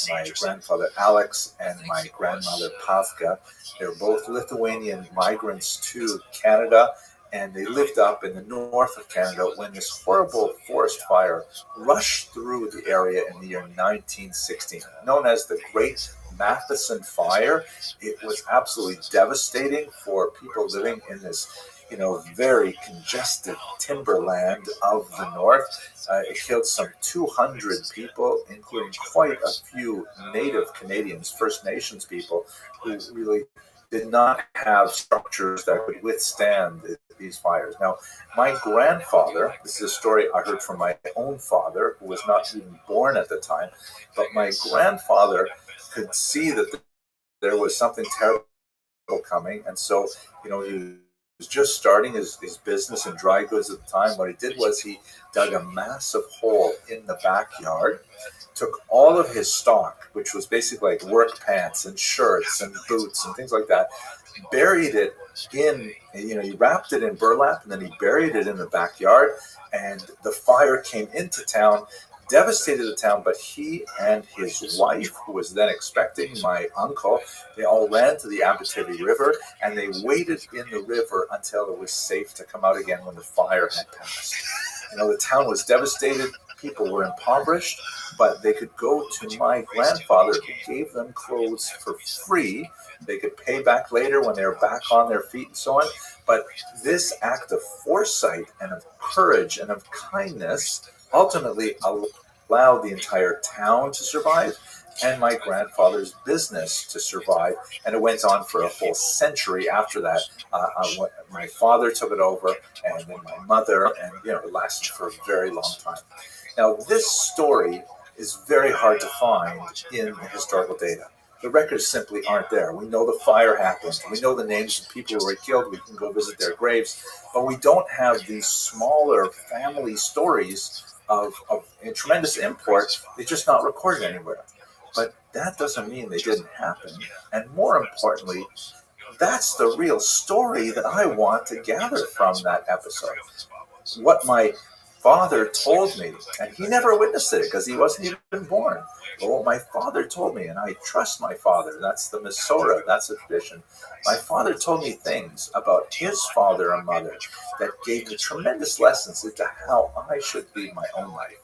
[SPEAKER 4] My grandfather Alex and my grandmother Pavka. They're both Lithuanian migrants to Canada, and they lived up in the north of Canada when this horrible forest fire rushed through the area in the year 1916, known as the Great Matheson Fire. It was absolutely devastating for people living in this, you know, very congested timberland of the north. It killed some 200 people, including quite a few Native Canadians, First Nations people, who really did not have structures that could withstand these fires. Now, my grandfather, this is a story I heard from my own father, who was not even born at the time, but my grandfather could see that there was something terrible coming, and so, you know, he was just starting his business in dry goods at the time. What he did was he dug a massive hole in the backyard, took all of his stock, which was basically like work pants and shirts and boots and things like that, buried it in, he wrapped it in burlap, and then he buried it in the backyard, and the fire came into town, devastated the town, but he and his wife, who was then expecting my uncle, they all ran to the Abitibi River, and they waited in the river until it was safe to come out again when the fire had passed. The town was devastated, people were impoverished, but they could go to my grandfather, who gave them clothes for free. They could pay back later when they were back on their feet and so on. But this act of foresight and of courage and of kindness ultimately allowed the entire town to survive and my grandfather's business to survive. And it went on for a whole century after that. My father took it over, and then my mother, and it lasted for a very long time. Now, this story is very hard to find in the historical data. The records simply aren't there. We know the fire happened. We know the names of people who were killed. We can go visit their graves. But we don't have these smaller family stories of tremendous import. They're just not recorded anywhere. But that doesn't mean they didn't happen. And more importantly, that's the real story that I want to gather from that episode. What my father told me, and he never witnessed it because he wasn't even born. But what my father told me, and I trust my father, that's the Masorah, that's a tradition. My father told me things about his father and mother that gave me tremendous lessons into how I should lead my own life.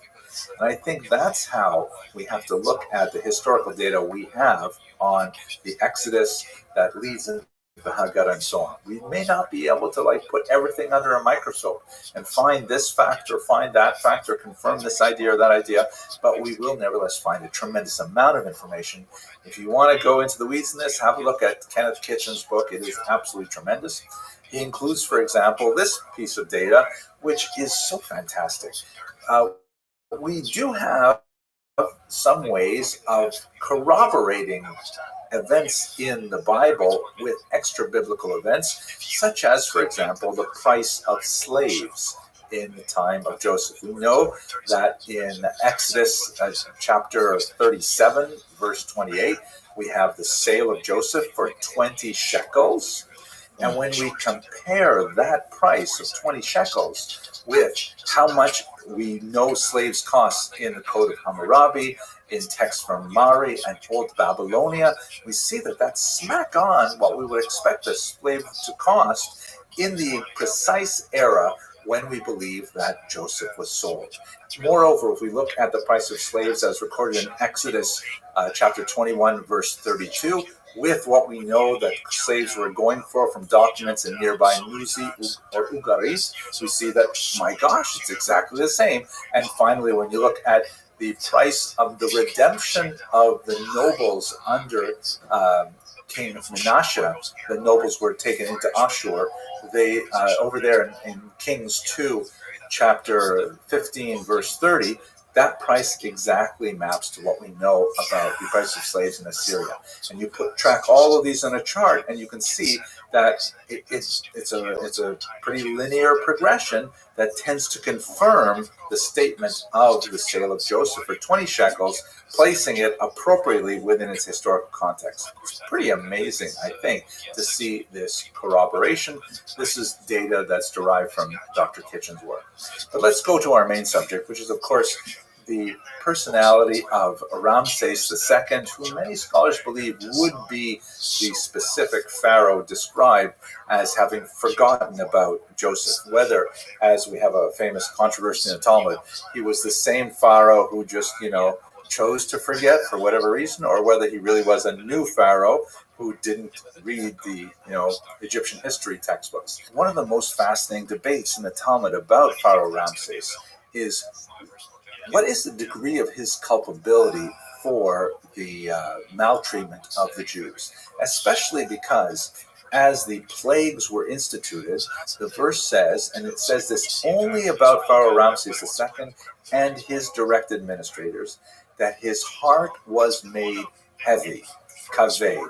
[SPEAKER 4] And I think that's how we have to look at the historical data we have on the Exodus that leads into the Haggadah and so on. We may not be able to put everything under a microscope and find this fact or find that fact or confirm this idea or that idea, but we will nevertheless find a tremendous amount of information. If you want to go into the weeds in this, have a look at Kenneth Kitchen's book. It is absolutely tremendous. He includes, for example, this piece of data, which is so fantastic. We do have some ways of corroborating events in the Bible with extra biblical events, such as, for example, the price of slaves in the time of Joseph. We know that in Exodus chapter 37, verse 28, we have the sale of Joseph for 20 shekels. And when we compare that price of 20 shekels with how much we know slaves cost in the Code of Hammurabi, in texts from Mari and Old Babylonia, we see that that's smack on what we would expect a slave to cost in the precise era when we believe that Joseph was sold. Moreover, if we look at the price of slaves as recorded in Exodus chapter 21, verse 32, with what we know that slaves were going for from documents in nearby Nuzi or Ugarit, we see that, my gosh, it's exactly the same. And finally, when you look at the price of the redemption of the nobles under King Manasseh, the nobles were taken into Ashur. They over there in Kings 2, chapter 15, verse 30, that price exactly maps to what we know about the price of slaves in Assyria. And you track all of these on a chart, and you can see that it's a pretty linear progression that tends to confirm the statement of the sale of Joseph for 20 shekels, placing it appropriately within its historical context. It's pretty amazing, I think, to see this corroboration. This is data that's derived from Dr. Kitchen's work. But let's go to our main subject, which is, of course, the personality of Ramses II, who many scholars believe would be the specific pharaoh described as having forgotten about Joseph. Whether, as we have a famous controversy in the Talmud, he was the same pharaoh who just, chose to forget for whatever reason, or whether he really was a new pharaoh who didn't read the, Egyptian history textbooks. One of the most fascinating debates in the Talmud about Pharaoh Ramses is, what is the degree of his culpability for the maltreatment of the Jews? Especially because as the plagues were instituted, the verse says, and it says this only about Pharaoh Ramses II and his direct administrators, that his heart was made heavy, kaved.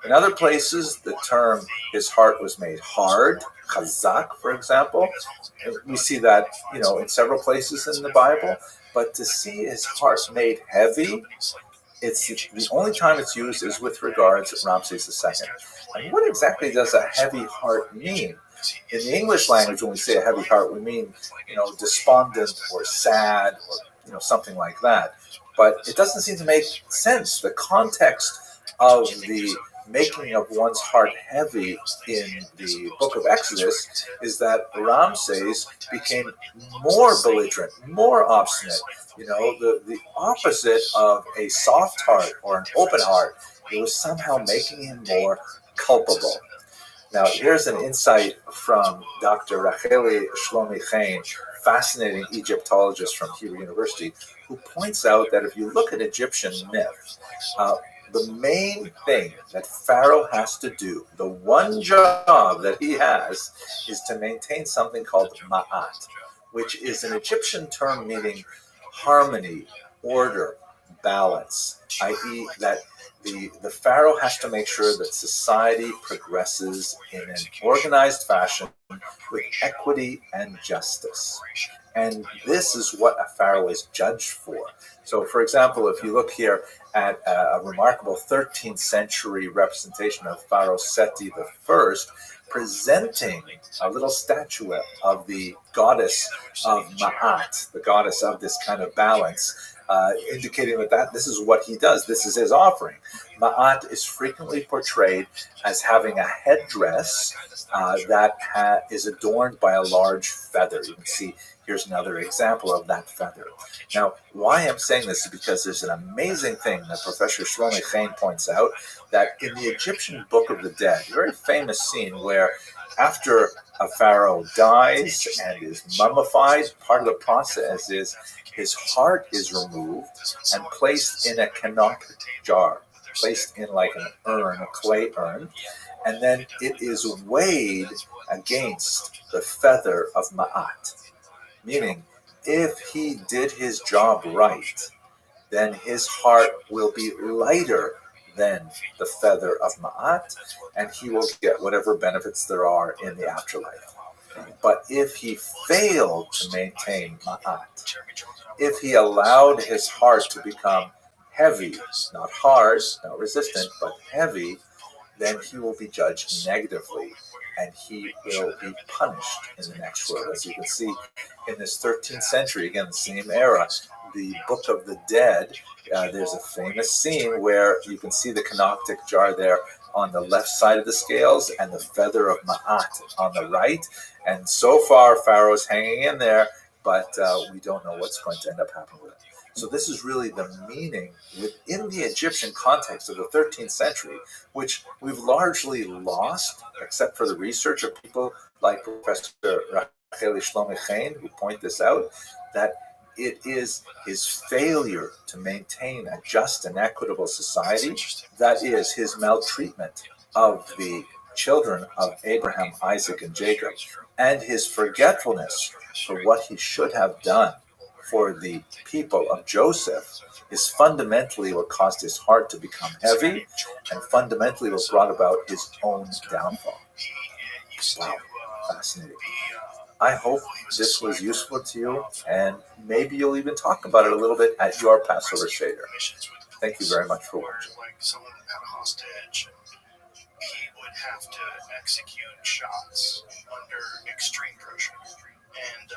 [SPEAKER 4] In other places, the term his heart was made hard, chazak, for example. We see that, in several places in the Bible. But to see his heart made heavy, it's the only time it's used is with regards to Ramses II. And what exactly does a heavy heart mean? In the English language, when we say a heavy heart, we mean, despondent or sad or, something like that. But it doesn't seem to make sense. The context of the making of one's heart heavy in the book of Exodus is that Ramses became more belligerent, more obstinate. The opposite of a soft heart or an open heart. It was somehow making him more culpable. Now, here's an insight from Dr. Racheli Shlomi Chaim, fascinating Egyptologist from Hebrew University, who points out that if you look at Egyptian myth, the main thing that Pharaoh has to do, the one job that he has, is to maintain something called ma'at, which is an Egyptian term meaning harmony, order, balance, i.e. that the Pharaoh has to make sure that society progresses in an organized fashion with equity and justice. And this is what a Pharaoh is judged for. So, for example, if you look here at a remarkable 13th century representation of Pharaoh Seti I, presenting a little statuette of the goddess of Ma'at, the goddess of this kind of balance, indicating that this is what he does. This is his offering. Ma'at is frequently portrayed as having a headdress that is adorned by a large feather. You can see here's another example of that feather. Now, why I'm saying this is because there's an amazing thing that Professor Shlomi Chaim points out, that in the Egyptian Book of the Dead, a very famous scene where after a pharaoh dies and is mummified, part of the process is his heart is removed and placed in a canopic jar, placed in like an urn, a clay urn, and then it is weighed against the feather of Ma'at. Meaning, if he did his job right, then his heart will be lighter than the feather of Ma'at, and he will get whatever benefits there are in the afterlife. But if he failed to maintain Ma'at, if he allowed his heart to become heavy, not hard, not resistant, but heavy, then he will be judged negatively, and he will be punished in the next world. As you can see in this 13th century, again, the same era, the Book of the Dead, there's a famous scene where you can see the canopic jar there on the left side of the scales and the feather of Ma'at on the right. And so far, Pharaoh's hanging in there, but we don't know what's going to end up happening with it. So this is really the meaning within the Egyptian context of the 13th century, which we've largely lost, except for the research of people like Professor Racheli Shlomi Chaim, who point this out, that it is his failure to maintain a just and equitable society, that is his maltreatment of the children of Abraham, Isaac, and Jacob, and his forgetfulness for what he should have done for the people of Joseph is fundamentally what caused his heart to become heavy, and fundamentally what brought about his own downfall. Wow, fascinating. I hope this was useful to you, and maybe you'll even talk about it a little bit at your Passover Seder. Thank you very much for watching.
[SPEAKER 1] Like someone had a hostage, he would have to execute shots under extreme pressure, and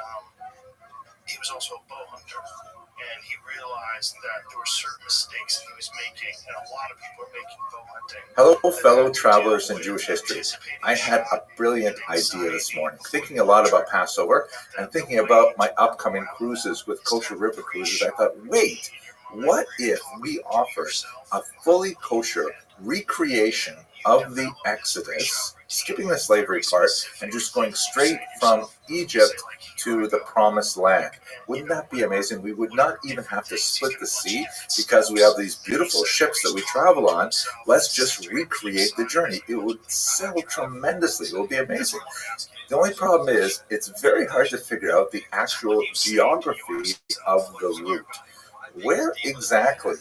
[SPEAKER 1] he was also a bow hunter, and he realized that there were certain mistakes that he was making, and a lot of people are making bow hunting.
[SPEAKER 4] Hello, fellow travelers in Jewish history. I had a brilliant idea this morning, thinking a lot about Passover and thinking about my upcoming cruises with Kosher River Cruises. I thought, wait, what if we offer a fully kosher recreation of the Exodus, skipping the slavery part and just going straight from Egypt to the Promised Land? Wouldn't that be amazing? We would not even have to split the sea because we have these beautiful ships that we travel on. Let's just recreate the journey. It would sell tremendously. It would be amazing. The only problem is it's very hard to figure out the actual geography of the route. Where exactly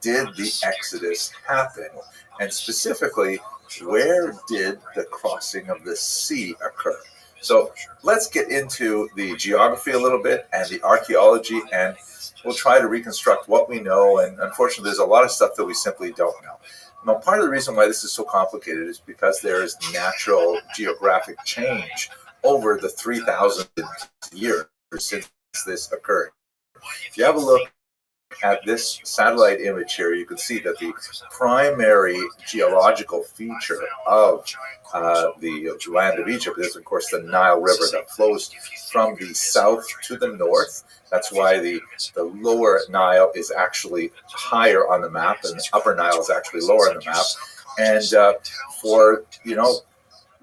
[SPEAKER 4] did the Exodus happen? and specifically, where did the crossing of the sea occur? So let's get into the geography a little bit and the archaeology, and we'll try to reconstruct what we know. And unfortunately, there's a lot of stuff that we simply don't know. Now, part of the reason why this is so complicated is because there is natural geographic change over the 3,000 years since this occurred. If you have a look at this satellite image here, you can see that the primary geological feature of the land of Egypt is, of course, the Nile River that flows from the south to the north. That's why the lower Nile is actually higher on the map, and the upper Nile is actually lower on the map. And for,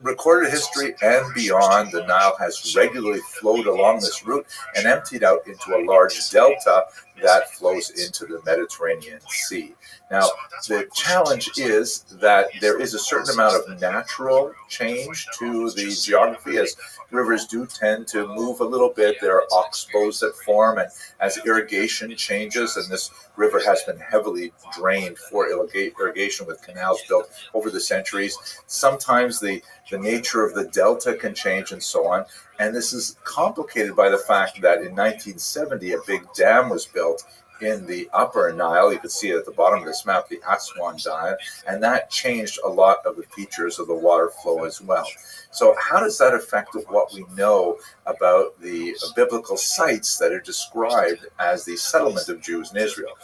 [SPEAKER 4] recorded history and beyond, the Nile has regularly flowed along this route and emptied out into a large delta that flows into the Mediterranean Sea. Now, the challenge is that there is a certain amount of natural change to the geography, as rivers do tend to move a little bit. There are oxbows that form, and as irrigation changes, and this river has been heavily drained for irrigation with canals built over the centuries, sometimes the nature of the delta can change and so on. And this is complicated by the fact that in 1970, a big dam was built in the upper Nile. You can see it at the bottom of this map, the Aswan Dam, and that changed a lot of the features of the water flow as well. So how does that affect what we know about the biblical sites that are described as the settlement of Jews in Israel?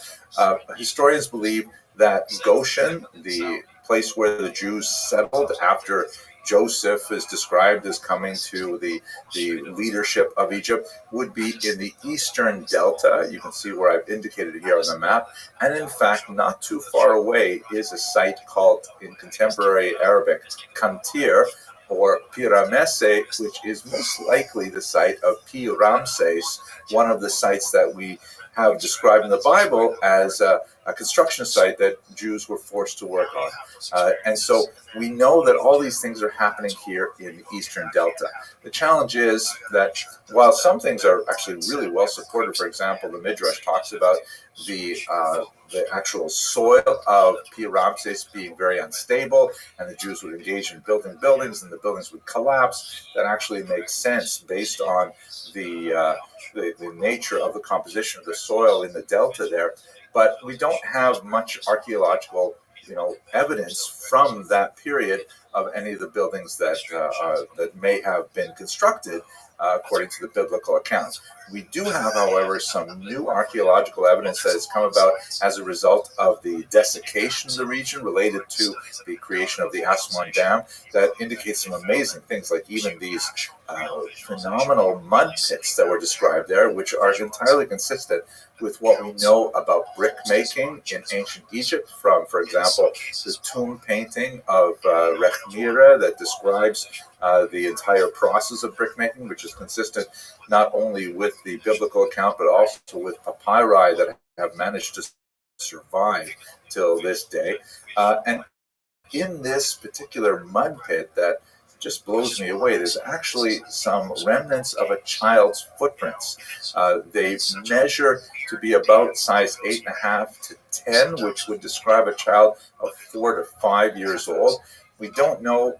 [SPEAKER 4] Historians believe that Goshen, the place where the Jews settled after Joseph is described as coming to the leadership of Egypt, would be in the eastern delta. You can see where I've indicated it here on the map. And in fact, not too far away is a site called, in contemporary Arabic, Kantir, or Piramese, which is most likely the site of Pi Ramses, one of the sites that we have described in the Bible as a construction site that Jews were forced to work on. And so we know that all these things are happening here in the Eastern Delta. The challenge is that while some things are actually really well supported, for example, the Midrash talks about the actual soil of Pi Ramses being very unstable, and the Jews would engage in building buildings, and the buildings would collapse. That actually makes sense based on the nature of the composition of the soil in the delta there. But we don't have much archaeological, evidence from that period of any of the buildings that may have been constructed according to the biblical accounts. We do have, however, some new archaeological evidence that has come about as a result of the desiccation of the region related to the creation of the Aswan Dam that indicates some amazing things, like even these phenomenal mud pits that were described there, which are entirely consistent with what we know about brick making in ancient Egypt from, for example, the tomb painting of Rechmira that describes the entire process of brick making, which is consistent not only with the biblical account, but also with papyri that have managed to survive till this day. And in this particular mud pit that just blows me away, there's actually some remnants of a child's footprints. They measure to be about size 8.5 to 10, which would describe a child of 4 to 5 years old. We don't know,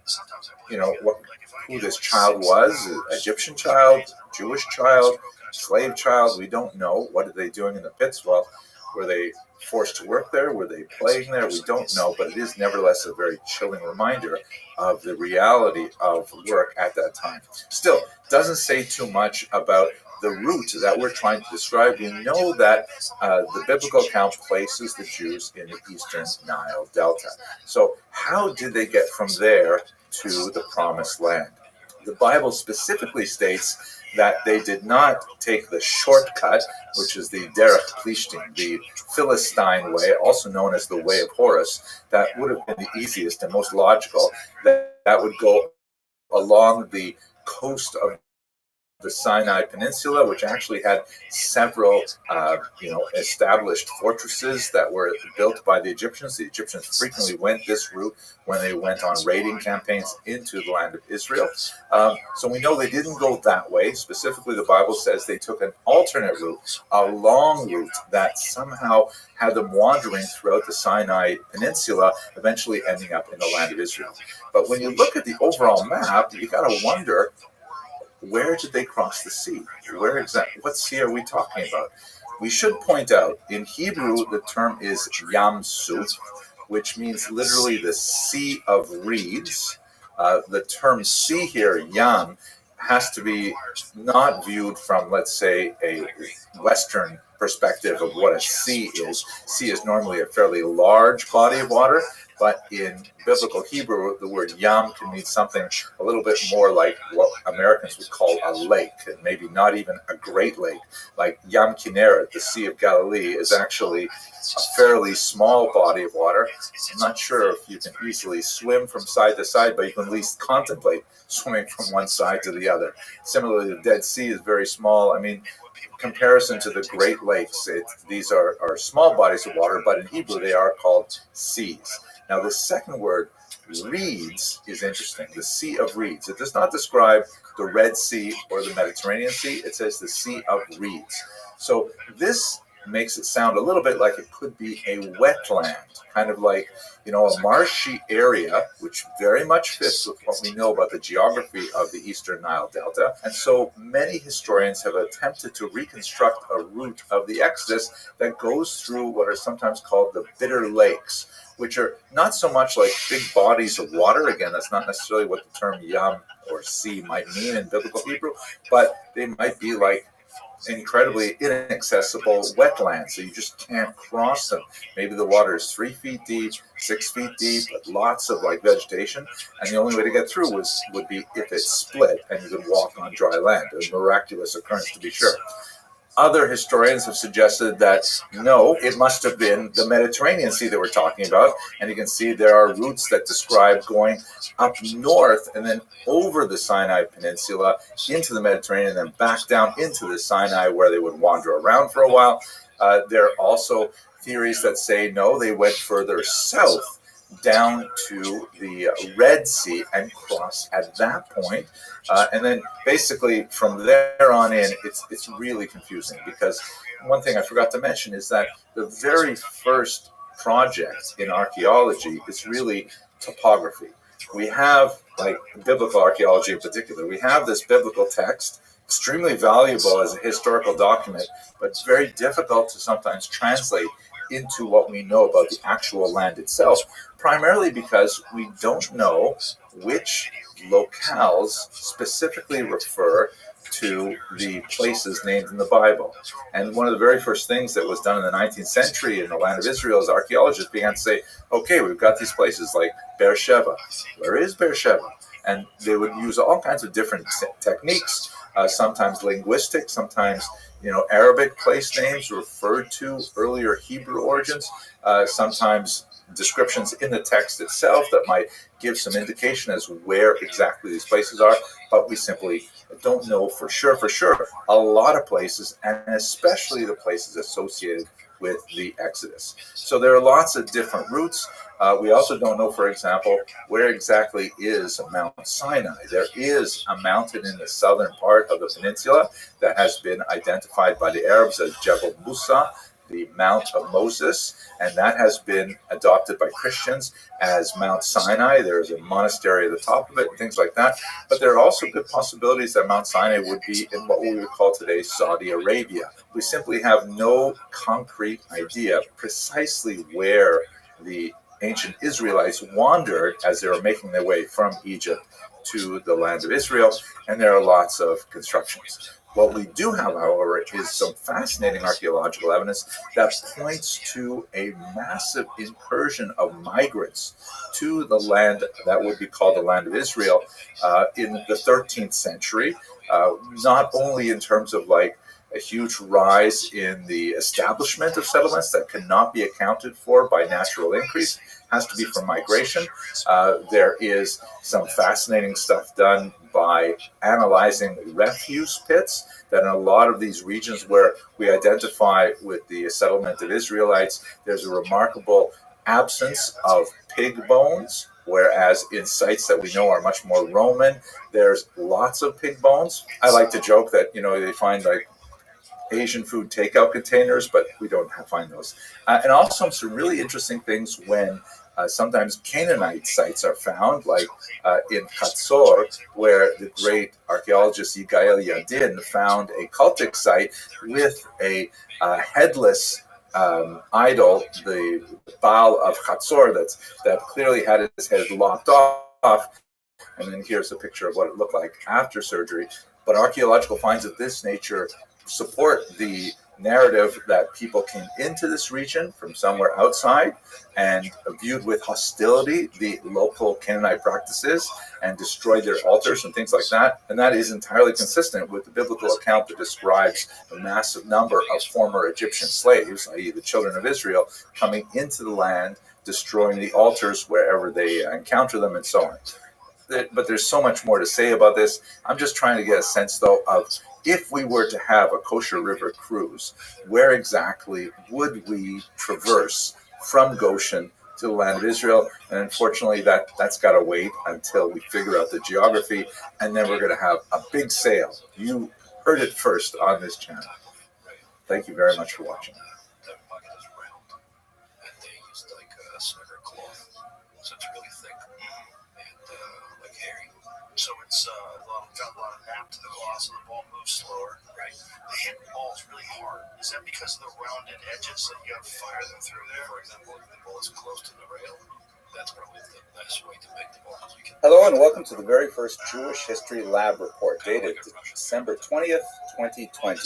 [SPEAKER 4] who this child was, Egyptian child, Jewish child, slave child. We don't know. What are they doing in the pits? Well, were they forced to work there? Were they playing there? We don't know, but it is nevertheless a very chilling reminder of the reality of work at that time. Still, doesn't say too much about the route that we're trying to describe. We know that the biblical account places the Jews in the eastern Nile Delta. So how did they get from there to the Promised Land? The Bible specifically states that they did not take the shortcut, which is the Derech Plishtim, the Philistine way, also known as the Way of Horus. That would have been the easiest and most logical. That would go along the coast of the Sinai Peninsula, which actually had several, established fortresses that were built by the Egyptians. The Egyptians frequently went this route when they went on raiding campaigns into the land of Israel. So we know they didn't go that way. Specifically, the Bible says they took an alternate route, a long route that somehow had them wandering throughout the Sinai Peninsula, eventually ending up in the land of Israel. But when you look at the overall map, you got to wonder, where did they cross the sea? Where exactly? What sea are we talking about? We should point out, in Hebrew, the term is Yam Suf, which means literally the Sea of Reeds. The term sea here, Yam, has to be not viewed from, let's say, a Western perspective of what a sea is. Sea is normally a fairly large body of water, but in biblical Hebrew, the word yam can mean something a little bit more like what Americans would call a lake, and maybe not even a great lake. Like Yam Kinneret, the Sea of Galilee, is actually a fairly small body of water. I'm not sure if you can easily swim from side to side, but you can at least contemplate swimming from one side to the other. Similarly, the Dead Sea is very small. I mean, in comparison to the Great Lakes, these are small bodies of water, but in Hebrew they are called seas. Now, the second word, reeds, is interesting. The Sea of Reeds. It does not describe the Red Sea or the Mediterranean Sea. It says the Sea of Reeds. So this makes it sound a little bit like it could be a wetland, kind of like, a marshy area, which very much fits with what we know about the geography of the Eastern Nile Delta. And so many historians have attempted to reconstruct a route of the Exodus that goes through what are sometimes called the Bitter Lakes, which are not so much like big bodies of water. Again, that's not necessarily what the term yam or sea might mean in biblical Hebrew, but they might be like incredibly inaccessible wetlands, so you just can't cross them. Maybe the water is 3 feet deep, 6 feet deep, but lots of vegetation, and the only way to get through would be if it split and you could walk on dry land. A miraculous occurrence, to be sure. Other historians have suggested that no, it must have been the Mediterranean Sea that we're talking about. And you can see there are routes that describe going up north and then over the Sinai Peninsula into the Mediterranean and then back down into the Sinai, where they would wander around for a while. There are also theories that say no, they went further south down to the Red Sea and cross at that point. And then basically from there on in, it's really confusing, because one thing I forgot to mention is that the very first project in archaeology is really topography. We have, biblical archaeology in particular, we have this biblical text, extremely valuable as a historical document, but it's very difficult to sometimes translate into what we know about the actual land itself, primarily because we don't know which locales specifically refer to the places named in the Bible. And one of the very first things that was done in the 19th century in the land of Israel is archaeologists began to say, okay, we've got these places like Beersheba. Where is Beersheba? And they would use all kinds of different techniques, sometimes linguistic, sometimes Arabic place names referred to earlier Hebrew origins, sometimes descriptions in the text itself that might give some indication as where exactly these places are, but we simply don't know for sure a lot of places, and especially the places associated with the Exodus. So there are lots of different routes. We also don't know, for example, where exactly is Mount Sinai. There is a mountain in the southern part of the peninsula that has been identified by the Arabs as Jebel Musa, the Mount of Moses, and that has been adopted by Christians as Mount Sinai. There's a monastery at the top of it and things like that. But there are also good possibilities that Mount Sinai would be in what we would call today Saudi Arabia. We simply have no concrete idea precisely where the ancient Israelites wandered as they were making their way from Egypt to the land of Israel, and there are lots of constructions. What we do have, however, is some fascinating archaeological evidence that points to a massive incursion of migrants to the land that would be called the land of Israel in the 13th century, not only in terms of a huge rise in the establishment of settlements that cannot be accounted for by natural increase. has to be from migration. There is some fascinating stuff done by analyzing refuse pits, that in a lot of these regions where we identify with the settlement of Israelites, there's a remarkable absence of pig bones, whereas in sites that we know are much more Roman, there's lots of pig bones. I like to joke that, they find like Asian food takeout containers, but we don't find those. And also some really interesting things when sometimes Canaanite sites are found, like in Hatzor, where the great archaeologist Yigael Yadin found a cultic site with a headless idol, the Baal of Hatzor, that clearly had his head lopped off. And then here's a picture of what it looked like after surgery. But archaeological finds of this nature support the narrative that people came into this region from somewhere outside and viewed with hostility the local Canaanite practices and destroyed their altars and things like that. And that is entirely consistent with the biblical account that describes the massive number of former Egyptian slaves, i.e. the children of Israel, coming into the land, destroying the altars wherever they encounter them, and so on. But there's so much more to say about this. I'm just trying to get a sense, though, of if we were to have a Kosher River cruise, where exactly would we traverse from Goshen to the land of Israel? And unfortunately, that's got to wait until we figure out the geography, and then we're going to have a big sail. You heard it first on this channel. Thank you very much for watching.
[SPEAKER 1] That bucket is round, and they used like a snugger cloth, so it's really thick and like hairy. So it's got a lot of nap to the claw, so the ball moves slower. Right. They hit balls really hard. Is that because of the rounded edges that you got to fire them through there? For example, if the ball is close to the rail, that's probably the best way to make the ball.
[SPEAKER 2] Hello and welcome to the very first Jewish History Lab report, dated December 20th, 2020.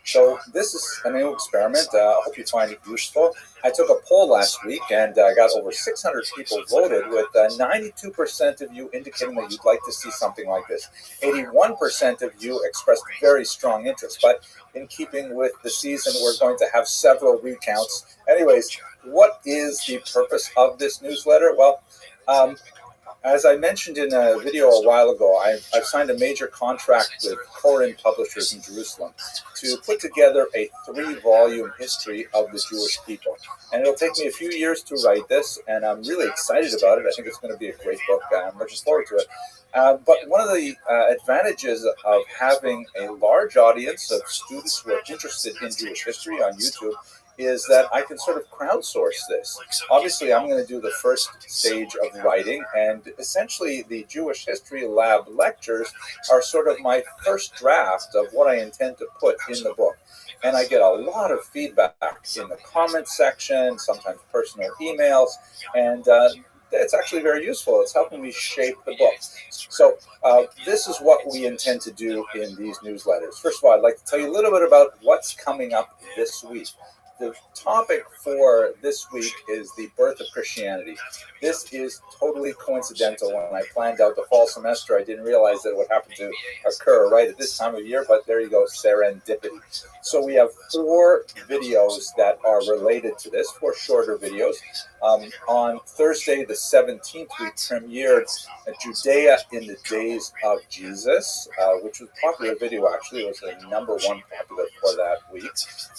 [SPEAKER 2] So this is a new experiment. I hope you find it useful. I took a poll last week and I got over 600 people voted, with 92% of you indicating that you'd like to see something like this. 81% of you expressed very strong interest, but in keeping with the season, we're going to have several recounts. Anyways, what is the purpose of this newsletter? Well, as I mentioned in a video a while ago, I've signed a major contract with Koren Publishers in Jerusalem to put together a 3-volume history of the Jewish people. And it'll take me a few years to write this, and I'm really excited about it. I think it's going to be a great book. I'm looking forward to it. But one of the advantages of having a large audience of students who are interested in Jewish history on YouTube is that I can sort of crowdsource this. Obviously, I'm going to do the first stage of writing, and essentially the Jewish History Lab lectures are sort of my first draft of what I intend to put in the book. And I get a lot of feedback in the comments section, sometimes personal emails, and it's actually very useful. It's helping me shape the book. So this is what we intend to do in these newsletters. First of all, I'd like to tell you a little bit about what's coming up this week. The topic for this week is the birth of Christianity. This is totally coincidental. When I planned out the fall semester, I didn't realize that it would happen to occur right at this time of year, but there you go, serendipity. So we have 4 videos that are related to this, 4 shorter videos. On Thursday the 17th, we premiered Judea in the Days of Jesus, which was a popular video, actually. It was the #1 popular for that week.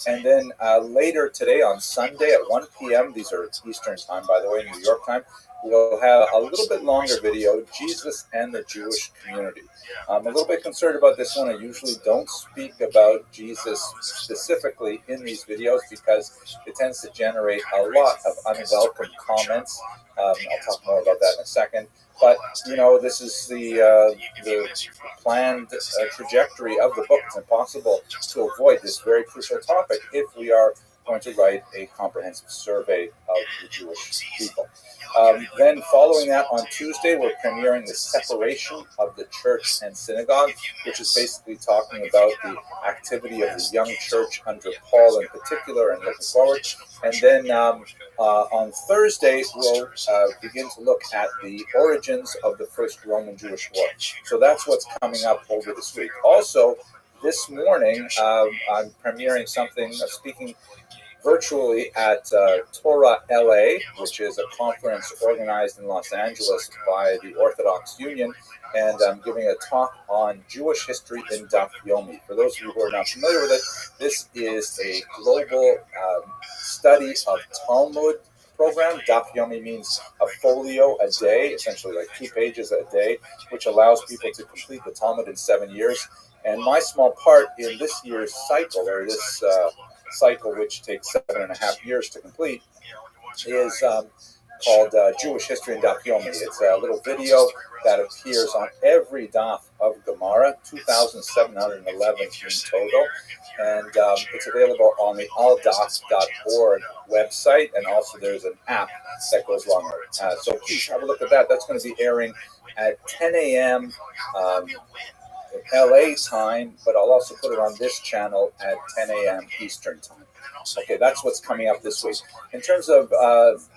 [SPEAKER 2] And then later today on Sunday at 1 p.m., these are Eastern time, by the way, New York time, we'll have a little bit longer video, Jesus and the Jewish Community. I'm a little bit concerned about this one. I usually don't speak about Jesus specifically in these videos because it tends to generate a lot of unwelcome comments. I'll talk more about that in a second. But, you know, this is the planned trajectory of the book. It's impossible to avoid this very crucial topic if we are going to write a comprehensive survey of the Jewish people. Then following that, on Tuesday, we're premiering the separation of the church and synagogue, which is basically talking about the activity of the young church under Paul in particular, and looking forward. And then on Thursday, we'll begin to look at the origins of the First Roman Jewish War. So that's what's coming up over this week. Also, this morning, I'm premiering something, speaking
[SPEAKER 4] virtually at Torah LA, which is a conference organized in Los Angeles by the Orthodox Union, and I'm giving a talk on Jewish history in Daf Yomi. For those of you who are not familiar with it, this is a global study of Talmud program. Daf Yomi means a folio a day, essentially like 2 pages a day, which allows people to complete the Talmud in 7 years. And my small part in this year's cycle, or this cycle, which takes 7.5 years to complete, is called Jewish History in Daf Yomi. It's a little video that appears on every daf of Gemara, 2,711 in total, and it's available on the aldaf.org website, and also there's an app that goes along with it. So please have a look at that. That's going to be airing at 10 a.m. LA time, but I'll also put it on this channel at 10 a.m. Eastern time. Okay, that's what's coming up this week. In terms of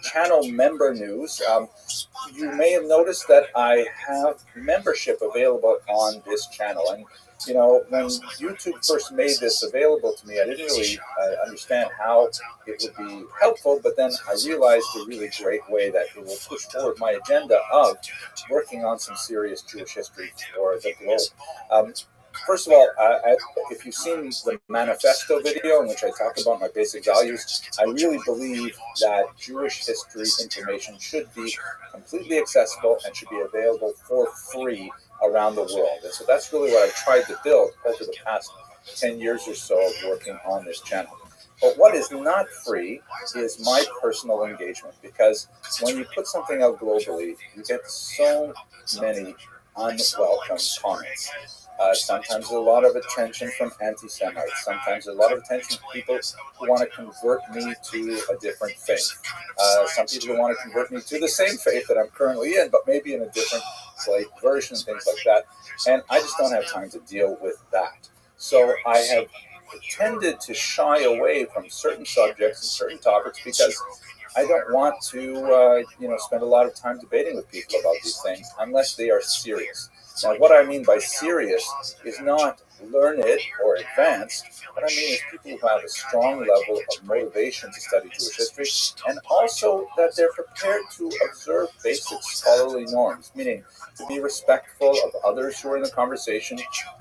[SPEAKER 4] channel member news, you may have noticed that I have membership available on this channel. And, you know, when YouTube first made this available to me, I didn't really understand how it would be helpful, but then I realized a really great way that it will push forward my agenda of working on some serious Jewish history for the globe. First of all, if you've seen the manifesto video in which I talk about my basic values, I really believe that Jewish history information should be completely accessible and should be available for free around the world. And so that's really what I've tried to build over the past 10 years or so of working on this channel. But what is not free is my personal engagement, because when you put something out globally, you get so many unwelcome comments. Sometimes there's a lot of attention from anti-Semites. Sometimes there's a lot of attention from people who want to convert me to a different faith. Some people who want to convert me to the same faith that I'm currently in, but maybe in a different slight version, things like that. And I just don't have time to deal with that. So I have tended to shy away from certain subjects and certain topics because I don't want to, spend a lot of time debating with people about these things unless they are serious. Now, what I mean by serious is not learned or advanced. What I mean is people who have a strong level of motivation to study Jewish history, and also that they're prepared to observe basic scholarly norms, meaning to be respectful of others who are in the conversation,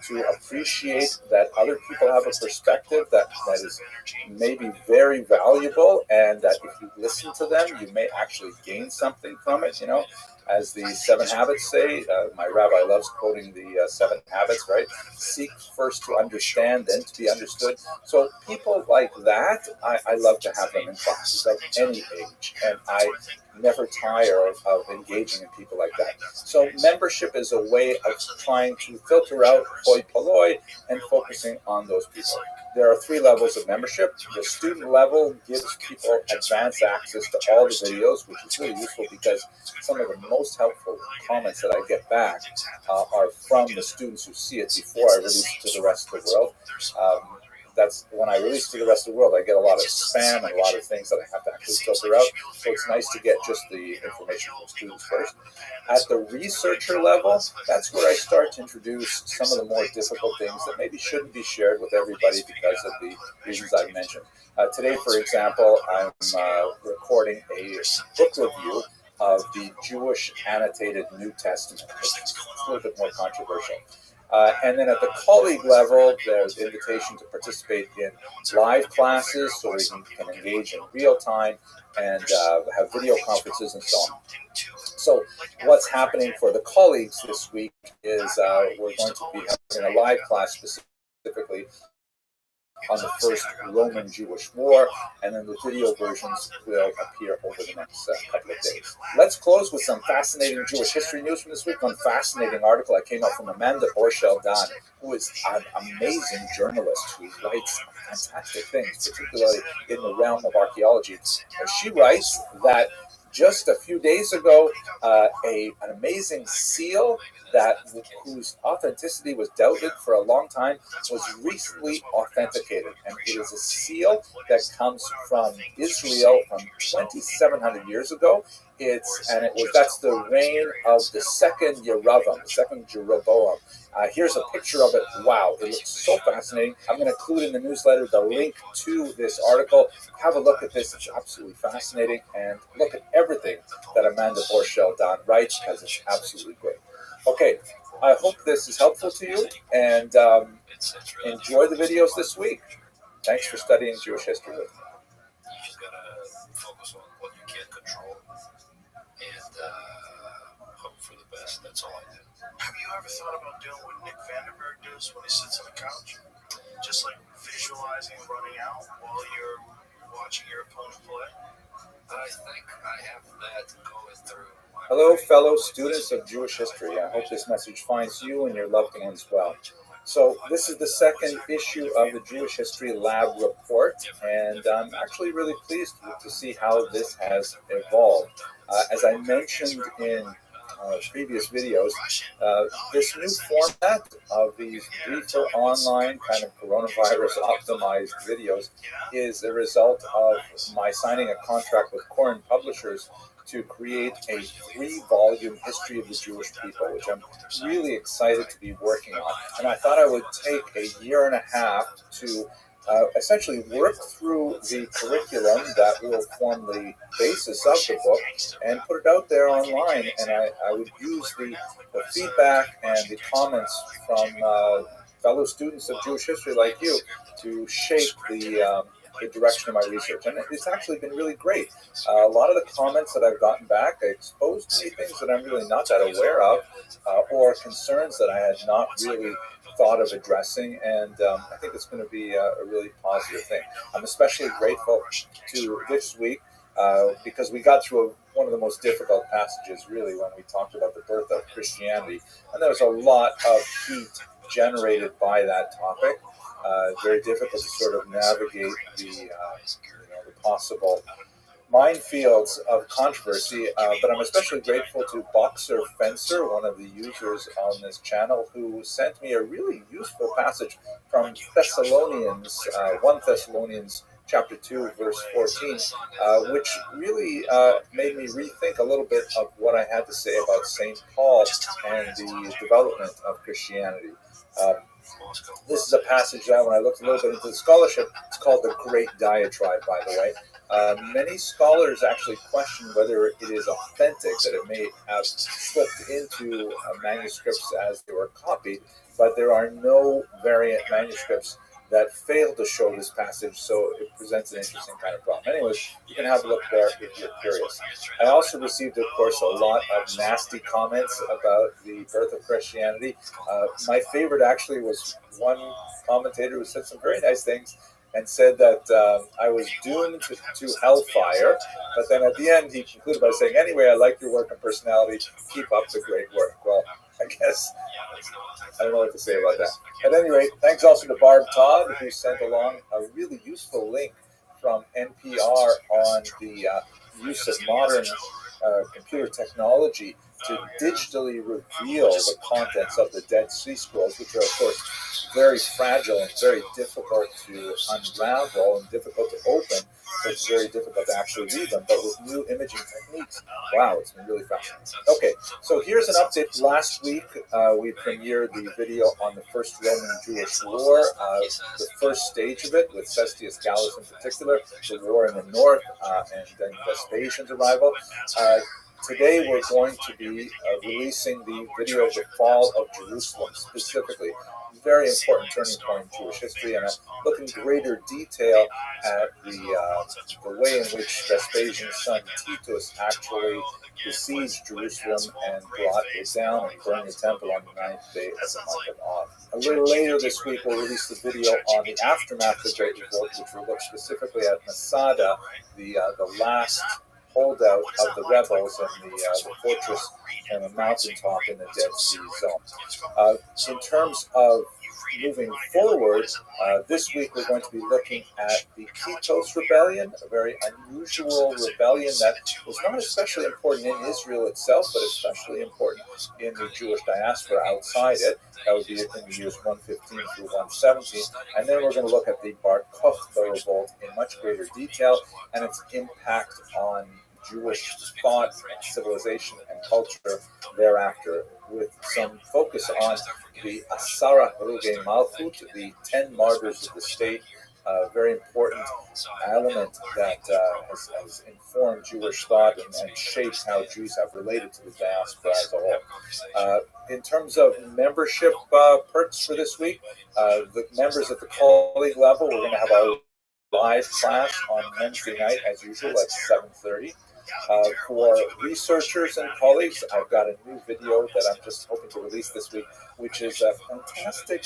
[SPEAKER 4] to appreciate that other people have a perspective that is maybe very valuable, and that if you listen to them, you may actually gain something from it, you know. As the 7 Habits say, my rabbi loves quoting the 7 Habits, right? Seek first to understand, then to be understood. So people like that, I love to have them in classes of any age. And I never tire of engaging in people like that. So membership is a way of trying to filter out hoi polloi and focusing on those people. There are 3 levels of membership. The student level gives people advanced access to all the videos, which is really useful because some of the most helpful comments that I get back are from the students who see it before I release it to the rest of the world. That's when I release to the rest of the world, I get a lot of spam and a lot of things that I have to actually filter out. So it's nice to get just the information from students first. At the researcher level, that's where I start to introduce some of the more difficult things that maybe shouldn't be shared with everybody because of the reasons I've mentioned. Today, for example, I'm recording a book review of the Jewish Annotated New Testament. It's a little bit more controversial. And then at the colleague level, there's invitation to participate in live classes so we can engage in real time and have video conferences and so on. So what's happening for the colleagues this week is we're going to be having a live class specifically on the first Roman-Jewish War, and then the video versions will appear over the next couple of days. Let's close with some fascinating Jewish history news from this week. One fascinating article that came out from Amanda Borshel-Dan, who is an amazing journalist who writes fantastic things, particularly in the realm of archaeology. She writes that just a few days ago, an amazing seal whose authenticity was doubted for a long time was recently authenticated. And it is a seal that comes from Israel from 2,700 years ago. That's the reign of the second Yeravam, the second Jeroboam. Here's a picture of it. Wow, it looks so fascinating. I'm going to include in the newsletter the link to this article. Have a look at this. It's absolutely fascinating. And look at everything that Amanda Borschel writes, because it's absolutely great. Okay, I hope this is helpful to you, and enjoy the videos this week. Thanks for studying Jewish history with me.
[SPEAKER 1] You just got to focus on what you can control and hope for the best. That's all I do. Have you ever thought about doing what Nick Vandenberg does when he sits on the couch? Just like visualizing running out while you're watching your opponent play? I think I have that going through.
[SPEAKER 4] Hello, fellow students of Jewish history. I hope this message finds you and your loved ones well. So this is the second issue of the Jewish History Lab report, and I'm actually really pleased to see how this has evolved. As I mentioned in previous videos, this new format of these briefer online kind of coronavirus optimized videos is a result of my signing a contract with Koren Publishers to create a 3-volume history of the Jewish people, which I'm really excited to be working on. And I thought I would take a year and a half to essentially work through the curriculum that will form the basis of the book and put it out there online. And I would use the feedback and the comments from fellow students of Jewish history like you to shape the direction of my research. And it's actually been really great. A lot of the comments that I've gotten back exposed me things that I'm really not that aware of, or concerns that I had not really thought of addressing, and I think it's going to be a really positive thing. I'm especially grateful to this week because we got through one of the most difficult passages, really, when we talked about the birth of Christianity, and there was a lot of heat generated by that topic. Very difficult to sort of navigate the possible minefields of controversy, but I'm especially grateful to Boxer Fencer, one of the users on this channel, who sent me a really useful passage from Thessalonians, 1 Thessalonians chapter 2, verse 14, which really made me rethink a little bit of what I had to say about St. Paul and the development of Christianity. This is a passage that, when I looked a little bit into the scholarship, it's called the Great Diatribe, by the way. Many scholars actually question whether it is authentic, that it may have slipped into manuscripts as they were copied, but there are no variant manuscripts that fail to show this passage, so it presents an interesting kind of problem. Anyways, you can have a look there if you're curious. I also received, of course, a lot of nasty comments about the birth of Christianity. My favorite actually was one commentator who said some very nice things and said that I was doomed to hellfire, but then at the end he concluded by saying, anyway, I like your work and personality, keep up the great work. Well, I guess I don't know what to say about that. At any rate, thanks also to Barb Todd, who sent along a really useful link from NPR on the use of modern computer technology to digitally reveal the contents of the Dead Sea Scrolls, which are, of course, very fragile and very difficult to unravel and difficult to open. So it's very difficult to actually read them, but with new imaging techniques, wow, it's been really fascinating. Okay, so here's an update. Last week, we premiered the video on the First Roman-Jewish War, the first stage of it, with Cestius Gallus in particular, the war in the north, and then Vespasian's arrival. Today we're going to be releasing the video of the fall of Jerusalem specifically. Very important turning point in Jewish history, and I look in greater detail at the way in which Vespasian's son Titus actually besieged Jerusalem and brought it down and burned the temple on the 9th day of the month of Av. A little later this week we'll release the video on the aftermath of the Great Revolt, which will look specifically at Masada, the last holdout of the rebels in the fortress and a mountaintop in the Dead Sea Zone. In terms of moving forward, this week we're going to be looking at the Kitos Rebellion, a very unusual rebellion that was not especially important in Israel itself, but especially important in the Jewish diaspora outside it. That would be in the years 115 through 117. And then we're going to look at the Bar Kokhba revolt in much greater detail and its impact on Jewish thought, civilization, and culture thereafter, with some focus on the Asara Ruge Malchut, the 10 martyrs of the state, a very important element that has informed Jewish thought and shaped how Jews have related to the diaspora as a whole. In terms of membership perks for this week, the members at the colleague level, we're going to have our live class on Wednesday night, as usual, at 7:30. For researchers and colleagues, I've got a new video that I'm just hoping to release this week, which is a fantastic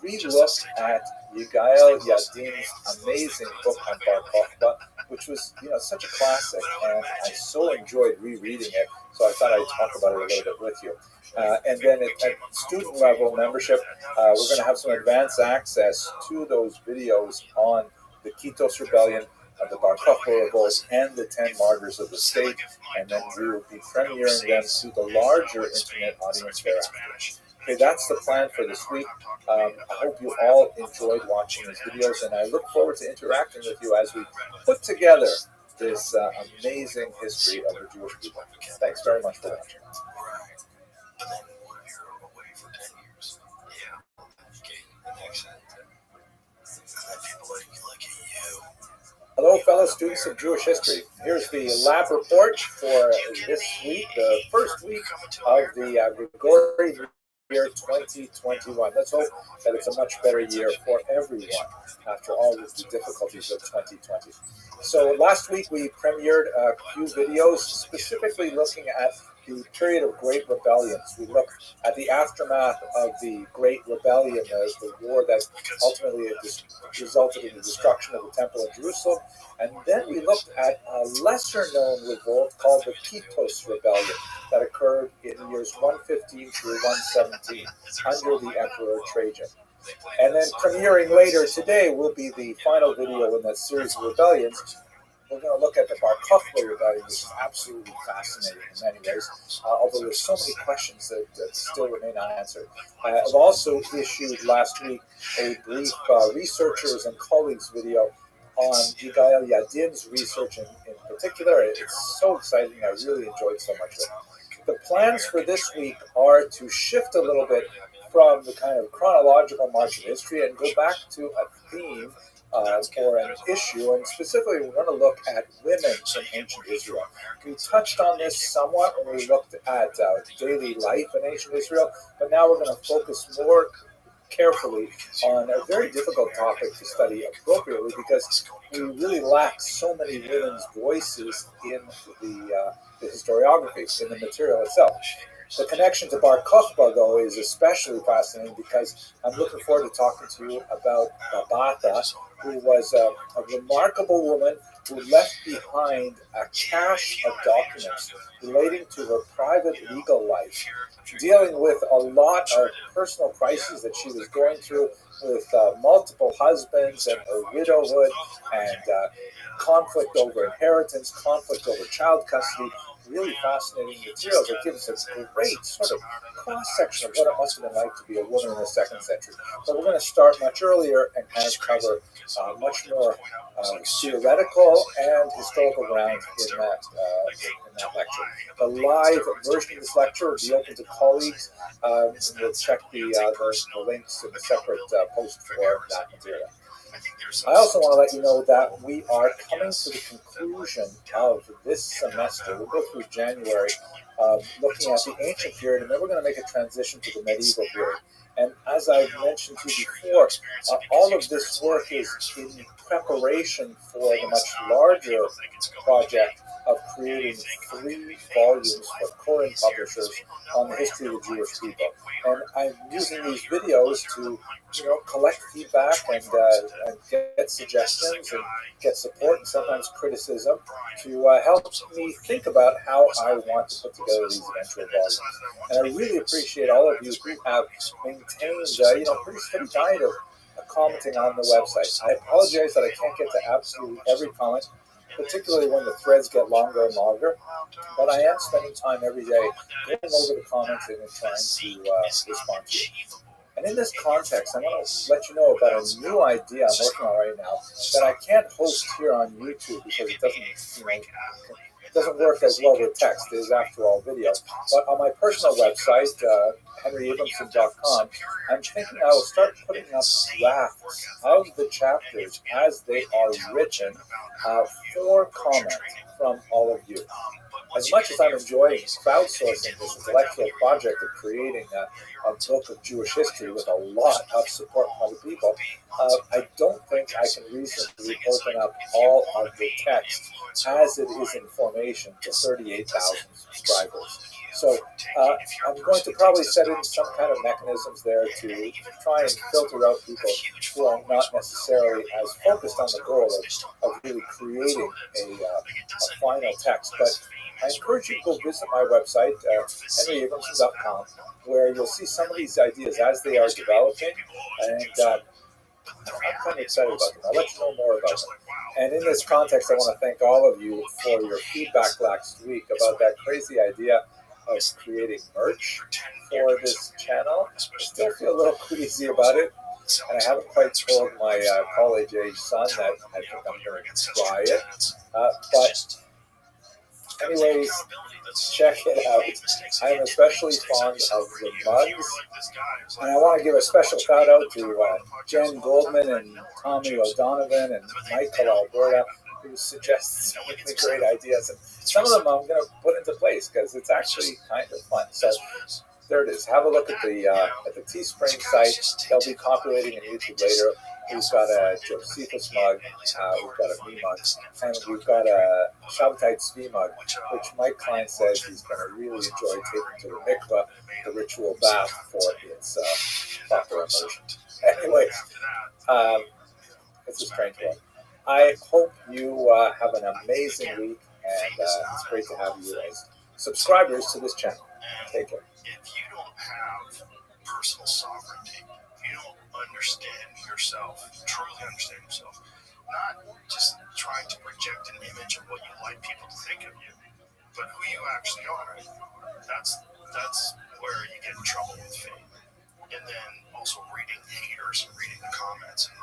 [SPEAKER 4] re-look at Yigael Yadin's amazing book on Bar Kokhba, which was, such a classic, and I so enjoyed rereading it, so I thought I'd talk about it a little bit with you. And then at student level membership, we're going to have some advanced access to those videos on the Kitos Rebellion, the Bar Kokhba revolt, and the 10 martyrs of the state, and then we will be premiering them to the larger internet audience thereafter. Okay, that's the plan for this week. I hope you all enjoyed watching these videos, and I look forward to interacting with you as we put together this amazing history of the Jewish people. Thanks very much for watching. Hello, fellow students of Jewish history. Here's the lab report for this week, the first week of the Gregorian year 2021. Let's hope that it's a much better year for everyone after all of the difficulties of 2020. So last week we premiered a few videos specifically looking at the period of Great Rebellions. We looked at the aftermath of the Great Rebellion, the war that ultimately resulted in the destruction of the Temple in Jerusalem. And then we looked at a lesser-known revolt called the Kitos Rebellion that occurred in the years 115 through 117 under the Emperor Trajan. And then premiering later today will be the final video in that series of rebellions. We're going to look at the Bar Kokhba rebellion, which is absolutely fascinating in many ways, although there's so many questions that still remain unanswered. I've also issued last week a brief researchers and colleagues video on Yigael Yadin's research in particular. It's so exciting. I really enjoyed so much of it. The plans for this week are to shift a little bit from the kind of chronological march of history and go back to a theme or an issue, and specifically we're going to look at women in ancient Israel. We touched on this somewhat when we looked at daily life in ancient Israel, but now we're going to focus more carefully on a very difficult topic to study appropriately because we really lack so many women's voices in the historiography, in the material itself. The connection to Bar Kokhba, though, is especially fascinating because I'm looking forward to talking to you about Babata, who was a remarkable woman who left behind a cache of documents relating to her private legal life, dealing with a lot of personal crises that she was going through with multiple husbands and her widowhood and conflict over inheritance, conflict over child custody. Really fascinating materials that gives us a great sort of cross-section of what it must have been like to be a woman in the 2nd century. But we're going to start much earlier and kind of cover much more theoretical and historical ground in that lecture. The live version of this lecture will be open to colleagues. We'll check the links in a separate post for that material. I also want to let you know that we are coming to the conclusion of this semester. We'll go through January, looking at the ancient period, and then we're going to make a transition to the medieval period. And as I mentioned to you before, all of this work is in preparation for the much larger project of creating 3 volumes for Koren publishers on the history of the Jewish people. And I'm using these videos to, collect feedback and get suggestions and get support and sometimes criticism to help me think about how I want to put together these eventual volumes. And I really appreciate all of you who have maintained, pretty steady diet of commenting on the website. I apologize that I can't get to absolutely every comment, particularly when the threads get longer and longer, but I am spending time every day going over the comments and trying to respond to you. And in this context, I want to let you know about a new idea I'm working on right now that I can't host here on YouTube because it doesn't,
[SPEAKER 11] doesn't work as well with text. It is, after all, video. But on my personal website, henryabramson.com, I'm thinking I will start putting up drafts of the chapters as they are written for comment from all of you. As much as I'm enjoying crowdsourcing this intellectual project of creating a book of Jewish history with a lot of support from other people, I don't think I can reasonably open up all of the text as it is in formation to 38,000 subscribers. So I'm going to probably set in some kind of mechanisms there to try and filter out people who are not necessarily as focused on the goal of really creating a final text. But I encourage you to go visit my website, henryabramson.com, where you'll see some of these ideas as they are developing, and I'm kind of excited about them. I'll let you know more about them. And in this context, I want to thank all of you for your feedback last week about that crazy idea of creating merch for this channel. I still feel a little queasy about it, and I haven't quite told my college-age son that I think I'm going to try it. But anyways, check it out. I am especially fond of the mugs, and I want to give a special shout out to Jen Goldman and Tommy O'Donovan and Michael Alberta, who suggested some really great ideas, and some of them I'm going to put into place because it's actually kind of fun. So there it is. Have a look at the Teespring site. They'll be populating in YouTube later. We've got a Josephus mug, we've got a me mug, and we've got a Shabbatite Tzvi mug, which Mike Klein says he's going to really enjoy taking to the mikvah, the ritual bath, for its proper immersion. Anyways, it's a strange one. I hope you have an amazing week, and it's great to have you as subscribers to this channel. Take care.
[SPEAKER 1] If you don't have personal sovereignty, if you don't understand yourself, truly understand yourself, not just trying to project an image of what you like people to think of you, but who you actually are, that's where you get in trouble with faith. And then also reading haters and reading the comments, and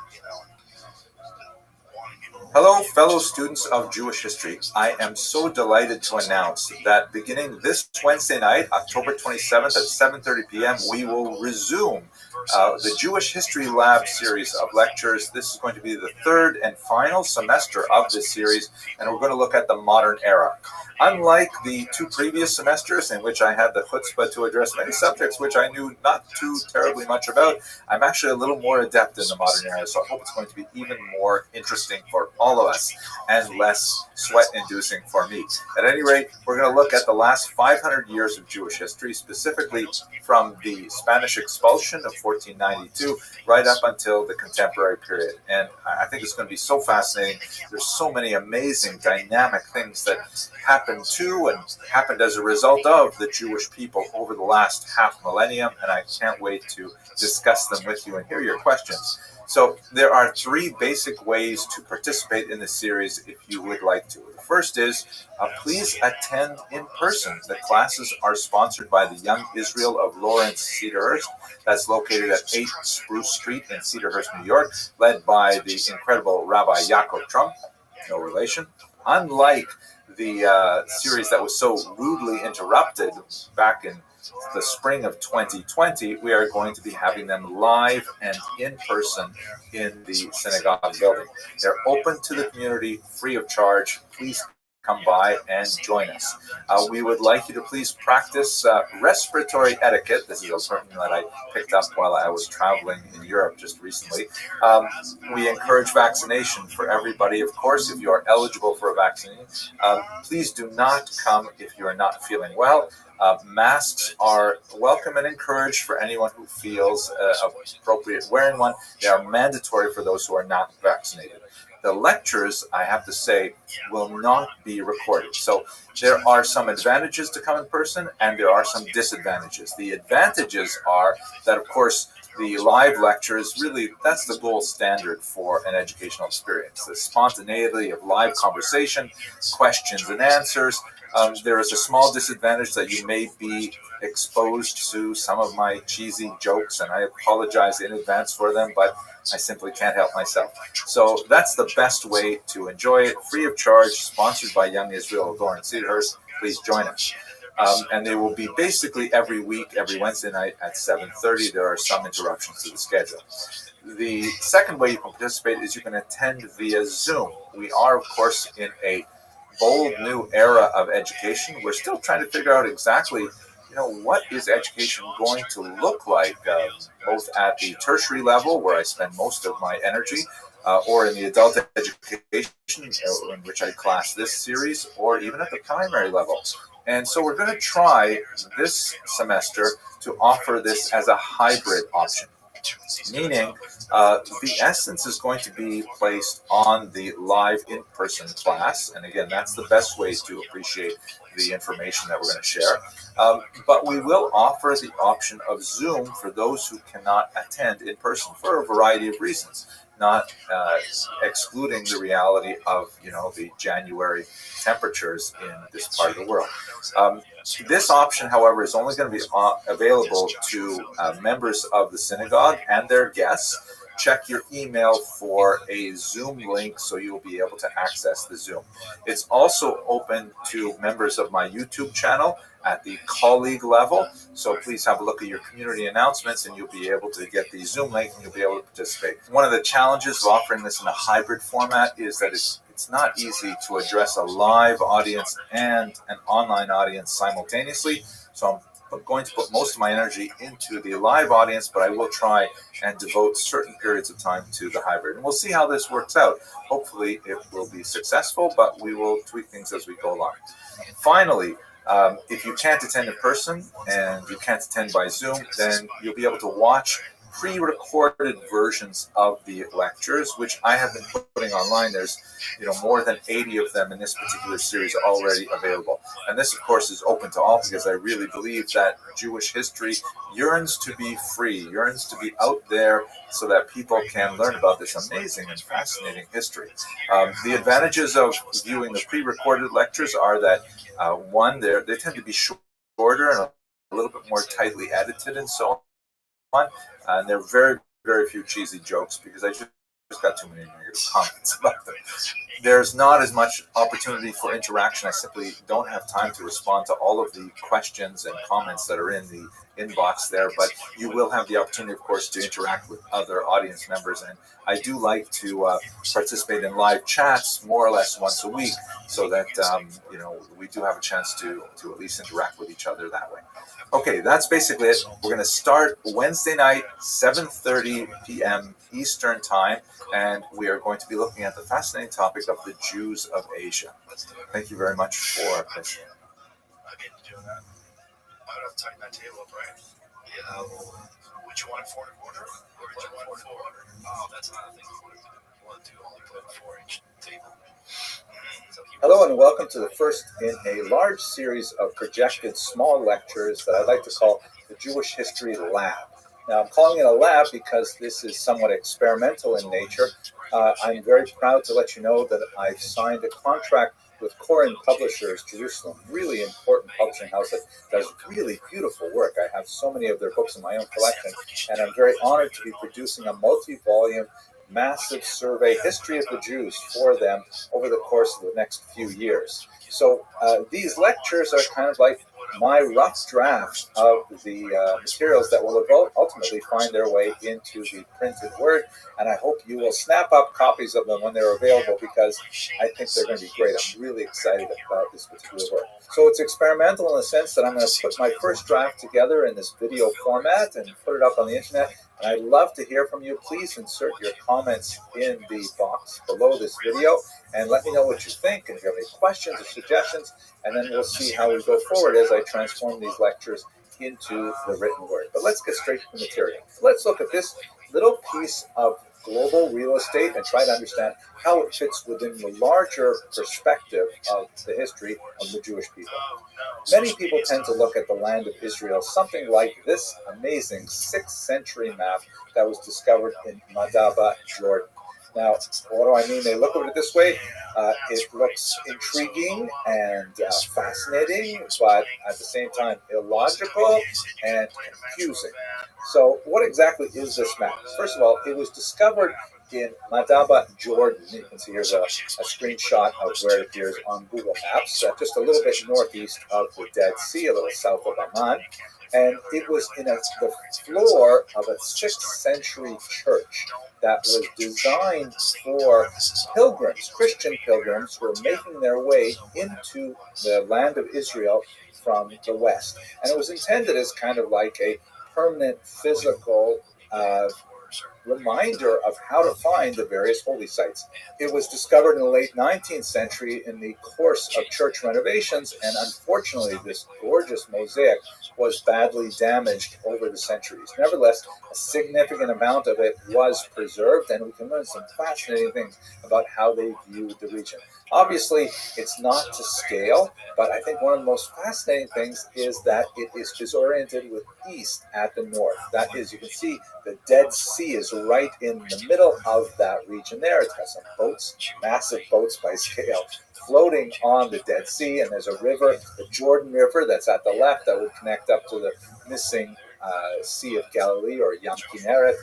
[SPEAKER 4] Hello, fellow students of Jewish history. I am so delighted to announce that beginning this Wednesday night, October 27th at 7:30 p.m., we will resume the Jewish History Lab series of lectures. This is going to be the third and final semester of this series, and we're going to look at the modern era. Unlike the two previous semesters in which I had the chutzpah to address many subjects which I knew not too terribly much about, I'm actually a little more adept in the modern era, so I hope it's going to be even more interesting for all of us and less sweat-inducing for me. At any rate, we're going to look at the last 500 years of Jewish history, specifically from the Spanish expulsion of 1492 right up until the contemporary period. And I think it's going to be so fascinating. There's so many amazing, dynamic things that happened to and happened as a result of the Jewish people over the last half millennium, and I can't wait to discuss them with you and hear your questions. So there are three basic ways to participate in this series if you would like to. The first is please attend in person. The classes are sponsored by the Young Israel of Lawrence, Cedarhurst. That's located at 8 Spruce Street in Cedarhurst, New York, led by the incredible Rabbi Yaakov Trump, no relation. Unlike the series that was so rudely interrupted back in the spring of 2020, we are going to be having them live and in person in the synagogue building. They're open to the community, free of charge. Please come by and join us. We would like you to please practice respiratory etiquette. This is something that I picked up while I was traveling in Europe just recently. We encourage vaccination for everybody, of course, if you are eligible for a vaccine. Please do not come if you are not feeling well. Masks are welcome and encouraged for anyone who feels appropriate wearing one. They are mandatory for those who are not vaccinated. The lectures, I have to say, will not be recorded. So there are some advantages to come in person, and there are some disadvantages. The advantages are that, of course, the live lectures, really, that's the gold standard for an educational experience. The spontaneity of live conversation, questions and answers, There is a small disadvantage that you may be exposed to some of my cheesy jokes, and I apologize in advance for them, but I simply can't help myself. So that's the best way to enjoy it, free of charge, sponsored by Young Israel of Lawrence Cedarhurst. Please join us. And they will be basically every week, every Wednesday night at 7:30. There are some interruptions to the schedule. The second way you can participate is you can attend via Zoom. We are, of course, in a bold new era of education. We're still trying to figure out exactly, what is education going to look like, both at the tertiary level, where I spend most of my energy, or in the adult education, in which I class this series, or even at the primary level. And so we're going to try this semester to offer this as a hybrid option, meaning the essence is going to be placed on the live in-person class. And again, that's the best way to appreciate the information that we're going to share. But we will offer the option of Zoom for those who cannot attend in person for a variety of reasons, not excluding the reality of, the January temperatures in this part of the world. This option, however, is only going to be available to members of the synagogue and their guests. Check your email for a Zoom link so you'll be able to access the Zoom. It's also open to members of my YouTube channel at the colleague level. So please have a look at your community announcements and you'll be able to get the Zoom link and you'll be able to participate. One of the challenges of offering this in a hybrid format is that it's not easy to address a live audience and an online audience simultaneously. So I'm going to put most of my energy into the live audience, but I will try and devote certain periods of time to the hybrid. And we'll see how this works out. Hopefully it will be successful, but we will tweak things as we go along. Finally, if you can't attend in person and you can't attend by Zoom, then you'll be able to watch pre-recorded versions of the lectures, which I have been putting online. There's more than 80 of them in this particular series already available. And this, of course, is open to all because I really believe that Jewish history yearns to be free, yearns to be out there so that people can learn about this amazing and fascinating history. The advantages of viewing the pre-recorded lectures are that, one, they tend to be shorter and a little bit more tightly edited and so on. And there are very, very few cheesy jokes because I just got too many negative comments about them. There's not as much opportunity for interaction. I simply don't have time to respond to all of the questions and comments that are in the inbox there, but you will have the opportunity, of course, to interact with other audience members. And I do like to participate in live chats more or less once a week so that, we do have a chance to at least interact with each other that way. Okay, that's basically it. We're going to start Wednesday night, 7:30 p.m. Eastern Time, and we are going to be looking at the fascinating topic of the Jews of Asia. Thank you very much for listening.
[SPEAKER 1] I get to do that. I would have to tighten that table up, right? Yeah. Would you want it 4 1/4? Or would you want it 4? Oh, that's another thing you want to do. You want to do only put a 4-inch table.
[SPEAKER 2] Hello and welcome to the first in a large series of projected small lectures that I'd like to call the Jewish History Lab. Now I'm calling it a lab because this is somewhat experimental in nature. I'm very proud to let you know that I've signed a contract with Koren Publishers, Jerusalem, really important publishing house that does really beautiful work. I have so many of their books in my own collection, and I'm very honored to be producing a multi-volume massive survey history of the Jews for them over the course of the next few years. So these lectures are kind of like my rough draft of the materials that will ultimately find their way into the printed word, and I hope you will snap up copies of them when they're available because I think they're going to be great. I'm really excited about this particular work. So it's experimental in the sense that I'm going to put my first draft together in this video format and put it up on the internet. And I'd love to hear from you. Please insert your comments in the box below this video and let me know what you think and if you have any questions or suggestions. And then we'll see how we go forward as I transform these lectures into the written word. But let's get straight to the material. Let's look at this little piece of global real estate and try to understand how it fits within the larger perspective of the history of the Jewish people. Many people tend to look at the land of Israel something like this amazing 6th century map that was discovered in Madaba, Jordan.
[SPEAKER 4] Now, what do I mean? They look at it this way. It looks intriguing and fascinating, but at the same time illogical and confusing. So, what exactly is this map? First of all, it was discovered in Madaba, Jordan. You can see here's a screenshot of where it appears on Google Maps, just a little bit northeast of the Dead Sea, a little south of Amman. And it was in the floor of a 6th century church that was designed for pilgrims, Christian pilgrims, who were making their way into the land of Israel from the west. And it was intended as kind of like a permanent physical reminder of how to find the various holy sites. It was discovered in the late 19th century in the course of church renovations, and unfortunately this gorgeous mosaic was badly damaged over the centuries. Nevertheless, a significant amount of it was preserved, and we can learn some fascinating things about how they viewed the region. Obviously, it's not to scale, but I think one of the most fascinating things is that it is disoriented with east at the north. That is, you can see the Dead Sea is right in the middle of that region there. It's got some boats, massive boats by scale, floating on the Dead Sea, and there's a river, the Jordan River, that's at the left that would connect up to the missing Sea of Galilee, or Yam Kinneret.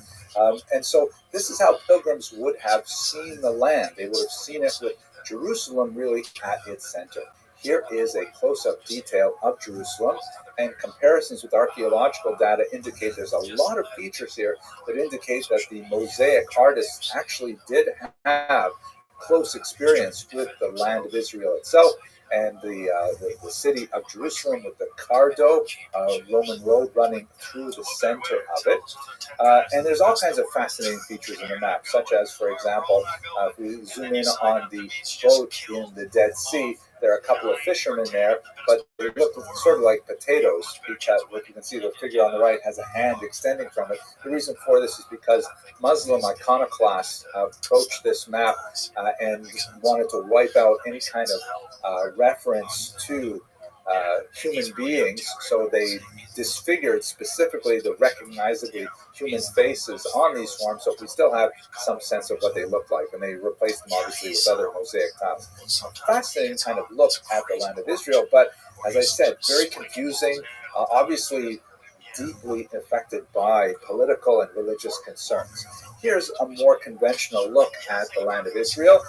[SPEAKER 4] And so this is how pilgrims would have seen the land. They would have seen it with Jerusalem really at its center. Here is a close-up detail of Jerusalem, and comparisons with archaeological data indicate there's a lot of features here that indicate that the mosaic artists actually did have close experience with the land of Israel itself, and the city of Jerusalem with the Cardo, Roman road running through the center of it. And there's all kinds of fascinating features in the map, such as, for example, if we zoom in on the boat in the Dead Sea, there are a couple of fishermen there, but they look sort of like potatoes, because what you can see, the figure on the right has a hand extending from it. The reason for this is because Muslim iconoclasts approached this map and wanted to wipe out any kind of reference to human beings, so they disfigured specifically the recognizably human faces on these forms, so we still have some sense of what they look like, and they replaced them obviously with other mosaic tiles. A fascinating kind of look at the land of Israel, but as I said, very confusing, obviously deeply affected by political and religious concerns. Here's a more conventional look at the land of Israel,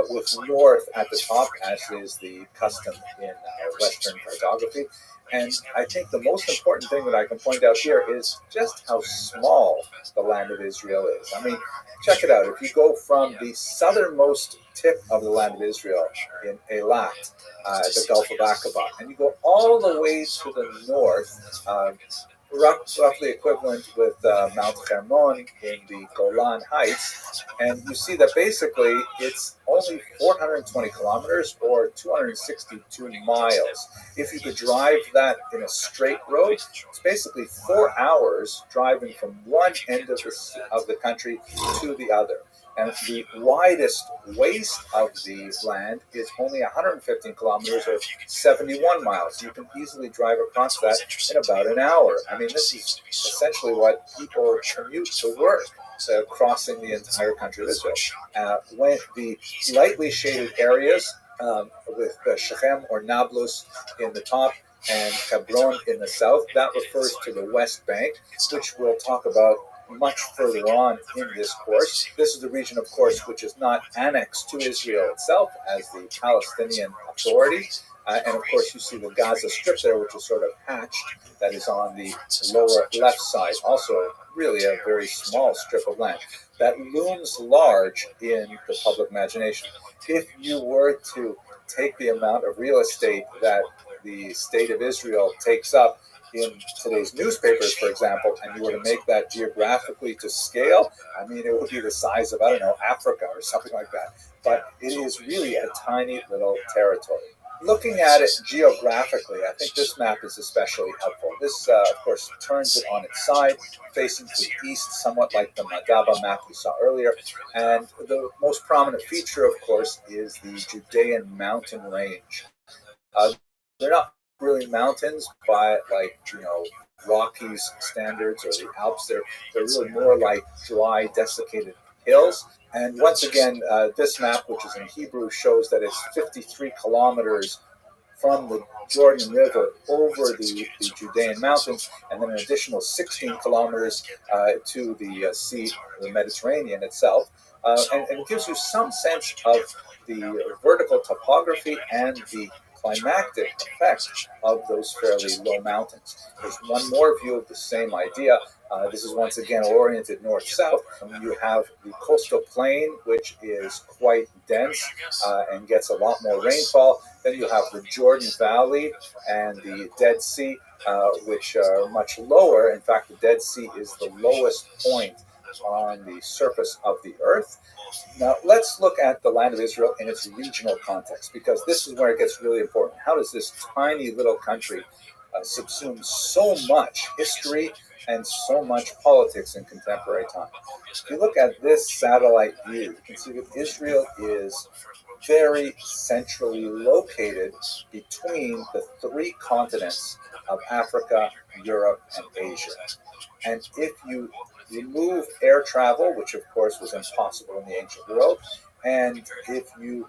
[SPEAKER 4] with north at the top, as is the custom in Western cartography. And I think the most important thing that I can point out here is just how small the land of Israel is. I mean, check it out. If you go from the southernmost tip of the land of Israel in Eilat, the Gulf of Aqaba, and you go all the way to the north, roughly equivalent with Mount Hermon in the Golan Heights, and you see that basically it's only 420 kilometers or 262 miles. If you could drive that in a straight road, it's basically 4 hours driving from one end of the country to the other. And the widest waste of the land is only 115 kilometers or 71 miles. You can easily drive across that in about an hour. I mean, this is essentially what people commute to work, crossing the entire country of Israel. When the lightly shaded areas with Shechem or Nablus in the top and Hebron in the south, that refers to the West Bank, which we'll talk about much further on in this course. This is the region, of course, which is not annexed to Israel itself as the Palestinian Authority. And of course, you see the Gaza Strip there, which is sort of hatched, that is on the lower left side. Also, really a very small strip of land that looms large in the public imagination. If you were to take the amount of real estate that the state of Israel takes up in today's newspapers, for example, and you were to make that geographically to scale, I mean, it would be the size of, I don't know, Africa or something like that. But it is really a tiny little territory. Looking at it geographically, I think this map is especially helpful. This, of course, turns it on its side, facing to the east, somewhat like the Madaba map we saw earlier. And the most prominent feature, of course, is the Judean mountain range. They're not really mountains by, like, Rockies standards or the Alps. They're really more like dry, desiccated hills. And once again, this map, which is in Hebrew, shows that it's 53 kilometers from the Jordan River over the Judean mountains, and then an additional 16 kilometers to the sea, the Mediterranean itself. And it gives you some sense of the vertical topography and the climactic effect of those fairly low mountains. There's one more view of the same idea. This is once again oriented north-south. You have the coastal plain, which is quite dense and gets a lot more rainfall. Then you have the Jordan Valley and the Dead Sea, which are much lower. In fact, the Dead Sea is the lowest point on the surface of the earth. Now, let's look at the land of Israel in its regional context, because this is where it gets really important. How does this tiny little country subsume so much history and so much politics in contemporary time? If you look at this satellite view, you can see that Israel is very centrally located between the three continents of Africa, Europe, and Asia. And if you remove air travel, which of course was impossible in the ancient world, and if you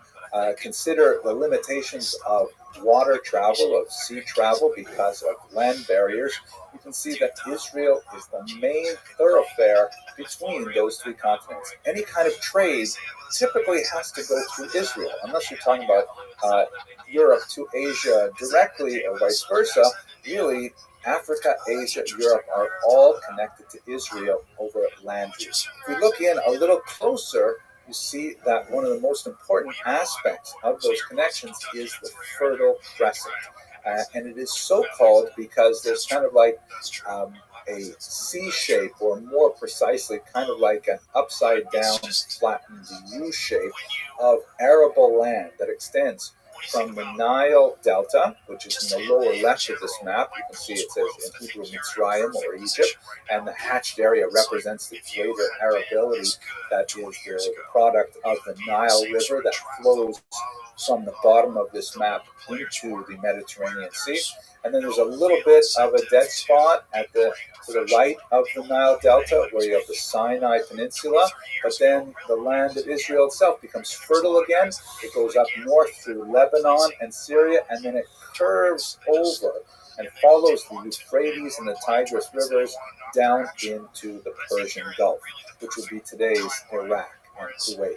[SPEAKER 4] consider the limitations of water travel, of sea travel because of land barriers, you can see that Israel is the main thoroughfare between those three continents. Any kind of trade typically has to go through Israel, unless you're talking about Europe to Asia directly or vice versa. Really, Africa, Asia, Europe are all connected to Israel over land routes. If we look in a little closer, you see that one of the most important aspects of those connections is the Fertile Crescent. And it is so called because there's kind of like a C shape, or more precisely, kind of like an upside down flattened U shape of arable land that extends from the Nile Delta, which is in the lower left of this map. You can see it says in Hebrew Mitzrayim, or Egypt, and the hatched area represents the greater arability that is the product of the Nile River that flows from the bottom of this map into the Mediterranean Sea. And then there's a little bit of a dead spot to the right of the Nile Delta, where you have the Sinai Peninsula. But then the land of Israel itself becomes fertile again. It goes up north through Lebanon and Syria, and then it curves over and follows the Euphrates and the Tigris rivers down into the Persian Gulf, which would be today's Iraq and Kuwait.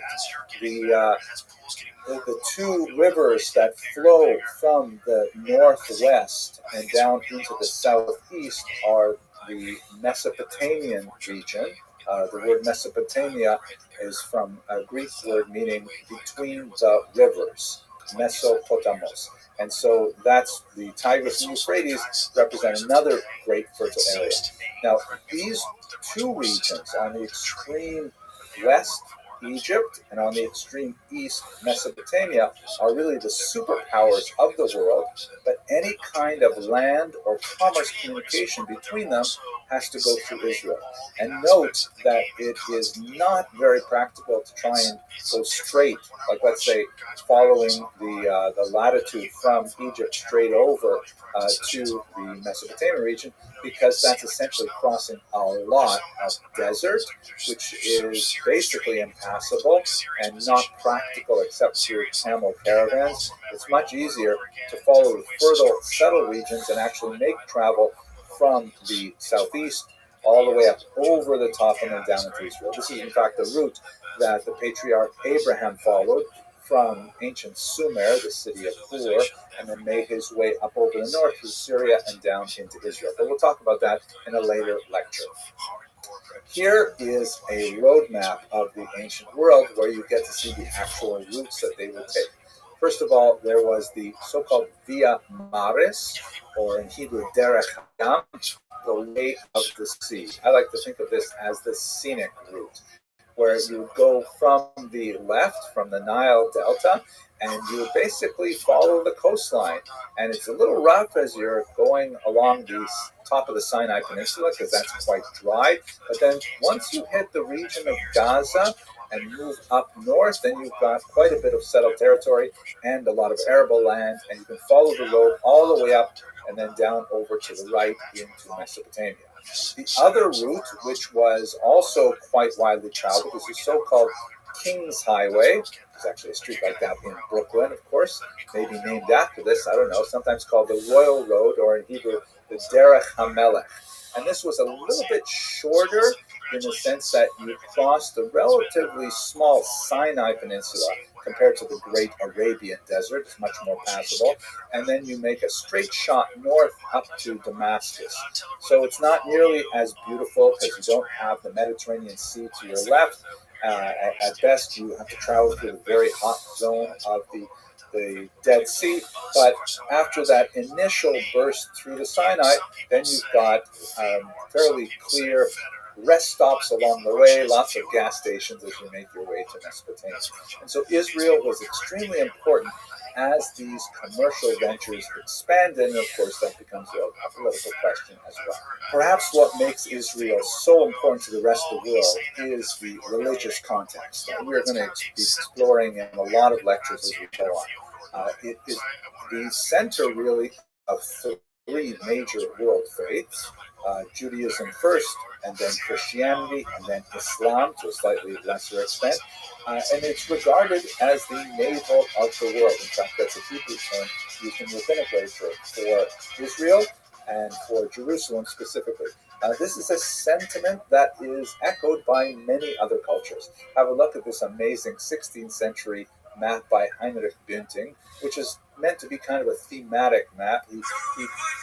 [SPEAKER 4] The two rivers that flow from the northwest and down into the southeast are the Mesopotamian region. The word Mesopotamia is from a Greek word meaning between the rivers, Mesopotamos. And so that's the Tigris and Euphrates represent another great fertile area. Now, these two regions on the extreme west, Egypt, and on the extreme east, Mesopotamia, are really the superpowers of the world, but any kind of land or commerce communication between them has to go through Israel. And note that it is not very practical to try and go straight, like let's say following the latitude from Egypt straight over to the Mesopotamian region, because that's essentially crossing a lot of desert, which is basically impassable and not practical except through camel caravans. It's much easier to follow the fertile, settled regions and actually make travel from the southeast all the way up over the top and then down into Israel. This is in fact the route that the patriarch Abraham followed from ancient Sumer, the city of Ur, and then made his way up over the north through Syria and down into Israel. But we'll talk about that in a later lecture. Here is a roadmap of the ancient world where you get to see the actual routes that they would take. First of all, there was the so-called Via Maris, or in Hebrew, Derech Hayam, the way of the sea. I like to think of this as the scenic route, where you would go from the left, from the Nile Delta, and you would basically follow the coastline. And it's a little rough as you're going along the top of the Sinai Peninsula, because that's quite dry. But then once you hit the region of Gaza and move up north, then you've got quite a bit of settled territory and a lot of arable land, and you can follow the road all the way up and then down over to the right into Mesopotamia. The other route, which was also quite widely traveled, is the so-called King's Highway. There's actually a street like that in Brooklyn, of course, maybe named after this, I don't know, sometimes called the Royal Road, or in Hebrew, the Derech HaMelech. And this was a little bit shorter in the sense that you crossed the relatively small Sinai Peninsula compared to the great Arabian Desert. It's much more passable. And then you make a straight shot north up to Damascus. So it's not nearly as beautiful because you don't have the Mediterranean Sea to your left. At best, you have to travel through the very hot zone of the Dead Sea. But after that initial burst through the Sinai, then you've got fairly clear rest stops along the way, lots of gas stations as you make your way to Mesopotamia. And so Israel was extremely important as these commercial ventures expanded, and of course that becomes a political question as well. Perhaps what makes Israel so important to the rest of the world is the religious context that we're going to be exploring in a lot of lectures as we go on. It is the center really of three major world faiths, Judaism first, and then Christianity, and then Islam to a slightly lesser extent. And it's regarded as the navel of the world. In fact, that's a Hebrew term used in rabbinic literature for Israel and for Jerusalem specifically. This is a sentiment that is echoed by many other cultures. Have a look at this amazing 16th century map by Heinrich Bunting, which is meant to be kind of a thematic map. He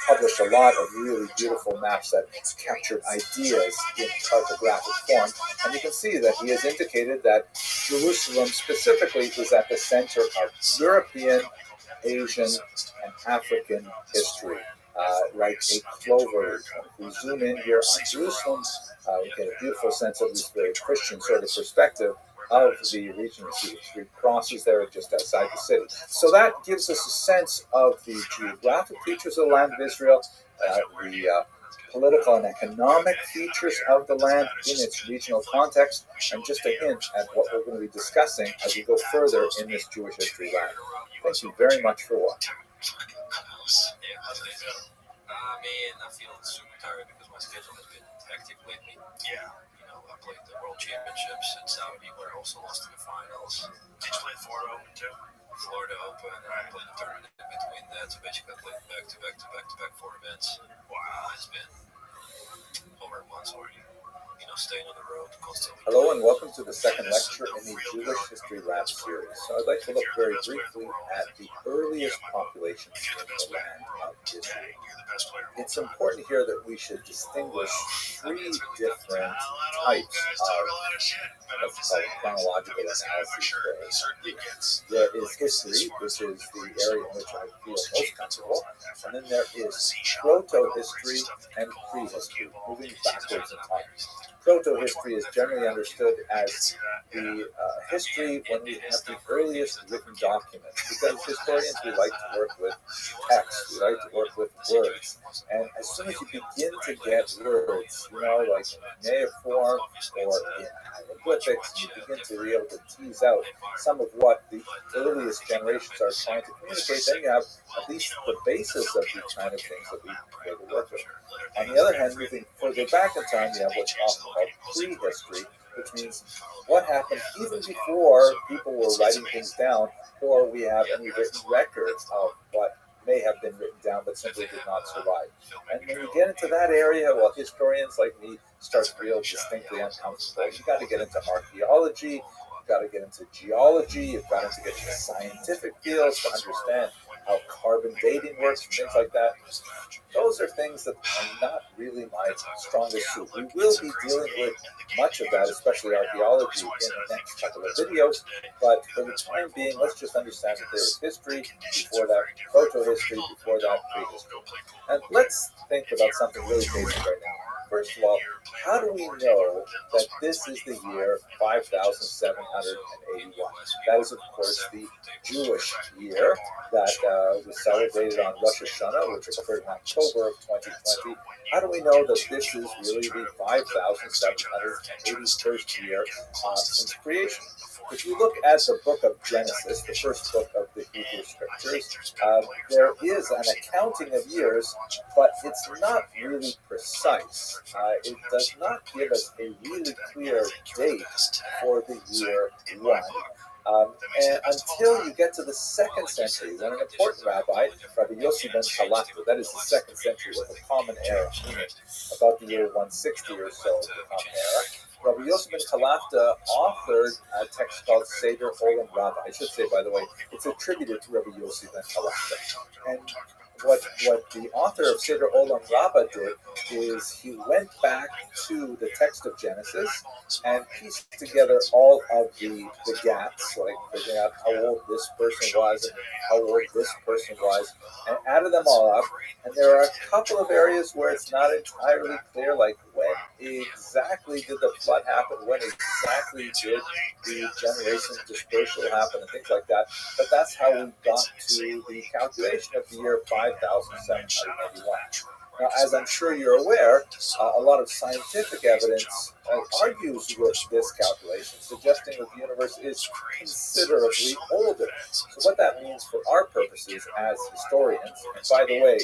[SPEAKER 4] published a lot of really beautiful maps that captured ideas in cartographic form. And you can see that he has indicated that Jerusalem specifically is at the center of European, Asian, and African history. Like a clover leaf. If we zoom in here on Jerusalem, we get a beautiful sense of this very Christian sort of perspective of the region. You see the three crosses there just outside the city. So that gives us a sense of the geographic features of the land of Israel, the political and economic features of the land in its regional context, and just a hint at what we're going to be discussing as we go further in this Jewish history lab. Thank you very much for watching.
[SPEAKER 14] I'm feeling super tired because my schedule has been hectic lately. Yeah. I played the World Championships in Saudi, where I also lost in the finals.
[SPEAKER 1] Did you play Florida Open too?
[SPEAKER 14] Florida Open, and I played a tournament in between that. So basically, I played back-to-back 4 events. Wow. It's been over a month already. Staying on the road constantly.
[SPEAKER 4] Hello and welcome to the second lecture in the Jewish History Lab series. So I'd like to look very briefly at the earliest populations in the land of Israel. It's important here that we should distinguish three different types of what's called chronological analysis. There is history, which is the area in which I feel most comfortable, and then there is proto-history and prehistory, moving backwards in time. Proto-history is generally understood as the history when we have the earliest written documents. Because historians, we like to work with text, we like to work with words. And as soon as you begin to get words, like in cuneiform or in hieroglyphics, you begin to be able to tease out some of what the earliest generations are trying to communicate, then you have at least the basis of these kind of things that we go to work with. On the other hand, moving further back in time, you have what's often called prehistory, which means what happened even before people were writing things down, or we have any written records of what may have been written down but simply did not survive. And when you get into that area, well, historians like me start to feel distinctly uncomfortable. You've got to get into archaeology, you've got to get into geology, you've got to get into scientific fields to understand how carbon dating works and things like that. Those are things that are not really my strongest suit. We will be dealing with much of that, especially archaeology, in the next couple of videos. But for the time being, let's just understand that there is history before that, proto-history before that, prehistory. And let's think about something really basic right now. First of all, how do we know that this is the year 5781? That is, of course, the Jewish year that was celebrated on Rosh Hashanah, which occurred in October of 2020. How do we know that this is really the 5781st year since creation? If you look at the book of Genesis, the first book of the Hebrew Scriptures, there is an accounting of years, but it's not really precise.
[SPEAKER 15] it does not give us a really clear date for the year 1. And until you get to the 2nd century, when an important rabbi, Rabbi Yossi ben Chalafta, that is the 2nd century of the Common Era, meaning about the year 160 or so of the Common Era, Rabbi Yossi ben Chalafta authored a text called Seder Olam Rabbah. I should say, by the way, it's attributed to Rabbi Yossi ben Chalafta. And what the author of Seder Olam Rabbah did is he went back to the text of Genesis and pieced together all of the gaps, like figuring out how old this person was and how old this person was, and added them all up. And there are a couple of areas where it's not entirely clear, like when exactly did the flood happen, when exactly did the generation dispersal happen, and things like that. But that's how we got to the calculation of the year 5791. Now, as I'm sure you're aware, a lot of scientific evidence argues with this calculation, suggesting that the universe is considerably older. So what that means for our purposes as historians, and by the way,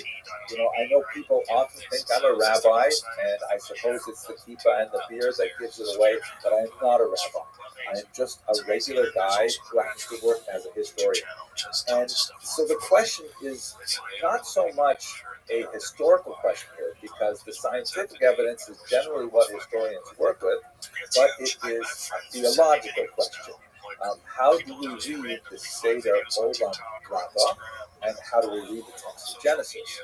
[SPEAKER 15] I know people often think I'm a rabbi, and I suppose it's the kippah and the beard that gives it away, but I am not a rabbi. I am just a regular guy who happens to work as a historian. And so the question is not so much a historical question here, because the scientific evidence is generally what historians work with, but it is a theological question. How do we read the Seder Olam Rabbah, and how do we read the text of Genesis?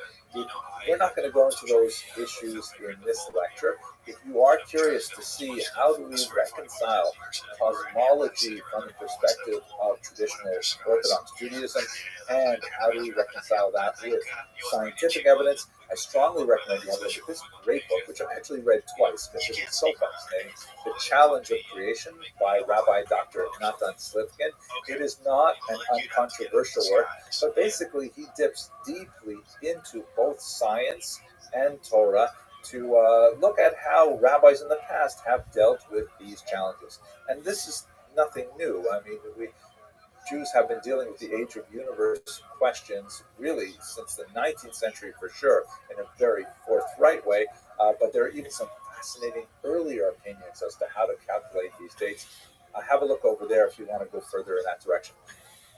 [SPEAKER 15] We're not going to go into those issues in this lecture. If you are curious to see how do we reconcile cosmology from the perspective of traditional Orthodox Judaism, and how do we reconcile that with scientific evidence, I strongly recommend you have a look at this great book, which I've actually read twice because it is so fascinating, The Challenge of Creation by Rabbi Dr. Natan Slifkin. It is not an uncontroversial work, but basically he dips deeply into both science and Torah to look at how rabbis in the past have dealt with these challenges. And this is nothing new. I mean, Jews have been dealing with the age of universe questions really since the 19th century for sure, in a very forthright way, but there are even some fascinating earlier opinions as to how to calculate these dates. Have a look over there if you want to go further in that direction.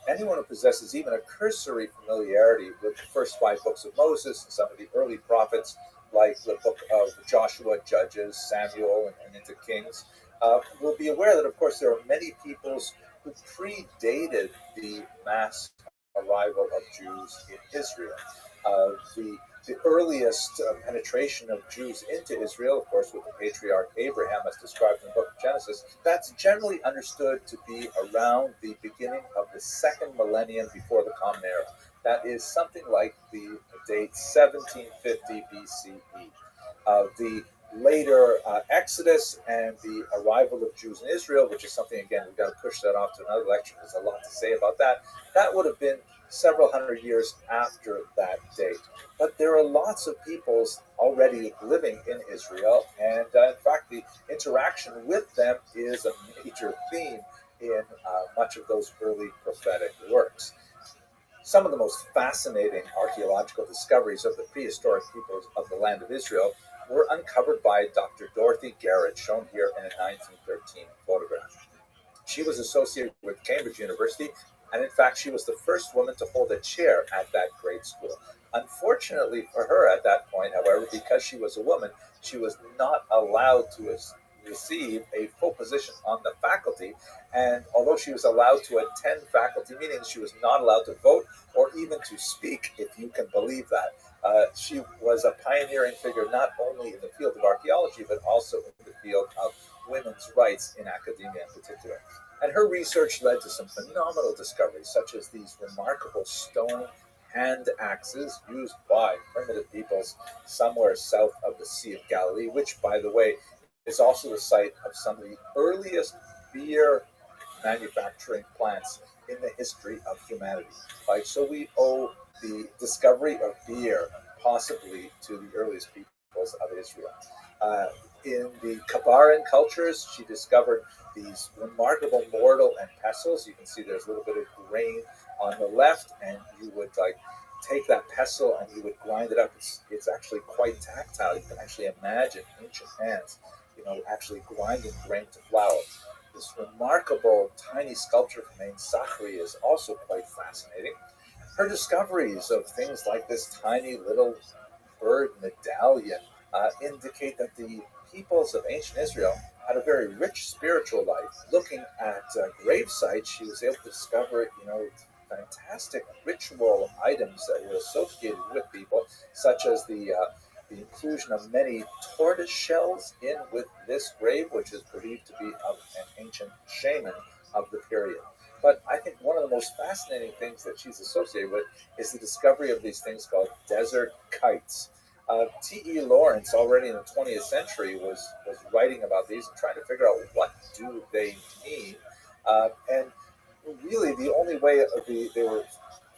[SPEAKER 15] Anyone who possesses even a cursory familiarity with the first 5 books of Moses and some of the early prophets, like the book of Joshua, Judges, Samuel, and into Kings, will be aware that, of course, there are many peoples who predated the mass arrival of Jews in Israel. The earliest penetration of Jews into Israel, of course, with the patriarch Abraham, as described in the book of Genesis, that's generally understood to be around the beginning of the 2nd millennium before the Common Era. That is something like the date 1750 BCE. The later Exodus and the arrival of Jews in Israel, which is something, again, we've got to push that off to another lecture. There's a lot to say about that. That would have been several hundred years after that date. But there are lots of peoples already living in Israel, and in fact, the interaction with them is a major theme in much of those early prophetic works. Some of the most fascinating archaeological discoveries of the prehistoric peoples of the land of Israel were uncovered by Dr. Dorothy Garrett, shown here in a 1913 photograph. She was associated with Cambridge University, and in fact, she was the first woman to hold a chair at that great school. Unfortunately for her at that point, however, because she was a woman, she was not allowed to receive a full position on the faculty, and although she was allowed to attend faculty meetings, she was not allowed to vote or even to speak, if you can believe that. She was a pioneering figure not only in the field of archaeology, but also in the field of women's rights in academia in particular. And her research led to some phenomenal discoveries, such as these remarkable stone hand axes used by primitive peoples somewhere south of the Sea of Galilee, which, by the way, is also the site of some of the earliest beer manufacturing plants in the history of humanity. So we owe the discovery of beer possibly to the earliest peoples of Israel. In the Kabaran cultures, she discovered these remarkable mortar and pestles. You can see there's a little bit of grain on the left, and you would take that pestle and you would grind it up. It's actually quite tactile. You can actually imagine ancient hands, actually grinding grain to flour. This remarkable tiny sculpture from Ein Sachri is also quite fascinating. Her discoveries of things like this tiny little bird medallion indicate that the peoples of ancient Israel had a very rich spiritual life. Looking at grave sites, she was able to discover, fantastic ritual items that were associated with people, such as the inclusion of many tortoise shells in with this grave, which is believed to be of an ancient shaman of the period. But I think one of the most fascinating things that she's associated with is the discovery of these things called desert kites. T.E. Lawrence, already in the 20th century, was writing about these and trying to figure out what do they mean. And really, the only way they were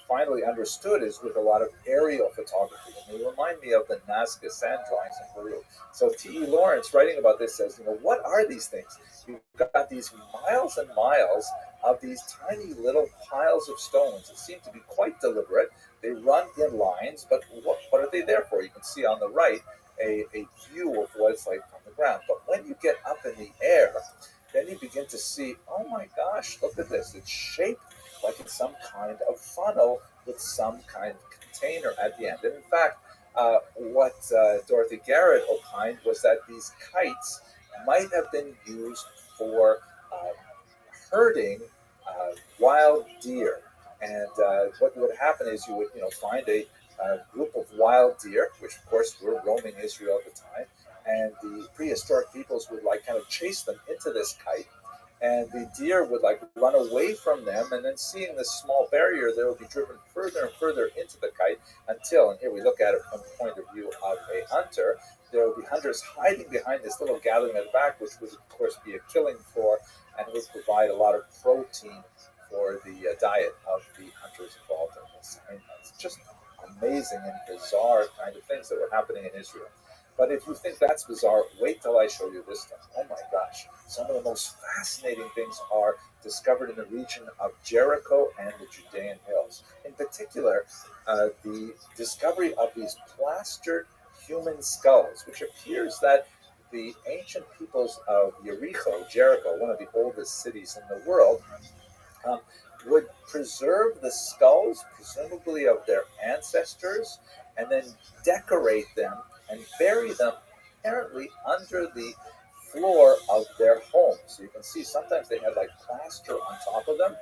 [SPEAKER 15] finally understood is with a lot of aerial photography. And they remind me of the Nazca sand drawings in Peru. So T.E. Lawrence, writing about this, says, what are these things? You've got these miles and miles of these tiny little piles of stones that seem to be quite deliberate. They run in lines, but what are they there for? You can see on the right a view of what it's like from the ground. But when you get up in the air, then you begin to see, oh my gosh, look at this. It's shaped like it's some kind of funnel with some kind of container at the end. And in fact, what Dorothy Garrett opined was that these kites might have been used for herding wild deer. And what would happen is you would find a group of wild deer, which of course were roaming Israel at the time, and the prehistoric peoples would kind of chase them into this kite, and the deer would run away from them, and then seeing this small barrier, they would be driven further and further into the kite until, and here we look at it from the point of view of a hunter, there would be hunters hiding behind this little gathering at the back, which would of course be a killing floor and would provide a lot of protein for the diet of the hunters involved in this. And it's just amazing and bizarre kind of things that were happening in Israel. But if you think that's bizarre, wait till I show you this stuff. Oh my gosh. Some of the most fascinating things are discovered in the region of Jericho and the Judean hills. In particular, the discovery of these plastered human skulls, which appears that the ancient peoples of Jericho, one of the oldest cities in the world, would preserve the skulls, presumably of their ancestors, and then decorate them and bury them apparently under the floor of their homes. So you can see sometimes they had plaster on top of them,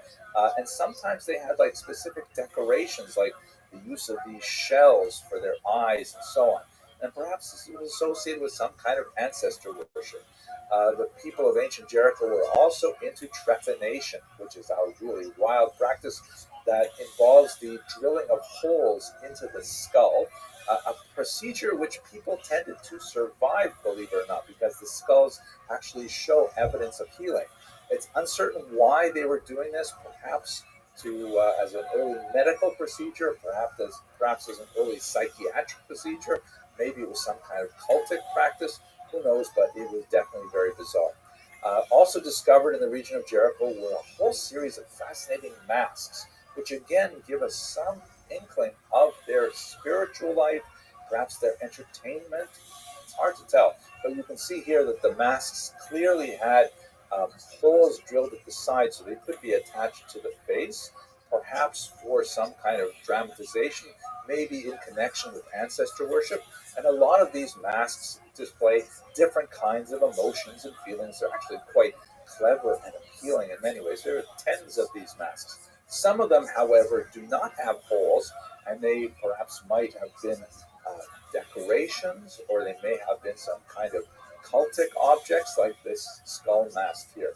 [SPEAKER 15] and sometimes they had specific decorations, like the use of these shells for their eyes and so on. And perhaps this was associated with some kind of ancestor worship. The people of ancient Jericho were also into trephination, which is a really wild practice that involves the drilling of holes into the skull, a procedure which people tended to survive, believe it or not, because the skulls actually show evidence of healing. It's uncertain why they were doing this, perhaps as an early medical procedure, perhaps as an early psychiatric procedure. Maybe it was some kind of cultic practice. Who knows, but it was definitely very bizarre. Also discovered in the region of Jericho were a whole series of fascinating masks, which again give us some inkling of their spiritual life, perhaps their entertainment. It's hard to tell, but you can see here that the masks clearly had holes drilled at the side, so they could be attached to the face, perhaps for some kind of dramatization, maybe in connection with ancestor worship. And a lot of these masks display different kinds of emotions and feelings. They're actually quite clever and appealing in many ways. There are tens of these masks. Some of them, however, do not have holes, and they perhaps might have been decorations, or they may have been some kind of cultic objects like this skull mask here.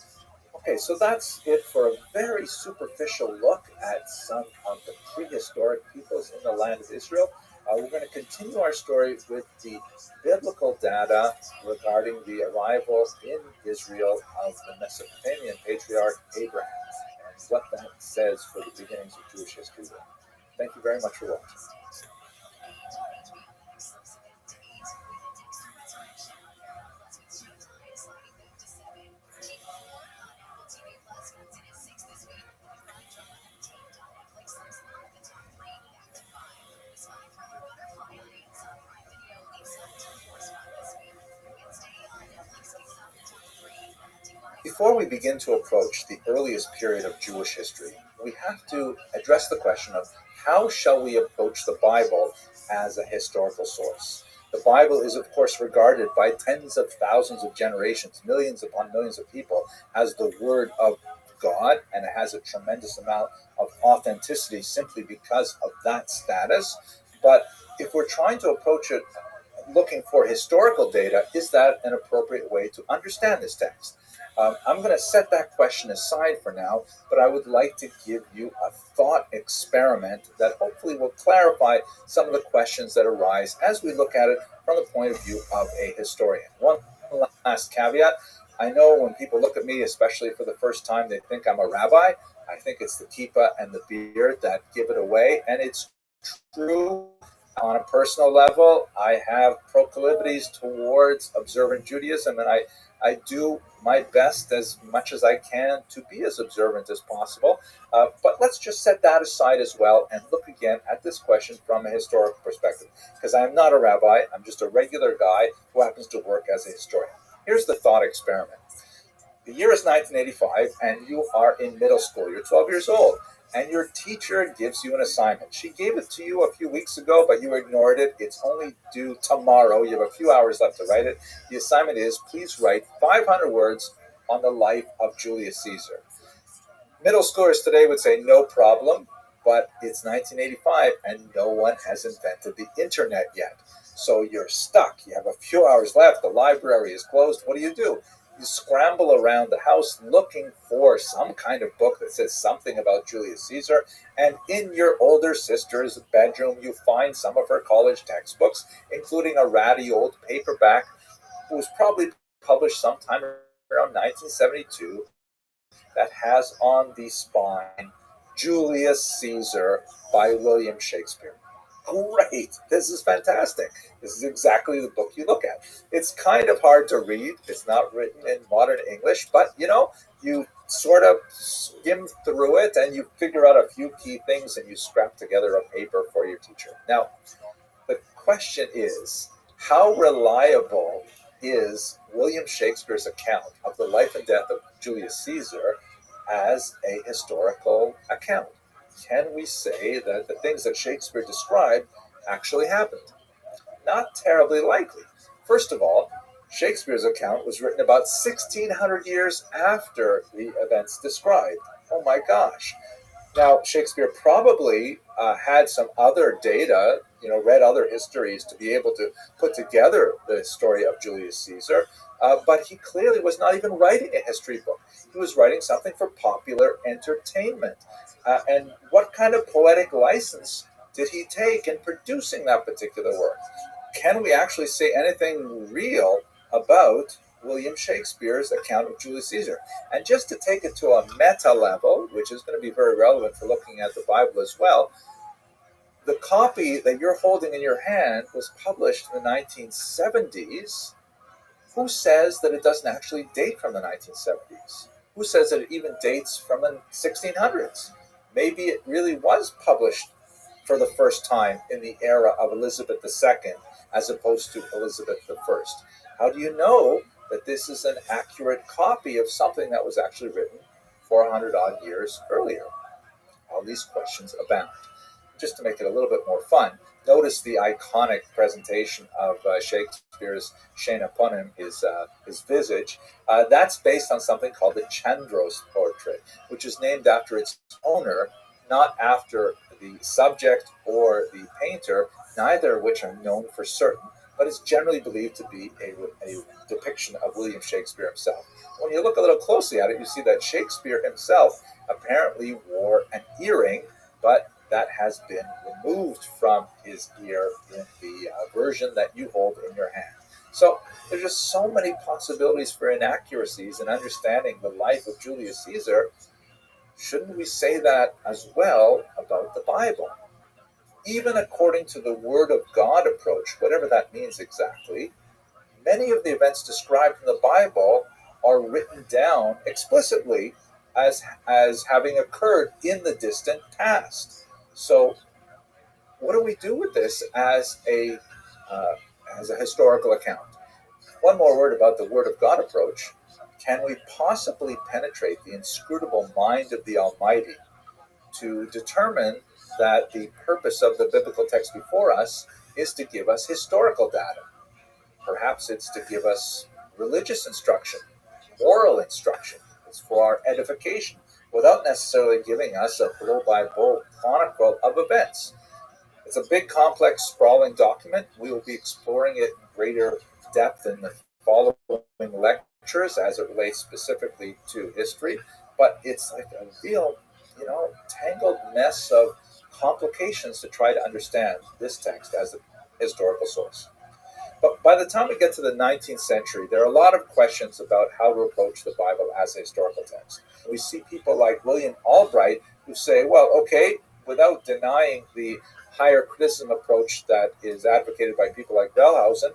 [SPEAKER 15] Okay, so that's it for a very superficial look at some of the prehistoric peoples in the land of Israel. We're going to continue our story with the biblical data regarding the arrival in Israel of the Mesopotamian patriarch Abraham, and what that says for the beginnings of Jewish history. Thank you very much for watching. Before we begin to approach the earliest period of Jewish history, we have to address the question of how shall we approach the Bible as a historical source. The Bible is, of course, regarded by tens of thousands of generations, millions upon millions of people, as the Word of God, and it has a tremendous amount of authenticity simply because of that status. But if we're trying to approach it looking for historical data, is that an appropriate way to understand this text? I'm going to set that question aside for now, but I would like to give you a thought experiment that hopefully will clarify some of the questions that arise as we look at it from the point of view of a historian. One last caveat. I know when people look at me, especially for the first time, they think I'm a rabbi. I think it's the kippah and the beard that give it away, and it's true. On a personal level, I have proclivities towards observant Judaism, and I do my best as much as I can to be as observant as possible. But let's just set that aside as well and look again at this question from a historical perspective, because I'm not a rabbi. I'm just a regular guy who happens to work as a historian. Here's the thought experiment. The year is 1985, and you are in middle school. You're 12 years old, and your teacher gives you an assignment. She gave it to you a few weeks ago, but you ignored it. It's only due tomorrow. You have a few hours left to write it. The assignment is, please write 500 words on the life of Julius Caesar. Middle schoolers today would say, no problem, but it's 1985, and no one has invented the internet yet. So you're stuck. You have a few hours left. The library is closed. What do? You scramble around the house looking for some kind of book that says something about Julius Caesar, and in your older sister's bedroom you find some of her college textbooks, including a ratty old paperback that was probably published sometime around 1972 that has on the spine Julius Caesar by William Shakespeare. Great. This is fantastic. This is exactly the book you look at. It's kind of hard to read. It's not written in modern English, but you sort of skim through it and you figure out a few key things and you scrap together a paper for your teacher. Now, the question is, how reliable is William Shakespeare's account of the life and death of Julius Caesar as a historical account? Can we say that the things that Shakespeare described actually happened? Not terribly likely. First of all, Shakespeare's account was written about 1,600 years after the events described. Oh my gosh. Now, Shakespeare probably had some other data, read other histories to be able to put together the story of Julius Caesar, but he clearly was not even writing a history book. He was writing something for popular entertainment. And what kind of poetic license did he take in producing that particular work? Can we actually say anything real about William Shakespeare's account of Julius Caesar? And just to take it to a meta level, which is going to be very relevant for looking at the Bible as well, the copy that you're holding in your hand was published in the 1970s. Who says that it doesn't actually date from the 1970s? Who says that it even dates from the 1600s? Maybe it really was published for the first time in the era of Elizabeth II as opposed to Elizabeth I. How do you know that this is an accurate copy of something that was actually written 400 odd years earlier? All these questions abound. Just to make it a little bit more fun, notice the iconic presentation of Shakespeare's Shena Ponim, his visage. That's based on something called the Chandros portrait, which is named after its owner, not after the subject or the painter, neither of which are known for certain, but is generally believed to be a depiction of William Shakespeare himself. When you look a little closely at it, you see that Shakespeare himself apparently wore an earring, but that has been removed from his ear in the version that you hold in your hand. So there's just so many possibilities for inaccuracies in understanding the life of Julius Caesar. Shouldn't we say that as well about the Bible? Even according to the Word of God approach, whatever that means exactly, many of the events described in the Bible are written down explicitly as having occurred in the distant past. So what do we do with this as a historical account? One more word about the Word of God approach. can we possibly penetrate the inscrutable mind of the Almighty to determine that the purpose of the biblical text before us is to give us historical data? Perhaps it's to give us religious instruction, moral instruction. It's for our edification, without necessarily giving us a blow-by-blow chronicle of events. It's a big, complex, sprawling document. We will be exploring it in greater depth in the following lectures as it relates specifically to history. But it's like a real, tangled mess of complications to try to understand this text as a historical source. But by the time we get to the 19th century, there are a lot of questions about how to approach the Bible as a historical text. We see people like William Albright who say, well, okay, without denying the higher criticism approach that is advocated by people like Wellhausen,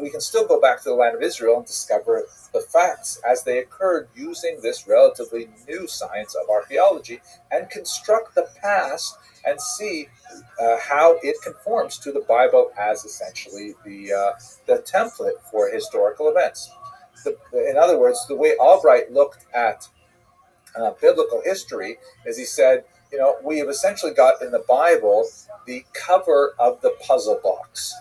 [SPEAKER 15] we can still go back to the land of Israel and discover the facts as they occurred using this relatively new science of archaeology and construct the past and see how it conforms to the Bible as essentially the template for historical events. In other words, the way Albright looked at biblical history is he said, we have essentially got in the Bible the cover of the puzzle box.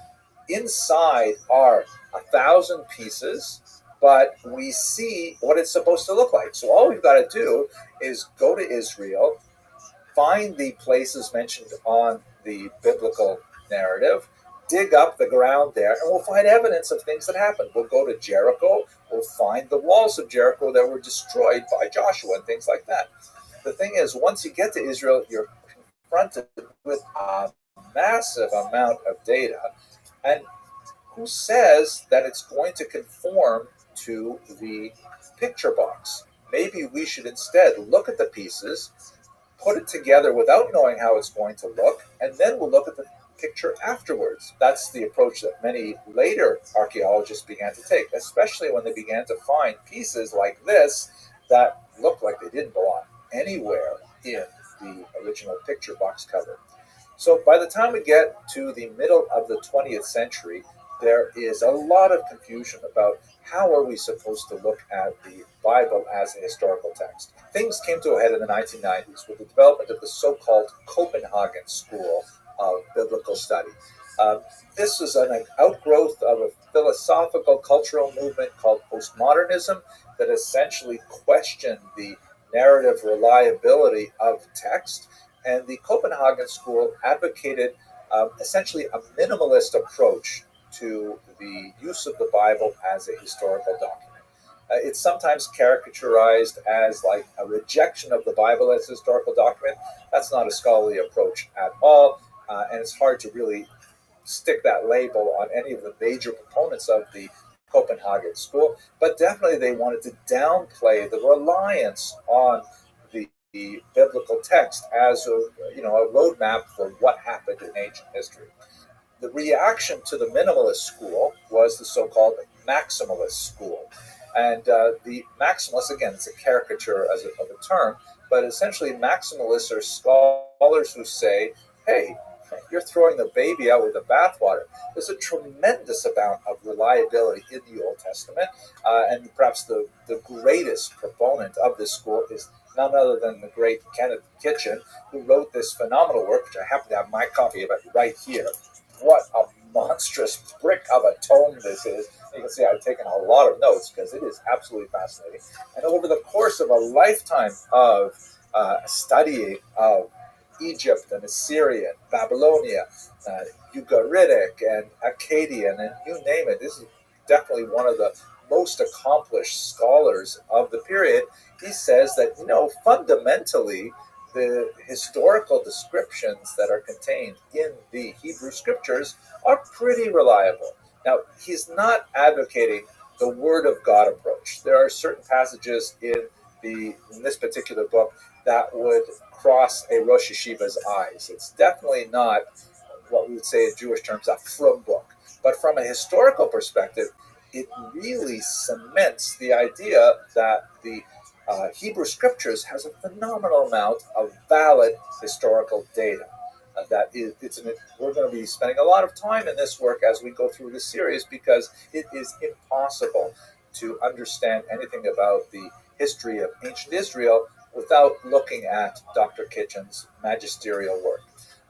[SPEAKER 15] Inside are 1,000 pieces, but we see what it's supposed to look like. So all we've got to do is go to Israel, find the places mentioned on the biblical narrative, dig up the ground there, and we'll find evidence of things that happened. We'll go to Jericho, we'll find the walls of Jericho that were destroyed by Joshua and things like that. The thing is, once you get to Israel, you're confronted with a massive amount of data. And who says that it's going to conform to the picture box? Maybe we should instead look at the pieces, put it together without knowing how it's going to look, and then we'll look at the picture afterwards. That's the approach that many later archaeologists began to take, especially when they began to find pieces like this that looked like they didn't belong anywhere in the original picture box cover. So by the time we get to the middle of the 20th century, there is a lot of confusion about how are we supposed to look at the Bible as a historical text. Things came to a head in the 1990s with the development of the so-called Copenhagen School of Biblical Study. This is an outgrowth of a philosophical cultural movement called postmodernism that essentially questioned the narrative reliability of text. And the Copenhagen School advocated essentially a minimalist approach to the use of the Bible as a historical document. It's sometimes caricaturized as like a rejection of the Bible as a historical document. That's not a scholarly approach at all, and it's hard to really stick that label on any of the major proponents of the Copenhagen School. But definitely they wanted to downplay the reliance on the biblical text as a roadmap for what happened in ancient history. The reaction to the minimalist school was the so-called maximalist school. And the maximalists, again, it's a caricature of a term, but essentially maximalists are scholars who say, hey, you're throwing the baby out with the bathwater. There's a tremendous amount of reliability in the Old Testament, and perhaps the greatest proponent of this school is none other than the great Kenneth Kitchen, who wrote this phenomenal work, which I happen to have my copy of it right here. What a monstrous brick of a tome this is. You can see I've taken a lot of notes because it is absolutely fascinating. And over the course of a lifetime of studying of Egypt and Assyria, Babylonia, Ugaritic and Akkadian, and you name it, this is definitely one of the most accomplished scholars of the period. He says that, fundamentally, the historical descriptions that are contained in the Hebrew scriptures are pretty reliable. Now, he's not advocating the Word of God approach. There are certain passages in this particular book that would cross a Rosh Yeshiva's eyes. It's definitely not what we would say in Jewish terms a frum book. But from a historical perspective, it really cements the idea that the Hebrew Scriptures has a phenomenal amount of valid historical data. We're going to be spending a lot of time in this work as we go through this series because it is impossible
[SPEAKER 4] to understand anything about the history of ancient Israel without looking at Dr. Kitchen's magisterial work.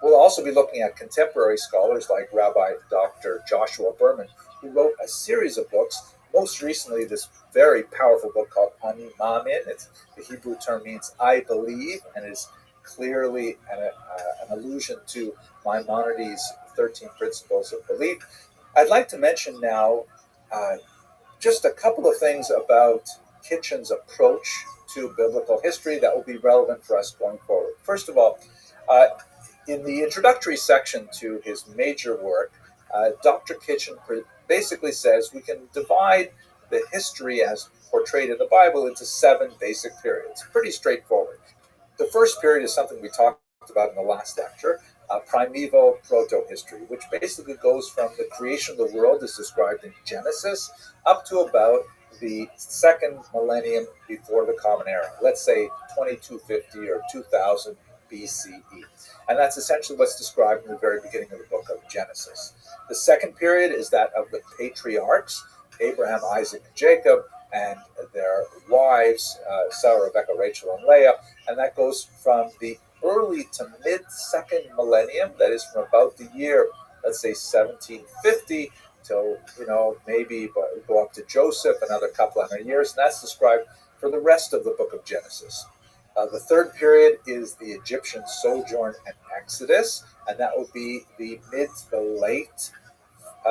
[SPEAKER 4] We'll also be looking at contemporary scholars like Rabbi Dr. Joshua Berman, who wrote a series of books, most recently this very powerful book called Ani Mamin. The Hebrew term means I believe, and is clearly an allusion to Maimonides' 13 Principles of Belief. I'd like to mention now just a couple of things about Kitchen's approach to biblical history that will be relevant for us going forward. First of all, in the introductory section to his major work, Dr. Kitchen basically says we can divide the history as portrayed in the Bible into 7 basic periods. Pretty straightforward. The first period is something we talked about in the last lecture, primeval proto-history, which basically goes from the creation of the world as described in Genesis up to about the second millennium before the Common Era, let's say 2250 or 2000 BCE. And that's essentially what's described in the very beginning of the book of Genesis. The second period is that of the patriarchs, Abraham, Isaac, and Jacob, and their wives, Sarah, Rebecca, Rachel, and Leah. And that goes from the early to mid-second millennium, that is from about the year, let's say 1750, till, maybe go up to Joseph, another couple hundred years. And that's described for the rest of the book of Genesis. The third period is the Egyptian sojourn and Exodus, and that will be the mid to the late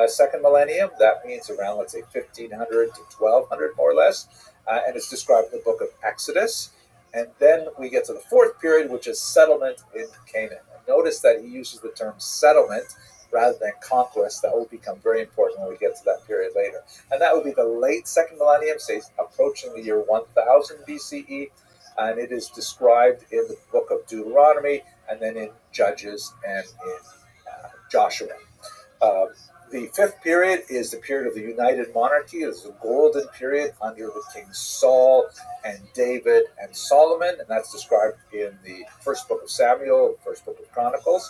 [SPEAKER 4] second millennium. That means around, let's say, 1500 to 1200, more or less, and it's described in the book of Exodus. And then we get to the fourth period, which is settlement in Canaan. And notice that he uses the term settlement rather than conquest. That will become very important when we get to that period later. And that will be the late second millennium, say approaching the year 1000 BCE. And it is described in the book of Deuteronomy, and then in Judges and in Joshua. The fifth period is the period of the United Monarchy. It's a golden period under the kings Saul and David and Solomon, and that's described in the first book of Samuel, the first book of Chronicles.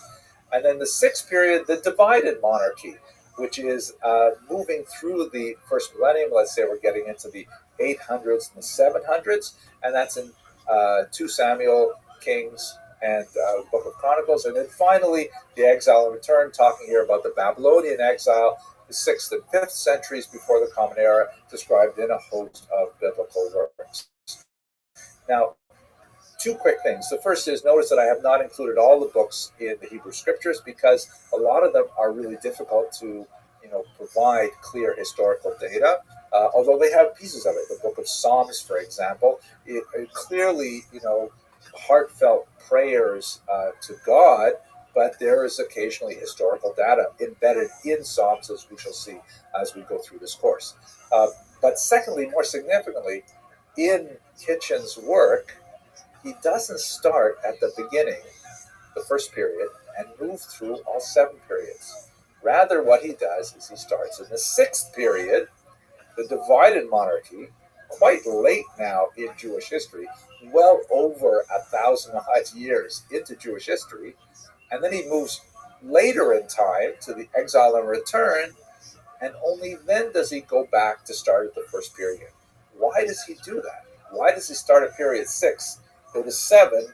[SPEAKER 4] And then the sixth period, the divided monarchy, which is moving through the first millennium. Let's say we're getting into the 800s and the 700s, and that's in 2 Samuel, Kings, and Book of Chronicles. And then finally, the exile and return, talking here about the Babylonian exile, the 6th and 5th centuries before the Common Era, described in a host of biblical works. Now, 2 quick things. The first is, notice that I have not included all the books in the Hebrew Scriptures because a lot of them are really difficult to provide clear historical data, although they have pieces of it. The book of Psalms, for example, it clearly, heartfelt prayers to God, but there is occasionally historical data embedded in Psalms, as we shall see as we go through this course. But secondly, more significantly, in Kitchen's work, he doesn't start at the beginning, the first period, and move through all 7 periods. Rather, what he does is he starts in the 6th period, the divided monarchy, quite late now in Jewish history, well over 1,000 odd years into Jewish history, and then he moves later in time to the exile and return, and only then does he go back to start at the first period. Why does he do that? Why does he start at period 6, go to 7,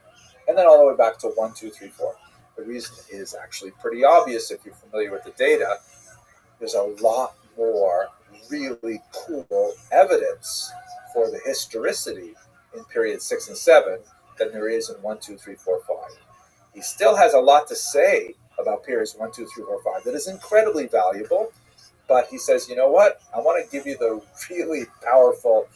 [SPEAKER 4] and then all the way back to 1, 2, 3, 4? The reason is actually pretty obvious if you're familiar with the data. There's a lot more really cool evidence for the historicity in period 6 and 7 than there is in 1, 2, 3, 4, 5. He still has a lot to say about periods 1, 2, 3, 4, 5 that is incredibly valuable, but he says, you know what? I want to give you the really powerful,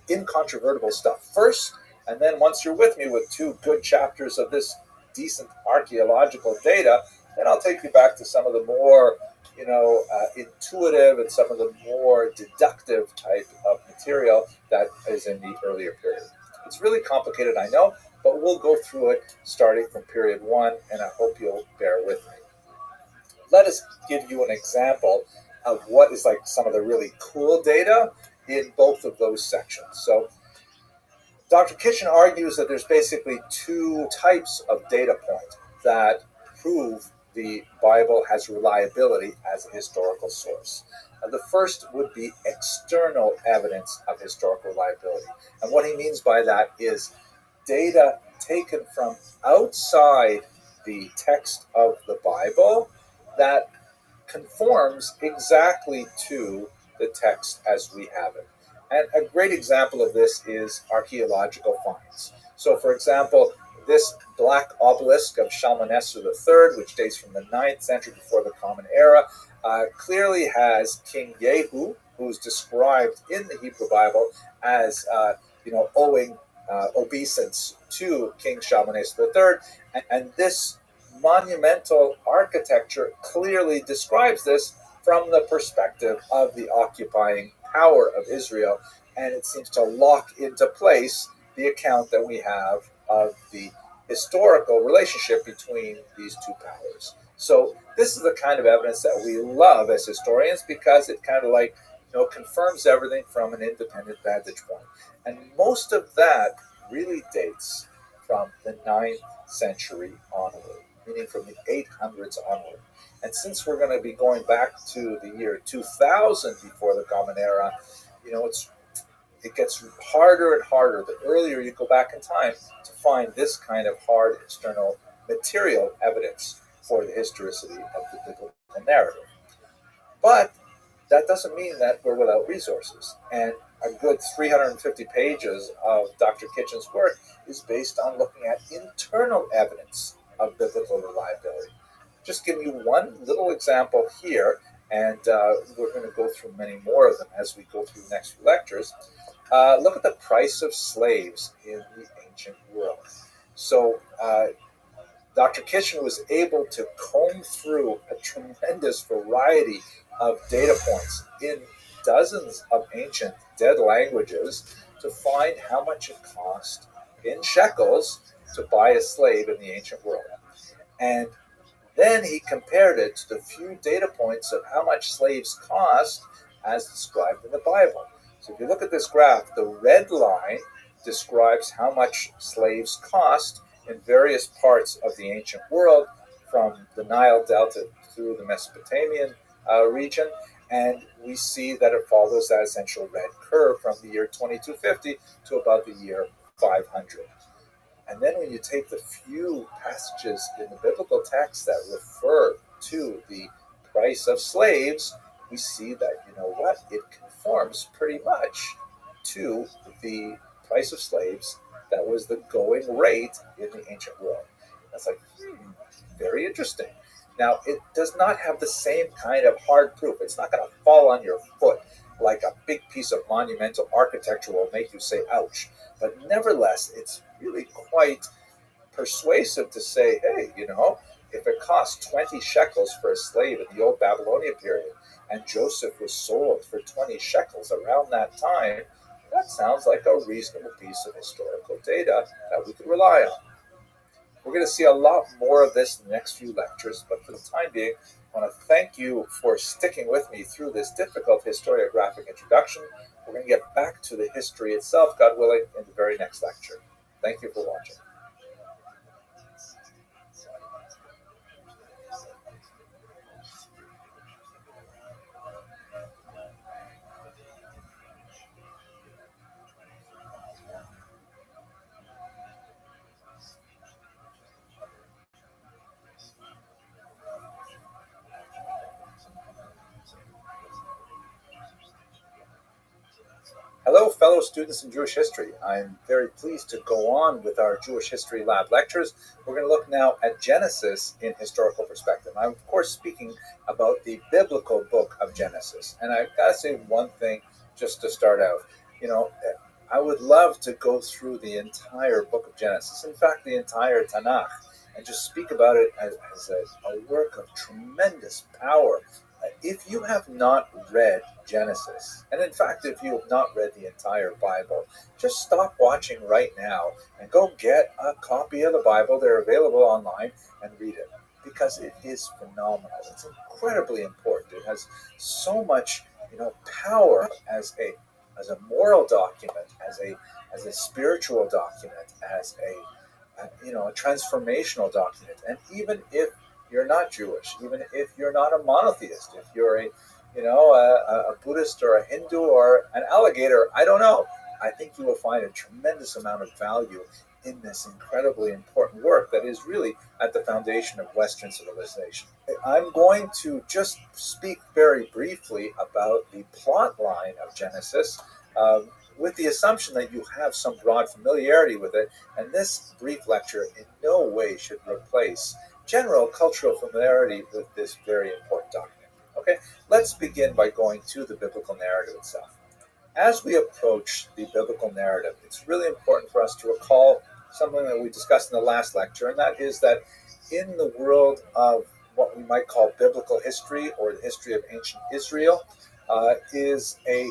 [SPEAKER 4] incontrovertible stuff first, and then once you're with me with 2 good chapters of this decent archaeological data, then I'll take you back to some of the more intuitive and some of the more deductive type of material that is in the earlier period. It's really complicated, I know, but we'll go through it starting from period 1, and I hope you'll bear with me. Let us give you an example of what is like some of the really cool data in both of those sections. So Dr. Kitchen argues that there's basically 2 types of data point that prove the Bible has reliability as a historical source.
[SPEAKER 15] The first would be external evidence of historical reliability. And what he means by that is data taken from outside the text of the Bible that conforms exactly to the text as we have it. And a great example of this is archaeological finds. So, for example, this black obelisk of Shalmaneser III, which dates from the 9th century before the Common Era, clearly has King Yehu, who's described in the Hebrew Bible as, owing obeisance to King Shalmaneser III. And this monumental architecture clearly describes this from the perspective of the occupying power of Israel, and it seems to lock into place the account that we have of the historical relationship between these two powers. So this is the kind of evidence that we love as historians because it kind of confirms everything from an independent vantage point. And most of that really dates from the 9th century onward, meaning from the 800s onward. And since we're going to be going back to the year 2000 before the Common Era, it gets harder and harder the earlier you go back in time to find this kind of hard external material evidence for the historicity of the biblical narrative. But that doesn't mean that we're without resources. And a good 350 pages of Dr. Kitchen's work is based on looking at internal evidence of biblical reliability. Just give you one little example here, and we're going to go through many more of them as we go through the next few lectures. Look at the price of slaves in the ancient world. So Dr. Kitchen was able to comb through a tremendous variety of data points in dozens of ancient dead languages to find how much it cost in shekels to buy a slave in the ancient world. And then he compared it to the few data points of how much slaves cost as described in the Bible. So if you look at this graph, the red line describes how much slaves cost in various parts of the ancient world, from the Nile Delta through the Mesopotamian region, and we see that it follows that essential red curve from the year 2250 to about the year 500. And then when you take the few passages in the biblical text that refer to the price of slaves, we see that, it conforms pretty much to the price of slaves that was the going rate in the ancient world. That's very interesting. Now, it does not have the same kind of hard proof. It's not going to fall on your foot like a big piece of monumental architecture will make you say, ouch. But nevertheless, it's really quite persuasive to say, hey, if it cost 20 shekels for a slave in the old Babylonian period, and Joseph was sold for 20 shekels around that time, that sounds like a reasonable piece of historical data that we could rely on. We're going to see a lot more of this in the next few lectures, but for the time being, I want to thank you for sticking with me through this difficult historiographic introduction. We're going to get back to the history itself, God willing, in the very next lecture. Thank you for watching. Hello, fellow students in Jewish history. I'm very pleased to go on with our Jewish History Lab lectures. We're going to look now at Genesis in historical perspective. I'm, of course, speaking about the biblical book of Genesis. And I've got to say one thing just to start out. I would love to go through the entire book of Genesis, in fact, the entire Tanakh, and just speak about it as a work of tremendous power. If you have not read Genesis, and in fact, if you have not read the entire Bible, just stop watching right now and go get a copy of the Bible. They're available online, and read it, because it is phenomenal. It's incredibly important. It has so much, power as a moral document, as a spiritual document, as a transformational document. And even if you're not Jewish, even if you're not a monotheist, if you're a
[SPEAKER 4] a Buddhist or a Hindu or an alligator, I don't know. I think you will find a tremendous amount of value in this incredibly important work that is really at the foundation of Western civilization. I'm going to just speak very briefly about the plot line of Genesis, with the assumption that you have some broad familiarity with it, and this brief lecture in no way should replace general cultural familiarity with this very important document. Okay, let's begin by going to the biblical narrative itself. As we approach the biblical narrative, it's really important for us to recall something that we discussed in the last lecture, and that is that in the world of what we might call biblical history or the history of ancient Israel, is a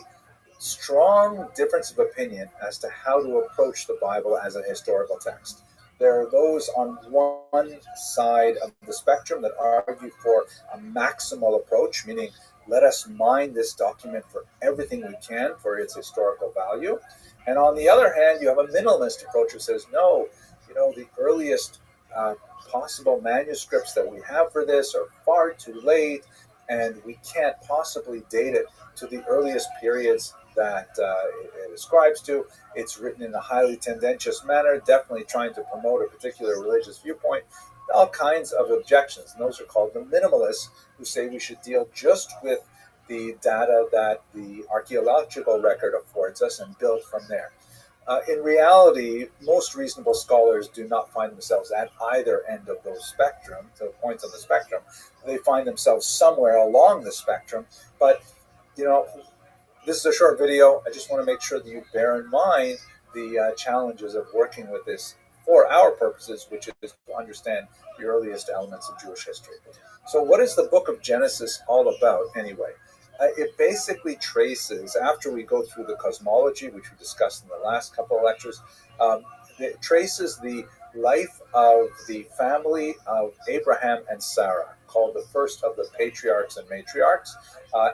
[SPEAKER 4] strong difference of opinion as to how to approach the Bible as a historical text. There are those on one side of the spectrum that argue for a maximal approach, meaning let us mine this document for everything we can for its historical value. And on the other hand, you have a minimalist approach who says, no, the earliest possible manuscripts that we have for this are far too late, and we can't possibly date it to the earliest periods that it ascribes to. It's written in a highly tendentious manner, definitely trying to promote a particular religious viewpoint. All kinds of objections, and those are called the minimalists, who say we should deal just with the data that the archaeological record affords us and build from there. In reality, most reasonable scholars do not find themselves at either end of those points on the spectrum. They find themselves somewhere along the spectrum, but this is a short video. I just want to make sure that you bear in mind the challenges of working with this for our purposes, which is to understand the earliest elements of Jewish history. So what is the book of Genesis all about anyway? It basically traces, after we go through the cosmology, which we discussed in the last couple of lectures, it traces the life of the family of Abraham and Sarah, called the first of the patriarchs and matriarchs.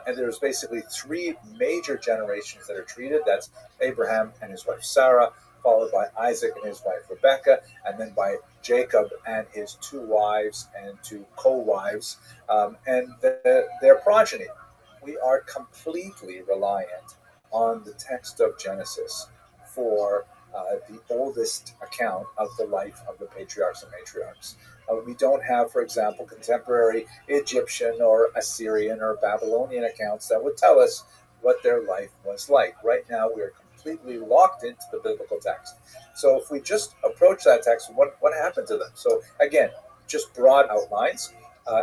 [SPEAKER 4] And there's basically three major generations that are treated. That's Abraham and his wife Sarah, followed by Isaac and his wife Rebekah, and then by Jacob and his two wives and two co-wives, and their progeny. We are completely reliant on the text of Genesis for the oldest account of the life of the patriarchs and matriarchs. We don't have, for example, contemporary Egyptian or Assyrian or Babylonian accounts that would tell us what their life was like. Right now, we are completely locked into the biblical text. So if we just approach that text, what happened to them? So again, just broad outlines.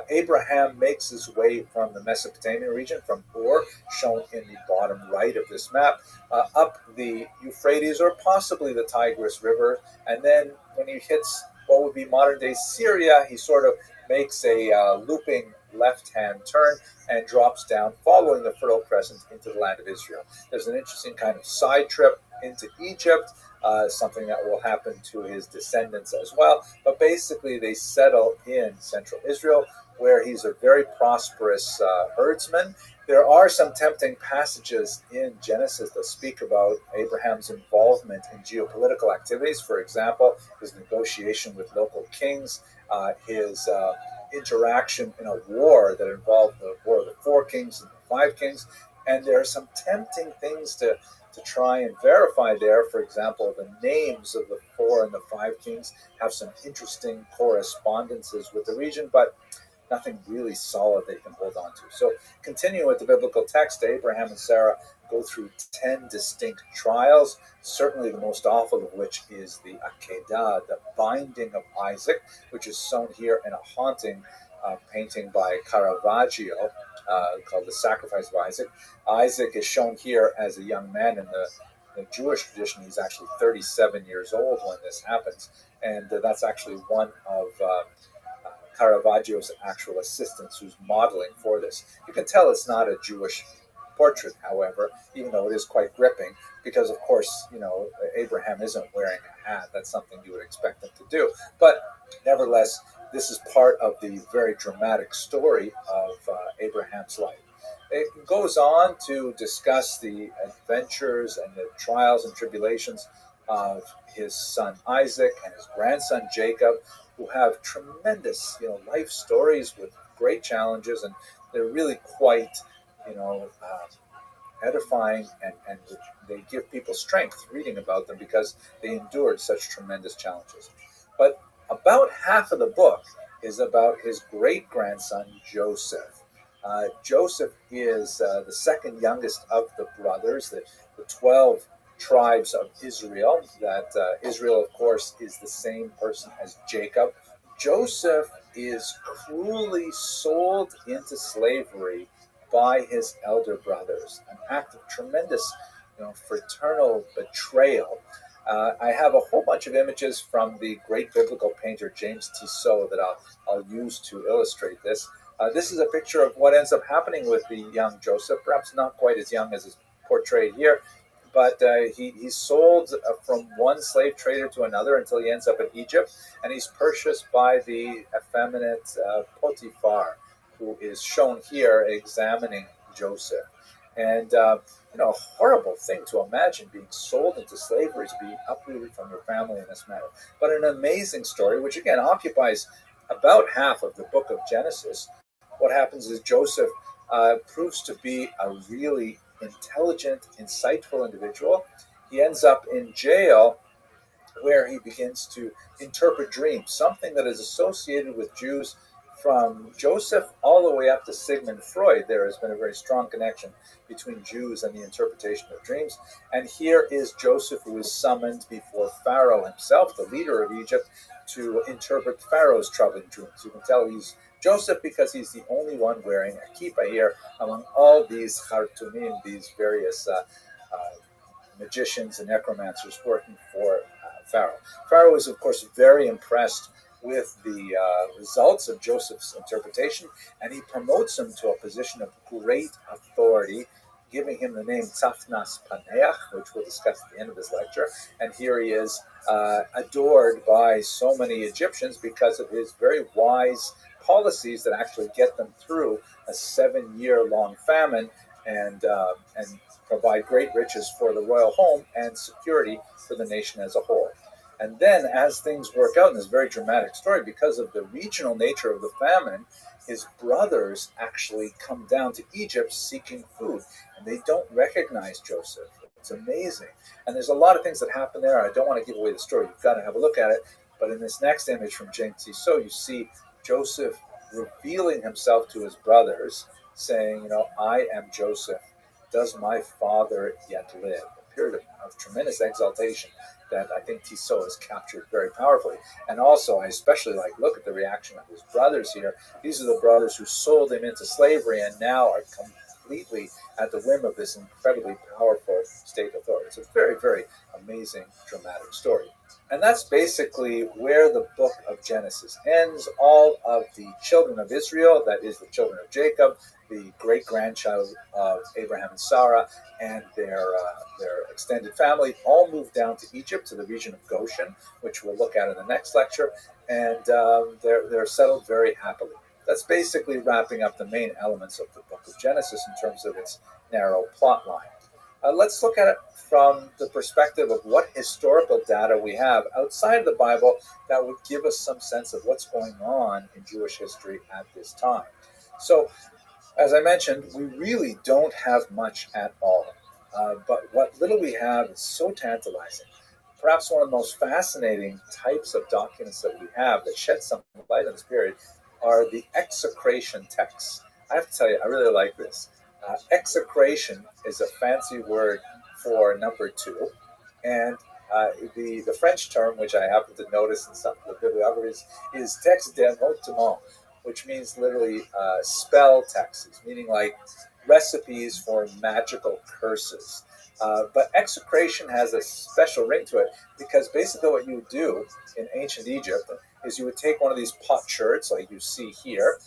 [SPEAKER 4] Abraham makes his way from the Mesopotamian region, from Ur, shown in the bottom right of this map, up the Euphrates or possibly the Tigris River. And then when he hits what would be modern-day Syria, he sort of makes a looping left-hand turn and drops down, following the Fertile Crescent into the land of Israel. There's an interesting kind of side trip into Egypt, something that will happen to his descendants as well. But basically, they settle in central Israel, where he's a very prosperous herdsman. There are some tempting passages in Genesis that speak about Abraham's involvement in geopolitical activities. For example, his negotiation with local kings, his interaction in a war that involved the War of the Four Kings and the Five Kings. And there are some tempting things to try and verify there. For example, the names of the four and the five kings have some interesting correspondences with the region, but nothing really solid they can hold on to. So continuing with the biblical text, Abraham and Sarah go through 10 distinct trials, certainly the most awful of which is the Akedah, the binding of Isaac, which is shown here in a haunting painting by Caravaggio called The Sacrifice of Isaac. Isaac is shown here as a young man. In the Jewish tradition, he's actually 37 years old when this happens, and that's actually one of Caravaggio's actual assistants who's modeling for this. You can tell it's not a Jewish portrait, however, even though it is quite gripping, because of course, Abraham isn't wearing a hat. That's something you would expect him to do. But nevertheless, this is part of the very dramatic story of Abraham's life. It goes on to discuss the adventures and the trials and tribulations of his son Isaac and his grandson Jacob, who have tremendous, life stories with great challenges, and they're really quite edifying, and they give people strength reading about them because they endured such tremendous challenges. But about half of the book is about his great-grandson, Joseph. Joseph is the second youngest of the brothers, the 12 tribes of Israel. That Israel, of course, is the same person as Jacob. Joseph is cruelly sold into slavery by his elder brothers, an act of tremendous, fraternal betrayal. I have a whole bunch of images from the great biblical painter James Tissot that I'll use to illustrate this. This is a picture of what ends up happening with the young Joseph, perhaps not quite as young as is portrayed here, but he's sold from one slave trader to another until he ends up in Egypt, and he's purchased by the effeminate Potiphar, who is shown here examining Joseph. And, a horrible thing to imagine, being sold into slavery, to be uprooted from your family in this manner. But an amazing story, which again occupies about half of the book of Genesis. What happens is Joseph proves to be a really intelligent, insightful individual. He ends up in jail, where he begins to interpret dreams, something that is associated with Jews from Joseph all the way up to Sigmund Freud. There has been a very strong connection between Jews and the interpretation of dreams. And here is Joseph, who is summoned before Pharaoh himself, the leader of Egypt, to interpret Pharaoh's troubling dreams. You can tell he's Joseph because he's the only one wearing a kippah here among all these chartumim, these various magicians and necromancers working for Pharaoh. Pharaoh is, of course, very impressed with the results of Joseph's interpretation, and he promotes him to a position of great authority, giving him the name Tzafnas Paneach, which we'll discuss at the end of this lecture. And here he is adored by so many Egyptians because of his very wise policies that actually get them through a 7-year-long famine and provide great riches for the royal home and security for the nation as a whole. And then, as things work out in this very dramatic story, because of the regional nature of the famine, his brothers actually come down to Egypt seeking food, and they don't recognize Joseph. It's amazing. And there's a lot of things that happen there. I don't want to give away the story. You've got to have a look at it. But in this next image from James Tissot, you see Joseph revealing himself to his brothers, saying, I am Joseph. Does my father yet live? A period of tremendous exaltation that I think Tissot has captured very powerfully. And also, I especially look at the reaction of his brothers here. These are the brothers who sold him into slavery and now are completely at the whim of this incredibly powerful state authority. It's a very, very amazing, dramatic story. And that's basically where the book of Genesis ends. All of the children of Israel, that is the children of Jacob, the great-grandchild of Abraham and Sarah, and their extended family, all moved down to Egypt, to the region of Goshen, which we'll look at in the next lecture, and they're settled very happily. That's basically wrapping up the main elements of the book of Genesis in terms of its narrow plot line. Let's look at it from the perspective of what historical data we have outside of the Bible that would give us some sense of what's going on in Jewish history at this time. So, as I mentioned, we really don't have much at all. But what little we have is so tantalizing. Perhaps one of the most fascinating types of documents that we have that shed some light on this period are the execration texts. I have to tell you, I really like this. Execration is a fancy word for number 2. And the French term, which I happen to notice in some of the bibliographies, is texte d'énvoûtement, which means literally spell texts, meaning like recipes for magical curses. But execration has a special ring to it because basically what you would do in ancient Egypt is you would take one of these potsherds like you see here,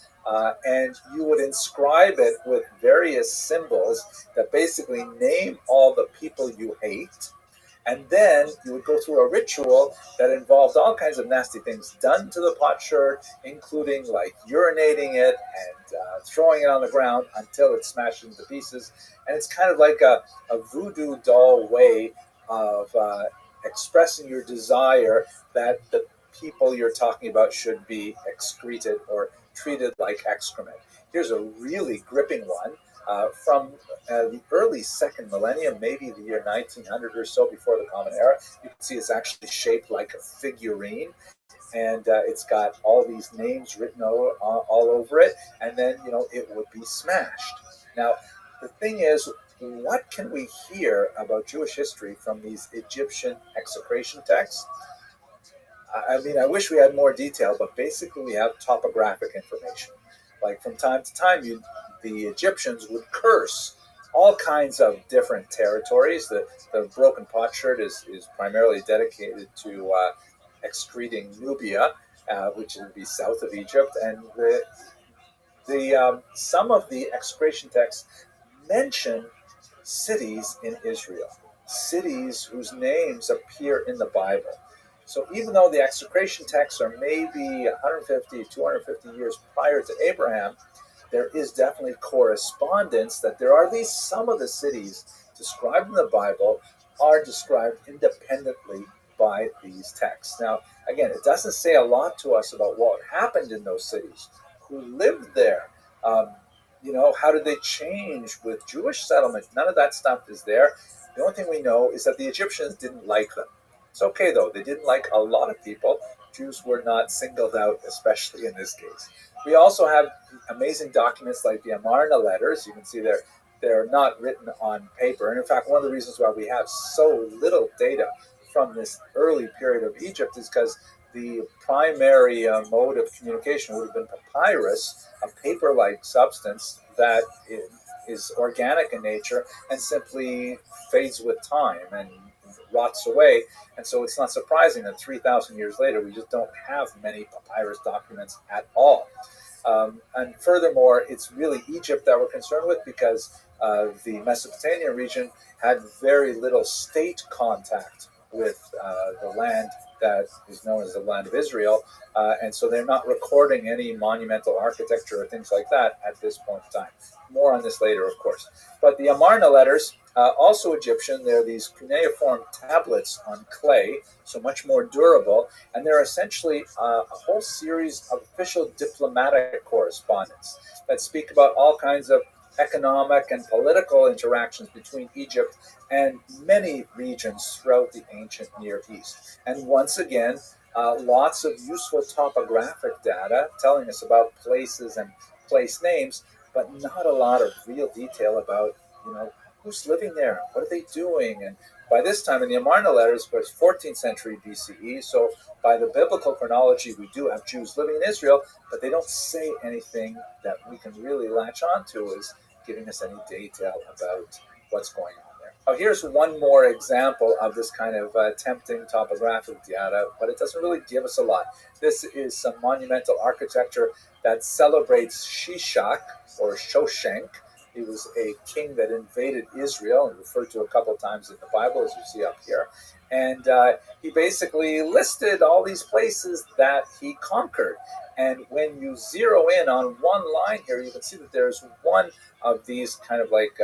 [SPEAKER 4] and you would inscribe it with various symbols that basically name all the people you hate. And then you would go through a ritual that involved all kinds of nasty things done to the potsherd, including like urinating it and throwing it on the ground until it's smashed into pieces. And it's kind of like a voodoo doll way of expressing your desire that the people you're talking about should be excreted or treated like excrement. Here's a really gripping one.
[SPEAKER 15] from the early second millennium, maybe the year 1900 or so before the Common Era. You can see it's actually shaped like a figurine, and it's got all these names written all over it, and then it would be smashed. Now, the thing is, what can we hear about Jewish history from these Egyptian execration texts? I mean, I wish we had more detail, but basically we have topographic information. Like from time to time, the Egyptians would curse all kinds of different territories. The broken potsherd is primarily dedicated to excreting Nubia, which would be south of Egypt, and some of the execration texts mention cities in Israel, cities whose names appear in the Bible. So even though the execration texts are maybe 150, 250 years prior to Abraham, there is definitely correspondence that there are some of the cities described in the Bible are described independently by these texts. Now, again, it doesn't say a lot to us about what happened in those cities, who lived there, how did they change with Jewish settlement? None of that stuff is there. The only thing we know is that the Egyptians didn't like them. It's okay, though. They didn't like a lot of people. Jews were not singled out, especially in this case. We also have amazing documents like the Amarna letters. You can see they're not written on paper. And in fact, one of the reasons why we have so little data from this early period of Egypt is because the primary mode of communication would have been papyrus, a paper-like substance that is organic in nature and simply fades with time and rots away. And so it's not surprising that 3,000 years later, we just don't have many papyrus documents at all. And furthermore, it's really Egypt that we're concerned with because the Mesopotamian region had very little state contact with the land that is known as the land of Israel. And so they're not recording any monumental architecture or things like that at this point in time. More on this later, of course. But the Amarna letters, also Egyptian, they're these cuneiform tablets on clay, so much more durable, and they're essentially a whole series of official diplomatic correspondence that speak about all kinds of economic and political interactions between Egypt and many regions throughout the ancient Near East. And once again, lots of useful topographic data telling us about places and place names, but not a lot of real detail about, who's living there, what are they doing? And by this time in the Amarna letters, of course, 14th century BCE, so by the biblical chronology, we do have Jews living in Israel, but they don't say anything that we can really latch onto as giving us any detail about what's going on there. Now, here's one more example of this kind of tempting topographic data, but it doesn't really give us a lot. This is some monumental architecture that celebrates Shishak, or Shoshenq. He was a king that invaded Israel and referred to a couple times in the Bible, as you see up here. And he basically listed all these places that he conquered. And when you zero in on one line here, you can see that there's one of these kind of like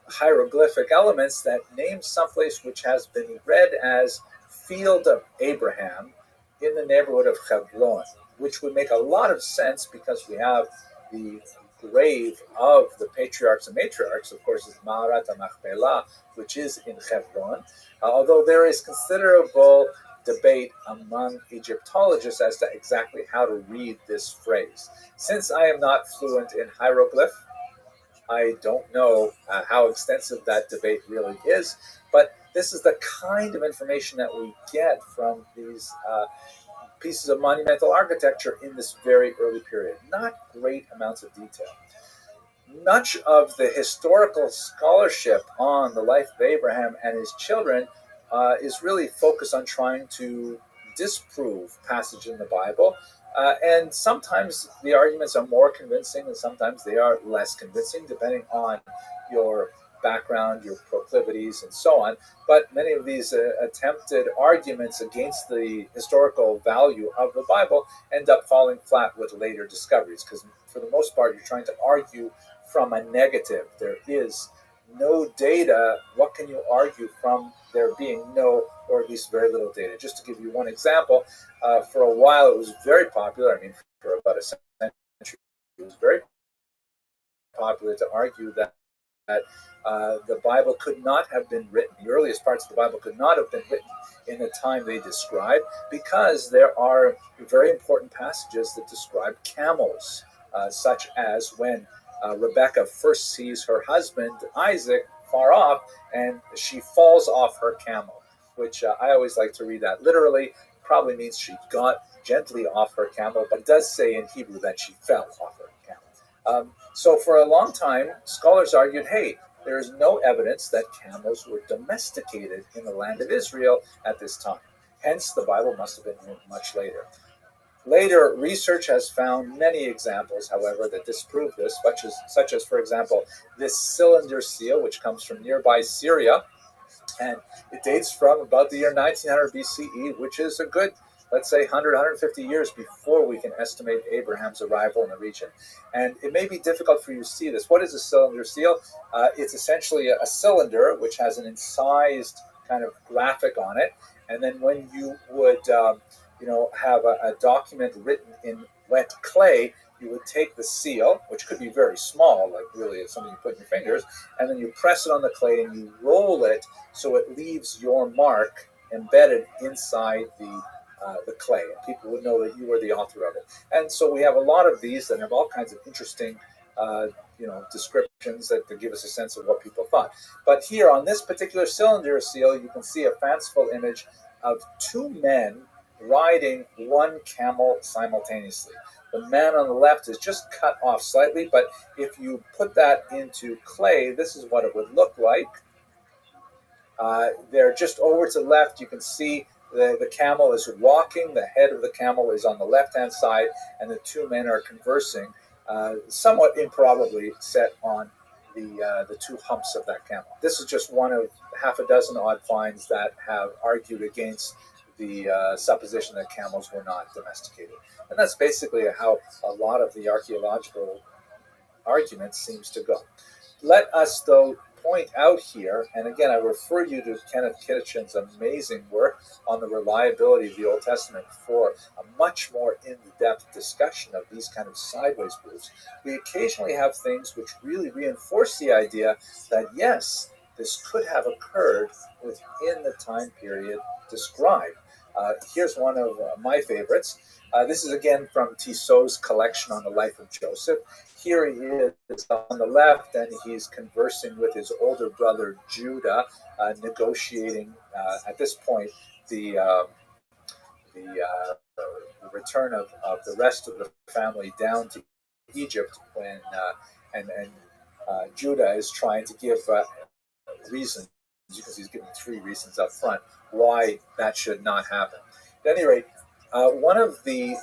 [SPEAKER 15] hieroglyphic elements that names someplace which has been read as Field of Abraham in the neighborhood of Hebron, which would make a lot of sense because we have the grave of the patriarchs and matriarchs, of course, is Ma'arat HaMachpelah, which is in Hebron, although there is considerable debate among Egyptologists as to exactly how to read this phrase. Since I am not fluent in hieroglyph, I don't know how extensive that debate really is, but this is the kind of information that we get from these pieces of monumental architecture in this very early period. Not great amounts of detail. Much of the historical scholarship on the life of Abraham and his children is really focused on trying to disprove passages in the Bible. And sometimes the arguments are more convincing and sometimes they are less convincing, depending on your background, your proclivities, and so on. But many of these attempted arguments against the historical value of the Bible end up falling flat with later discoveries, because for the most part, you're trying to argue from a negative. There is no data. What can you argue from there being no, or at least very little data? Just to give you one example, for a while it was very popular. I mean, for about a century, it was very popular to argue that the Bible could not have been written, the earliest parts of the Bible could not have been written in the time they describe, because there are very important passages that describe camels, such as when Rebecca first sees her husband, Isaac, far off, and she falls off her camel, which I always like to read that literally. Probably means she got gently off her camel, but it does say in Hebrew that she fell off her camel. So for a long time, scholars argued, hey, there is no evidence that camels were domesticated in the land of Israel at this time. Hence, the Bible must have been written much later. Later, research has found many examples, however, that disprove this, such as, for example, this cylinder seal, which comes from nearby Syria, and it dates from about the year 1900 BCE, which is a good, let's say, 100, 150 years before we can estimate Abraham's arrival in the region. And it may be difficult for you to see this. What is a cylinder seal? It's essentially a cylinder which has an incised kind of graphic on it. And then when you would have a document written in wet clay, you would take the seal, which could be very small, like really it's something you put in your fingers, and then you press it on the clay and you roll it so it leaves your mark embedded inside the clay, and people would know that you were the author of it. And so we have a lot of these that have all kinds of interesting descriptions that give us a sense of what people thought. But here on this particular cylinder seal, you can see a fanciful image of two men riding one camel simultaneously. The man on the left is just cut off slightly, but if you put that into clay, this is what it would look like. There, just over to the left, you can see the camel is walking. The head of the camel is on the left-hand side, and the two men are conversing, somewhat improbably set on the two humps of that camel. This is just one of half a dozen odd finds that have argued against the supposition that camels were not domesticated. And that's basically how a lot of the archaeological argument seems to go. Let us, though, point out here, and again, I refer you to Kenneth Kitchen's amazing work on the reliability of the Old Testament for a much more in-depth discussion of these kind of sideways proofs. We occasionally have things which really reinforce the idea that, yes, this could have occurred within the time period described. Here's one of my favorites. This is again from Tissot's collection on the life of Joseph. Here he is on the left, and he's conversing with his older brother Judah, negotiating at this point the return of the rest of the family down to Egypt when Judah is trying to give reasons, because he's giving three reasons up front why that should not happen. At any rate, one of the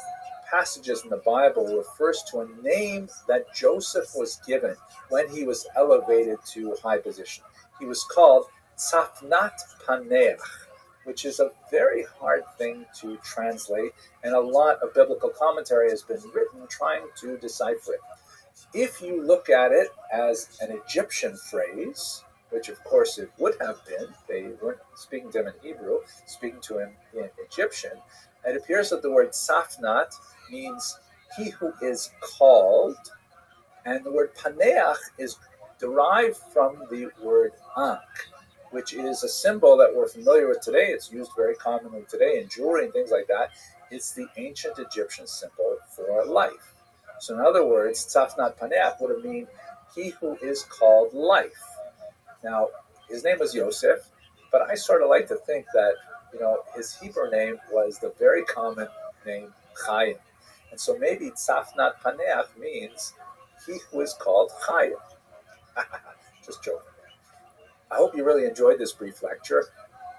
[SPEAKER 15] passages in the Bible refers to a name that Joseph was given when he was elevated to high position. He was called Tzafnat Paneach, which is a very hard thing to translate, and a lot of biblical commentary has been written trying to decipher it. If you look at it as an Egyptian phrase, which of course it would have been, they weren't speaking to him in Hebrew, speaking to him in Egyptian, it appears that the word Tzafnat means he who is called, and the word Paneach is derived from the word Ankh, which is a symbol that we're familiar with today. It's used very commonly today in jewelry and things like that. It's the ancient Egyptian symbol for life. So in other words, Tzafnat Paneach would mean he who is called life. Now, his name was Yosef, but I sort of like to think that, his Hebrew name was the very common name Chaim. And so maybe Tzafnat Paneach means he who is called Chaim. Just joking. I hope you really enjoyed this brief lecture.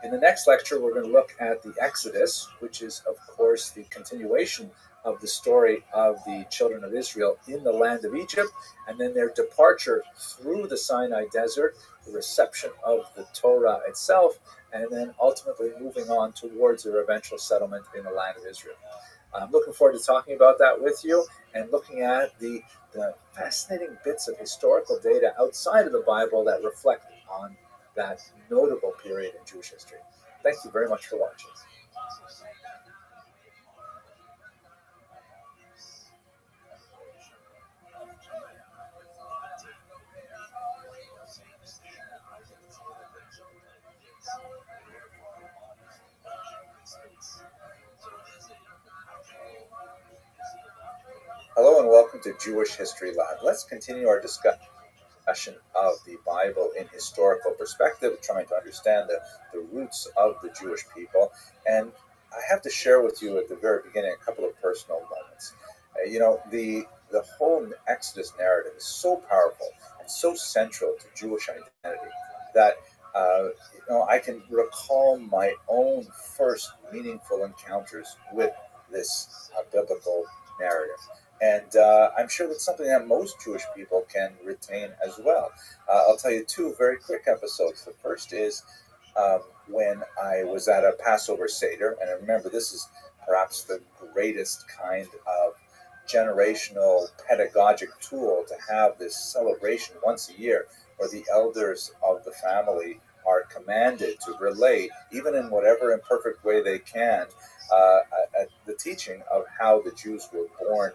[SPEAKER 15] In the next lecture, we're going to look at the Exodus, which is, of course, the continuation of the story of the children of Israel in the land of Egypt, and then their departure through the Sinai desert, the reception of the Torah itself, and then ultimately moving on towards their eventual settlement in the land of Israel. I'm looking forward to talking about that with you and looking at the fascinating bits of historical data outside of the Bible that reflect on that notable period in Jewish history. Thank you very much for watching.
[SPEAKER 4] Welcome to Jewish History Lab. Let's continue our discussion of the Bible in historical perspective, trying to understand the roots of the Jewish people. And I have to share with you at the very beginning a couple of personal moments. The whole Exodus narrative is so powerful and so central to Jewish identity that I can recall my own first meaningful encounters with this biblical narrative. And I'm sure that's something that most Jewish people can retain as well. I'll tell you two very quick episodes. The first is when I was at a Passover Seder, and I remember this is perhaps the greatest kind of generational pedagogic tool to have this celebration once a year where the elders of the family are commanded to relate, even in whatever imperfect way they can, the teaching of how the Jews were born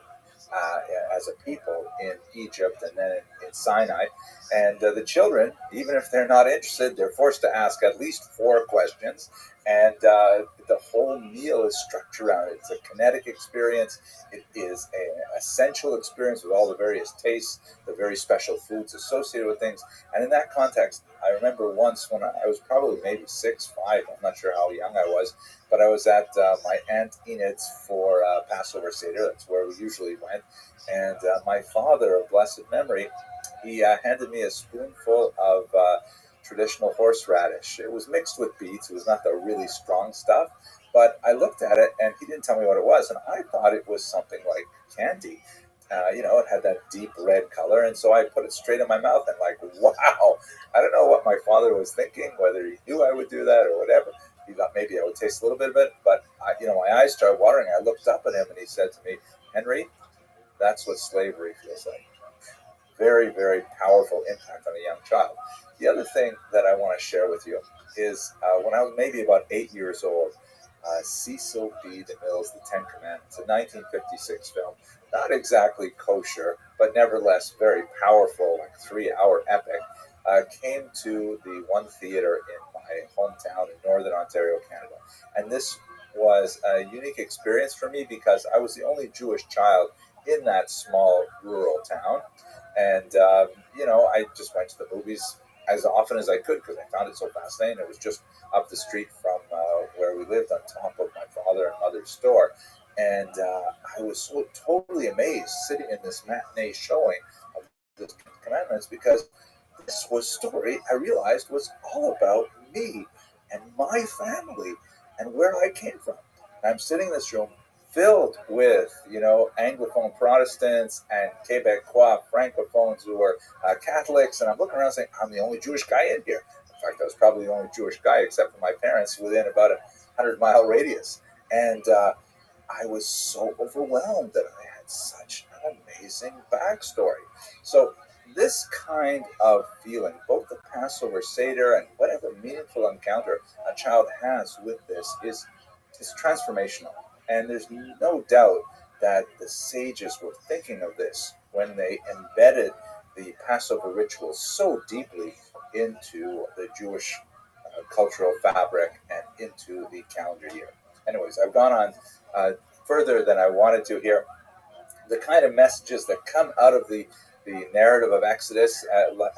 [SPEAKER 4] as a people in Egypt and then in Sinai. And the children, even if they're not interested, they're forced to ask at least 4 questions. And the whole meal is structured around it. It's a kinetic experience. It is an essential experience with all the various tastes, the very special foods associated with things. And in that context, I remember once when I was probably maybe 6, 5, I'm not sure how young I was, but I was at my Aunt Enid's for Passover Seder. That's where we usually went. And my father, of blessed memory, he handed me a spoonful of traditional horseradish. It was mixed with beets. It was not the really strong stuff, but I looked at it and he didn't tell me what it was, and I thought it was something like candy. It had that deep red color, and so I put it straight in my mouth and wow. I don't know what my father was thinking, whether he knew I would do that or whatever. He thought maybe I would taste a little bit of it, but my eyes started watering. I looked up at him and he said to me, "Henry, that's what slavery feels like." Very, very powerful impact on a young child. The other thing that I want to share with you is when I was maybe about 8 years old, Cecil B. DeMille's The 10 Commandments, a 1956 film, not exactly kosher, but nevertheless very powerful, 3-hour epic, came to the one theater in my hometown in Northern Ontario, Canada. And this was a unique experience for me because I was the only Jewish child in that small rural town. And, I just went to the movies as often as I could because I found it so fascinating. It was just up the street from where we lived on top of my father and mother's store. And I was so totally amazed sitting in this matinee showing of the Commandments because this was story I realized was all about me and my family and where I came from. And I'm sitting in this room filled with, Anglophone Protestants and Quebecois Francophones who are Catholics. And I'm looking around saying, I'm the only Jewish guy in here. In fact, I was probably the only Jewish guy, except for my parents, within about a 100-mile radius. And I was so overwhelmed that I had such an amazing backstory. So this kind of feeling, both the Passover Seder and whatever meaningful encounter a child has with this is transformational. And there's no doubt that the sages were thinking of this when they embedded the Passover rituals so deeply into the Jewish cultural fabric and into the calendar year. Anyways, I've gone on further than I wanted to here. The kind of messages that come out of the narrative of Exodus,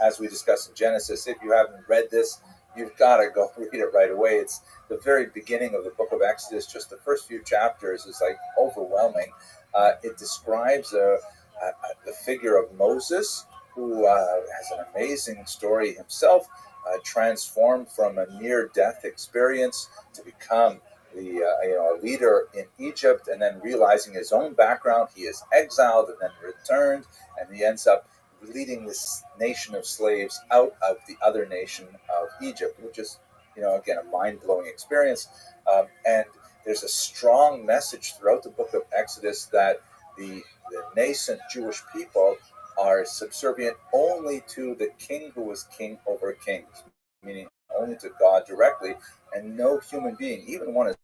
[SPEAKER 4] as we discussed in Genesis, if you haven't read this, you've got to go read it right away. It's the very beginning of the book of Exodus. Just the first few chapters is overwhelming. It describes the figure of Moses, who has an amazing story himself, transformed from a near-death experience to become a leader in Egypt, and then realizing his own background, he is exiled and then returned, and he ends up leading this nation of slaves out of the other nation of Egypt, which is, again, a mind-blowing experience. And there's a strong message throughout the book of Exodus that the nascent Jewish people are subservient only to the king who is king over kings, meaning only to God directly, and no human being, even one as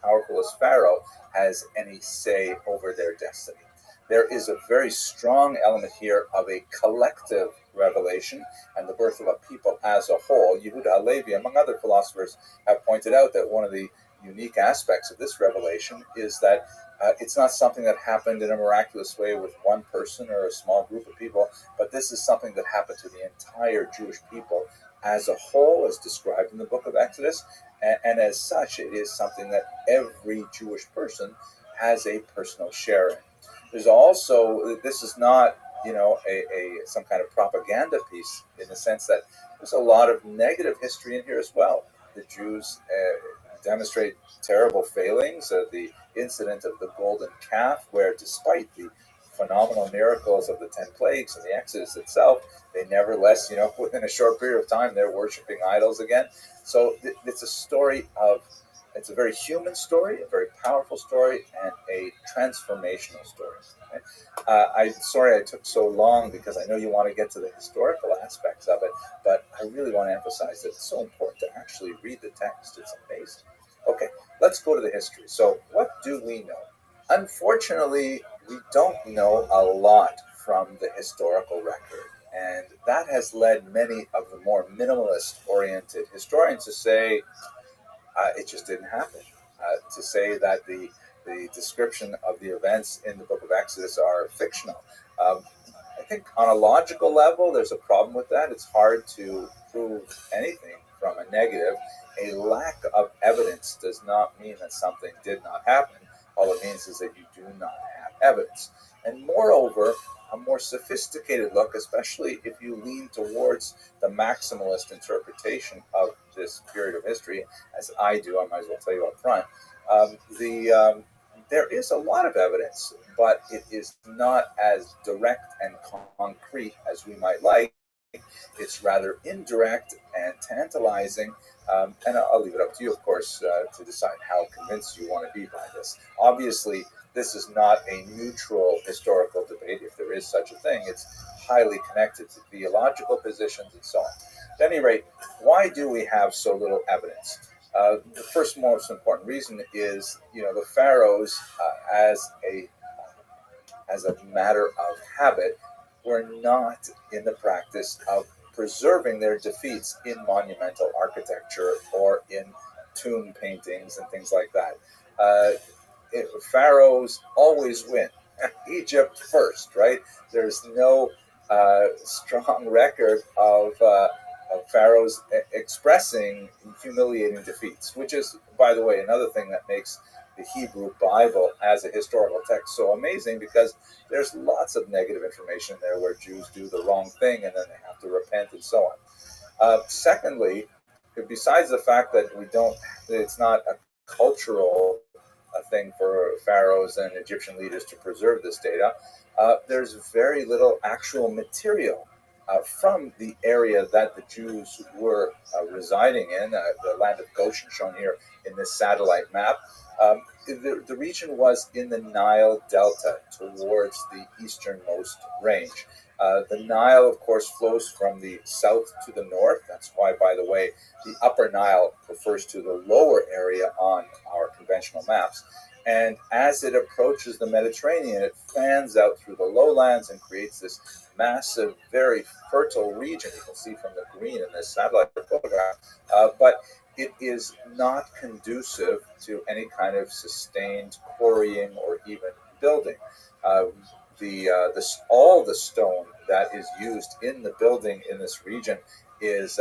[SPEAKER 4] powerful as Pharaoh, has any say over their destiny. there is a very strong element here of a collective revelation and the birth of a people as a whole. Yehuda Halevi, among other philosophers, have pointed out that one of the unique aspects of this revelation is that it's not something that happened in a miraculous way with one person or a small group of people, but this is something that happened to the entire Jewish people as a whole, as described in the book of Exodus, and as such, it is something that every Jewish person has a personal share in. There's also, this is not, some kind of propaganda piece, in the sense that there's a lot of negative history in here as well. The Jews demonstrate terrible failings. The incident of the golden calf, where despite the phenomenal miracles of the 10 plagues and the Exodus itself, they nevertheless, within a short period of time, they're worshiping idols again. So it's a story it's a very human story, a very powerful story, and a transformational story. I'm sorry I took so long, because I know you want to get to the historical aspects of it, but I really want to emphasize that it's so important to actually read the text. It's amazing. Okay, let's go to the history. So what do we know? Unfortunately, we don't know a lot from the historical record, and that has led many of the more minimalist-oriented historians to say it just didn't happen, to say that the description of the events in the book of Exodus are fictional. I think on a logical level, there's a problem with that. It's hard to prove anything from a negative. A lack of evidence does not mean that something did not happen. All it means is that you do not have evidence. And moreover, a more sophisticated look, especially if you lean towards the maximalist interpretation of this period of history, as I do, I might as well tell you up front, there is a lot of evidence, but it is not as direct and concrete as we might like. It's rather indirect and tantalizing, and I'll leave it up to you, of course, to decide how convinced you want to be by this. Obviously, this is not a neutral historical debate, if there is such a thing. It's highly connected to theological positions and so on. At any rate, why do we have so little evidence? The first most important reason is, the pharaohs, as a matter of habit, were not in the practice of preserving their defeats in monumental architecture or in tomb paintings and things like that. Pharaohs always win. Egypt first, right? There's no strong record of pharaohs expressing humiliating defeats, which is, by the way, another thing that makes the Hebrew Bible as a historical text so amazing, because there's lots of negative information there where Jews do the wrong thing and then they have to repent and so on. Secondly, besides the fact that it's not a cultural thing for pharaohs and Egyptian leaders to preserve this data, there's very little actual material from the area that the Jews were residing in, the land of Goshen shown here in this satellite map. The region was in the Nile Delta towards the easternmost range. The Nile, of course, flows from the south to the north. That's why, by the way, the upper Nile refers to the lower area on our conventional maps. And as it approaches the Mediterranean, it fans out through the lowlands and creates this massive, very fertile region. You can see from the green in this satellite photograph. But it is not conducive to any kind of sustained quarrying or even building. All the stone that is used in the building in this region is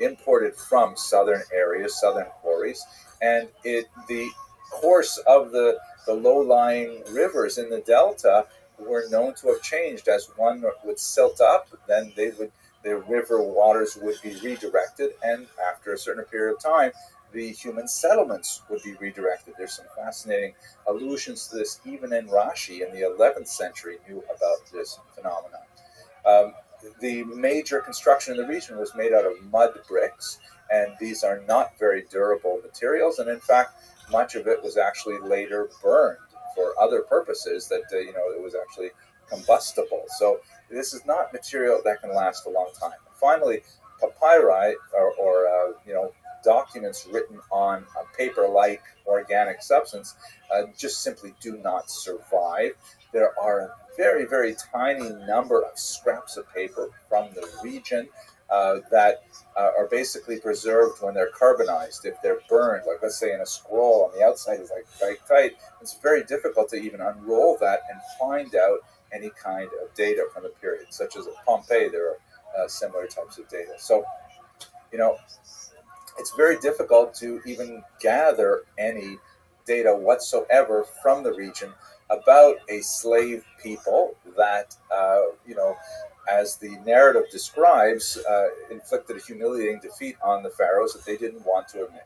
[SPEAKER 4] imported from southern areas, southern quarries, and the course of the low-lying rivers in the delta were known to have changed. As one would silt up, then the river waters would be redirected, and after a certain period of time, the human settlements would be redirected. There's some fascinating allusions to this. Even in Rashi in the 11th century knew about this phenomenon. The major construction in the region was made out of mud bricks, and these are not very durable materials, and in fact, much of it was actually later burned for other purposes that, it was actually combustible. So this is not material that can last a long time. Finally, papyri, or documents written on a paper-like organic substance just simply do not survive. There are a very, very tiny number of scraps of paper from the region that are basically preserved when they're carbonized. If they're burned, like let's say in a scroll on the outside is like very tight, it's very difficult to even unroll that and find out any kind of data from the period, such as at Pompeii. There are similar types of data. So, it's very difficult to even gather any data whatsoever from the region about a slave people that, as the narrative describes, inflicted a humiliating defeat on the pharaohs that they didn't want to admit.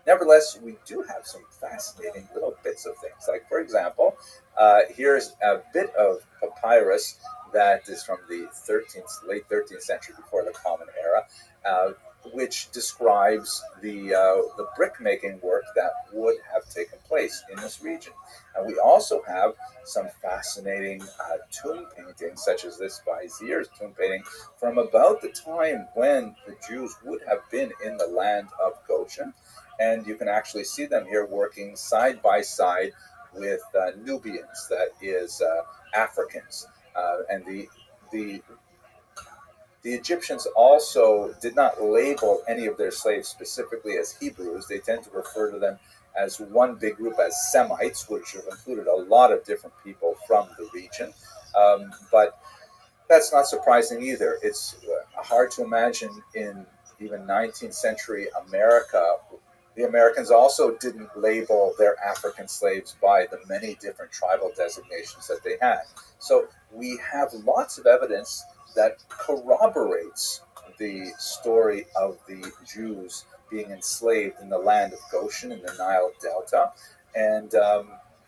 [SPEAKER 4] Nevertheless, we do have some fascinating little bits of things. Like, for example, here's a bit of papyrus that is from the late 13th century, before the Common Era, which describes the brick-making work that would have taken place in this region. And we also have some fascinating tomb paintings, such as this Vizier's tomb painting, from about the time when the Jews would have been in the land of Goshen. And you can actually see them here working side by side with Nubians, that is Africans. And the Egyptians also did not label any of their slaves specifically as Hebrews. They tend to refer to them as one big group as Semites, which have included a lot of different people from the region. But that's not surprising either. It's hard to imagine in even 19th century America, the Americans also didn't label their African slaves by the many different tribal designations that they had. So we have lots of evidence that corroborates the story of the Jews being enslaved in the land of Goshen in the Nile Delta, and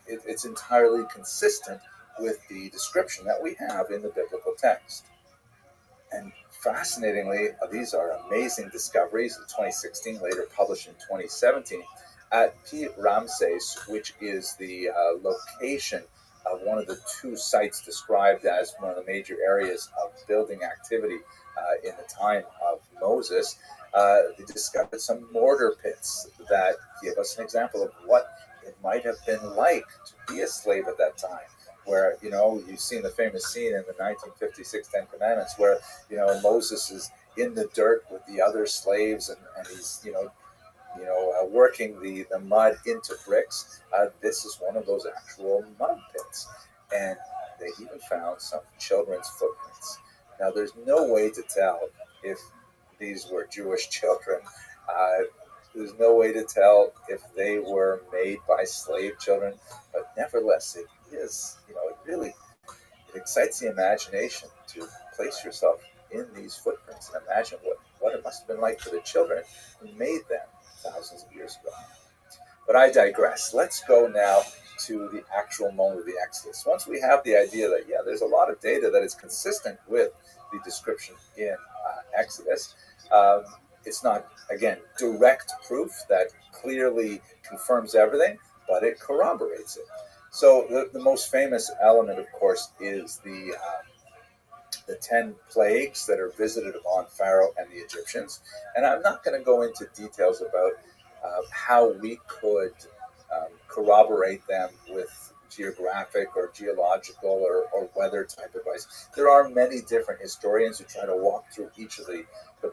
[SPEAKER 4] it's entirely consistent with the description that we have in the biblical text. And fascinatingly, these are amazing discoveries in 2016, later published in 2017, at Pi Ramses, which is the location of one of the two sites described as one of the major areas of building activity in the time of Moses. They discovered some mortar pits that give us an example of what it might have been like to be a slave at that time. Where, you've seen the famous scene in the 1956 Ten Commandments where, Moses is in the dirt with the other slaves and he's, working the mud into bricks. This is one of those actual mud pits. And they even found some children's footprints. Now, there's no way to tell if these were Jewish children. There's no way to tell if they were made by slave children, but nevertheless, it is, it excites the imagination to place yourself in these footprints and imagine what it must have been like for the children who made them thousands of years ago. But I digress. Let's go now to the actual moment of the Exodus. Once we have the idea that, there's a lot of data that is consistent with the description in Exodus, it's not, again, direct proof that clearly confirms everything, but it corroborates it. So the most famous element, of course, is the 10 plagues that are visited upon Pharaoh and the Egyptians. And I'm not going to go into details about how we could corroborate them with geographic or geological or weather type advice. There are many different historians who try to walk through each of the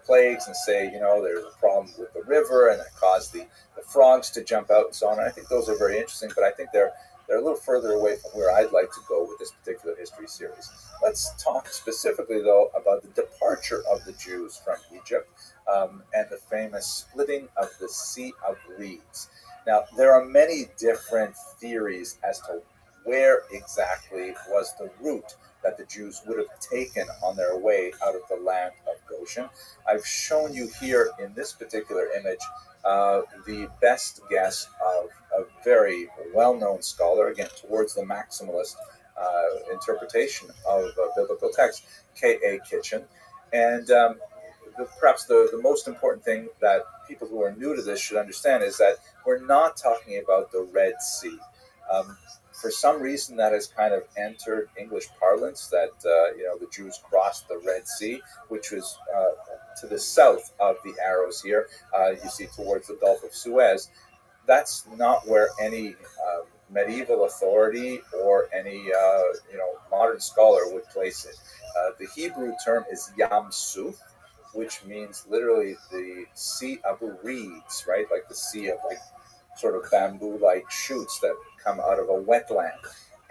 [SPEAKER 4] plagues and say, there's a problem with the river and that caused the frogs to jump out and so on. And I think those are very interesting, but I think they're a little further away from where I'd like to go with this particular history series. Let's talk specifically, though, about the departure of the Jews from Egypt and the famous splitting of the Sea of Reeds. Now, there are many different theories as to where exactly was the route that the Jews would have taken on their way out of the land of Goshen. I've shown you here in this particular image the best guess of a very well-known scholar, again, towards the maximalist interpretation of biblical text, K.A. Kitchen. And perhaps the most important thing that people who are new to this should understand is that we're not talking about the Red Sea. For some reason, that has kind of entered English parlance that the Jews crossed the Red Sea, which was to the south of the arrows here, you see towards the Gulf of Suez. That's not where any medieval authority or any modern scholar would place it. The Hebrew term is Yam Suf, which means literally the sea of reeds, right? Like the sea of like sort of bamboo-like shoots that come out of a wetland.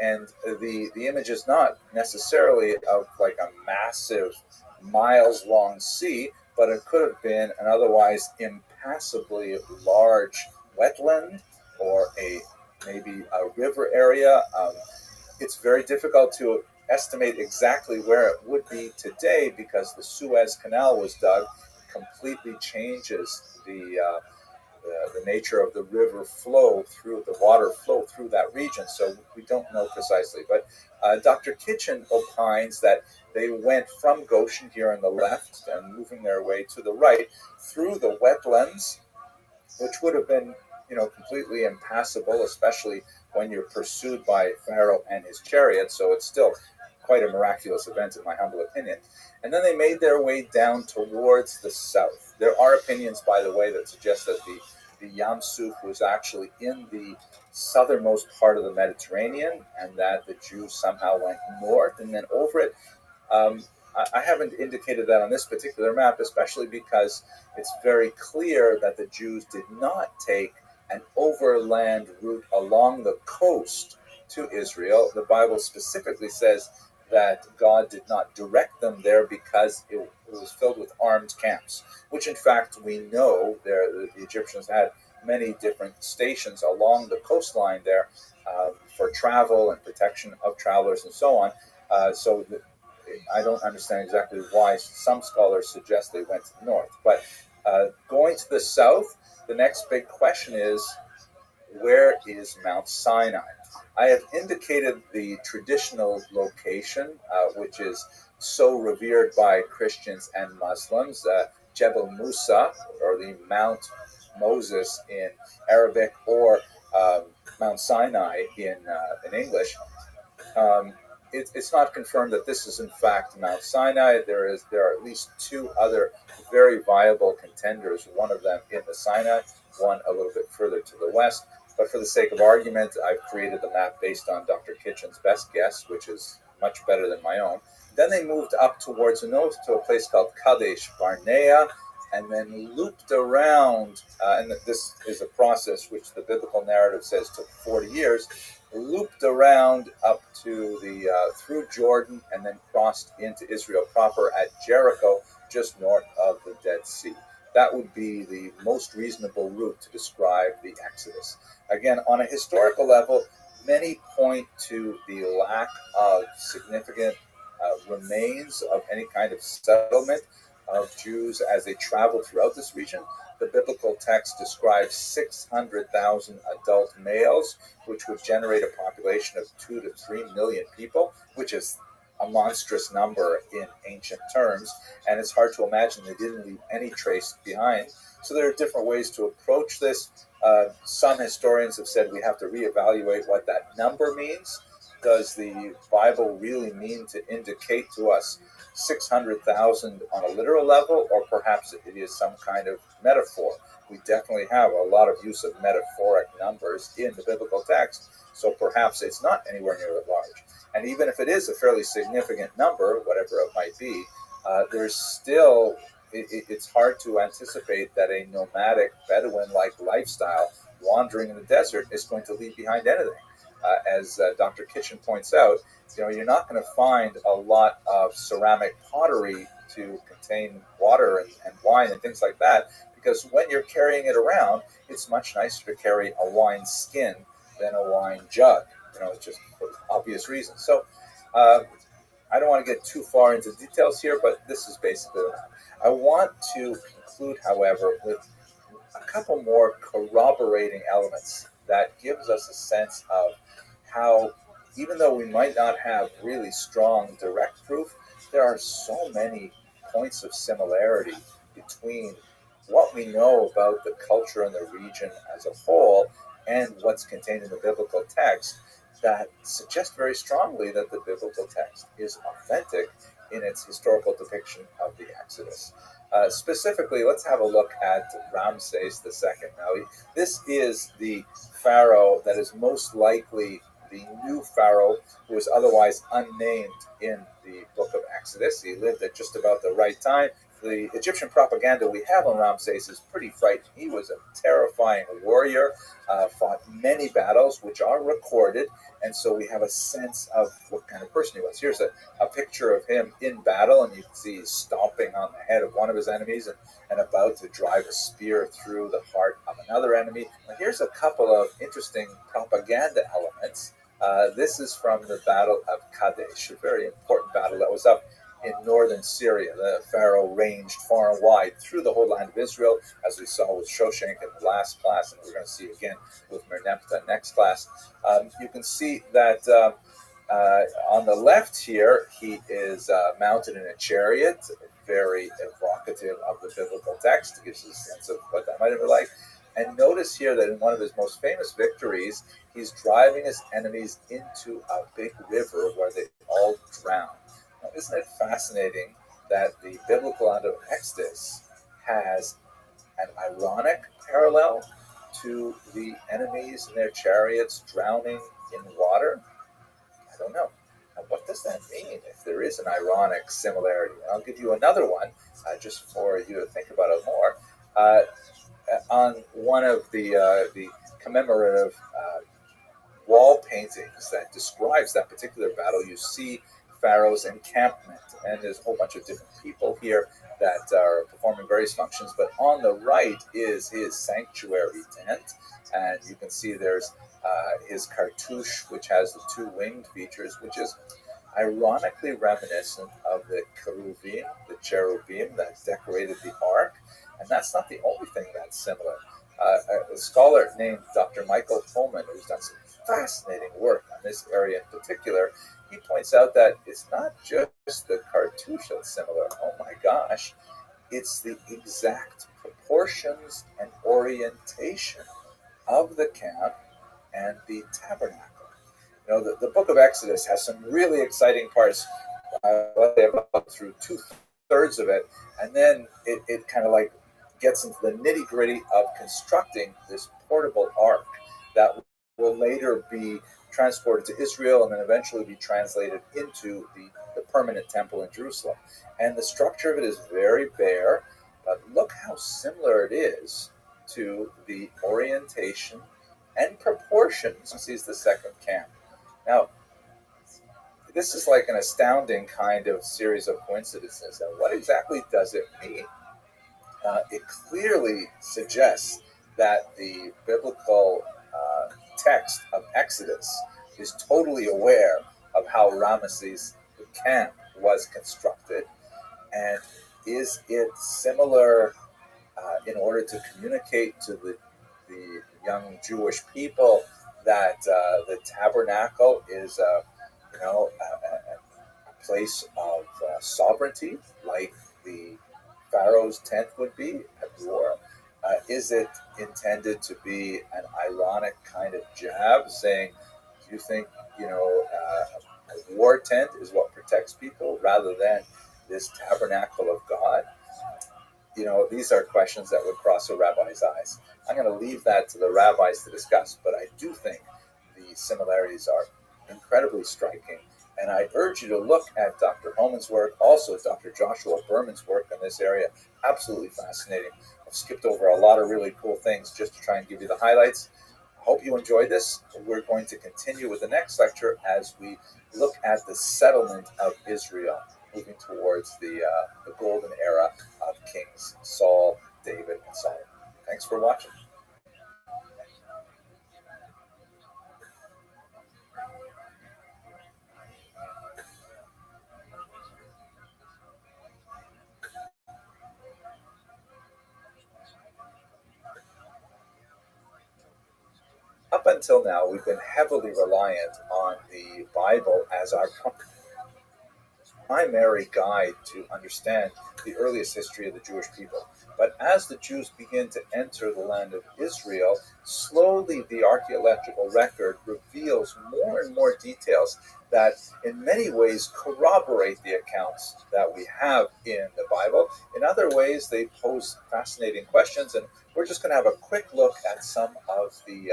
[SPEAKER 4] And the image is not necessarily of like a massive miles-long sea, but it could have been an otherwise impassably large wetland or maybe a river area. It's very difficult to estimate exactly where it would be today because the Suez Canal was dug, completely changes the nature of the river flow through the water flow through that region. So we don't know precisely. But Dr. Kitchen opines that they went from Goshen here on the left and moving their way to the right through the wetlands, which would have been completely impassable, especially when you're pursued by Pharaoh and his chariot. So it's still quite a miraculous event, in my humble opinion. And then they made their way down towards the south. There are opinions, by the way, that suggest that the Yam Suf was actually in the southernmost part of the Mediterranean and that the Jews somehow went north and then over it. I haven't indicated that on this particular map, especially because it's very clear that the Jews did not take an overland route along the coast to Israel. The Bible specifically says that God did not direct them there because it was filled with armed camps, which in fact we know the Egyptians had many different stations along the coastline there for travel and protection of travelers and so on. I don't understand exactly why some scholars suggest they went to the north. But going to the south, the next big question is, where is Mount Sinai? I have indicated the traditional location, which is so revered by Christians and Muslims, Jebel Musa, or the Mount Moses in Arabic, or Mount Sinai in English. It's not confirmed that this is in fact Mount Sinai. There are at least two other very viable contenders, one of them in the Sinai, one a little bit further to the west. But for the sake of argument, I've created the map based on Dr. Kitchen's best guess, which is much better than my own. Then they moved up towards the north to a place called Kadesh Barnea, and then looped around, and this is a process which the biblical narrative says took 40 years, looped around up to through Jordan, and then crossed into Israel proper at Jericho, just north of the Dead Sea. That would be the most reasonable route to describe the Exodus. Again, on a historical level, many point to the lack of significant remains of any kind of settlement of Jews as they traveled throughout this region. The biblical text describes 600,000 adult males, which would generate a population of 2 to 3 million people, which is a monstrous number in ancient terms, and it's hard to imagine they didn't leave any trace behind. So there are different ways to approach this. Some historians have said we have to reevaluate what that number means. Does the Bible really mean to indicate to us 600,000 on a literal level, or perhaps it is some kind of metaphor? We definitely have a lot of use of metaphoric numbers in the biblical text, so perhaps it's not anywhere near that large. And even if it is a fairly significant number, whatever it might be, there's still, it's hard to anticipate that a nomadic Bedouin-like lifestyle wandering in the desert is going to leave behind anything. As Dr. Kitchen points out, you're not going to find a lot of ceramic pottery to contain water and wine and things like that, because when you're carrying it around, it's much nicer to carry a wine skin than a wine jug. It's just for obvious reasons. So I don't want to get too far into details here, but this is basically that. I want to conclude, however, with a couple more corroborating elements that gives us a sense of how, even though we might not have really strong direct proof, there are so many points of similarity between what we know about the culture and the region as a whole and what's contained in the biblical text that suggest very strongly that the biblical text is authentic in its historical depiction of the Exodus. Specifically, let's have a look at Ramses II. Now, this is the pharaoh that is most likely the new pharaoh who was otherwise unnamed in the book of Exodus. He lived at just about the right time. The Egyptian propaganda we have on Ramses is pretty frightening. He was a terrifying warrior, fought many battles, which are recorded, and so we have a sense of what kind of person he was. Here's a picture of him in battle, and you can see he's stomping on the head of one of his enemies and about to drive a spear through the heart of another enemy. Now, here's a couple of interesting propaganda elements. This is from the Battle of Kadesh, a very important battle that was up in northern Syria. The pharaoh ranged far and wide through the whole land of Israel, as we saw with Shoshenq in the last class, and we're going to see again with Merneptah next class. You can see that on the left here, he is mounted in a chariot, very evocative of the biblical text. It gives us a sense of what that might have been like. And notice here that in one of his most famous victories, he's driving his enemies into a big river where they all drown. Now, isn't it fascinating that the biblical account of Exodus has an ironic parallel to the enemies in their chariots drowning in water? I don't know. Now, what does that mean if there is an ironic similarity? I'll give you another one just for you to think about it more. On one of the commemorative wall paintings that describes that particular battle, you see Pharaoh's encampment, and there's a whole bunch of different people here that are performing various functions, but on the right is his sanctuary tent, and you can see there's his cartouche, which has the two winged features, which is ironically reminiscent of the cherubim that decorated the ark, and that's not the only thing that's similar. A scholar named Dr. Michael Pullman, who's done some fascinating work on this area in particular, he points out that it's not just the cartouche that's similar. Oh my gosh, it's the exact proportions and orientation of the camp and the tabernacle. You know, the book of Exodus has some really exciting parts. About through 2/3 of it, and then it kind of like gets into the nitty-gritty of constructing this portable ark that will later be transported to Israel and then eventually be translated into the permanent temple in Jerusalem. And the structure of it is very bare, but look how similar it is to the orientation and proportions. This is the second camp. Now, this is like an astounding kind of series of coincidences. And what exactly does it mean? It clearly suggests that the biblical text of Exodus is totally aware of how Ramesses the camp was constructed, and is it similar in order to communicate to the young Jewish people that the tabernacle is a place of sovereignty, like the Pharaoh's tent would be at war? Is it intended to be an ironic kind of jab, saying, do you think, a war tent is what protects people rather than this tabernacle of God? These are questions that would cross a rabbi's eyes. I'm going to leave that to the rabbis to discuss, but I do think the similarities are incredibly striking. And I urge you to look at Dr. Holman's work, also Dr. Joshua Berman's work in this area. Absolutely fascinating. I've skipped over a lot of really cool things just to try and give you the highlights. I hope you enjoyed this. We're going to continue with the next lecture as we look at the settlement of Israel, moving towards the golden era of Kings Saul, David, and Solomon. Thanks for watching. Up until now, we've been heavily reliant on the Bible as our company. primary guide to understand the earliest history of the Jewish people. But as the Jews begin to enter the land of Israel, slowly the archaeological record reveals more and more details that in many ways corroborate the accounts that we have in the Bible. In other ways, they pose fascinating questions, and we're just going to have a quick look at some of the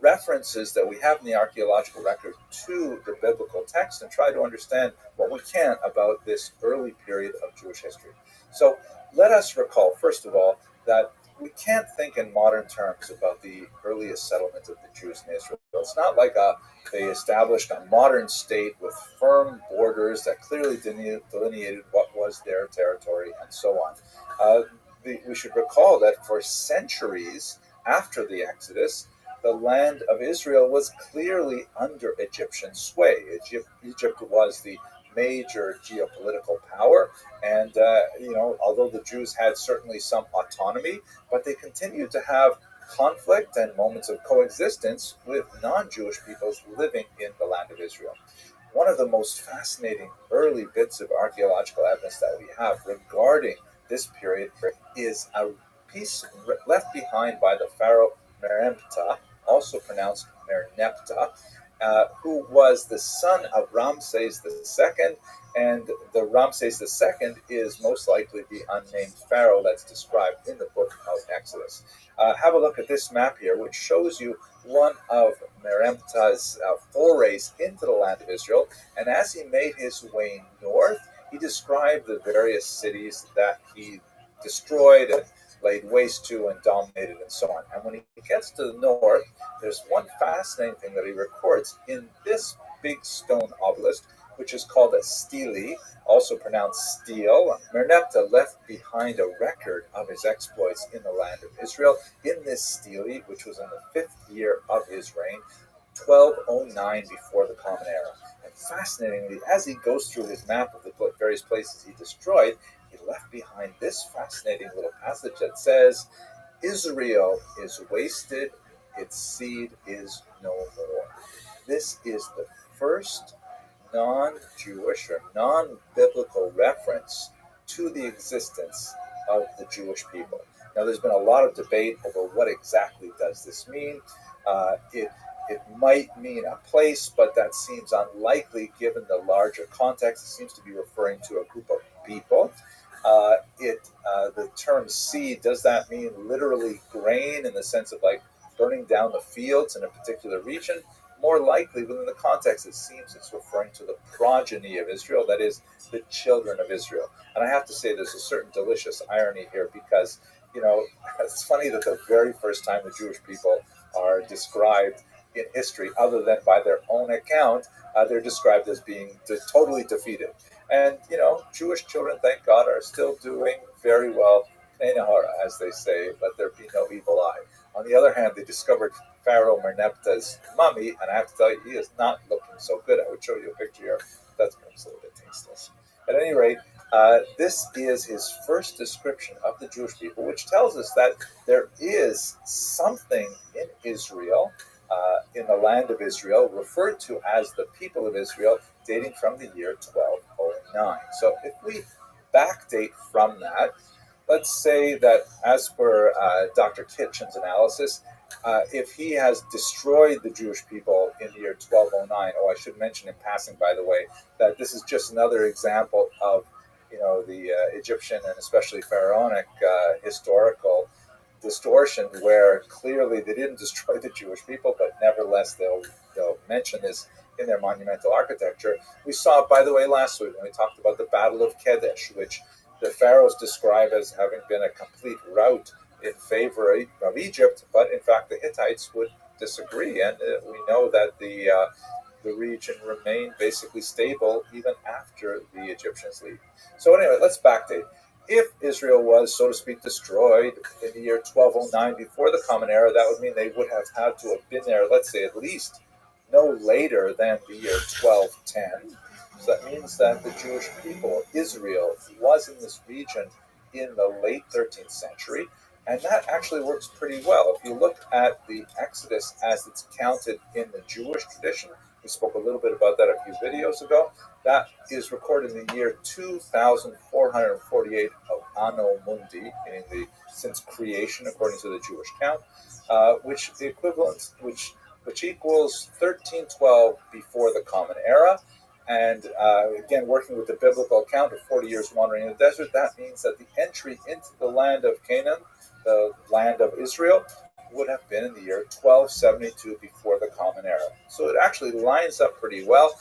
[SPEAKER 4] references that we have in the archaeological record to the biblical text and try to understand what we can about this early period of Jewish history. So let us recall, first of all, that we can't think in modern terms about the earliest settlement of the Jews in Israel. It's not like they established a modern state with firm borders that clearly delineated what was their territory and so on. We should recall that for centuries after the Exodus, the land of Israel was clearly under Egyptian sway. Egypt was the major geopolitical power, and although the Jews had certainly some autonomy, but they continued to have conflict and moments of coexistence with non-Jewish peoples living in the land of Israel. One of the most fascinating early bits of archaeological evidence that we have regarding this period is a piece left behind by the pharaoh Meremptah, also pronounced Merneptah, who was the son of Ramses II, and the Ramses II is most likely the unnamed pharaoh that's described in the book of Exodus. Have a look at this map here, which shows you one of Meremptah's forays into the land of Israel, and as he made his way north, he described the various cities that he destroyed and laid waste to and dominated and so on. And when he gets to the north, there's one fascinating thing that he records in this big stone obelisk, which is called a stele, also pronounced stele. Merneptah left behind a record of his exploits in the land of Israel in this stele, which was in the 5th year of his reign, 1209 before the Common Era. And fascinatingly, as he goes through his map of the various places he destroyed, he left behind this fascinating little passage that says, Israel is wasted, its seed is no more. This is the first non-Jewish or non-biblical reference to the existence of the Jewish people. Now, there's been a lot of debate over what exactly does this mean. It might mean a place, but that seems unlikely given the larger context. It seems to be referring to a group of people. The term seed, does that mean literally grain in the sense of like burning down the fields in a particular region? More likely, within the context, it seems it's referring to the progeny of Israel, that is, the children of Israel. And I have to say there's a certain delicious irony here because, it's funny that the very first time the Jewish people are described in history, other than by their own account, they're described as being totally defeated. And, Jewish children, thank God, are still doing very well, as they say, let there be no evil eye. On the other hand, they discovered Pharaoh Merneptah's mummy, and I have to tell you, he is not looking so good. I would show you a picture here. That's perhaps a little bit tasteless. At any rate, this is his first description of the Jewish people, which tells us that there is something in Israel, in the land of Israel, referred to as the people of Israel, dating from the year 1209. So if we backdate from that, let's say that as per Dr. Kitchen's analysis, if he has destroyed the Jewish people in the year 1209, I should mention in passing, by the way, that this is just another example of, the Egyptian and especially Pharaonic historical distortion, where clearly they didn't destroy the Jewish people, but nevertheless they'll mention this in their monumental architecture. We saw it, by the way, last week when we talked about the Battle of Kadesh, which the pharaohs describe as having been a complete rout in favor of Egypt, but in fact the Hittites would disagree, and we know that the region remained basically stable even after the Egyptians leave. So anyway, let's backdate. If Israel was, so to speak, destroyed in the year 1209 before the Common Era, that would mean they would have had to have been there, let's say, at least no later than the year 1210. So that means that the Jewish people, Israel, was in this region in the late 13th century. And that actually works pretty well. If you look at the Exodus as it's counted in the Jewish tradition, we spoke a little bit about that a few videos ago. That is recorded in the year 2448 of Anno Mundi, meaning the since creation according to the Jewish count, which the equivalent, which equals 1312 before the Common Era. And again, working with the biblical account of 40 years wandering in the desert, that means that the entry into the land of Canaan, the land of Israel, would have been in the year 1272 before the Common Era. So it actually lines up pretty well.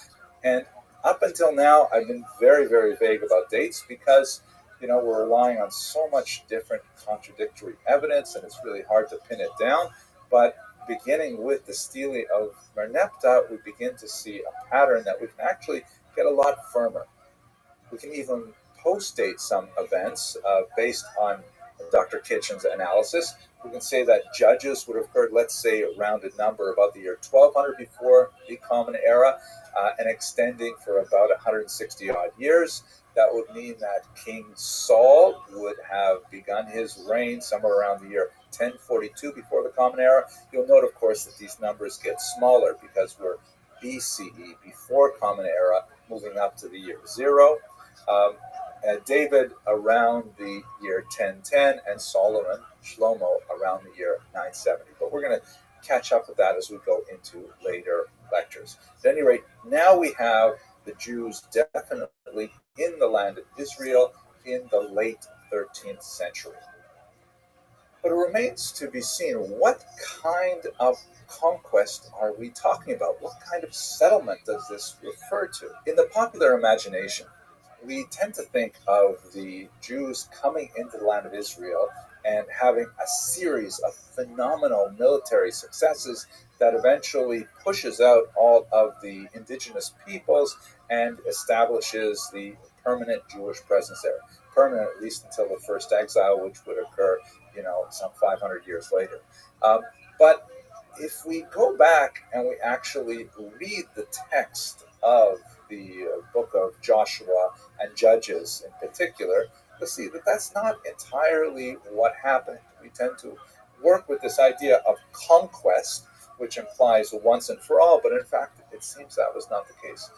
[SPEAKER 4] And up until now, I've been very, very vague about dates because, we're relying on so much different contradictory evidence, and it's really hard to pin it down. But beginning with the stele of Merneptah, we begin to see a pattern that we can actually get a lot firmer. We can even post-date some events based on Dr. Kitchen's analysis. We can say that Judges would have occurred, let's say, a rounded number, about the year 1200 before the Common Era, and extending for about 160 odd years. That would mean that King Saul would have begun his reign somewhere around the year 1042 before the Common Era. You'll note, of course, that these numbers get smaller because we're BCE, before Common Era, moving up to the year 0. David around the year 1010, and Solomon, Shlomo, around the year 970. But we're going to catch up with that as we go into later lectures. At any rate, now we have the Jews definitely in the land of Israel in the late 13th century. But it remains to be seen, what kind of conquest are we talking about? What kind of settlement does this refer to? In the popular imagination, we tend to think of the Jews coming into the land of Israel and having a series of phenomenal military successes that eventually pushes out all of the indigenous peoples and establishes the permanent Jewish presence there. Permanent, at least until the first exile, which would occur, some 500 years later. But if we go back and we actually read the text of the book of Joshua and Judges in particular, you'll see that that's not entirely what happened. We tend to work with this idea of conquest, which implies once and for all, but in fact, it seems that was not the case.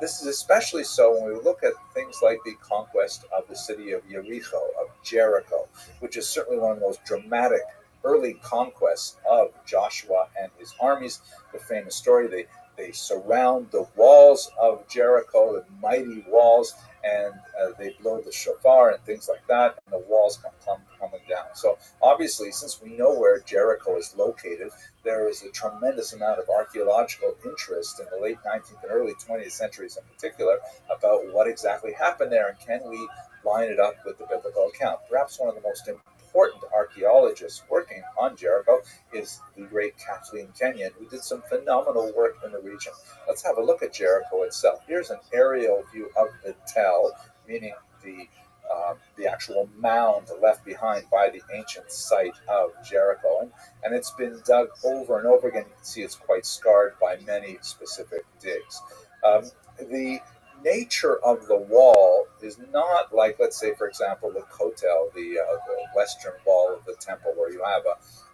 [SPEAKER 4] This is especially so when we look at things like the conquest of the city of Jericho, of Jericho, which is certainly one of the most dramatic early conquests of Joshua and his armies. The famous story, they surround the walls of Jericho, the mighty walls, and they blow the shofar and things like that, and the walls come coming down. So obviously, since we know where Jericho is located, there is a tremendous amount of archaeological interest in the late 19th and early 20th centuries in particular about what exactly happened there, and can we line it up with the biblical account. Perhaps one of the most important archaeologists working on Jericho is the great Kathleen Kenyon, who did some phenomenal work in the region. Let's have a look at Jericho itself. Here's an aerial view of the tell, meaning the actual mound left behind by the ancient site of Jericho. And it's been dug over and over again. You can see it's quite scarred by many specific digs. The nature of the wall is not like, let's say, for example, the Kotel, the western wall of the temple, where you have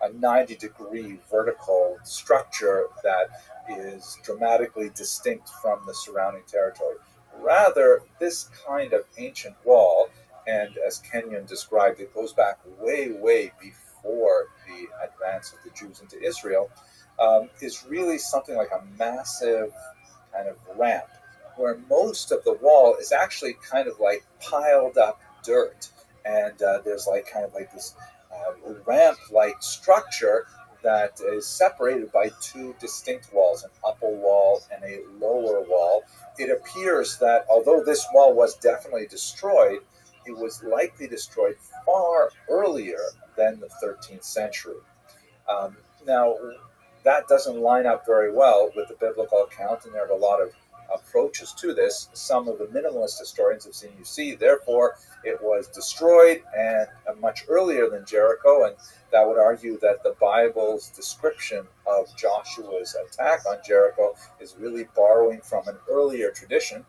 [SPEAKER 4] a 90-degree vertical structure that is dramatically distinct from the surrounding territory. Rather, this kind of ancient wall, and as Kenyon described, it goes back way, way before the advance of the Jews into Israel, is really something like a massive kind of ramp, where most of the wall is actually kind of like piled up dirt. And there's like kind of like this ramp-like structure that is separated by two distinct walls, an upper wall and a lower wall. It appears that although this wall was definitely destroyed, it was likely destroyed far earlier than the 13th century. Now, that doesn't line up very well with the biblical account, and there are a lot of approaches to this. Some of the minimalist historians have seen, therefore it was destroyed and much earlier than Jericho, and that would argue that the Bible's description of Joshua's attack on Jericho is really borrowing from an earlier tradition.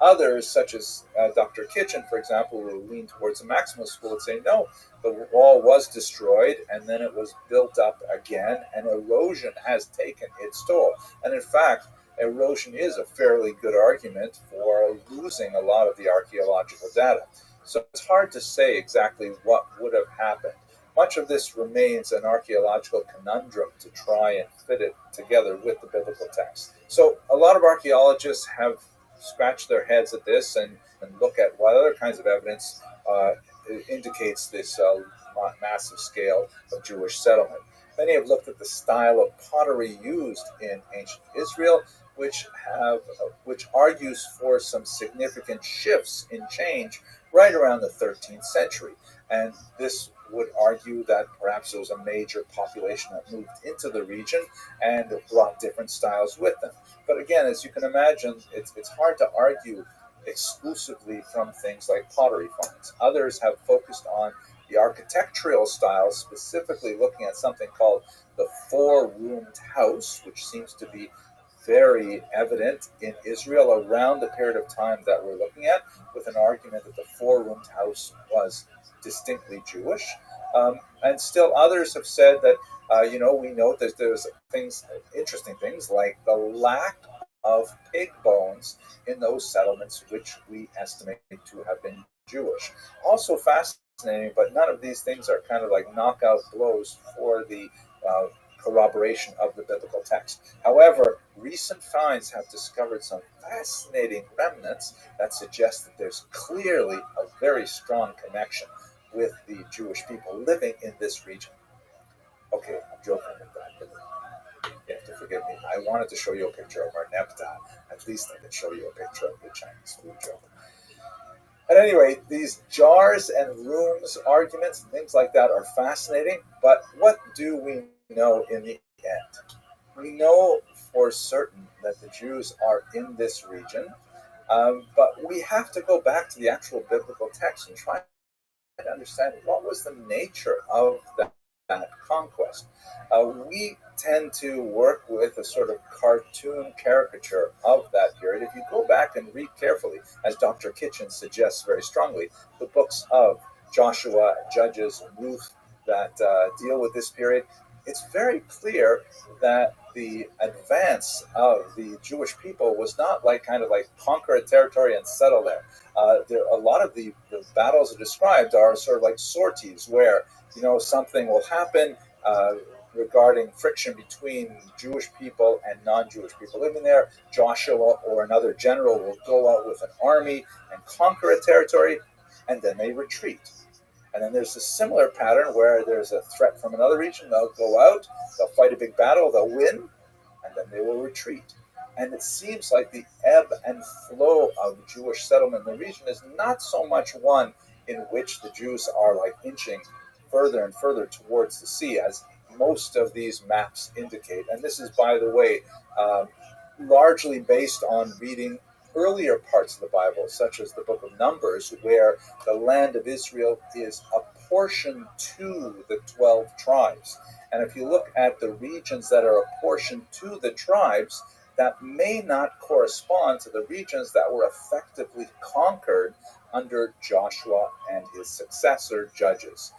[SPEAKER 4] Others, such as Dr. Kitchen, for example, who lean towards the maximalist school, would say, no, the wall was destroyed and then it was built up again, and erosion has taken its toll. And in fact, erosion is a fairly good argument for losing a lot of the archaeological data. So it's hard to say exactly what would have happened. Much of this remains an archaeological conundrum to try and fit it together with the biblical text. So a lot of archaeologists have scratched their heads at this and look at what other kinds of evidence indicates this massive scale of Jewish settlement. Many have looked at the style of pottery used in ancient Israel, which argues for some significant shifts in change right around the 13th century. And this would argue that perhaps there was a major population that moved into the region and brought different styles with them. But again, as you can imagine, it's hard to argue exclusively from things like pottery finds. Others have focused on the architectural styles, specifically looking at something called the four-roomed house, which seems to be very evident in Israel around the period of time that we're looking at, with an argument that the four-roomed house was distinctly Jewish. And still others have said that, we note that there's interesting things like the lack of pig bones in those settlements, which we estimate to have been Jewish. Also fascinating, but none of these things are kind of like knockout blows for the corroboration of the biblical text. However, recent finds have discovered some fascinating remnants that suggest that there's clearly a very strong connection with the Jewish people living in this region. Okay, I'm joking with that, but you have to forgive me. I wanted to show you a picture of our Nepta. At least I can show you a picture of the Chinese food joke. At any rate, these jars and rooms arguments and things like that are fascinating, but what do we know in the end? We know for certain that the Jews are in this region, but we have to go back to the actual biblical text and try to understand what was the nature of that conquest. We tend to work with a sort of cartoon caricature of that period. If you go back and read carefully, as Dr. Kitchen suggests very strongly, the books of Joshua, Judges, and Ruth that deal with this period, it's very clear that the advance of the Jewish people was not like conquer a territory and settle there. A lot of the battles described are sort of like sorties where something will happen regarding friction between Jewish people and non-Jewish people living there. Joshua or another general will go out with an army and conquer a territory, and then they retreat. And then there's a similar pattern where there's a threat from another region. They'll go out, they'll fight a big battle, they'll win, and then they will retreat. And it seems like the ebb and flow of Jewish settlement in the region is not so much one in which the Jews are like inching further and further towards the sea, as most of these maps indicate. And this is, by the way, largely based on reading earlier parts of the Bible, such as the book of Numbers, where the land of Israel is apportioned to the 12 tribes. And if you look at the regions that are apportioned to the tribes, that may not correspond to the regions that were effectively conquered under Joshua and his successor, Judges.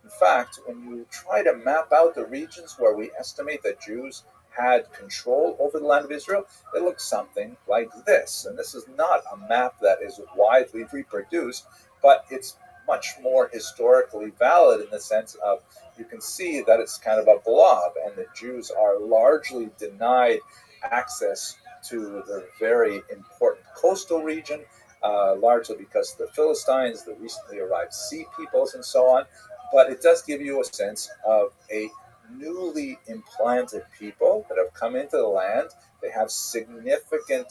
[SPEAKER 4] In fact, when you try to map out the regions where we estimate that Jews had control over the land of Israel, it looks something like this. And this is not a map that is widely reproduced, but it's much more historically valid in the sense of you can see that it's kind of a blob, and the Jews are largely denied access to the very important coastal region, largely because of the Philistines, the recently arrived sea peoples, and so on. But it does give you a sense of a newly implanted people that have come into the land. They have significant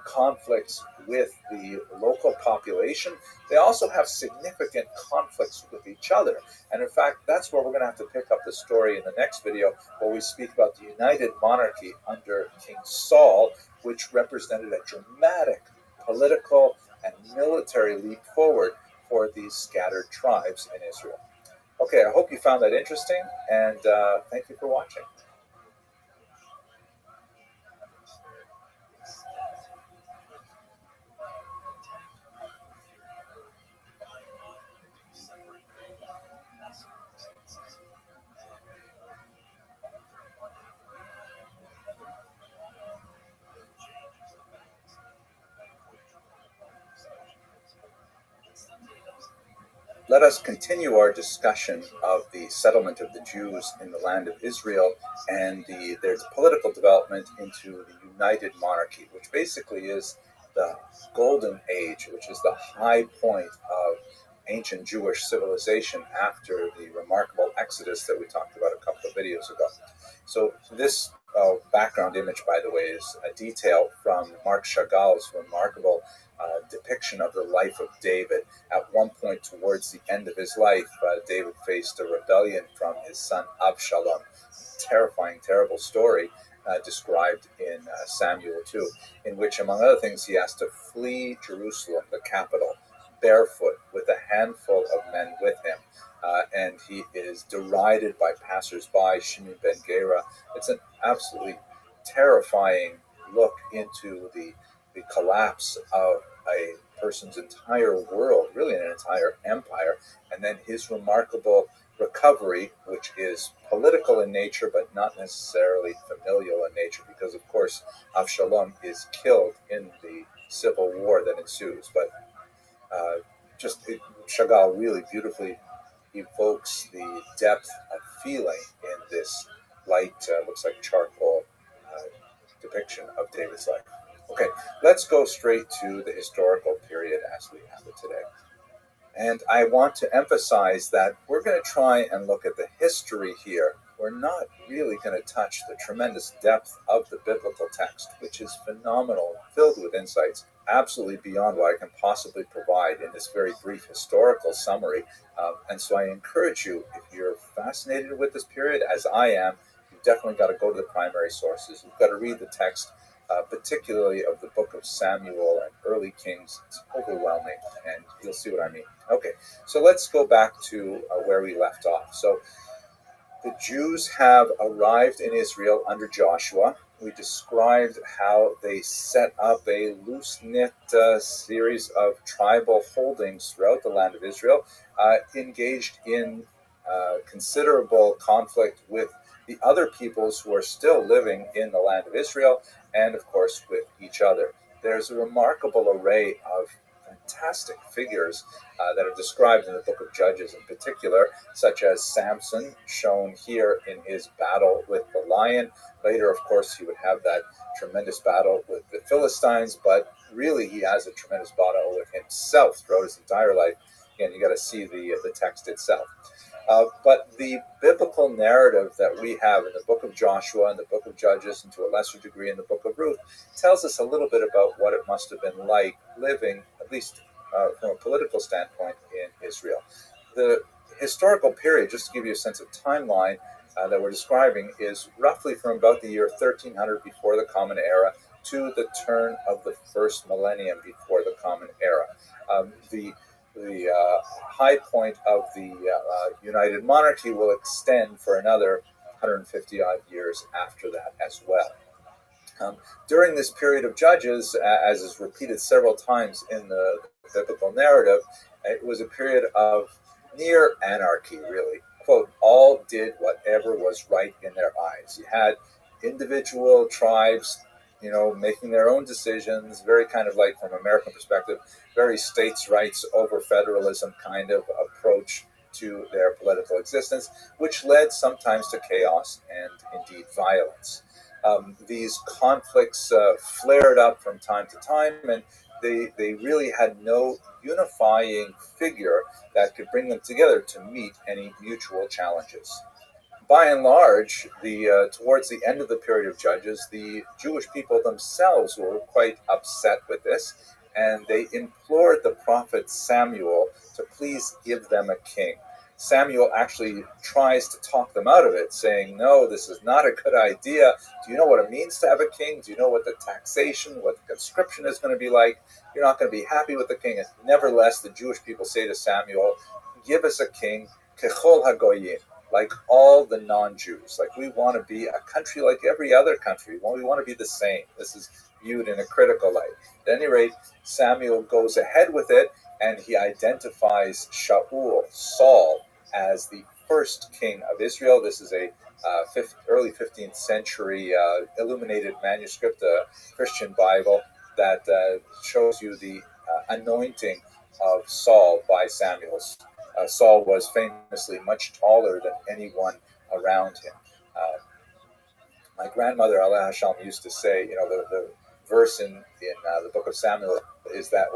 [SPEAKER 4] conflicts with the local population. They also have significant conflicts with each other. And in fact, that's where we're going to have to pick up the story in the next video, where we speak about the united monarchy under King Saul, which represented a dramatic political and military leap forward for these scattered tribes in Israel. Okay, I hope you found that interesting, and thank you for watching. let us continue our discussion of the settlement of the Jews in the land of Israel and their political development into the United Monarchy, which basically is the golden age, which is the high point of ancient Jewish civilization after the remarkable Exodus that we talked about a couple of videos ago. So this background image, by the way, is a detail from Marc Chagall's remarkable depiction of the life of David. At one point towards the end of his life, David faced a rebellion from his son Absalom. Terrifying, terrible story described in Samuel 2, in which, among other things, he has to flee Jerusalem, the capital, barefoot, with a handful of men with him. And he is derided by passers-by, Shimon ben Gera. It's an absolutely terrifying look into the collapse of a person's entire world, really an entire empire, and then his remarkable recovery, which is political in nature, but not necessarily familial in nature, because, of course, Avshalom is killed in the civil war that ensues. But Chagall really beautifully evokes the depth of feeling in this light, looks like charcoal depiction of David's life. Okay, let's go straight to the historical period as we have it today. And I want to emphasize that we're going to try and look at the history here. We're not really going to touch the tremendous depth of the biblical text, which is phenomenal, filled with insights, absolutely beyond what I can possibly provide in this very brief historical summary. And so I encourage you, if you're fascinated with this period, as I am, you've definitely got to go to the primary sources. You've got to read the text, particularly of the book of Samuel and early Kings. It's overwhelming, and you'll see what I mean. Okay, so let's go back to where we left off. So the Jews have arrived in Israel under Joshua. We described how they set up a loose-knit series of tribal holdings throughout the land of Israel, engaged in considerable conflict with the other peoples who are still living in the land of Israel, and of course with each other. There's a remarkable array of fantastic figures that are described in the book of Judges in particular, such as Samson, shown here in his battle with the lion. Later, of course, he would have that tremendous battle with the Philistines, but really he has a tremendous battle with himself throughout his entire life. Again, you got to see the text itself. But the biblical narrative that we have in the book of Joshua and the book of Judges, and to a lesser degree in the book of Ruth, tells us a little bit about what it must have been like living, at least from a political standpoint, in Israel. The historical period, just to give you a sense of timeline that we're describing, is roughly from about the year 1300 before the Common Era to the turn of the first millennium before the Common Era. The high point of the United Monarchy will extend for another 150 odd years after that as well. During this period of Judges, as is repeated several times in the biblical narrative, it was a period of near anarchy, really. Quote, all did whatever was right in their eyes. You had individual tribes, making their own decisions, very kind of like, from American perspective, very states' rights over federalism kind of approach to their political existence, which led sometimes to chaos and indeed violence. These conflicts flared up from time to time, and they really had no unifying figure that could bring them together to meet any mutual challenges. By and large, towards the end of the period of Judges, the Jewish people themselves were quite upset with this, and they implored the prophet Samuel to please give them a king. Samuel actually tries to talk them out of it, saying, no, this is not a good idea. Do you know what it means to have a king? Do you know what the taxation, what the conscription is going to be like? You're not going to be happy with the king. And nevertheless, the Jewish people say to Samuel, give us a king, kechol hagoyim, like all the non-Jews. Like, we want to be a country like every other country. We want to be the same. This is viewed in a critical light. At any rate, Samuel goes ahead with it, and he identifies Saul, as the first king of Israel. This is a early 15th century illuminated manuscript, a Christian Bible, that shows you the anointing of Saul by Samuel. Saul was famously much taller than anyone around him. My grandmother, Allah Hashem, used to say, the verse in the book of Samuel is that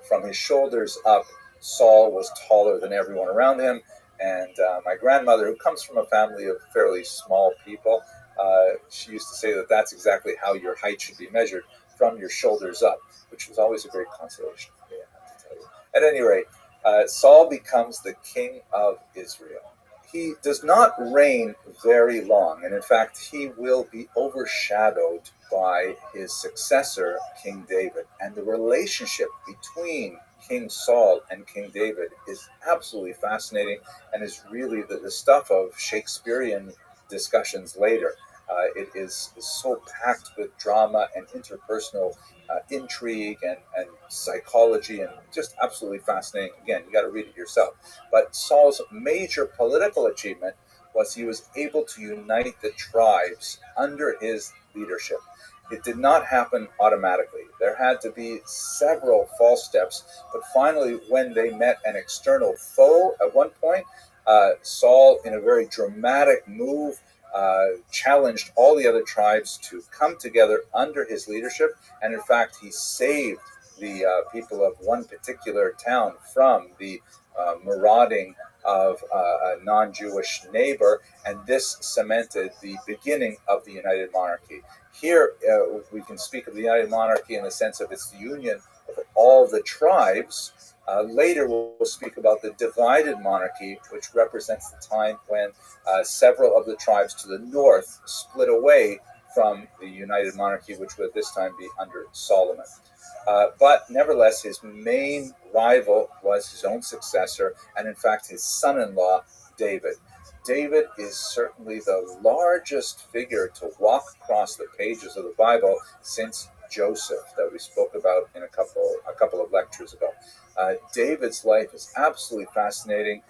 [SPEAKER 4] from his shoulders up, Saul was taller than everyone around him. And my grandmother, who comes from a family of fairly small people, she used to say that that's exactly how your height should be measured, from your shoulders up, which was always a great consolation for me, I have to tell you. At any rate, Saul becomes the king of Israel. He does not reign very long, and in fact, he will be overshadowed by his successor, King David. And the relationship between King Saul and King David is absolutely fascinating and is really the stuff of Shakespearean discussions later. It is so packed with drama and interpersonal intrigue and psychology, and just absolutely fascinating. Again, you got to read it yourself. But Saul's major political achievement was he was able to unite the tribes under his leadership. It did not happen automatically. There had to be several false steps, but finally, when they met an external foe at one point, Saul, in a very dramatic move, challenged all the other tribes to come together under his leadership. And in fact, he saved the people of one particular town from the marauding of a non-Jewish neighbor, and this cemented the beginning of the United Monarchy. Here, we can speak of the United Monarchy in the sense of its union of all the tribes. Later, we'll speak about the divided monarchy, which represents the time when several of the tribes to the north split away from the United Monarchy, which would at this time be under Solomon. But nevertheless, his main rival was his own successor, and in fact, his son-in-law, David. David is certainly the largest figure to walk across the pages of the Bible since Joseph, that we spoke about in a couple of lectures ago. David's life is absolutely fascinating.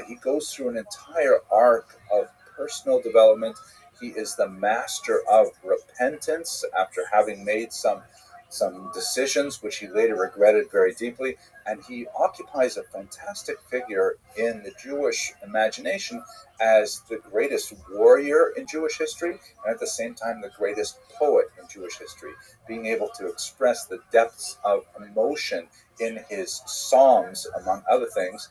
[SPEAKER 4] He goes through an entire arc of personal development. He is the master of repentance after having made some decisions which he later regretted very deeply, and he occupies a fantastic figure in the Jewish imagination as the greatest warrior in Jewish history, and at the same time the greatest poet in Jewish history, being able to express the depths of emotion in his psalms, among other things,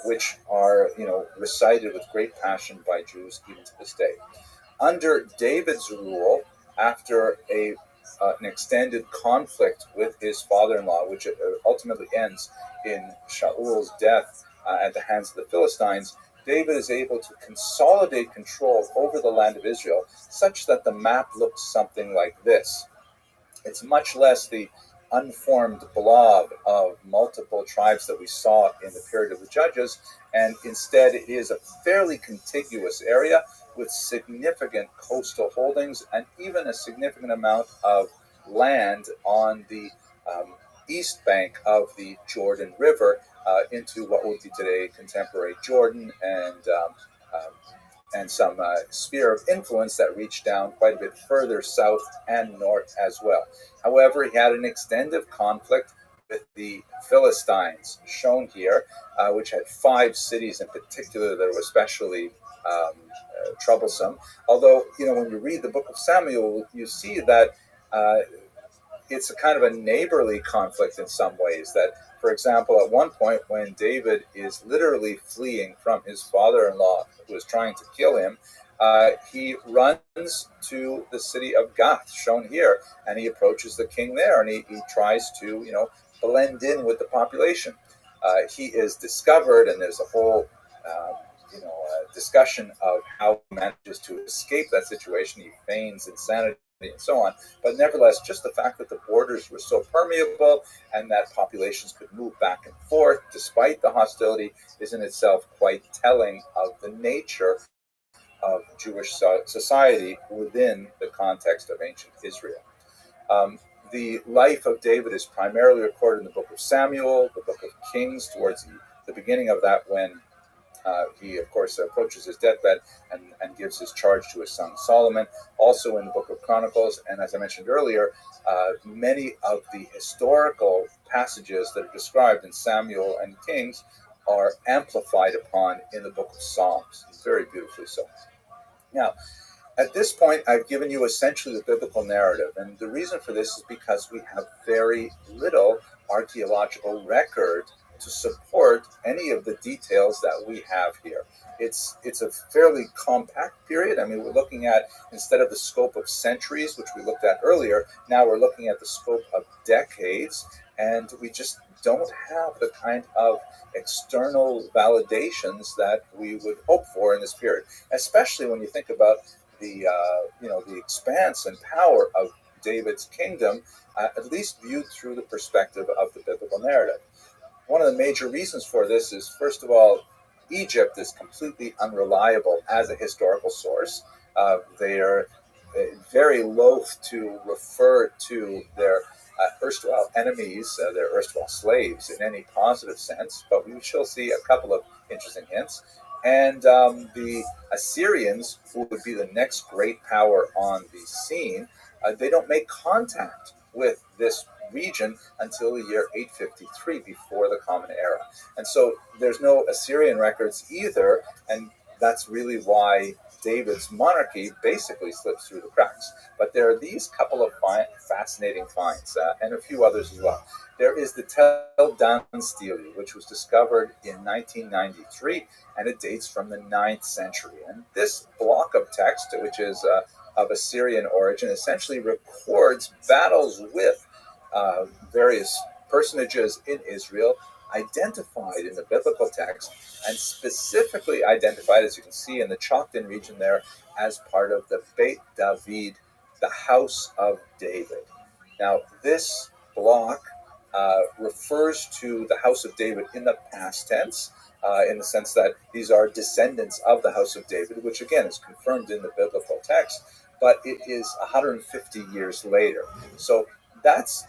[SPEAKER 4] which are recited with great passion by Jews even to this day. Under David's rule, after an extended conflict with his father-in-law, which ultimately ends in Shaul's death at the hands of the Philistines, David is able to consolidate control over the land of Israel such that the map looks something like this. It's much less the unformed blob of multiple tribes that we saw in the period of the Judges, and instead it is a fairly contiguous area with significant coastal holdings and even a significant amount of land on the east bank of the Jordan River into what would be today contemporary Jordan, and some sphere of influence that reached down quite a bit further south and north as well. However, he had an extended conflict with the Philistines, shown here, which had 5 cities in particular that were especially troublesome. Although, when you read the book of Samuel, you see that it's a kind of a neighborly conflict in some ways. That, for example, at one point when David is literally fleeing from his father-in-law who is trying to kill him, he runs to the city of Gath, shown here, and he approaches the king there, and he tries to, blend in with the population. He is discovered, and there's a whole discussion of how he manages to escape that situation. He feigns insanity and so on. But nevertheless, just the fact that the borders were so permeable and that populations could move back and forth despite the hostility is in itself quite telling of the nature of Jewish society within the context of ancient Israel. The life of David is primarily recorded in the book of Samuel, the book of Kings, towards the beginning of that, when he, of course, approaches his deathbed and gives his charge to his son Solomon. Also in the book of Chronicles, and as I mentioned earlier, many of the historical passages that are described in Samuel and Kings are amplified upon in the book of Psalms, very beautifully so. Now, at this point, I've given you essentially the biblical narrative, and the reason for this is because we have very little archaeological record to support any of the details that we have here. It's a fairly compact period. I mean, we're looking at, instead of the scope of centuries, which we looked at earlier, now we're looking at the scope of decades, and we just don't have the kind of external validations that we would hope for in this period, especially when you think about the expanse and power of David's kingdom, at least viewed through the perspective of the biblical narrative. One of the major reasons for this is, first of all, Egypt is completely unreliable as a historical source. They are very loath to refer to their erstwhile enemies, their erstwhile slaves, in any positive sense, but we shall see a couple of interesting hints. And the Assyrians, who would be the next great power on the scene, they don't make contact with this region until the year 853 before the Common Era. And so there's no Assyrian records either, and that's really why David's monarchy basically slips through the cracks. But there are these couple of fascinating finds, and a few others as well. There is the Tel Dan stele, which was discovered in 1993, and it dates from the 9th century. And this block of text, which is of Assyrian origin, essentially records battles with various personages in Israel, identified in the biblical text, and specifically identified, as you can see in the chalked-in region there, as part of the Beit David, the house of David. Now, this block refers to the house of David in the past tense, in the sense that these are descendants of the house of David, which again is confirmed in the biblical text, but it is 150 years later. So that's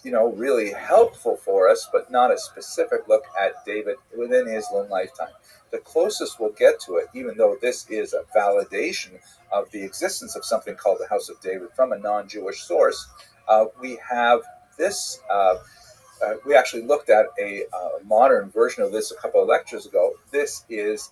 [SPEAKER 4] really helpful for us, but not a specific look at David within his own lifetime. The closest we'll get to it, even though this is a validation of the existence of something called the House of David from a non-Jewish source, we have this. We actually looked at a modern version of this a couple of lectures ago. This is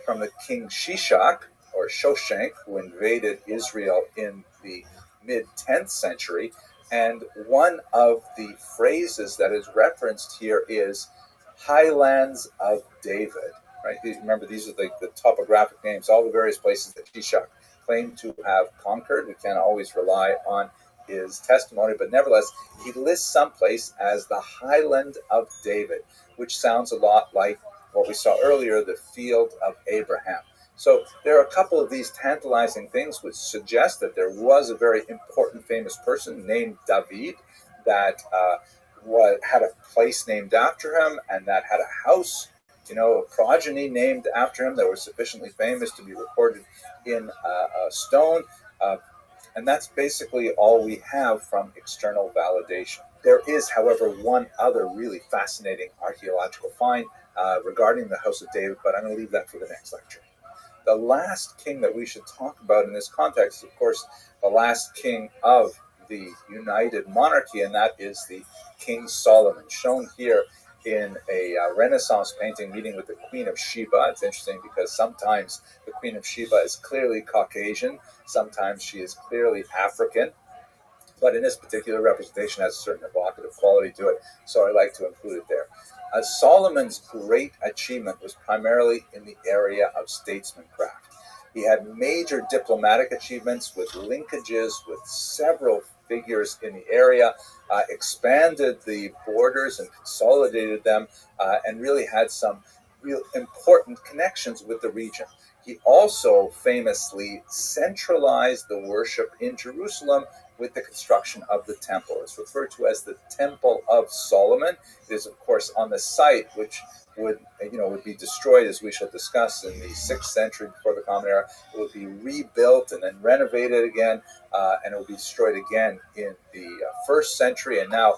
[SPEAKER 4] from the king Shishak, or Shoshank, who invaded Israel in the mid-10th century. And one of the phrases that is referenced here is Highlands of David. Right? Remember, these are the topographic names, all the various places that Shishak claimed to have conquered. We can't always rely on his testimony, but nevertheless, he lists someplace as the Highland of David, which sounds a lot like what we saw earlier, the Field of Abraham. So there are a couple of these tantalizing things which suggest that there was a very important, famous person named David that had a place named after him, and that had a house, a progeny named after him that was sufficiently famous to be recorded in a stone. And that's basically all we have from external validation. There is, however, one other really fascinating archaeological find regarding the House of David, but I'm going to leave that for the next lecture. The last king that we should talk about in this context is, of course, the last king of the United Monarchy, and that is the King Solomon, shown here in a Renaissance painting meeting with the Queen of Sheba. It's interesting because sometimes the Queen of Sheba is clearly Caucasian, sometimes she is clearly African, but in this particular representation has a certain evocative quality to it, so I like to include it there. Solomon's great achievement was primarily in the area of statesmancraft. He had major diplomatic achievements with linkages with several figures in the area, expanded the borders and consolidated them, and really had some real important connections with the region. He also famously centralized the worship in Jerusalem with the construction of the temple. It's referred to as the Temple of Solomon. It is, of course, on the site which would be destroyed, as we shall discuss, in the 6th century before the Common Era. It would be rebuilt and then renovated again, and it would be destroyed again in the 1st century. And now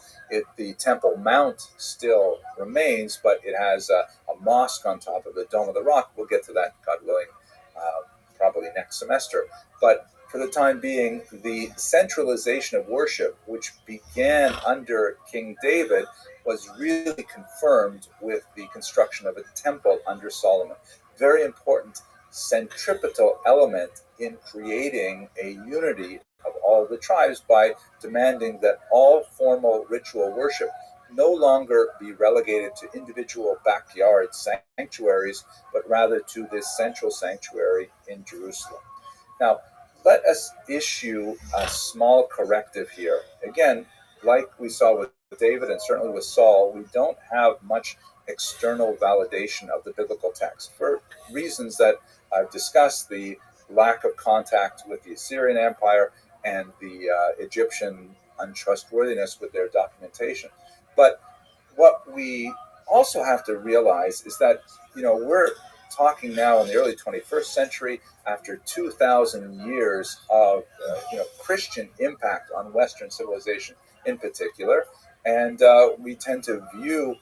[SPEAKER 4] the Temple Mount still remains, but it has a mosque on top of the Dome of the Rock. We'll get to that, God willing, probably next semester. But for the time being, the centralization of worship, which began under King David, was really confirmed with the construction of a temple under Solomon. Very important centripetal element in creating a unity of all the tribes by demanding that all formal ritual worship no longer be relegated to individual backyard sanctuaries, but rather to this central sanctuary in Jerusalem. Now, let us issue a small corrective here. Again, like we saw with David and certainly with Saul, we don't have much external validation of the biblical text for reasons that I've discussed: the lack of contact with the Assyrian Empire and the Egyptian untrustworthiness with their documentation. But what we also have to realize is that, we're talking now in the early 21st century after 2,000 years of Christian impact on Western civilization in particular, and we tend to view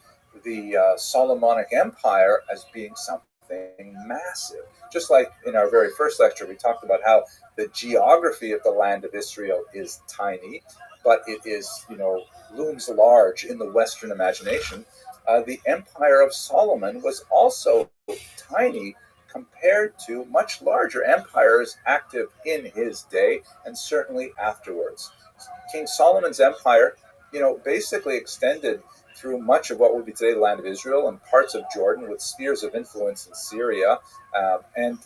[SPEAKER 4] the Solomonic Empire as being something massive. Just like in our very first lecture, we talked about how the geography of the land of Israel is tiny, but it is, looms large in the Western imagination. The Empire of Solomon was also tiny compared to much larger empires active in his day and certainly afterwards. King Solomon's empire, basically extended through much of what would be today the land of Israel and parts of Jordan, with spheres of influence in Syria, and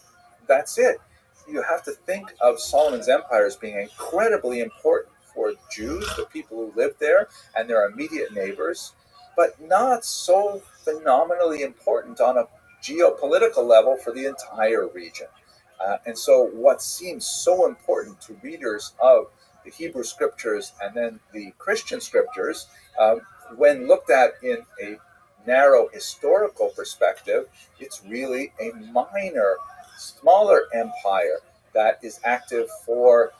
[SPEAKER 4] that's it. You have to think of Solomon's empire as being incredibly important for Jews, the people who lived there, and their immediate neighbors, but not so phenomenally important on a geopolitical level for the entire region. And so what seems so important to readers of the Hebrew scriptures and then the Christian scriptures, when looked at in a narrow historical perspective, it's really a minor, smaller empire that is active for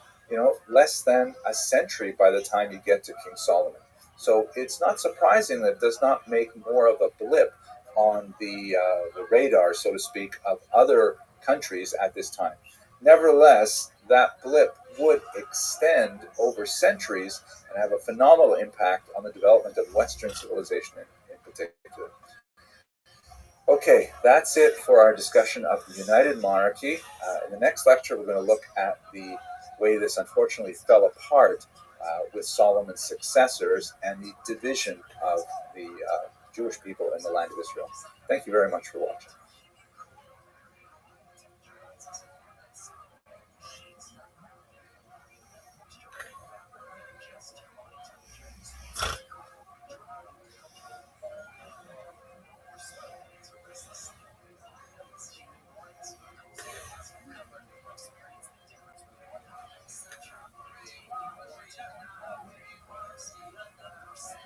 [SPEAKER 4] less than a century by the time you get to King Solomon. So it's not surprising that it does not make more of a blip on the radar, so to speak, of other countries at this time. Nevertheless, that blip would extend over centuries and have a phenomenal impact on the development of Western civilization in particular. Okay, that's it for our discussion of the United Monarchy. In the next lecture, we're going to look at the way this unfortunately fell apart with Solomon's successors and the division of the Jewish people in the land of Israel. Thank you very much for watching.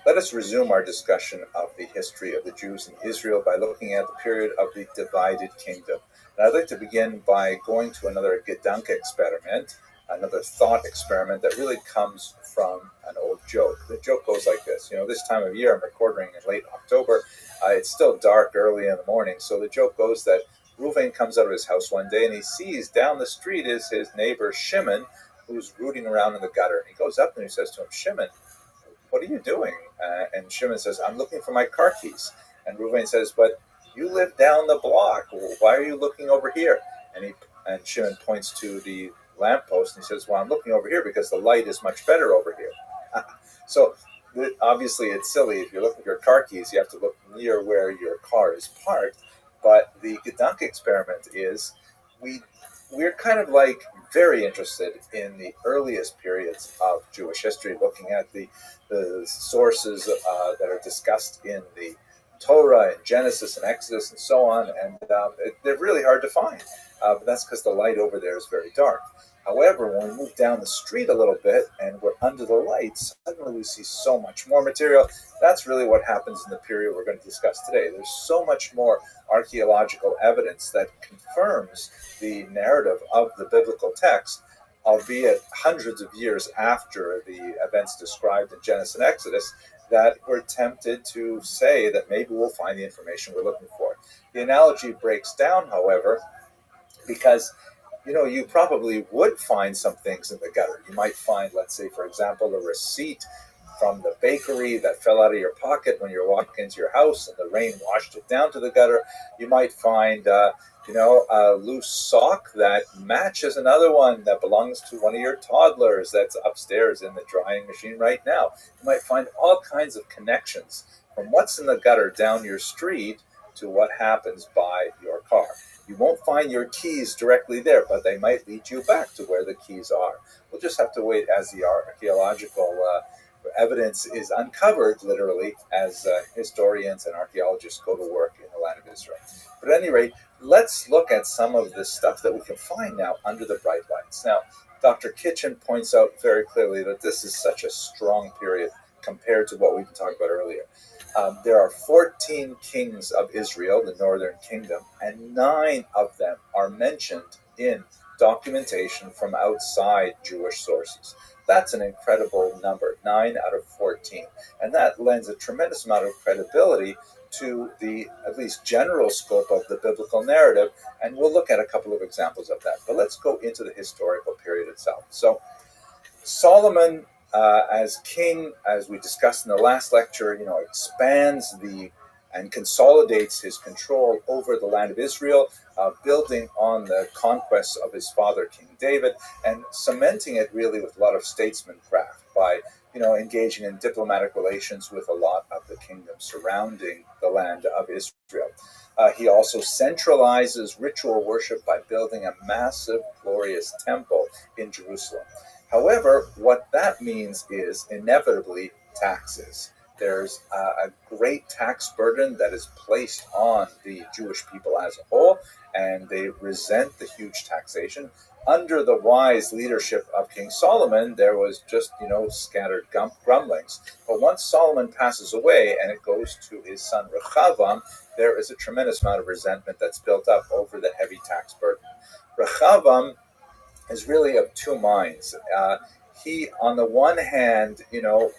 [SPEAKER 4] Let us resume our discussion of the history of the Jews in Israel by looking at the period of the divided kingdom. And I'd like to begin by going to another Gedanke experiment, another thought experiment that really comes from an old joke. The joke goes like this. This time of year, I'm recording in late October. It's still dark early in the morning. So the joke goes that Reuven comes out of his house one day and he sees down the street is his neighbor Shimon, who's rooting around in the gutter. And he goes up and he says to him, "Shimon, what are you doing?" And Shimon says, "I'm looking for my car keys." And Reuven says, "But you live down the block. Why are you looking over here?" And Shimon points to the lamppost and he says, "Well, I'm looking over here because the light is much better over here." So obviously it's silly. If you're looking for your car keys, you have to look near where your car is parked. But the Gedanke experiment is we're kind of like very interested in the earliest periods of Jewish history, looking at the sources that are discussed in the Torah and Genesis and Exodus and so on, and they're really hard to find, but that's because the light over there is very dark. However, when we move down the street a little bit and we're under the lights, suddenly we see so much more material. That's really what happens in the period we're going to discuss today. There's so much more archaeological evidence that confirms the narrative of the biblical text, albeit hundreds of years after the events described in Genesis and Exodus, that we're tempted to say that maybe we'll find the information we're looking for. The analogy breaks down, however, because you probably would find some things in the gutter. You might find, let's say, for example, a receipt from the bakery that fell out of your pocket when you're walking into your house and the rain washed it down to the gutter. You might find a loose sock that matches another one that belongs to one of your toddlers that's upstairs in the drying machine right now. You might find all kinds of connections from what's in the gutter down your street to what happens by your car. You won't find your keys directly there, but they might lead you back to where the keys are. We'll just have to wait as the archaeological evidence is uncovered, literally, as historians and archaeologists go to work in the land of Israel. But at any rate, let's look at some of the stuff that we can find now under the bright lights. Now, Dr. Kitchen points out very clearly that this is such a strong period compared to what we've been talking about earlier. There are 14 kings of Israel, the northern kingdom, and 9 of them are mentioned in documentation from outside Jewish sources. That's an incredible number, 9 out of 14. And that lends a tremendous amount of credibility to the at least general scope of the biblical narrative, and we'll look at a couple of examples of that. But let's go into the historical period itself. So Solomon, as king, as we discussed in the last lecture, expands and consolidates his control over the land of Israel, building on the conquests of his father, King David, and cementing it really with a lot of statesmancraft by engaging in diplomatic relations with a lot of the kingdoms surrounding the land of Israel. He also centralizes ritual worship by building a massive, glorious temple in Jerusalem. However, what that means is inevitably taxes. There's a great tax burden that is placed on the Jewish people as a whole, and they resent the huge taxation. Under the wise leadership of King Solomon, there was just, scattered grumblings. But once Solomon passes away and it goes to his son Rehoboam, there is a tremendous amount of resentment that's built up over the heavy tax burden. Rehoboam is really of two minds. He, on the one hand,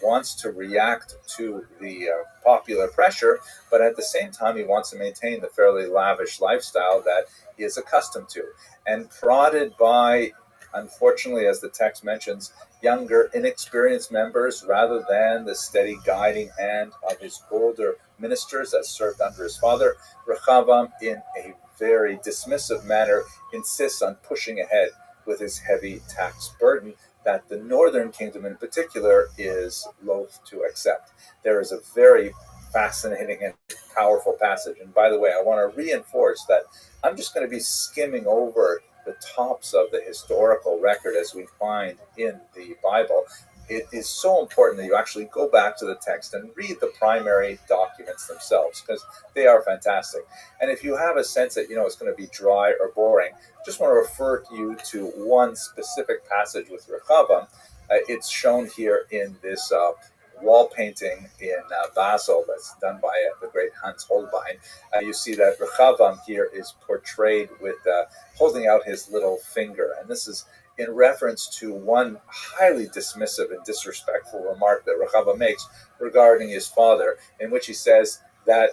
[SPEAKER 4] wants to react to the popular pressure, but at the same time, he wants to maintain the fairly lavish lifestyle that he is accustomed to. And prodded by, unfortunately, as the text mentions, younger, inexperienced members, rather than the steady guiding hand of his older ministers that served under his father, Rehoboam, in a very dismissive manner, insists on pushing ahead with his heavy tax burden that the northern kingdom in particular is loath to accept. There is a very fascinating and powerful passage. And by the way, I want to reinforce that I'm just going to be skimming over the tops of the historical record as we find in the Bible. It is so important that you actually go back to the text and read the primary documents themselves, because they are fantastic. And if you have a sense that, it's going to be dry or boring, just want to refer you to one specific passage with Rehoboam. It's shown here in this wall painting in Basel that's done by the great Hans Holbein. You see that Rehoboam here is portrayed with holding out his little finger. And this is in reference to one highly dismissive and disrespectful remark that Rehoboam makes regarding his father, in which he says that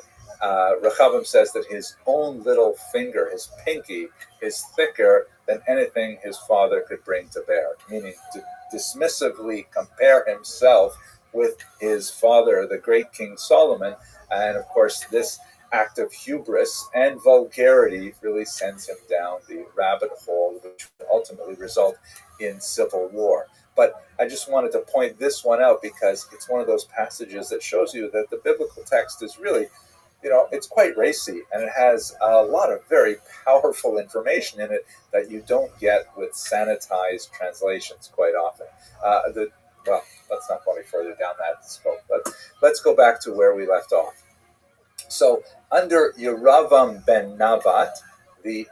[SPEAKER 4] Rehoboam says that his own little finger, his pinky, is thicker than anything his father could bring to bear, meaning to dismissively compare himself with his father, the great King Solomon. And of course, this act of hubris and vulgarity really sends him down the rabbit hole, which will ultimately result in civil war. But I just wanted to point this one out because it's one of those passages that shows you that the biblical text is really, it's quite racy, and it has a lot of very powerful information in it that you don't get with sanitized translations quite often. Well, let's not go any further down that scope, but let's go back to where we left off. So under Yeravam ben Nabat, the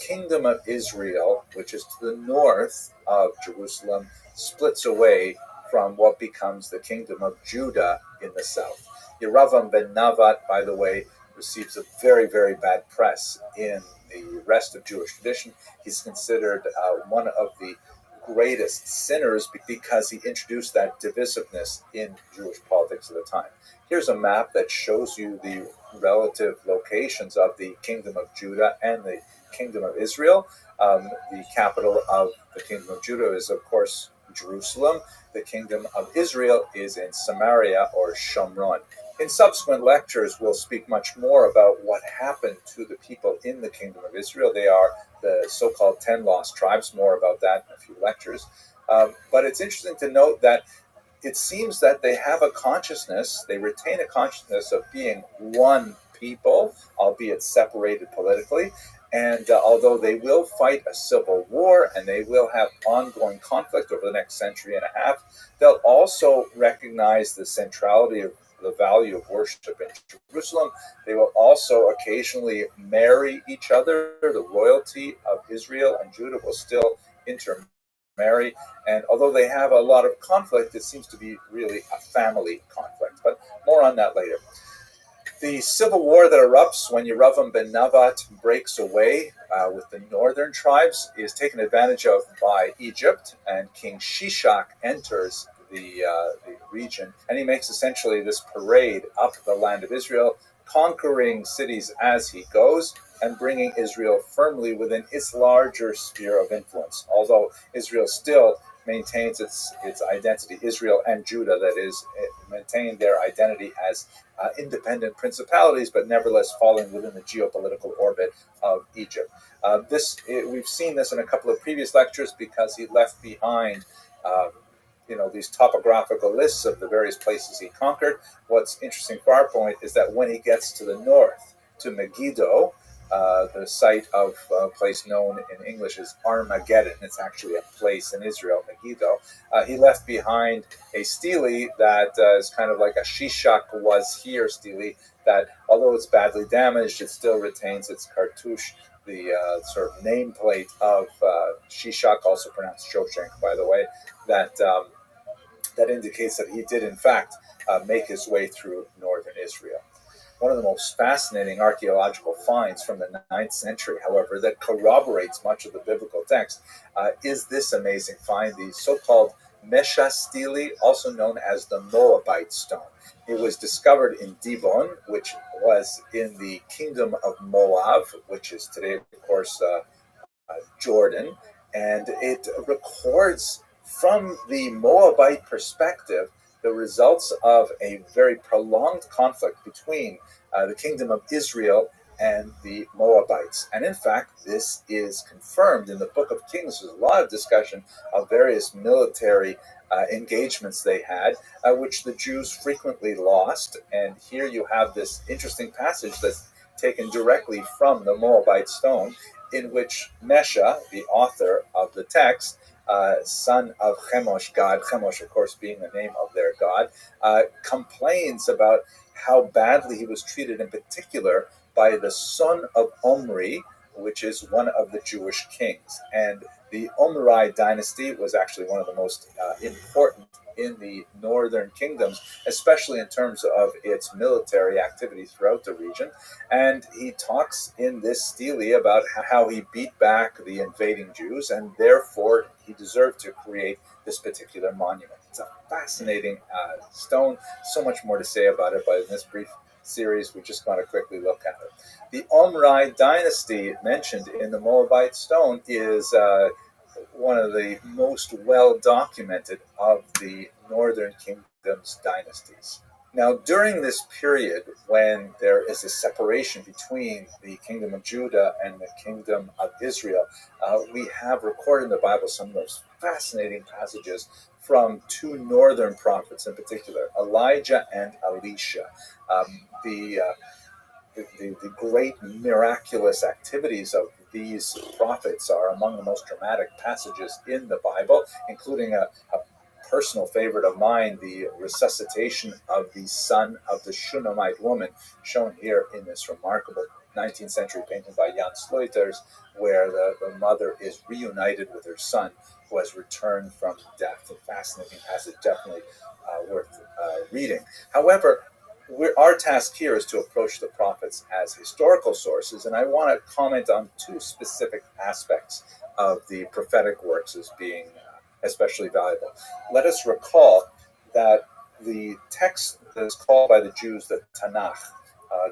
[SPEAKER 4] kingdom of Israel, which is to the north of Jerusalem, splits away from what becomes the kingdom of Judah in the south. Yeravam ben Nabat, by the way, receives a very, very bad press in the rest of Jewish tradition. He's considered one of the greatest sinners because he introduced that divisiveness in Jewish politics at the time. Here's a map that shows you the relative locations of the kingdom of Judah and the kingdom of Israel. The capital of the kingdom of Judah is, of course, Jerusalem. The kingdom of Israel is in Samaria or Shomron. In subsequent lectures, we'll speak much more about what happened to the people in the kingdom of Israel. They are the so-called 10 lost tribes. More about that in a few lectures. But it's interesting to note that it seems that they have a consciousness, they retain a consciousness of being one people, albeit separated politically. And although they will fight a civil war and they will have ongoing conflict over the next century and a half, they'll also recognize the centrality of the value of worship in Jerusalem. They will also occasionally marry each other. The royalty of Israel and Judah will still intermarry. And although they have a lot of conflict, it seems to be really a family conflict. But more on that later. The civil war that erupts when Yeravam ben Nevat breaks away with the northern tribes is taken advantage of by Egypt, and King Shishak enters the region, and he makes essentially this parade up the land of Israel, conquering cities as he goes and bringing Israel firmly within its larger sphere of influence. Although Israel still maintains its identity, Israel and Judah, that is, maintain their identity as independent principalities, but nevertheless falling within the geopolitical orbit of Egypt. We've seen this in a couple of previous lectures because he left behind these topographical lists of the various places he conquered. What's interesting for our point is that when he gets to the north, to Megiddo, the site of a place known in English as Armageddon, it's actually a place in Israel, Megiddo, he left behind a stele that is kind of like a Shishak was here stele, that although it's badly damaged, it still retains its cartouche, the sort of nameplate of Shishak, also pronounced Shoshenk, by the way, that indicates that he did, in fact, make his way through northern Israel. One of the most fascinating archaeological finds from the 9th century, however, that corroborates much of the biblical text, is this amazing find, the so-called Mesha stele, also known as the Moabite stone. It was discovered in Dibon, which was in the kingdom of Moab, which is today, of course, Jordan, and it records from the Moabite perspective the results of a very prolonged conflict between the kingdom of Israel and the Moabites. And in fact, this is confirmed in the Book of Kings. There's a lot of discussion of various military engagements they had, which the Jews frequently lost. And here you have this interesting passage that's taken directly from the Moabite stone, in which Mesha, the author of the text, son of Chemosh, god, Chemosh, of course, being the name of their god, complains about how badly he was treated, in particular by the son of Omri, which is one of the Jewish kings. And the Omri dynasty was actually one of the most important in the northern kingdoms, especially in terms of its military activity throughout the region. And he talks in this stele about how he beat back the invading Jews, and therefore he deserved to create this particular monument. It's a fascinating stone. So much more to say about it, but in this brief series, we just want to quickly look at it. The Omri dynasty mentioned in the Moabite stone is one of the most well documented of the northern kingdom's dynasties. Now, during this period, when there is a separation between the kingdom of Judah and the kingdom of Israel, we have recorded in the Bible some of those fascinating passages from two northern prophets in particular, Elijah and Elisha. The great miraculous activities of these prophets are among the most dramatic passages in the Bible, including a personal favorite of mine, the resuscitation of the son of the Shunammite woman, shown here in this remarkable 19th century painting by Jan Sleuters, where the mother is reunited with her son who has returned from death. A fascinating passage, definitely worth reading. However, our task here is to approach the prophets as historical sources, and I want to comment on two specific aspects of the prophetic works as being especially valuable. Let us recall that the text that is called by the Jews the Tanakh,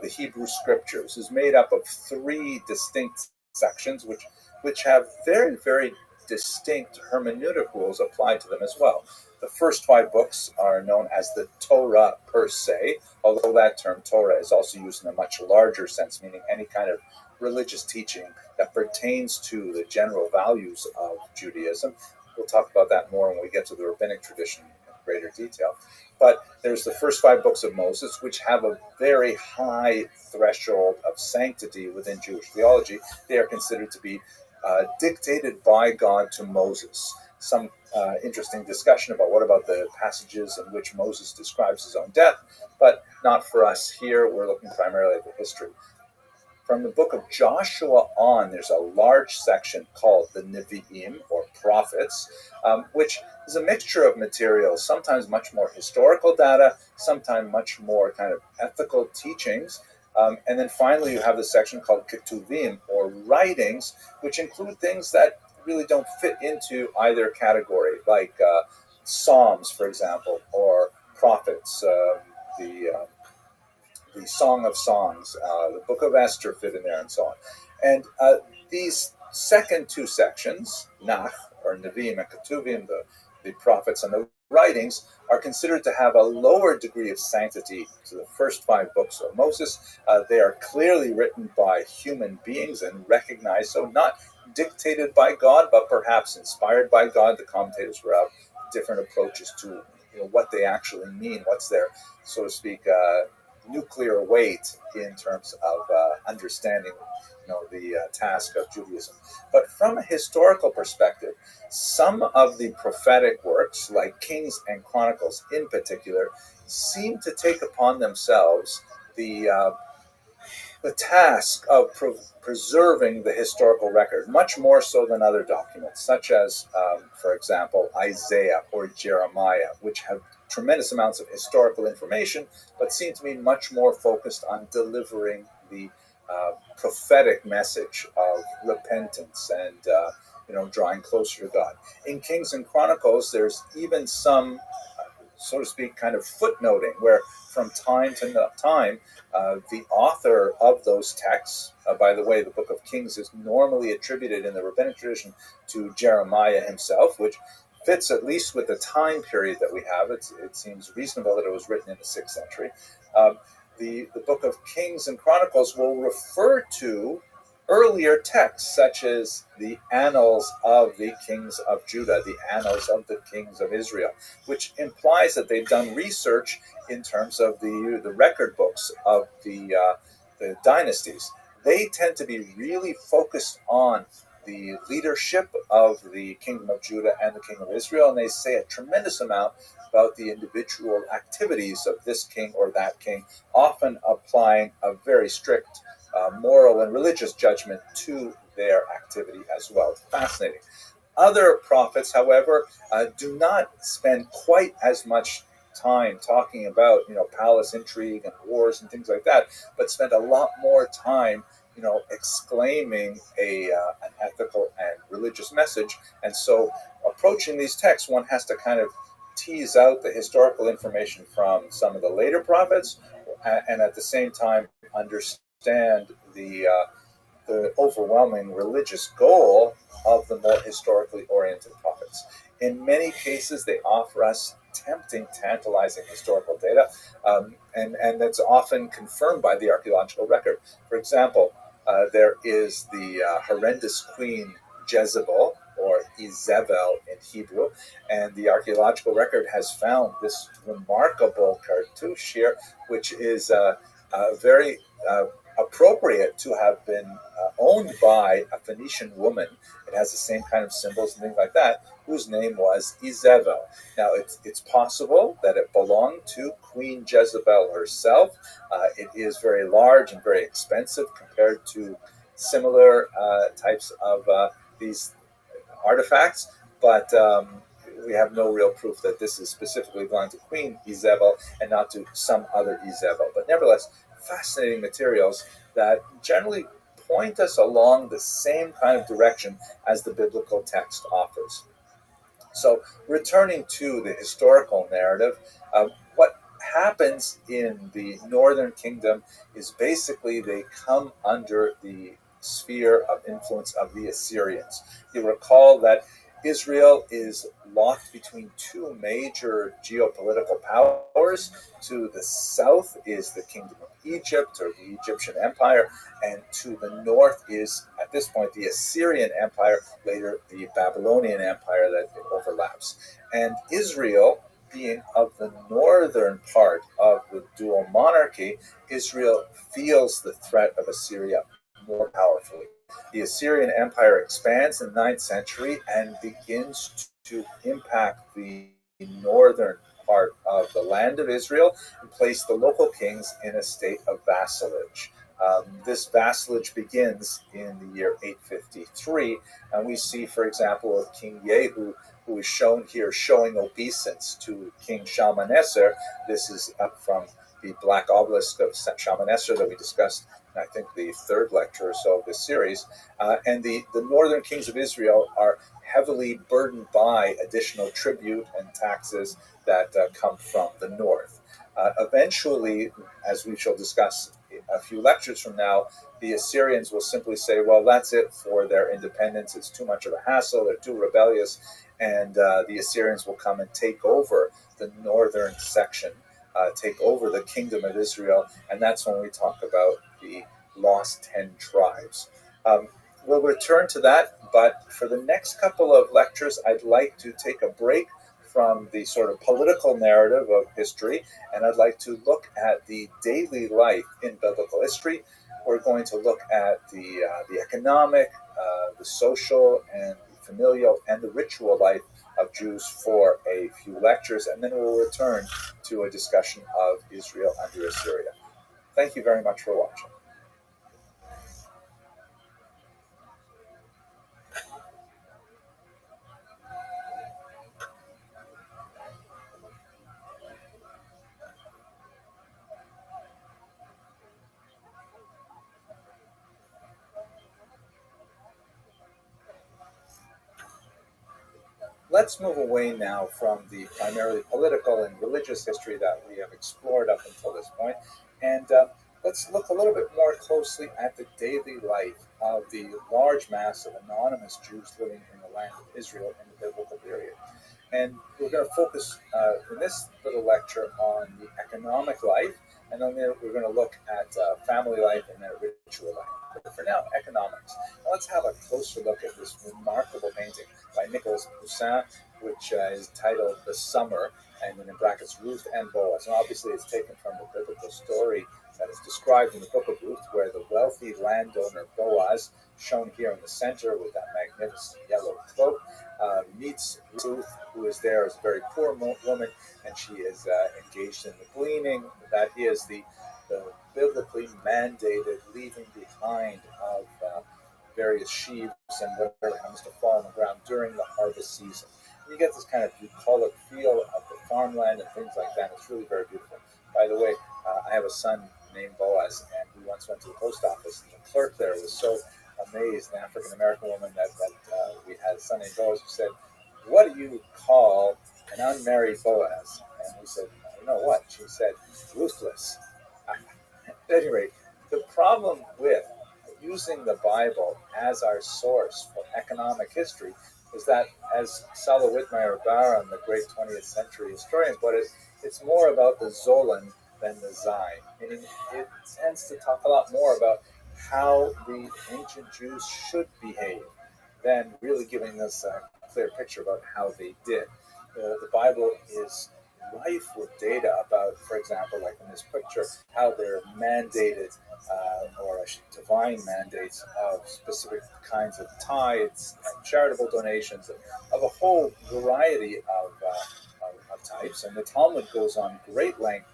[SPEAKER 4] the Hebrew Scriptures, is made up of three distinct sections which have very, very distinct hermeneutic rules applied to them as well. The first 5 books are known as the Torah per se, although that term Torah is also used in a much larger sense, meaning any kind of religious teaching that pertains to the general values of Judaism. We'll talk about that more when we get to the rabbinic tradition in greater detail. But there's the first 5 books of Moses, which have a very high threshold of sanctity within Jewish theology. They are considered to be dictated by God to Moses. Some interesting discussion about what about the passages in which Moses describes his own death, but not for us here. We're looking primarily at the history. From the book of Joshua on, there's a large section called the Nevi'im, or prophets, which is a mixture of materials, sometimes much more historical data, sometimes much more kind of ethical teachings. And then finally, you have the section called Ketuvim, or writings, which include things that really don't fit into either category, like Psalms, for example, or prophets, the Song of Songs, the Book of Esther fit in there, and so on. And these second 2 sections, Nach, or Nevi'im and Ketuvim, the prophets and the writings, are considered to have a lower degree of sanctity to the first 5 books of Moses. They are clearly written by human beings and recognized, so not dictated by God, but perhaps inspired by God. The commentators will have different approaches to what they actually mean, what's their, so to speak, nuclear weight in terms of understanding the task of Judaism. But from a historical perspective, some of the prophetic works, like Kings and Chronicles in particular, seem to take upon themselves the task of preserving the historical record, much more so than other documents, such as, for example, Isaiah or Jeremiah, which have tremendous amounts of historical information, but seem to be much more focused on delivering the prophetic message of repentance and drawing closer to God. In Kings and Chronicles, there's even some, so to speak, kind of footnoting, where from time to time, the author of those texts, by the way, the Book of Kings is normally attributed in the rabbinic tradition to Jeremiah himself, which fits at least with the time period that we have. It seems reasonable that it was written in the 6th century. The Book of Kings and Chronicles will refer to earlier texts, such as the Annals of the Kings of Judah, the Annals of the Kings of Israel, which implies that they've done research in terms of the record books of the dynasties. They tend to be really focused on the leadership of the Kingdom of Judah and the King of Israel, and they say a tremendous amount about the individual activities of this king or that king, often applying a very strict moral and religious judgment to their activity as well. It's fascinating. Other prophets, however, do not spend quite as much time talking about, palace intrigue and wars and things like that, but spend a lot more time exclaiming an ethical and religious message. And so approaching these texts, one has to kind of tease out the historical information from some of the later prophets, and at the same time understand the overwhelming religious goal of the more historically oriented prophets. In many cases, they offer us tempting, tantalizing historical data, and that's often confirmed by the archaeological record. For example, there is the horrendous queen Jezebel, or Izebel in Hebrew, and the archaeological record has found this remarkable cartouche here, which is very appropriate to have been owned by a Phoenician woman. It has the same kind of symbols and things like that, whose name was Izebel. Now, it's possible that it belonged to Queen Jezebel herself. It is very large and very expensive compared to similar types of these artifacts, but we have no real proof that this is specifically belonging to Queen Izebel and not to some other Izebel. But nevertheless, fascinating materials that generally point us along the same kind of direction as the biblical text offers. So, returning to the historical narrative, what happens in the northern kingdom is basically they come under the sphere of influence of the Assyrians. You recall that Israel is locked between two major geopolitical powers. To the south is the Kingdom of Egypt, or the Egyptian Empire, and to the north is, at this point, the Assyrian Empire, later the Babylonian Empire that overlaps. And Israel, being of the northern part of the dual monarchy, Israel feels the threat of Assyria more powerfully. The Assyrian Empire expands in the 9th century and begins to impact the northern part of the land of Israel and place the local kings in a state of vassalage. This vassalage begins in the year 853, and we see, for example, of King Yehu, who is shown here showing obeisance to King Shalmaneser. This is up from the black obelisk of Shalmaneser that we discussed, I think, the third lecture or so of this series. And the northern kings of Israel are heavily burdened by additional tribute and taxes that come from the north. Eventually, as we shall discuss a few lectures from now, the Assyrians will simply say, well, that's it for their independence. It's too much of a hassle. They're too rebellious. And the Assyrians will come and take over the northern section, take over the kingdom of Israel. And that's when we talk about the lost 10 tribes. We'll return to that, but for the next couple of lectures, I'd like to take a break from the sort of political narrative of history, and I'd like to look at the daily life in biblical history. We're going to look at the economic, the social, and the familial, and the ritual life of Jews for a few lectures, and then we'll return to a discussion of Israel under Assyria. Thank you very much for watching. Let's move away now from the primarily political and religious history that we have explored up until this point, and let's look a little bit more closely at the daily life of the large mass of anonymous Jews living in the land of Israel in the biblical period. And we're going to focus in this little lecture on the economic life, and then we're going to look at family life and then ritual life. But for now, economics. Now let's have a closer look at this remarkable painting by Nicolas Poussin, which is titled The Summer, and then in brackets, Ruth and Boaz. And obviously it's taken from the biblical story that is described in the book of Ruth, where the wealthy landowner Boaz, shown here in the center with that magnificent yellow cloak, meets Ruth, who is there as a very poor woman, and she is engaged in the gleaning. That is the biblically mandated leaving behind of various sheaves and whatever comes to fall on the ground during the harvest season. And you get this kind of bucolic feel of the farmland and things like that. It's really very beautiful. By the way, I have a son named Boaz, and we once went to the post office, and the clerk there was so amazed, an African-American woman, that we had a son named Boaz, who said, "What do you call an unmarried Boaz?" And we said, "You know what?" She said, "Ruthless." At any rate, the problem with using the Bible as our source for economic history is that, as Sala Whitmire Barron, the great 20th century historian, put it, it's more about the Zolan than the Zain. Meaning it tends to talk a lot more about how the ancient Jews should behave than really giving us a clear picture about how they did. The Bible is rife with data about, for example, like in this picture, how they're mandated, or divine mandates of specific kinds of tithes and charitable donations of a whole variety of types. And the Talmud goes on great length,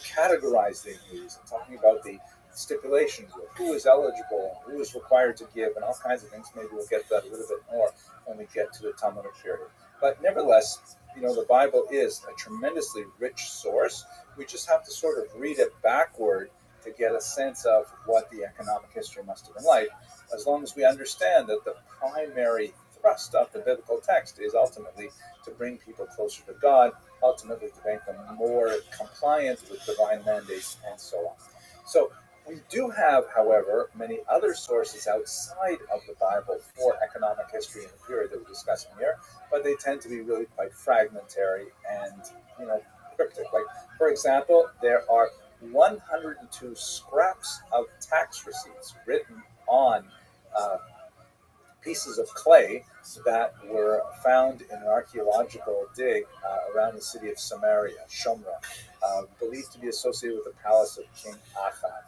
[SPEAKER 4] categorizing these and talking about the stipulations of who is eligible and who is required to give and all kinds of things. Maybe we'll get to that a little bit more when we get to the Talmudic period. But nevertheless, the Bible is a tremendously rich source. We just have to sort of read it backward to get a sense of what the economic history must have been like, as long as we understand that the primary thrust of the biblical text is ultimately to bring people closer to God, ultimately to make them more compliant with divine mandates, and so on. So
[SPEAKER 15] We do have, however, many other sources outside of the Bible for economic history in the period that we're discussing here, but they tend to be really quite fragmentary and, cryptic. Like, for example, there are 102 scraps of tax receipts written on pieces of clay that were found in an archaeological dig around the city of Samaria, Shomra, believed to be associated with the palace of King Ahab.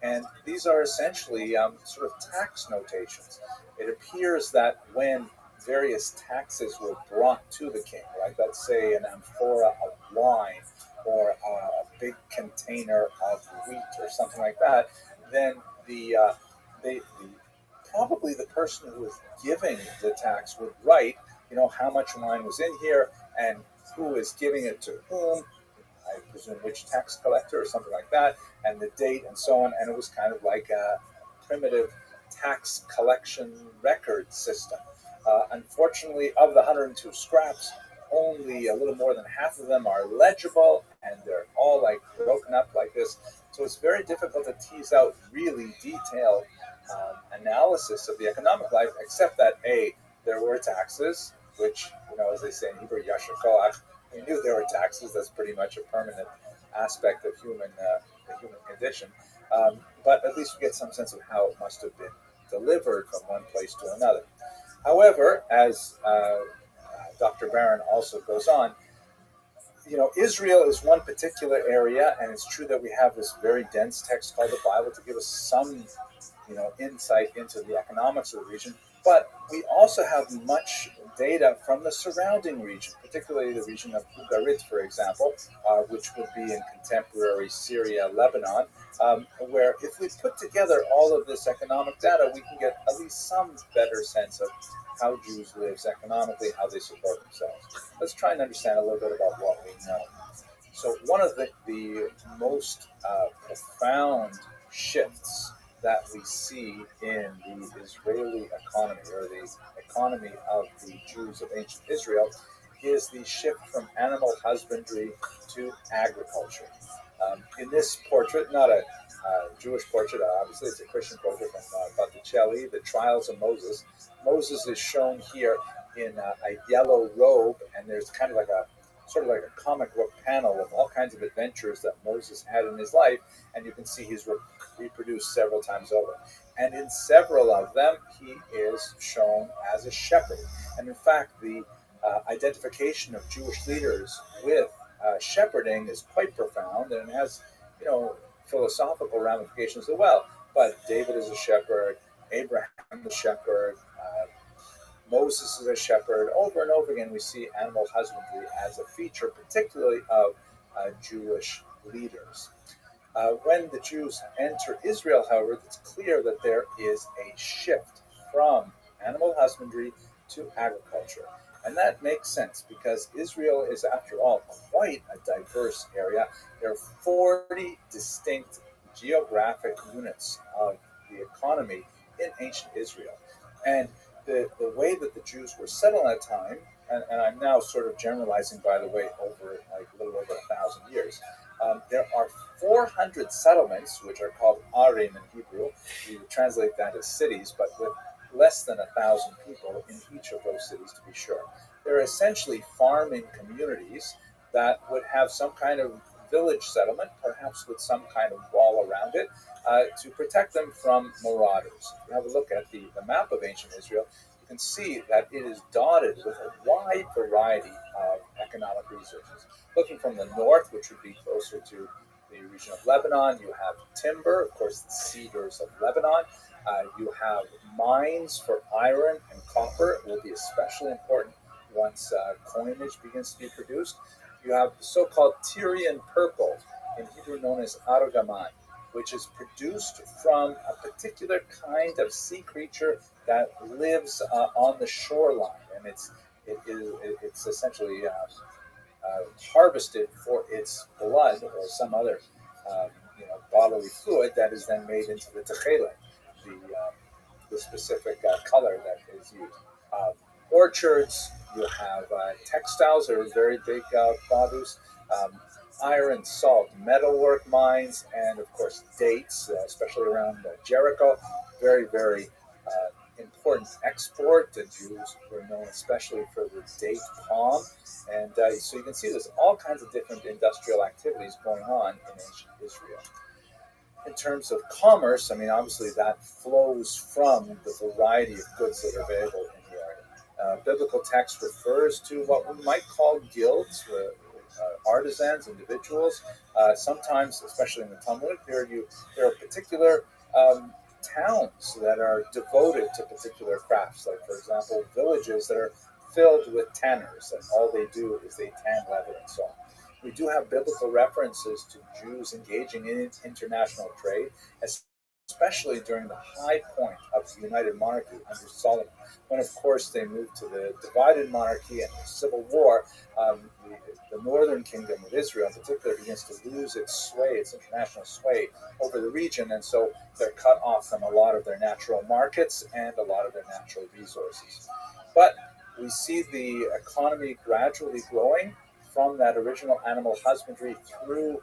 [SPEAKER 15] And these are essentially sort of tax notations. It appears that when various taxes were brought to the king, like let's say an amphora of wine or a big container of wheat or something like that, then probably the person who was giving the tax would write, how much wine was in here and who is giving it to whom, I presume which tax collector or something like that, and the date and so on. And it was kind of like a primitive tax collection record system. Unfortunately, of the 102 scraps, only a little more than half of them are legible, and they're all like broken up like this. So it's very difficult to tease out really detailed analysis of the economic life, except that there were taxes, which, as they say in Hebrew, yasher koach, we knew there were taxes. That's pretty much a permanent aspect of the human condition. But at least we get some sense of how it must have been delivered from one place to another. However, as Dr. Barron also goes on, Israel is one particular area, and it's true that we have this very dense text called the Bible to give us some, insight into the economics of the region. But we also have much data from the surrounding region, particularly the region of Ugarit, for example, which would be in contemporary Syria, Lebanon, where if we put together all of this economic data, we can get at least some better sense of how Jews live economically, how they support themselves. Let's try and understand a little bit about what we know. So one of the most profound shifts that we see in the Israeli economy, or the economy of the Jews of ancient Israel, is the shift from animal husbandry to agriculture. In this portrait, not a Jewish portrait, obviously it's a Christian portrait from Botticelli, The Trials of Moses. Moses is shown here in a yellow robe, and there's kind of like a comic book panel of all kinds of adventures that Moses had in his life, and you can see he's reproduced several times over. And in several of them, he is shown as a shepherd. And in fact, the identification of Jewish leaders with shepherding is quite profound, and it has, philosophical ramifications as well. But David is a shepherd, Abraham is a shepherd, Moses is a shepherd. Over and over again, we see animal husbandry as a feature, particularly of Jewish leaders. When the Jews enter Israel, however, it's clear that there is a shift from animal husbandry to agriculture. And that makes sense because Israel is, after all, quite a diverse area. There are 40 distinct geographic units of the economy in ancient Israel. And the way that the Jews were settled at that time, and I'm now sort of generalizing, by the way, over like a little over 1,000 years, there are 400 settlements, which are called arim in Hebrew. We would translate that as cities, but with less than 1,000 people in each of those cities, to be sure. They're essentially farming communities that would have some kind of village settlement, perhaps with some kind of wall around it, to protect them from marauders. If you have a look at the map of ancient Israel, you can see that it is dotted with a wide variety of economic resources. Looking from the north, which would be closer to the region of Lebanon, you have timber, of course, the cedars of Lebanon. You have mines for iron and copper. It will be especially important once coinage begins to be produced. You have the so-called Tyrian purple, in Hebrew known as argaman, which is produced from a particular kind of sea creature that lives on the shoreline, and it's essentially harvested for its blood or some other bodily fluid that is then made into the techele, the specific color that is used. Orchards, you have textiles are very big produce. iron, salt, metalwork mines, and of course dates, especially around Jericho. Very, very important export. The Jews were known especially for the date palm. And so you can see there's all kinds of different industrial activities going on in ancient Israel. In terms of commerce, I mean, obviously that flows from the variety of goods that are available in the area. Biblical text refers to what we might call guilds, artisans, individuals. Sometimes, especially in the Talmudic period, there are particular towns that are devoted to particular crafts. Like, for example, villages that are filled with tanners, and all they do is they tan leather and so on. We do have biblical references to Jews engaging in international trade, especially during the high point of the United Monarchy under Solomon, when, of course, they moved to the divided monarchy and the civil war. The northern kingdom of Israel, in particular, begins to lose its sway, its international sway over the region, and so they're cut off from a lot of their natural markets and a lot of their natural resources. But we see the economy gradually growing from that original animal husbandry through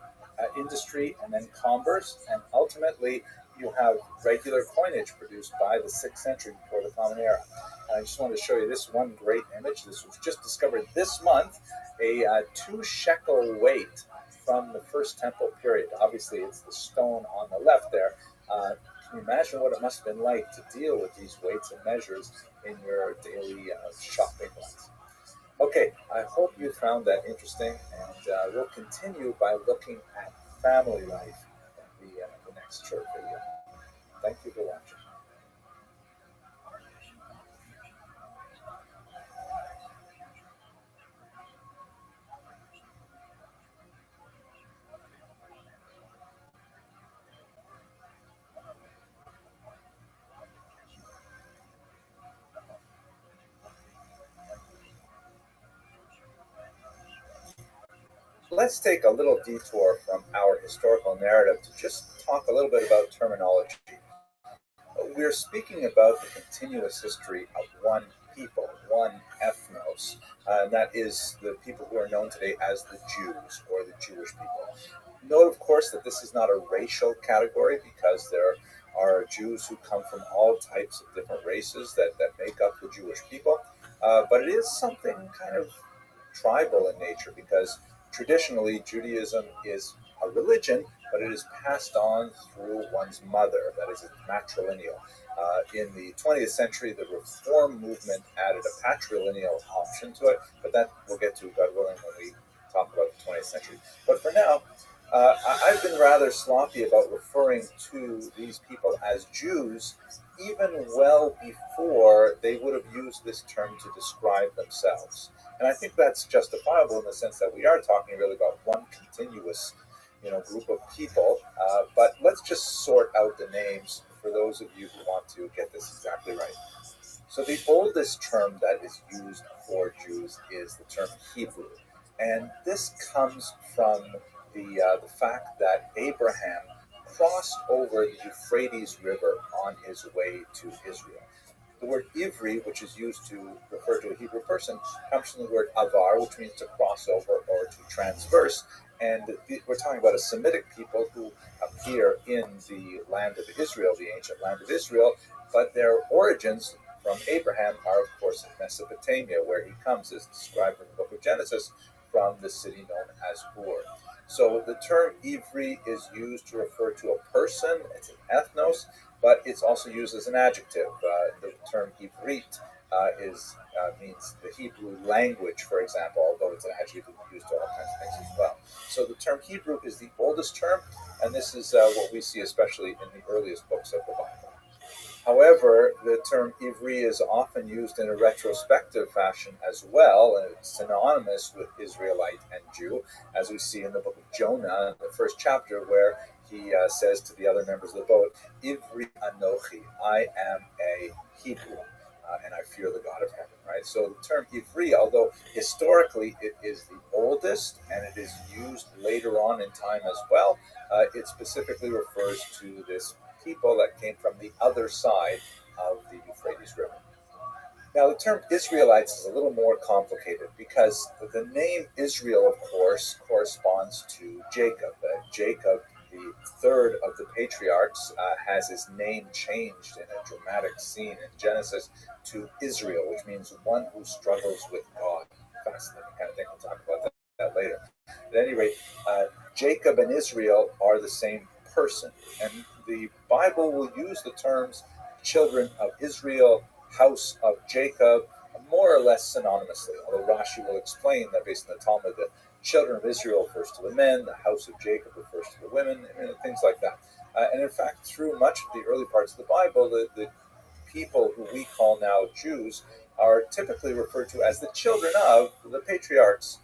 [SPEAKER 15] industry and then commerce, and ultimately you have regular coinage produced by the 6th century before the Common Era. And I just wanted to show you this one great image. This was just discovered this month, a 2 shekel weight from the First Temple period. Obviously, it's the stone on the left there. Can you imagine what it must have been like to deal with these weights and measures in your daily shopping life? Okay, I hope you found that interesting, and we'll continue by looking at family life in the next short video. Thank you for watching. Let's take a little detour from our historical narrative to just talk a little bit about terminology. We're speaking about the continuous history of one people, one ethnos, and that is the people who are known today as the Jews or the Jewish people. Note, of course, that this is not a racial category because there are Jews who come from all types of different races that make up the Jewish people, but it is something kind of tribal in nature because traditionally Judaism is a religion, but it is passed on through one's mother, that is, it's matrilineal. In the 20th century, the Reform movement added a patrilineal option to it, but that we'll get to, God willing, when we talk about the 20th century. But for now, I've been rather sloppy about referring to these people as Jews, even well before they would have used this term to describe themselves. And I think that's justifiable in the sense that we are talking really about one continuous group of people, but let's just sort out the names for those of you who want to get this exactly right. So the oldest term that is used for Jews is the term Hebrew, and this comes from the fact that Abraham crossed over the Euphrates River on his way to Israel. The word Ivri, which is used to refer to a Hebrew person, comes from the word avar, which means to cross over or to transverse. And we're talking about a Semitic people who appear in the land of Israel, the ancient land of Israel, but their origins from Abraham are, of course, in Mesopotamia, where he comes, as described in the book of Genesis, from the city known as Ur. So the term Ivri is used to refer to a person, it's an ethnos, but it's also used as an adjective. The term Ivrit means the Hebrew language, for example, although it's an adjective used to all kinds of things as well. So the term Hebrew is the oldest term, and this is what we see especially in the earliest books of the Bible. However, the term Ivri is often used in a retrospective fashion as well, and it's synonymous with Israelite and Jew, as we see in the book of Jonah, in the first chapter, where he says to the other members of the boat, Ivri Anochi, I am a Hebrew, and I fear the God of heaven, right? So the term Ivri, although historically it is the oldest, and it is used later on in time as well, it specifically refers to this people that came from the other side of the Euphrates River. Now, the term Israelites is a little more complicated because the name Israel, of course, corresponds to Jacob. Jacob, the third of the patriarchs, has his name changed in a dramatic scene in Genesis to Israel, which means one who struggles with God. Fascinating kind of thing. We'll talk about that later. At any rate, Jacob and Israel are the same person, and the Bible will use the terms children of Israel, house of Jacob, more or less synonymously, although Rashi will explain that based on the Talmud, the children of Israel refers to the men, the house of Jacob refers to the women, and things like that. And in fact, through much of the early parts of the Bible, the people who we call now Jews are typically referred to as the children of the patriarchs,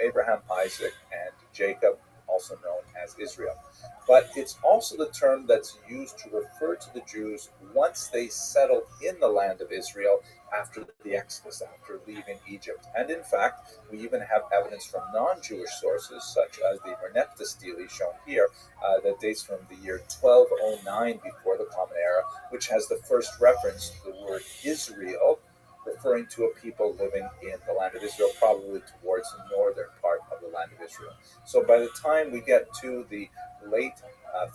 [SPEAKER 15] Abraham, Isaac, and Jacob, also known as Israel. But it's also the term that's used to refer to the Jews once they settled in the land of Israel after the Exodus, after leaving Egypt. And in fact, we even have evidence from non-Jewish sources, such as the Merneptah stele shown here, that dates from the year 1209 before the Common Era, which has the first reference to the word Israel, referring to a people living in the land of Israel, probably towards the northern part of the land of Israel. So by the time we get to the late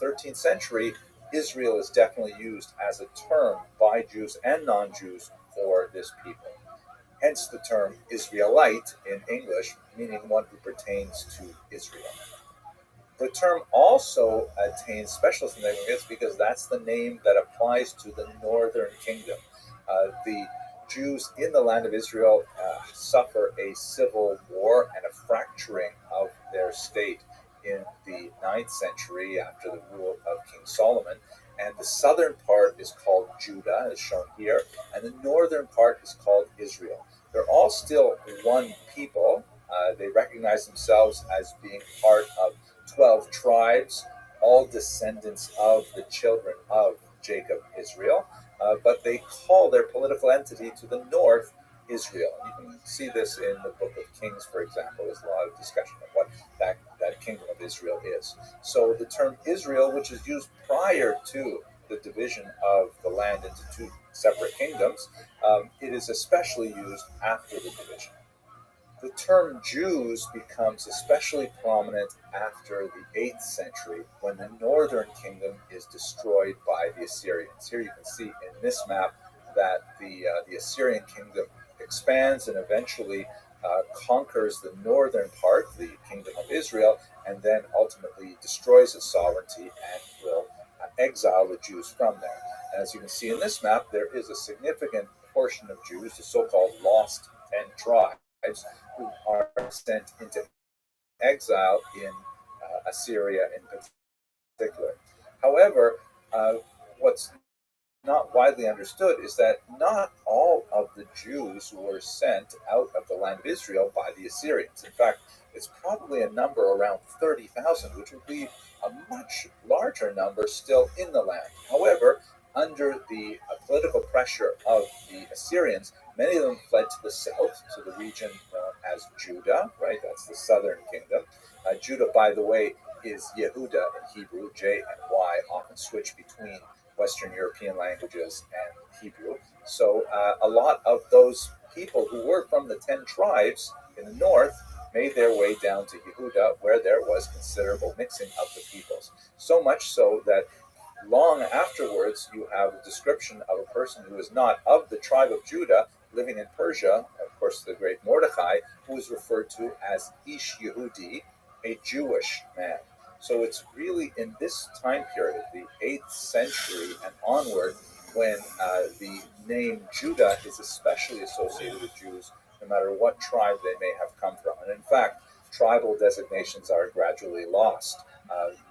[SPEAKER 15] 13th century, Israel is definitely used as a term by Jews and non-Jews for this people. Hence the term Israelite in English, meaning one who pertains to Israel. The term also attains special significance because that's the name that applies to the northern kingdom. The Jews in the land of Israel suffer a civil war and a fracturing of their state in the 9th century after the rule of King Solomon. And the southern part is called Judah, as shown here, and the northern part is called Israel. They're all still one people. They recognize themselves as being part of 12 tribes, all descendants of the children of Jacob, Israel. But they call their political entity to the north Israel. You can see this in the book of Kings, for example. There's a lot of discussion of what that kingdom of Israel is. So the term Israel, which is used prior to the division of the land into two separate kingdoms, it is especially used after the division. The term Jews becomes especially prominent after the 8th century when the northern kingdom is destroyed by the Assyrians. Here you can see in this map that the Assyrian kingdom expands and eventually conquers the northern part, the kingdom of Israel, and then ultimately destroys its sovereignty and will exile the Jews from there. And as you can see in this map, there is a significant portion of Jews, the so-called lost 10 tribes, who are sent into exile in Assyria in particular. However, what's not widely understood is that not all of the Jews were sent out of the land of Israel by the Assyrians. In fact, it's probably a number around 30,000, which would be a much larger number still in the land. However, under the political pressure of the Assyrians, many of them fled to the south, to the region known as Judah, right? That's the southern kingdom. Judah, by the way, is Yehuda in Hebrew. J and Y often switch between Western European languages and Hebrew. So a lot of those people who were from the 10 tribes in the north made their way down to Yehuda, where there was considerable mixing of the peoples. So much so that long afterwards, you have a description of a person who is not of the tribe of Judah, living in Persia, of course, the great Mordecai, who is referred to as Ish Yehudi, a Jewish man. So it's really in this time period, the 8th century and onward, when the name Judah is especially associated with Jews, no matter what tribe they may have come from. And in fact, tribal designations are gradually lost.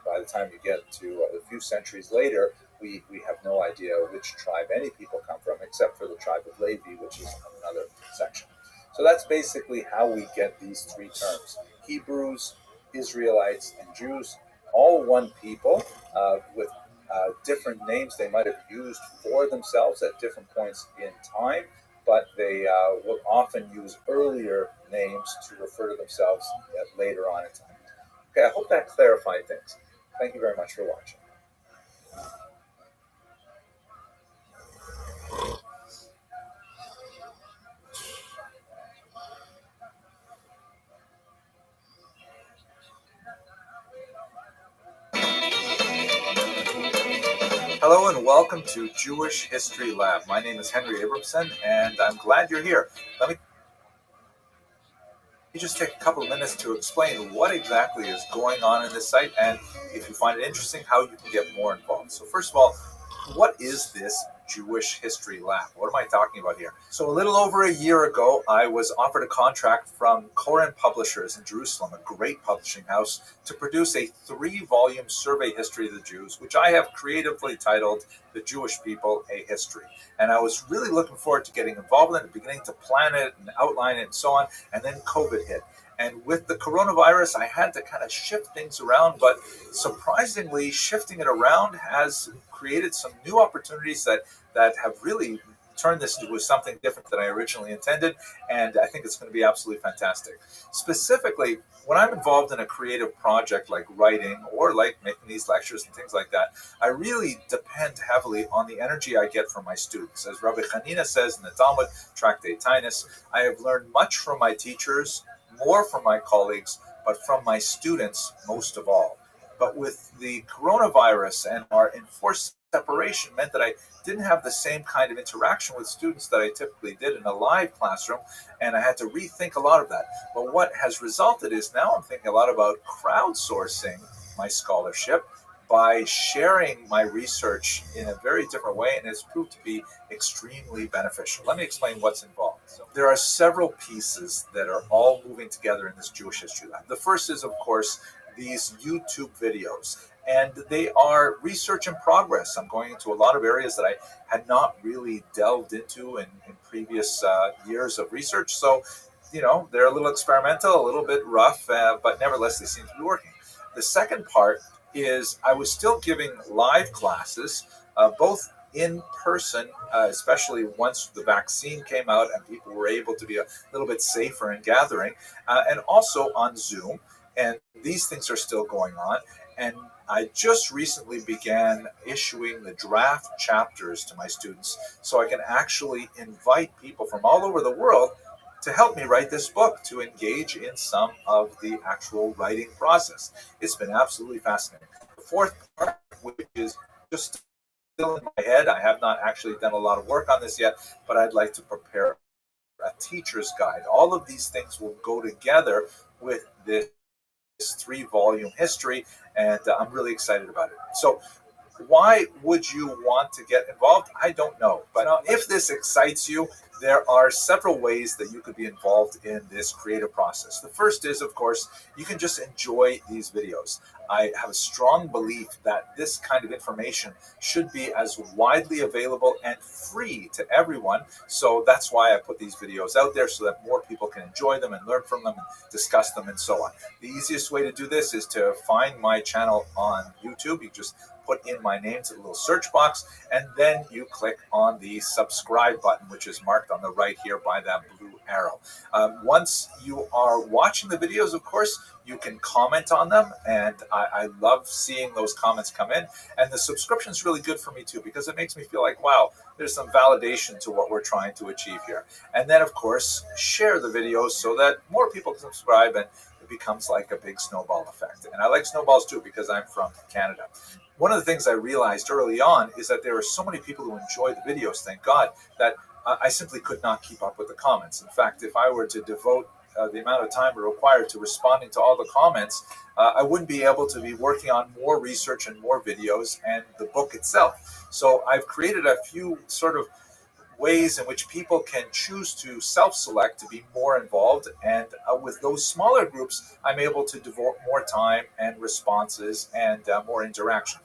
[SPEAKER 15] By the time you get to a few centuries later, we have no idea which tribe any people come from, except for the tribe of Levi, which is another section. So that's basically how we get these three terms: Hebrews, Israelites, and Jews, all one people with different names they might have used for themselves at different points in time, but they will often use earlier names to refer to themselves later on in time. Okay, I hope that clarified things. Thank you very much for watching.
[SPEAKER 4] Hello and welcome to Jewish History Lab. My name is Henry Abramson and I'm glad you're here. Let me just take a couple of minutes to explain what exactly is going on in this site, and if you find it interesting, how you can get more involved. So first of all, what is this Jewish History Lab? What am I talking about here? So a little over a year ago, I was offered a contract from Koren Publishers in Jerusalem, a great publishing house, to produce a 3-volume survey history of the Jews, which I have creatively titled The Jewish People, A History. And I was really looking forward to getting involved in it, beginning to plan it and outline it and so on, and then COVID hit. And with the coronavirus, I had to kind of shift things around, but surprisingly, shifting it around has created some new opportunities that have really turned this into something different than I originally intended, and I think it's going to be absolutely fantastic. Specifically, when I'm involved in a creative project like writing or like making these lectures and things like that, I really depend heavily on the energy I get from my students. As Rabbi Hanina says in the Talmud, Tractate Tainus, I have learned much from my teachers, more from my colleagues, but from my students most of all. But with the coronavirus and our enforced separation meant that I didn't have the same kind of interaction with students that I typically did in a live classroom, and I had to rethink a lot of that. But what has resulted is now I'm thinking a lot about crowdsourcing my scholarship by sharing my research in a very different way, and it's proved to be extremely beneficial. Let me explain what's involved. So there are several pieces that are all moving together in this Jewish History Lab. The first is, of course, these YouTube videos, and they are research in progress. I'm going into a lot of areas that I had not really delved into in previous years of research. So, they're a little experimental, a little bit rough, but nevertheless, they seem to be working. The second part is I was still giving live classes, both in person, especially once the vaccine came out and people were able to be a little bit safer in gathering, and also on Zoom. And these things are still going on. And I just recently began issuing the draft chapters to my students so I can actually invite people from all over the world to help me write this book, to engage in some of the actual writing process. It's been absolutely fascinating. The fourth part, which is just still in my head, I have not actually done a lot of work on this yet, but I'd like to prepare a teacher's guide. All of these things will go together with this 3-volume history, and I'm really excited about it. So why would you want to get involved? I don't know. But if this excites you, there are several ways that you could be involved in this creative process. The first is, of course, you can just enjoy these videos. I have a strong belief that this kind of information should be as widely available and free to everyone. So that's why I put these videos out there, so that more people can enjoy them and learn from them and discuss them and so on. The easiest way to do this is to find my channel on YouTube. You just put in my name to the little search box, and then you click on the subscribe button, which is marked on the right here by that blue arrow. Once you are watching the videos, of course, you can comment on them, and I love seeing those comments come in. And the subscription is really good for me too, because it makes me feel like, wow, there's some validation to what we're trying to achieve here. And then, of course, share the videos so that more people can subscribe, and it becomes like a big snowball effect. And I like snowballs too, because I'm from Canada. One of the things I realized early on is that there are so many people who enjoy the videos, thank God, that I simply could not keep up with the comments. In fact, if I were to devote the amount of time required to responding to all the comments, I wouldn't be able to be working on more research and more videos and the book itself. So I've created a few sort of ways in which people can choose to self-select to be more involved, and with those smaller groups, I'm able to devote more time and responses and more interaction.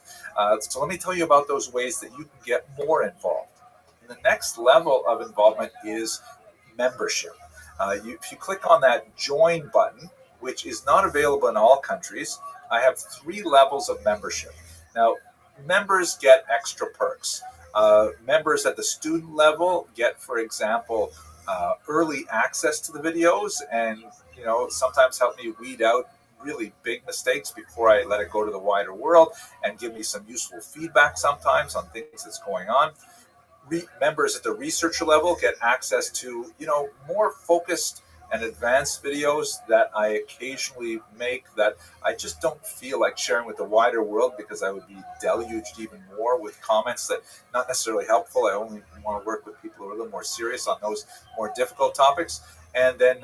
[SPEAKER 4] So let me tell you about those ways that you can get more involved. The next level of involvement is membership. If you click on that join button, which is not available in all countries, I have 3 levels of membership. Now, members get extra perks. Members at the student level get, for example, early access to the videos, and sometimes help me weed out really big mistakes before I let it go to the wider world, and give me some useful feedback sometimes on things that's going on. Members at the researcher level get access to more focused and advanced videos that I occasionally make that I just don't feel like sharing with the wider world because I would be deluged even more with comments that not necessarily helpful. I only want to work with people who are a little more serious on those more difficult topics. And then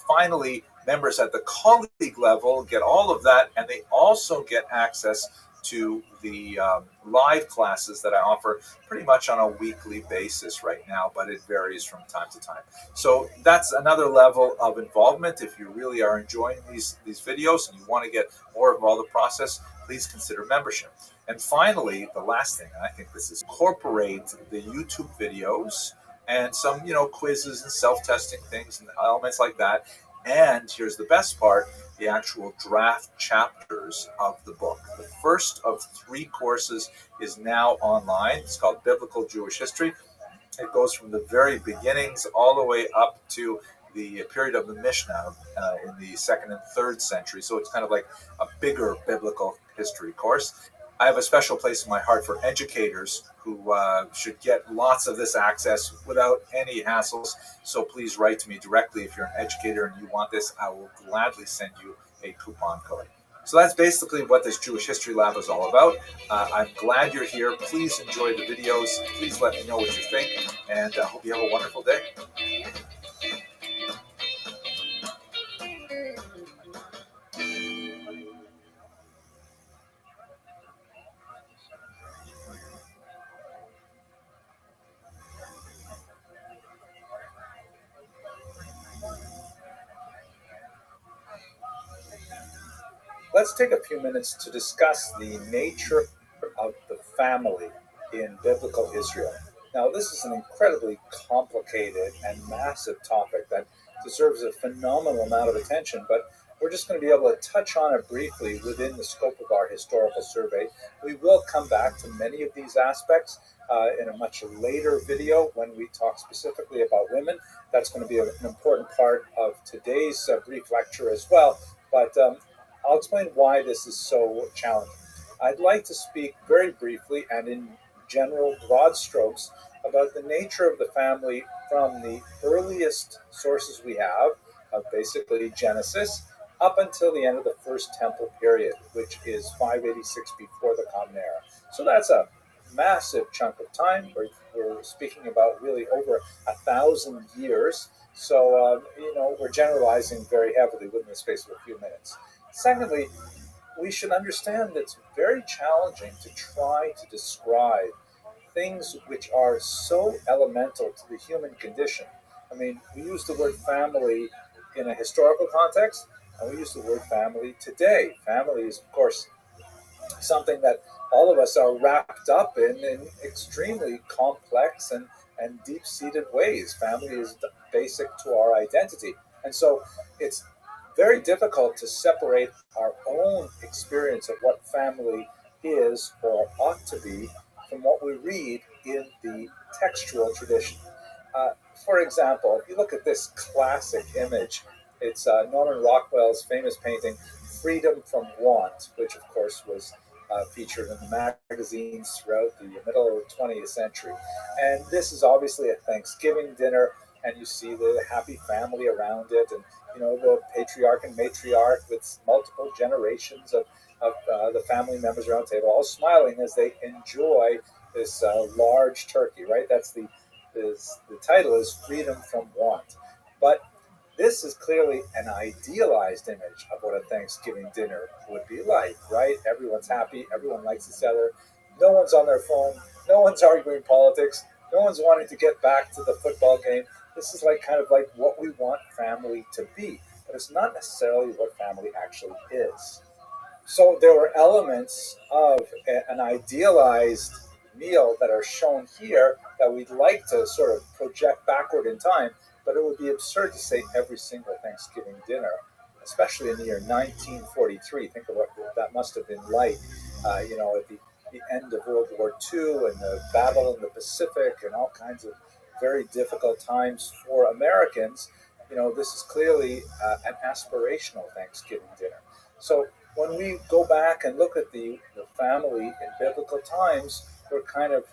[SPEAKER 4] finally, members at the colleague level get all of that, and they also get access to the live classes that I offer pretty much on a weekly basis right now, but it varies from time to time. So that's another level of involvement. If you really are enjoying these videos and you want to get more involved in the process, please consider membership. And finally, the last thing, and I think this is incorporate the YouTube videos and some, quizzes and self-testing things and elements like that. And here's the best part, the actual draft chapters of the book. The first of 3 courses is now online. It's called Biblical Jewish History. It goes from the very beginnings all the way up to the period of the Mishnah in the 2nd and 3rd century. So it's kind of like a bigger biblical history course. I have a special place in my heart for educators who should get lots of this access without any hassles. So please write to me directly if you're an educator and you want this. I will gladly send you a coupon code. So that's basically what this Jewish History Lab is all about. I'm glad you're here. Please enjoy the videos. Please let me know what you think, and I hope you have a wonderful day.
[SPEAKER 15] Let's take a few minutes to discuss the nature of the family in biblical Israel. Now, this is an incredibly complicated and massive topic that deserves a phenomenal amount of attention, but we're just going to be able to touch on it briefly within the scope of our historical survey. We will come back to many of these aspects in a much later video when we talk specifically about women. That's going to be an important part of today's brief lecture as well, but I'll explain why this is so challenging. I'd like to speak very briefly and in general broad strokes about the nature of the family from the earliest sources we have, of basically Genesis, up until the end of the First Temple period, which is 586 before the Common Era. So that's a massive chunk of time. We're speaking about really over 1,000 years. So, we're generalizing very heavily within the space of a few minutes. Secondly, we should understand that it's very challenging to try to describe things which are so elemental to the human condition. I mean, we use the word family in a historical context, and we use the word family today. Family is, of course, something that all of us are wrapped up in extremely complex and deep-seated ways. Family is basic to our identity. And so it's very difficult to separate our own experience of what family is or ought to be from what we read in the textual tradition. For example, if you look at this classic image, it's Norman Rockwell's famous painting, Freedom from Want, which of course was featured in the magazines throughout the middle of the 20th century. And this is obviously a Thanksgiving dinner, and you see the happy family around it, and the patriarch and matriarch with multiple generations of the family members around the table, all smiling as they enjoy this large turkey, right? That's the title is Freedom from Want. But this is clearly an idealized image of what a Thanksgiving dinner would be like, right? Everyone's happy, everyone likes each other, no one's on their phone, no one's arguing politics, no one's wanting to get back to the football game. This is kind of like what we want family to be, but it's not necessarily what family actually is. So there were elements of an idealized meal that are shown here that we'd like to sort of project backward in time, but it would be absurd to say every single Thanksgiving dinner, especially in the year 1943. Think of what that must have been like, at the end of World War II and the battle in the Pacific and all kinds of very difficult times for Americans. This is clearly an aspirational Thanksgiving dinner. So when we go back and look at the family in biblical times, we're kind of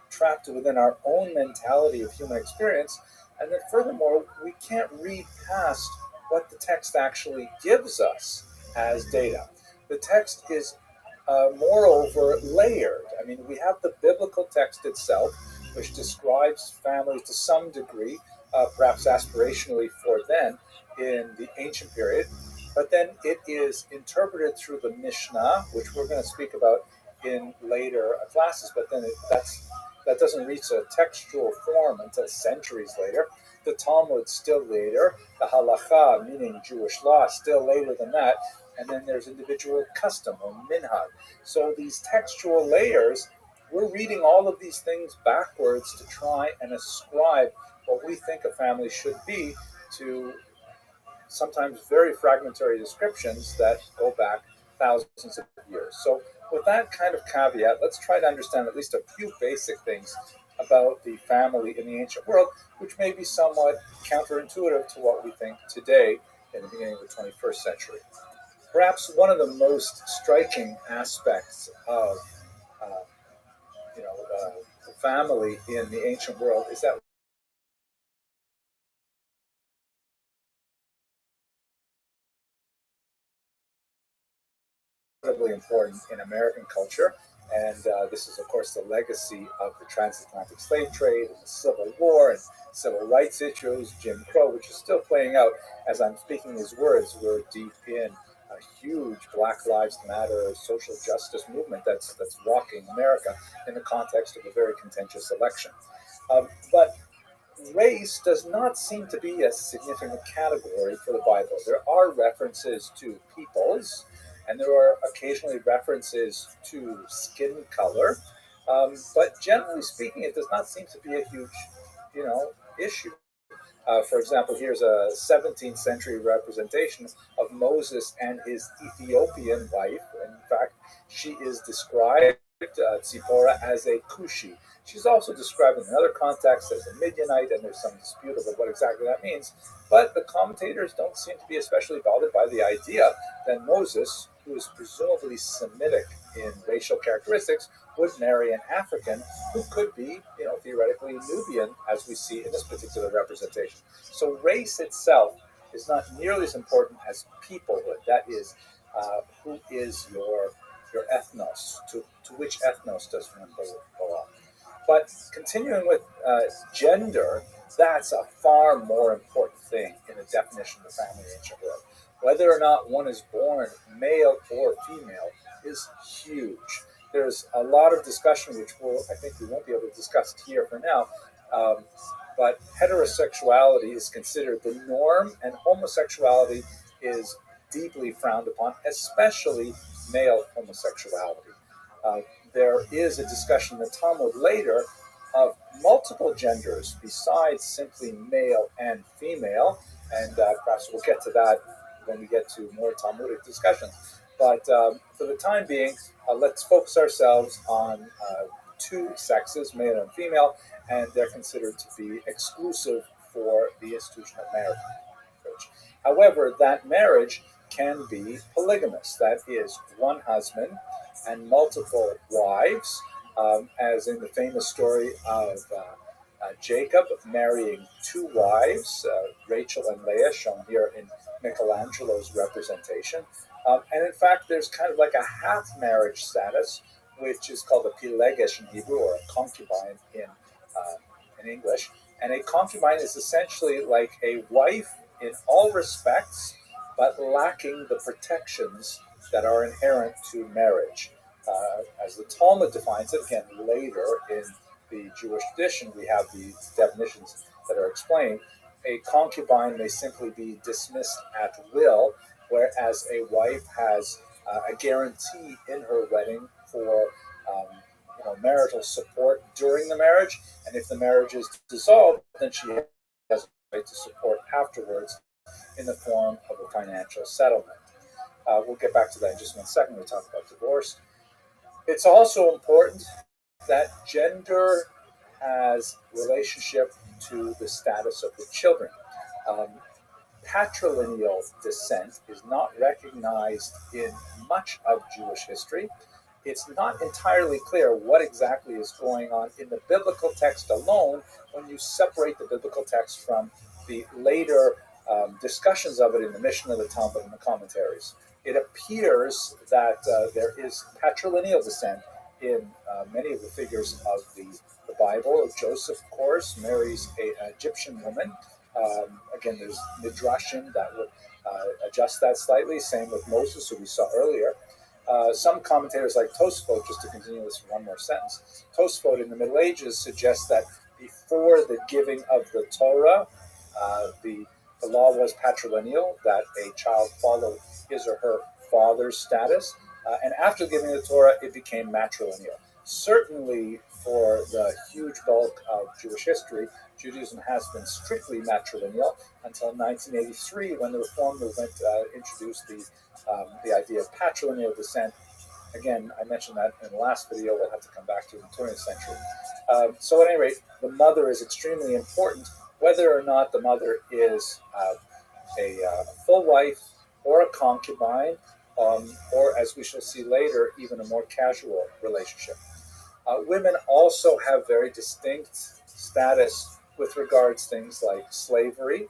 [SPEAKER 15] trapped within our own mentality of human experience. And then furthermore, we can't read past what the text actually gives us as data. The text is moreover layered. I mean, we have the biblical text itself, which describes families to some degree, perhaps aspirationally for then in the ancient period, but then it is interpreted through the Mishnah, which we're going to speak about in later classes, but then that doesn't reach a textual form until centuries later. The Talmud still later, the Halacha, meaning Jewish law, still later than that, and then there's individual custom or minhag. So these textual layers, we're reading all of these things backwards to try and ascribe what we think a family should be to sometimes very fragmentary descriptions that go back thousands of years. So with that kind of caveat, let's try to understand at least a few basic things about the family in the ancient world, which may be somewhat counterintuitive to what we think today in the beginning of the 21st century. Perhaps one of the most striking aspects of the family in the ancient world is that incredibly important in American culture, and this is, of course, the legacy of the transatlantic slave trade and the Civil War and civil rights issues, Jim Crow, which is still playing out as I'm speaking these words. We're deep in a huge Black Lives Matter social justice movement that's rocking America in the context of a very contentious election. But race does not seem to be a significant category for the Bible. There are references to peoples, and there are occasionally references to skin color, but generally speaking, it does not seem to be a huge, issue. For example, here's a 17th century representation of Moses and his Ethiopian wife. In fact, she is described, Tzipporah, as a Cushi. She's also described in another context as a Midianite, and there's some dispute over what exactly that means. But the commentators don't seem to be especially bothered by the idea that Moses, who is presumably Semitic in racial characteristics, would marry an African who could be, theoretically Nubian, as we see in this particular representation. So race itself is not nearly as important as peoplehood. That is, who is your ethnos? To which ethnos does one belong? But continuing with gender, that's a far more important thing in the definition of the family in ancient world. Whether or not one is born male or female is huge. There's a lot of discussion, which I think we won't be able to discuss here for now, but heterosexuality is considered the norm, and homosexuality is deeply frowned upon, especially male homosexuality. There is a discussion in the Talmud later of multiple genders besides simply male and female, and perhaps we'll get to that when we get to more Talmudic discussions. But for the time being, let's focus ourselves on two sexes, male and female, and they're considered to be exclusive for the institution of marriage. However, that marriage can be polygamous. That is, one husband and multiple wives, as in the famous story of Jacob marrying two wives, Rachel and Leah, shown here in Michelangelo's representation. And in fact, there's kind of like a half marriage status, which is called a pilegesh in Hebrew, or a concubine in English. And a concubine is essentially like a wife in all respects, but lacking the protections that are inherent to marriage. As the Talmud defines it, again, later in the Jewish tradition, we have the definitions that are explained. A concubine may simply be dismissed at will, whereas a wife has a guarantee in her wedding for marital support during the marriage, and if the marriage is dissolved, then she has a right to support afterwards in the form of a financial settlement. We'll get back to that in just 1 second when we talk about divorce. It's also important that gender has relationship to the status of the children. Patrilineal descent is not recognized in much of Jewish history. It's not entirely clear what exactly is going on in the biblical text alone when you separate the biblical text from the later discussions of it in the Mishnah, the Talmud, and the commentaries. It appears that there is patrilineal descent in many of the figures of the Bible. Joseph, of course, marries an Egyptian woman. Again, there's midrashim that would adjust that slightly. Same with Moses, who we saw earlier. Some commentators like Tosfot, just to continue this one more sentence, Tosfot in the Middle Ages suggests that before the giving of the Torah, the law was patrilineal, that a child followed his or her father's status, and after giving the Torah, it became matrilineal. Certainly, for the huge bulk of Jewish history, Judaism has been strictly matrilineal until 1983, when the Reform movement introduced the idea of patrilineal descent. Again, I mentioned that in the last video. We'll have to come back to in the 20th century. So at any rate, the mother is extremely important, whether or not the mother is a full wife or a concubine, or, as we shall see later, even a more casual relationship. Women also have very distinct status with regards to things like slavery.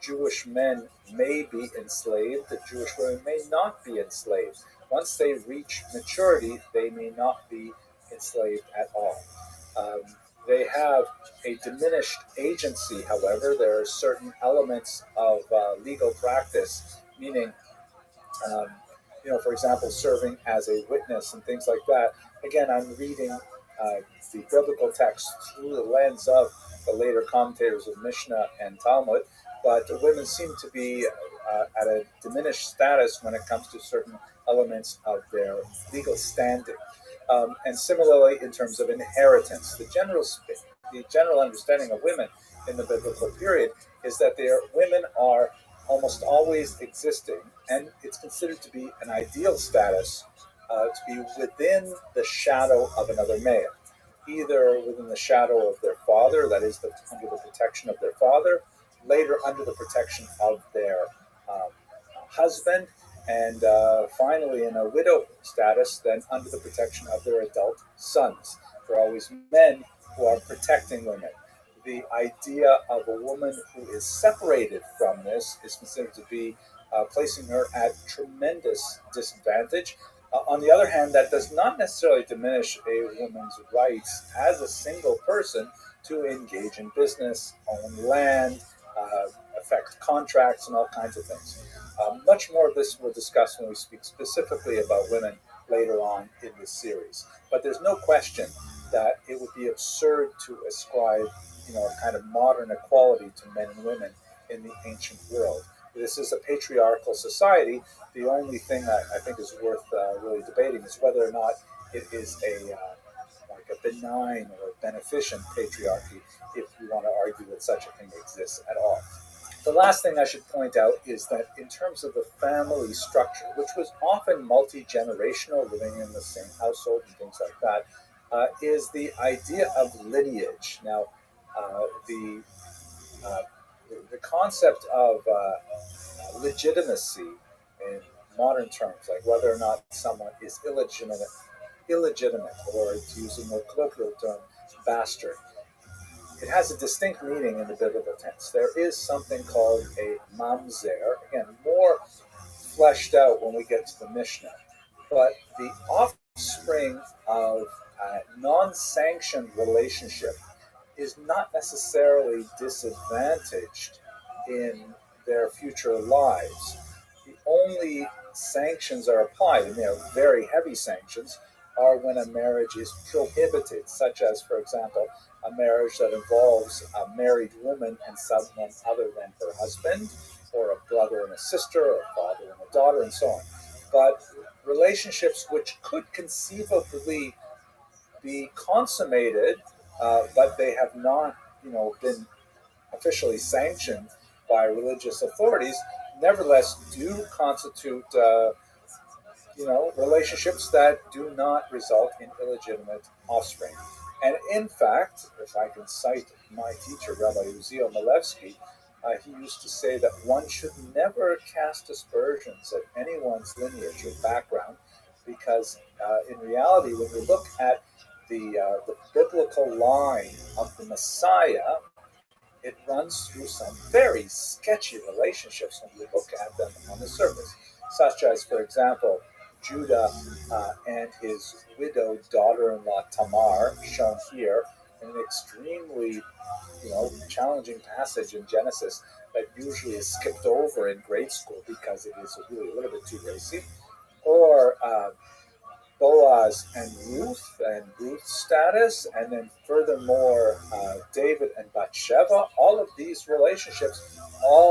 [SPEAKER 15] Jewish men may be enslaved, the Jewish women may not be enslaved. Once they reach maturity, they may not be enslaved at all. They have a diminished agency, however. There are certain elements of legal practice, meaning, for example, serving as a witness and things like that. Again, I'm reading the biblical text through the lens of the later commentators of Mishnah and Talmud, but women seem to be at a diminished status when it comes to certain elements of their legal standing. And similarly, in terms of inheritance, the general understanding of women in the biblical period is that women are almost always existing, and it's considered to be an ideal status to be within the shadow of another male, either within the shadow of their father, that is, under the protection of their father, later under the protection of their husband, and finally in a widow status, then under the protection of their adult sons. There are always men who are protecting women. The idea of a woman who is separated from this is considered to be placing her at tremendous disadvantage. On the other hand, that does not necessarily diminish a woman's rights as a single person to engage in business, own land, affect contracts, and all kinds of things. Much more of this we'll discuss when we speak specifically about women later on in this series. But there's no question that it would be absurd to ascribe, a kind of modern equality to men and women in the ancient world. This is a patriarchal society. The only thing that I think is worth really debating is whether or not it is a benign or beneficent patriarchy, if you want to argue that such a thing exists at all. The last thing I should point out is that in terms of the family structure, which was often multi-generational, living in the same household and things like that, is the idea of lineage. Now, the concept of legitimacy in modern terms, like whether or not someone is illegitimate, or to use a more colloquial term, bastard. It has a distinct meaning in the biblical tense. There is something called a mamzer, again, more fleshed out when we get to the Mishnah. But the offspring of a non-sanctioned relationship is not necessarily disadvantaged in their future lives. The only sanctions are applied, and they are very heavy sanctions, are when a marriage is prohibited, such as, for example, a marriage that involves a married woman and someone other than her husband, or a brother and a sister, or a father and a daughter, and so on. But relationships which could conceivably be consummated, but they have not, been officially sanctioned by religious authorities, nevertheless do constitute relationships that do not result in illegitimate offspring. And in fact, if I can cite my teacher, Rabbi Uziel Malevsky, he used to say that one should never cast aspersions at anyone's lineage or background, because in reality, when we look at the biblical line of the Messiah, it runs through some very sketchy relationships when you look at them on the surface, such as, for example, Judah and his widowed daughter-in-law Tamar, shown here in an extremely, challenging passage in Genesis that usually is skipped over in grade school because it is really a little bit too racy. Or Boaz and Ruth's status, and then furthermore David and Bathsheba. All of these relationships all